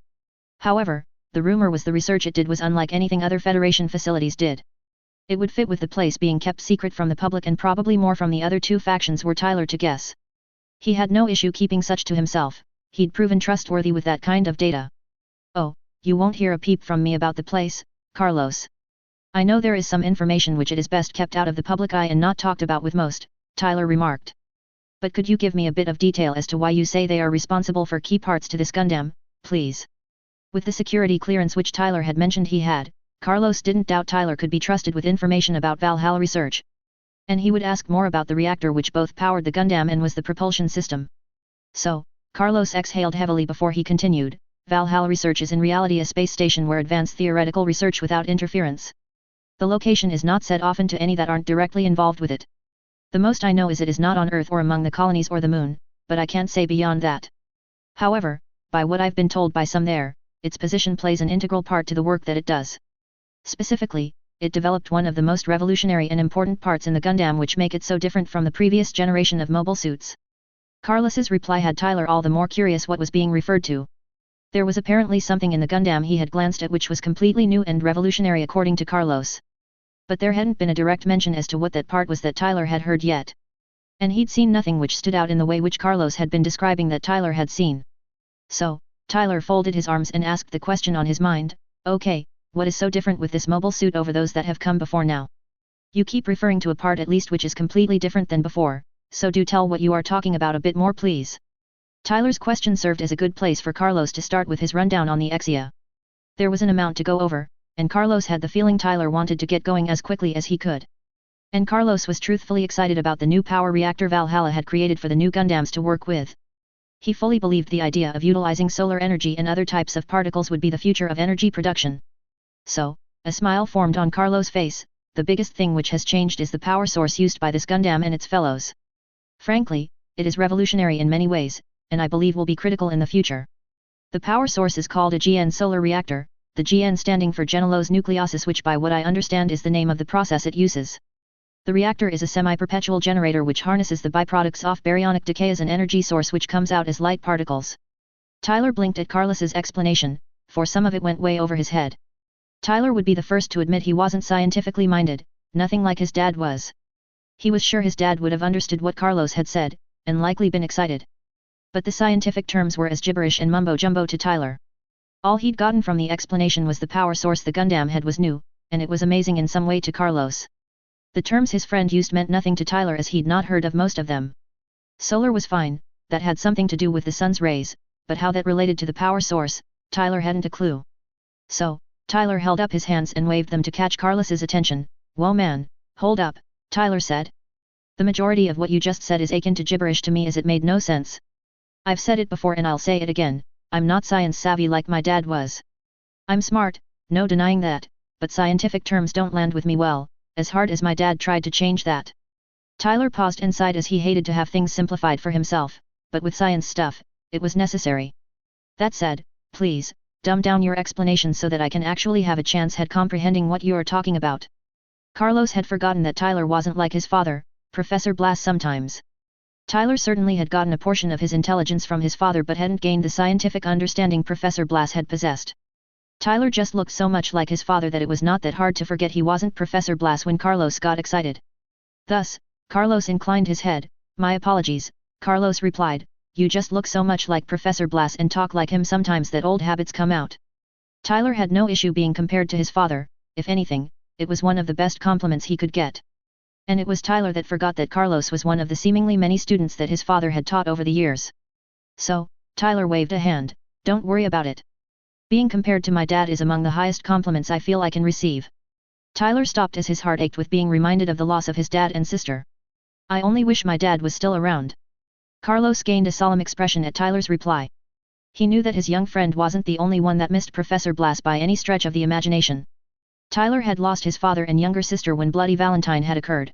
A: However, the rumor was the research it did was unlike anything other Federation facilities did. It would fit with the place being kept secret from the public and probably more from the other two factions, were Tyler to guess. He had no issue keeping such to himself, he'd proven trustworthy with that kind of data. "Oh, you won't hear a peep from me about the place, Carlos. I know there is some information which it is best kept out of the public eye and not talked about with most," Tyler remarked. "But could you give me a bit of detail as to why you say they are responsible for key parts to this Gundam, please?" With the security clearance which Tyler had mentioned he had, Carlos didn't doubt Tyler could be trusted with information about Valhalla Research. And he would ask more about the reactor which both powered the Gundam and was the propulsion system. So, Carlos exhaled heavily before he continued, "Valhalla Research is in reality a space station where advanced theoretical research without interference. The location is not said often to any that aren't directly involved with it. The most I know is it is not on Earth or among the colonies or the Moon, but I can't say beyond that. However, by what I've been told by some there, its position plays an integral part to the work that it does. Specifically, it developed one of the most revolutionary and important parts in the Gundam which make it so different from the previous generation of mobile suits." Carlos's reply had Tyler all the more curious what was being referred to. There was apparently something in the Gundam he had glanced at which was completely new and revolutionary according to Carlos. But there hadn't been a direct mention as to what that part was that Tyler had heard yet. And he'd seen nothing which stood out in the way which Carlos had been describing that Tyler had seen. So, Tyler folded his arms and asked the question on his mind, "Okay, what is so different with this mobile suit over those that have come before now? You keep referring to a part at least which is completely different than before, so do tell what you are talking about a bit more please." Tyler's question served as a good place for Carlos to start with his rundown on the Exia. There was an amount to go over, and Carlos had the feeling Tyler wanted to get going as quickly as he could. And Carlos was truthfully excited about the new power reactor Valhalla had created for the new Gundams to work with. He fully believed the idea of utilizing solar energy and other types of particles would be the future of energy production. So, a smile formed on Carlos' face. The biggest thing which has changed is the power source used by this Gundam and its fellows. Frankly, it is revolutionary in many ways, and I believe will be critical in the future. The power source is called a GN solar reactor, the GN standing for Genelose nucleosis, which by what I understand is the name of the process it uses. The reactor is a semi-perpetual generator which harnesses the byproducts of baryonic decay as an energy source which comes out as light particles. Tyler blinked at Carlos's explanation, for some of it went way over his head. Tyler would be the first to admit he wasn't scientifically minded, nothing like his dad was. He was sure his dad would have understood what Carlos had said, and likely been excited. But the scientific terms were as gibberish and mumbo-jumbo to Tyler. All he'd gotten from the explanation was the power source the Gundam had was new, and it was amazing in some way to Carlos. The terms his friend used meant nothing to Tyler as he'd not heard of most of them. Solar was fine, that had something to do with the sun's rays, but how that related to the power source, Tyler hadn't a clue. So, Tyler held up his hands and waved them to catch Carlos's attention. "Whoa man, hold up," Tyler said. "The majority of what you just said is akin to gibberish to me as it made no sense. I've said it before and I'll say it again, I'm not science savvy like my dad was. I'm smart, no denying that, but scientific terms don't land with me well, as hard as my dad tried to change that." Tyler paused and sighed as he hated to have things simplified for himself, but with science stuff, it was necessary. "That said, please, dumb down your explanation so that I can actually have a chance at comprehending what you are talking about." Carlos had forgotten that Tyler wasn't like his father, Professor Blas sometimes. Tyler certainly had gotten a portion of his intelligence from his father but hadn't gained the scientific understanding Professor Blas had possessed. Tyler just looked so much like his father that it was not that hard to forget he wasn't Professor Blas when Carlos got excited. Thus, Carlos inclined his head. "My apologies," Carlos replied, "you just look so much like Professor Blas and talk like him sometimes that old habits come out." Tyler had no issue being compared to his father, if anything, it was one of the best compliments he could get. And it was Tyler that forgot that Carlos was one of the seemingly many students that his father had taught over the years. So, Tyler waved a hand. "Don't worry about it. Being compared to my dad is among the highest compliments I feel I can receive." Tyler stopped as his heart ached with being reminded of the loss of his dad and sister. "I only wish my dad was still around." Carlos gained a solemn expression at Tyler's reply. He knew that his young friend wasn't the only one that missed Professor Blas by any stretch of the imagination. Tyler had lost his father and younger sister when Bloody Valentine had occurred.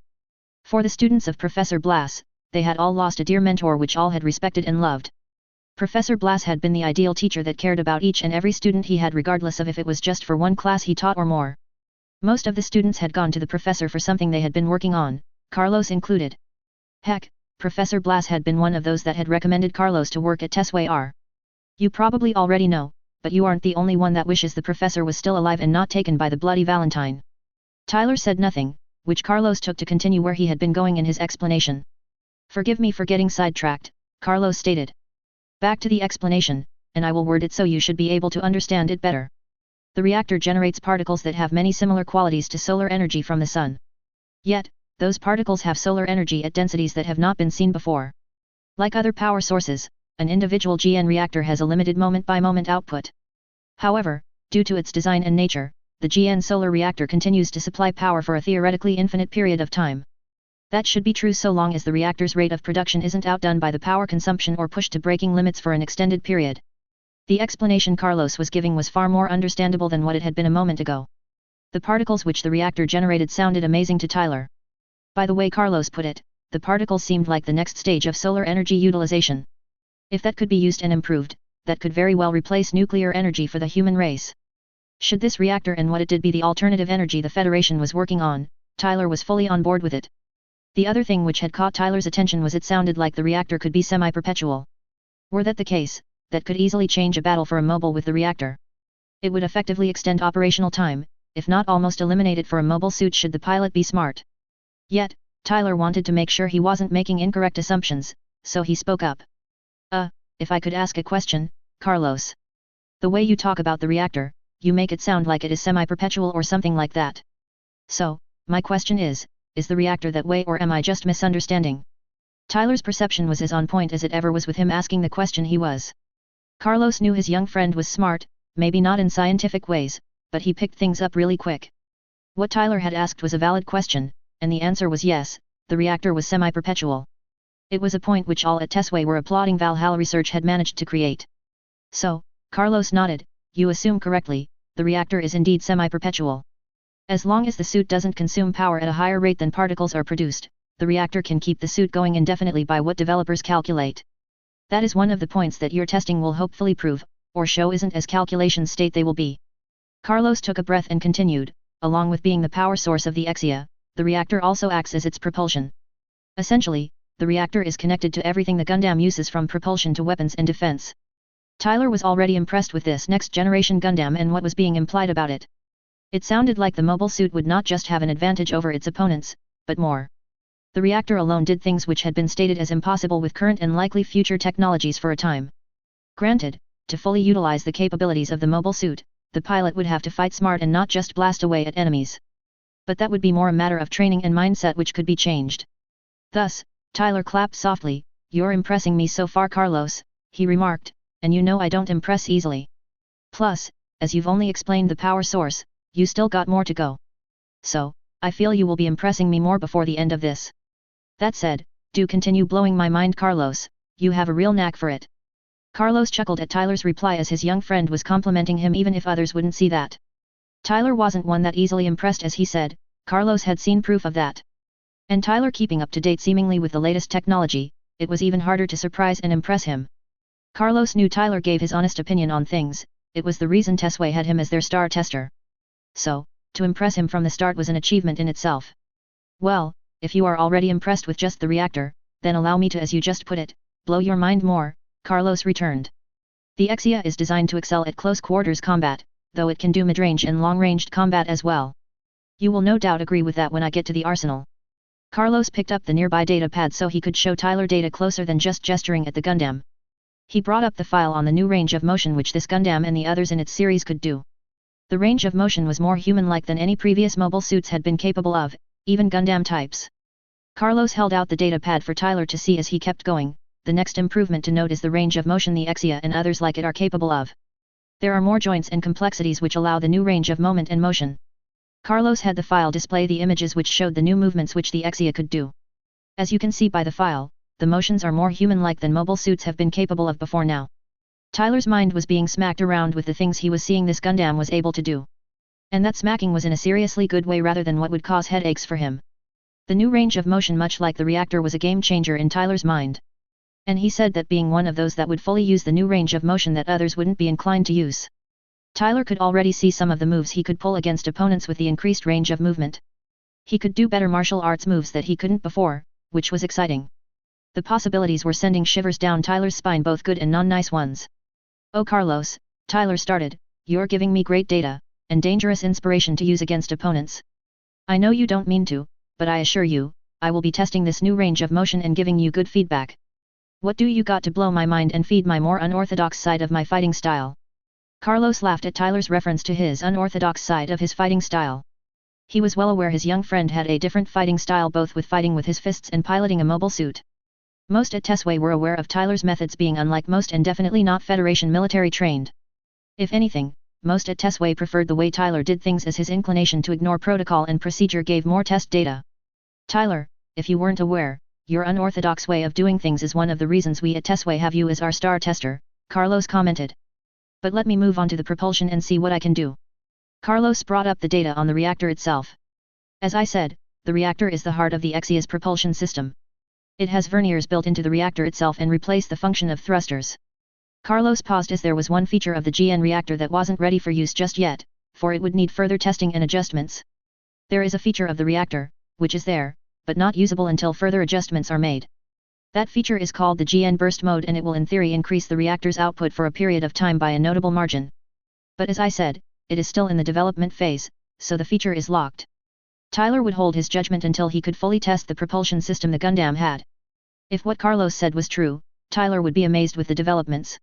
A: For the students of Professor Blas, they had all lost a dear mentor which all had respected and loved. Professor Blas had been the ideal teacher that cared about each and every student he had regardless of if it was just for one class he taught or more. Most of the students had gone to the professor for something they had been working on, Carlos included. Heck, Professor Blas had been one of those that had recommended Carlos to work at Tesway R. You probably already know, but you aren't the only one that wishes the professor was still alive and not taken by the Bloody Valentine. Tyler said nothing, which Carlos took to continue where he had been going in his explanation. "Forgive me for getting sidetracked," Carlos stated. "Back to the explanation, and I will word it so you should be able to understand it better. The reactor generates particles that have many similar qualities to solar energy from the sun. Yet, those particles have solar energy at densities that have not been seen before. Like other power sources, an individual GN reactor has a limited moment-by-moment output. However, due to its design and nature, the GN solar reactor continues to supply power for a theoretically infinite period of time. That should be true so long as the reactor's rate of production isn't outdone by the power consumption or pushed to breaking limits for an extended period." The explanation Carlos was giving was far more understandable than what it had been a moment ago. The particles which the reactor generated sounded amazing to Tyler. By the way Carlos put it, the particles seemed like the next stage of solar energy utilization. If that could be used and improved, that could very well replace nuclear energy for the human race. Should this reactor and what it did be the alternative energy the Federation was working on, Tyler was fully on board with it. The other thing which had caught Tyler's attention was it sounded like the reactor could be semi-perpetual. Were that the case, that could easily change a battle for a mobile with the reactor. It would effectively extend operational time, if not almost eliminate it for a mobile suit should the pilot be smart. Yet, Tyler wanted to make sure he wasn't making incorrect assumptions, so he spoke up. If I could ask a question, Carlos. The way you talk about the reactor, you make it sound like it is semi-perpetual or something like that. So, my question is the reactor that way or am I just misunderstanding?" Tyler's perception was as on point as it ever was with him asking the question he was. Carlos knew his young friend was smart, maybe not in scientific ways, but he picked things up really quick. What Tyler had asked was a valid question, and the answer was yes, the reactor was semi-perpetual. It was a point which all at Tesway were applauding Valhalla Research had managed to create. So, Carlos nodded, you assume correctly, the reactor is indeed semi-perpetual. As long as the suit doesn't consume power at a higher rate than particles are produced, the reactor can keep the suit going indefinitely by what developers calculate. That is one of the points that your testing will hopefully prove, or show isn't as calculations state they will be. Carlos took a breath and continued, along with being the power source of the Exia, the reactor also acts as its propulsion. Essentially, the reactor is connected to everything the Gundam uses from propulsion to weapons and defense. Tyler was already impressed with this next-generation Gundam and what was being implied about it. It sounded like the mobile suit would not just have an advantage over its opponents, but more. The reactor alone did things which had been stated as impossible with current and likely future technologies for a time. Granted, to fully utilize the capabilities of the mobile suit, the pilot would have to fight smart and not just blast away at enemies. But that would be more a matter of training and mindset which could be changed. Thus, Tyler clapped softly, "You're impressing me so far, Carlos," he remarked, "and you know I don't impress easily. Plus, as you've only explained the power source, you still got more to go. So, I feel you will be impressing me more before the end of this. That said, do continue blowing my mind, Carlos, you have a real knack for it." Carlos chuckled at Tyler's reply as his young friend was complimenting him even if others wouldn't see that. Tyler wasn't one that easily impressed, as he said, Carlos had seen proof of that. And Tyler keeping up to date seemingly with the latest technology, it was even harder to surprise and impress him. Carlos knew Tyler gave his honest opinion on things, it was the reason Tesway had him as their star tester. So, to impress him from the start was an achievement in itself. "Well, if you are already impressed with just the reactor, then allow me to, as you just put it, blow your mind more," Carlos returned. The Exia is designed to excel at close quarters combat, though it can do mid-range and long-ranged combat as well. You will no doubt agree with that when I get to the arsenal. Carlos picked up the nearby data pad so he could show Tyler data closer than just gesturing at the Gundam. He brought up the file on the new range of motion which this Gundam and the others in its series could do. The range of motion was more human-like than any previous mobile suits had been capable of, even Gundam types. Carlos held out the data pad for Tyler to see as he kept going. The next improvement to note is the range of motion the Exia and others like it are capable of. There are more joints and complexities which allow the new range of moment and motion. Carlos had the file display the images which showed the new movements which the Exia could do. As you can see by the file, the motions are more human-like than mobile suits have been capable of before now. Tyler's mind was being smacked around with the things he was seeing this Gundam was able to do. And that smacking was in a seriously good way rather than what would cause headaches for him. The new range of motion, much like the reactor, was a game-changer in Tyler's mind. And he said that being one of those that would fully use the new range of motion that others wouldn't be inclined to use. Tyler could already see some of the moves he could pull against opponents with the increased range of movement. He could do better martial arts moves that he couldn't before, which was exciting. The possibilities were sending shivers down Tyler's spine, both good and non-nice ones. "Oh Carlos," Tyler started, "you're giving me great data, and dangerous inspiration to use against opponents. I know you don't mean to, but I assure you, I will be testing this new range of motion and giving you good feedback. What do you got to blow my mind and feed my more unorthodox side of my fighting style?" Carlos laughed at Tyler's reference to his unorthodox side of his fighting style. He was well aware his young friend had a different fighting style, both with fighting with his fists and piloting a mobile suit. Most at Tesway were aware of Tyler's methods being unlike most and definitely not Federation military trained. If anything, most at Tesway preferred the way Tyler did things, as his inclination to ignore protocol and procedure gave more test data. "Tyler, if you weren't aware, your unorthodox way of doing things is one of the reasons we at Tesway have you as our star tester," Carlos commented. "But let me move on to the propulsion and see what I can do." Carlos brought up the data on the reactor itself. As I said, the reactor is the heart of the Exia's propulsion system. It has verniers built into the reactor itself and replace the function of thrusters. Carlos paused as there was one feature of the GN reactor that wasn't ready for use just yet, for it would need further testing and adjustments. There is a feature of the reactor, which is there, but not usable until further adjustments are made. That feature is called the GN burst mode, and it will in theory increase the reactor's output for a period of time by a notable margin. But as I said, it is still in the development phase, so the feature is locked. Tyler would hold his judgment until he could fully test the propulsion system the Gundam had. If what Carlos said was true, Tyler would be amazed with the developments.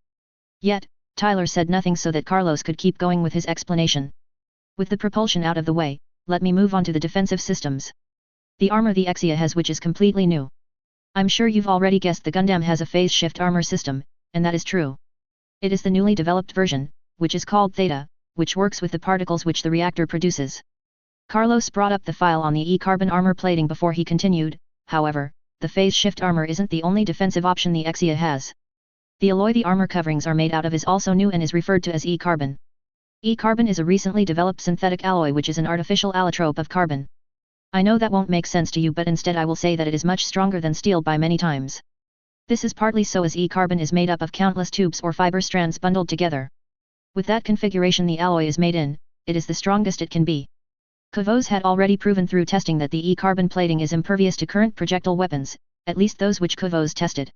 A: Yet, Tyler said nothing so that Carlos could keep going with his explanation. "With the propulsion out of the way, let me move on to the defensive systems. The armor the Exia has, which is completely new. I'm sure you've already guessed the Gundam has a phase shift armor system, and that is true. It is the newly developed version, which is called theta, which works with the particles which the reactor produces. Carlos brought up the file on the E-carbon armor plating before he continued. However, the phase shift armor isn't the only defensive option the Exia has. The alloy the armor coverings are made out of is also new and is referred to as E-carbon. E-carbon is a recently developed synthetic alloy which is an artificial allotrope of carbon. I know that won't make sense to you, but instead I will say that it is much stronger than steel by many times. This is partly so as E-carbon is made up of countless tubes or fiber strands bundled together. With that configuration the alloy is made in, it is the strongest it can be. Kvoz had already proven through testing that the E-carbon plating is impervious to current projectile weapons, at least those which Kvoz tested.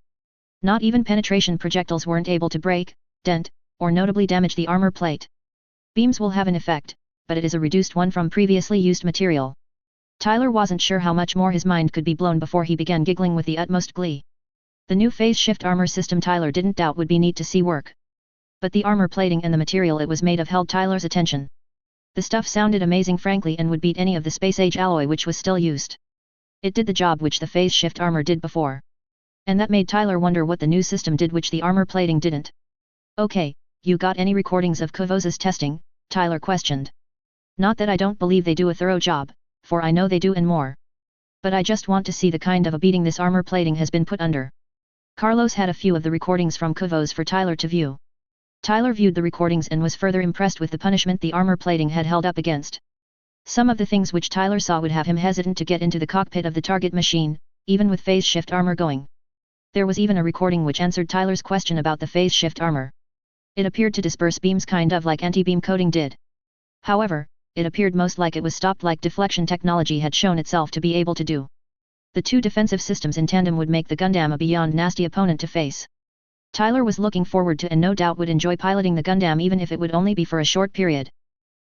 A: Not even penetration projectiles weren't able to break, dent, or notably damage the armor plate. Beams will have an effect, but it is a reduced one from previously used material. Tyler wasn't sure how much more his mind could be blown before he began giggling with the utmost glee. The new phase shift armor system Tyler didn't doubt would be neat to see work. But the armor plating and the material it was made of held Tyler's attention. The stuff sounded amazing frankly and would beat any of the space-age alloy which was still used. It did the job which the phase shift armor did before. And that made Tyler wonder what the new system did which the armor plating didn't. Okay, you got any recordings of Kvoz's testing? Tyler questioned. Not that I don't believe they do a thorough job, for I know they do and more. But I just want to see the kind of a beating this armor plating has been put under. Carlos had a few of the recordings from Kvoz for Tyler to view. Tyler viewed the recordings and was further impressed with the punishment the armor plating had held up against. Some of the things which Tyler saw would have him hesitant to get into the cockpit of the target machine, even with phase shift armor going. There was even a recording which answered Tyler's question about the phase shift armor. It appeared to disperse beams kind of like anti-beam coating did. However, it appeared most like it was stopped like deflection technology had shown itself to be able to do. The two defensive systems in tandem would make the Gundam a beyond nasty opponent to face. Tyler was looking forward to and no doubt would enjoy piloting the Gundam even if it would only be for a short period.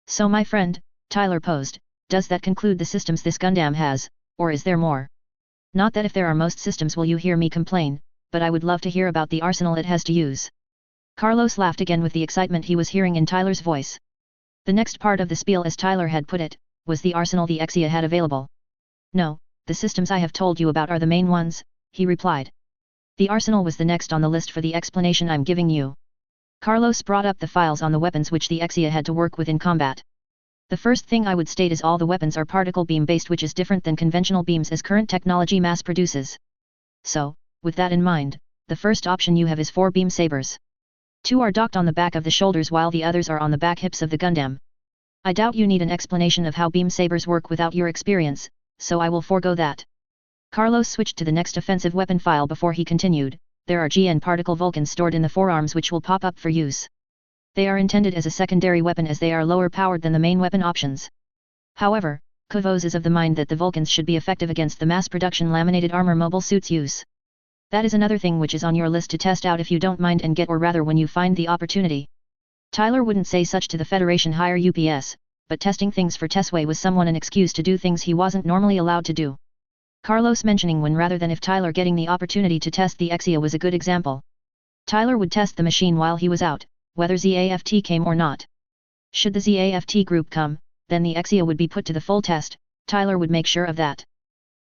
A: So my friend, Tyler posed, does that conclude the systems this Gundam has, or is there more? Not that if there are most systems will you hear me complain, but I would love to hear about the arsenal it has to use. Carlos laughed again with the excitement he was hearing in Tyler's voice. The next part of the spiel, as Tyler had put it, was the arsenal the Exia had available. No, the systems I have told you about are the main ones, he replied. The arsenal was the next on the list for the explanation I'm giving you. Carlos brought up the files on the weapons which the Exia had to work with in combat. The first thing I would state is all the weapons are particle beam based, which is different than conventional beams as current technology mass produces. So, with that in mind, the first option you have is 4 beam sabers. 2 are docked on the back of the shoulders while the others are on the back hips of the Gundam. I doubt you need an explanation of how beam sabers work without your experience, so I will forego that. Carlos switched to the next offensive weapon file before he continued. There are GN particle Vulcans stored in the forearms which will pop up for use. They are intended as a secondary weapon as they are lower powered than the main weapon options. However, Kvoz is of the mind that the Vulcans should be effective against the mass production laminated armor mobile suits use. That is another thing which is on your list to test out if you don't mind and get, or rather when you find the opportunity. Tyler wouldn't say such to the Federation higher UPS, but testing things for Tesway was someone an excuse to do things he wasn't normally allowed to do. Carlos mentioning when rather than if Tyler getting the opportunity to test the Exia was a good example. Tyler would test the machine while he was out, whether ZAFT came or not. Should the ZAFT group come, then the Exia would be put to the full test. Tyler would make sure of that.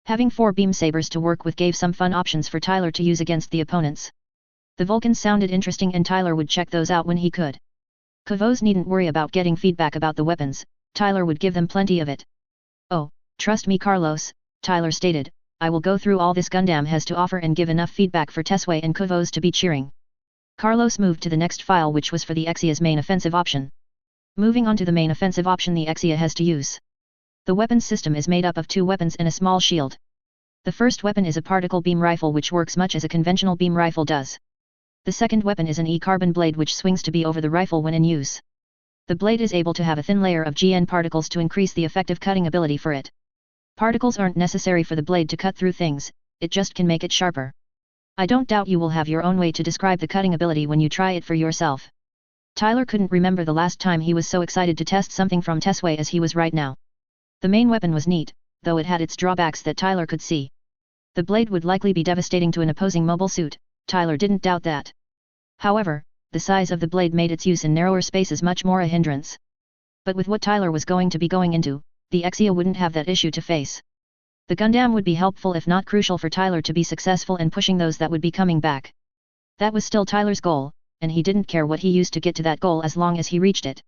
A: Having 4 beam sabers to work with gave some fun options for Tyler to use against the opponents. The Vulcans sounded interesting and Tyler would check those out when he could. Kvoz needn't worry about getting feedback about the weapons, Tyler would give them plenty of it. Oh, trust me Carlos, Tyler stated, I will go through all this Gundam has to offer and give enough feedback for Tesway and Kvoz to be cheering. Carlos moved to the next file which was for the Exia's main offensive option. Moving on to the main offensive option the Exia has to use. The weapons system is made up of 2 weapons and a small shield. The first weapon is a particle beam rifle which works much as a conventional beam rifle does. The second weapon is an E-carbon blade which swings to be over the rifle when in use. The blade is able to have a thin layer of GN particles to increase the effective cutting ability for it. Particles aren't necessary for the blade to cut through things, it just can make it sharper. I don't doubt you will have your own way to describe the cutting ability when you try it for yourself. Tyler couldn't remember the last time he was so excited to test something from Tesway as he was right now. The main weapon was neat, though it had its drawbacks that Tyler could see. The blade would likely be devastating to an opposing mobile suit, Tyler didn't doubt that. However, the size of the blade made its use in narrower spaces much more a hindrance. But with what Tyler was going to be going into, the Exia wouldn't have that issue to face. The Gundam would be helpful if not crucial for Tyler to be successful in pushing those that would be coming back. That was still Tyler's goal, and he didn't care what he used to get to that goal as long as he reached it.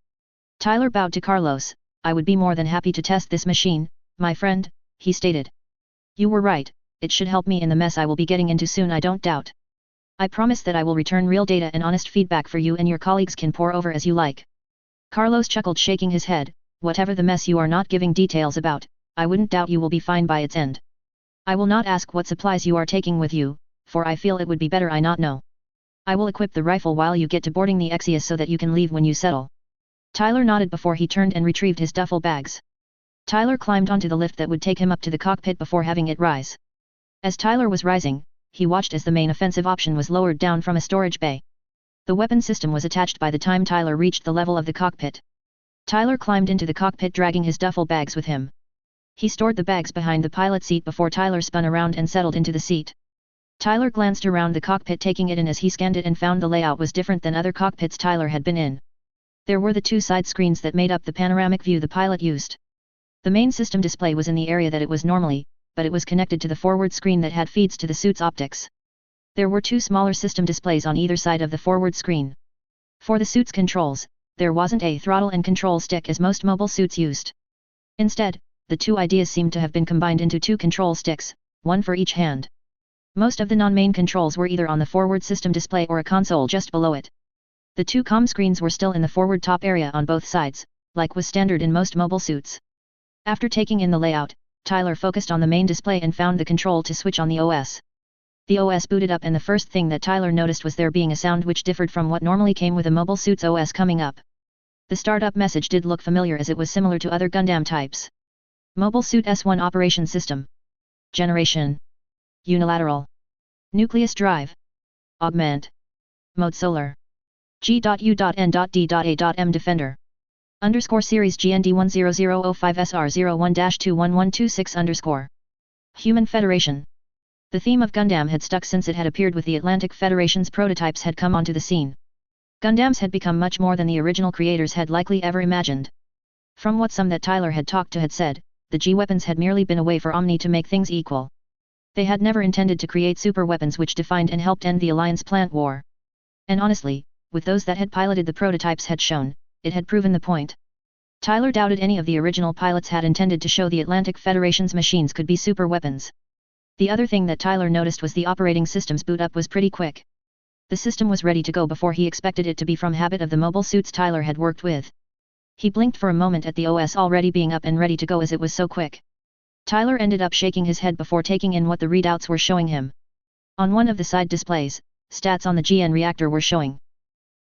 A: Tyler bowed to Carlos. "I would be more than happy to test this machine, my friend," he stated. "You were right, it should help me in the mess I will be getting into soon, I don't doubt. I promise that I will return real data and honest feedback for you, and your colleagues can pour over as you like." Carlos chuckled, shaking his head. "Whatever the mess you are not giving details about, I wouldn't doubt you will be fine by its end. I will not ask what supplies you are taking with you, for I feel it would be better I not know. I will equip the rifle while you get to boarding the Exia so that you can leave when you settle." Tyler nodded before he turned and retrieved his duffel bags. Tyler climbed onto the lift that would take him up to the cockpit before having it rise. As Tyler was rising, he watched as the main offensive option was lowered down from a storage bay. The weapon system was attached by the time Tyler reached the level of the cockpit. Tyler climbed into the cockpit dragging his duffel bags with him. He stored the bags behind the pilot seat before Tyler spun around and settled into the seat. Tyler glanced around the cockpit, taking it in as he scanned it, and found the layout was different than other cockpits Tyler had been in. There were the two side screens that made up the panoramic view the pilot used. The main system display was in the area that it was normally, but it was connected to the forward screen that had feeds to the suit's optics. There were two smaller system displays on either side of the forward screen. For the suit's controls, there wasn't a throttle and control stick as most mobile suits used. Instead, the two ideas seemed to have been combined into two control sticks, one for each hand. Most of the non-main controls were either on the forward system display or a console just below it. The two comm screens were still in the forward top area on both sides, like was standard in most mobile suits. After taking in the layout, Tyler focused on the main display and found the control to switch on the OS. The OS booted up, and the first thing that Tyler noticed was there being a sound which differed from what normally came with a mobile suit's OS coming up. The startup message did look familiar as it was similar to other Gundam types. Mobile Suit S1 Operation System. Generation. Unilateral. Nucleus Drive. Augment. Mode Solar. G.U.N.D.A.M Defender. _ Series GND1005SR01-21126 _ Human Federation. The theme of Gundam had stuck since it had appeared with the Atlantic Federation's prototypes had come onto the scene. Gundams had become much more than the original creators had likely ever imagined. From what some that Tyler had talked to had said, the G-weapons had merely been a way for Omni to make things equal. They had never intended to create super weapons which defined and helped end the Alliance plant war. And honestly, with those that had piloted the prototypes had shown, it had proven the point. Tyler doubted any of the original pilots had intended to show the Atlantic Federation's machines could be super weapons. The other thing that Tyler noticed was the operating system's boot up was pretty quick. The system was ready to go before he expected it to be, from habit of the mobile suits Tyler had worked with. He blinked for a moment at the OS already being up and ready to go as it was so quick. Tyler ended up shaking his head before taking in what the readouts were showing him. On one of the side displays, stats on the GN reactor were showing.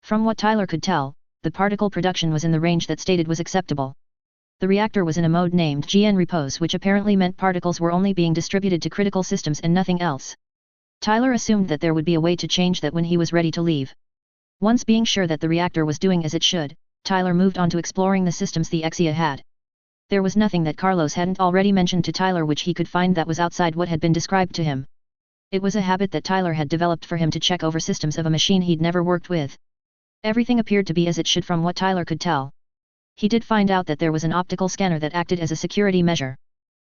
A: From what Tyler could tell, the particle production was in the range that stated was acceptable. The reactor was in a mode named GN Repose, which apparently meant particles were only being distributed to critical systems and nothing else. Tyler assumed that there would be a way to change that when he was ready to leave. Once being sure that the reactor was doing as it should, Tyler moved on to exploring the systems the Exia had. There was nothing that Carlos hadn't already mentioned to Tyler which he could find that was outside what had been described to him. It was a habit that Tyler had developed for him to check over systems of a machine he'd never worked with. Everything appeared to be as it should from what Tyler could tell. He did find out that there was an optical scanner that acted as a security measure.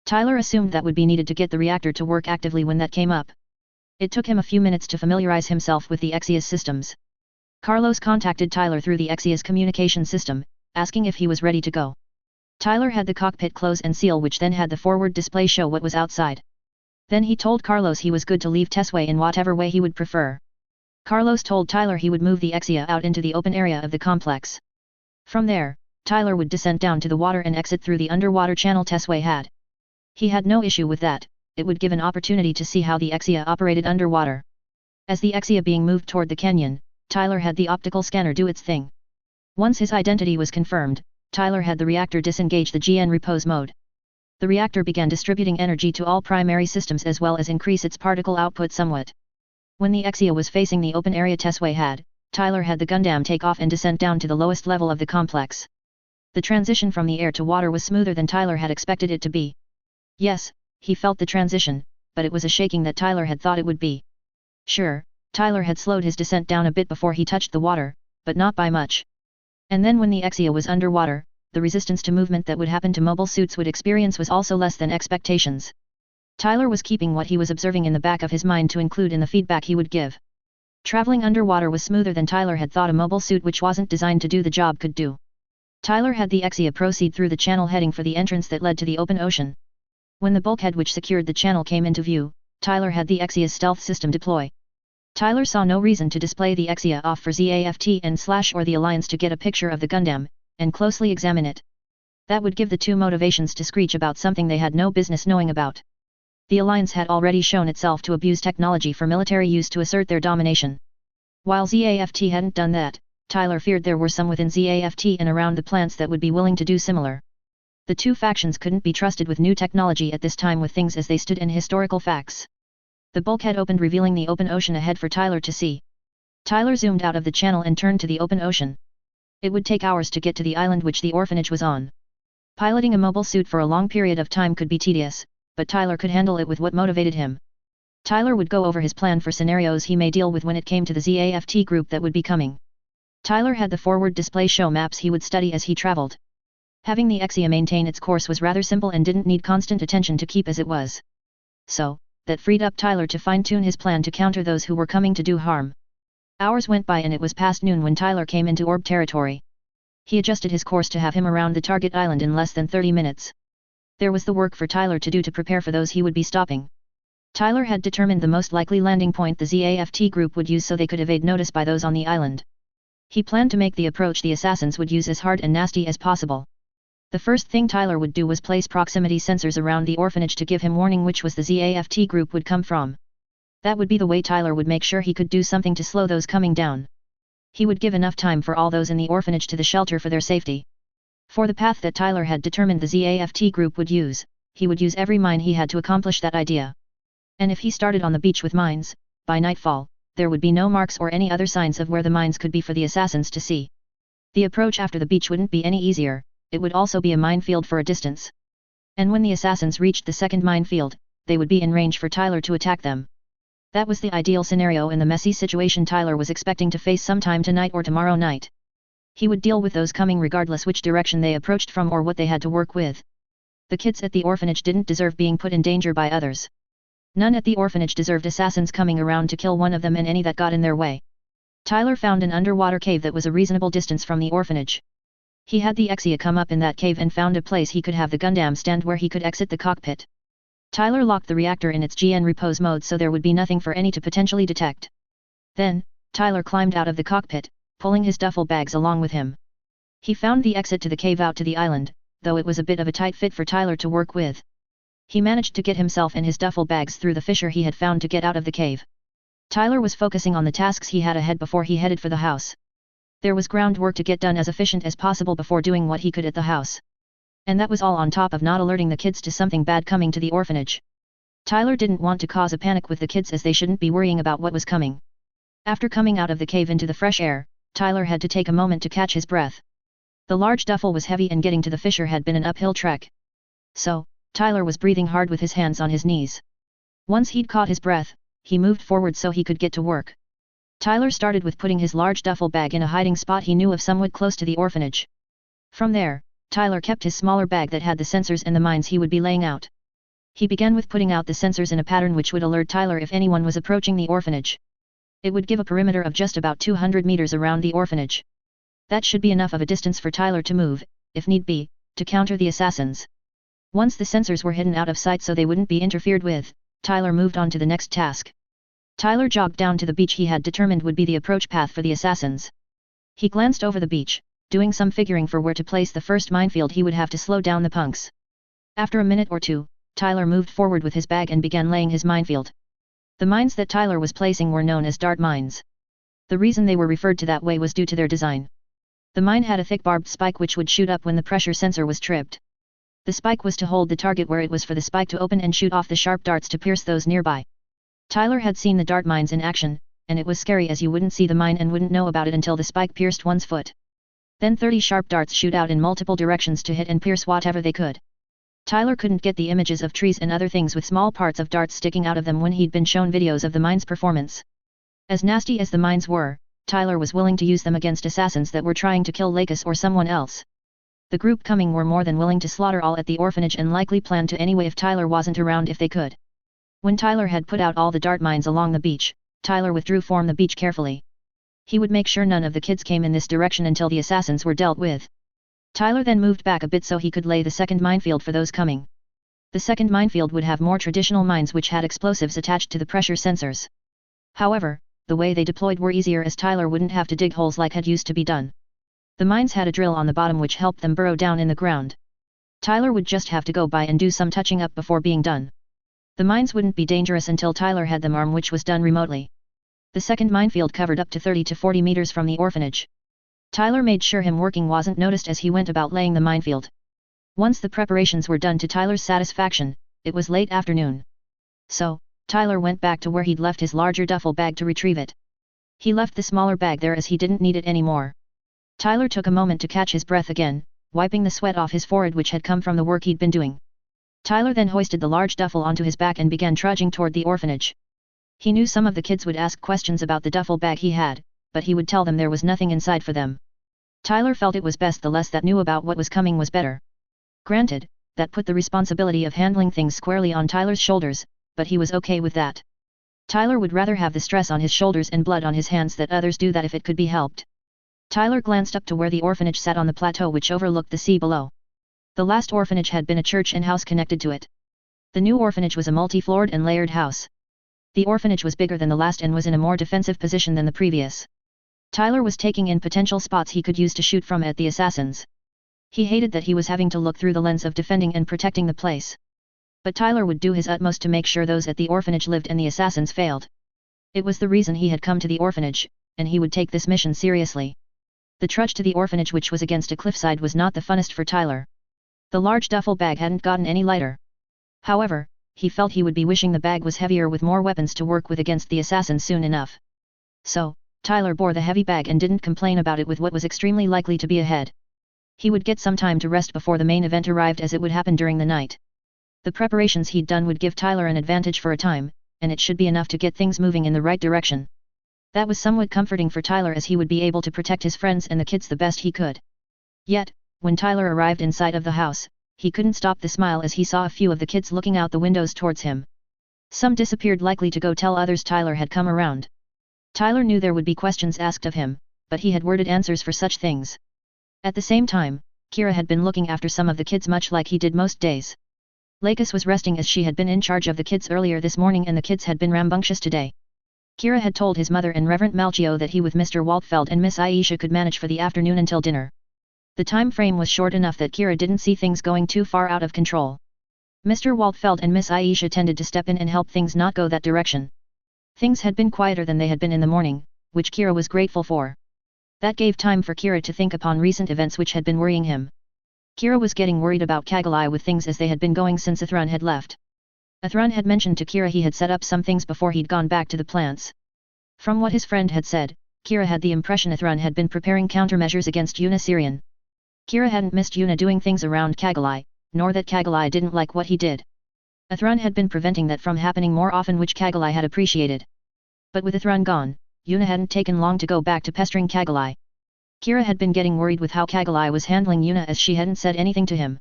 A: Tyler assumed that would be needed to get the reactor to work actively when that came up. It took him a few minutes to familiarize himself with the Exia's systems. Carlos contacted Tyler through the Exia's communication system, asking if he was ready to go. Tyler had the cockpit close and seal, which then had the forward display show what was outside. Then he told Carlos he was good to leave Tesway in whatever way he would prefer. Carlos told Tyler he would move the Exia out into the open area of the complex. From there, Tyler would descend down to the water and exit through the underwater channel Tesway had. He had no issue with that, it would give an opportunity to see how the Exia operated underwater. As the Exia being moved toward the canyon, Tyler had the optical scanner do its thing. Once his identity was confirmed, Tyler had the reactor disengage the GN repose mode. The reactor began distributing energy to all primary systems as well as increase its particle output somewhat. When the Exia was facing the open area Tesway had, Tyler had the Gundam take off and descent down to the lowest level of the complex. The transition from the air to water was smoother than Tyler had expected it to be. Yes, he felt the transition, but it was a shaking that Tyler had thought it would be. Sure, Tyler had slowed his descent down a bit before he touched the water, but not by much. And then when the Exia was underwater, the resistance to movement that would happen to mobile suits would experience was also less than expectations. Tyler was keeping what he was observing in the back of his mind to include in the feedback he would give. Traveling underwater was smoother than Tyler had thought a mobile suit which wasn't designed to do the job could do. Tyler had the Exia proceed through the channel heading for the entrance that led to the open ocean. When the bulkhead which secured the channel came into view, Tyler had the Exia's stealth system deploy. Tyler saw no reason to display the Exia off for ZAFT and Slash or the Alliance to get a picture of the Gundam, and closely examine it. That would give the two motivations to screech about something they had no business knowing about. The Alliance had already shown itself to abuse technology for military use to assert their domination. While ZAFT hadn't done that, Tyler feared there were some within ZAFT and around the plants that would be willing to do similar. The two factions couldn't be trusted with new technology at this time with things as they stood in historical facts. The bulkhead opened revealing the open ocean ahead for Tyler to see. Tyler zoomed out of the channel and turned to the open ocean. It would take hours to get to the island which the orphanage was on. Piloting a mobile suit for a long period of time could be tedious, but Tyler could handle it with what motivated him. Tyler would go over his plan for scenarios he may deal with when it came to the ZAFT group that would be coming. Tyler had the forward display show maps he would study as he traveled. Having the Exia maintain its course was rather simple and didn't need constant attention to keep as it was. So, that freed up Tyler to fine-tune his plan to counter those who were coming to do harm. Hours went by and it was past noon when Tyler came into orb territory. He adjusted his course to have him around the target island in less than 30 minutes. There was the work for Tyler to do to prepare for those he would be stopping. Tyler had determined the most likely landing point the ZAFT group would use so they could evade notice by those on the island. He planned to make the approach the assassins would use as hard and nasty as possible. The first thing Tyler would do was place proximity sensors around the orphanage to give him warning which was the ZAFT group would come from. That would be the way Tyler would make sure he could do something to slow those coming down. He would give enough time for all those in the orphanage to the shelter for their safety. For the path that Tyler had determined the ZAFT group would use, he would use every mine he had to accomplish that idea. And if he started on the beach with mines, by nightfall, there would be no marks or any other signs of where the mines could be for the assassins to see. The approach after the beach wouldn't be any easier, it would also be a minefield for a distance. And when the assassins reached the second minefield, they would be in range for Tyler to attack them. That was the ideal scenario in the messy situation Tyler was expecting to face sometime tonight or tomorrow night. He would deal with those coming regardless which direction they approached from or what they had to work with. The kids at the orphanage didn't deserve being put in danger by others. None at the orphanage deserved assassins coming around to kill one of them and any that got in their way. Tyler found an underwater cave that was a reasonable distance from the orphanage. He had the Exia come up in that cave and found a place he could have the Gundam stand where he could exit the cockpit. Tyler locked the reactor in its GN repose mode so there would be nothing for any to potentially detect. Then, Tyler climbed out of the cockpit, pulling his duffel bags along with him. He found the exit to the cave out to the island, though it was a bit of a tight fit for Tyler to work with. He managed to get himself and his duffel bags through the fissure he had found to get out of the cave. Tyler was focusing on the tasks he had ahead before he headed for the house. There was groundwork to get done as efficient as possible before doing what he could at the house. And that was all on top of not alerting the kids to something bad coming to the orphanage. Tyler didn't want to cause a panic with the kids as they shouldn't be worrying about what was coming. After coming out of the cave into the fresh air, Tyler had to take a moment to catch his breath. The large duffel was heavy and getting to the fissure had been an uphill trek. So, Tyler was breathing hard with his hands on his knees. Once he'd caught his breath, he moved forward so he could get to work. Tyler started with putting his large duffel bag in a hiding spot he knew of somewhat close to the orphanage. From there, Tyler kept his smaller bag that had the sensors and the mines he would be laying out. He began with putting out the sensors in a pattern which would alert Tyler if anyone was approaching the orphanage. It would give a perimeter of just about 200 meters around the orphanage. That should be enough of a distance for Tyler to move, if need be, to counter the assassins. Once the sensors were hidden out of sight so they wouldn't be interfered with, Tyler moved on to the next task. Tyler jogged down to the beach he had determined would be the approach path for the assassins. He glanced over the beach, doing some figuring for where to place the first minefield he would have to slow down the punks. After a minute or two, Tyler moved forward with his bag and began laying his minefield. The mines that Tyler was placing were known as dart mines. The reason they were referred to that way was due to their design. The mine had a thick barbed spike which would shoot up when the pressure sensor was tripped. The spike was to hold the target where it was for the spike to open and shoot off the sharp darts to pierce those nearby. Tyler had seen the dart mines in action, and it was scary as you wouldn't see the mine and wouldn't know about it until the spike pierced one's foot. Then 30 sharp darts shoot out in multiple directions to hit and pierce whatever they could. Tyler couldn't get the images of trees and other things with small parts of darts sticking out of them when he'd been shown videos of the mine's performance. As nasty as the mines were, Tyler was willing to use them against assassins that were trying to kill Lakis or someone else. The group coming were more than willing to slaughter all at the orphanage and likely planned to anyway if Tyler wasn't around if they could. When Tyler had put out all the dart mines along the beach, Tyler withdrew from the beach carefully. He would make sure none of the kids came in this direction until the assassins were dealt with. Tyler then moved back a bit so he could lay the second minefield for those coming. The second minefield would have more traditional mines which had explosives attached to the pressure sensors. However, the way they deployed were easier as Tyler wouldn't have to dig holes like had used to be done. The mines had a drill on the bottom which helped them burrow down in the ground. Tyler would just have to go by and do some touching up before being done. The mines wouldn't be dangerous until Tyler had them armed, which was done remotely. The second minefield covered up to 30 to 40 meters from the orphanage. Tyler made sure him working wasn't noticed as he went about laying the minefield. Once the preparations were done to Tyler's satisfaction, it was late afternoon. So, Tyler went back to where he'd left his larger duffel bag to retrieve it. He left the smaller bag there as he didn't need it anymore. Tyler took a moment to catch his breath again, wiping the sweat off his forehead which had come from the work he'd been doing. Tyler then hoisted the large duffel onto his back and began trudging toward the orphanage. He knew some of the kids would ask questions about the duffel bag he had, but he would tell them there was nothing inside for them. Tyler felt it was best the less that knew about what was coming was better. Granted, that put the responsibility of handling things squarely on Tyler's shoulders, but he was okay with that. Tyler would rather have the stress on his shoulders and blood on his hands than others do that if it could be helped. Tyler glanced up to where the orphanage sat on the plateau which overlooked the sea below. The last orphanage had been a church and house connected to it. The new orphanage was a multi-floored and layered house. The orphanage was bigger than the last and was in a more defensive position than the previous. Tyler was taking in potential spots he could use to shoot from at the assassins. He hated that he was having to look through the lens of defending and protecting the place. But Tyler would do his utmost to make sure those at the orphanage lived and the assassins failed. It was the reason he had come to the orphanage, and he would take this mission seriously. The trudge to the orphanage which was against a cliffside was not the funnest for Tyler. The large duffel bag hadn't gotten any lighter. However, he felt he would be wishing the bag was heavier with more weapons to work with against the assassins soon enough. So, Tyler bore the heavy bag and didn't complain about it with what was extremely likely to be ahead. He would get some time to rest before the main event arrived as it would happen during the night. The preparations he'd done would give Tyler an advantage for a time, and it should be enough to get things moving in the right direction. That was somewhat comforting for Tyler as he would be able to protect his friends and the kids the best he could. Yet, when Tyler arrived inside of the house, he couldn't stop the smile as he saw a few of the kids looking out the windows towards him. Some disappeared likely to go tell others Tyler had come around. Tyler knew there would be questions asked of him, but he had worded answers for such things. At the same time, Kira had been looking after some of the kids much like he did most days. Lakis was resting as she had been in charge of the kids earlier this morning and the kids had been rambunctious today. Kira had told his mother and Reverend Malchio that he with Mr. Waltfeld and Miss Aisha could manage for the afternoon until dinner. The time frame was short enough that Kira didn't see things going too far out of control. Mr. Waltfeld and Miss Aisha tended to step in and help things not go that direction. Things had been quieter than they had been in the morning, which Kira was grateful for. That gave time for Kira to think upon recent events which had been worrying him. Kira was getting worried about Kagalai with things as they had been going since Athrun had left. Athrun had mentioned to Kira he had set up some things before he'd gone back to the plants. From what his friend had said, Kira had the impression Athrun had been preparing countermeasures against Yuna Syrian. Kira hadn't missed Yuna doing things around Kagalai, nor that Kagalai didn't like what he did. Athrun had been preventing that from happening more often, which Kagalai had appreciated. But with Athrun gone, Yuna hadn't taken long to go back to pestering Kagalai. Kira had been getting worried with how Kagalai was handling Yuna as she hadn't said anything to him.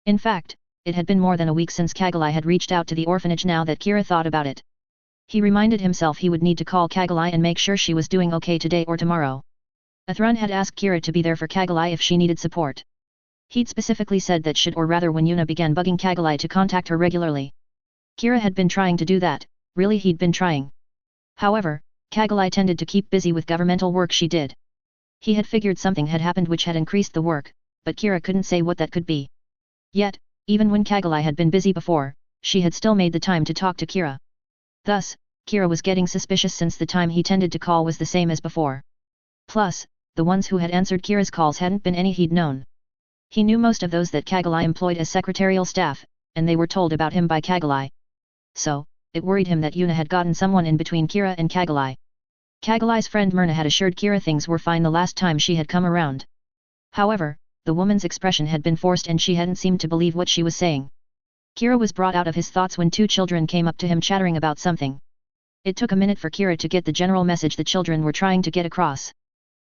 A: In fact, it had been more than a week since Kagalai had reached out to the orphanage now that Kira thought about it. He reminded himself he would need to call Kagalai and make sure she was doing okay today or tomorrow. Athrun had asked Kira to be there for Kagalai if she needed support. He'd specifically said that should or rather when Yuna began bugging Kagalai to contact her regularly. Kira had been trying to do that, really he'd been trying. However, Kagalai tended to keep busy with governmental work she did. He had figured something had happened which had increased the work, but Kira couldn't say what that could be. Yet, even when Kagalai had been busy before, she had still made the time to talk to Kira. Thus, Kira was getting suspicious since the time he tended to call was the same as before. Plus, the ones who had answered Kira's calls hadn't been any he'd known. He knew most of those that Kagalai employed as secretarial staff, and they were told about him by Kagalai. So, it worried him that Yuna had gotten someone in between Kira and Kagalai. Kagalai's friend Myrna had assured Kira things were fine the last time she had come around. However, the woman's expression had been forced and she hadn't seemed to believe what she was saying. Kira was brought out of his thoughts when two children came up to him chattering about something. It took a minute for Kira to get the general message the children were trying to get across.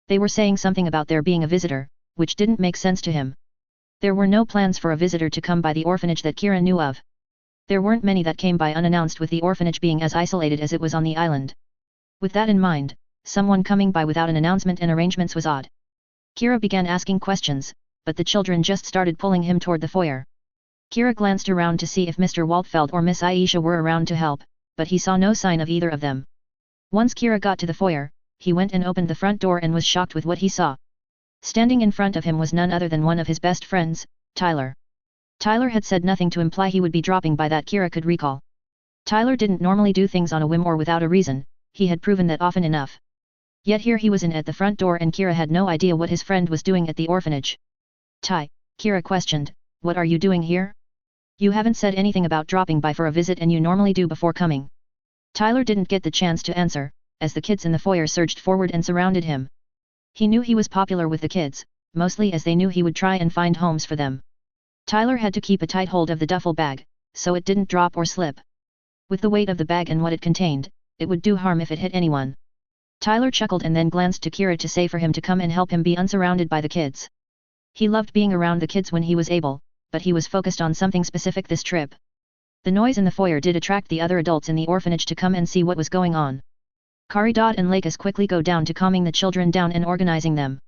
A: They were saying something about there being a visitor, which didn't make sense to him. There were no plans for a visitor to come by the orphanage that Kira knew of. There weren't many that came by unannounced, with the orphanage being as isolated as it was on the island. With that in mind, someone coming by without an announcement and arrangements was odd. Kira began asking questions, but the children just started pulling him toward the foyer. Kira glanced around to see if Mr. Waltfeld or Miss Aisha were around to help, but he saw no sign of either of them. Once Kira got to the foyer, he went and opened the front door and was shocked with what he saw. Standing in front of him was none other than one of his best friends, Tyler. Tyler had said nothing to imply he would be dropping by that Kira could recall. Tyler didn't normally do things on a whim or without a reason, he had proven that often enough. Yet here he was in at the front door and Kira had no idea what his friend was doing at the orphanage. Ty, Kira questioned, what are you doing here? You haven't said anything about dropping by for a visit and you normally do before coming. Tyler didn't get the chance to answer, as the kids in the foyer surged forward and surrounded him. He knew he was popular with the kids, mostly as they knew he would try and find homes for them. Tyler had to keep a tight hold of the duffel bag, so it didn't drop or slip. With the weight of the bag and what it contained, it would do harm if it hit anyone. Tyler chuckled and then glanced to Kira to say for him to come and help him be unsurrounded by the kids. He loved being around the kids when he was able, but he was focused on something specific this trip. The noise in the foyer did attract the other adults in the orphanage to come and see what was going on. Caridad and Lakis quickly go down to calming the children down and organizing them.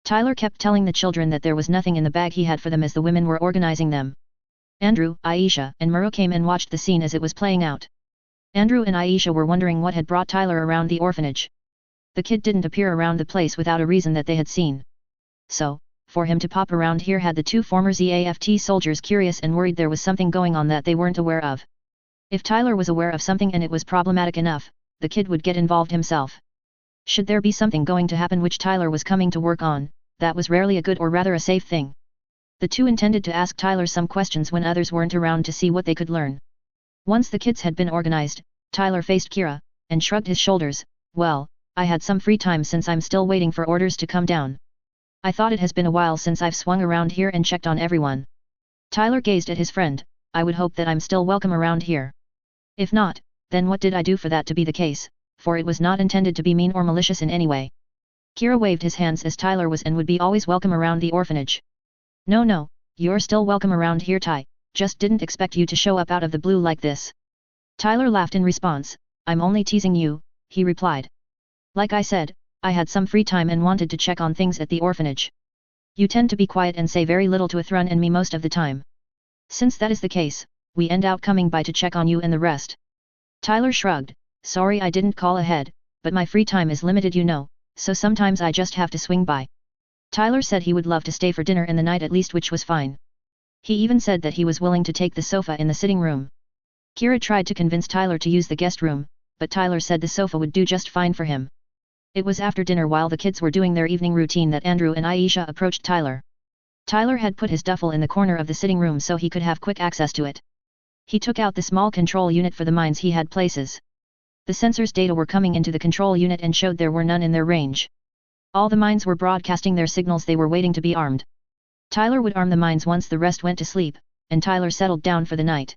A: Tyler kept telling the children that there was nothing in the bag he had for them as the women were organizing them. Andrew, Aisha, and Muru came and watched the scene as it was playing out. Andrew and Aisha were wondering what had brought Tyler around the orphanage. The kid didn't appear around the place without a reason that they had seen. So, for him to pop around here had the two former ZAFT soldiers curious and worried there was something going on that they weren't aware of. If Tyler was aware of something and it was problematic enough, the kid would get involved himself. Should there be something going to happen which Tyler was coming to work on, that was rarely a good or rather a safe thing. The two intended to ask Tyler some questions when others weren't around to see what they could learn. Once the kids had been organized, Tyler faced Kira, and shrugged his shoulders, well, I had some free time since I'm still waiting for orders to come down. I thought it has been a while since I've swung around here and checked on everyone. Tyler gazed at his friend, I would hope that I'm still welcome around here. If not, then what did I do for that to be the case, for it was not intended to be mean or malicious in any way. Kira waved his hands as Tyler was and would be always welcome around the orphanage. No, you're still welcome around here Ty, just didn't expect you to show up out of the blue like this. Tyler laughed in response, I'm only teasing you, he replied. Like I said, I had some free time and wanted to check on things at the orphanage. You tend to be quiet and say very little to Athrun and me most of the time. Since that is the case, we end out coming by to check on you and the rest. Tyler shrugged, sorry I didn't call ahead, but my free time is limited you know, so sometimes I just have to swing by. Tyler said he would love to stay for dinner and the night at least, which was fine. He even said that he was willing to take the sofa in the sitting room. Kira tried to convince Tyler to use the guest room, but Tyler said the sofa would do just fine for him. It was after dinner while the kids were doing their evening routine that Andrew and Aisha approached Tyler. Tyler had put his duffel in the corner of the sitting room so he could have quick access to it. He took out the small control unit for the mines he had places. The sensors data were coming into the control unit and showed there were none in their range. All the mines were broadcasting their signals, they were waiting to be armed. Tyler would arm the mines once the rest went to sleep, and Tyler settled down for the night.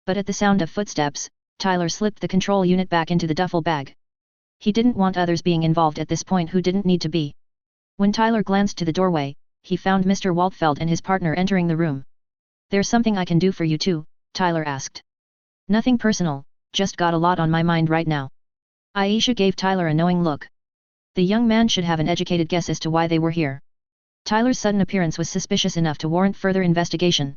A: But at the sound of footsteps, Tyler slipped the control unit back into the duffel bag. He didn't want others being involved at this point who didn't need to be. When Tyler glanced to the doorway, he found Mr. Waltfeld and his partner entering the room. There's something I can do for you too, Tyler asked. Nothing personal, just got a lot on my mind right now. Aisha gave Tyler a knowing look. The young man should have an educated guess as to why they were here. Tyler's sudden appearance was suspicious enough to warrant further investigation.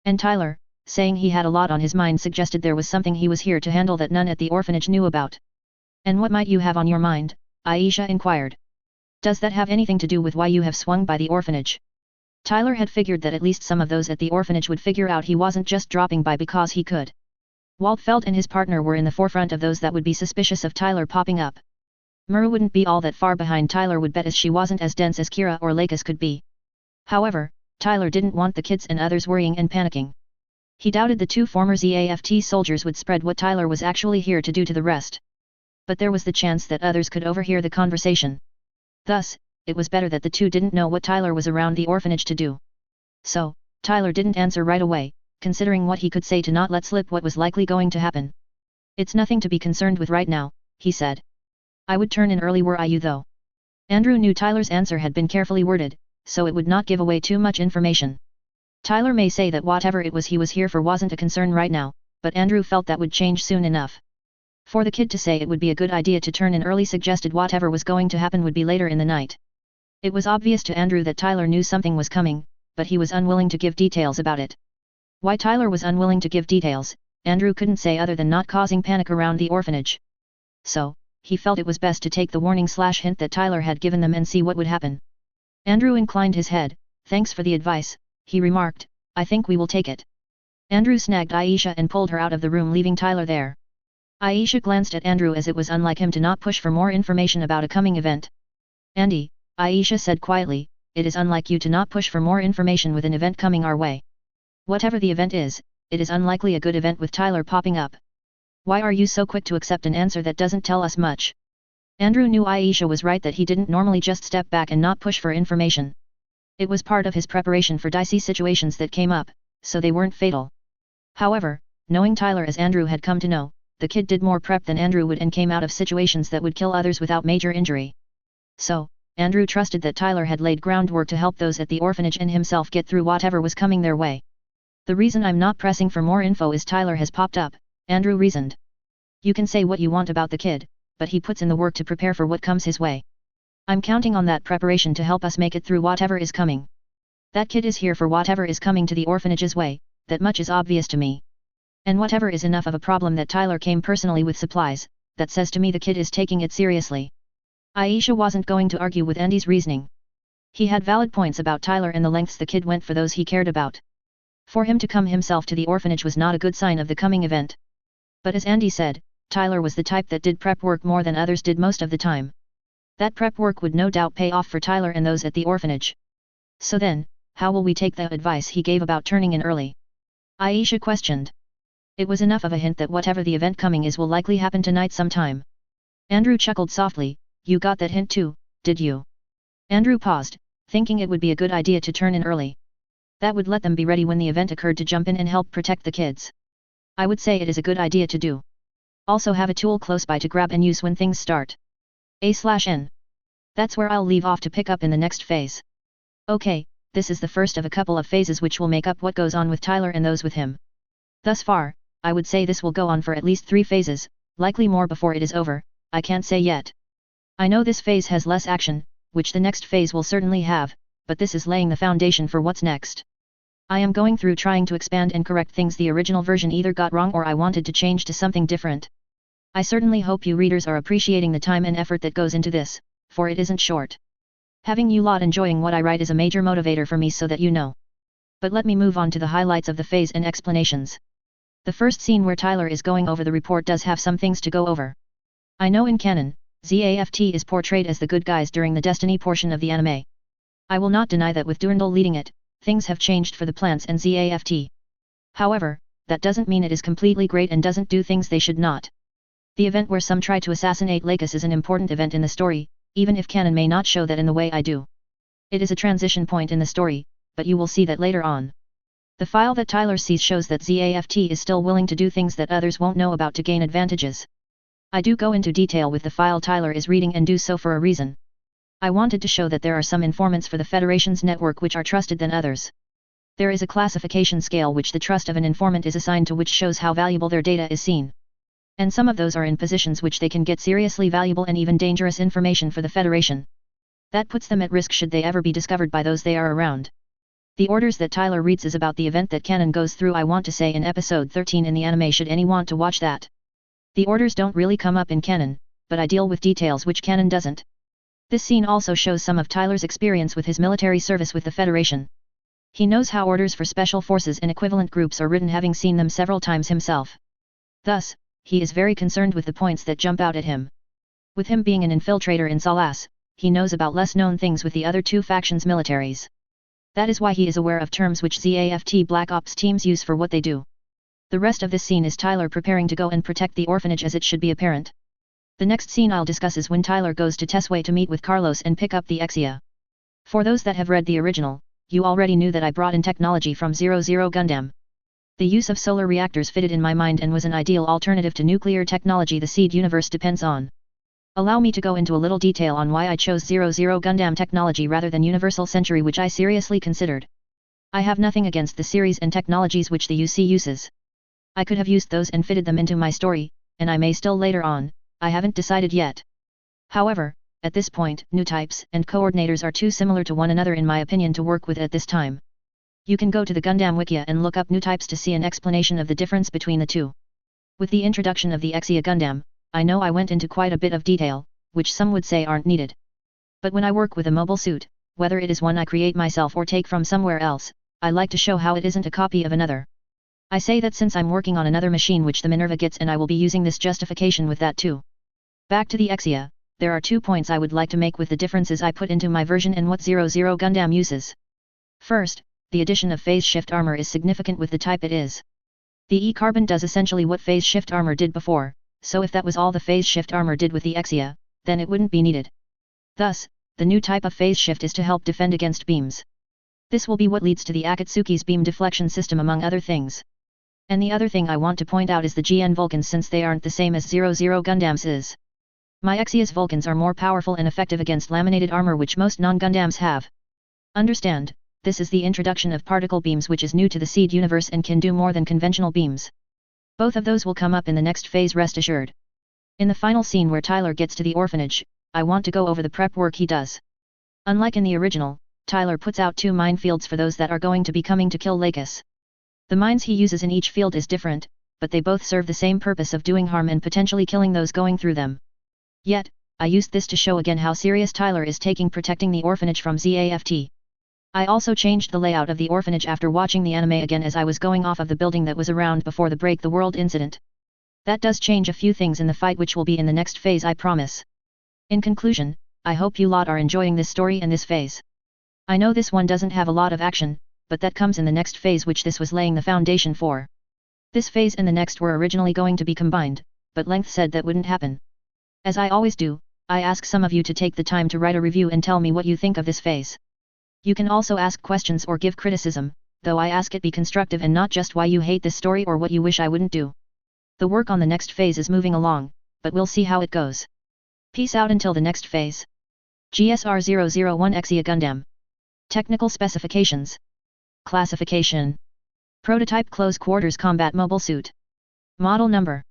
A: And Tyler, saying he had a lot on his mind, suggested there was something he was here to handle that none at the orphanage knew about. And what might you have on your mind? Aisha inquired. Does that have anything to do with why you have swung by the orphanage? Tyler had figured that at least some of those at the orphanage would figure out he wasn't just dropping by because he could. Waltfeld and his partner were in the forefront of those that would be suspicious of Tyler popping up. Muru wouldn't be all that far behind Tyler would bet, as she wasn't as dense as Kira or Lakis could be. However, Tyler didn't want the kids and others worrying and panicking. He doubted the two former ZAFT soldiers would spread what Tyler was actually here to do to the rest. But there was the chance that others could overhear the conversation. Thus, it was better that the two didn't know what Tyler was around the orphanage to do. So, Tyler didn't answer right away, considering what he could say to not let slip what was likely going to happen. It's nothing to be concerned with right now, he said. I would turn in early were I you though. Andrew knew Tyler's answer had been carefully worded, so it would not give away too much information. Tyler may say that whatever it was he was here for wasn't a concern right now, but Andrew felt that would change soon enough. For the kid to say it would be a good idea to turn in early suggested whatever was going to happen would be later in the night. It was obvious to Andrew that Tyler knew something was coming, but he was unwilling to give details about it. Why Tyler was unwilling to give details, Andrew couldn't say other than not causing panic around the orphanage. So, he felt it was best to take the warning/hint that Tyler had given them and see what would happen. Andrew inclined his head. Thanks for the advice, he remarked, I think we will take it. Andrew snagged Aisha and pulled her out of the room, leaving Tyler there. Aisha glanced at Andrew as it was unlike him to not push for more information about a coming event. Andy, Aisha said quietly, it is unlike you to not push for more information with an event coming our way. Whatever the event is, it is unlikely a good event with Tyler popping up. Why are you so quick to accept an answer that doesn't tell us much? Andrew knew Aisha was right that he didn't normally just step back and not push for information. It was part of his preparation for dicey situations that came up, so they weren't fatal. However, knowing Tyler as Andrew had come to know, the kid did more prep than Andrew would and came out of situations that would kill others without major injury. So, Andrew trusted that Tyler had laid groundwork to help those at the orphanage and himself get through whatever was coming their way. The reason I'm not pressing for more info is Tyler has popped up, Andrew reasoned. You can say what you want about the kid, but he puts in the work to prepare for what comes his way. I'm counting on that preparation to help us make it through whatever is coming. That kid is here for whatever is coming to the orphanage's way, that much is obvious to me. And whatever is enough of a problem that Tyler came personally with supplies, that says to me the kid is taking it seriously. Aisha wasn't going to argue with Andy's reasoning. He had valid points about Tyler and the lengths the kid went for those he cared about. For him to come himself to the orphanage was not a good sign of the coming event. But as Andy said, Tyler was the type that did prep work more than others did most of the time. That prep work would no doubt pay off for Tyler and those at the orphanage. So then, how will we take the advice he gave about turning in early? Aisha questioned. It was enough of a hint that whatever the event coming is will likely happen tonight sometime. Andrew chuckled softly, you got that hint too, did you? Andrew paused, thinking it would be a good idea to turn in early. That would let them be ready when the event occurred to jump in and help protect the kids. I would say it is a good idea to do. Also have a tool close by to grab and use when things start. A/N. That's where I'll leave off to pick up in the next phase. Okay, this is the first of a couple of phases which will make up what goes on with Tyler and those with him. Thus far, I would say this will go on for at least 3 phases, likely more before it is over, I can't say yet. I know this phase has less action, which the next phase will certainly have, but this is laying the foundation for what's next. I am going through trying to expand and correct things the original version either got wrong or I wanted to change to something different. I certainly hope you readers are appreciating the time and effort that goes into this, for it isn't short. Having you lot enjoying what I write is a major motivator for me so that you know. But let me move on to the highlights of the phase and explanations. The first scene where Tyler is going over the report does have some things to go over. I know in canon, ZAFT is portrayed as the good guys during the Destiny portion of the anime. I will not deny that with Durandal leading it, things have changed for the plants and ZAFT. However, that doesn't mean it is completely great and doesn't do things they should not. The event where some try to assassinate Lakis is an important event in the story, even if canon may not show that in the way I do. It is a transition point in the story, but you will see that later on. The file that Tyler sees shows that ZAFT is still willing to do things that others won't know about to gain advantages. I do go into detail with the file Tyler is reading and do so for a reason. I wanted to show that there are some informants for the Federation's network which are trusted than others. There is a classification scale which the trust of an informant is assigned to, which shows how valuable their data is seen. And some of those are in positions which they can get seriously valuable and even dangerous information for the Federation. That puts them at risk should they ever be discovered by those they are around. The orders that Tyler reads is about the event that canon goes through, I want to say, in episode 13 in the anime should any want to watch that. The orders don't really come up in canon, but I deal with details which canon doesn't. This scene also shows some of Tyler's experience with his military service with the Federation. He knows how orders for special forces and equivalent groups are written, having seen them several times himself. Thus, he is very concerned with the points that jump out at him. With him being an infiltrator in Salas, he knows about less known things with the other two factions' militaries. That is why he is aware of terms which ZAFT Black Ops teams use for what they do. The rest of this scene is Tyler preparing to go and protect the orphanage, as it should be apparent. The next scene I'll discuss is when Tyler goes to Tesway to meet with Carlos and pick up the Exia. For those that have read the original, you already knew that I brought in technology from 00 Gundam. The use of solar reactors fitted in my mind and was an ideal alternative to nuclear technology the Seed universe depends on. Allow me to go into a little detail on why I chose 00 Gundam technology rather than Universal Century, which I seriously considered. I have nothing against the series and technologies which the UC uses. I could have used those and fitted them into my story, and I may still later on, I haven't decided yet. However, at this point, new types and coordinators are too similar to one another in my opinion to work with at this time. You can go to the Gundam Wikia and look up new types to see an explanation of the difference between the two. With the introduction of the Exia Gundam, I know I went into quite a bit of detail, which some would say aren't needed. But when I work with a mobile suit, whether it is one I create myself or take from somewhere else, I like to show how it isn't a copy of another. I say that since I'm working on another machine which the Minerva gets, and I will be using this justification with that too. Back to the Exia, there are 2 points I would like to make with the differences I put into my version and what 00 Gundam uses. First, the addition of phase shift armor is significant with the type it is. The E-Carbon does essentially what phase shift armor did before, so if that was all the phase shift armor did with the Exia, then it wouldn't be needed. Thus, the new type of phase shift is to help defend against beams. This will be what leads to the Akatsuki's beam deflection system among other things. And the other thing I want to point out is the GN Vulcans, since they aren't the same as 00 Gundams is. My Exia's Vulcans are more powerful and effective against laminated armor which most non-Gundams have. Understand, this is the introduction of particle beams which is new to the Seed universe and can do more than conventional beams. Both of those will come up in the next phase, rest assured. In the final scene where Tyler gets to the orphanage, I want to go over the prep work he does. Unlike in the original, Tyler puts out 2 minefields for those that are going to be coming to kill Lakis. The mines he uses in each field is different, but they both serve the same purpose of doing harm and potentially killing those going through them. Yet, I used this to show again how serious Tyler is taking protecting the orphanage from ZAFT. I also changed the layout of the orphanage after watching the anime again as I was going off of the building that was around before the Break the World incident. That does change a few things in the fight which will be in the next phase, I promise. In conclusion, I hope you lot are enjoying this story and this phase. I know this one doesn't have a lot of action, but that comes in the next phase which this was laying the foundation for. This phase and the next were originally going to be combined, but Length said that wouldn't happen. As I always do, I ask some of you to take the time to write a review and tell me what you think of this phase. You can also ask questions or give criticism, though I ask it be constructive and not just why you hate this story or what you wish I wouldn't do. The work on the next phase is moving along, but we'll see how it goes. Peace out until the next phase. GSR 001 Exia Gundam. Technical specifications. Classification. Prototype Close Quarters Combat Mobile Suit. Model Number.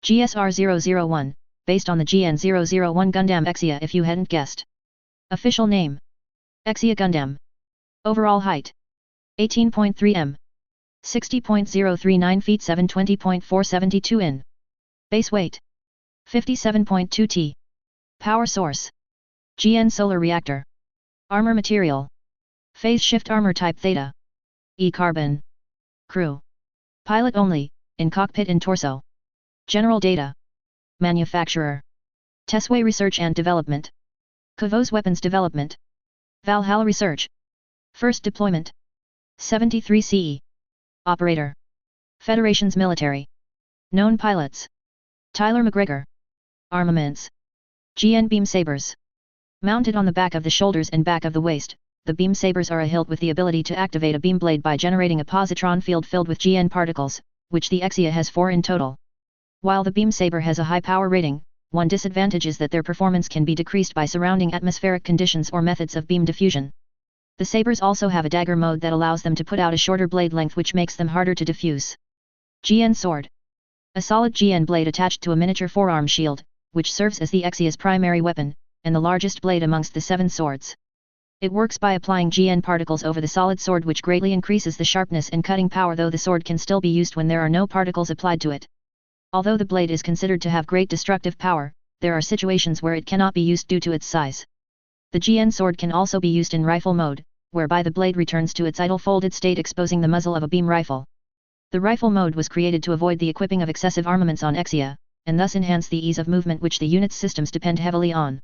A: GSR 001, based on the GN 001 Gundam Exia if you hadn't guessed. Official name. Exia Gundam. Overall height. 18.3 m. 60.039 feet 720.472 in. Base weight. 57.2 t. Power source. GN Solar Reactor. Armor material. Phase shift armor type Theta. E-Carbon. Crew. Pilot only, in cockpit and torso. General data. Manufacturer. Tesway Research and Development. Kavos Weapons Development. Valhalla Research. First deployment. 73 CE. Operator. Federation's military. Known pilots. Tyler McGregor. Armaments. GN Beam Sabers. Mounted on the back of the shoulders and back of the waist, the beam sabers are a hilt with the ability to activate a beam blade by generating a positron field filled with GN particles, which the Exia has 4 in total. While the beam saber has a high power rating, one disadvantage is that their performance can be decreased by surrounding atmospheric conditions or methods of beam diffusion. The sabers also have a dagger mode that allows them to put out a shorter blade length which makes them harder to diffuse. GN Sword. A solid GN blade attached to a miniature forearm shield, which serves as the Exia's primary weapon, and the largest blade amongst the 7 swords. It works by applying GN particles over the solid sword which greatly increases the sharpness and cutting power, though the sword can still be used when there are no particles applied to it. Although the blade is considered to have great destructive power, there are situations where it cannot be used due to its size. The GN sword can also be used in rifle mode, whereby the blade returns to its idle folded state exposing the muzzle of a beam rifle. The rifle mode was created to avoid the equipping of excessive armaments on Exia, and thus enhance the ease of movement which the unit's systems depend heavily on.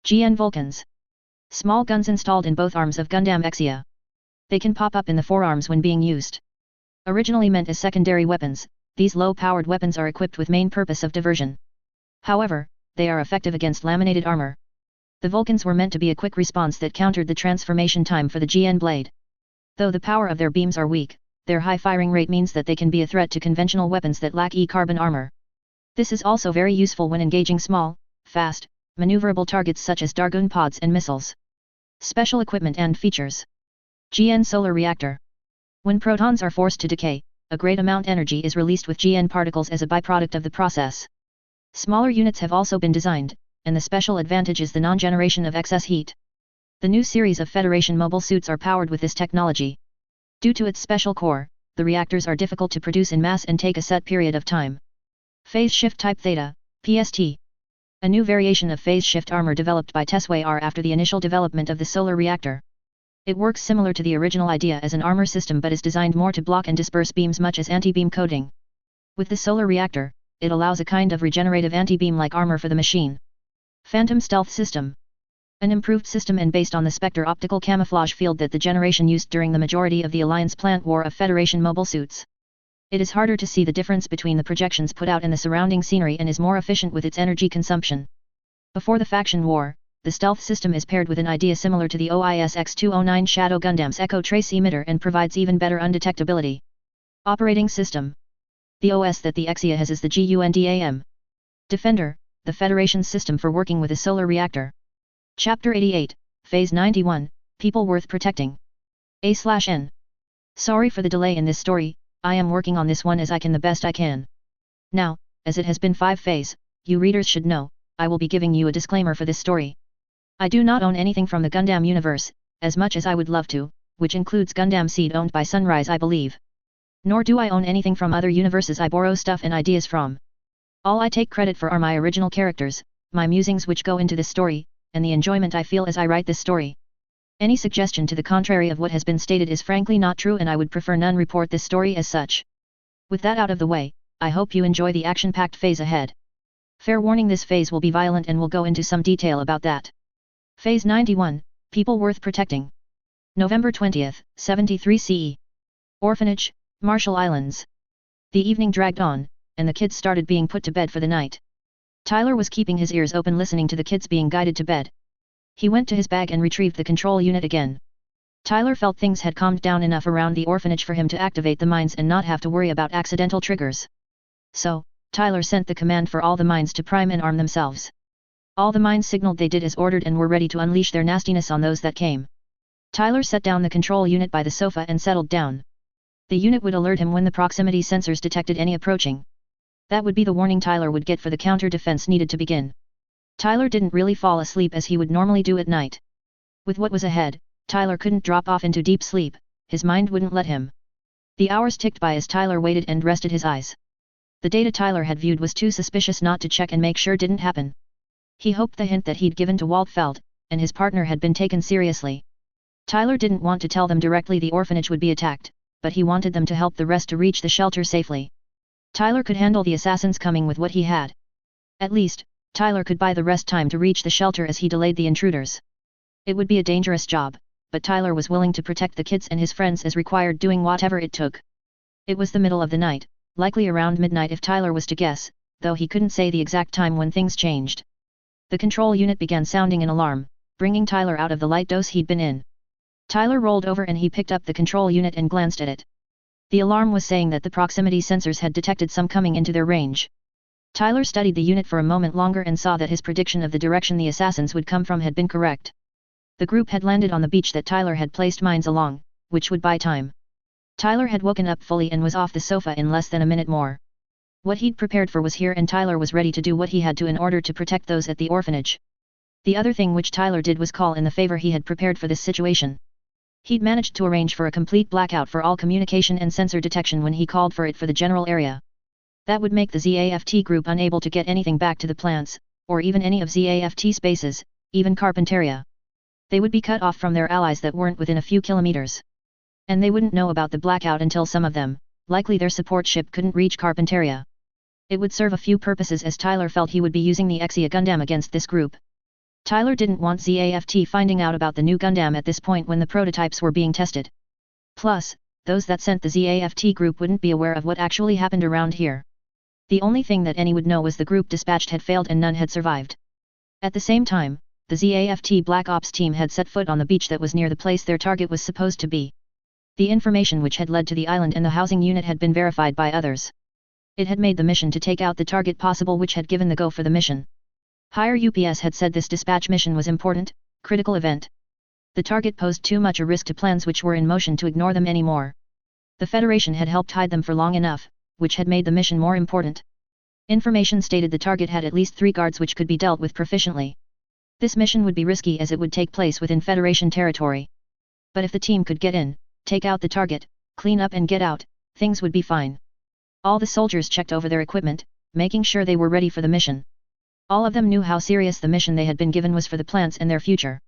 A: GN Vulcans. Small guns installed in both arms of Gundam Exia. They can pop up in the forearms when being used. Originally meant as secondary weapons, these low-powered weapons are equipped with main purpose of diversion. However, they are effective against laminated armor. The Vulcans were meant to be a quick response that countered the transformation time for the GN blade. Though the power of their beams are weak, their high firing rate means that they can be a threat to conventional weapons that lack E-Carbon armor. This is also very useful when engaging small, fast, maneuverable targets such as Dargoon pods and missiles. Special equipment and features. GN Solar Reactor. When protons are forced to decay, a great amount energy is released with GN particles as a byproduct of the process. Smaller units have also been designed, and the special advantage is the non-generation of excess heat. The new series of Federation mobile suits are powered with this technology. Due to its special core, the reactors are difficult to produce in mass and take a set period of time. Phase Shift Type Theta, PST. A new variation of phase shift armor developed by Tesway R after the initial development of the solar reactor. It works similar to the original idea as an armor system but is designed more to block and disperse beams much as anti-beam coating. With the solar reactor, it allows a kind of regenerative anti-beam-like armor for the machine. Phantom Stealth System. An improved system and based on the Spectre optical camouflage field that the generation used during the majority of the Alliance plant war of Federation mobile suits. It is harder to see the difference between the projections put out and the surrounding scenery and is more efficient with its energy consumption. Before the faction war, the stealth system is paired with an idea similar to the OIS X209 Shadow Gundam's Echo Trace emitter and provides even better undetectability. Operating System. The OS that the Exia has is the Gundam Defender, the Federation's system for working with a solar reactor. Chapter 88, Phase 91, People Worth Protecting. A/N. Sorry for the delay in this story, I am working on this one as I can the best I can. Now, as it has been 5 phase, you readers should know, I will be giving you a disclaimer for this story. I do not own anything from the Gundam universe, as much as I would love to, which includes Gundam Seed owned by Sunrise I believe. Nor do I own anything from other universes I borrow stuff and ideas from. All I take credit for are my original characters, my musings which go into this story, and the enjoyment I feel as I write this story. Any suggestion to the contrary of what has been stated is frankly not true and I would prefer none report this story as such. With that out of the way, I hope you enjoy the action-packed phase ahead. Fair warning, this phase will be violent and will go into some detail about that. Phase 91, People Worth Protecting. November 20th, 73 CE. Orphanage, Marshall Islands. The evening dragged on, and the kids started being put to bed for the night. Tyler was keeping his ears open listening to the kids being guided to bed. He went to his bag and retrieved the control unit again. Tyler felt things had calmed down enough around the orphanage for him to activate the mines and not have to worry about accidental triggers. So, Tyler sent the command for all the mines to prime and arm themselves. All the mines signaled they did as ordered and were ready to unleash their nastiness on those that came. Tyler set down the control unit by the sofa and settled down. The unit would alert him when the proximity sensors detected any approaching. That would be the warning Tyler would get for the counter-defense needed to begin. Tyler didn't really fall asleep as he would normally do at night. With what was ahead, Tyler couldn't drop off into deep sleep, his mind wouldn't let him. The hours ticked by as Tyler waited and rested his eyes. The data Tyler had viewed was too suspicious not to check and make sure didn't happen. He hoped the hint that he'd given to Walt Feld, and his partner had been taken seriously. Tyler didn't want to tell them directly the orphanage would be attacked, but he wanted them to help the rest to reach the shelter safely. Tyler could handle the assassins coming with what he had. At least, Tyler could buy the rest time to reach the shelter as he delayed the intruders. It would be a dangerous job, but Tyler was willing to protect the kids and his friends as required, doing whatever it took. It was the middle of the night, likely around midnight if Tyler was to guess, though he couldn't say the exact time when things changed. The control unit began sounding an alarm, bringing Tyler out of the light dose he'd been in. Tyler rolled over and he picked up the control unit and glanced at it. The alarm was saying that the proximity sensors had detected some coming into their range. Tyler studied the unit for a moment longer and saw that his prediction of the direction the assassins would come from had been correct. The group had landed on the beach that Tyler had placed mines along, which would buy time. Tyler had woken up fully and was off the sofa in less than a minute more. What he'd prepared for was here and Tyler was ready to do what he had to in order to protect those at the orphanage. The other thing which Tyler did was call in the favor he had prepared for this situation. He'd managed to arrange for a complete blackout for all communication and sensor detection when he called for it for the general area. That would make the ZAFT group unable to get anything back to the plants, or even any of ZAFT's bases, even Carpentaria. They would be cut off from their allies that weren't within a few kilometers. And they wouldn't know about the blackout until some of them, likely their support ship, couldn't reach Carpentaria. It would serve a few purposes as Tyler felt he would be using the Exia Gundam against this group. Tyler didn't want ZAFT finding out about the new Gundam at this point when the prototypes were being tested. Plus, those that sent the ZAFT group wouldn't be aware of what actually happened around here. The only thing that any would know was the group dispatched had failed and none had survived. At the same time, the ZAFT Black Ops team had set foot on the beach that was near the place their target was supposed to be. The information which had led to the island and the housing unit had been verified by others. It had made the mission to take out the target possible, which had given the go for the mission. Higher UPS had said this dispatch mission was important, critical event. The target posed too much a risk to plans which were in motion to ignore them anymore. The Federation had helped hide them for long enough, which had made the mission more important. Information stated the target had at least 3 guards which could be dealt with proficiently. This mission would be risky as it would take place within Federation territory. But if the team could get in, take out the target, clean up and get out, things would be fine. All the soldiers checked over their equipment, making sure they were ready for the mission. All of them knew how serious the mission they had been given was for the plants and their future.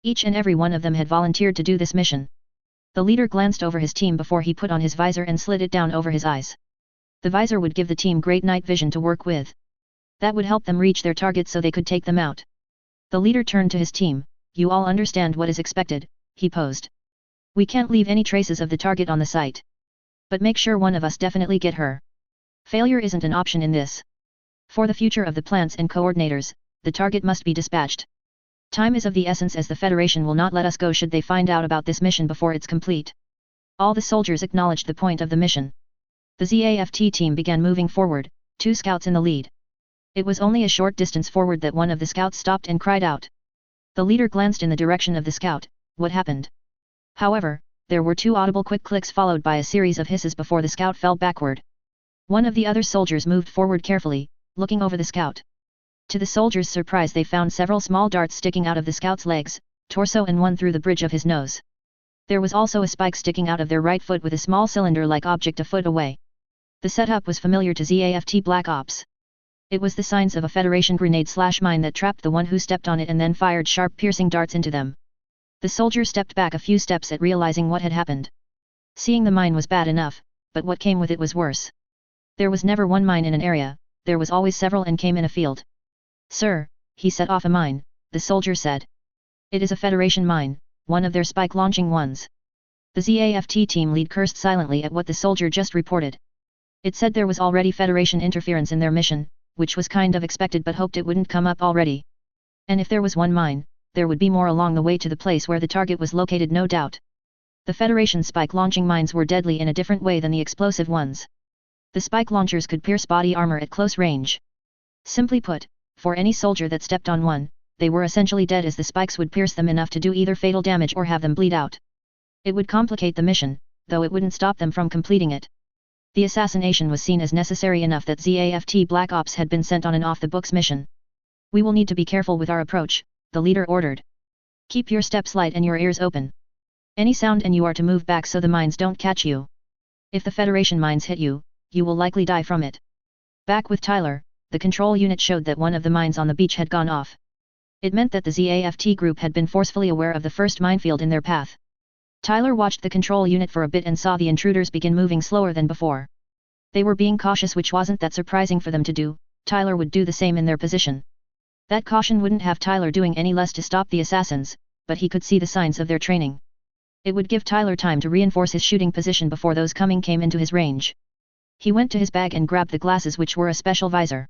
A: Each and every one of them had volunteered to do this mission. The leader glanced over his team before he put on his visor and slid it down over his eyes. The visor would give the team great night vision to work with. That would help them reach their target so they could take them out. The leader turned to his team. You all understand what is expected, he posed. We can't leave any traces of the target on the site. But make sure one of us definitely get her. Failure isn't an option in this. For the future of the plants and coordinators, the target must be dispatched. Time is of the essence as the Federation will not let us go should they find out about this mission before it's complete. All the soldiers acknowledged the point of the mission. The ZAFT team began moving forward, 2 scouts in the lead. It was only a short distance forward that one of the scouts stopped and cried out. The leader glanced in the direction of the scout. What happened? However, there were 2 audible quick clicks followed by a series of hisses before the scout fell backward. One of the other soldiers moved forward carefully, looking over the scout. To the soldiers' surprise they found several small darts sticking out of the scout's legs, torso and one through the bridge of his nose. There was also a spike sticking out of their right foot with a small cylinder-like object a foot away. The setup was familiar to ZAFT Black Ops. It was the signs of a Federation grenade/mine that trapped the one who stepped on it and then fired sharp piercing darts into them. The soldier stepped back a few steps at realizing what had happened. Seeing the mine was bad enough, but what came with it was worse. There was never one mine in an area, there was always several and came in a field. Sir, he set off a mine, the soldier said. It is a Federation mine, one of their spike-launching ones. The ZAFT team lead cursed silently at what the soldier just reported. It said there was already Federation interference in their mission, which was kind of expected but hoped it wouldn't come up already. And if there was one mine, there would be more along the way to the place where the target was located no doubt. The Federation spike-launching mines were deadly in a different way than the explosive ones. The spike launchers could pierce body armor at close range. Simply put, for any soldier that stepped on one, they were essentially dead as the spikes would pierce them enough to do either fatal damage or have them bleed out. It would complicate the mission, though it wouldn't stop them from completing it. The assassination was seen as necessary enough that ZAFT Black Ops had been sent on an off-the-books mission. We will need to be careful with our approach, the leader ordered. Keep your steps light and your ears open. Any sound and you are to move back so the mines don't catch you. If the Federation mines hit you, you will likely die from it. Back with Tyler, the control unit showed that one of the mines on the beach had gone off. It meant that the ZAFT group had been forcefully aware of the first minefield in their path. Tyler watched the control unit for a bit and saw the intruders begin moving slower than before. They were being cautious, which wasn't that surprising for them to do. Tyler would do the same in their position. That caution wouldn't have Tyler doing any less to stop the assassins, but he could see the signs of their training. It would give Tyler time to reinforce his shooting position before those coming came into his range. He went to his bag and grabbed the glasses, which were a special visor.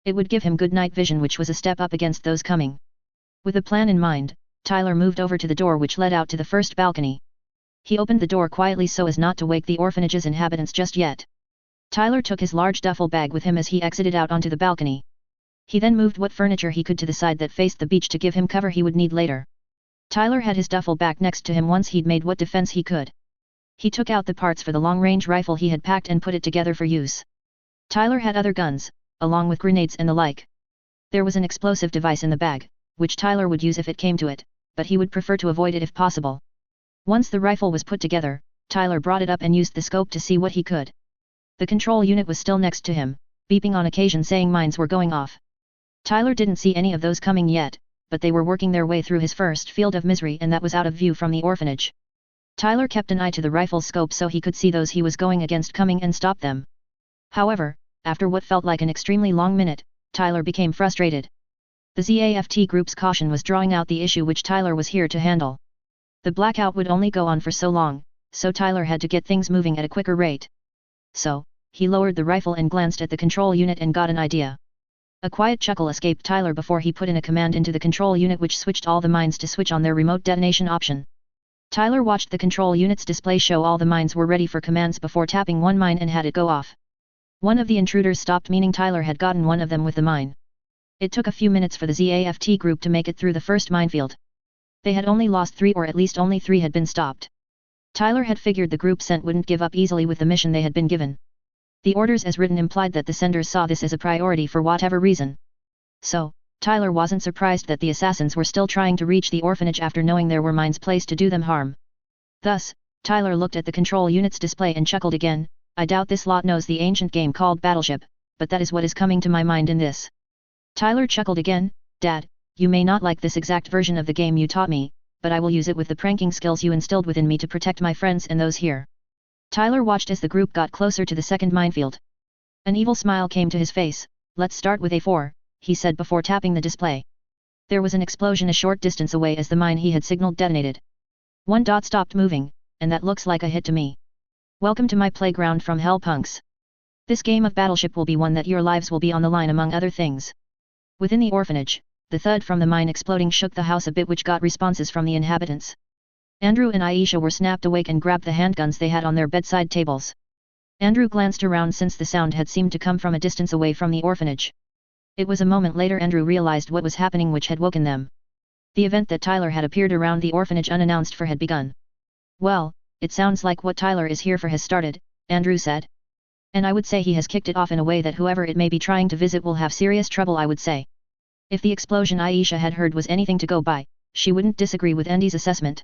A: It would give him good night vision, which was a step up against those coming. With a plan in mind, Tyler moved over to the door which led out to the first balcony. He opened the door quietly so as not to wake the orphanage's inhabitants just yet. Tyler took his large duffel bag with him as he exited out onto the balcony. He then moved what furniture he could to the side that faced the beach to give him cover he would need later. Tyler had his duffel back next to him once he'd made what defense he could. He took out the parts for the long-range rifle he had packed and put it together for use. Tyler had other guns, along with grenades and the like. There was an explosive device in the bag, which Tyler would use if it came to it, but he would prefer to avoid it if possible. Once the rifle was put together, Tyler brought it up and used the scope to see what he could. The control unit was still next to him, beeping on occasion saying mines were going off. Tyler didn't see any of those coming yet, but they were working their way through his first field of misery, and that was out of view from the orphanage. Tyler kept an eye to the rifle's scope so he could see those he was going against coming and stop them. However, after what felt like an extremely long minute, Tyler became frustrated. The ZAFT group's caution was drawing out the issue which Tyler was here to handle. The blackout would only go on for so long, so Tyler had to get things moving at a quicker rate. So, he lowered the rifle and glanced at the control unit and got an idea. A quiet chuckle escaped Tyler before he put in a command into the control unit which switched all the mines to switch on their remote detonation option. Tyler watched the control unit's display show all the mines were ready for commands before tapping one mine and had it go off. One of the intruders stopped, meaning Tyler had gotten one of them with the mine. It took a few minutes for the ZAFT group to make it through the first minefield. They had only lost 3, or at least only 3 had been stopped. Tyler had figured the group sent wouldn't give up easily with the mission they had been given. The orders as written implied that the senders saw this as a priority for whatever reason. So, Tyler wasn't surprised that the assassins were still trying to reach the orphanage after knowing there were mines placed to do them harm. Thus, Tyler looked at the control unit's display and chuckled again. I doubt this lot knows the ancient game called Battleship, but that is what is coming to my mind in this. Tyler chuckled again. Dad, you may not like this exact version of the game you taught me, but I will use it with the pranking skills you instilled within me to protect my friends and those here. Tyler watched as the group got closer to the second minefield. An evil smile came to his face. Let's start with A4, he said before tapping the display. There was an explosion a short distance away as the mine he had signaled detonated. One dot stopped moving, and that looks like a hit to me. Welcome to my playground from hell, punks. This game of Battleship will be one that your lives will be on the line among other things. Within the orphanage, the thud from the mine exploding shook the house a bit, which got responses from the inhabitants. Andrew and Aisha were snapped awake and grabbed the handguns they had on their bedside tables. Andrew glanced around since the sound had seemed to come from a distance away from the orphanage. It was a moment later Andrew realized what was happening, which had woken them. The event that Tyler had appeared around the orphanage unannounced for had begun. Well, it sounds like what Tyler is here for has started, Andrew said. And I would say he has kicked it off in a way that whoever it may be trying to visit will have serious trouble, I would say. If the explosion Aisha had heard was anything to go by, she wouldn't disagree with Andy's assessment.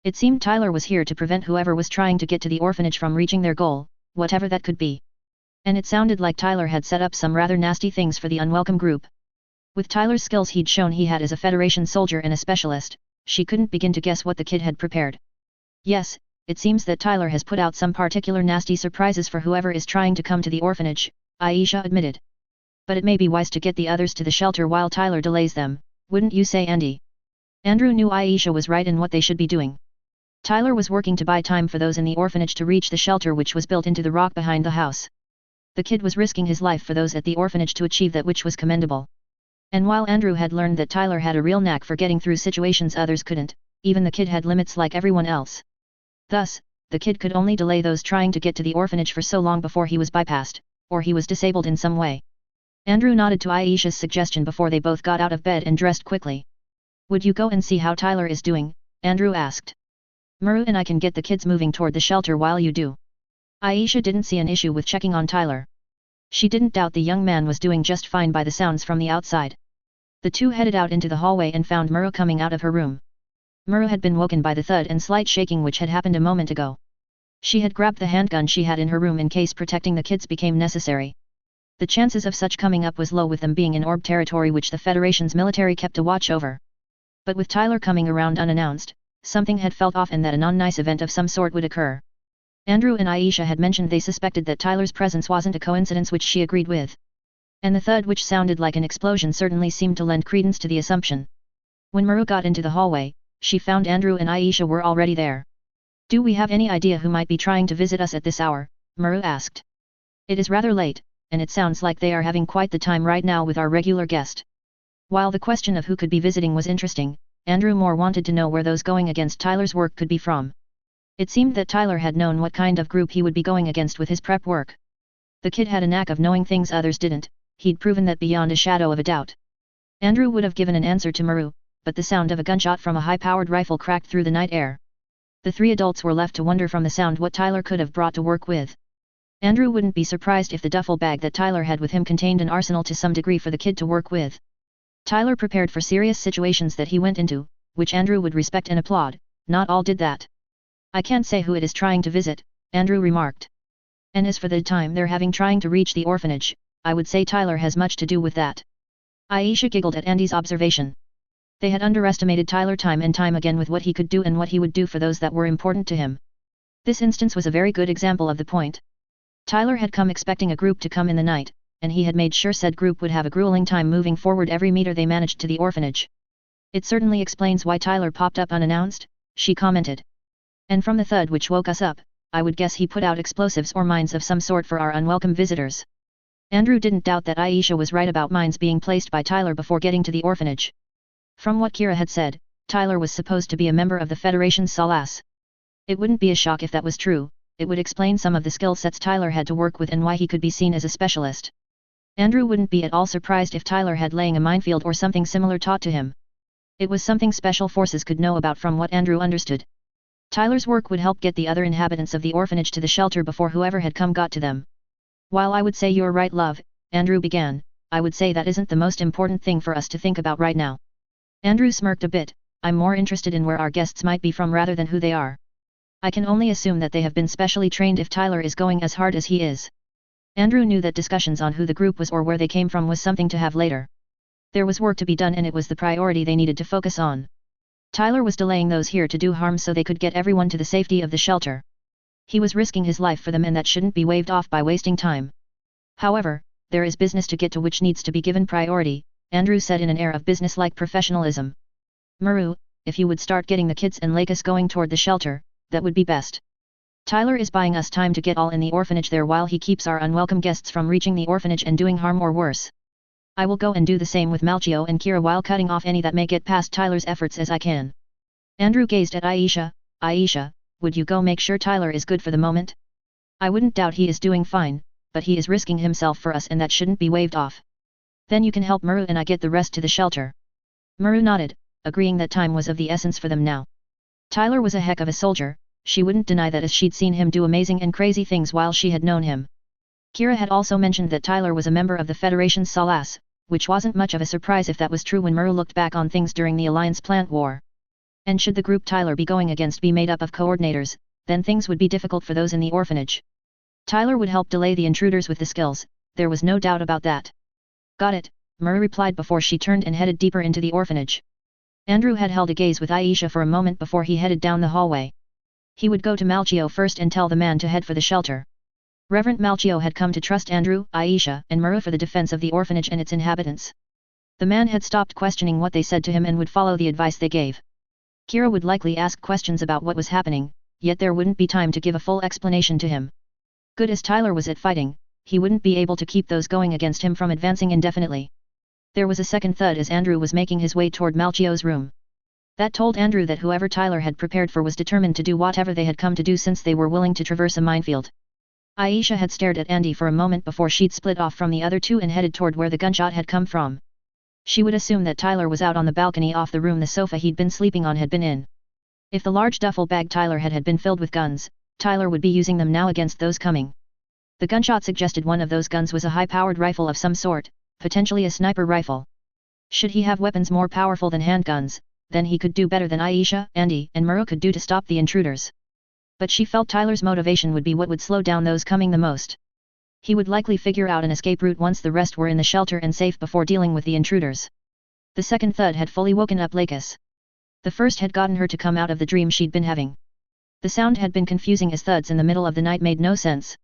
A: It seemed Tyler was here to prevent whoever was trying to get to the orphanage from reaching their goal, whatever that could be. And it sounded like Tyler had set up some rather nasty things for the unwelcome group. With Tyler's skills he'd shown he had as a Federation soldier and a specialist, she couldn't begin to guess what the kid had prepared. Yes, it seems that Tyler has put out some particular nasty surprises for whoever is trying to come to the orphanage, Aisha admitted. But it may be wise to get the others to the shelter while Tyler delays them, wouldn't you say, Andy? Andrew knew Aisha was right in what they should be doing. Tyler was working to buy time for those in the orphanage to reach the shelter which was built into the rock behind the house. The kid was risking his life for those at the orphanage to achieve that, which was commendable. And while Andrew had learned that Tyler had a real knack for getting through situations others couldn't, even the kid had limits like everyone else. Thus, the kid could only delay those trying to get to the orphanage for so long before he was bypassed, or he was disabled in some way. Andrew nodded to Aisha's suggestion before they both got out of bed and dressed quickly. Would you go and see how Tyler is doing? Andrew asked. Muru and I can get the kids moving toward the shelter while you do. Aisha didn't see an issue with checking on Tyler. She didn't doubt the young man was doing just fine by the sounds from the outside. The two headed out into the hallway and found Muru coming out of her room. Muru had been woken by the thud and slight shaking which had happened a moment ago. She had grabbed the handgun she had in her room in case protecting the kids became necessary. The chances of such coming up was low, with them being in orb territory which the Federation's military kept a watch over. But with Tyler coming around unannounced, something had felt off and that a non-nice event of some sort would occur. Andrew and Aisha had mentioned they suspected that Tyler's presence wasn't a coincidence, which she agreed with. And the thud, which sounded like an explosion, certainly seemed to lend credence to the assumption. When Muru got into the hallway, she found Andrew and Aisha were already there. Do we have any idea who might be trying to visit us at this hour? Muru asked. It is rather late, and it sounds like they are having quite the time right now with our regular guest. While the question of who could be visiting was interesting, Andrew more wanted to know where those going against Tyler's work could be from. It seemed that Tyler had known what kind of group he would be going against with his prep work. The kid had a knack of knowing things others didn't, he'd proven that beyond a shadow of a doubt. Andrew would have given an answer to Muru, but the sound of a gunshot from a high-powered rifle cracked through the night air. The three adults were left to wonder from the sound what Tyler could have brought to work with. Andrew wouldn't be surprised if the duffel bag that Tyler had with him contained an arsenal to some degree for the kid to work with. Tyler prepared for serious situations that he went into, which Andrew would respect and applaud. Not all did that. I can't say who it is trying to visit, Andrew remarked. And as for the time they're having trying to reach the orphanage, I would say Tyler has much to do with that. Aisha giggled at Andy's observation. They had underestimated Tyler time and time again with what he could do and what he would do for those that were important to him. This instance was a very good example of the point. Tyler had come expecting a group to come in the night, and he had made sure said group would have a grueling time moving forward every meter they managed to the orphanage. It certainly explains why Tyler popped up unannounced, she commented. And from the thud which woke us up, I would guess he put out explosives or mines of some sort for our unwelcome visitors. Andrew didn't doubt that Aisha was right about mines being placed by Tyler before getting to the orphanage. From what Kira had said, Tyler was supposed to be a member of the Federation's Salas. It wouldn't be a shock if that was true, it would explain some of the skill sets Tyler had to work with and why he could be seen as a specialist. Andrew wouldn't be at all surprised if Tyler had laying a minefield or something similar taught to him. It was something special forces could know about from what Andrew understood. Tyler's work would help get the other inhabitants of the orphanage to the shelter before whoever had come got to them. While I would say you're right, love, Andrew began, I would say that isn't the most important thing for us to think about right now. Andrew smirked a bit, I'm more interested in where our guests might be from rather than who they are. I can only assume that they have been specially trained if Tyler is going as hard as he is. Andrew knew that discussions on who the group was or where they came from was something to have later. There was work to be done and it was the priority they needed to focus on. Tyler was delaying those here to do harm so they could get everyone to the safety of the shelter. He was risking his life for them and that shouldn't be waved off by wasting time. However, there is business to get to which needs to be given priority, Andrew said in an air of business-like professionalism. Maru, if you would start getting the kids and Lakis going toward the shelter, that would be best. Tyler is buying us time to get all in the orphanage there while he keeps our unwelcome guests from reaching the orphanage and doing harm or worse. I will go and do the same with Malchio and Kira while cutting off any that may get past Tyler's efforts as I can. Andrew gazed at Aisha. Aisha, would you go make sure Tyler is good for the moment? I wouldn't doubt he is doing fine, but he is risking himself for us and that shouldn't be waved off. Then you can help Muru and I get the rest to the shelter. Muru nodded, agreeing that time was of the essence for them now. Tyler was a heck of a soldier, she wouldn't deny that as she'd seen him do amazing and crazy things while she had known him. Kira had also mentioned that Tyler was a member of the Federation's Salas, which wasn't much of a surprise if that was true when Muru looked back on things during the Alliance plant war. And should the group Tyler be going against be made up of coordinators, then things would be difficult for those in the orphanage. Tyler would help delay the intruders with the skills, there was no doubt about that. Got it, Muru replied before she turned and headed deeper into the orphanage. Andrew had held a gaze with Aisha for a moment before he headed down the hallway. He would go to Malchio first and tell the man to head for the shelter. Reverend Malchio had come to trust Andrew, Aisha, and Muru for the defense of the orphanage and its inhabitants. The man had stopped questioning what they said to him and would follow the advice they gave. Kira would likely ask questions about what was happening, yet there wouldn't be time to give a full explanation to him. Good as Tyler was at fighting, he wouldn't be able to keep those going against him from advancing indefinitely. There was a second thud as Andrew was making his way toward Malchio's room. That told Andrew that whoever Tyler had prepared for was determined to do whatever they had come to do since they were willing to traverse a minefield. Aisha had stared at Andy for a moment before she'd split off from the other two and headed toward where the gunshot had come from. She would assume that Tyler was out on the balcony off the room the sofa he'd been sleeping on had been in. If the large duffel bag Tyler had been filled with guns, Tyler would be using them now against those coming. The gunshot suggested one of those guns was a high-powered rifle of some sort, potentially a sniper rifle. Should he have weapons more powerful than handguns, then he could do better than Aisha, Andy, and Muru could do to stop the intruders. But she felt Tyler's motivation would be what would slow down those coming the most. He would likely figure out an escape route once the rest were in the shelter and safe before dealing with the intruders. The second thud had fully woken up Lakis. The first had gotten her to come out of the dream she'd been having. The sound had been confusing as thuds in the middle of the night made no sense.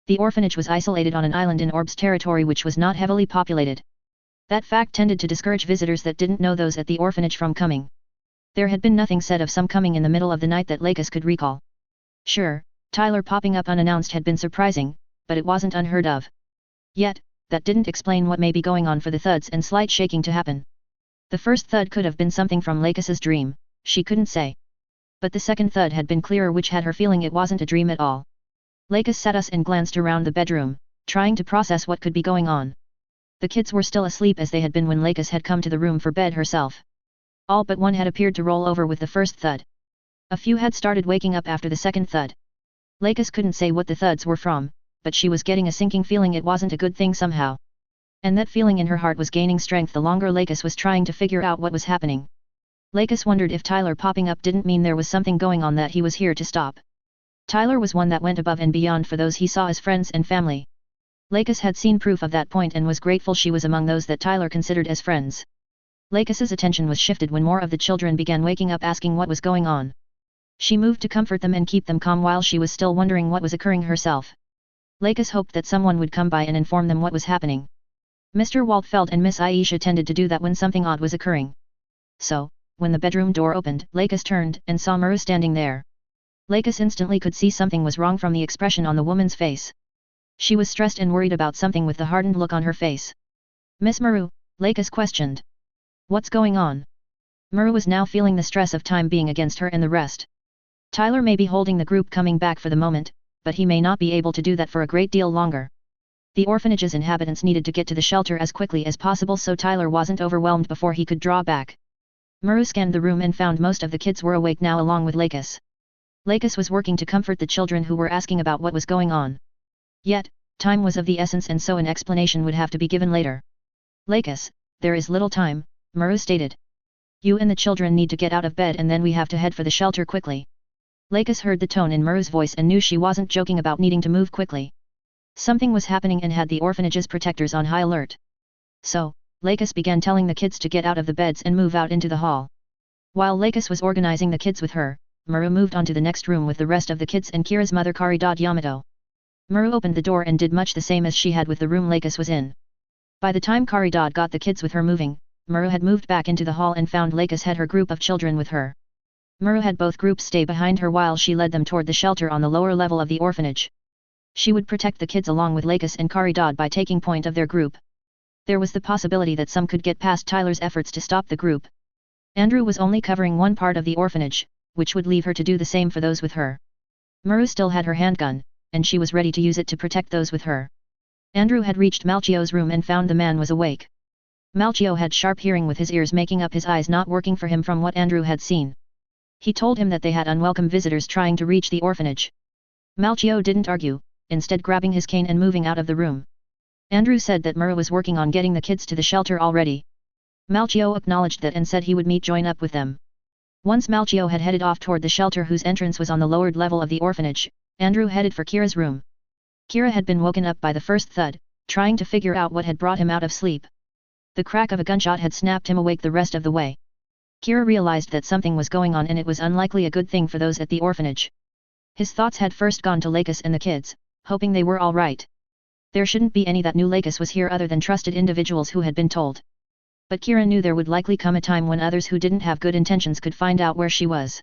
A: The orphanage was isolated on an island in Orb's territory which was not heavily populated. That fact tended to discourage visitors that didn't know those at the orphanage from coming. There had been nothing said of some coming in the middle of the night that Lakis could recall. Sure, Tyler popping up unannounced had been surprising, but it wasn't unheard of. Yet, that didn't explain what may be going on for the thuds and slight shaking to happen. The first thud could have been something from Lakis's dream, she couldn't say. But the second thud had been clearer, which had her feeling it wasn't a dream at all. Lakis sat us and glanced around the bedroom, trying to process what could be going on. The kids were still asleep as they had been when Lakis had come to the room for bed herself. All but one had appeared to roll over with the first thud. A few had started waking up after the second thud. Lakis couldn't say what the thuds were from, but she was getting a sinking feeling it wasn't a good thing somehow. And that feeling in her heart was gaining strength the longer Lakis was trying to figure out what was happening. Lakis wondered if Tyler popping up didn't mean there was something going on that he was here to stop. Tyler was one that went above and beyond for those he saw as friends and family. Lakis had seen proof of that point and was grateful she was among those that Tyler considered as friends. Lakis's attention was shifted when more of the children began waking up asking what was going on. She moved to comfort them and keep them calm while she was still wondering what was occurring herself. Lakis hoped that someone would come by and inform them what was happening. Mr. Waltfeld and Miss Aisha tended to do that when something odd was occurring. So, when the bedroom door opened, Lakis turned and saw Muru standing there. Lakis instantly could see something was wrong from the expression on the woman's face. She was stressed and worried about something with the hardened look on her face. Miss Muru, Lakis questioned. What's going on? Muru was now feeling the stress of time being against her and the rest. Tyler may be holding the group coming back for the moment, but he may not be able to do that for a great deal longer. The orphanage's inhabitants needed to get to the shelter as quickly as possible so Tyler wasn't overwhelmed before he could draw back. Muru scanned the room and found most of the kids were awake now along with Lakis. Lakis was working to comfort the children who were asking about what was going on. Yet, Time was of the essence and so an explanation would have to be given later. Lakis, there is little time, Muru stated. You and the children need to get out of bed and then we have to head for the shelter quickly. Lakis heard the tone in Muru's voice and knew she wasn't joking about needing to move quickly. Something was happening and had the orphanage's protectors on high alert. So, Lakis began telling the kids to get out of the beds and move out into the hall. While Lakis was organizing the kids with her, Muru moved on to the next room with the rest of the kids and Kira's mother Yamato. Muru opened the door and did much the same as she had with the room Lakis was in. By the time got the kids with her moving, Muru had moved back into the hall and found Lakis had her group of children with her. Muru had both groups stay behind her while she led them toward the shelter on the lower level of the orphanage. She would protect the kids along with Lakis and by taking point of their group. There was the possibility that some could get past Tyler's efforts to stop the group. Andrew was only covering one part of the orphanage, which would leave her to do the same for those with her. Muru still had her handgun, and she was ready to use it to protect those with her. Andrew had reached Malchio's room and found the man was awake. Malchio had sharp hearing with his ears making up his eyes not working for him from what Andrew had seen. He told him that they had unwelcome visitors trying to reach the orphanage. Malchio didn't argue, instead grabbing his cane and moving out of the room. Andrew said that Muru was working on getting the kids to the shelter already. Malchio acknowledged that and said he would join up with them. Once Malchio had headed off toward the shelter whose entrance was on the lowered level of the orphanage, Andrew headed for Kira's room. Kira had been woken up by the first thud, trying to figure out what had brought him out of sleep. The crack of a gunshot had snapped him awake the rest of the way. Kira realized that something was going on and it was unlikely a good thing for those at the orphanage. His thoughts had first gone to Lakis and the kids, hoping they were all right. There shouldn't be any that knew Lakis was here other than trusted individuals who had been told. But Kira knew there would likely come a time when others who didn't have good intentions could find out where she was.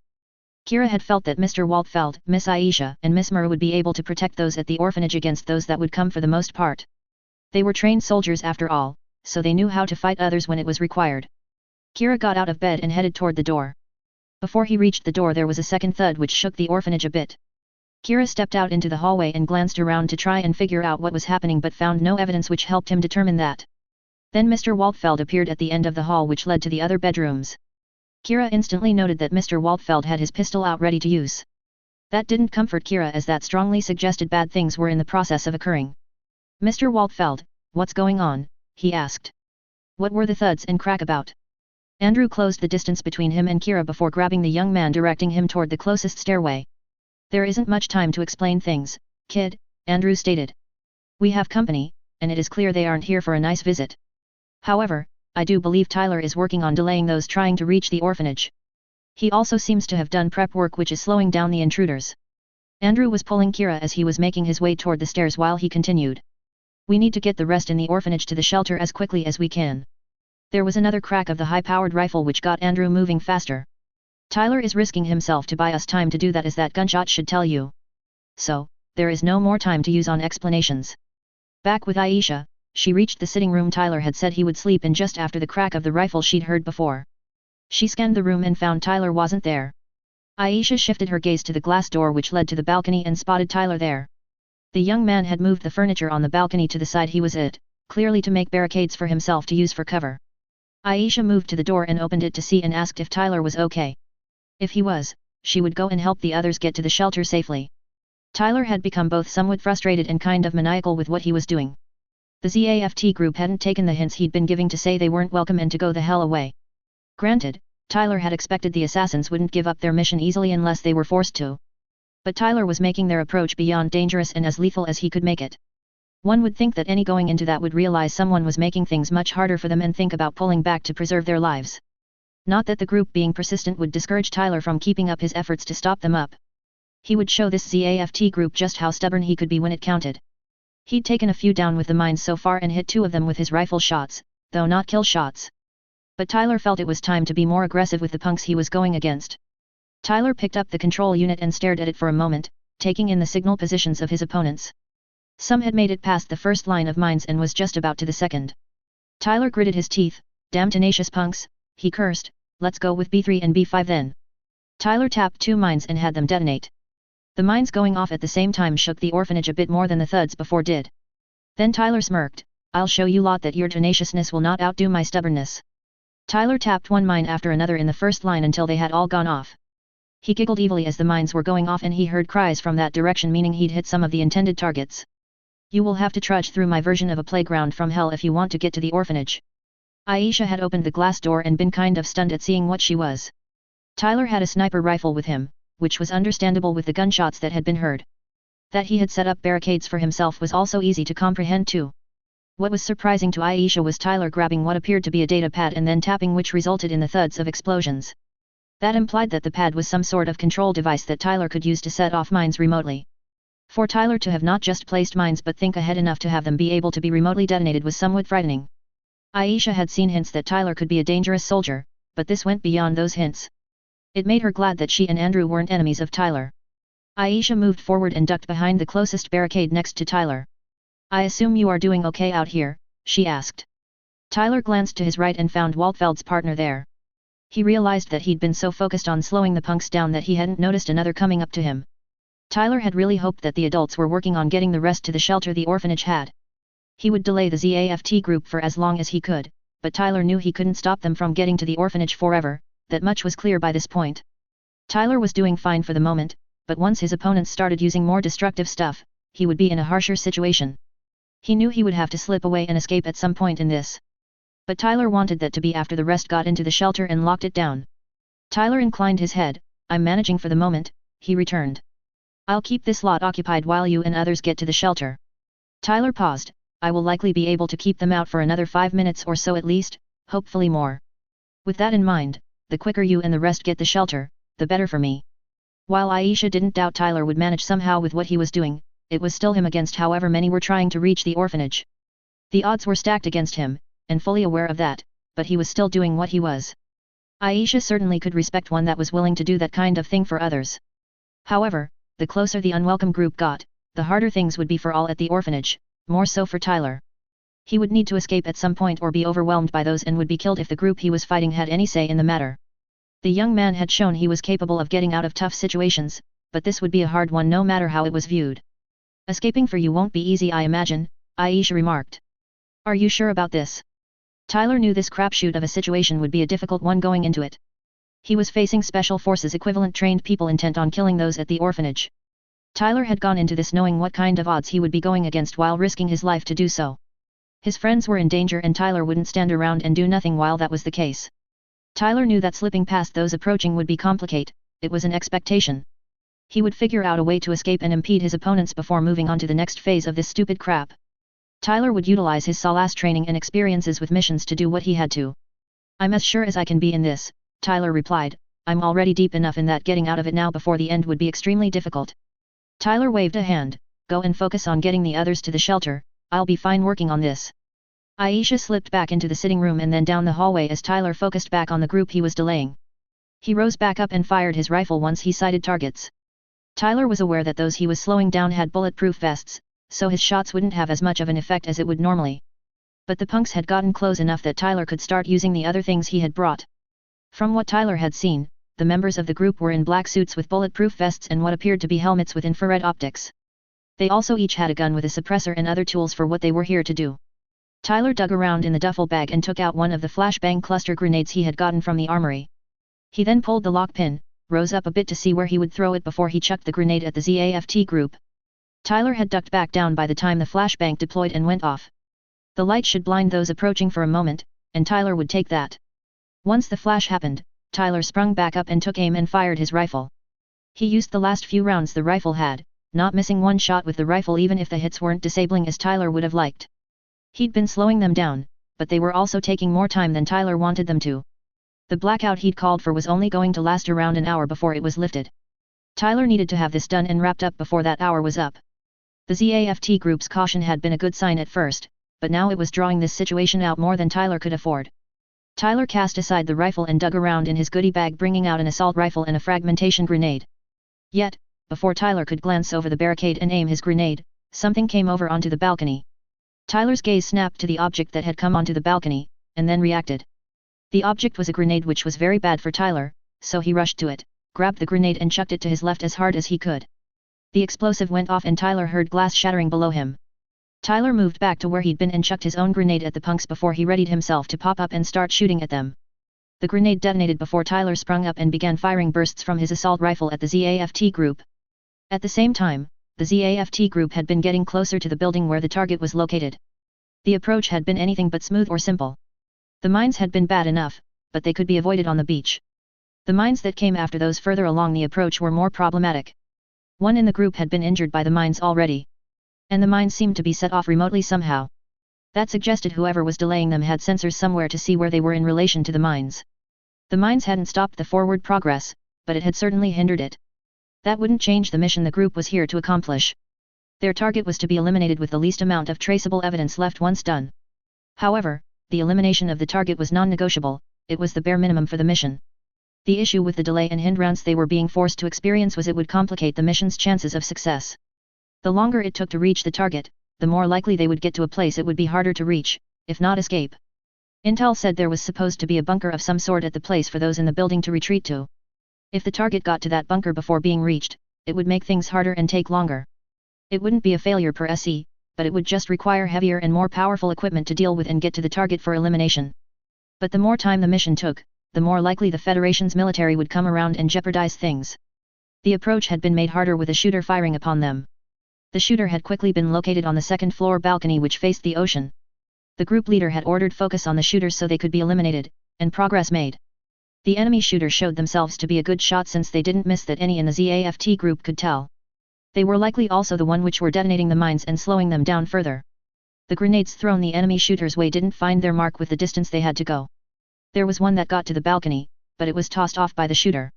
A: Kira had felt that Mr. Waltfeld, Miss Aisha, and Miss Muru would be able to protect those at the orphanage against those that would come for the most part. They were trained soldiers after all, so they knew how to fight others when it was required. Kira got out of bed and headed toward the door. Before he reached the door there was a second thud which shook the orphanage a bit. Kira stepped out into the hallway and glanced around to try and figure out what was happening but found no evidence which helped him determine that. Then Mr. Waltfeld appeared at the end of the hall which led to the other bedrooms. Kira instantly noted that Mr. Waltfeld had his pistol out ready to use. That didn't comfort Kira as that strongly suggested bad things were in the process of occurring. Mr. Waltfeld, what's going on? He asked. What were the thuds and crack about? Andrew closed the distance between him and Kira before grabbing the young man directing him toward the closest stairway. There isn't much time to explain things, kid, Andrew stated. We have company, and it is clear they aren't here for a nice visit. However, I do believe Tyler is working on delaying those trying to reach the orphanage. He also seems to have done prep work which is slowing down the intruders. Andrew was pulling Kira as he was making his way toward the stairs while he continued. We need to get the rest in the orphanage to the shelter as quickly as we can. There was another crack of the high-powered rifle which got Andrew moving faster. Tyler is risking himself to buy us time to do that as that gunshot should tell you. So, there is no more time to use on explanations. Back with Aisha, she reached the sitting room Tyler had said he would sleep in just after the crack of the rifle she'd heard before. She scanned the room and found Tyler wasn't there. Aisha shifted her gaze to the glass door which led to the balcony and spotted Tyler there. The young man had moved the furniture on the balcony to the side he was at, clearly to make barricades for himself to use for cover. Aisha moved to the door and opened it to see and asked if Tyler was okay. If he was, she would go and help the others get to the shelter safely. Tyler had become both somewhat frustrated and kind of maniacal with what he was doing. The ZAFT group hadn't taken the hints he'd been giving to say they weren't welcome and to go the hell away. Granted, Tyler had expected the assassins wouldn't give up their mission easily unless they were forced to. But Tyler was making their approach beyond dangerous and as lethal as he could make it. One would think that any going into that would realize someone was making things much harder for them and think about pulling back to preserve their lives. Not that the group being persistent would discourage Tyler from keeping up his efforts to stop them up. He would show this ZAFT group just how stubborn he could be when it counted. He'd taken a few down with the mines so far and hit 2 of them with his rifle shots, though not kill shots. But Tyler felt it was time to be more aggressive with the punks he was going against. Tyler picked up the control unit and stared at it for a moment, taking in the signal positions of his opponents. Some had made it past the first line of mines and was just about to the second. Tyler gritted his teeth. Damn tenacious punks, he cursed, let's go with B3 and B5 then. Tyler tapped 2 mines and had them detonate. The mines going off at the same time shook the orphanage a bit more than the thuds before did. Then Tyler smirked, I'll show you lot that your tenaciousness will not outdo my stubbornness. Tyler tapped 1 mine after another in the first line until they had all gone off. He giggled evilly as the mines were going off and he heard cries from that direction meaning he'd hit some of the intended targets. You will have to trudge through my version of a playground from hell if you want to get to the orphanage. Aisha had opened the glass door and been kind of stunned at seeing what she was. Tyler had a sniper rifle with him, which was understandable with the gunshots that had been heard. That he had set up barricades for himself was also easy to comprehend too. What was surprising to Aisha was Tyler grabbing what appeared to be a data pad and then tapping, which resulted in the thuds of explosions. That implied that the pad was some sort of control device that Tyler could use to set off mines remotely. For Tyler to have not just placed mines but think ahead enough to have them be able to be remotely detonated was somewhat frightening. Aisha had seen hints that Tyler could be a dangerous soldier, but this went beyond those hints. It made her glad that she and Andrew weren't enemies of Tyler. Aisha moved forward and ducked behind the closest barricade next to Tyler. I assume you are doing okay out here, she asked. Tyler glanced to his right and found Waltfeld's partner there. He realized that he'd been so focused on slowing the punks down that he hadn't noticed another coming up to him. Tyler had really hoped that the adults were working on getting the rest to the shelter the orphanage had. He would delay the ZAFT group for as long as he could, but Tyler knew he couldn't stop them from getting to the orphanage forever. That much was clear by this point. Tyler was doing fine for the moment, but once his opponents started using more destructive stuff, he would be in a harsher situation. He knew he would have to slip away and escape at some point in this. But Tyler wanted that to be after the rest got into the shelter and locked it down. Tyler inclined his head. I'm managing for the moment, he returned. I'll keep this lot occupied while you and others get to the shelter. Tyler paused. I will likely be able to keep them out for another 5 minutes or so at least, hopefully more. With that in mind, the quicker you and the rest get the shelter, the better for me. While Aisha didn't doubt Tyler would manage somehow with what he was doing, it was still him against however many were trying to reach the orphanage. The odds were stacked against him, and fully aware of that, but he was still doing what he was. Aisha certainly could respect one that was willing to do that kind of thing for others. However, the closer the unwelcome group got, the harder things would be for all at the orphanage, more so for Tyler. He would need to escape at some point or be overwhelmed by those and would be killed if the group he was fighting had any say in the matter. The young man had shown he was capable of getting out of tough situations, but this would be a hard one no matter how it was viewed. Escaping for you won't be easy, I imagine, Aisha remarked. Are you sure about this? Tyler knew this crapshoot of a situation would be a difficult one going into it. He was facing special forces equivalent trained people intent on killing those at the orphanage. Tyler had gone into this knowing what kind of odds he would be going against while risking his life to do so. His friends were in danger and Tyler wouldn't stand around and do nothing while that was the case. Tyler knew that slipping past those approaching would be complicated. It was an expectation. He would figure out a way to escape and impede his opponents before moving on to the next phase of this stupid crap. Tyler would utilize his SOLAS training and experiences with missions to do what he had to. I'm as sure as I can be in this, Tyler replied. I'm already deep enough in that getting out of it now before the end would be extremely difficult. Tyler waved a hand. Go and focus on getting the others to the shelter, I'll be fine working on this. Aisha slipped back into the sitting room and then down the hallway as Tyler focused back on the group he was delaying. He rose back up and fired his rifle once he sighted targets. Tyler was aware that those he was slowing down had bulletproof vests, so his shots wouldn't have as much of an effect as it would normally. But the punks had gotten close enough that Tyler could start using the other things he had brought. From what Tyler had seen, the members of the group were in black suits with bulletproof vests and what appeared to be helmets with infrared optics. They also each had a gun with a suppressor and other tools for what they were here to do. Tyler dug around in the duffel bag and took out one of the flashbang cluster grenades he had gotten from the armory. He then pulled the lock pin, rose up a bit to see where he would throw it before he chucked the grenade at the ZAFT group. Tyler had ducked back down by the time the flashbang deployed and went off. The light should blind those approaching for a moment, and Tyler would take that. Once the flash happened, Tyler sprung back up and took aim and fired his rifle. He used the last few rounds the rifle had, not missing one shot with the rifle even if the hits weren't disabling as Tyler would have liked. He'd been slowing them down, but they were also taking more time than Tyler wanted them to. The blackout he'd called for was only going to last around an hour before it was lifted. Tyler needed to have this done and wrapped up before that hour was up. The ZAFT group's caution had been a good sign at first, but now it was drawing this situation out more than Tyler could afford. Tyler cast aside the rifle and dug around in his goodie bag, bringing out an assault rifle and a fragmentation grenade. Yet, before Tyler could glance over the barricade and aim his grenade, something came over onto the balcony. Tyler's gaze snapped to the object that had come onto the balcony, and then reacted. The object was a grenade, which was very bad for Tyler, so he rushed to it, grabbed the grenade and chucked it to his left as hard as he could. The explosive went off and Tyler heard glass shattering below him. Tyler moved back to where he'd been and chucked his own grenade at the punks before he readied himself to pop up and start shooting at them. The grenade detonated before Tyler sprung up and began firing bursts from his assault rifle at the ZAFT group. At the same time, the ZAFT group had been getting closer to the building where the target was located. The approach had been anything but smooth or simple. The mines had been bad enough, but they could be avoided on the beach. The mines that came after those further along the approach were more problematic. One in the group had been injured by the mines already. And the mines seemed to be set off remotely somehow. That suggested whoever was delaying them had sensors somewhere to see where they were in relation to the mines. The mines hadn't stopped the forward progress, but it had certainly hindered it. That wouldn't change the mission the group was here to accomplish. Their target was to be eliminated with the least amount of traceable evidence left once done. However, the elimination of the target was non-negotiable, it was the bare minimum for the mission. The issue with the delay and hindrance they were being forced to experience was it would complicate the mission's chances of success. The longer it took to reach the target, the more likely they would get to a place it would be harder to reach, if not escape. Intel said there was supposed to be a bunker of some sort at the place for those in the building to retreat to. If the target got to that bunker before being reached, it would make things harder and take longer. It wouldn't be a failure per se, but it would just require heavier and more powerful equipment to deal with and get to the target for elimination. But the more time the mission took, the more likely the Federation's military would come around and jeopardize things. The approach had been made harder with a shooter firing upon them. The shooter had quickly been located on the second-floor balcony which faced the ocean. The group leader had ordered focus on the shooters so they could be eliminated, and progress made. The enemy shooters showed themselves to be a good shot since they didn't miss that any in the ZAFT group could tell. They were likely also the one which were detonating the mines and slowing them down further. The grenades thrown the enemy shooters' way didn't find their mark with the distance they had to go. There was one that got to the balcony, but it was tossed off by the shooter.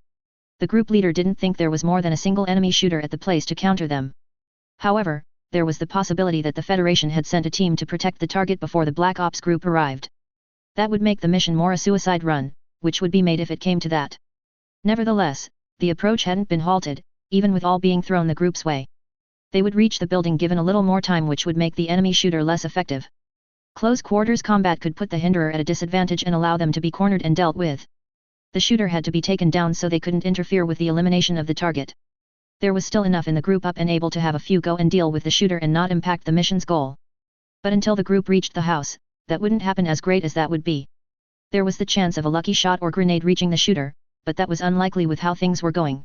A: The group leader didn't think there was more than a single enemy shooter at the place to counter them. However, there was the possibility that the Federation had sent a team to protect the target before the Black Ops group arrived. That would make the mission more a suicide run, which would be made if it came to that. Nevertheless, the approach hadn't been halted, even with all being thrown the group's way. They would reach the building given a little more time, which would make the enemy shooter less effective. Close quarters combat could put the hinderer at a disadvantage and allow them to be cornered and dealt with. The shooter had to be taken down so they couldn't interfere with the elimination of the target. There was still enough in the group up and able to have a few go and deal with the shooter and not impact the mission's goal. But until the group reached the house, that wouldn't happen, as great as that would be. There was the chance of a lucky shot or grenade reaching the shooter, but that was unlikely with how things were going.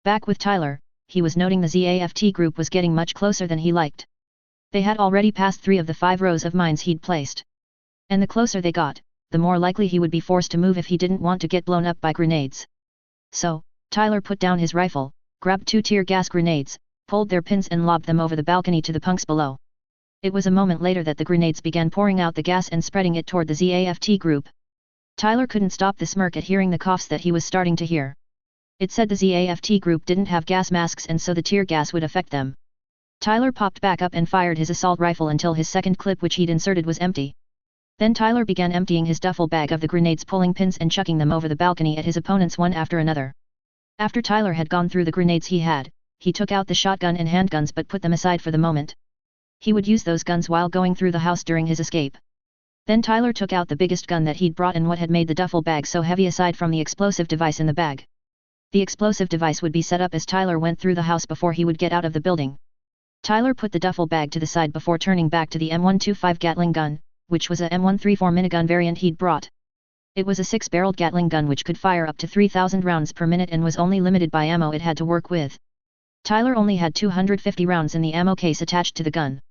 A: Back with Tyler, he was noting the ZAFT group was getting much closer than he liked. They had already passed 3 of the 5 rows of mines he'd placed. And the closer they got, the more likely he would be forced to move if he didn't want to get blown up by grenades. So, Tyler put down his rifle, grabbed 2 tear gas grenades, pulled their pins and lobbed them over the balcony to the punks below. It was a moment later that the grenades began pouring out the gas and spreading it toward the ZAFT group. Tyler couldn't stop the smirk at hearing the coughs that he was starting to hear. It said the ZAFT group didn't have gas masks and so the tear gas would affect them. Tyler popped back up and fired his assault rifle until his second clip which he'd inserted was empty. Then Tyler began emptying his duffel bag of the grenades, pulling pins and chucking them over the balcony at his opponents one after another. After Tyler had gone through the grenades he took out the shotgun and handguns but put them aside for the moment. He would use those guns while going through the house during his escape. Then Tyler took out the biggest gun that he'd brought and what had made the duffel bag so heavy aside from the explosive device in the bag. The explosive device would be set up as Tyler went through the house before he would get out of the building. Tyler put the duffel bag to the side before turning back to the M125 Gatling gun, which was a M134 minigun variant he'd brought. It was a 6-barreled Gatling gun which could fire up to 3,000 rounds per minute and was only limited by ammo it had to work with. Tyler only had 250 rounds in the ammo case attached to the gun.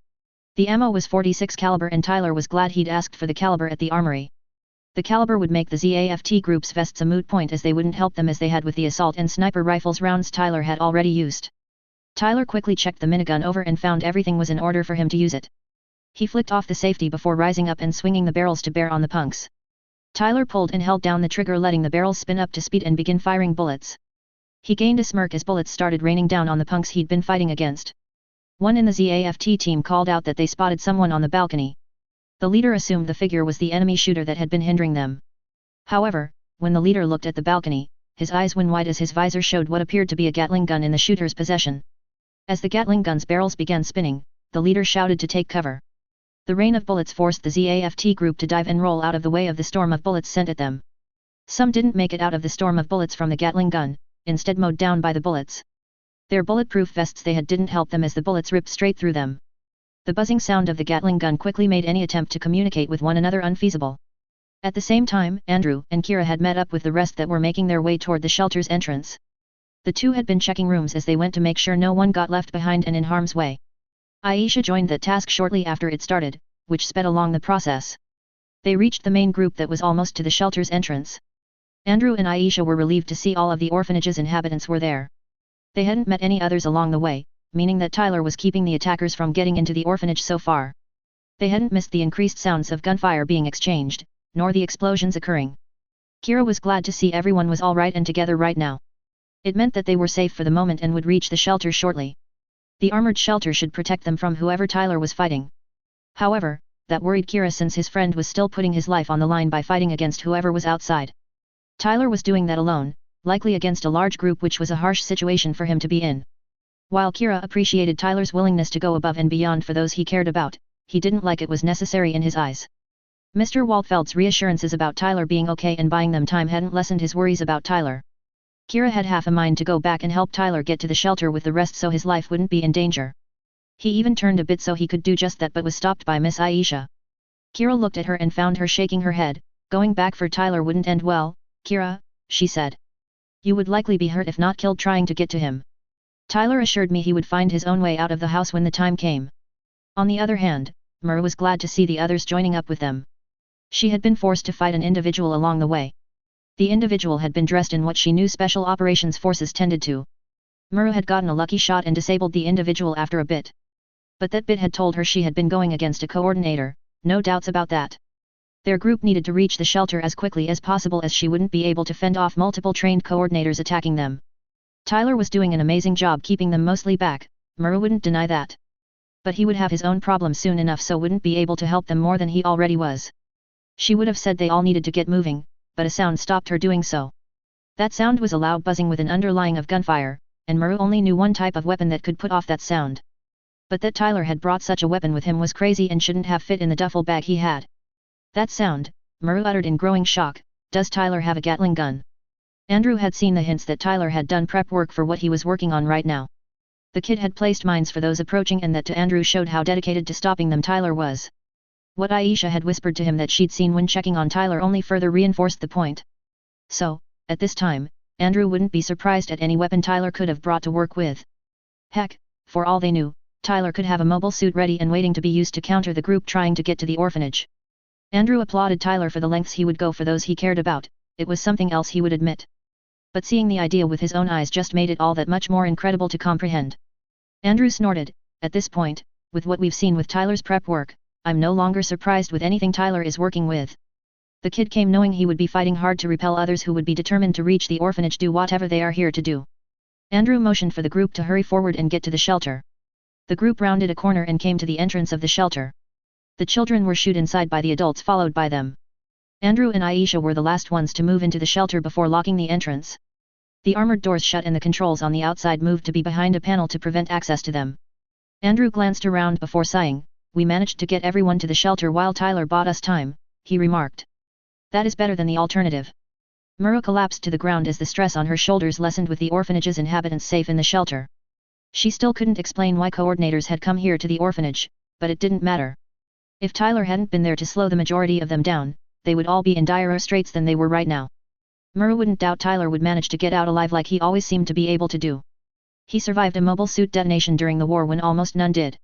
A: The ammo was .46 caliber and Tyler was glad he'd asked for the caliber at the armory. The caliber would make the ZAFT group's vests a moot point as they wouldn't help them as they had with the assault and sniper rifles rounds Tyler had already used. Tyler quickly checked the minigun over and found everything was in order for him to use it. He flicked off the safety before rising up and swinging the barrels to bear on the punks. Tyler pulled and held down the trigger, letting the barrels spin up to speed and begin firing bullets. He gained a smirk as bullets started raining down on the punks he'd been fighting against. One in the ZAFT team called out that they spotted someone on the balcony. The leader assumed the figure was the enemy shooter that had been hindering them. However, when the leader looked at the balcony, his eyes went wide as his visor showed what appeared to be a Gatling gun in the shooter's possession. As the Gatling gun's barrels began spinning, the leader shouted to take cover. The rain of bullets forced the ZAFT group to dive and roll out of the way of the storm of bullets sent at them. Some didn't make it out of the storm of bullets from the Gatling gun, instead mowed down by the bullets. Their bulletproof vests didn't help them as the bullets ripped straight through them. The buzzing sound of the Gatling gun quickly made any attempt to communicate with one another unfeasible. At the same time, Andrew and Kira had met up with the rest that were making their way toward the shelter's entrance. The two had been checking rooms as they went to make sure no one got left behind and in harm's way. Aisha joined that task shortly after it started, which sped along the process. They reached the main group that was almost to the shelter's entrance. Andrew and Aisha were relieved to see all of the orphanage's inhabitants were there. They hadn't met any others along the way, meaning that Tyler was keeping the attackers from getting into the orphanage so far. They hadn't missed the increased sounds of gunfire being exchanged, nor the explosions occurring. Kira was glad to see everyone was alright and together right now. It meant that they were safe for the moment and would reach the shelter shortly. The armored shelter should protect them from whoever Tyler was fighting. However, that worried Kira since his friend was still putting his life on the line by fighting against whoever was outside. Tyler was doing that alone, likely against a large group, which was a harsh situation for him to be in. While Kira appreciated Tyler's willingness to go above and beyond for those he cared about, he didn't like it was necessary in his eyes. Mr. Waltfeld's reassurances about Tyler being okay and buying them time hadn't lessened his worries about Tyler. Kira had half a mind to go back and help Tyler get to the shelter with the rest so his life wouldn't be in danger. He even turned a bit so he could do just that, but was stopped by Miss Aisha. Kira looked at her and found her shaking her head. Going back for Tyler wouldn't end well, Kira, she said. You would likely be hurt if not killed trying to get to him. Tyler assured me he would find his own way out of the house when the time came. On the other hand, Mura was glad to see the others joining up with them. She had been forced to fight an individual along the way. The individual had been dressed in what she knew special operations forces tended to. Mura had gotten a lucky shot and disabled the individual after a bit. But that bit had told her she had been going against a coordinator, no doubts about that. Their group needed to reach the shelter as quickly as possible as she wouldn't be able to fend off multiple trained coordinators attacking them. Tyler was doing an amazing job keeping them mostly back, Mura wouldn't deny that. But he would have his own problems soon enough, so wouldn't be able to help them more than he already was. She would have said they all needed to get moving, but a sound stopped her doing so. That sound was a loud buzzing with an underlying of gunfire, and Mura only knew one type of weapon that could put off that sound. But that Tyler had brought such a weapon with him was crazy and shouldn't have fit in the duffel bag he had. That sound, Mura uttered in growing shock. Does Tyler have a Gatling gun? Andrew had seen the hints that Tyler had done prep work for what he was working on right now. The kid had placed mines for those approaching, and that to Andrew showed how dedicated to stopping them Tyler was. What Aisha had whispered to him that she'd seen when checking on Tyler only further reinforced the point. So, at this time, Andrew wouldn't be surprised at any weapon Tyler could have brought to work with. Heck, for all they knew, Tyler could have a mobile suit ready and waiting to be used to counter the group trying to get to the orphanage. Andrew applauded Tyler for the lengths he would go for those he cared about. It was something else he would admit. But seeing the idea with his own eyes just made it all that much more incredible to comprehend. Andrew snorted. At this point, with what we've seen with Tyler's prep work, I'm no longer surprised with anything Tyler is working with. The kid came knowing he would be fighting hard to repel others who would be determined to reach the orphanage, do whatever they are here to do. Andrew motioned for the group to hurry forward and get to the shelter. The group rounded a corner and came to the entrance of the shelter. The children were shooed inside by the adults, followed by them. Andrew and Aisha were the last ones to move into the shelter before locking the entrance. The armored doors shut and the controls on the outside moved to be behind a panel to prevent access to them. Andrew glanced around before sighing. We managed to get everyone to the shelter while Tyler bought us time, he remarked. That is better than the alternative. Mura collapsed to the ground as the stress on her shoulders lessened with the orphanage's inhabitants safe in the shelter. She still couldn't explain why coordinators had come here to the orphanage, but it didn't matter. If Tyler hadn't been there to slow the majority of them down, they would all be in direr straits than they were right now. Mura wouldn't doubt Tyler would manage to get out alive like he always seemed to be able to do. He survived a mobile suit detonation during the war when almost none did.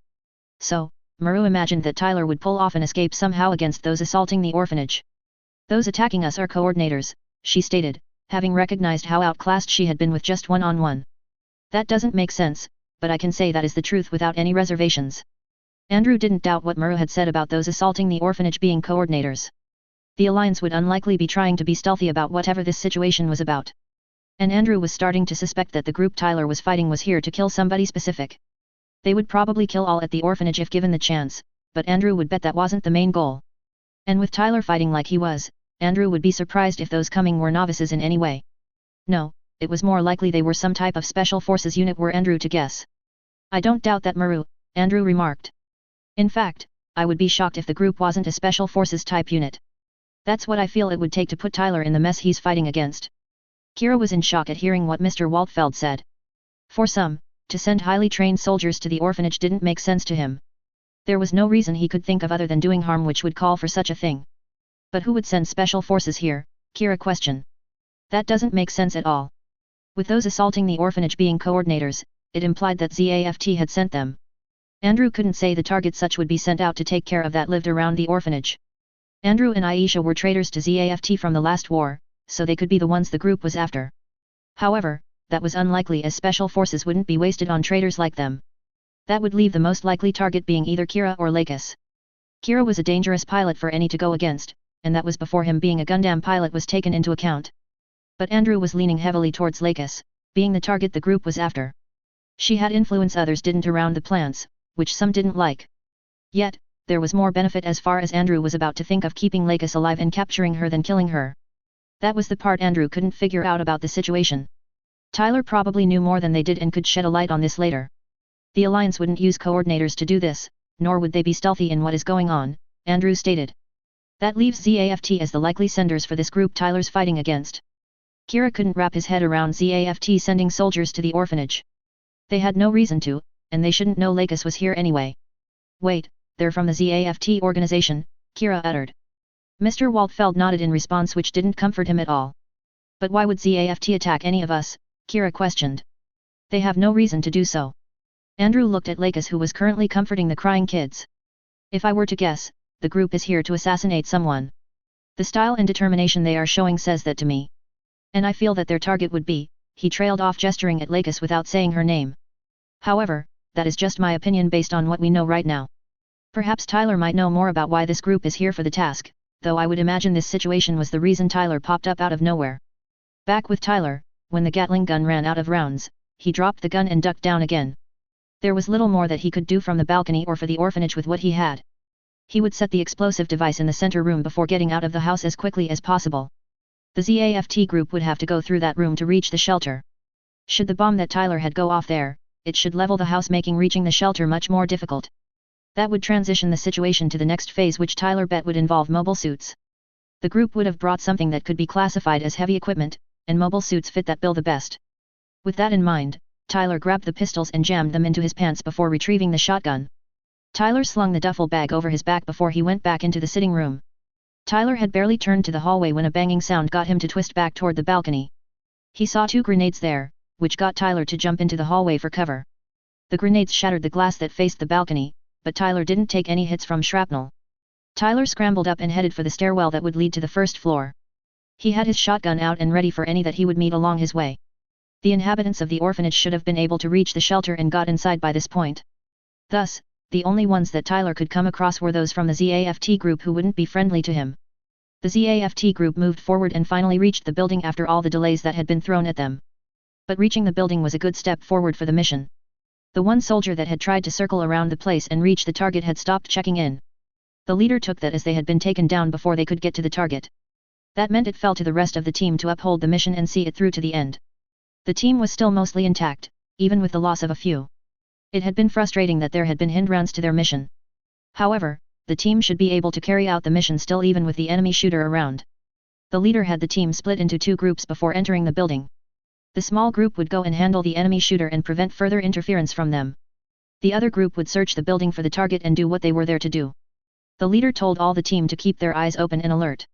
A: So, Mura imagined that Tyler would pull off an escape somehow against those assaulting the orphanage. Those attacking us are coordinators, she stated, having recognized how outclassed she had been with just one-on-one. That doesn't make sense, but I can say that is the truth without any reservations. Andrew didn't doubt what Mura had said about those assaulting the orphanage being coordinators. The Alliance would unlikely be trying to be stealthy about whatever this situation was about. And Andrew was starting to suspect that the group Tyler was fighting was here to kill somebody specific. They would probably kill all at the orphanage if given the chance, but Andrew would bet that wasn't the main goal. And with Tyler fighting like he was, Andrew would be surprised if those coming were novices in any way. No, it was more likely they were some type of special forces unit were Andrew to guess. I don't doubt that, Muru, Andrew remarked. In fact, I would be shocked if the group wasn't a special forces type unit. That's what I feel it would take to put Tyler in the mess he's fighting against. Kira was in shock at hearing what Mr. Waltfeld said. For some, to send highly trained soldiers to the orphanage didn't make sense to him. There was no reason he could think of other than doing harm which would call for such a thing. But who would send special forces here, Kira questioned. That doesn't make sense at all. With those assaulting the orphanage being coordinators, it implied that ZAFT had sent them. Andrew couldn't say the target such would be sent out to take care of that lived around the orphanage. Andrew and Aisha were traitors to ZAFT from the last war, so they could be the ones the group was after. However, that was unlikely as special forces wouldn't be wasted on traitors like them. That would leave the most likely target being either Kira or Lakis. Kira was a dangerous pilot for any to go against, and that was before him being a Gundam pilot was taken into account. But Andrew was leaning heavily towards Lakis, being the target the group was after. She had influence others didn't around the plans, which some didn't like. Yet, there was more benefit as far as Andrew was about to think of keeping Lakis alive and capturing her than killing her. That was the part Andrew couldn't figure out about the situation. Tyler probably knew more than they did and could shed a light on this later. The Alliance wouldn't use coordinators to do this, nor would they be stealthy in what is going on, Andrew stated. That leaves ZAFT as the likely senders for this group Tyler's fighting against. Kira couldn't wrap his head around ZAFT sending soldiers to the orphanage. They had no reason to, and they shouldn't know Lakis was here anyway. Wait, they're from the ZAFT organization, Kira uttered. Mr. Waltfeld nodded in response, which didn't comfort him at all. But why would ZAFT attack any of us? Kira questioned. They have no reason to do so. Andrew looked at Lakis, who was currently comforting the crying kids. If I were to guess, the group is here to assassinate someone. The style and determination they are showing says that to me. And I feel that their target would be, he trailed off, gesturing at Lakis without saying her name. However, that is just my opinion based on what we know right now. Perhaps Tyler might know more about why this group is here for the task, though I would imagine this situation was the reason Tyler popped up out of nowhere. Back with Tyler, when the Gatling gun ran out of rounds, he dropped the gun and ducked down again. There was little more that he could do from the balcony or for the orphanage with what he had. He would set the explosive device in the center room before getting out of the house as quickly as possible. The ZAFT group would have to go through that room to reach the shelter. Should the bomb that Tyler had go off there, it should level the house, making reaching the shelter much more difficult. That would transition the situation to the next phase, which Tyler bet would involve mobile suits. The group would have brought something that could be classified as heavy equipment, and mobile suits fit that bill the best. With that in mind, Tyler grabbed the pistols and jammed them into his pants before retrieving the shotgun. Tyler slung the duffel bag over his back before he went back into the sitting room. Tyler had barely turned to the hallway when a banging sound got him to twist back toward the balcony. He saw 2 grenades there, which got Tyler to jump into the hallway for cover. The grenades shattered the glass that faced the balcony, but Tyler didn't take any hits from shrapnel. Tyler scrambled up and headed for the stairwell that would lead to the first floor. He had his shotgun out and ready for any that he would meet along his way. The inhabitants of the orphanage should have been able to reach the shelter and got inside by this point. Thus, the only ones that Tyler could come across were those from the ZAFT group who wouldn't be friendly to him. The ZAFT group moved forward and finally reached the building after all the delays that had been thrown at them. But reaching the building was a good step forward for the mission. The one soldier that had tried to circle around the place and reach the target had stopped checking in. The leader took that as they had been taken down before they could get to the target. That meant it fell to the rest of the team to uphold the mission and see it through to the end. The team was still mostly intact, even with the loss of a few. It had been frustrating that there had been hindrance to their mission. However, the team should be able to carry out the mission still even with the enemy shooter around. The leader had the team split into 2 groups before entering the building. The small group would go and handle the enemy shooter and prevent further interference from them. The other group would search the building for the target and do what they were there to do. The leader told all the team to keep their eyes open and alert.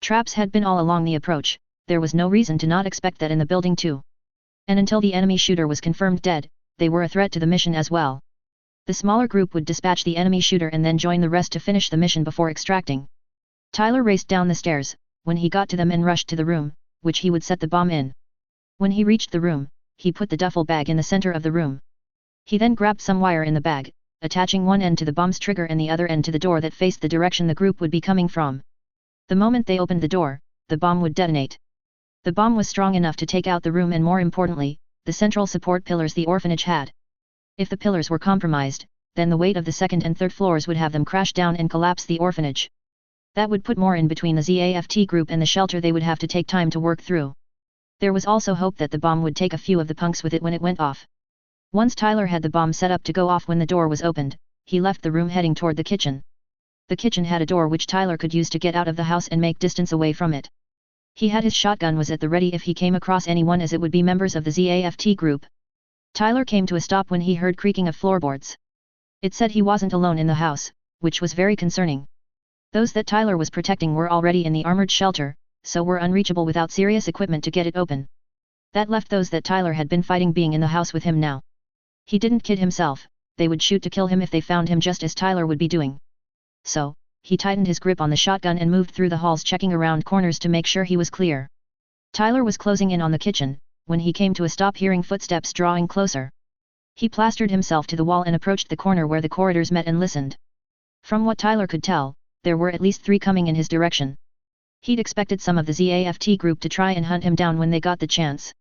A: Traps had been all along the approach, there was no reason to not expect that in the building too. And until the enemy shooter was confirmed dead, they were a threat to the mission as well. The smaller group would dispatch the enemy shooter and then join the rest to finish the mission before extracting. Tyler raced down the stairs, when he got to them and rushed to the room, which he would set the bomb in. When he reached the room, he put the duffel bag in the center of the room. He then grabbed some wire in the bag, attaching one end to the bomb's trigger and the other end to the door that faced the direction the group would be coming from. The moment they opened the door, the bomb would detonate. The bomb was strong enough to take out the room and, more importantly, the central support pillars the orphanage had. If the pillars were compromised, then the weight of the second and third floors would have them crash down and collapse the orphanage. That would put more in between the ZAFT group and the shelter they would have to take time to work through. There was also hope that the bomb would take a few of the punks with it when it went off. Once Tyler had the bomb set up to go off when the door was opened, he left the room heading toward the kitchen. The kitchen had a door which Tyler could use to get out of the house and make distance away from it. He had his shotgun was at the ready if he came across anyone, as it would be members of the ZAFT group. Tyler came to a stop when he heard creaking of floorboards. It said he wasn't alone in the house, which was very concerning. Those that Tyler was protecting were already in the armored shelter, so were unreachable without serious equipment to get it open. That left those that Tyler had been fighting being in the house with him now. He didn't kid himself, they would shoot to kill him if they found him, just as Tyler would be doing. So, he tightened his grip on the shotgun and moved through the halls, checking around corners to make sure he was clear. Tyler was closing in on the kitchen, when he came to a stop, hearing footsteps drawing closer. He plastered himself to the wall and approached the corner where the corridors met and listened. From what Tyler could tell, there were at least 3 coming in his direction. He'd expected some of the ZAFT group to try and hunt him down when they got the chance.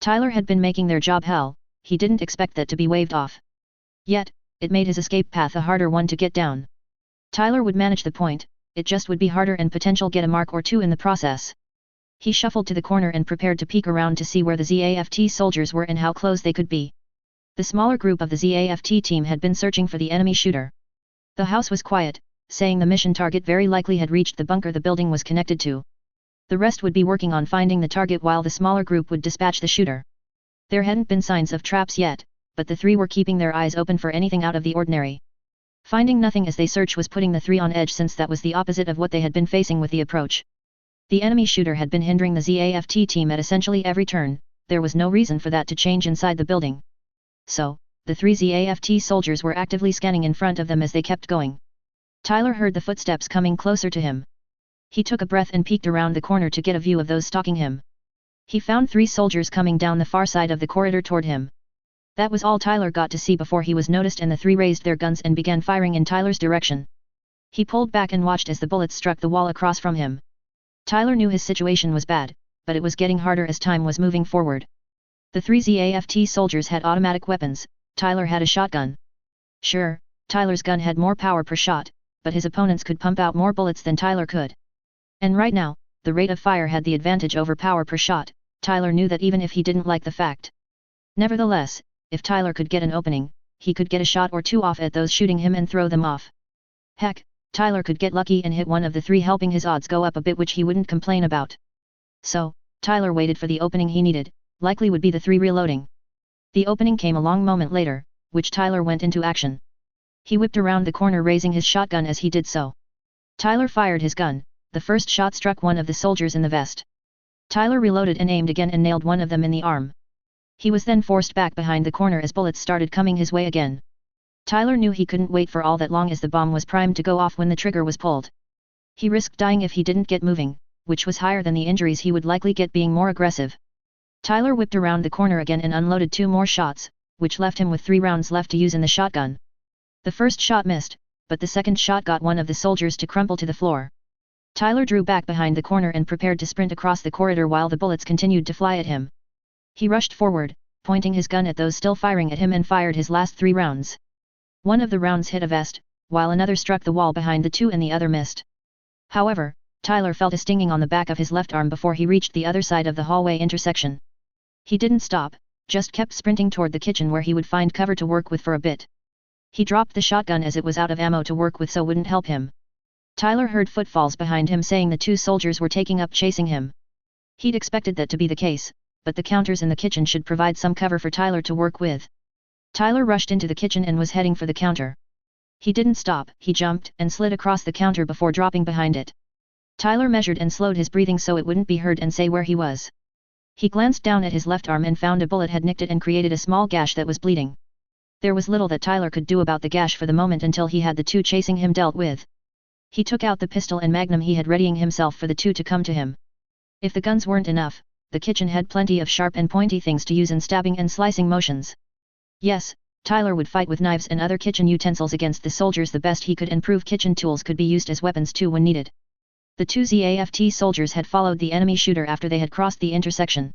A: Tyler had been making their job hell, he didn't expect that to be waved off. Yet, it made his escape path a harder one to get down. Tyler would manage the point, it just would be harder and potential get a mark or 2 in the process. He shuffled to the corner and prepared to peek around to see where the ZAFT soldiers were and how close they could be. The smaller group of the ZAFT team had been searching for the enemy shooter. The house was quiet, saying the mission target very likely had reached the bunker the building was connected to. The rest would be working on finding the target while the smaller group would dispatch the shooter. There hadn't been signs of traps yet, but the 3 were keeping their eyes open for anything out of the ordinary. Finding nothing as they searched was putting the 3 on edge, since that was the opposite of what they had been facing with the approach. The enemy shooter had been hindering the ZAFT team at essentially every turn, there was no reason for that to change inside the building. So, the 3 ZAFT soldiers were actively scanning in front of them as they kept going. Tyler heard the footsteps coming closer to him. He took a breath and peeked around the corner to get a view of those stalking him. He found 3 soldiers coming down the far side of the corridor toward him. That was all Tyler got to see before he was noticed, and the 3 raised their guns and began firing in Tyler's direction. He pulled back and watched as the bullets struck the wall across from him. Tyler knew his situation was bad, but it was getting harder as time was moving forward. The 3 ZAFT soldiers had automatic weapons, Tyler had a shotgun. Sure, Tyler's gun had more power per shot, but his opponents could pump out more bullets than Tyler could. And right now, the rate of fire had the advantage over power per shot. Tyler knew that, even if he didn't like the fact. Nevertheless, if Tyler could get an opening, he could get a shot or 2 off at those shooting him and throw them off. Heck, Tyler could get lucky and hit one of the 3, helping his odds go up a bit, which he wouldn't complain about. So, Tyler waited for the opening he needed, likely would be the 3 reloading. The opening came a long moment later, which Tyler went into action. He whipped around the corner, raising his shotgun as he did so. Tyler fired his gun, the first shot struck one of the soldiers in the vest. Tyler reloaded and aimed again and nailed one of them in the arm. He was then forced back behind the corner as bullets started coming his way again. Tyler knew he couldn't wait for all that long, as the bomb was primed to go off when the trigger was pulled. He risked dying if he didn't get moving, which was higher than the injuries he would likely get being more aggressive. Tyler whipped around the corner again and unloaded 2 more shots, which left him with 3 rounds left to use in the shotgun. The first shot missed, but the second shot got one of the soldiers to crumple to the floor. Tyler drew back behind the corner and prepared to sprint across the corridor while the bullets continued to fly at him. He rushed forward, pointing his gun at those still firing at him, and fired his last 3 rounds. One of the rounds hit a vest, while another struck the wall behind the 2 and the other missed. However, Tyler felt a stinging on the back of his left arm before he reached the other side of the hallway intersection. He didn't stop, just kept sprinting toward the kitchen where he would find cover to work with for a bit. He dropped the shotgun as it was out of ammo to work with, so wouldn't help him. Tyler heard footfalls behind him, saying the 2 soldiers were taking up chasing him. He'd expected that to be the case, but the counters in the kitchen should provide some cover for Tyler to work with. Tyler rushed into the kitchen and was heading for the counter. He didn't stop, he jumped and slid across the counter before dropping behind it. Tyler measured and slowed his breathing so it wouldn't be heard and say where he was. He glanced down at his left arm and found a bullet had nicked it and created a small gash that was bleeding. There was little that Tyler could do about the gash for the moment until he had the 2 chasing him dealt with. He took out the pistol and magnum he had, readying himself for the 2 to come to him. If the guns weren't enough, the kitchen had plenty of sharp and pointy things to use in stabbing and slicing motions. Yes, Tyler would fight with knives and other kitchen utensils against the soldiers the best he could, and prove kitchen tools could be used as weapons too when needed. The 2 ZAFT soldiers had followed the enemy shooter after they had crossed the intersection.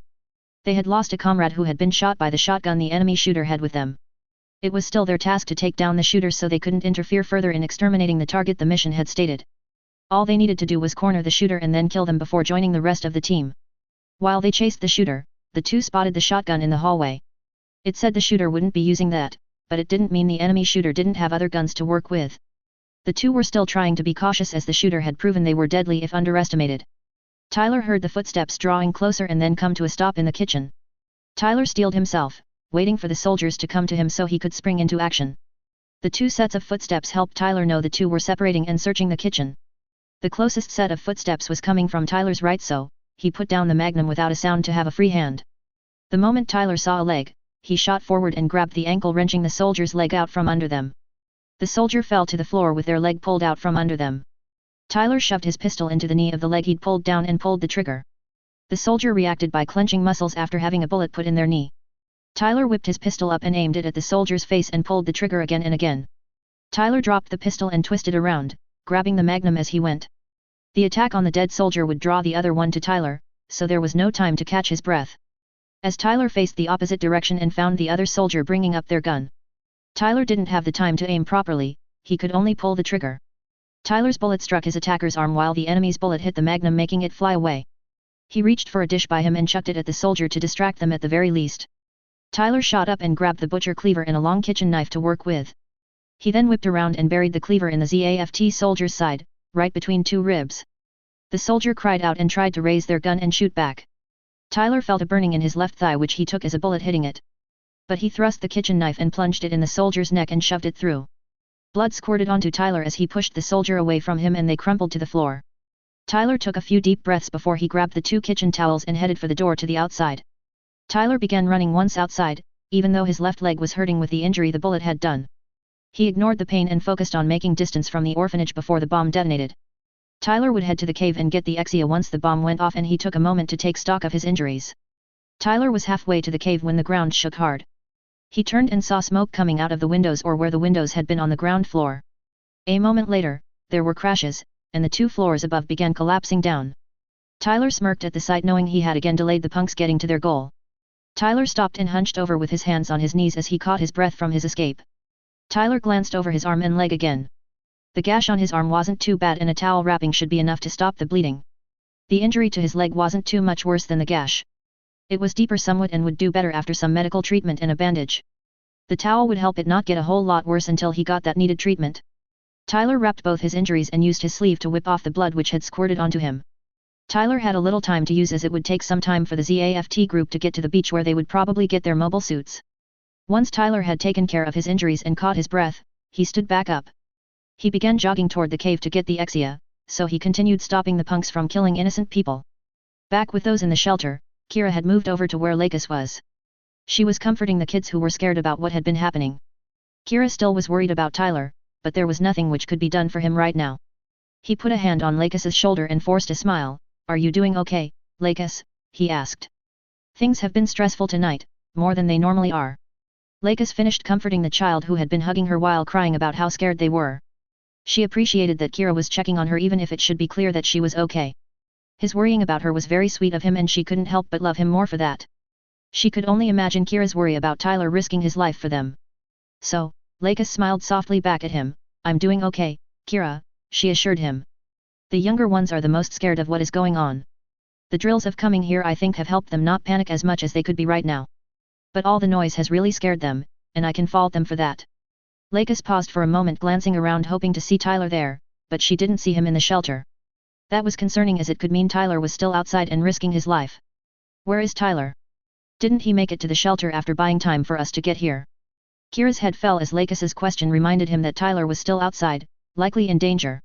A: They had lost a comrade who had been shot by the shotgun the enemy shooter had with them. It was still their task to take down the shooter, so they couldn't interfere further in exterminating the target the mission had stated. All they needed to do was corner the shooter and then kill them before joining the rest of the team. While they chased the shooter, the 2 spotted the shotgun in the hallway. It said the shooter wouldn't be using that, but it didn't mean the enemy shooter didn't have other guns to work with. The 2 were still trying to be cautious, as the shooter had proven they were deadly if underestimated. Tyler heard the footsteps drawing closer and then come to a stop in the kitchen. Tyler steeled himself, waiting for the soldiers to come to him so he could spring into action. The 2 sets of footsteps helped Tyler know the 2 were separating and searching the kitchen. The closest set of footsteps was coming from Tyler's right, so he put down the magnum without a sound to have a free hand. The moment Tyler saw a leg, he shot forward and grabbed the ankle, wrenching the soldier's leg out from under them. The soldier fell to the floor with their leg pulled out from under them. Tyler shoved his pistol into the knee of the leg he'd pulled down and pulled the trigger. The soldier reacted by clenching muscles after having a bullet put in their knee. Tyler whipped his pistol up and aimed it at the soldier's face and pulled the trigger again and again. Tyler dropped the pistol and twisted around, grabbing the magnum as he went. The attack on the dead soldier would draw the other one to Tyler, so there was no time to catch his breath. As Tyler faced the opposite direction and found the other soldier bringing up their gun, Tyler didn't have the time to aim properly, he could only pull the trigger. Tyler's bullet struck his attacker's arm while the enemy's bullet hit the magnum, making it fly away. He reached for a dish by him and chucked it at the soldier to distract them at the very least. Tyler shot up and grabbed the butcher cleaver and a long kitchen knife to work with. He then whipped around and buried the cleaver in the ZAFT soldier's side, right between two ribs. The soldier cried out and tried to raise their gun and shoot back. Tyler felt a burning in his left thigh, which he took as a bullet hitting it. But he thrust the kitchen knife and plunged it in the soldier's neck and shoved it through. Blood squirted onto Tyler as he pushed the soldier away from him and they crumpled to the floor. Tyler took a few deep breaths before he grabbed the two kitchen towels and headed for the door to the outside. Tyler began running once outside, even though his left leg was hurting with the injury the bullet had done. He ignored the pain and focused on making distance from the orphanage before the bomb detonated. Tyler would head to the cave and get the Exia once the bomb went off, and he took a moment to take stock of his injuries. Tyler was halfway to the cave when the ground shook hard. He turned and saw smoke coming out of the windows, or where the windows had been on the ground floor. A moment later, there were crashes, and the two floors above began collapsing down. Tyler smirked at the sight, knowing he had again delayed the punks getting to their goal. Tyler stopped and hunched over with his hands on his knees as he caught his breath from his escape. Tyler glanced over his arm and leg again. The gash on his arm wasn't too bad, and a towel wrapping should be enough to stop the bleeding. The injury to his leg wasn't too much worse than the gash. It was deeper somewhat and would do better after some medical treatment and a bandage. The towel would help it not get a whole lot worse until he got that needed treatment. Tyler wrapped both his injuries and used his sleeve to whip off the blood which had squirted onto him. Tyler had a little time to use, as it would take some time for the ZAFT group to get to the beach where they would probably get their mobile suits. Once Tyler had taken care of his injuries and caught his breath, he stood back up. He began jogging toward the cave to get the Exia, so he continued stopping the punks from killing innocent people. Back with those in the shelter, Kira had moved over to where Lakis was. She was comforting the kids who were scared about what had been happening. Kira still was worried about Tyler, but there was nothing which could be done for him right now. He put a hand on Lakis's shoulder and forced a smile. "Are you doing okay, Lakis?" he asked. "Things have been stressful tonight, more than they normally are." Lakis finished comforting the child who had been hugging her while crying about how scared they were. She appreciated that Kira was checking on her, even if it should be clear that she was okay. His worrying about her was very sweet of him, and she couldn't help but love him more for that. She could only imagine Kira's worry about Tyler risking his life for them. So, Lakis smiled softly back at him. "I'm doing okay, Kira," she assured him. "The younger ones are the most scared of what is going on. The drills of coming here, I think, have helped them not panic as much as they could be right now. But all the noise has really scared them, and I can fault them for that." Lakis paused for a moment, glancing around hoping to see Tyler there, but she didn't see him in the shelter. That was concerning, as it could mean Tyler was still outside and risking his life. "Where is Tyler? Didn't he make it to the shelter after buying time for us to get here?" Kira's head fell as Lakis's question reminded him that Tyler was still outside, likely in danger.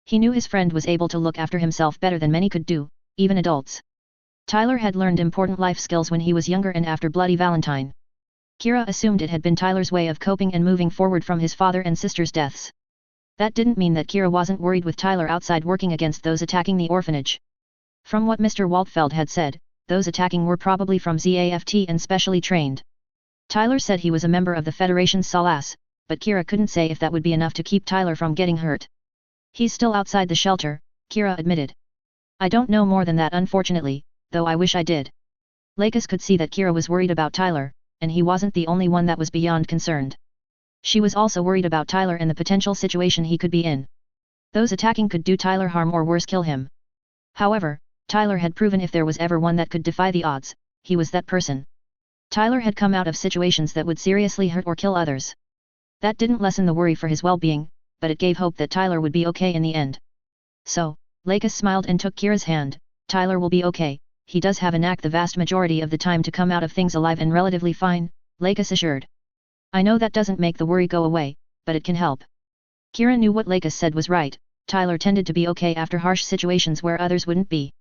A: He knew his friend was able to look after himself better than many could do, even adults. Tyler had learned important life skills when he was younger and after Bloody Valentine. Kira assumed it had been Tyler's way of coping and moving forward from his father and sister's deaths. That didn't mean that Kira wasn't worried with Tyler outside working against those attacking the orphanage. From what Mr. Waltfeld had said, those attacking were probably from ZAFT and specially trained. Tyler said he was a member of the Federation's Salas, but Kira couldn't say if that would be enough to keep Tyler from getting hurt. "He's still outside the shelter," Kira admitted. "I don't know more than that, unfortunately, though I wish I did." Lakis could see that Kira was worried about Tyler, and he wasn't the only one that was beyond concerned. She was also worried about Tyler and the potential situation he could be in. Those attacking could do Tyler harm or worse, kill him. However, Tyler had proven if there was ever one that could defy the odds, he was that person. Tyler had come out of situations that would seriously hurt or kill others. That didn't lessen the worry for his well-being, but it gave hope that Tyler would be okay in the end. So, Lakis smiled and took Kira's hand. "Tyler will be okay, he does have a knack the vast majority of the time to come out of things alive and relatively fine," Lakis assured. "I know that doesn't make the worry go away, but it can help." Kira knew what Lakis said was right. Tyler tended to be okay after harsh situations where others wouldn't be.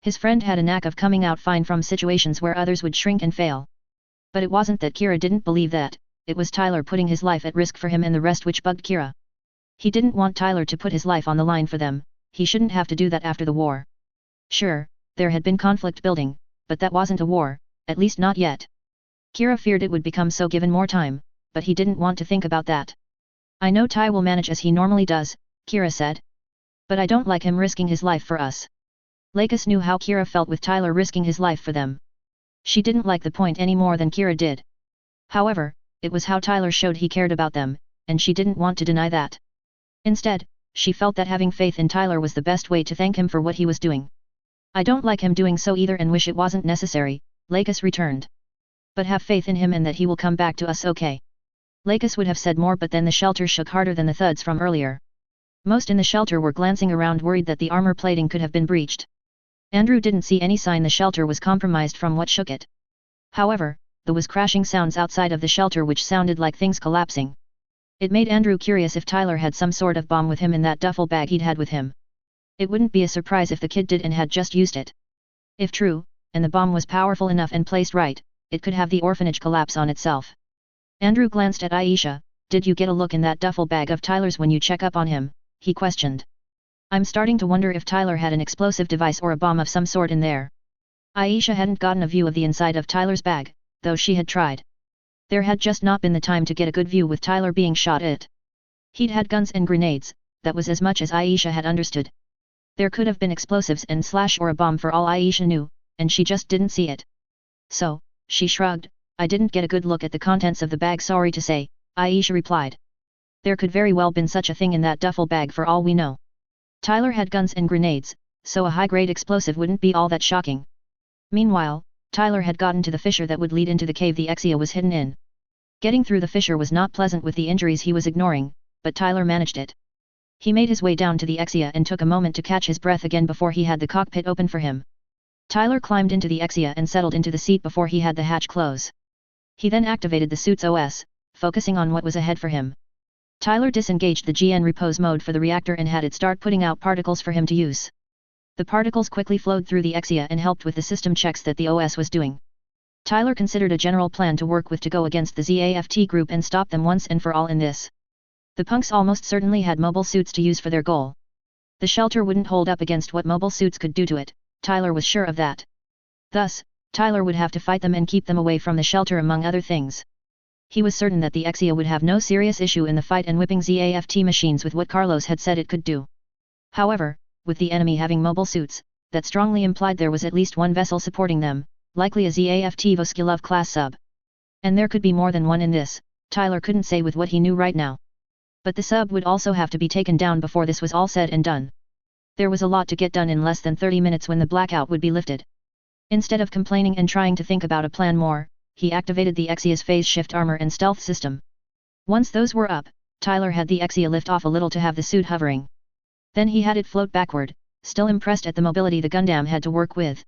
A: His friend had a knack of coming out fine from situations where others would shrink and fail. But it wasn't that Kira didn't believe that, it was Tyler putting his life at risk for him and the rest which bugged Kira. He didn't want Tyler to put his life on the line for them, he shouldn't have to do that after the war. Sure, there had been conflict building, but that wasn't a war, at least not yet. Kira feared it would become so given more time, but he didn't want to think about that. I know Ty will manage as he normally does, Kira said. But I don't like him risking his life for us. Lakis knew how Kira felt with Tyler risking his life for them. She didn't like the point any more than Kira did. However, it was how Tyler showed he cared about them, and she didn't want to deny that. Instead, she felt that having faith in Tyler was the best way to thank him for what he was doing. I don't like him doing so either and wish it wasn't necessary, Lakis returned. But have faith in him and that he will come back to us okay. Lakis would have said more, but then the shelter shook harder than the thuds from earlier. Most in the shelter were glancing around worried that the armor plating could have been breached. Andrew didn't see any sign the shelter was compromised from what shook it. However, there was crashing sounds outside of the shelter which sounded like things collapsing. It made Andrew curious if Tyler had some sort of bomb with him in that duffel bag he'd had with him. It wouldn't be a surprise if the kid did and had just used it. If true, and the bomb was powerful enough and placed right, it could have the orphanage collapse on itself. Andrew glanced at Aisha. Did you get a look in that duffel bag of Tyler's when you check up on him? He questioned. I'm starting to wonder if Tyler had an explosive device or a bomb of some sort in there. Aisha hadn't gotten a view of the inside of Tyler's bag, though she had tried. There had just not been the time to get a good view with Tyler being shot at. He'd had guns and grenades, that was as much as Aisha had understood. There could have been explosives and slash or a bomb for all Aisha knew, and she just didn't see it. So, she shrugged, I didn't get a good look at the contents of the bag, sorry to say, Aisha replied. There could very well been such a thing in that duffel bag for all we know. Tyler had guns and grenades, so a high-grade explosive wouldn't be all that shocking. Meanwhile, Tyler had gotten to the fissure that would lead into the cave the Exia was hidden in. Getting through the fissure was not pleasant with the injuries he was ignoring, but Tyler managed it. He made his way down to the Exia and took a moment to catch his breath again before he had the cockpit open for him. Tyler climbed into the Exia and settled into the seat before he had the hatch close. He then activated the suit's OS, focusing on what was ahead for him. Tyler disengaged the GN repose mode for the reactor and had it start putting out particles for him to use. The particles quickly flowed through the Exia and helped with the system checks that the OS was doing. Tyler considered a general plan to work with to go against the ZAFT group and stop them once and for all in this. The punks almost certainly had mobile suits to use for their goal. The shelter wouldn't hold up against what mobile suits could do to it, Tyler was sure of that. Thus, Tyler would have to fight them and keep them away from the shelter among other things. He was certain that the Exia would have no serious issue in the fight and whipping ZAFT machines with what Carlos had said it could do. However, with the enemy having mobile suits, that strongly implied there was at least one vessel supporting them, likely a ZAFT Voskilov class sub. And there could be more than one in this, Tyler couldn't say with what he knew right now. But the sub would also have to be taken down before this was all said and done. There was a lot to get done in less than 30 minutes when the blackout would be lifted. Instead of complaining and trying to think about a plan more, he activated the Exia's phase shift armor and stealth system. Once those were up, Tyler had the Exia lift off a little to have the suit hovering. Then he had it float backward, still impressed at the mobility the Gundam had to work with.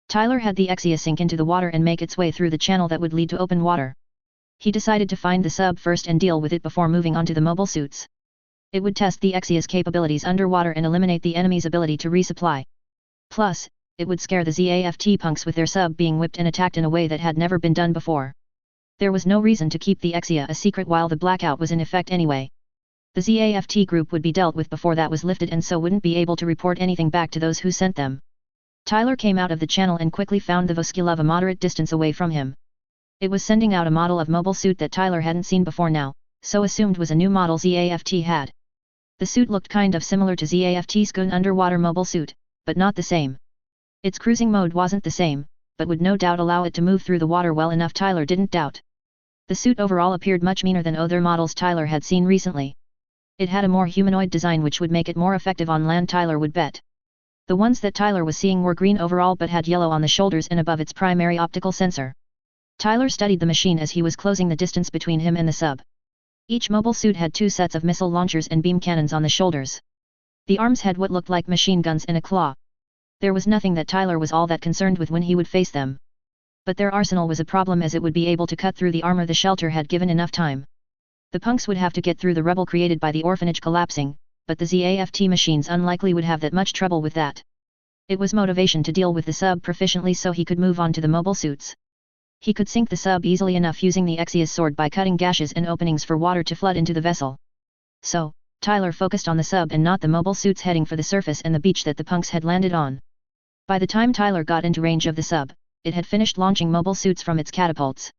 A: Tyler had the Exia sink into the water and make its way through the channel that would lead to open water. He decided to find the sub first and deal with it before moving on to the mobile suits. It would test the Exia's capabilities underwater and eliminate the enemy's ability to resupply. Plus, it would scare the ZAFT punks with their sub being whipped and attacked in a way that had never been done before. There was no reason to keep the Exia a secret while the blackout was in effect anyway. The ZAFT group would be dealt with before that was lifted and so wouldn't be able to report anything back to those who sent them. Tyler came out of the channel and quickly found the Voskilov a moderate distance away from him. It was sending out a model of mobile suit that Tyler hadn't seen before now, so assumed was a new model ZAFT had. The suit looked kind of similar to ZAFT's Gun underwater mobile suit, but not the same. Its cruising mode wasn't the same, but would no doubt allow it to move through the water well enough, Tyler didn't doubt. The suit overall appeared much meaner than other models Tyler had seen recently. It had a more humanoid design which would make it more effective on land, Tyler would bet. The ones that Tyler was seeing were green overall but had yellow on the shoulders and above its primary optical sensor. Tyler studied the machine as he was closing the distance between him and the sub. Each mobile suit had 2 sets of missile launchers and beam cannons on the shoulders. The arms had what looked like machine guns and a claw. There was nothing that Tyler was all that concerned with when he would face them. But their arsenal was a problem as it would be able to cut through the armor the shelter had given enough time. The punks would have to get through the rubble created by the orphanage collapsing, but the ZAFT machines unlikely would have that much trouble with that. It was motivation to deal with the sub proficiently so he could move on to the mobile suits. He could sink the sub easily enough using the Exia's sword by cutting gashes and openings for water to flood into the vessel. So, Tyler focused on the sub and not the mobile suits heading for the surface and the beach that the punks had landed on. By the time Tyler got into range of the sub, it had finished launching mobile suits from its catapults.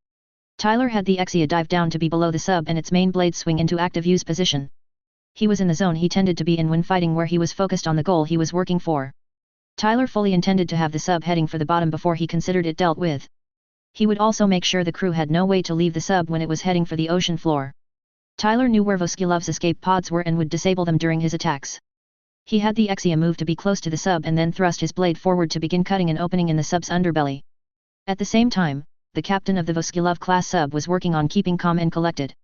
A: Tyler had the Exia dive down to be below the sub and its main blade swing into active use position. He was in the zone he tended to be in when fighting, where he was focused on the goal he was working for. Tyler fully intended to have the sub heading for the bottom before he considered it dealt with. He would also make sure the crew had no way to leave the sub when it was heading for the ocean floor. Tyler knew where Voskilov's escape pods were and would disable them during his attacks. He had the Exia move to be close to the sub and then thrust his blade forward to begin cutting an opening in the sub's underbelly. At the same time, the captain of the Voskilov class sub was working on keeping calm and collected.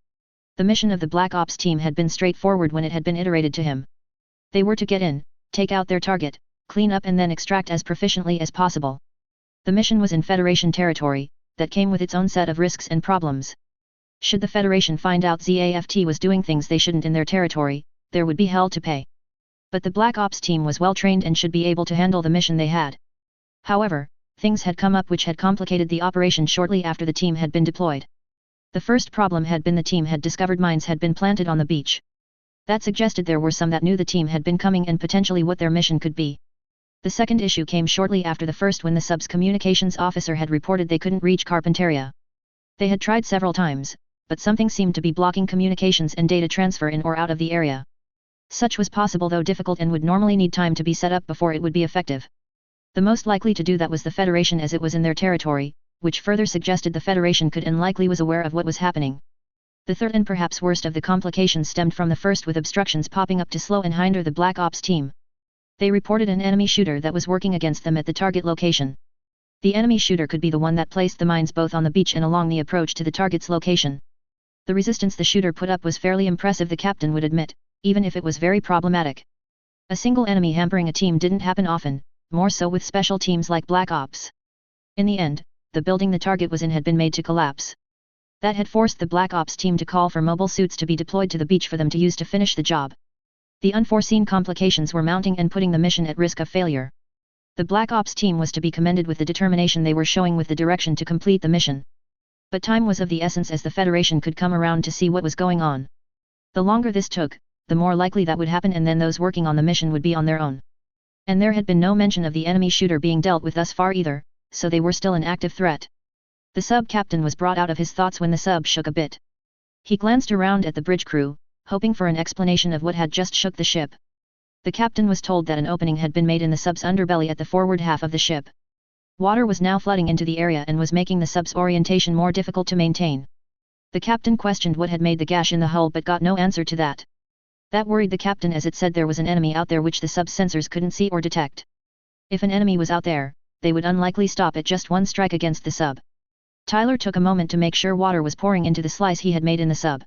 A: The mission of the Black Ops team had been straightforward when it had been iterated to him. They were to get in, take out their target, clean up and then extract as proficiently as possible. The mission was in Federation territory, that came with its own set of risks and problems. Should the Federation find out ZAFT was doing things they shouldn't in their territory, there would be hell to pay. But the Black Ops team was well trained and should be able to handle the mission they had. However, things had come up which had complicated the operation shortly after the team had been deployed. The first problem had been the team had discovered mines had been planted on the beach. That suggested there were some that knew the team had been coming and potentially what their mission could be. The second issue came shortly after the first when the sub's communications officer had reported they couldn't reach Carpinteria. They had tried several times, but something seemed to be blocking communications and data transfer in or out of the area. Such was possible though difficult and would normally need time to be set up before it would be effective. The most likely to do that was the Federation as it was in their territory, which further suggested the Federation could and likely was aware of what was happening. The third and perhaps worst of the complications stemmed from the first with obstructions popping up to slow and hinder the Black Ops team. They reported an enemy shooter that was working against them at the target location. The enemy shooter could be the one that placed the mines both on the beach and along the approach to the target's location. The resistance the shooter put up was fairly impressive, the captain would admit, even if it was very problematic. A single enemy hampering a team didn't happen often, more so with special teams like Black Ops. In the end, the building the target was in had been made to collapse. That had forced the Black Ops team to call for mobile suits to be deployed to the beach for them to use to finish the job. The unforeseen complications were mounting and putting the mission at risk of failure. The Black Ops team was to be commended with the determination they were showing with the direction to complete the mission. But time was of the essence as the Federation could come around to see what was going on. The longer this took, the more likely that would happen, and then those working on the mission would be on their own. And there had been no mention of the enemy shooter being dealt with thus far either, so they were still an active threat. The sub-captain was brought out of his thoughts when the sub shook a bit. He glanced around at the bridge crew, hoping for an explanation of what had just shook the ship. The captain was told that an opening had been made in the sub's underbelly at the forward half of the ship. Water was now flooding into the area and was making the sub's orientation more difficult to maintain. The captain questioned what had made the gash in the hull but got no answer to that. That worried the captain as it said there was an enemy out there which the sub's sensors couldn't see or detect. If an enemy was out there, they would unlikely stop at just one strike against the sub. Tyler took a moment to make sure water was pouring into the slice he had made in the sub.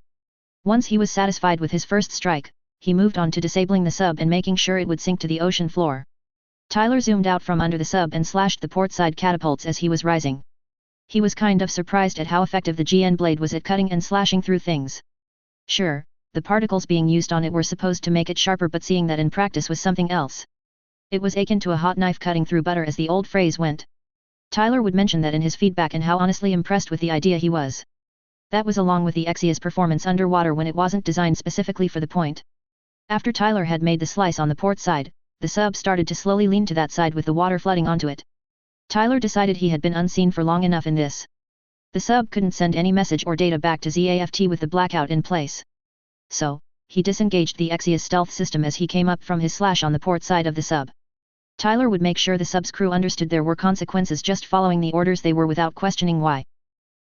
A: Once he was satisfied with his first strike, he moved on to disabling the sub and making sure it would sink to the ocean floor. Tyler zoomed out from under the sub and slashed the port side catapults as he was rising. He was kind of surprised at how effective the GN blade was at cutting and slashing through things. Sure, the particles being used on it were supposed to make it sharper, but seeing that in practice was something else. It was akin to a hot knife cutting through butter, as the old phrase went. Tyler would mention that in his feedback and how honestly impressed with the idea he was. That was along with the Exia's performance underwater when it wasn't designed specifically for the point. After Tyler had made the slice on the port side, the sub started to slowly lean to that side with the water flooding onto it. Tyler decided he had been unseen for long enough in this. The sub couldn't send any message or data back to ZAFT with the blackout in place. So, he disengaged the Exia's stealth system as he came up from his slash on the port side of the sub. Tyler would make sure the sub's crew understood there were consequences just following the orders they were without questioning why.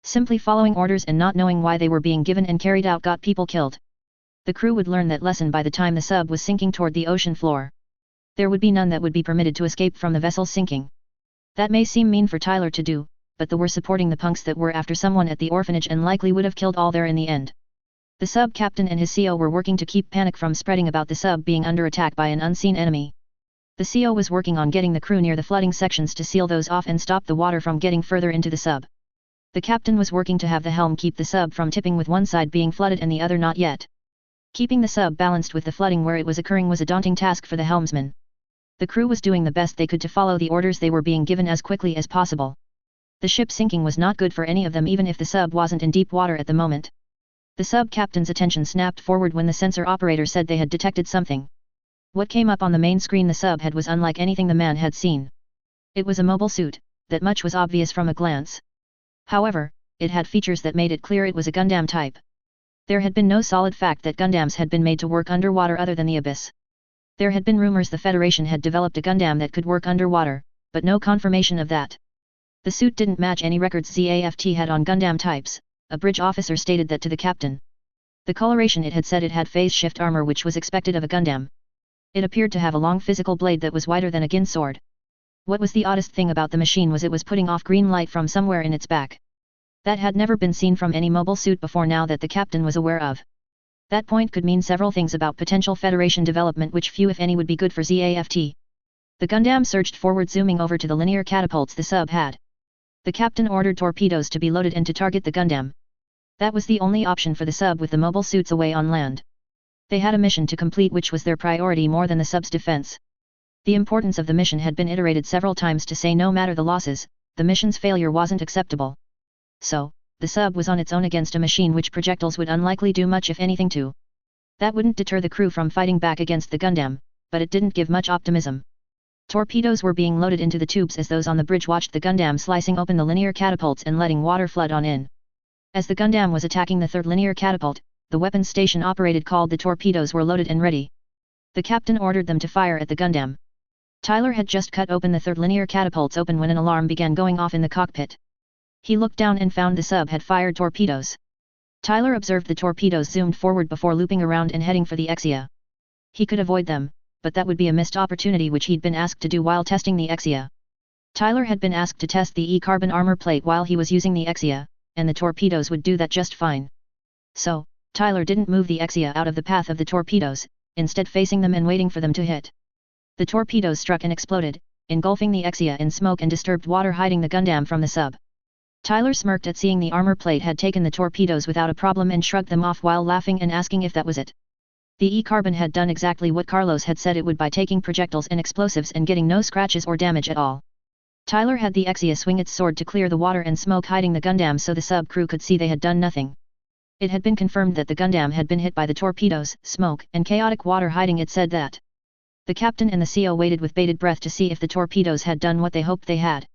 A: Simply following orders and not knowing why they were being given and carried out got people killed. The crew would learn that lesson by the time the sub was sinking toward the ocean floor. There would be none that would be permitted to escape from the vessel sinking. That may seem mean for Tyler to do, but they were supporting the punks that were after someone at the orphanage and likely would have killed all there in the end. The sub-captain and his CO were working to keep panic from spreading about the sub being under attack by an unseen enemy. The CO was working on getting the crew near the flooding sections to seal those off and stop the water from getting further into the sub. The captain was working to have the helm keep the sub from tipping with one side being flooded and the other not yet. Keeping the sub balanced with the flooding where it was occurring was a daunting task for the helmsman. The crew was doing the best they could to follow the orders they were being given as quickly as possible. The ship sinking was not good for any of them even if the sub wasn't in deep water at the moment. The sub captain's attention snapped forward when the sensor operator said they had detected something. What came up on the main screen the sub had was unlike anything the man had seen. It was a mobile suit, that much was obvious from a glance. However, it had features that made it clear it was a Gundam type. There had been no solid fact that Gundams had been made to work underwater other than the abyss. There had been rumors the Federation had developed a Gundam that could work underwater, but no confirmation of that. The suit didn't match any records ZAFT had on Gundam types, a bridge officer stated that to the captain. The coloration it had said it had phase shift armor which was expected of a Gundam. It appeared to have a long physical blade that was wider than a Gin sword. What was the oddest thing about the machine was it was putting off green light from somewhere in its back. That had never been seen from any mobile suit before now that the captain was aware of. That point could mean several things about potential Federation development which few if any would be good for ZAFT. The Gundam surged forward zooming over to the linear catapults the sub had. The captain ordered torpedoes to be loaded and to target the Gundam. That was the only option for the sub with the mobile suits away on land. They had a mission to complete which was their priority more than the sub's defense. The importance of the mission had been iterated several times to say no matter the losses, the mission's failure wasn't acceptable. So, the sub was on its own against a machine which projectiles would unlikely do much if anything to. That wouldn't deter the crew from fighting back against the Gundam, but it didn't give much optimism. Torpedoes were being loaded into the tubes as those on the bridge watched the Gundam slicing open the linear catapults and letting water flood on in. As the Gundam was attacking the third linear catapult, the weapons station operated called the torpedoes were loaded and ready. The captain ordered them to fire at the Gundam. Tyler had just cut open the third linear catapults open when an alarm began going off in the cockpit. He looked down and found the sub had fired torpedoes. Tyler observed the torpedoes zoomed forward before looping around and heading for the Exia. He could avoid them, but that would be a missed opportunity which he'd been asked to do while testing the Exia. Tyler had been asked to test the E-carbon armor plate while he was using the Exia, and the torpedoes would do that just fine. So, Tyler didn't move the Exia out of the path of the torpedoes, instead facing them and waiting for them to hit. The torpedoes struck and exploded, engulfing the Exia in smoke and disturbed water hiding the Gundam from the sub. Tyler smirked at seeing the armor plate had taken the torpedoes without a problem and shrugged them off while laughing and asking if that was it. The E-carbon had done exactly what Carlos had said it would by taking projectiles and explosives and getting no scratches or damage at all. Tyler had the Exia swing its sword to clear the water and smoke hiding the Gundam so the sub crew could see they had done nothing. It had been confirmed that the Gundam had been hit by the torpedoes, smoke, and chaotic water hiding it said that. The captain and the CO waited with bated breath to see if the torpedoes had done what they hoped they had.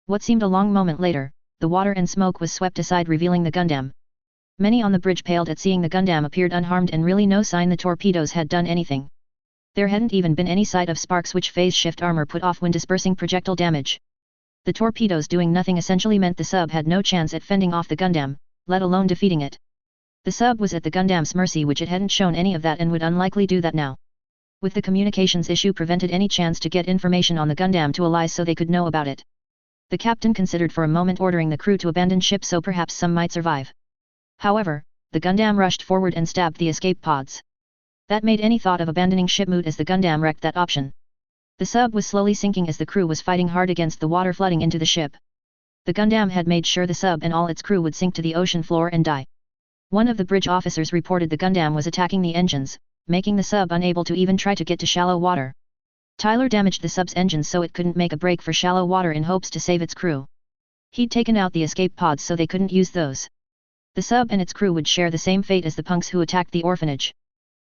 A: What seemed a long moment later, the water and smoke was swept aside revealing the Gundam. Many on the bridge paled at seeing the Gundam appeared unharmed and really no sign the torpedoes had done anything. There hadn't even been any sight of sparks which phase shift armor put off when dispersing projectile damage. The torpedoes doing nothing essentially meant the sub had no chance at fending off the Gundam, let alone defeating it. The sub was at the Gundam's mercy which it hadn't shown any of that and would unlikely do that now. With the communications issue prevented any chance to get information on the Gundam to Allies so they could know about it. The captain considered for a moment ordering the crew to abandon ship so perhaps some might survive. However, the Gundam rushed forward and stabbed the escape pods. That made any thought of abandoning ship moot as the Gundam wrecked that option. The sub was slowly sinking as the crew was fighting hard against the water flooding into the ship. The Gundam had made sure the sub and all its crew would sink to the ocean floor and die. One of the bridge officers reported the Gundam was attacking the engines, making the sub unable to even try to get to shallow water. Tyler damaged the sub's engines so it couldn't make a break for shallow water in hopes to save its crew. He'd taken out the escape pods so they couldn't use those. The sub and its crew would share the same fate as the punks who attacked the orphanage.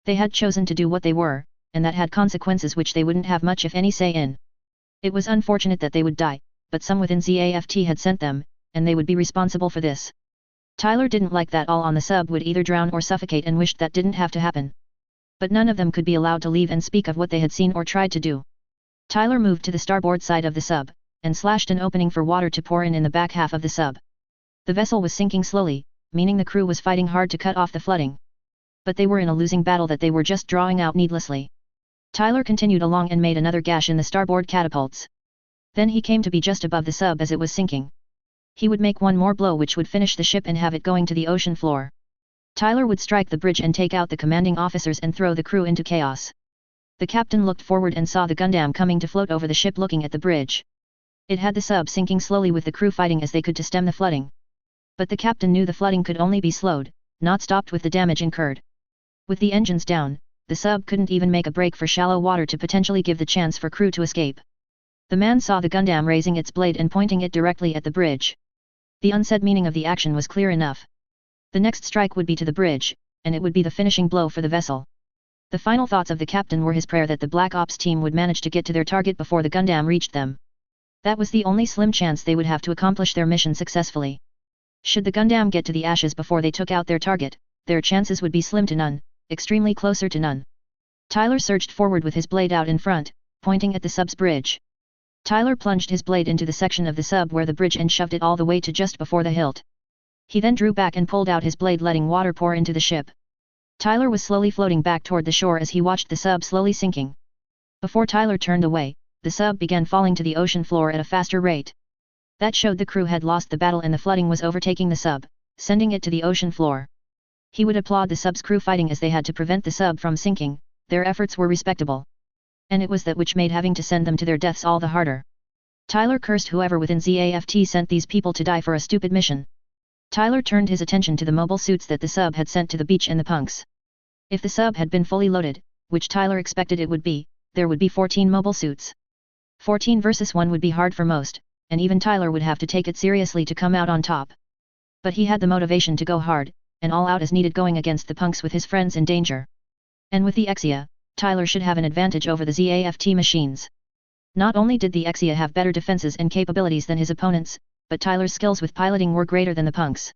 A: They had chosen to do what they were, and that had consequences which they wouldn't have much if any say in. It was unfortunate that they would die, but some within ZAFT had sent them, and they would be responsible for this. Tyler didn't like that all on the sub would either drown or suffocate and wished that didn't have to happen. But none of them could be allowed to leave and speak of what they had seen or tried to do. Tyler moved to the starboard side of the sub, and slashed an opening for water to pour in the back half of the sub. The vessel was sinking slowly, meaning the crew was fighting hard to cut off the flooding. But they were in a losing battle that they were just drawing out needlessly. Tyler continued along and made another gash in the starboard catapults. Then he came to be just above the sub as it was sinking. He would make one more blow which would finish the ship and have it going to the ocean floor. Tyler would strike the bridge and take out the commanding officers and throw the crew into chaos. The captain looked forward and saw the Gundam coming to float over the ship looking at the bridge. It had the sub sinking slowly with the crew fighting as they could to stem the flooding. But the captain knew the flooding could only be slowed, not stopped with the damage incurred. With the engines down, the sub couldn't even make a break for shallow water to potentially give the chance for crew to escape. The man saw the Gundam raising its blade and pointing it directly at the bridge. The unsaid meaning of the action was clear enough. The next strike would be to the bridge, and it would be the finishing blow for the vessel. The final thoughts of the captain were his prayer that the Black Ops team would manage to get to their target before the Gundam reached them. That was the only slim chance they would have to accomplish their mission successfully. Should the Gundam get to the ashes before they took out their target, their chances would be slim to none, extremely closer to none. Tyler surged forward with his blade out in front, pointing at the sub's bridge. Tyler plunged his blade into the section of the sub where the bridge and shoved it all the way to just before the hilt. He then drew back and pulled out his blade, letting water pour into the ship. Tyler was slowly floating back toward the shore as he watched the sub slowly sinking. Before Tyler turned away, the sub began falling to the ocean floor at a faster rate. That showed the crew had lost the battle and the flooding was overtaking the sub, sending it to the ocean floor. He would applaud the sub's crew fighting as they had to prevent the sub from sinking. Their efforts were respectable. And it was that which made having to send them to their deaths all the harder. Tyler cursed whoever within ZAFT sent these people to die for a stupid mission. Tyler turned his attention to the mobile suits that the sub had sent to the beach and the punks. If the sub had been fully loaded, which Tyler expected it would be, there would be 14 mobile suits. 14 versus 1 would be hard for most, and even Tyler would have to take it seriously to come out on top. But he had the motivation to go hard, and all out as needed, going against the punks with his friends in danger. And with the Exia, Tyler should have an advantage over the ZAFT machines. Not only did the Exia have better defenses and capabilities than his opponents, but Tyler's skills with piloting were greater than the punks.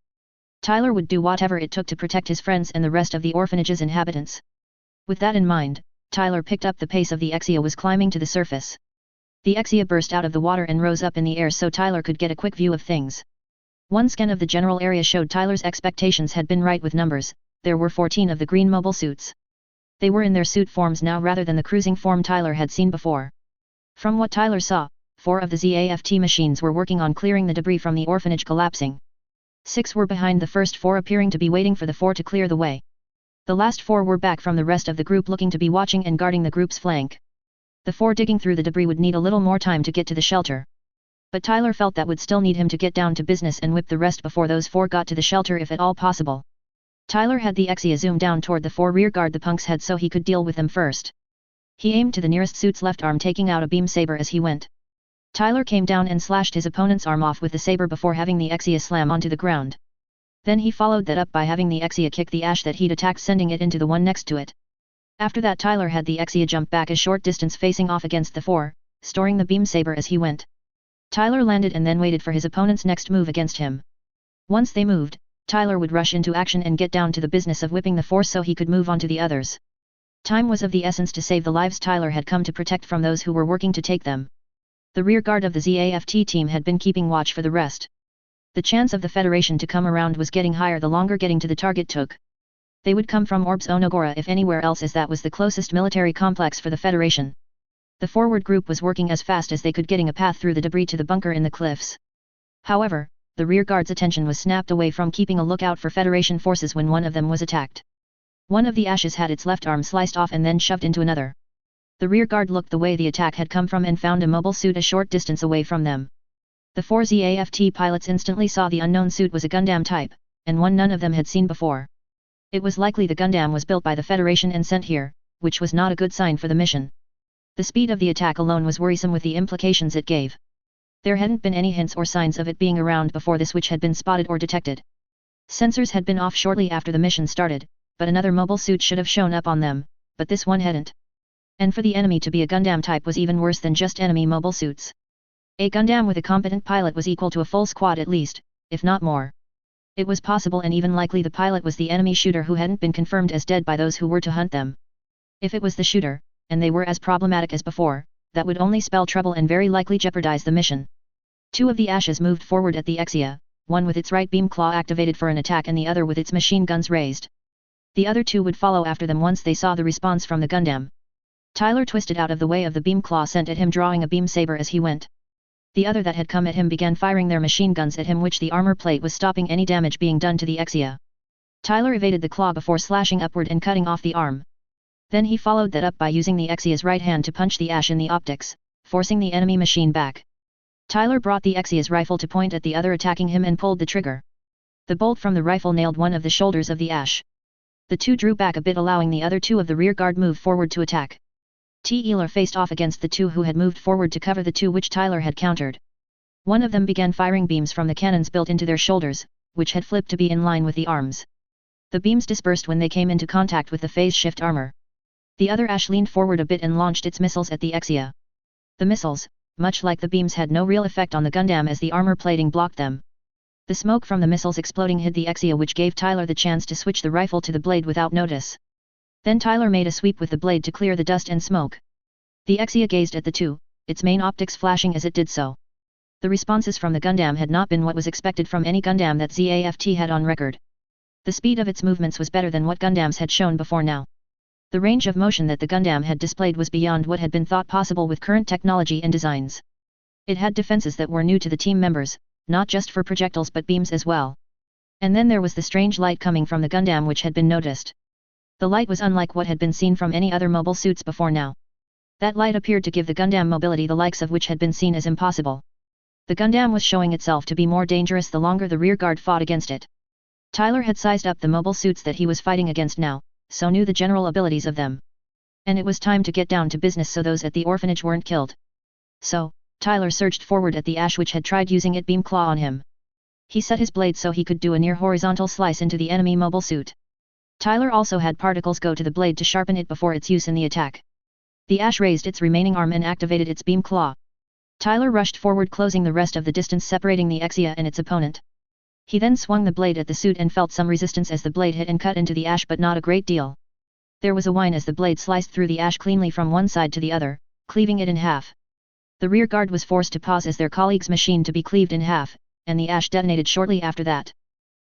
A: Tyler would do whatever it took to protect his friends and the rest of the orphanage's inhabitants. With that in mind, Tyler picked up the pace of the Exia was climbing to the surface. The Exia burst out of the water and rose up in the air so Tyler could get a quick view of things. One scan of the general area showed Tyler's expectations had been right with numbers. There were 14 of the green mobile suits. They were in their suit forms now rather than the cruising form Tyler had seen before. From what Tyler saw, 4 of the ZAFT machines were working on clearing the debris from the orphanage collapsing. 6 were behind the first 4, appearing to be waiting for the 4 to clear the way. The last 4 were back from the rest of the group, looking to be watching and guarding the group's flank. The 4 digging through the debris would need a little more time to get to the shelter. But Tyler felt that would still need him to get down to business and whip the rest before those 4 got to the shelter, if at all possible. Tyler had the Exia zoom down toward the 4 rearguard the punks had so he could deal with them first. He aimed to the nearest suit's left arm, taking out a beam saber as he went. Tyler came down and slashed his opponent's arm off with the saber before having the Exia slam onto the ground. Then he followed that up by having the Exia kick the ash that he'd attacked, sending it into the one next to it. After that, Tyler had the Exia jump back a short distance facing off against the 4, storing the beam saber as he went. Tyler landed and then waited for his opponent's next move against him. Once they moved, Tyler would rush into action and get down to the business of whipping the 4 so he could move on to the others. Time was of the essence to save the lives Tyler had come to protect from those who were working to take them. The rear guard of the ZAFT team had been keeping watch for the rest. The chance of the Federation to come around was getting higher the longer getting to the target took. They would come from Orbs Onogora if anywhere else, as that was the closest military complex for the Federation. The forward group was working as fast as they could, getting a path through the debris to the bunker in the cliffs. However, the rear guard's attention was snapped away from keeping a lookout for Federation forces when one of them was attacked. One of the ashes had its left arm sliced off and then shoved into another. The rear guard looked the way the attack had come from and found a mobile suit a short distance away from them. The 4 ZAFT pilots instantly saw the unknown suit was a Gundam type, and one none of them had seen before. It was likely the Gundam was built by the Federation and sent here, which was not a good sign for the mission. The speed of the attack alone was worrisome with the implications it gave. There hadn't been any hints or signs of it being around before this which had been spotted or detected. Sensors had been off shortly after the mission started, but another mobile suit should have shown up on them, but this one hadn't. And for the enemy to be a Gundam type was even worse than just enemy mobile suits. A Gundam with a competent pilot was equal to a full squad at least, if not more. It was possible and even likely the pilot was the enemy shooter who hadn't been confirmed as dead by those who were to hunt them. If it was the shooter, and they were as problematic as before, that would only spell trouble and very likely jeopardize the mission. 2 of the ashes moved forward at the Exia, one with its right beam claw activated for an attack and the other with its machine guns raised. The other 2 would follow after them once they saw the response from the Gundam. Tyler twisted out of the way of the beam claw sent at him, drawing a beam saber as he went. The other that had come at him began firing their machine guns at him, which the armor plate was stopping any damage being done to the Exia. Tyler evaded the claw before slashing upward and cutting off the arm. Then he followed that up by using the Exia's right hand to punch the ash in the optics, forcing the enemy machine back. Tyler brought the Exia's rifle to point at the other attacking him and pulled the trigger. The bolt from the rifle nailed one of the shoulders of the ash. The two drew back a bit, allowing the other two of the rear guard move forward to attack. Tyler faced off against the two who had moved forward to cover the two which Tyler had countered. One of them began firing beams from the cannons built into their shoulders, which had flipped to be in line with the arms. The beams dispersed when they came into contact with the phase shift armor. The other Ash leaned forward a bit and launched its missiles at the Exia. The missiles, much like the beams, had no real effect on the Gundam as the armor plating blocked them. The smoke from the missiles exploding hid the Exia, which gave Tyler the chance to switch the rifle to the blade without notice. Then Tyler made a sweep with the blade to clear the dust and smoke. The Exia gazed at the two, its main optics flashing as it did so. The responses from the Gundam had not been what was expected from any Gundam that ZAFT had on record. The speed of its movements was better than what Gundams had shown before now. The range of motion that the Gundam had displayed was beyond what had been thought possible with current technology and designs. It had defenses that were new to the team members, not just for projectiles but beams as well. And then there was the strange light coming from the Gundam which had been noticed. The light was unlike what had been seen from any other mobile suits before now. That light appeared to give the Gundam mobility the likes of which had been seen as impossible. The Gundam was showing itself to be more dangerous the longer the rear guard fought against it. Tyler had sized up the mobile suits that he was fighting against now, so knew the general abilities of them. And it was time to get down to business so those at the orphanage weren't killed. So, Tyler surged forward at the Ash which had tried using its beam claw on him. He set his blade so he could do a near horizontal slice into the enemy mobile suit. Tyler also had particles go to the blade to sharpen it before its use in the attack. The Ash raised its remaining arm and activated its beam claw. Tyler rushed forward, closing the rest of the distance separating the Exia and its opponent. He then swung the blade at the suit and felt some resistance as the blade hit and cut into the Ash, but not a great deal. There was a whine as the blade sliced through the Ash cleanly from one side to the other, cleaving it in half. The rear guard was forced to pause as their colleague's machine to be cleaved in half, and the Ash detonated shortly after that.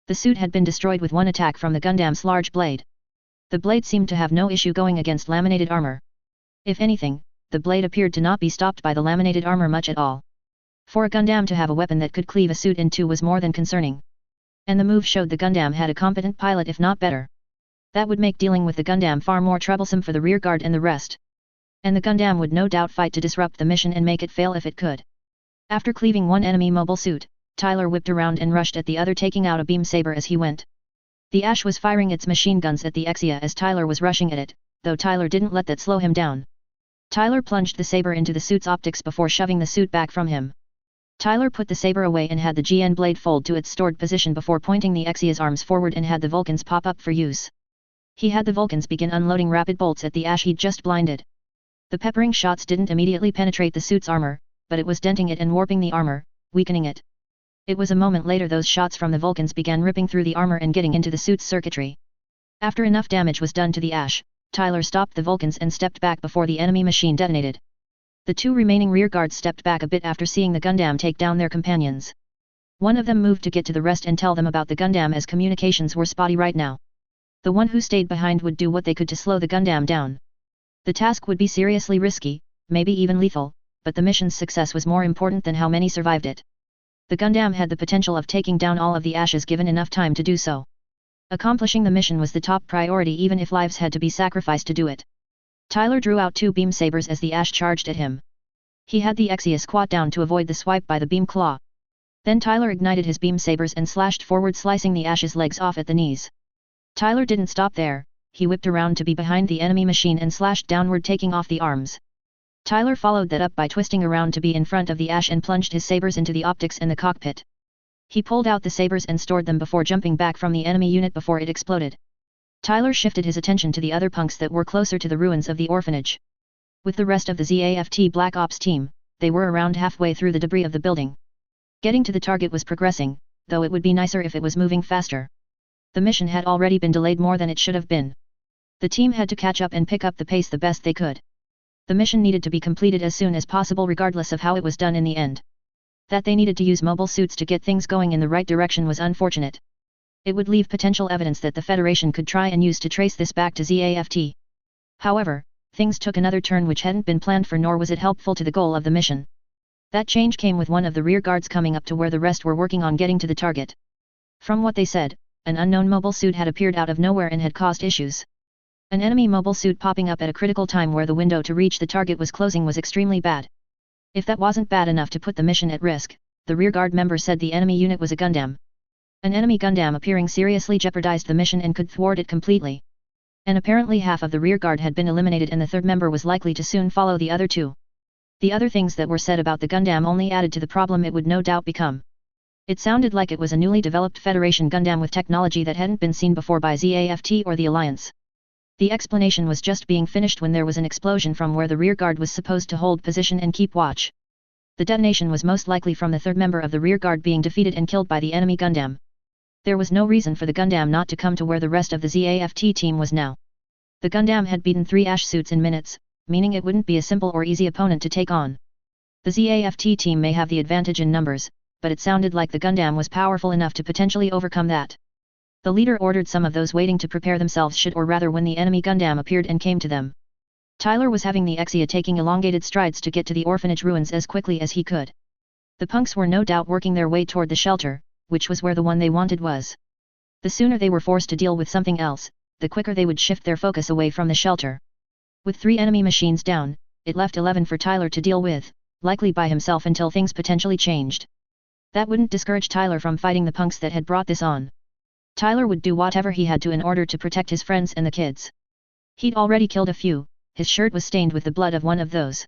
A: The suit had been destroyed with one attack from the Gundam's large blade. The blade seemed to have no issue going against laminated armor. If anything, the blade appeared to not be stopped by the laminated armor much at all. For a Gundam to have a weapon that could cleave a suit in two was more than concerning. And the move showed the Gundam had a competent pilot, if not better. That would make dealing with the Gundam far more troublesome for the rear guard and the rest. And the Gundam would no doubt fight to disrupt the mission and make it fail if it could. After cleaving one enemy mobile suit, Tyler whipped around and rushed at the other, taking out a beam saber as he went. The Ash was firing its machine guns at the Exia as Tyler was rushing at it, though Tyler didn't let that slow him down. Tyler plunged the saber into the suit's optics before shoving the suit back from him. Tyler put the saber away and had the GN blade fold to its stored position before pointing the Exia's arms forward and had the Vulcans pop up for use. He had the Vulcans begin unloading rapid bolts at the Ash he'd just blinded. The peppering shots didn't immediately penetrate the suit's armor, but it was denting it and warping the armor, weakening it. It was a moment later those shots from the Vulcans began ripping through the armor and getting into the suit's circuitry. After enough damage was done to the Ash, Tyler stopped the Vulcans and stepped back before the enemy machine detonated. The two remaining rear guards stepped back a bit after seeing the Gundam take down their companions. One of them moved to get to the rest and tell them about the Gundam as communications were spotty right now. The one who stayed behind would do what they could to slow the Gundam down. The task would be seriously risky, maybe even lethal, but the mission's success was more important than how many survived it. The Gundam had the potential of taking down all of the Ashes given enough time to do so. Accomplishing the mission was the top priority even if lives had to be sacrificed to do it. Tyler drew out two beam sabers as the Ash charged at him. He had the Exia squat down to avoid the swipe by the beam claw. Then Tyler ignited his beam sabers and slashed forward, slicing the Ash's legs off at the knees. Tyler didn't stop there, he whipped around to be behind the enemy machine and slashed downward, taking off the arms. Tyler followed that up by twisting around to be in front of the Ash and plunged his sabers into the optics and the cockpit. He pulled out the sabers and stored them before jumping back from the enemy unit before it exploded. Tyler shifted his attention to the other punks that were closer to the ruins of the orphanage. With the rest of the ZAFT Black Ops team, they were around halfway through the debris of the building. Getting to the target was progressing, though it would be nicer if it was moving faster. The mission had already been delayed more than it should have been. The team had to catch up and pick up the pace the best they could. The mission needed to be completed as soon as possible regardless of how it was done in the end. That they needed to use mobile suits to get things going in the right direction was unfortunate. It would leave potential evidence that the Federation could try and use to trace this back to ZAFT. However, things took another turn which hadn't been planned for, nor was it helpful to the goal of the mission. That change came with one of the rear guards coming up to where the rest were working on getting to the target. From what they said, an unknown mobile suit had appeared out of nowhere and had caused issues. An enemy mobile suit popping up at a critical time where the window to reach the target was closing was extremely bad. If that wasn't bad enough to put the mission at risk, the rearguard member said the enemy unit was a Gundam. An enemy Gundam appearing seriously jeopardized the mission and could thwart it completely. And apparently half of the rearguard had been eliminated and the third member was likely to soon follow the other two. The other things that were said about the Gundam only added to the problem it would no doubt become. It sounded like it was a newly developed Federation Gundam with technology that hadn't been seen before by ZAFT or the Alliance. The explanation was just being finished when there was an explosion from where the rearguard was supposed to hold position and keep watch. The detonation was most likely from the third member of the rearguard being defeated and killed by the enemy Gundam. There was no reason for the Gundam not to come to where the rest of the ZAFT team was now. The Gundam had beaten 3 Ash suits in minutes, meaning it wouldn't be a simple or easy opponent to take on. The ZAFT team may have the advantage in numbers, but it sounded like the Gundam was powerful enough to potentially overcome that. The leader ordered some of those waiting to prepare themselves should or rather when the enemy Gundam appeared and came to them. Tyler was having the Exia taking elongated strides to get to the orphanage ruins as quickly as he could. The punks were no doubt working their way toward the shelter, which was where the one they wanted was. The sooner they were forced to deal with something else, the quicker they would shift their focus away from the shelter. With 3 enemy machines down, it left 11 for Tyler to deal with, likely by himself until things potentially changed. That wouldn't discourage Tyler from fighting the punks that had brought this on. Tyler would do whatever he had to in order to protect his friends and the kids. He'd already killed a few, his shirt was stained with the blood of one of those.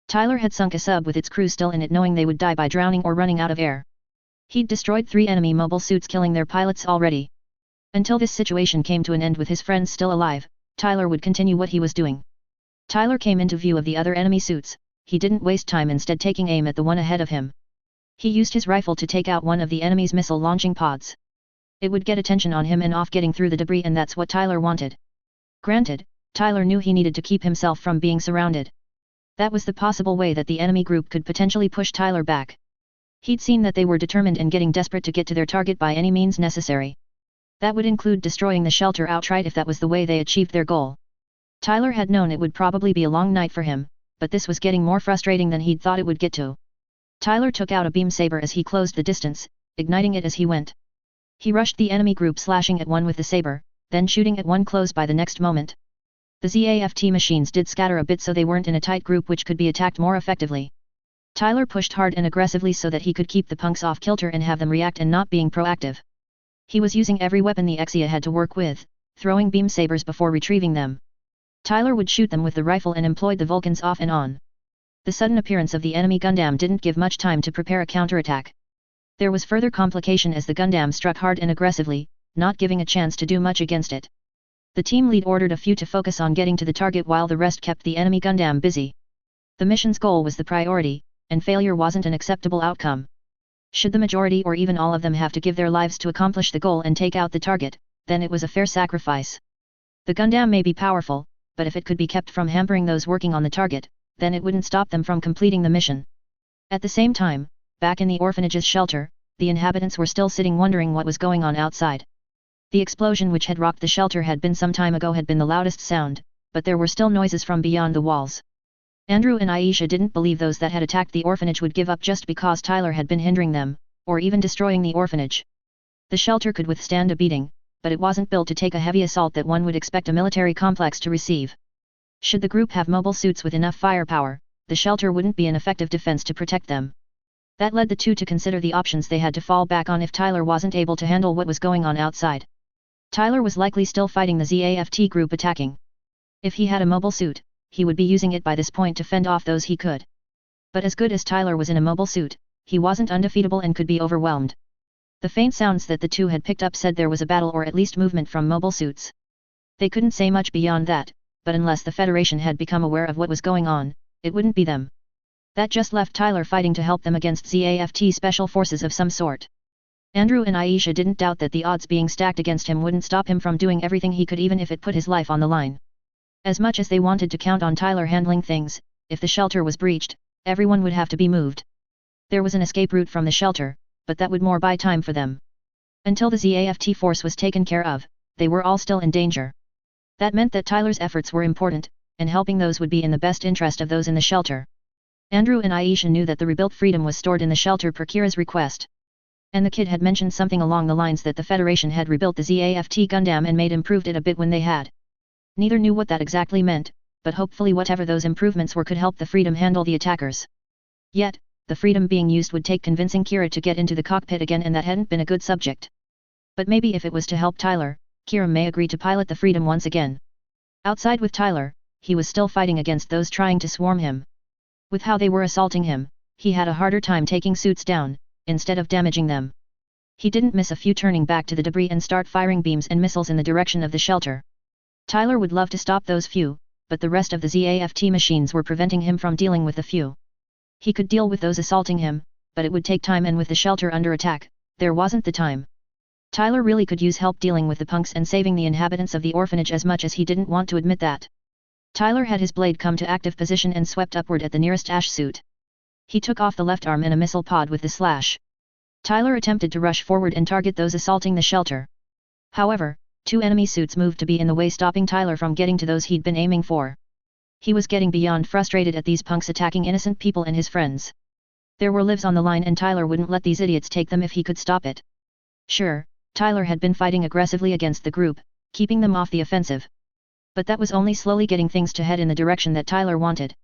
A: Tyler had sunk a sub with its crew still in it knowing they would die by drowning or running out of air. He'd destroyed 3 enemy mobile suits killing their pilots already. Until this situation came to an end with his friends still alive, Tyler would continue what he was doing. Tyler came into view of the other enemy suits, he didn't waste time instead taking aim at the one ahead of him. He used his rifle to take out one of the enemy's missile launching pods. It would get attention on him and off getting through the debris and that's what Tyler wanted. Granted, Tyler knew he needed to keep himself from being surrounded. That was the possible way that the enemy group could potentially push Tyler back. He'd seen that they were determined and getting desperate to get to their target by any means necessary. That would include destroying the shelter outright if that was the way they achieved their goal. Tyler had known it would probably be a long night for him, but this was getting more frustrating than he'd thought it would get to. Tyler took out a beam saber as he closed the distance, igniting it as he went. He rushed the enemy group slashing at one with the saber, then shooting at one close by the next moment. The ZAFT machines did scatter a bit so they weren't in a tight group which could be attacked more effectively. Tyler pushed hard and aggressively so that he could keep the punks off kilter and have them react and not being proactive. He was using every weapon the Exia had to work with, throwing beam sabers before retrieving them. Tyler would shoot them with the rifle and employed the Vulcans off and on. The sudden appearance of the enemy Gundam didn't give much time to prepare a counterattack. There was further complication as the Gundam struck hard and aggressively, not giving a chance to do much against it. The team lead ordered a few to focus on getting to the target while the rest kept the enemy Gundam busy. The mission's goal was the priority, and failure wasn't an acceptable outcome. Should the majority or even all of them have to give their lives to accomplish the goal and take out the target, then it was a fair sacrifice. The Gundam may be powerful, but if it could be kept from hampering those working on the target, then it wouldn't stop them from completing the mission. At the same time, back in the orphanage's shelter, the inhabitants were still sitting wondering what was going on outside. The explosion which had rocked the shelter had been some time ago had been the loudest sound, but there were still noises from beyond the walls. Andrew and Aisha didn't believe those that had attacked the orphanage would give up just because Tyler had been hindering them, or even destroying the orphanage. The shelter could withstand a beating, but it wasn't built to take a heavy assault that one would expect a military complex to receive. Should the group have mobile suits with enough firepower, the shelter wouldn't be an effective defense to protect them. That led the two to consider the options they had to fall back on if Tyler wasn't able to handle what was going on outside. Tyler was likely still fighting the ZAFT group attacking. If he had a mobile suit, he would be using it by this point to fend off those he could. But as good as Tyler was in a mobile suit, he wasn't undefeatable and could be overwhelmed. The faint sounds that the two had picked up said there was a battle or at least movement from mobile suits. They couldn't say much beyond that, but unless the Federation had become aware of what was going on, it wouldn't be them. That just left Tyler fighting to help them against ZAFT special forces of some sort. Andrew and Aisha didn't doubt that the odds being stacked against him wouldn't stop him from doing everything he could even if it put his life on the line. As much as they wanted to count on Tyler handling things, if the shelter was breached, everyone would have to be moved. There was an escape route from the shelter, but that would more buy time for them. Until the ZAFT force was taken care of, they were all still in danger. That meant that Tyler's efforts were important, and helping those would be in the best interest of those in the shelter. Andrew and Aisha knew that the rebuilt Freedom was stored in the shelter per Kira's request. And the kid had mentioned something along the lines that the Federation had rebuilt the ZAFT Gundam and improved it a bit when they had. Neither knew what that exactly meant, but hopefully whatever those improvements were could help the Freedom handle the attackers. Yet, the Freedom being used would take convincing Kira to get into the cockpit again and that hadn't been a good subject. But maybe if it was to help Tyler, Kira may agree to pilot the Freedom once again. Outside with Tyler, he was still fighting against those trying to swarm him. With how they were assaulting him, he had a harder time taking suits down, instead of damaging them. He didn't miss a few turning back to the debris and start firing beams and missiles in the direction of the shelter. Tyler would love to stop those few, but the rest of the ZAFT machines were preventing him from dealing with the few. He could deal with those assaulting him, but it would take time, and with the shelter under attack, there wasn't the time. Tyler really could use help dealing with the punks and saving the inhabitants of the orphanage, as much as he didn't want to admit that. Tyler had his blade come to active position and swept upward at the nearest ash suit. He took off the left arm in a missile pod with the slash. Tyler attempted to rush forward and target those assaulting the shelter. However, 2 enemy suits moved to be in the way, stopping Tyler from getting to those he'd been aiming for. He was getting beyond frustrated at these punks attacking innocent people and his friends. There were lives on the line, and Tyler wouldn't let these idiots take them if he could stop it. Sure, Tyler had been fighting aggressively against the group, keeping them off the offensive. But that was only slowly getting things to head in the direction that Tyler wanted.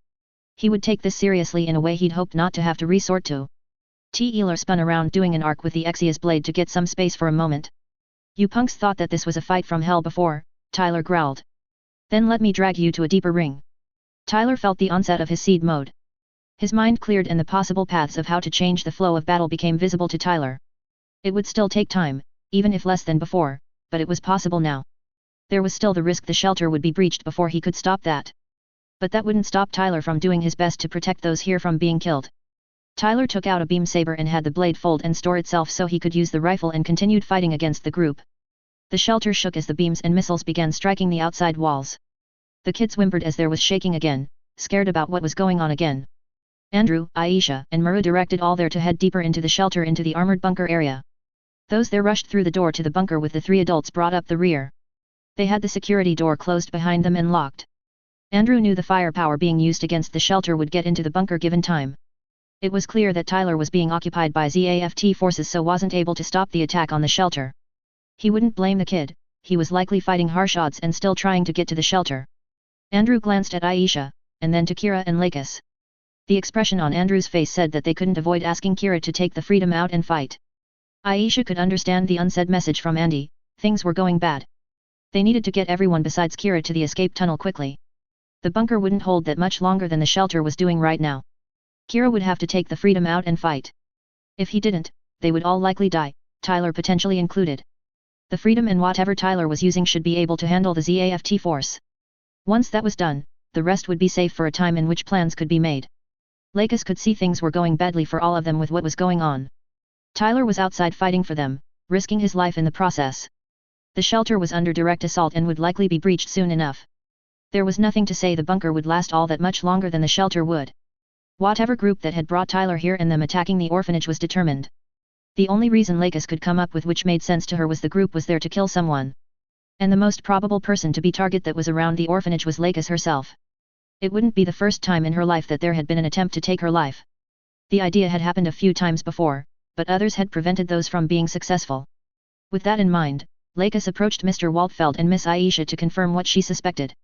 A: He would take this seriously in a way he'd hoped not to have to resort to. Tyler spun around, doing an arc with the Exia's blade to get some space for a moment. "You punks thought that this was a fight from hell before," Tyler growled. "Then let me drag you to a deeper ring." Tyler felt the onset of his seed mode. His mind cleared and the possible paths of how to change the flow of battle became visible to Tyler. It would still take time, even if less than before, but it was possible now. There was still the risk the shelter would be breached before he could stop that. But that wouldn't stop Tyler from doing his best to protect those here from being killed. Tyler took out a beam saber and had the blade fold and store itself so he could use the rifle, and continued fighting against the group. The shelter shook as the beams and missiles began striking the outside walls. The kids whimpered as there was shaking again, scared about what was going on again. Andrew, Aisha, and Maru directed all there to head deeper into the shelter, into the armored bunker area. Those there rushed through the door to the bunker, with the 3 adults brought up the rear. They had the security door closed behind them and locked. Andrew knew the firepower being used against the shelter would get into the bunker given time. It was clear that Tyler was being occupied by ZAFT forces, so wasn't able to stop the attack on the shelter. He wouldn't blame the kid, he was likely fighting harsh odds and still trying to get to the shelter. Andrew glanced at Aisha, and then to Kira and Lakis. The expression on Andrew's face said that they couldn't avoid asking Kira to take the freedom out and fight. Aisha could understand the unsaid message from Andy, things were going bad. They needed to get everyone besides Kira to the escape tunnel quickly. The bunker wouldn't hold that much longer than the shelter was doing right now. Kira would have to take the freedom out and fight. If he didn't, they would all likely die, Tyler potentially included. The freedom and whatever Tyler was using should be able to handle the ZAFT force. Once that was done, the rest would be safe for a time in which plans could be made. Lakis could see things were going badly for all of them with what was going on. Tyler was outside fighting for them, risking his life in the process. The shelter was under direct assault and would likely be breached soon enough. There was nothing to say the bunker would last all that much longer than the shelter would. Whatever group that had brought Tyler here and them attacking the orphanage was determined. The only reason Lakis could come up with which made sense to her was the group was there to kill someone. And the most probable person to be target that was around the orphanage was Lakis herself. It wouldn't be the first time in her life that there had been an attempt to take her life. The idea had happened a few times before, but others had prevented those from being successful. With that in mind, Lakis approached Mr. Waltfeld and Miss Aisha to confirm what she suspected.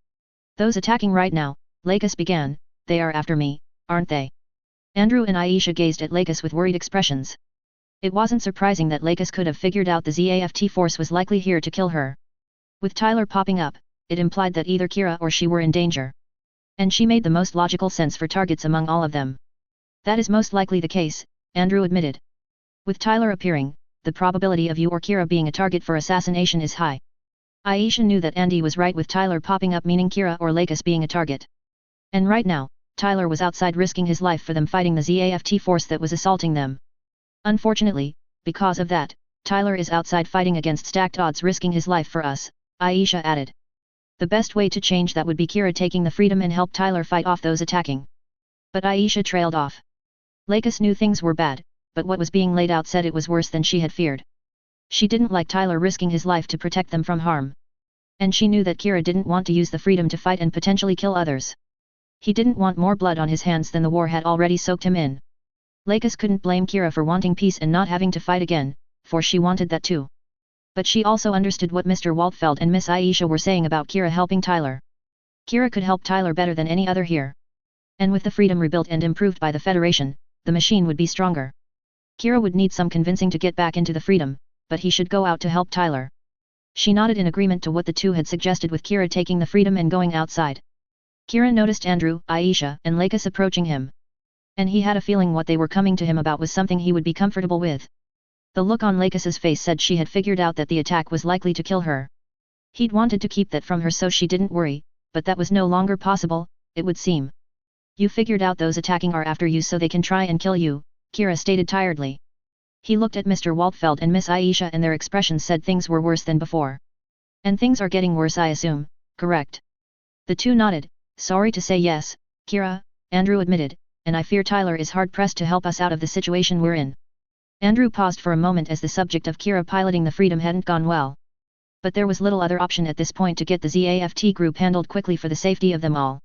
A: "Those attacking right now," Lakis began, "they are after me, aren't they?" Andrew and Aisha gazed at Lakis with worried expressions. It wasn't surprising that Lakis could have figured out the ZAFT force was likely here to kill her. With Tyler popping up, it implied that either Kira or she were in danger. And she made the most logical sense for targets among all of them. "That is most likely the case," Andrew admitted. "With Tyler appearing, the probability of you or Kira being a target for assassination is high." Aisha knew that Andy was right with Tyler popping up meaning Kira or Lakis being a target. And right now, Tyler was outside risking his life for them fighting the ZAFT force that was assaulting them. Unfortunately, because of that, Tyler is outside fighting against stacked odds risking his life for us, Aisha added. The best way to change that would be Kira taking the freedom and help Tyler fight off those attacking. But Aisha trailed off. Lakis knew things were bad, but what was being laid out said it was worse than she had feared. She didn't like Tyler risking his life to protect them from harm. And she knew that Kira didn't want to use the freedom to fight and potentially kill others. He didn't want more blood on his hands than the war had already soaked him in. Lakis couldn't blame Kira for wanting peace and not having to fight again, for she wanted that too. But she also understood what Mr. Waltfeld and Miss Aisha were saying about Kira helping Tyler. Kira could help Tyler better than any other here. And with the freedom rebuilt and improved by the Federation, the machine would be stronger. Kira would need some convincing to get back into the freedom, but he should go out to help Tyler. She nodded in agreement to what the two had suggested, with Kira taking the freedom and going outside. Kira noticed Andrew, Aisha, and Lakis approaching him. And he had a feeling what they were coming to him about was something he would be comfortable with. The look on Lakis's face said she had figured out that the attack was likely to kill her. He'd wanted to keep that from her so she didn't worry, but that was no longer possible, it would seem. You figured out those attacking are after you so they can try and kill you, Kira stated tiredly. He looked at Mr. Waltfeld and Miss Aisha and their expressions said things were worse than before. And things are getting worse, I assume, correct? The two nodded. Sorry to say yes, Kira, Andrew admitted, and I fear Tyler is hard-pressed to help us out of the situation we're in. Andrew paused for a moment as the subject of Kira piloting the Freedom hadn't gone well. But there was little other option at this point to get the ZAFT group handled quickly for the safety of them all.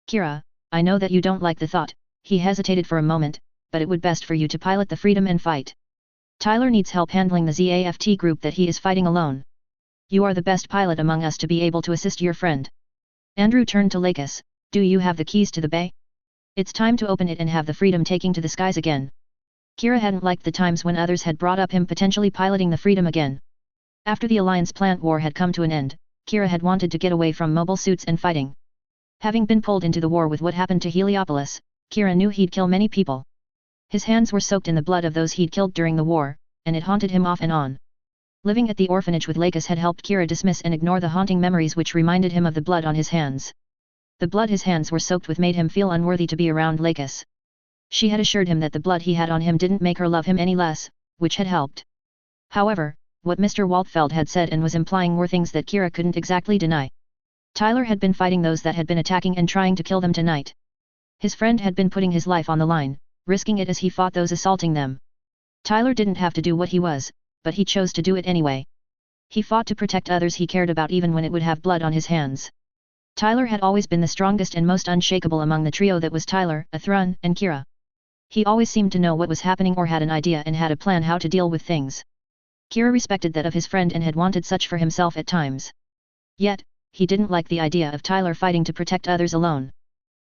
A: Kira, I know that you don't like the thought, he hesitated for a moment, but it would best for you to pilot the Freedom and fight. Tyler needs help handling the ZAFT group that he is fighting alone. You are the best pilot among us to be able to assist your friend. Andrew turned to Lakis. Do you have the keys to the bay? It's time to open it and have the Freedom taking to the skies again. Kira hadn't liked the times when others had brought up him potentially piloting the Freedom again. After the Alliance plant war had come to an end, Kira had wanted to get away from mobile suits and fighting. Having been pulled into the war with what happened to Heliopolis, Kira knew he'd kill many people. His hands were soaked in the blood of those he'd killed during the war, and it haunted him off and on. Living at the orphanage with Lakis had helped Kira dismiss and ignore the haunting memories which reminded him of the blood on his hands. The blood his hands were soaked with made him feel unworthy to be around Lakis. She had assured him that the blood he had on him didn't make her love him any less, which had helped. However, what Mr. Waltfeld had said and was implying were things that Kira couldn't exactly deny. Tyler had been fighting those that had been attacking and trying to kill them tonight. His friend had been putting his life on the line, risking it as he fought those assaulting them. Tyler didn't have to do what he was, but he chose to do it anyway. He fought to protect others he cared about even when it would have blood on his hands. Tyler had always been the strongest and most unshakable among the trio that was Tyler, Athrun, and Kira. He always seemed to know what was happening or had an idea and had a plan how to deal with things. Kira respected that of his friend and had wanted such for himself at times. Yet, he didn't like the idea of Tyler fighting to protect others alone.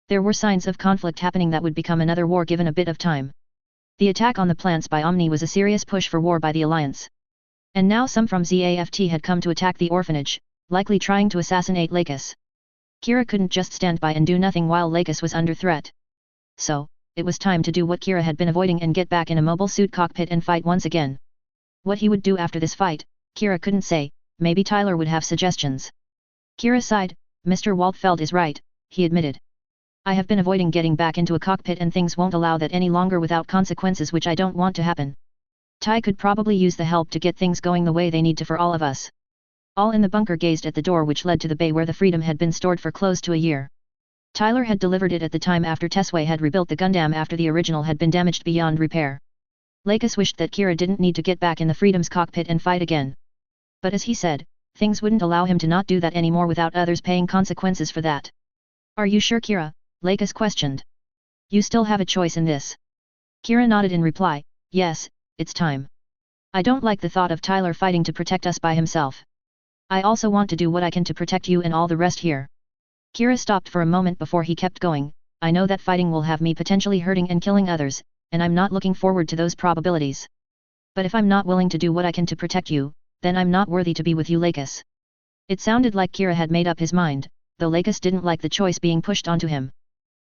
A: There were signs of conflict happening that would become another war given a bit of time. The attack on the plants by Omni was a serious push for war by the Alliance. And now some from ZAFT had come to attack the orphanage, likely trying to assassinate Lakis. Kira couldn't just stand by and do nothing while Lakis was under threat. So, it was time to do what Kira had been avoiding and get back in a mobile suit cockpit and fight once again. What he would do after this fight, Kira couldn't say, maybe Tyler would have suggestions. Kira sighed. Mr. Waltfeld is right, he admitted. I have been avoiding getting back into a cockpit and things won't allow that any longer without consequences, which I don't want to happen. Ty could probably use the help to get things going the way they need to for all of us. All in the bunker gazed at the door which led to the bay where the Freedom had been stored for close to a year. Tyler had delivered it at the time after Tesway had rebuilt the Gundam after the original had been damaged beyond repair. Lakis wished that Kira didn't need to get back in the Freedom's cockpit and fight again. But as he said, things wouldn't allow him to not do that anymore without others paying consequences for that. Are you sure, Kira? Lakis questioned. You still have a choice in this. Kira nodded in reply, yes, it's time. I don't like the thought of Tyler fighting to protect us by himself. I also want to do what I can to protect you and all the rest here. Kira stopped for a moment before he kept going. I know that fighting will have me potentially hurting and killing others, and I'm not looking forward to those probabilities. But if I'm not willing to do what I can to protect you, then I'm not worthy to be with you, Lakis. It sounded like Kira had made up his mind, though Lakis didn't like the choice being pushed onto him.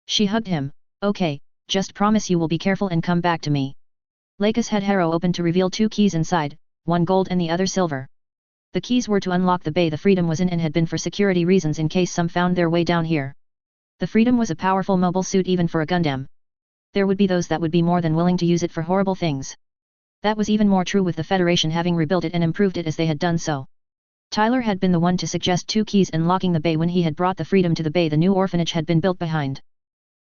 A: She hugged him. Okay, just promise you will be careful and come back to me. Lakis had Harrow open to reveal two keys inside, one gold and the other silver. The keys were to unlock the bay the Freedom was in and had been for security reasons in case some found their way down here. The Freedom was a powerful mobile suit even for a Gundam. There would be those that would be more than willing to use it for horrible things. That was even more true with the Federation having rebuilt it and improved it as they had done so. Tyler had been the one to suggest two keys unlocking the bay when he had brought the Freedom to the bay the new orphanage had been built behind.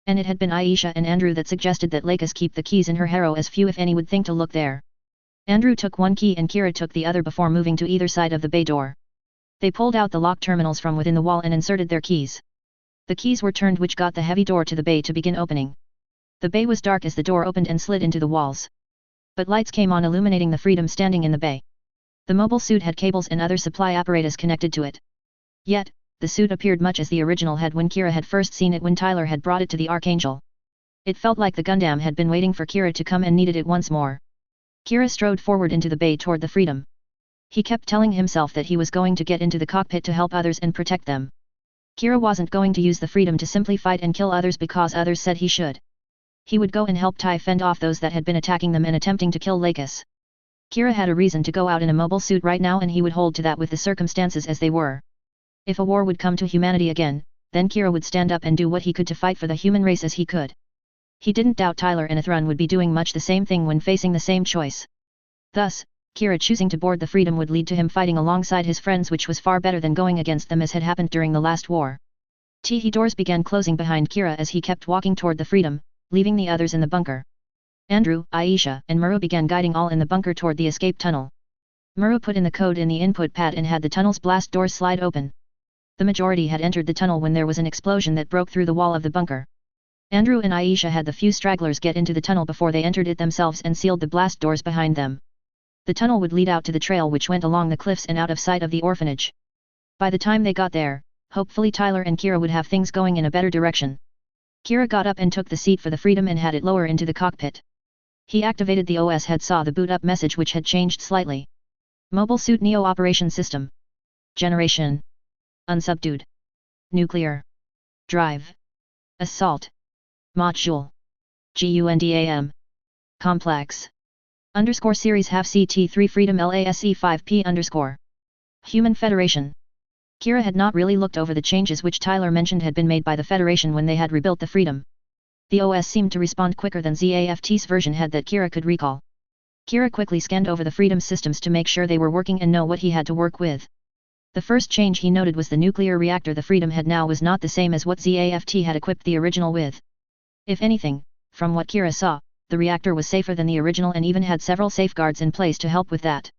A: And it had been Aisha and Andrew that suggested that Lakis keep the keys in her harrow as few if any would think to look there. Andrew took one key and Kira took the other before moving to either side of the bay door. They pulled out the lock terminals from within the wall and inserted their keys. The keys were turned which got the heavy door to the bay to begin opening. The bay was dark as the door opened and slid into the walls. But lights came on illuminating the Freedom standing in the bay. The mobile suit had cables and other supply apparatus connected to it. Yet, the suit appeared much as the original had when Kira had first seen it when Tyler had brought it to the Archangel. It felt like the Gundam had been waiting for Kira to come and needed it once more. Kira strode forward into the bay toward the Freedom. He kept telling himself that he was going to get into the cockpit to help others and protect them. Kira wasn't going to use the freedom to simply fight and kill others because others said he should. He would go and help Tai fend off those that had been attacking them and attempting to kill Lakis. Kira had a reason to go out in a mobile suit right now, and he would hold to that with the circumstances as they were. If a war would come to humanity again, then Kira would stand up and do what he could to fight for the human race as he could. He didn't doubt Tyler and Athrun would be doing much the same thing when facing the same choice. Thus, Kira choosing to board the Freedom would lead to him fighting alongside his friends, which was far better than going against them as had happened during the last war. Doors began closing behind Kira as he kept walking toward the Freedom, leaving the others in the bunker. Andrew, Aisha, and Muru began guiding all in the bunker toward the escape tunnel. Muru put in the code in the input pad and had the tunnel's blast doors slide open. The majority had entered the tunnel when there was an explosion that broke through the wall of the bunker. Andrew and Aisha had the few stragglers get into the tunnel before they entered it themselves and sealed the blast doors behind them. The tunnel would lead out to the trail which went along the cliffs and out of sight of the orphanage. By the time they got there, hopefully Tyler and Kira would have things going in a better direction. Kira got up and took the seat for the Freedom and had it lower into the cockpit. He activated the OS head, saw the boot up message which had changed slightly. Mobile Suit Neo Operation System. Generation. Unsubdued. Nuclear. Drive. Assault. Module. Gundam. Complex. _ series half CT3 Freedom LASE 5P _. Human Federation. Kira had not really looked over the changes which Tyler mentioned had been made by the Federation when they had rebuilt the Freedom. The OS seemed to respond quicker than ZAFT's version had that Kira could recall. Kira quickly scanned over the Freedom systems to make sure they were working and know what he had to work with. The first change he noted was the nuclear reactor the Freedom had now was not the same as what ZAFT had equipped the original with. If anything, from what Kira saw, the reactor was safer than the original and even had several safeguards in place to help with that.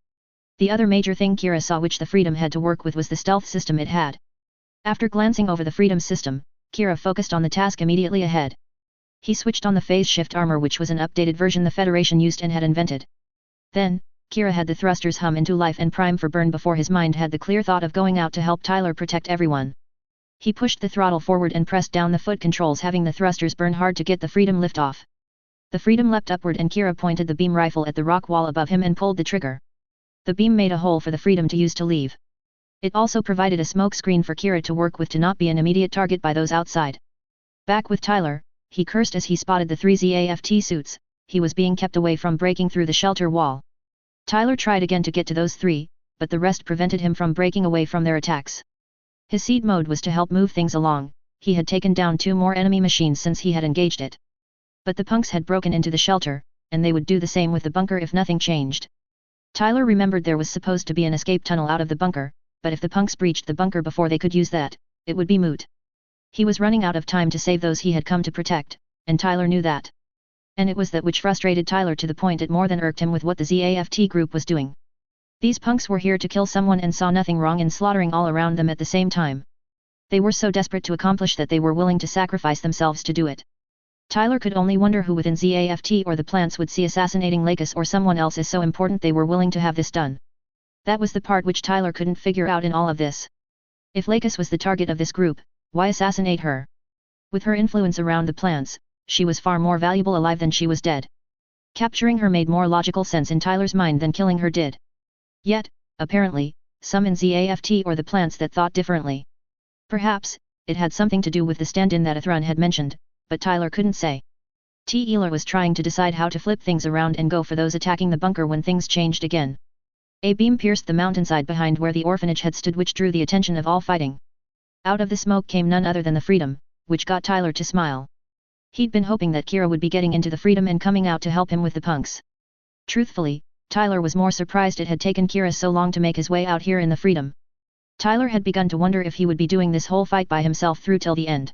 A: The other major thing Kira saw which the Freedom had to work with was the stealth system it had. After glancing over the Freedom system, Kira focused on the task immediately ahead. He switched on the phase shift armor, which was an updated version the Federation used and had invented. Then, Kira had the thrusters hum into life and prime for burn before his mind had the clear thought of going out to help Tyler protect everyone. He pushed the throttle forward and pressed down the foot controls, having the thrusters burn hard to get the Freedom lift off. The Freedom leapt upward and Kira pointed the beam rifle at the rock wall above him and pulled the trigger. The beam made a hole for the Freedom to use to leave. It also provided a smoke screen for Kira to work with to not be an immediate target by those outside. Back with Tyler, he cursed as he spotted the 3 ZAFT suits. He was being kept away from breaking through the shelter wall. Tyler tried again to get to those 3, but the rest prevented him from breaking away from their attacks. His seed mode was to help move things along. He had taken down 2 more enemy machines since he had engaged it. But the punks had broken into the shelter, and they would do the same with the bunker if nothing changed. Tyler remembered there was supposed to be an escape tunnel out of the bunker, but if the punks breached the bunker before they could use that, it would be moot. He was running out of time to save those he had come to protect, and Tyler knew that. And it was that which frustrated Tyler to the point it more than irked him with what the ZAFT group was doing. These punks were here to kill someone and saw nothing wrong in slaughtering all around them at the same time. They were so desperate to accomplish that they were willing to sacrifice themselves to do it. Tyler could only wonder who within ZAFT or the plants would see assassinating Lakis or someone else as so important they were willing to have this done. That was the part which Tyler couldn't figure out in all of this. If Lakis was the target of this group, why assassinate her? With her influence around the plants, she was far more valuable alive than she was dead. Capturing her made more logical sense in Tyler's mind than killing her did. Yet, apparently, some in ZAFT or the plants that thought differently. Perhaps, it had something to do with the stand-in that Athrun had mentioned, but Tyler couldn't say. Taylor was trying to decide how to flip things around and go for those attacking the bunker when things changed again. A beam pierced the mountainside behind where the orphanage had stood, which drew the attention of all fighting. Out of the smoke came none other than the Freedom, which got Tyler to smile. He'd been hoping that Kira would be getting into the Freedom and coming out to help him with the punks. Truthfully, Tyler was more surprised it had taken Kira so long to make his way out here in the Freedom. Tyler had begun to wonder if he would be doing this whole fight by himself through till the end.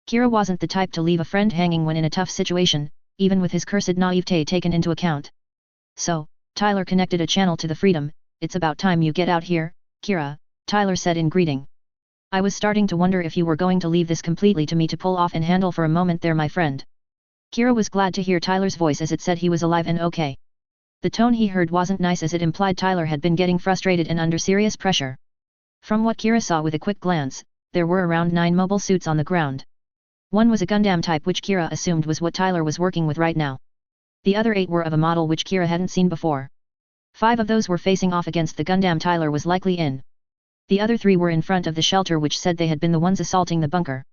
A: Kira wasn't the type to leave a friend hanging when in a tough situation, even with his cursed naivete taken into account. So, Tyler connected a channel to the Freedom. "It's about time you get out here, Kira," Tyler said in greeting. "I was starting to wonder if you were going to leave this completely to me to pull off and handle for a moment there, my friend." Kira was glad to hear Tyler's voice as it said he was alive and okay. The tone he heard wasn't nice as it implied Tyler had been getting frustrated and under serious pressure. From what Kira saw with a quick glance, there were around 9 mobile suits on the ground. One was a Gundam type which Kira assumed was what Tyler was working with right now. The other 8 were of a model which Kira hadn't seen before. 5 of those were facing off against the Gundam Tyler was likely in. The other 3 were in front of the shelter, which said they had been the ones assaulting the bunker.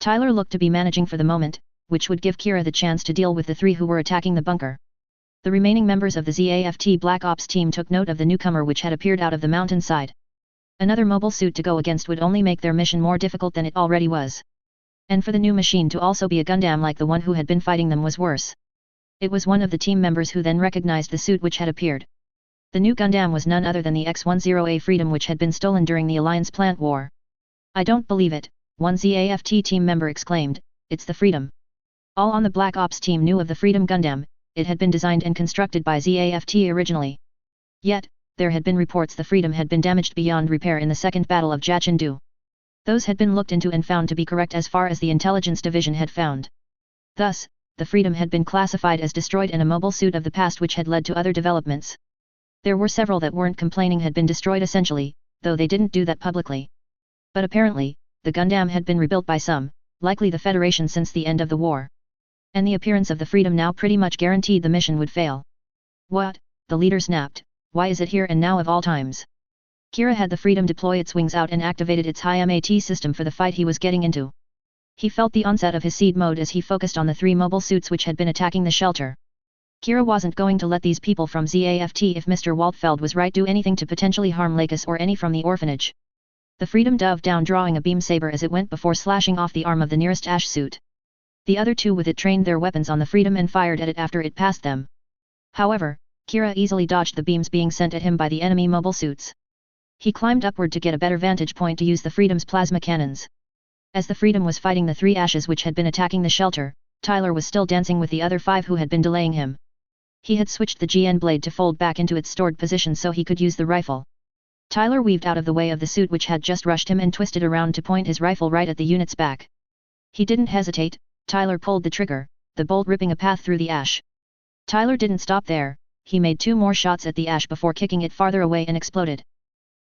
A: Tyler looked to be managing for the moment, which would give Kira the chance to deal with the 3 who were attacking the bunker. The remaining members of the ZAFT Black Ops team took note of the newcomer which had appeared out of the mountainside. Another mobile suit to go against would only make their mission more difficult than it already was. And for the new machine to also be a Gundam like the one who had been fighting them was worse. It was one of the team members who then recognized the suit which had appeared. The new Gundam was none other than the X-10A Freedom which had been stolen during the Alliance plant war. "I don't believe it," one ZAFT team member exclaimed, "it's the Freedom." All on the Black Ops team knew of the Freedom Gundam. It had been designed and constructed by ZAFT originally. Yet, there had been reports the Freedom had been damaged beyond repair in the Second Battle of Jachindu. Those had been looked into and found to be correct as far as the Intelligence Division had found. Thus, the Freedom had been classified as destroyed in a mobile suit of the past, which had led to other developments. There were several that weren't complaining had been destroyed essentially, though they didn't do that publicly. But apparently, the Gundam had been rebuilt by some, likely the Federation, since the end of the war. And the appearance of the Freedom now pretty much guaranteed the mission would fail. "What?" the leader snapped. "Why is it here and now of all times?" Kira had the Freedom deploy its wings out and activated its high MAT system for the fight he was getting into. He felt the onset of his seed mode as he focused on the 3 mobile suits which had been attacking the shelter. Kira wasn't going to let these people from ZAFT, if Mr. Waltfeld was right, do anything to potentially harm Lakis or any from the orphanage. The Freedom dove down, drawing a beam saber as it went before slashing off the arm of the nearest Ash suit. The other 2 with it trained their weapons on the Freedom and fired at it after it passed them. However, Kira easily dodged the beams being sent at him by the enemy mobile suits. He climbed upward to get a better vantage point to use the Freedom's plasma cannons. As the Freedom was fighting the 3 Ashes which had been attacking the shelter, Tyler was still dancing with the other 5 who had been delaying him. He had switched the GN blade to fold back into its stored position so he could use the rifle. Tyler weaved out of the way of the suit which had just rushed him and twisted around to point his rifle right at the unit's back. He didn't hesitate. Tyler pulled the trigger, the bolt ripping a path through the Ash. Tyler didn't stop there. He made 2 more shots at the Ash before kicking it farther away and exploded.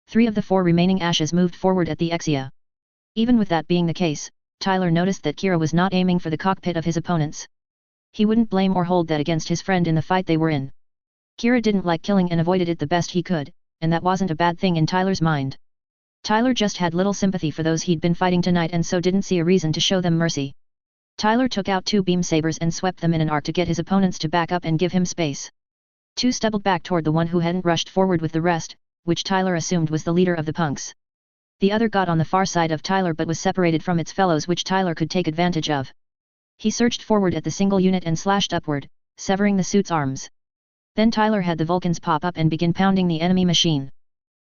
A: 3 of the 4 remaining Ashes moved forward at the Exia. Even with that being the case, Tyler noticed that Kira was not aiming for the cockpit of his opponents. He wouldn't blame or hold that against his friend in the fight they were in. Kira didn't like killing and avoided it the best he could, and that wasn't a bad thing in Tyler's mind. Tyler just had little sympathy for those he'd been fighting tonight and so didn't see a reason to show them mercy. Tyler took out 2 beam sabers and swept them in an arc to get his opponents to back up and give him space. 2 stumbled back toward the one who hadn't rushed forward with the rest, which Tyler assumed was the leader of the punks. The other got on the far side of Tyler but was separated from its fellows, which Tyler could take advantage of. He surged forward at the single unit and slashed upward, severing the suit's arms. Then Tyler had the Vulcans pop up and begin pounding the enemy machine.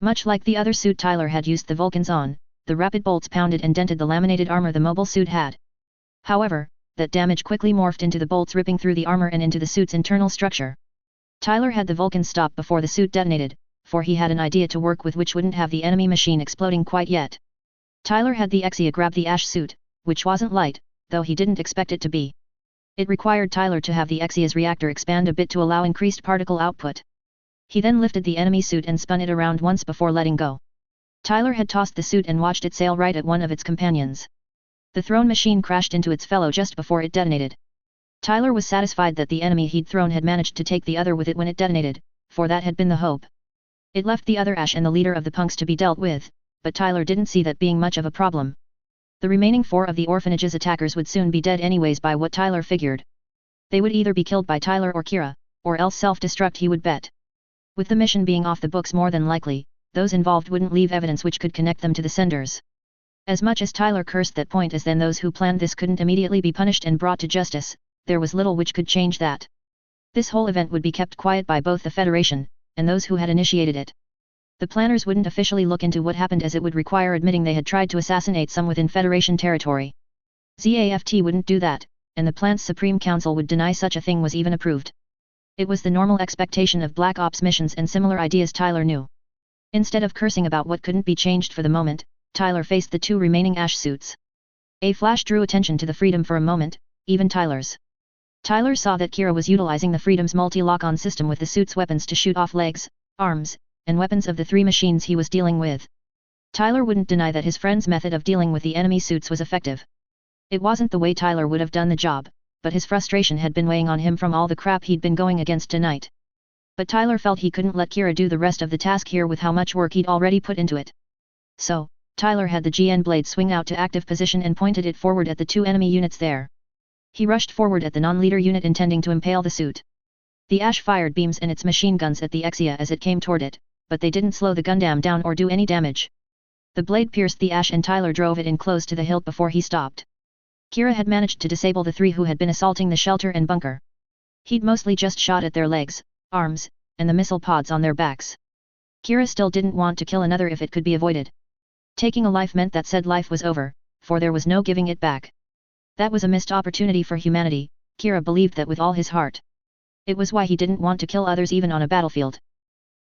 A: Much like the other suit Tyler had used the Vulcans on, the rapid bolts pounded and dented the laminated armor the mobile suit had. However, that damage quickly morphed into the bolts ripping through the armor and into the suit's internal structure. Tyler had the Vulcans stop before the suit detonated, for he had an idea to work with which wouldn't have the enemy machine exploding quite yet. Tyler had the Exia grab the Ash suit, which wasn't light, though he didn't expect it to be. It required Tyler to have the Exia's reactor expand a bit to allow increased particle output. He then lifted the enemy suit and spun it around once before letting go. Tyler had tossed the suit and watched it sail right at one of its companions. The thrown machine crashed into its fellow just before it detonated. Tyler was satisfied that the enemy he'd thrown had managed to take the other with it when it detonated, for that had been the hope. It left the other Ash and the leader of the punks to be dealt with, but Tyler didn't see that being much of a problem. The remaining 4 of the orphanage's attackers would soon be dead anyways by what Tyler figured. They would either be killed by Tyler or Kira, or else self-destruct, he would bet. With the mission being off the books, more than likely, those involved wouldn't leave evidence which could connect them to the senders. As much as Tyler cursed that point, as then those who planned this couldn't immediately be punished and brought to justice, there was little which could change that. This whole event would be kept quiet by both the Federation, and those who had initiated it. The planners wouldn't officially look into what happened, as it would require admitting they had tried to assassinate some within Federation territory. ZAFT wouldn't do that, and the plant's Supreme Council would deny such a thing was even approved. It was the normal expectation of Black Ops missions, and similar ideas Tyler knew. Instead of cursing about what couldn't be changed for the moment, Tyler faced the 2 remaining Ash suits. A flash drew attention to the Freedom for a moment, even Tyler's. Tyler saw that Kira was utilizing the Freedom's multi-lock-on system with the suit's weapons to shoot off legs, arms, and weapons of the 3 machines he was dealing with. Tyler wouldn't deny that his friend's method of dealing with the enemy suits was effective. It wasn't the way Tyler would have done the job, but his frustration had been weighing on him from all the crap he'd been going against tonight. But Tyler felt he couldn't let Kira do the rest of the task here with how much work he'd already put into it. So, Tyler had the GN blade swing out to active position and pointed it forward at the two enemy units there. He rushed forward at the non-leader unit intending to impale the suit. The Ash fired beams and its machine guns at the Exia as it came toward it, but they didn't slow the Gundam down or do any damage. The blade pierced the Ash and Tyler drove it in close to the hilt before he stopped. Kira had managed to disable the three who had been assaulting the shelter and bunker. He'd mostly just shot at their legs, arms, and the missile pods on their backs. Kira still didn't want to kill another if it could be avoided. Taking a life meant that said life was over, for there was no giving it back. That was a missed opportunity for humanity, Kira believed that with all his heart. It was why he didn't want to kill others even on a battlefield.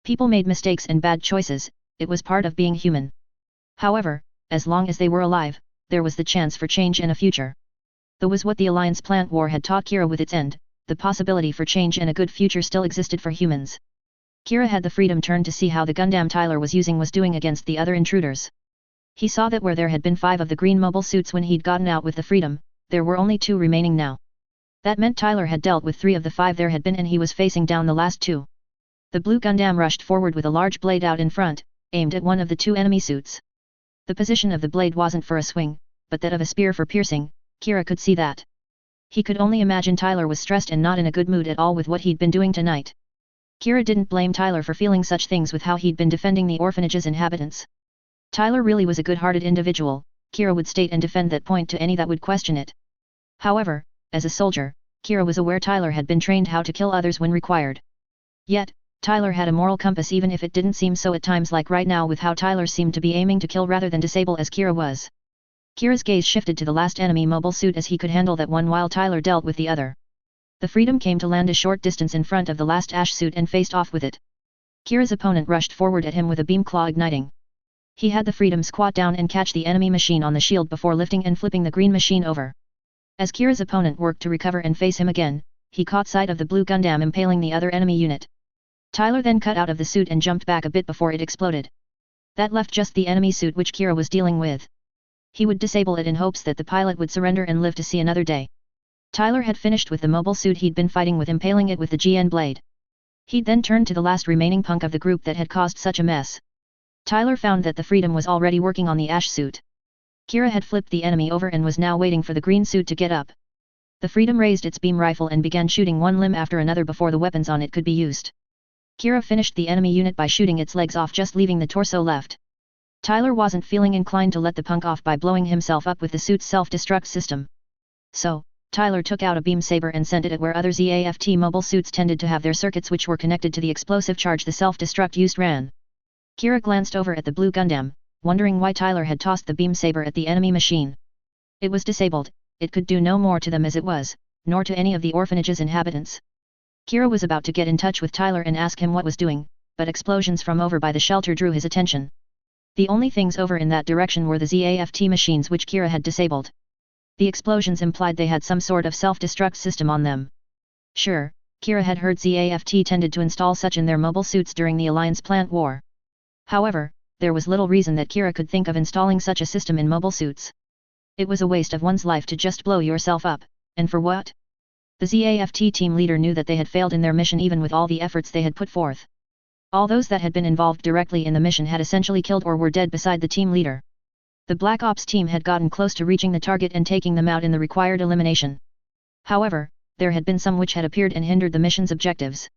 A: People made mistakes and bad choices, it was part of being human. However, as long as they were alive, there was the chance for change and a future. That was what the Alliance plant war had taught Kira with its end, the possibility for change and a good future still existed for humans. Kira had the freedom turn to see how the Gundam Tyler was using was doing against the other intruders. He saw that where there had been 5 of the green mobile suits when he'd gotten out with the freedom, there were only 2 remaining now. That meant Tyler had dealt with 3 of the 5 there had been and he was facing down the last 2. The blue Gundam rushed forward with a large blade out in front, aimed at one of the 2 enemy suits. The position of the blade wasn't for a swing, but that of a spear for piercing, Kira could see that. He could only imagine Tyler was stressed and not in a good mood at all with what he'd been doing tonight. Kira didn't blame Tyler for feeling such things with how he'd been defending the orphanage's inhabitants. Tyler really was a good-hearted individual, Kira would state and defend that point to any that would question it. However, as a soldier, Kira was aware Tyler had been trained how to kill others when required. Yet, Tyler had a moral compass even if it didn't seem so at times like right now with how Tyler seemed to be aiming to kill rather than disable as Kira was. Kira's gaze shifted to the last enemy mobile suit as he could handle that one while Tyler dealt with the other. The freedom came to land a short distance in front of the last Ash suit and faced off with it. Kira's opponent rushed forward at him with a beam claw igniting. He had the freedom squat down and catch the enemy machine on the shield before lifting and flipping the green machine over. As Kira's opponent worked to recover and face him again, he caught sight of the blue Gundam impaling the other enemy unit. Tyler then cut out of the suit and jumped back a bit before it exploded. That left just the enemy suit which Kira was dealing with. He would disable it in hopes that the pilot would surrender and live to see another day. Tyler had finished with the mobile suit he'd been fighting with, impaling it with the GN blade. He'd then turned to the last remaining punk of the group that had caused such a mess. Tyler found that the freedom was already working on the Ash suit. Kira had flipped the enemy over and was now waiting for the green suit to get up. The freedom raised its beam rifle and began shooting one limb after another before the weapons on it could be used. Kira finished the enemy unit by shooting its legs off, just leaving the torso left. Tyler wasn't feeling inclined to let the punk off by blowing himself up with the suit's self-destruct system. So, Tyler took out a beam saber and sent it at where other ZAFT mobile suits tended to have their circuits which were connected to the explosive charge the self-destruct used ran. Kira glanced over at the blue Gundam, wondering why Tyler had tossed the beam saber at the enemy machine. It was disabled, it could do no more to them as it was, nor to any of the orphanage's inhabitants. Kira was about to get in touch with Tyler and ask him what was doing, but explosions from over by the shelter drew his attention. The only things over in that direction were the ZAFT machines which Kira had disabled. The explosions implied they had some sort of self-destruct system on them. Sure, Kira had heard ZAFT tended to install such in their mobile suits during the Alliance plant war. However, there was little reason that Kira could think of installing such a system in mobile suits. It was a waste of one's life to just blow yourself up, and for what? The ZAFT team leader knew that they had failed in their mission even with all the efforts they had put forth. All those that had been involved directly in the mission had essentially killed or were dead beside the team leader. The Black Ops team had gotten close to reaching the target and taking them out in the required elimination. However, there had been some which had appeared and hindered the mission's objectives.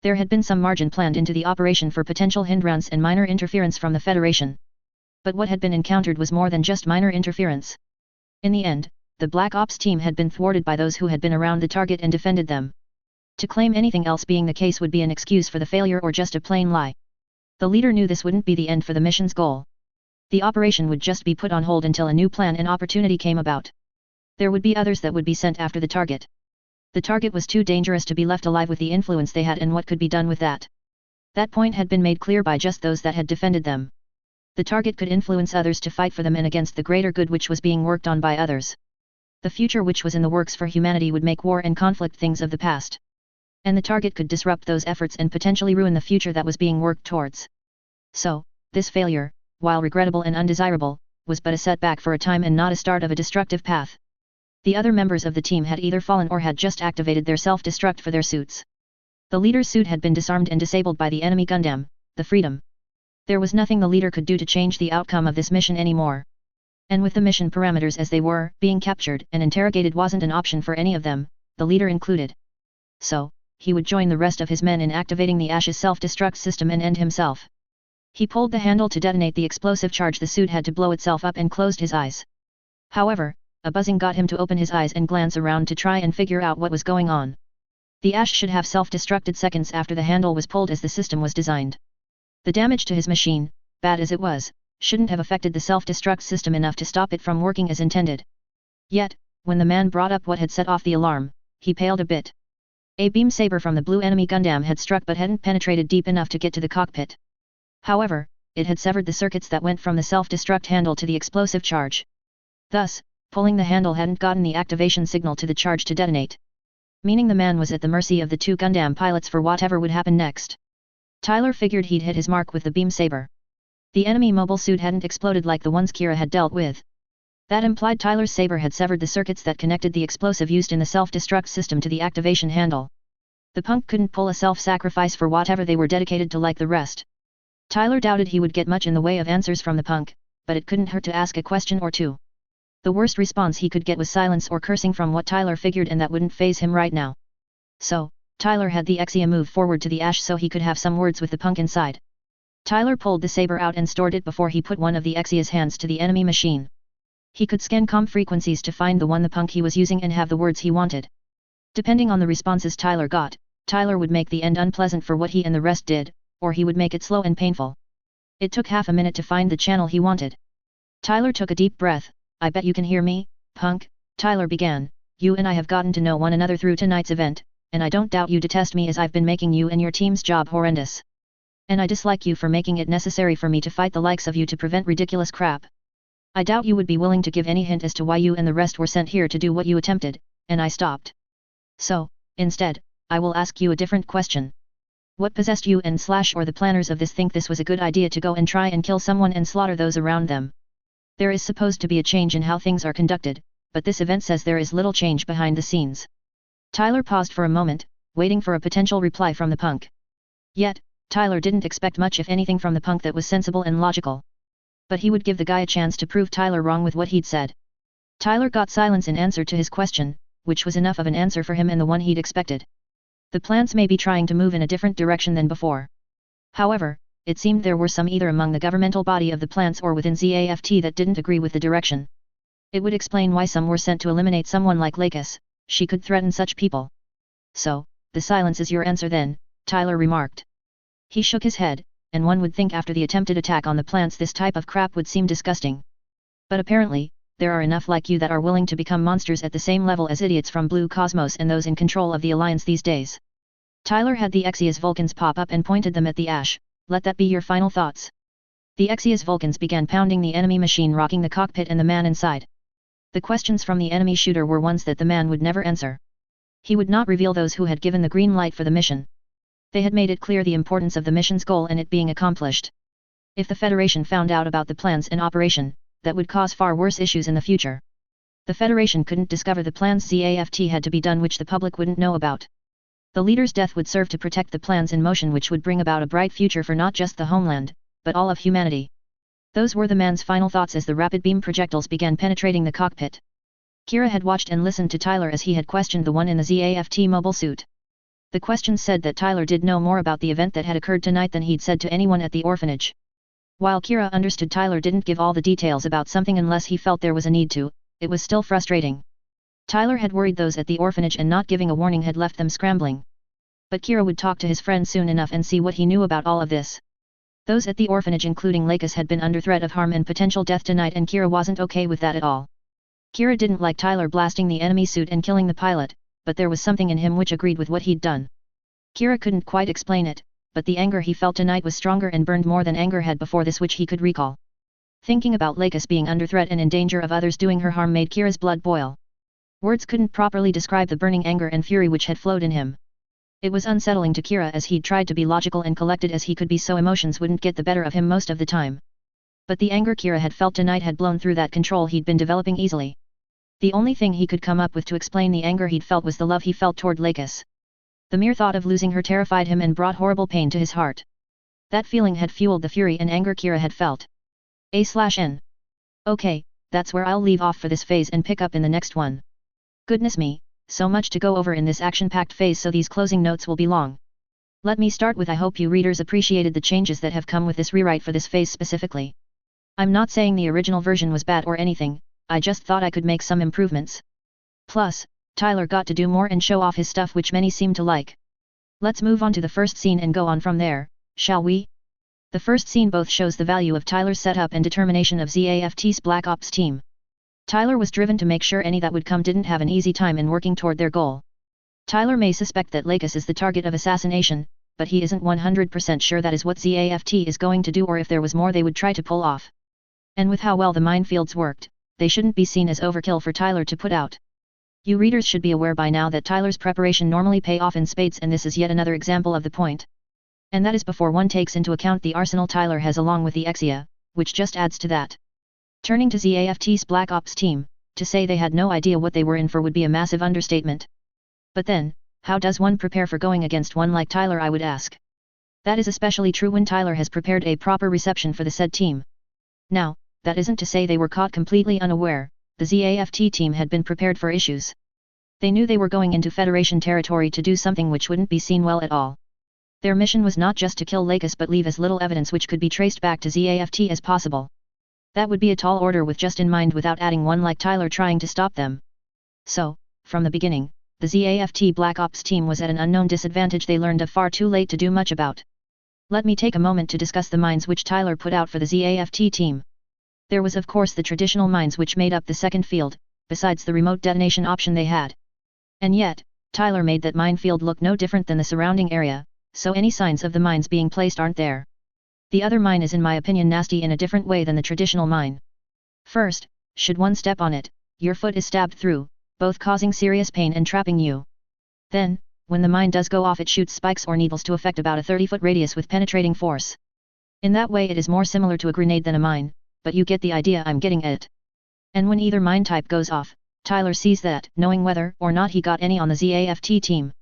A: There had been some margin planned into the operation for potential hindrance and minor interference from the Federation. But what had been encountered was more than just minor interference. In the end, the Black Ops team had been thwarted by those who had been around the target and defended them. To claim anything else being the case would be an excuse for the failure or just a plain lie. The leader knew this wouldn't be the end for the mission's goal. The operation would just be put on hold until a new plan and opportunity came about. There would be others that would be sent after the target. The target was too dangerous to be left alive with the influence they had and what could be done with that. That point had been made clear by just those that had defended them. The target could influence others to fight for them and against the greater good which was being worked on by others. The future which was in the works for humanity would make war and conflict things of the past. And the target could disrupt those efforts and potentially ruin the future that was being worked towards. So, this failure, while regrettable and undesirable, was but a setback for a time and not a start of a destructive path. The other members of the team had either fallen or had just activated their self-destruct for their suits. The leader's suit had been disarmed and disabled by the enemy Gundam, the Freedom. There was nothing the leader could do to change the outcome of this mission anymore. And with the mission parameters as they were, being captured and interrogated wasn't an option for any of them, the leader included. So, he would join the rest of his men in activating the Ash's self-destruct system and end himself. He pulled the handle to detonate the explosive charge. The suit had to blow itself up and closed his eyes. However, a buzzing got him to open his eyes and glance around to try and figure out what was going on. The Ash should have self-destructed seconds after the handle was pulled as the system was designed. The damage to his machine, bad as it was, shouldn't have affected the self-destruct system enough to stop it from working as intended. Yet, when the man brought up what had set off the alarm, he paled a bit. A beam saber from the blue enemy Gundam had struck but hadn't penetrated deep enough to get to the cockpit. However, it had severed the circuits that went from the self-destruct handle to the explosive charge. Thus, pulling the handle hadn't gotten the activation signal to the charge to detonate. Meaning the man was at the mercy of the two Gundam pilots for whatever would happen next. Tyler figured he'd hit his mark with the beam saber. The enemy mobile suit hadn't exploded like the ones Kira had dealt with. That implied Tyler's saber had severed the circuits that connected the explosive used in the self-destruct system to the activation handle. The punk couldn't pull a self-sacrifice for whatever they were dedicated to like the rest. Tyler doubted he would get much in the way of answers from the punk, but it couldn't hurt to ask a question or two. The worst response he could get was silence or cursing from what Tyler figured, and that wouldn't faze him right now. So, Tyler had the Exia move forward to the Ash so he could have some words with the punk inside. Tyler pulled the saber out and stored it before he put one of the Exia's hands to the enemy machine. He could scan comm frequencies to find the one the punk he was using and have the words he wanted. Depending on the responses Tyler got, Tyler would make the end unpleasant for what he and the rest did, or he would make it slow and painful. It took half a minute to find the channel he wanted. Tyler took a deep breath. I bet you can hear me, punk, Tyler began. You and I have gotten to know one another through tonight's event, and I don't doubt you detest me as I've been making you and your team's job horrendous. And I dislike you for making it necessary for me to fight the likes of you to prevent ridiculous crap. I doubt you would be willing to give any hint as to why you and the rest were sent here to do what you attempted, and I stopped. So, instead, I will ask you a different question. What possessed you and / or the planners of this think this was a good idea to go and try and kill someone and slaughter those around them? There is supposed to be a change in how things are conducted, but this event says there is little change behind the scenes. Tyler paused for a moment, waiting for a potential reply from the punk. Yet, Tyler didn't expect much if anything from the punk that was sensible and logical. But he would give the guy a chance to prove Tyler wrong with what he'd said. Tyler got silence in answer to his question, which was enough of an answer for him and the one he'd expected. The plants may be trying to move in a different direction than before. However, it seemed there were some either among the governmental body of the plants or within ZAFT that didn't agree with the direction. It would explain why some were sent to eliminate someone like Lakis. She could threaten such people. So, the silence is your answer then, Tyler remarked. He shook his head, and one would think after the attempted attack on the plants this type of crap would seem disgusting. But apparently, there are enough like you that are willing to become monsters at the same level as idiots from Blue Cosmos and those in control of the Alliance these days. Tyler had the Exia's Vulcans pop up and pointed them at the Ash. Let that be your final thoughts. The Exia's Vulcans began pounding the enemy machine, rocking the cockpit and the man inside. The questions from the enemy shooter were ones that the man would never answer. He would not reveal those who had given the green light for the mission. They had made it clear the importance of the mission's goal and it being accomplished. If the Federation found out about the plans in operation, that would cause far worse issues in the future. The Federation couldn't discover the plans ZAFT had to be done which the public wouldn't know about. The leader's death would serve to protect the plans in motion which would bring about a bright future for not just the homeland, but all of humanity. Those were the man's final thoughts as the rapid beam projectiles began penetrating the cockpit. Kira had watched and listened to Tyler as he had questioned the one in the ZAFT mobile suit. The questions said that Tyler did know more about the event that had occurred tonight than he'd said to anyone at the orphanage. While Kira understood Tyler didn't give all the details about something unless he felt there was a need to, it was still frustrating. Tyler had worried those at the orphanage and not giving a warning had left them scrambling. But Kira would talk to his friend soon enough and see what he knew about all of this. Those at the orphanage including Lakis had been under threat of harm and potential death tonight and Kira wasn't okay with that at all. Kira didn't like Tyler blasting the enemy suit and killing the pilot, but there was something in him which agreed with what he'd done. Kira couldn't quite explain it, but the anger he felt tonight was stronger and burned more than anger had before this which he could recall. Thinking about Lakis being under threat and in danger of others doing her harm made Kira's blood boil. Words couldn't properly describe the burning anger and fury which had flowed in him. It was unsettling to Kira as he'd tried to be logical and collected as he could be so emotions wouldn't get the better of him most of the time. But the anger Kira had felt tonight had blown through that control he'd been developing easily. The only thing he could come up with to explain the anger he'd felt was the love he felt toward Lakis. The mere thought of losing her terrified him and brought horrible pain to his heart. That feeling had fueled the fury and anger Kira had felt. A/N. Okay, that's where I'll leave off for this phase and pick up in the next one. Goodness me, so much to go over in this action-packed phase, so these closing notes will be long. Let me start with I hope you readers appreciated the changes that have come with this rewrite for this phase specifically. I'm not saying the original version was bad or anything, I just thought I could make some improvements. Plus, Tyler got to do more and show off his stuff, which many seem to like. Let's move on to the first scene and go on from there, shall we? The first scene both shows the value of Tyler's setup and determination of ZAFT's Black Ops team. Tyler was driven to make sure any that would come didn't have an easy time in working toward their goal. Tyler may suspect that Lakis is the target of assassination, but he isn't 100% sure that is what ZAFT is going to do, or if there was more they would try to pull off. And with how well the minefields worked, they shouldn't be seen as overkill for Tyler to put out. You readers should be aware by now that Tyler's preparation normally pay off in spades, and this is yet another example of the point. And that is before one takes into account the arsenal Tyler has along with the Exia, which just adds to that. Turning to ZAFT's Black Ops team, to say they had no idea what they were in for would be a massive understatement. But then, how does one prepare for going against one like Tyler, I would ask? That is especially true when Tyler has prepared a proper reception for the said team. Now, that isn't to say they were caught completely unaware, the ZAFT team had been prepared for issues. They knew they were going into Federation territory to do something which wouldn't be seen well at all. Their mission was not just to kill Lakis but leave as little evidence which could be traced back to ZAFT as possible. That would be a tall order with just in mind without adding one like Tyler trying to stop them. So, from the beginning, the ZAFT Black Ops team was at an unknown disadvantage they learned of far too late to do much about. Let me take a moment to discuss the mines which Tyler put out for the ZAFT team. There was of course the traditional mines which made up the second field, besides the remote detonation option they had. And yet, Tyler made that minefield look no different than the surrounding area, so any signs of the mines being placed aren't there. The other mine is in my opinion nasty in a different way than the traditional mine. First, should one step on it, your foot is stabbed through, both causing serious pain and trapping you. Then, when the mine does go off, it shoots spikes or needles to affect about a 30-foot radius with penetrating force. In that way it is more similar to a grenade than a mine, but you get the idea I'm getting at. And when either mine type goes off, Tyler sees that, knowing whether or not he got any on the ZAFT team.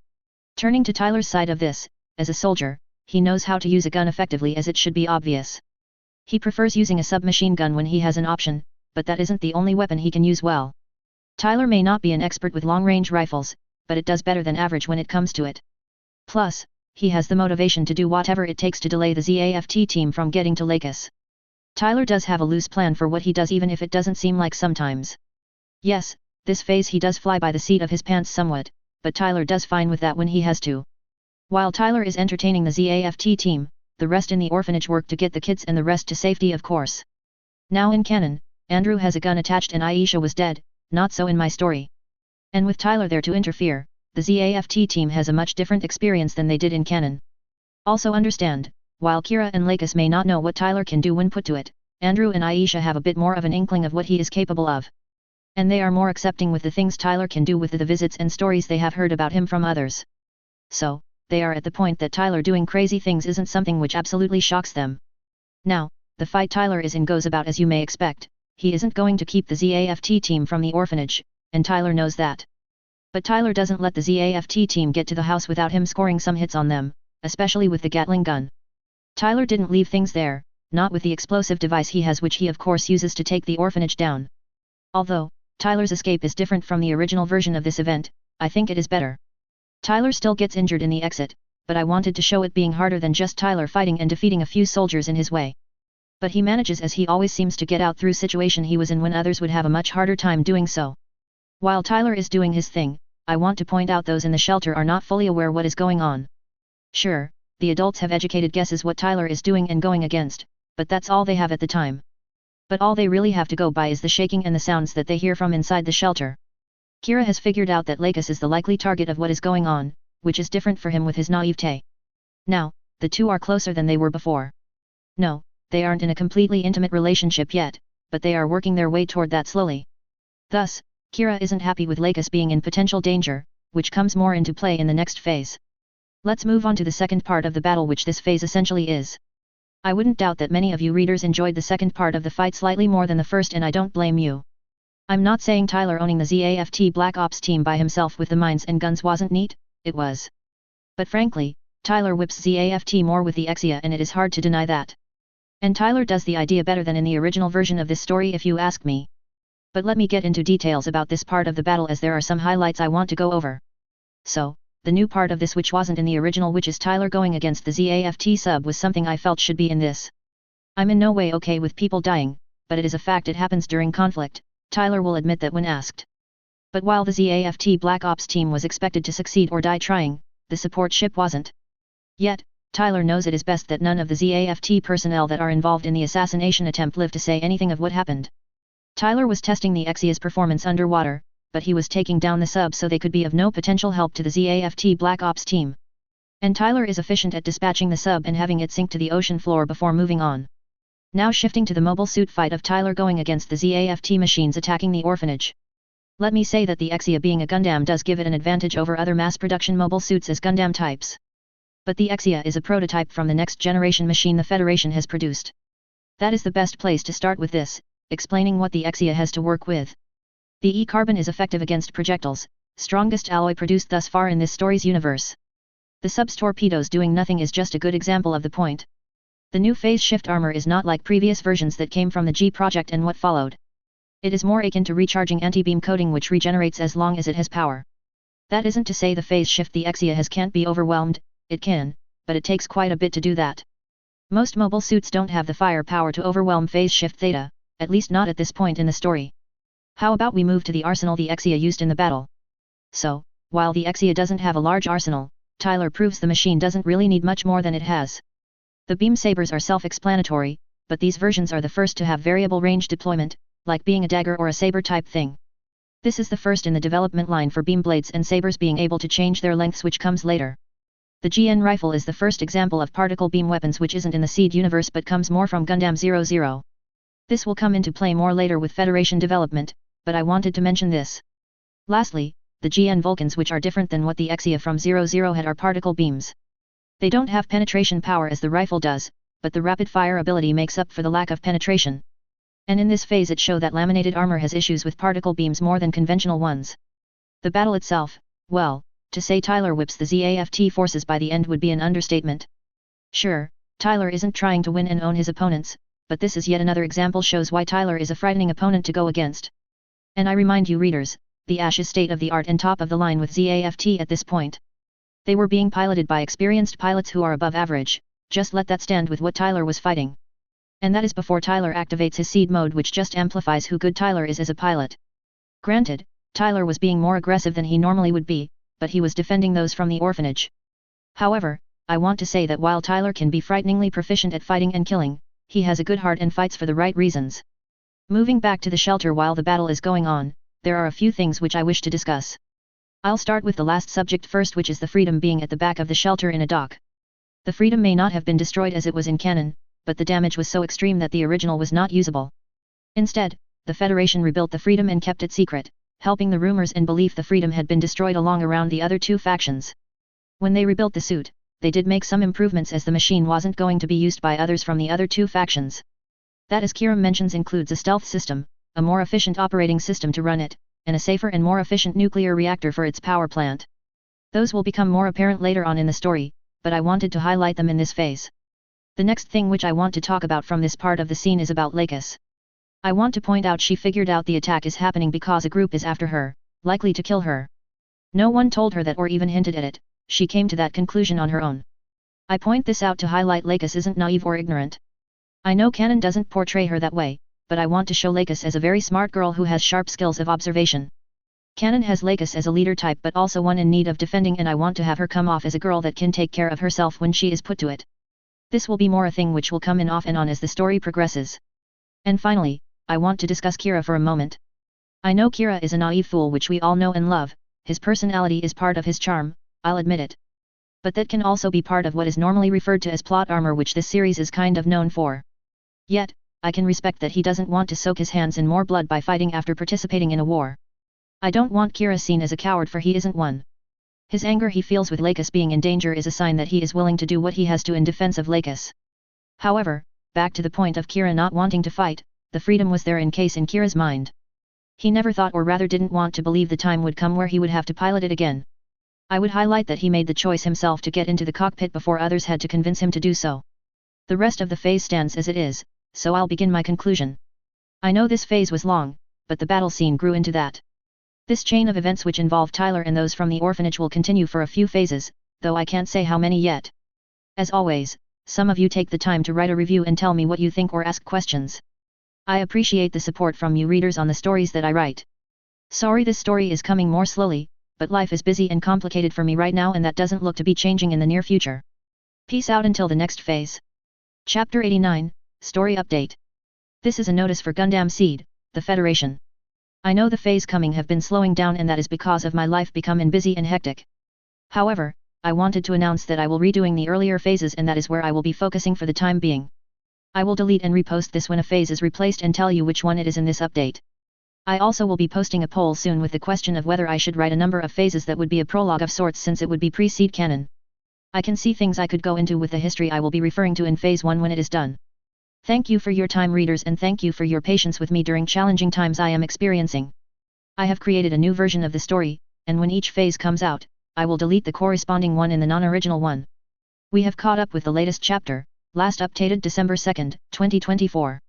A: Turning to Tyler's side of this, as a soldier, he knows how to use a gun effectively, as it should be obvious. He prefers using a submachine gun when he has an option, but that isn't the only weapon he can use well. Tyler may not be an expert with long-range rifles, but it does better than average when it comes to it. Plus, he has the motivation to do whatever it takes to delay the ZAFT team from getting to Lakis. Tyler does have a loose plan for what he does, even if it doesn't seem like sometimes. Yes, this phase he does fly by the seat of his pants somewhat, but Tyler does fine with that when he has to. While Tyler is entertaining the ZAFT team, the rest in the orphanage work to get the kids and the rest to safety, of course. Now in canon, Andrew has a gun attached and Aisha was dead, not so in my story. And with Tyler there to interfere, the ZAFT team has a much different experience than they did in canon. Also understand, while Kira and Lakis may not know what Tyler can do when put to it, Andrew and Aisha have a bit more of an inkling of what he is capable of. And they are more accepting with the things Tyler can do with the visits and stories they have heard about him from others. So, they are at the point that Tyler doing crazy things isn't something which absolutely shocks them. Now, the fight Tyler is in goes about as you may expect. He isn't going to keep the ZAFT team from the orphanage, and Tyler knows that. But Tyler doesn't let the ZAFT team get to the house without him scoring some hits on them, especially with the Gatling gun. Tyler didn't leave things there, not with the explosive device he has, which he of course uses to take the orphanage down. Although, Tyler's escape is different from the original version of this event, I think it is better. Tyler still gets injured in the exit, but I wanted to show it being harder than just Tyler fighting and defeating a few soldiers in his way. But he manages, as he always seems to get out through situation he was in when others would have a much harder time doing so. While Tyler is doing his thing, I want to point out those in the shelter are not fully aware what is going on. Sure, the adults have educated guesses what Tyler is doing and going against, but that's all they have at the time. But all they really have to go by is the shaking and the sounds that they hear from inside the shelter. Kira has figured out that Lakis is the likely target of what is going on, which is different for him with his naivete. Now, the two are closer than they were before. No, they aren't in a completely intimate relationship yet, but they are working their way toward that slowly. Thus, Kira isn't happy with Lakis being in potential danger, which comes more into play in the next phase. Let's move on to the second part of the battle, which this phase essentially is. I wouldn't doubt that many of you readers enjoyed the second part of the fight slightly more than the first, and I don't blame you. I'm not saying Tyler owning the ZAFT Black Ops team by himself with the mines and guns wasn't neat, it was. But frankly, Tyler whips ZAFT more with the Exia and it is hard to deny that. And Tyler does the idea better than in the original version of this story if you ask me. But let me get into details about this part of the battle as there are some highlights I want to go over. So, the new part of this which wasn't in the original, which is Tyler going against the ZAFT sub, was something I felt should be in this. I'm in no way okay with people dying, but it is a fact it happens during conflict, Tyler will admit that when asked. But while the ZAFT Black Ops team was expected to succeed or die trying, the support ship wasn't. Yet, Tyler knows it is best that none of the ZAFT personnel that are involved in the assassination attempt live to say anything of what happened. Tyler was testing the Exia's performance underwater, but he was taking down the sub so they could be of no potential help to the ZAFT Black Ops team. And Tyler is efficient at dispatching the sub and having it sink to the ocean floor before moving on. Now shifting to the mobile suit fight of Tyler going against the ZAFT machines attacking the orphanage. Let me say that the Exia being a Gundam does give it an advantage over other mass production mobile suits as Gundam types. But the Exia is a prototype from the next generation machine the Federation has produced. That is the best place to start with this, explaining what the Exia has to work with. The E-carbon is effective against projectiles, strongest alloy produced thus far in this story's universe. The sub's torpedoes doing nothing is just a good example of the point. The new phase shift armor is not like previous versions that came from the G project and what followed. It is more akin to recharging anti-beam coating which regenerates as long as it has power. That isn't to say the phase shift the Exia has can't be overwhelmed, it can, but it takes quite a bit to do that. Most mobile suits don't have the firepower to overwhelm phase shift Theta, at least not at this point in the story. How about we move to the arsenal the Exia used in the battle? So, while the Exia doesn't have a large arsenal, Tyler proves the machine doesn't really need much more than it has. The beam sabers are self-explanatory, but these versions are the first to have variable range deployment, like being a dagger or a saber type thing. This is the first in the development line for beam blades and sabers being able to change their lengths, which comes later. The GN rifle is the first example of particle beam weapons which isn't in the Seed universe but comes more from Gundam 00. This will come into play more later with Federation development, but I wanted to mention this. Lastly, the GN Vulcans, which are different than what the Exia from 00 had, are particle beams. They don't have penetration power as the rifle does, but the rapid fire ability makes up for the lack of penetration. And in this phase it shows that laminated armor has issues with particle beams more than conventional ones. The battle itself, well, to say Tyler whips the ZAFT forces by the end would be an understatement. Sure, Tyler isn't trying to win and own his opponents, but this is yet another example shows why Tyler is a frightening opponent to go against. And I remind you readers, the Ash is state-of-the-art and top of the line with ZAFT at this point. They were being piloted by experienced pilots who are above average, just let that stand with what Tyler was fighting. And that is before Tyler activates his seed mode, which just amplifies who good Tyler is as a pilot. Granted, Tyler was being more aggressive than he normally would be, but he was defending those from the orphanage. However, I want to say that while Tyler can be frighteningly proficient at fighting and killing, he has a good heart and fights for the right reasons. Moving back to the shelter while the battle is going on, there are a few things which I wish to discuss. I'll start with the last subject first, which is the Freedom being at the back of the shelter in a dock. The Freedom may not have been destroyed as it was in canon, but the damage was so extreme that the original was not usable. Instead, the Federation rebuilt the Freedom and kept it secret, helping the rumors and belief the Freedom had been destroyed along around the other two factions. When they rebuilt the suit, they did make some improvements as the machine wasn't going to be used by others from the other two factions. That, as Kira mentions, includes a stealth system, a more efficient operating system to run it, and a safer and more efficient nuclear reactor for its power plant. Those will become more apparent later on in the story, but I wanted to highlight them in this phase. The next thing which I want to talk about from this part of the scene is about Lakis. I want to point out she figured out the attack is happening because a group is after her, likely to kill her. No one told her that or even hinted at it, she came to that conclusion on her own. I point this out to highlight Lakis isn't naive or ignorant. I know canon doesn't portray her that way, but I want to show Lakis as a very smart girl who has sharp skills of observation. Canon has Lakis as a leader type but also one in need of defending, and I want to have her come off as a girl that can take care of herself when she is put to it. This will be more a thing which will come in off and on as the story progresses. And finally, I want to discuss Kira for a moment. I know Kira is a naive fool which we all know and love, his personality is part of his charm, I'll admit it. But that can also be part of what is normally referred to as plot armor, which this series is kind of known for. Yet, I can respect that he doesn't want to soak his hands in more blood by fighting after participating in a war. I don't want Kira seen as a coward, for he isn't one. His anger he feels with Lakis being in danger is a sign that he is willing to do what he has to in defense of Lakis. However, back to the point of Kira not wanting to fight, the Freedom was there in case in Kira's mind. He never thought, or rather didn't want to believe, the time would come where he would have to pilot it again. I would highlight that he made the choice himself to get into the cockpit before others had to convince him to do so. The rest of the phase stands as it is, so I'll begin my conclusion. I know this phase was long, but the battle scene grew into that. This chain of events which involve Tyler and those from the orphanage will continue for a few phases, though I can't say how many yet. As always, some of you take the time to write a review and tell me what you think or ask questions. I appreciate the support from you readers on the stories that I write. Sorry this story is coming more slowly, but life is busy and complicated for me right now and that doesn't look to be changing in the near future. Peace out until the next phase. Chapter 89, Story Update. This is a notice for Gundam Seed, the Federation. I know the phase coming have been slowing down and that is because of my life becoming busy and hectic. However, I wanted to announce that I will redoing the earlier phases and that is where I will be focusing for the time being. I will delete and repost this when a phase is replaced and tell you which one it is in this update. I also will be posting a poll soon with the question of whether I should write a number of phases that would be a prologue of sorts since it would be pre-seed canon. I can see things I could go into with the history I will be referring to in phase 1 when it is done. Thank you for your time readers and thank you for your patience with me during challenging times I am experiencing. I have created a new version of the story, and when each phase comes out, I will delete the corresponding one in the non-original one. We have caught up with the latest chapter, last updated December 2, 2024.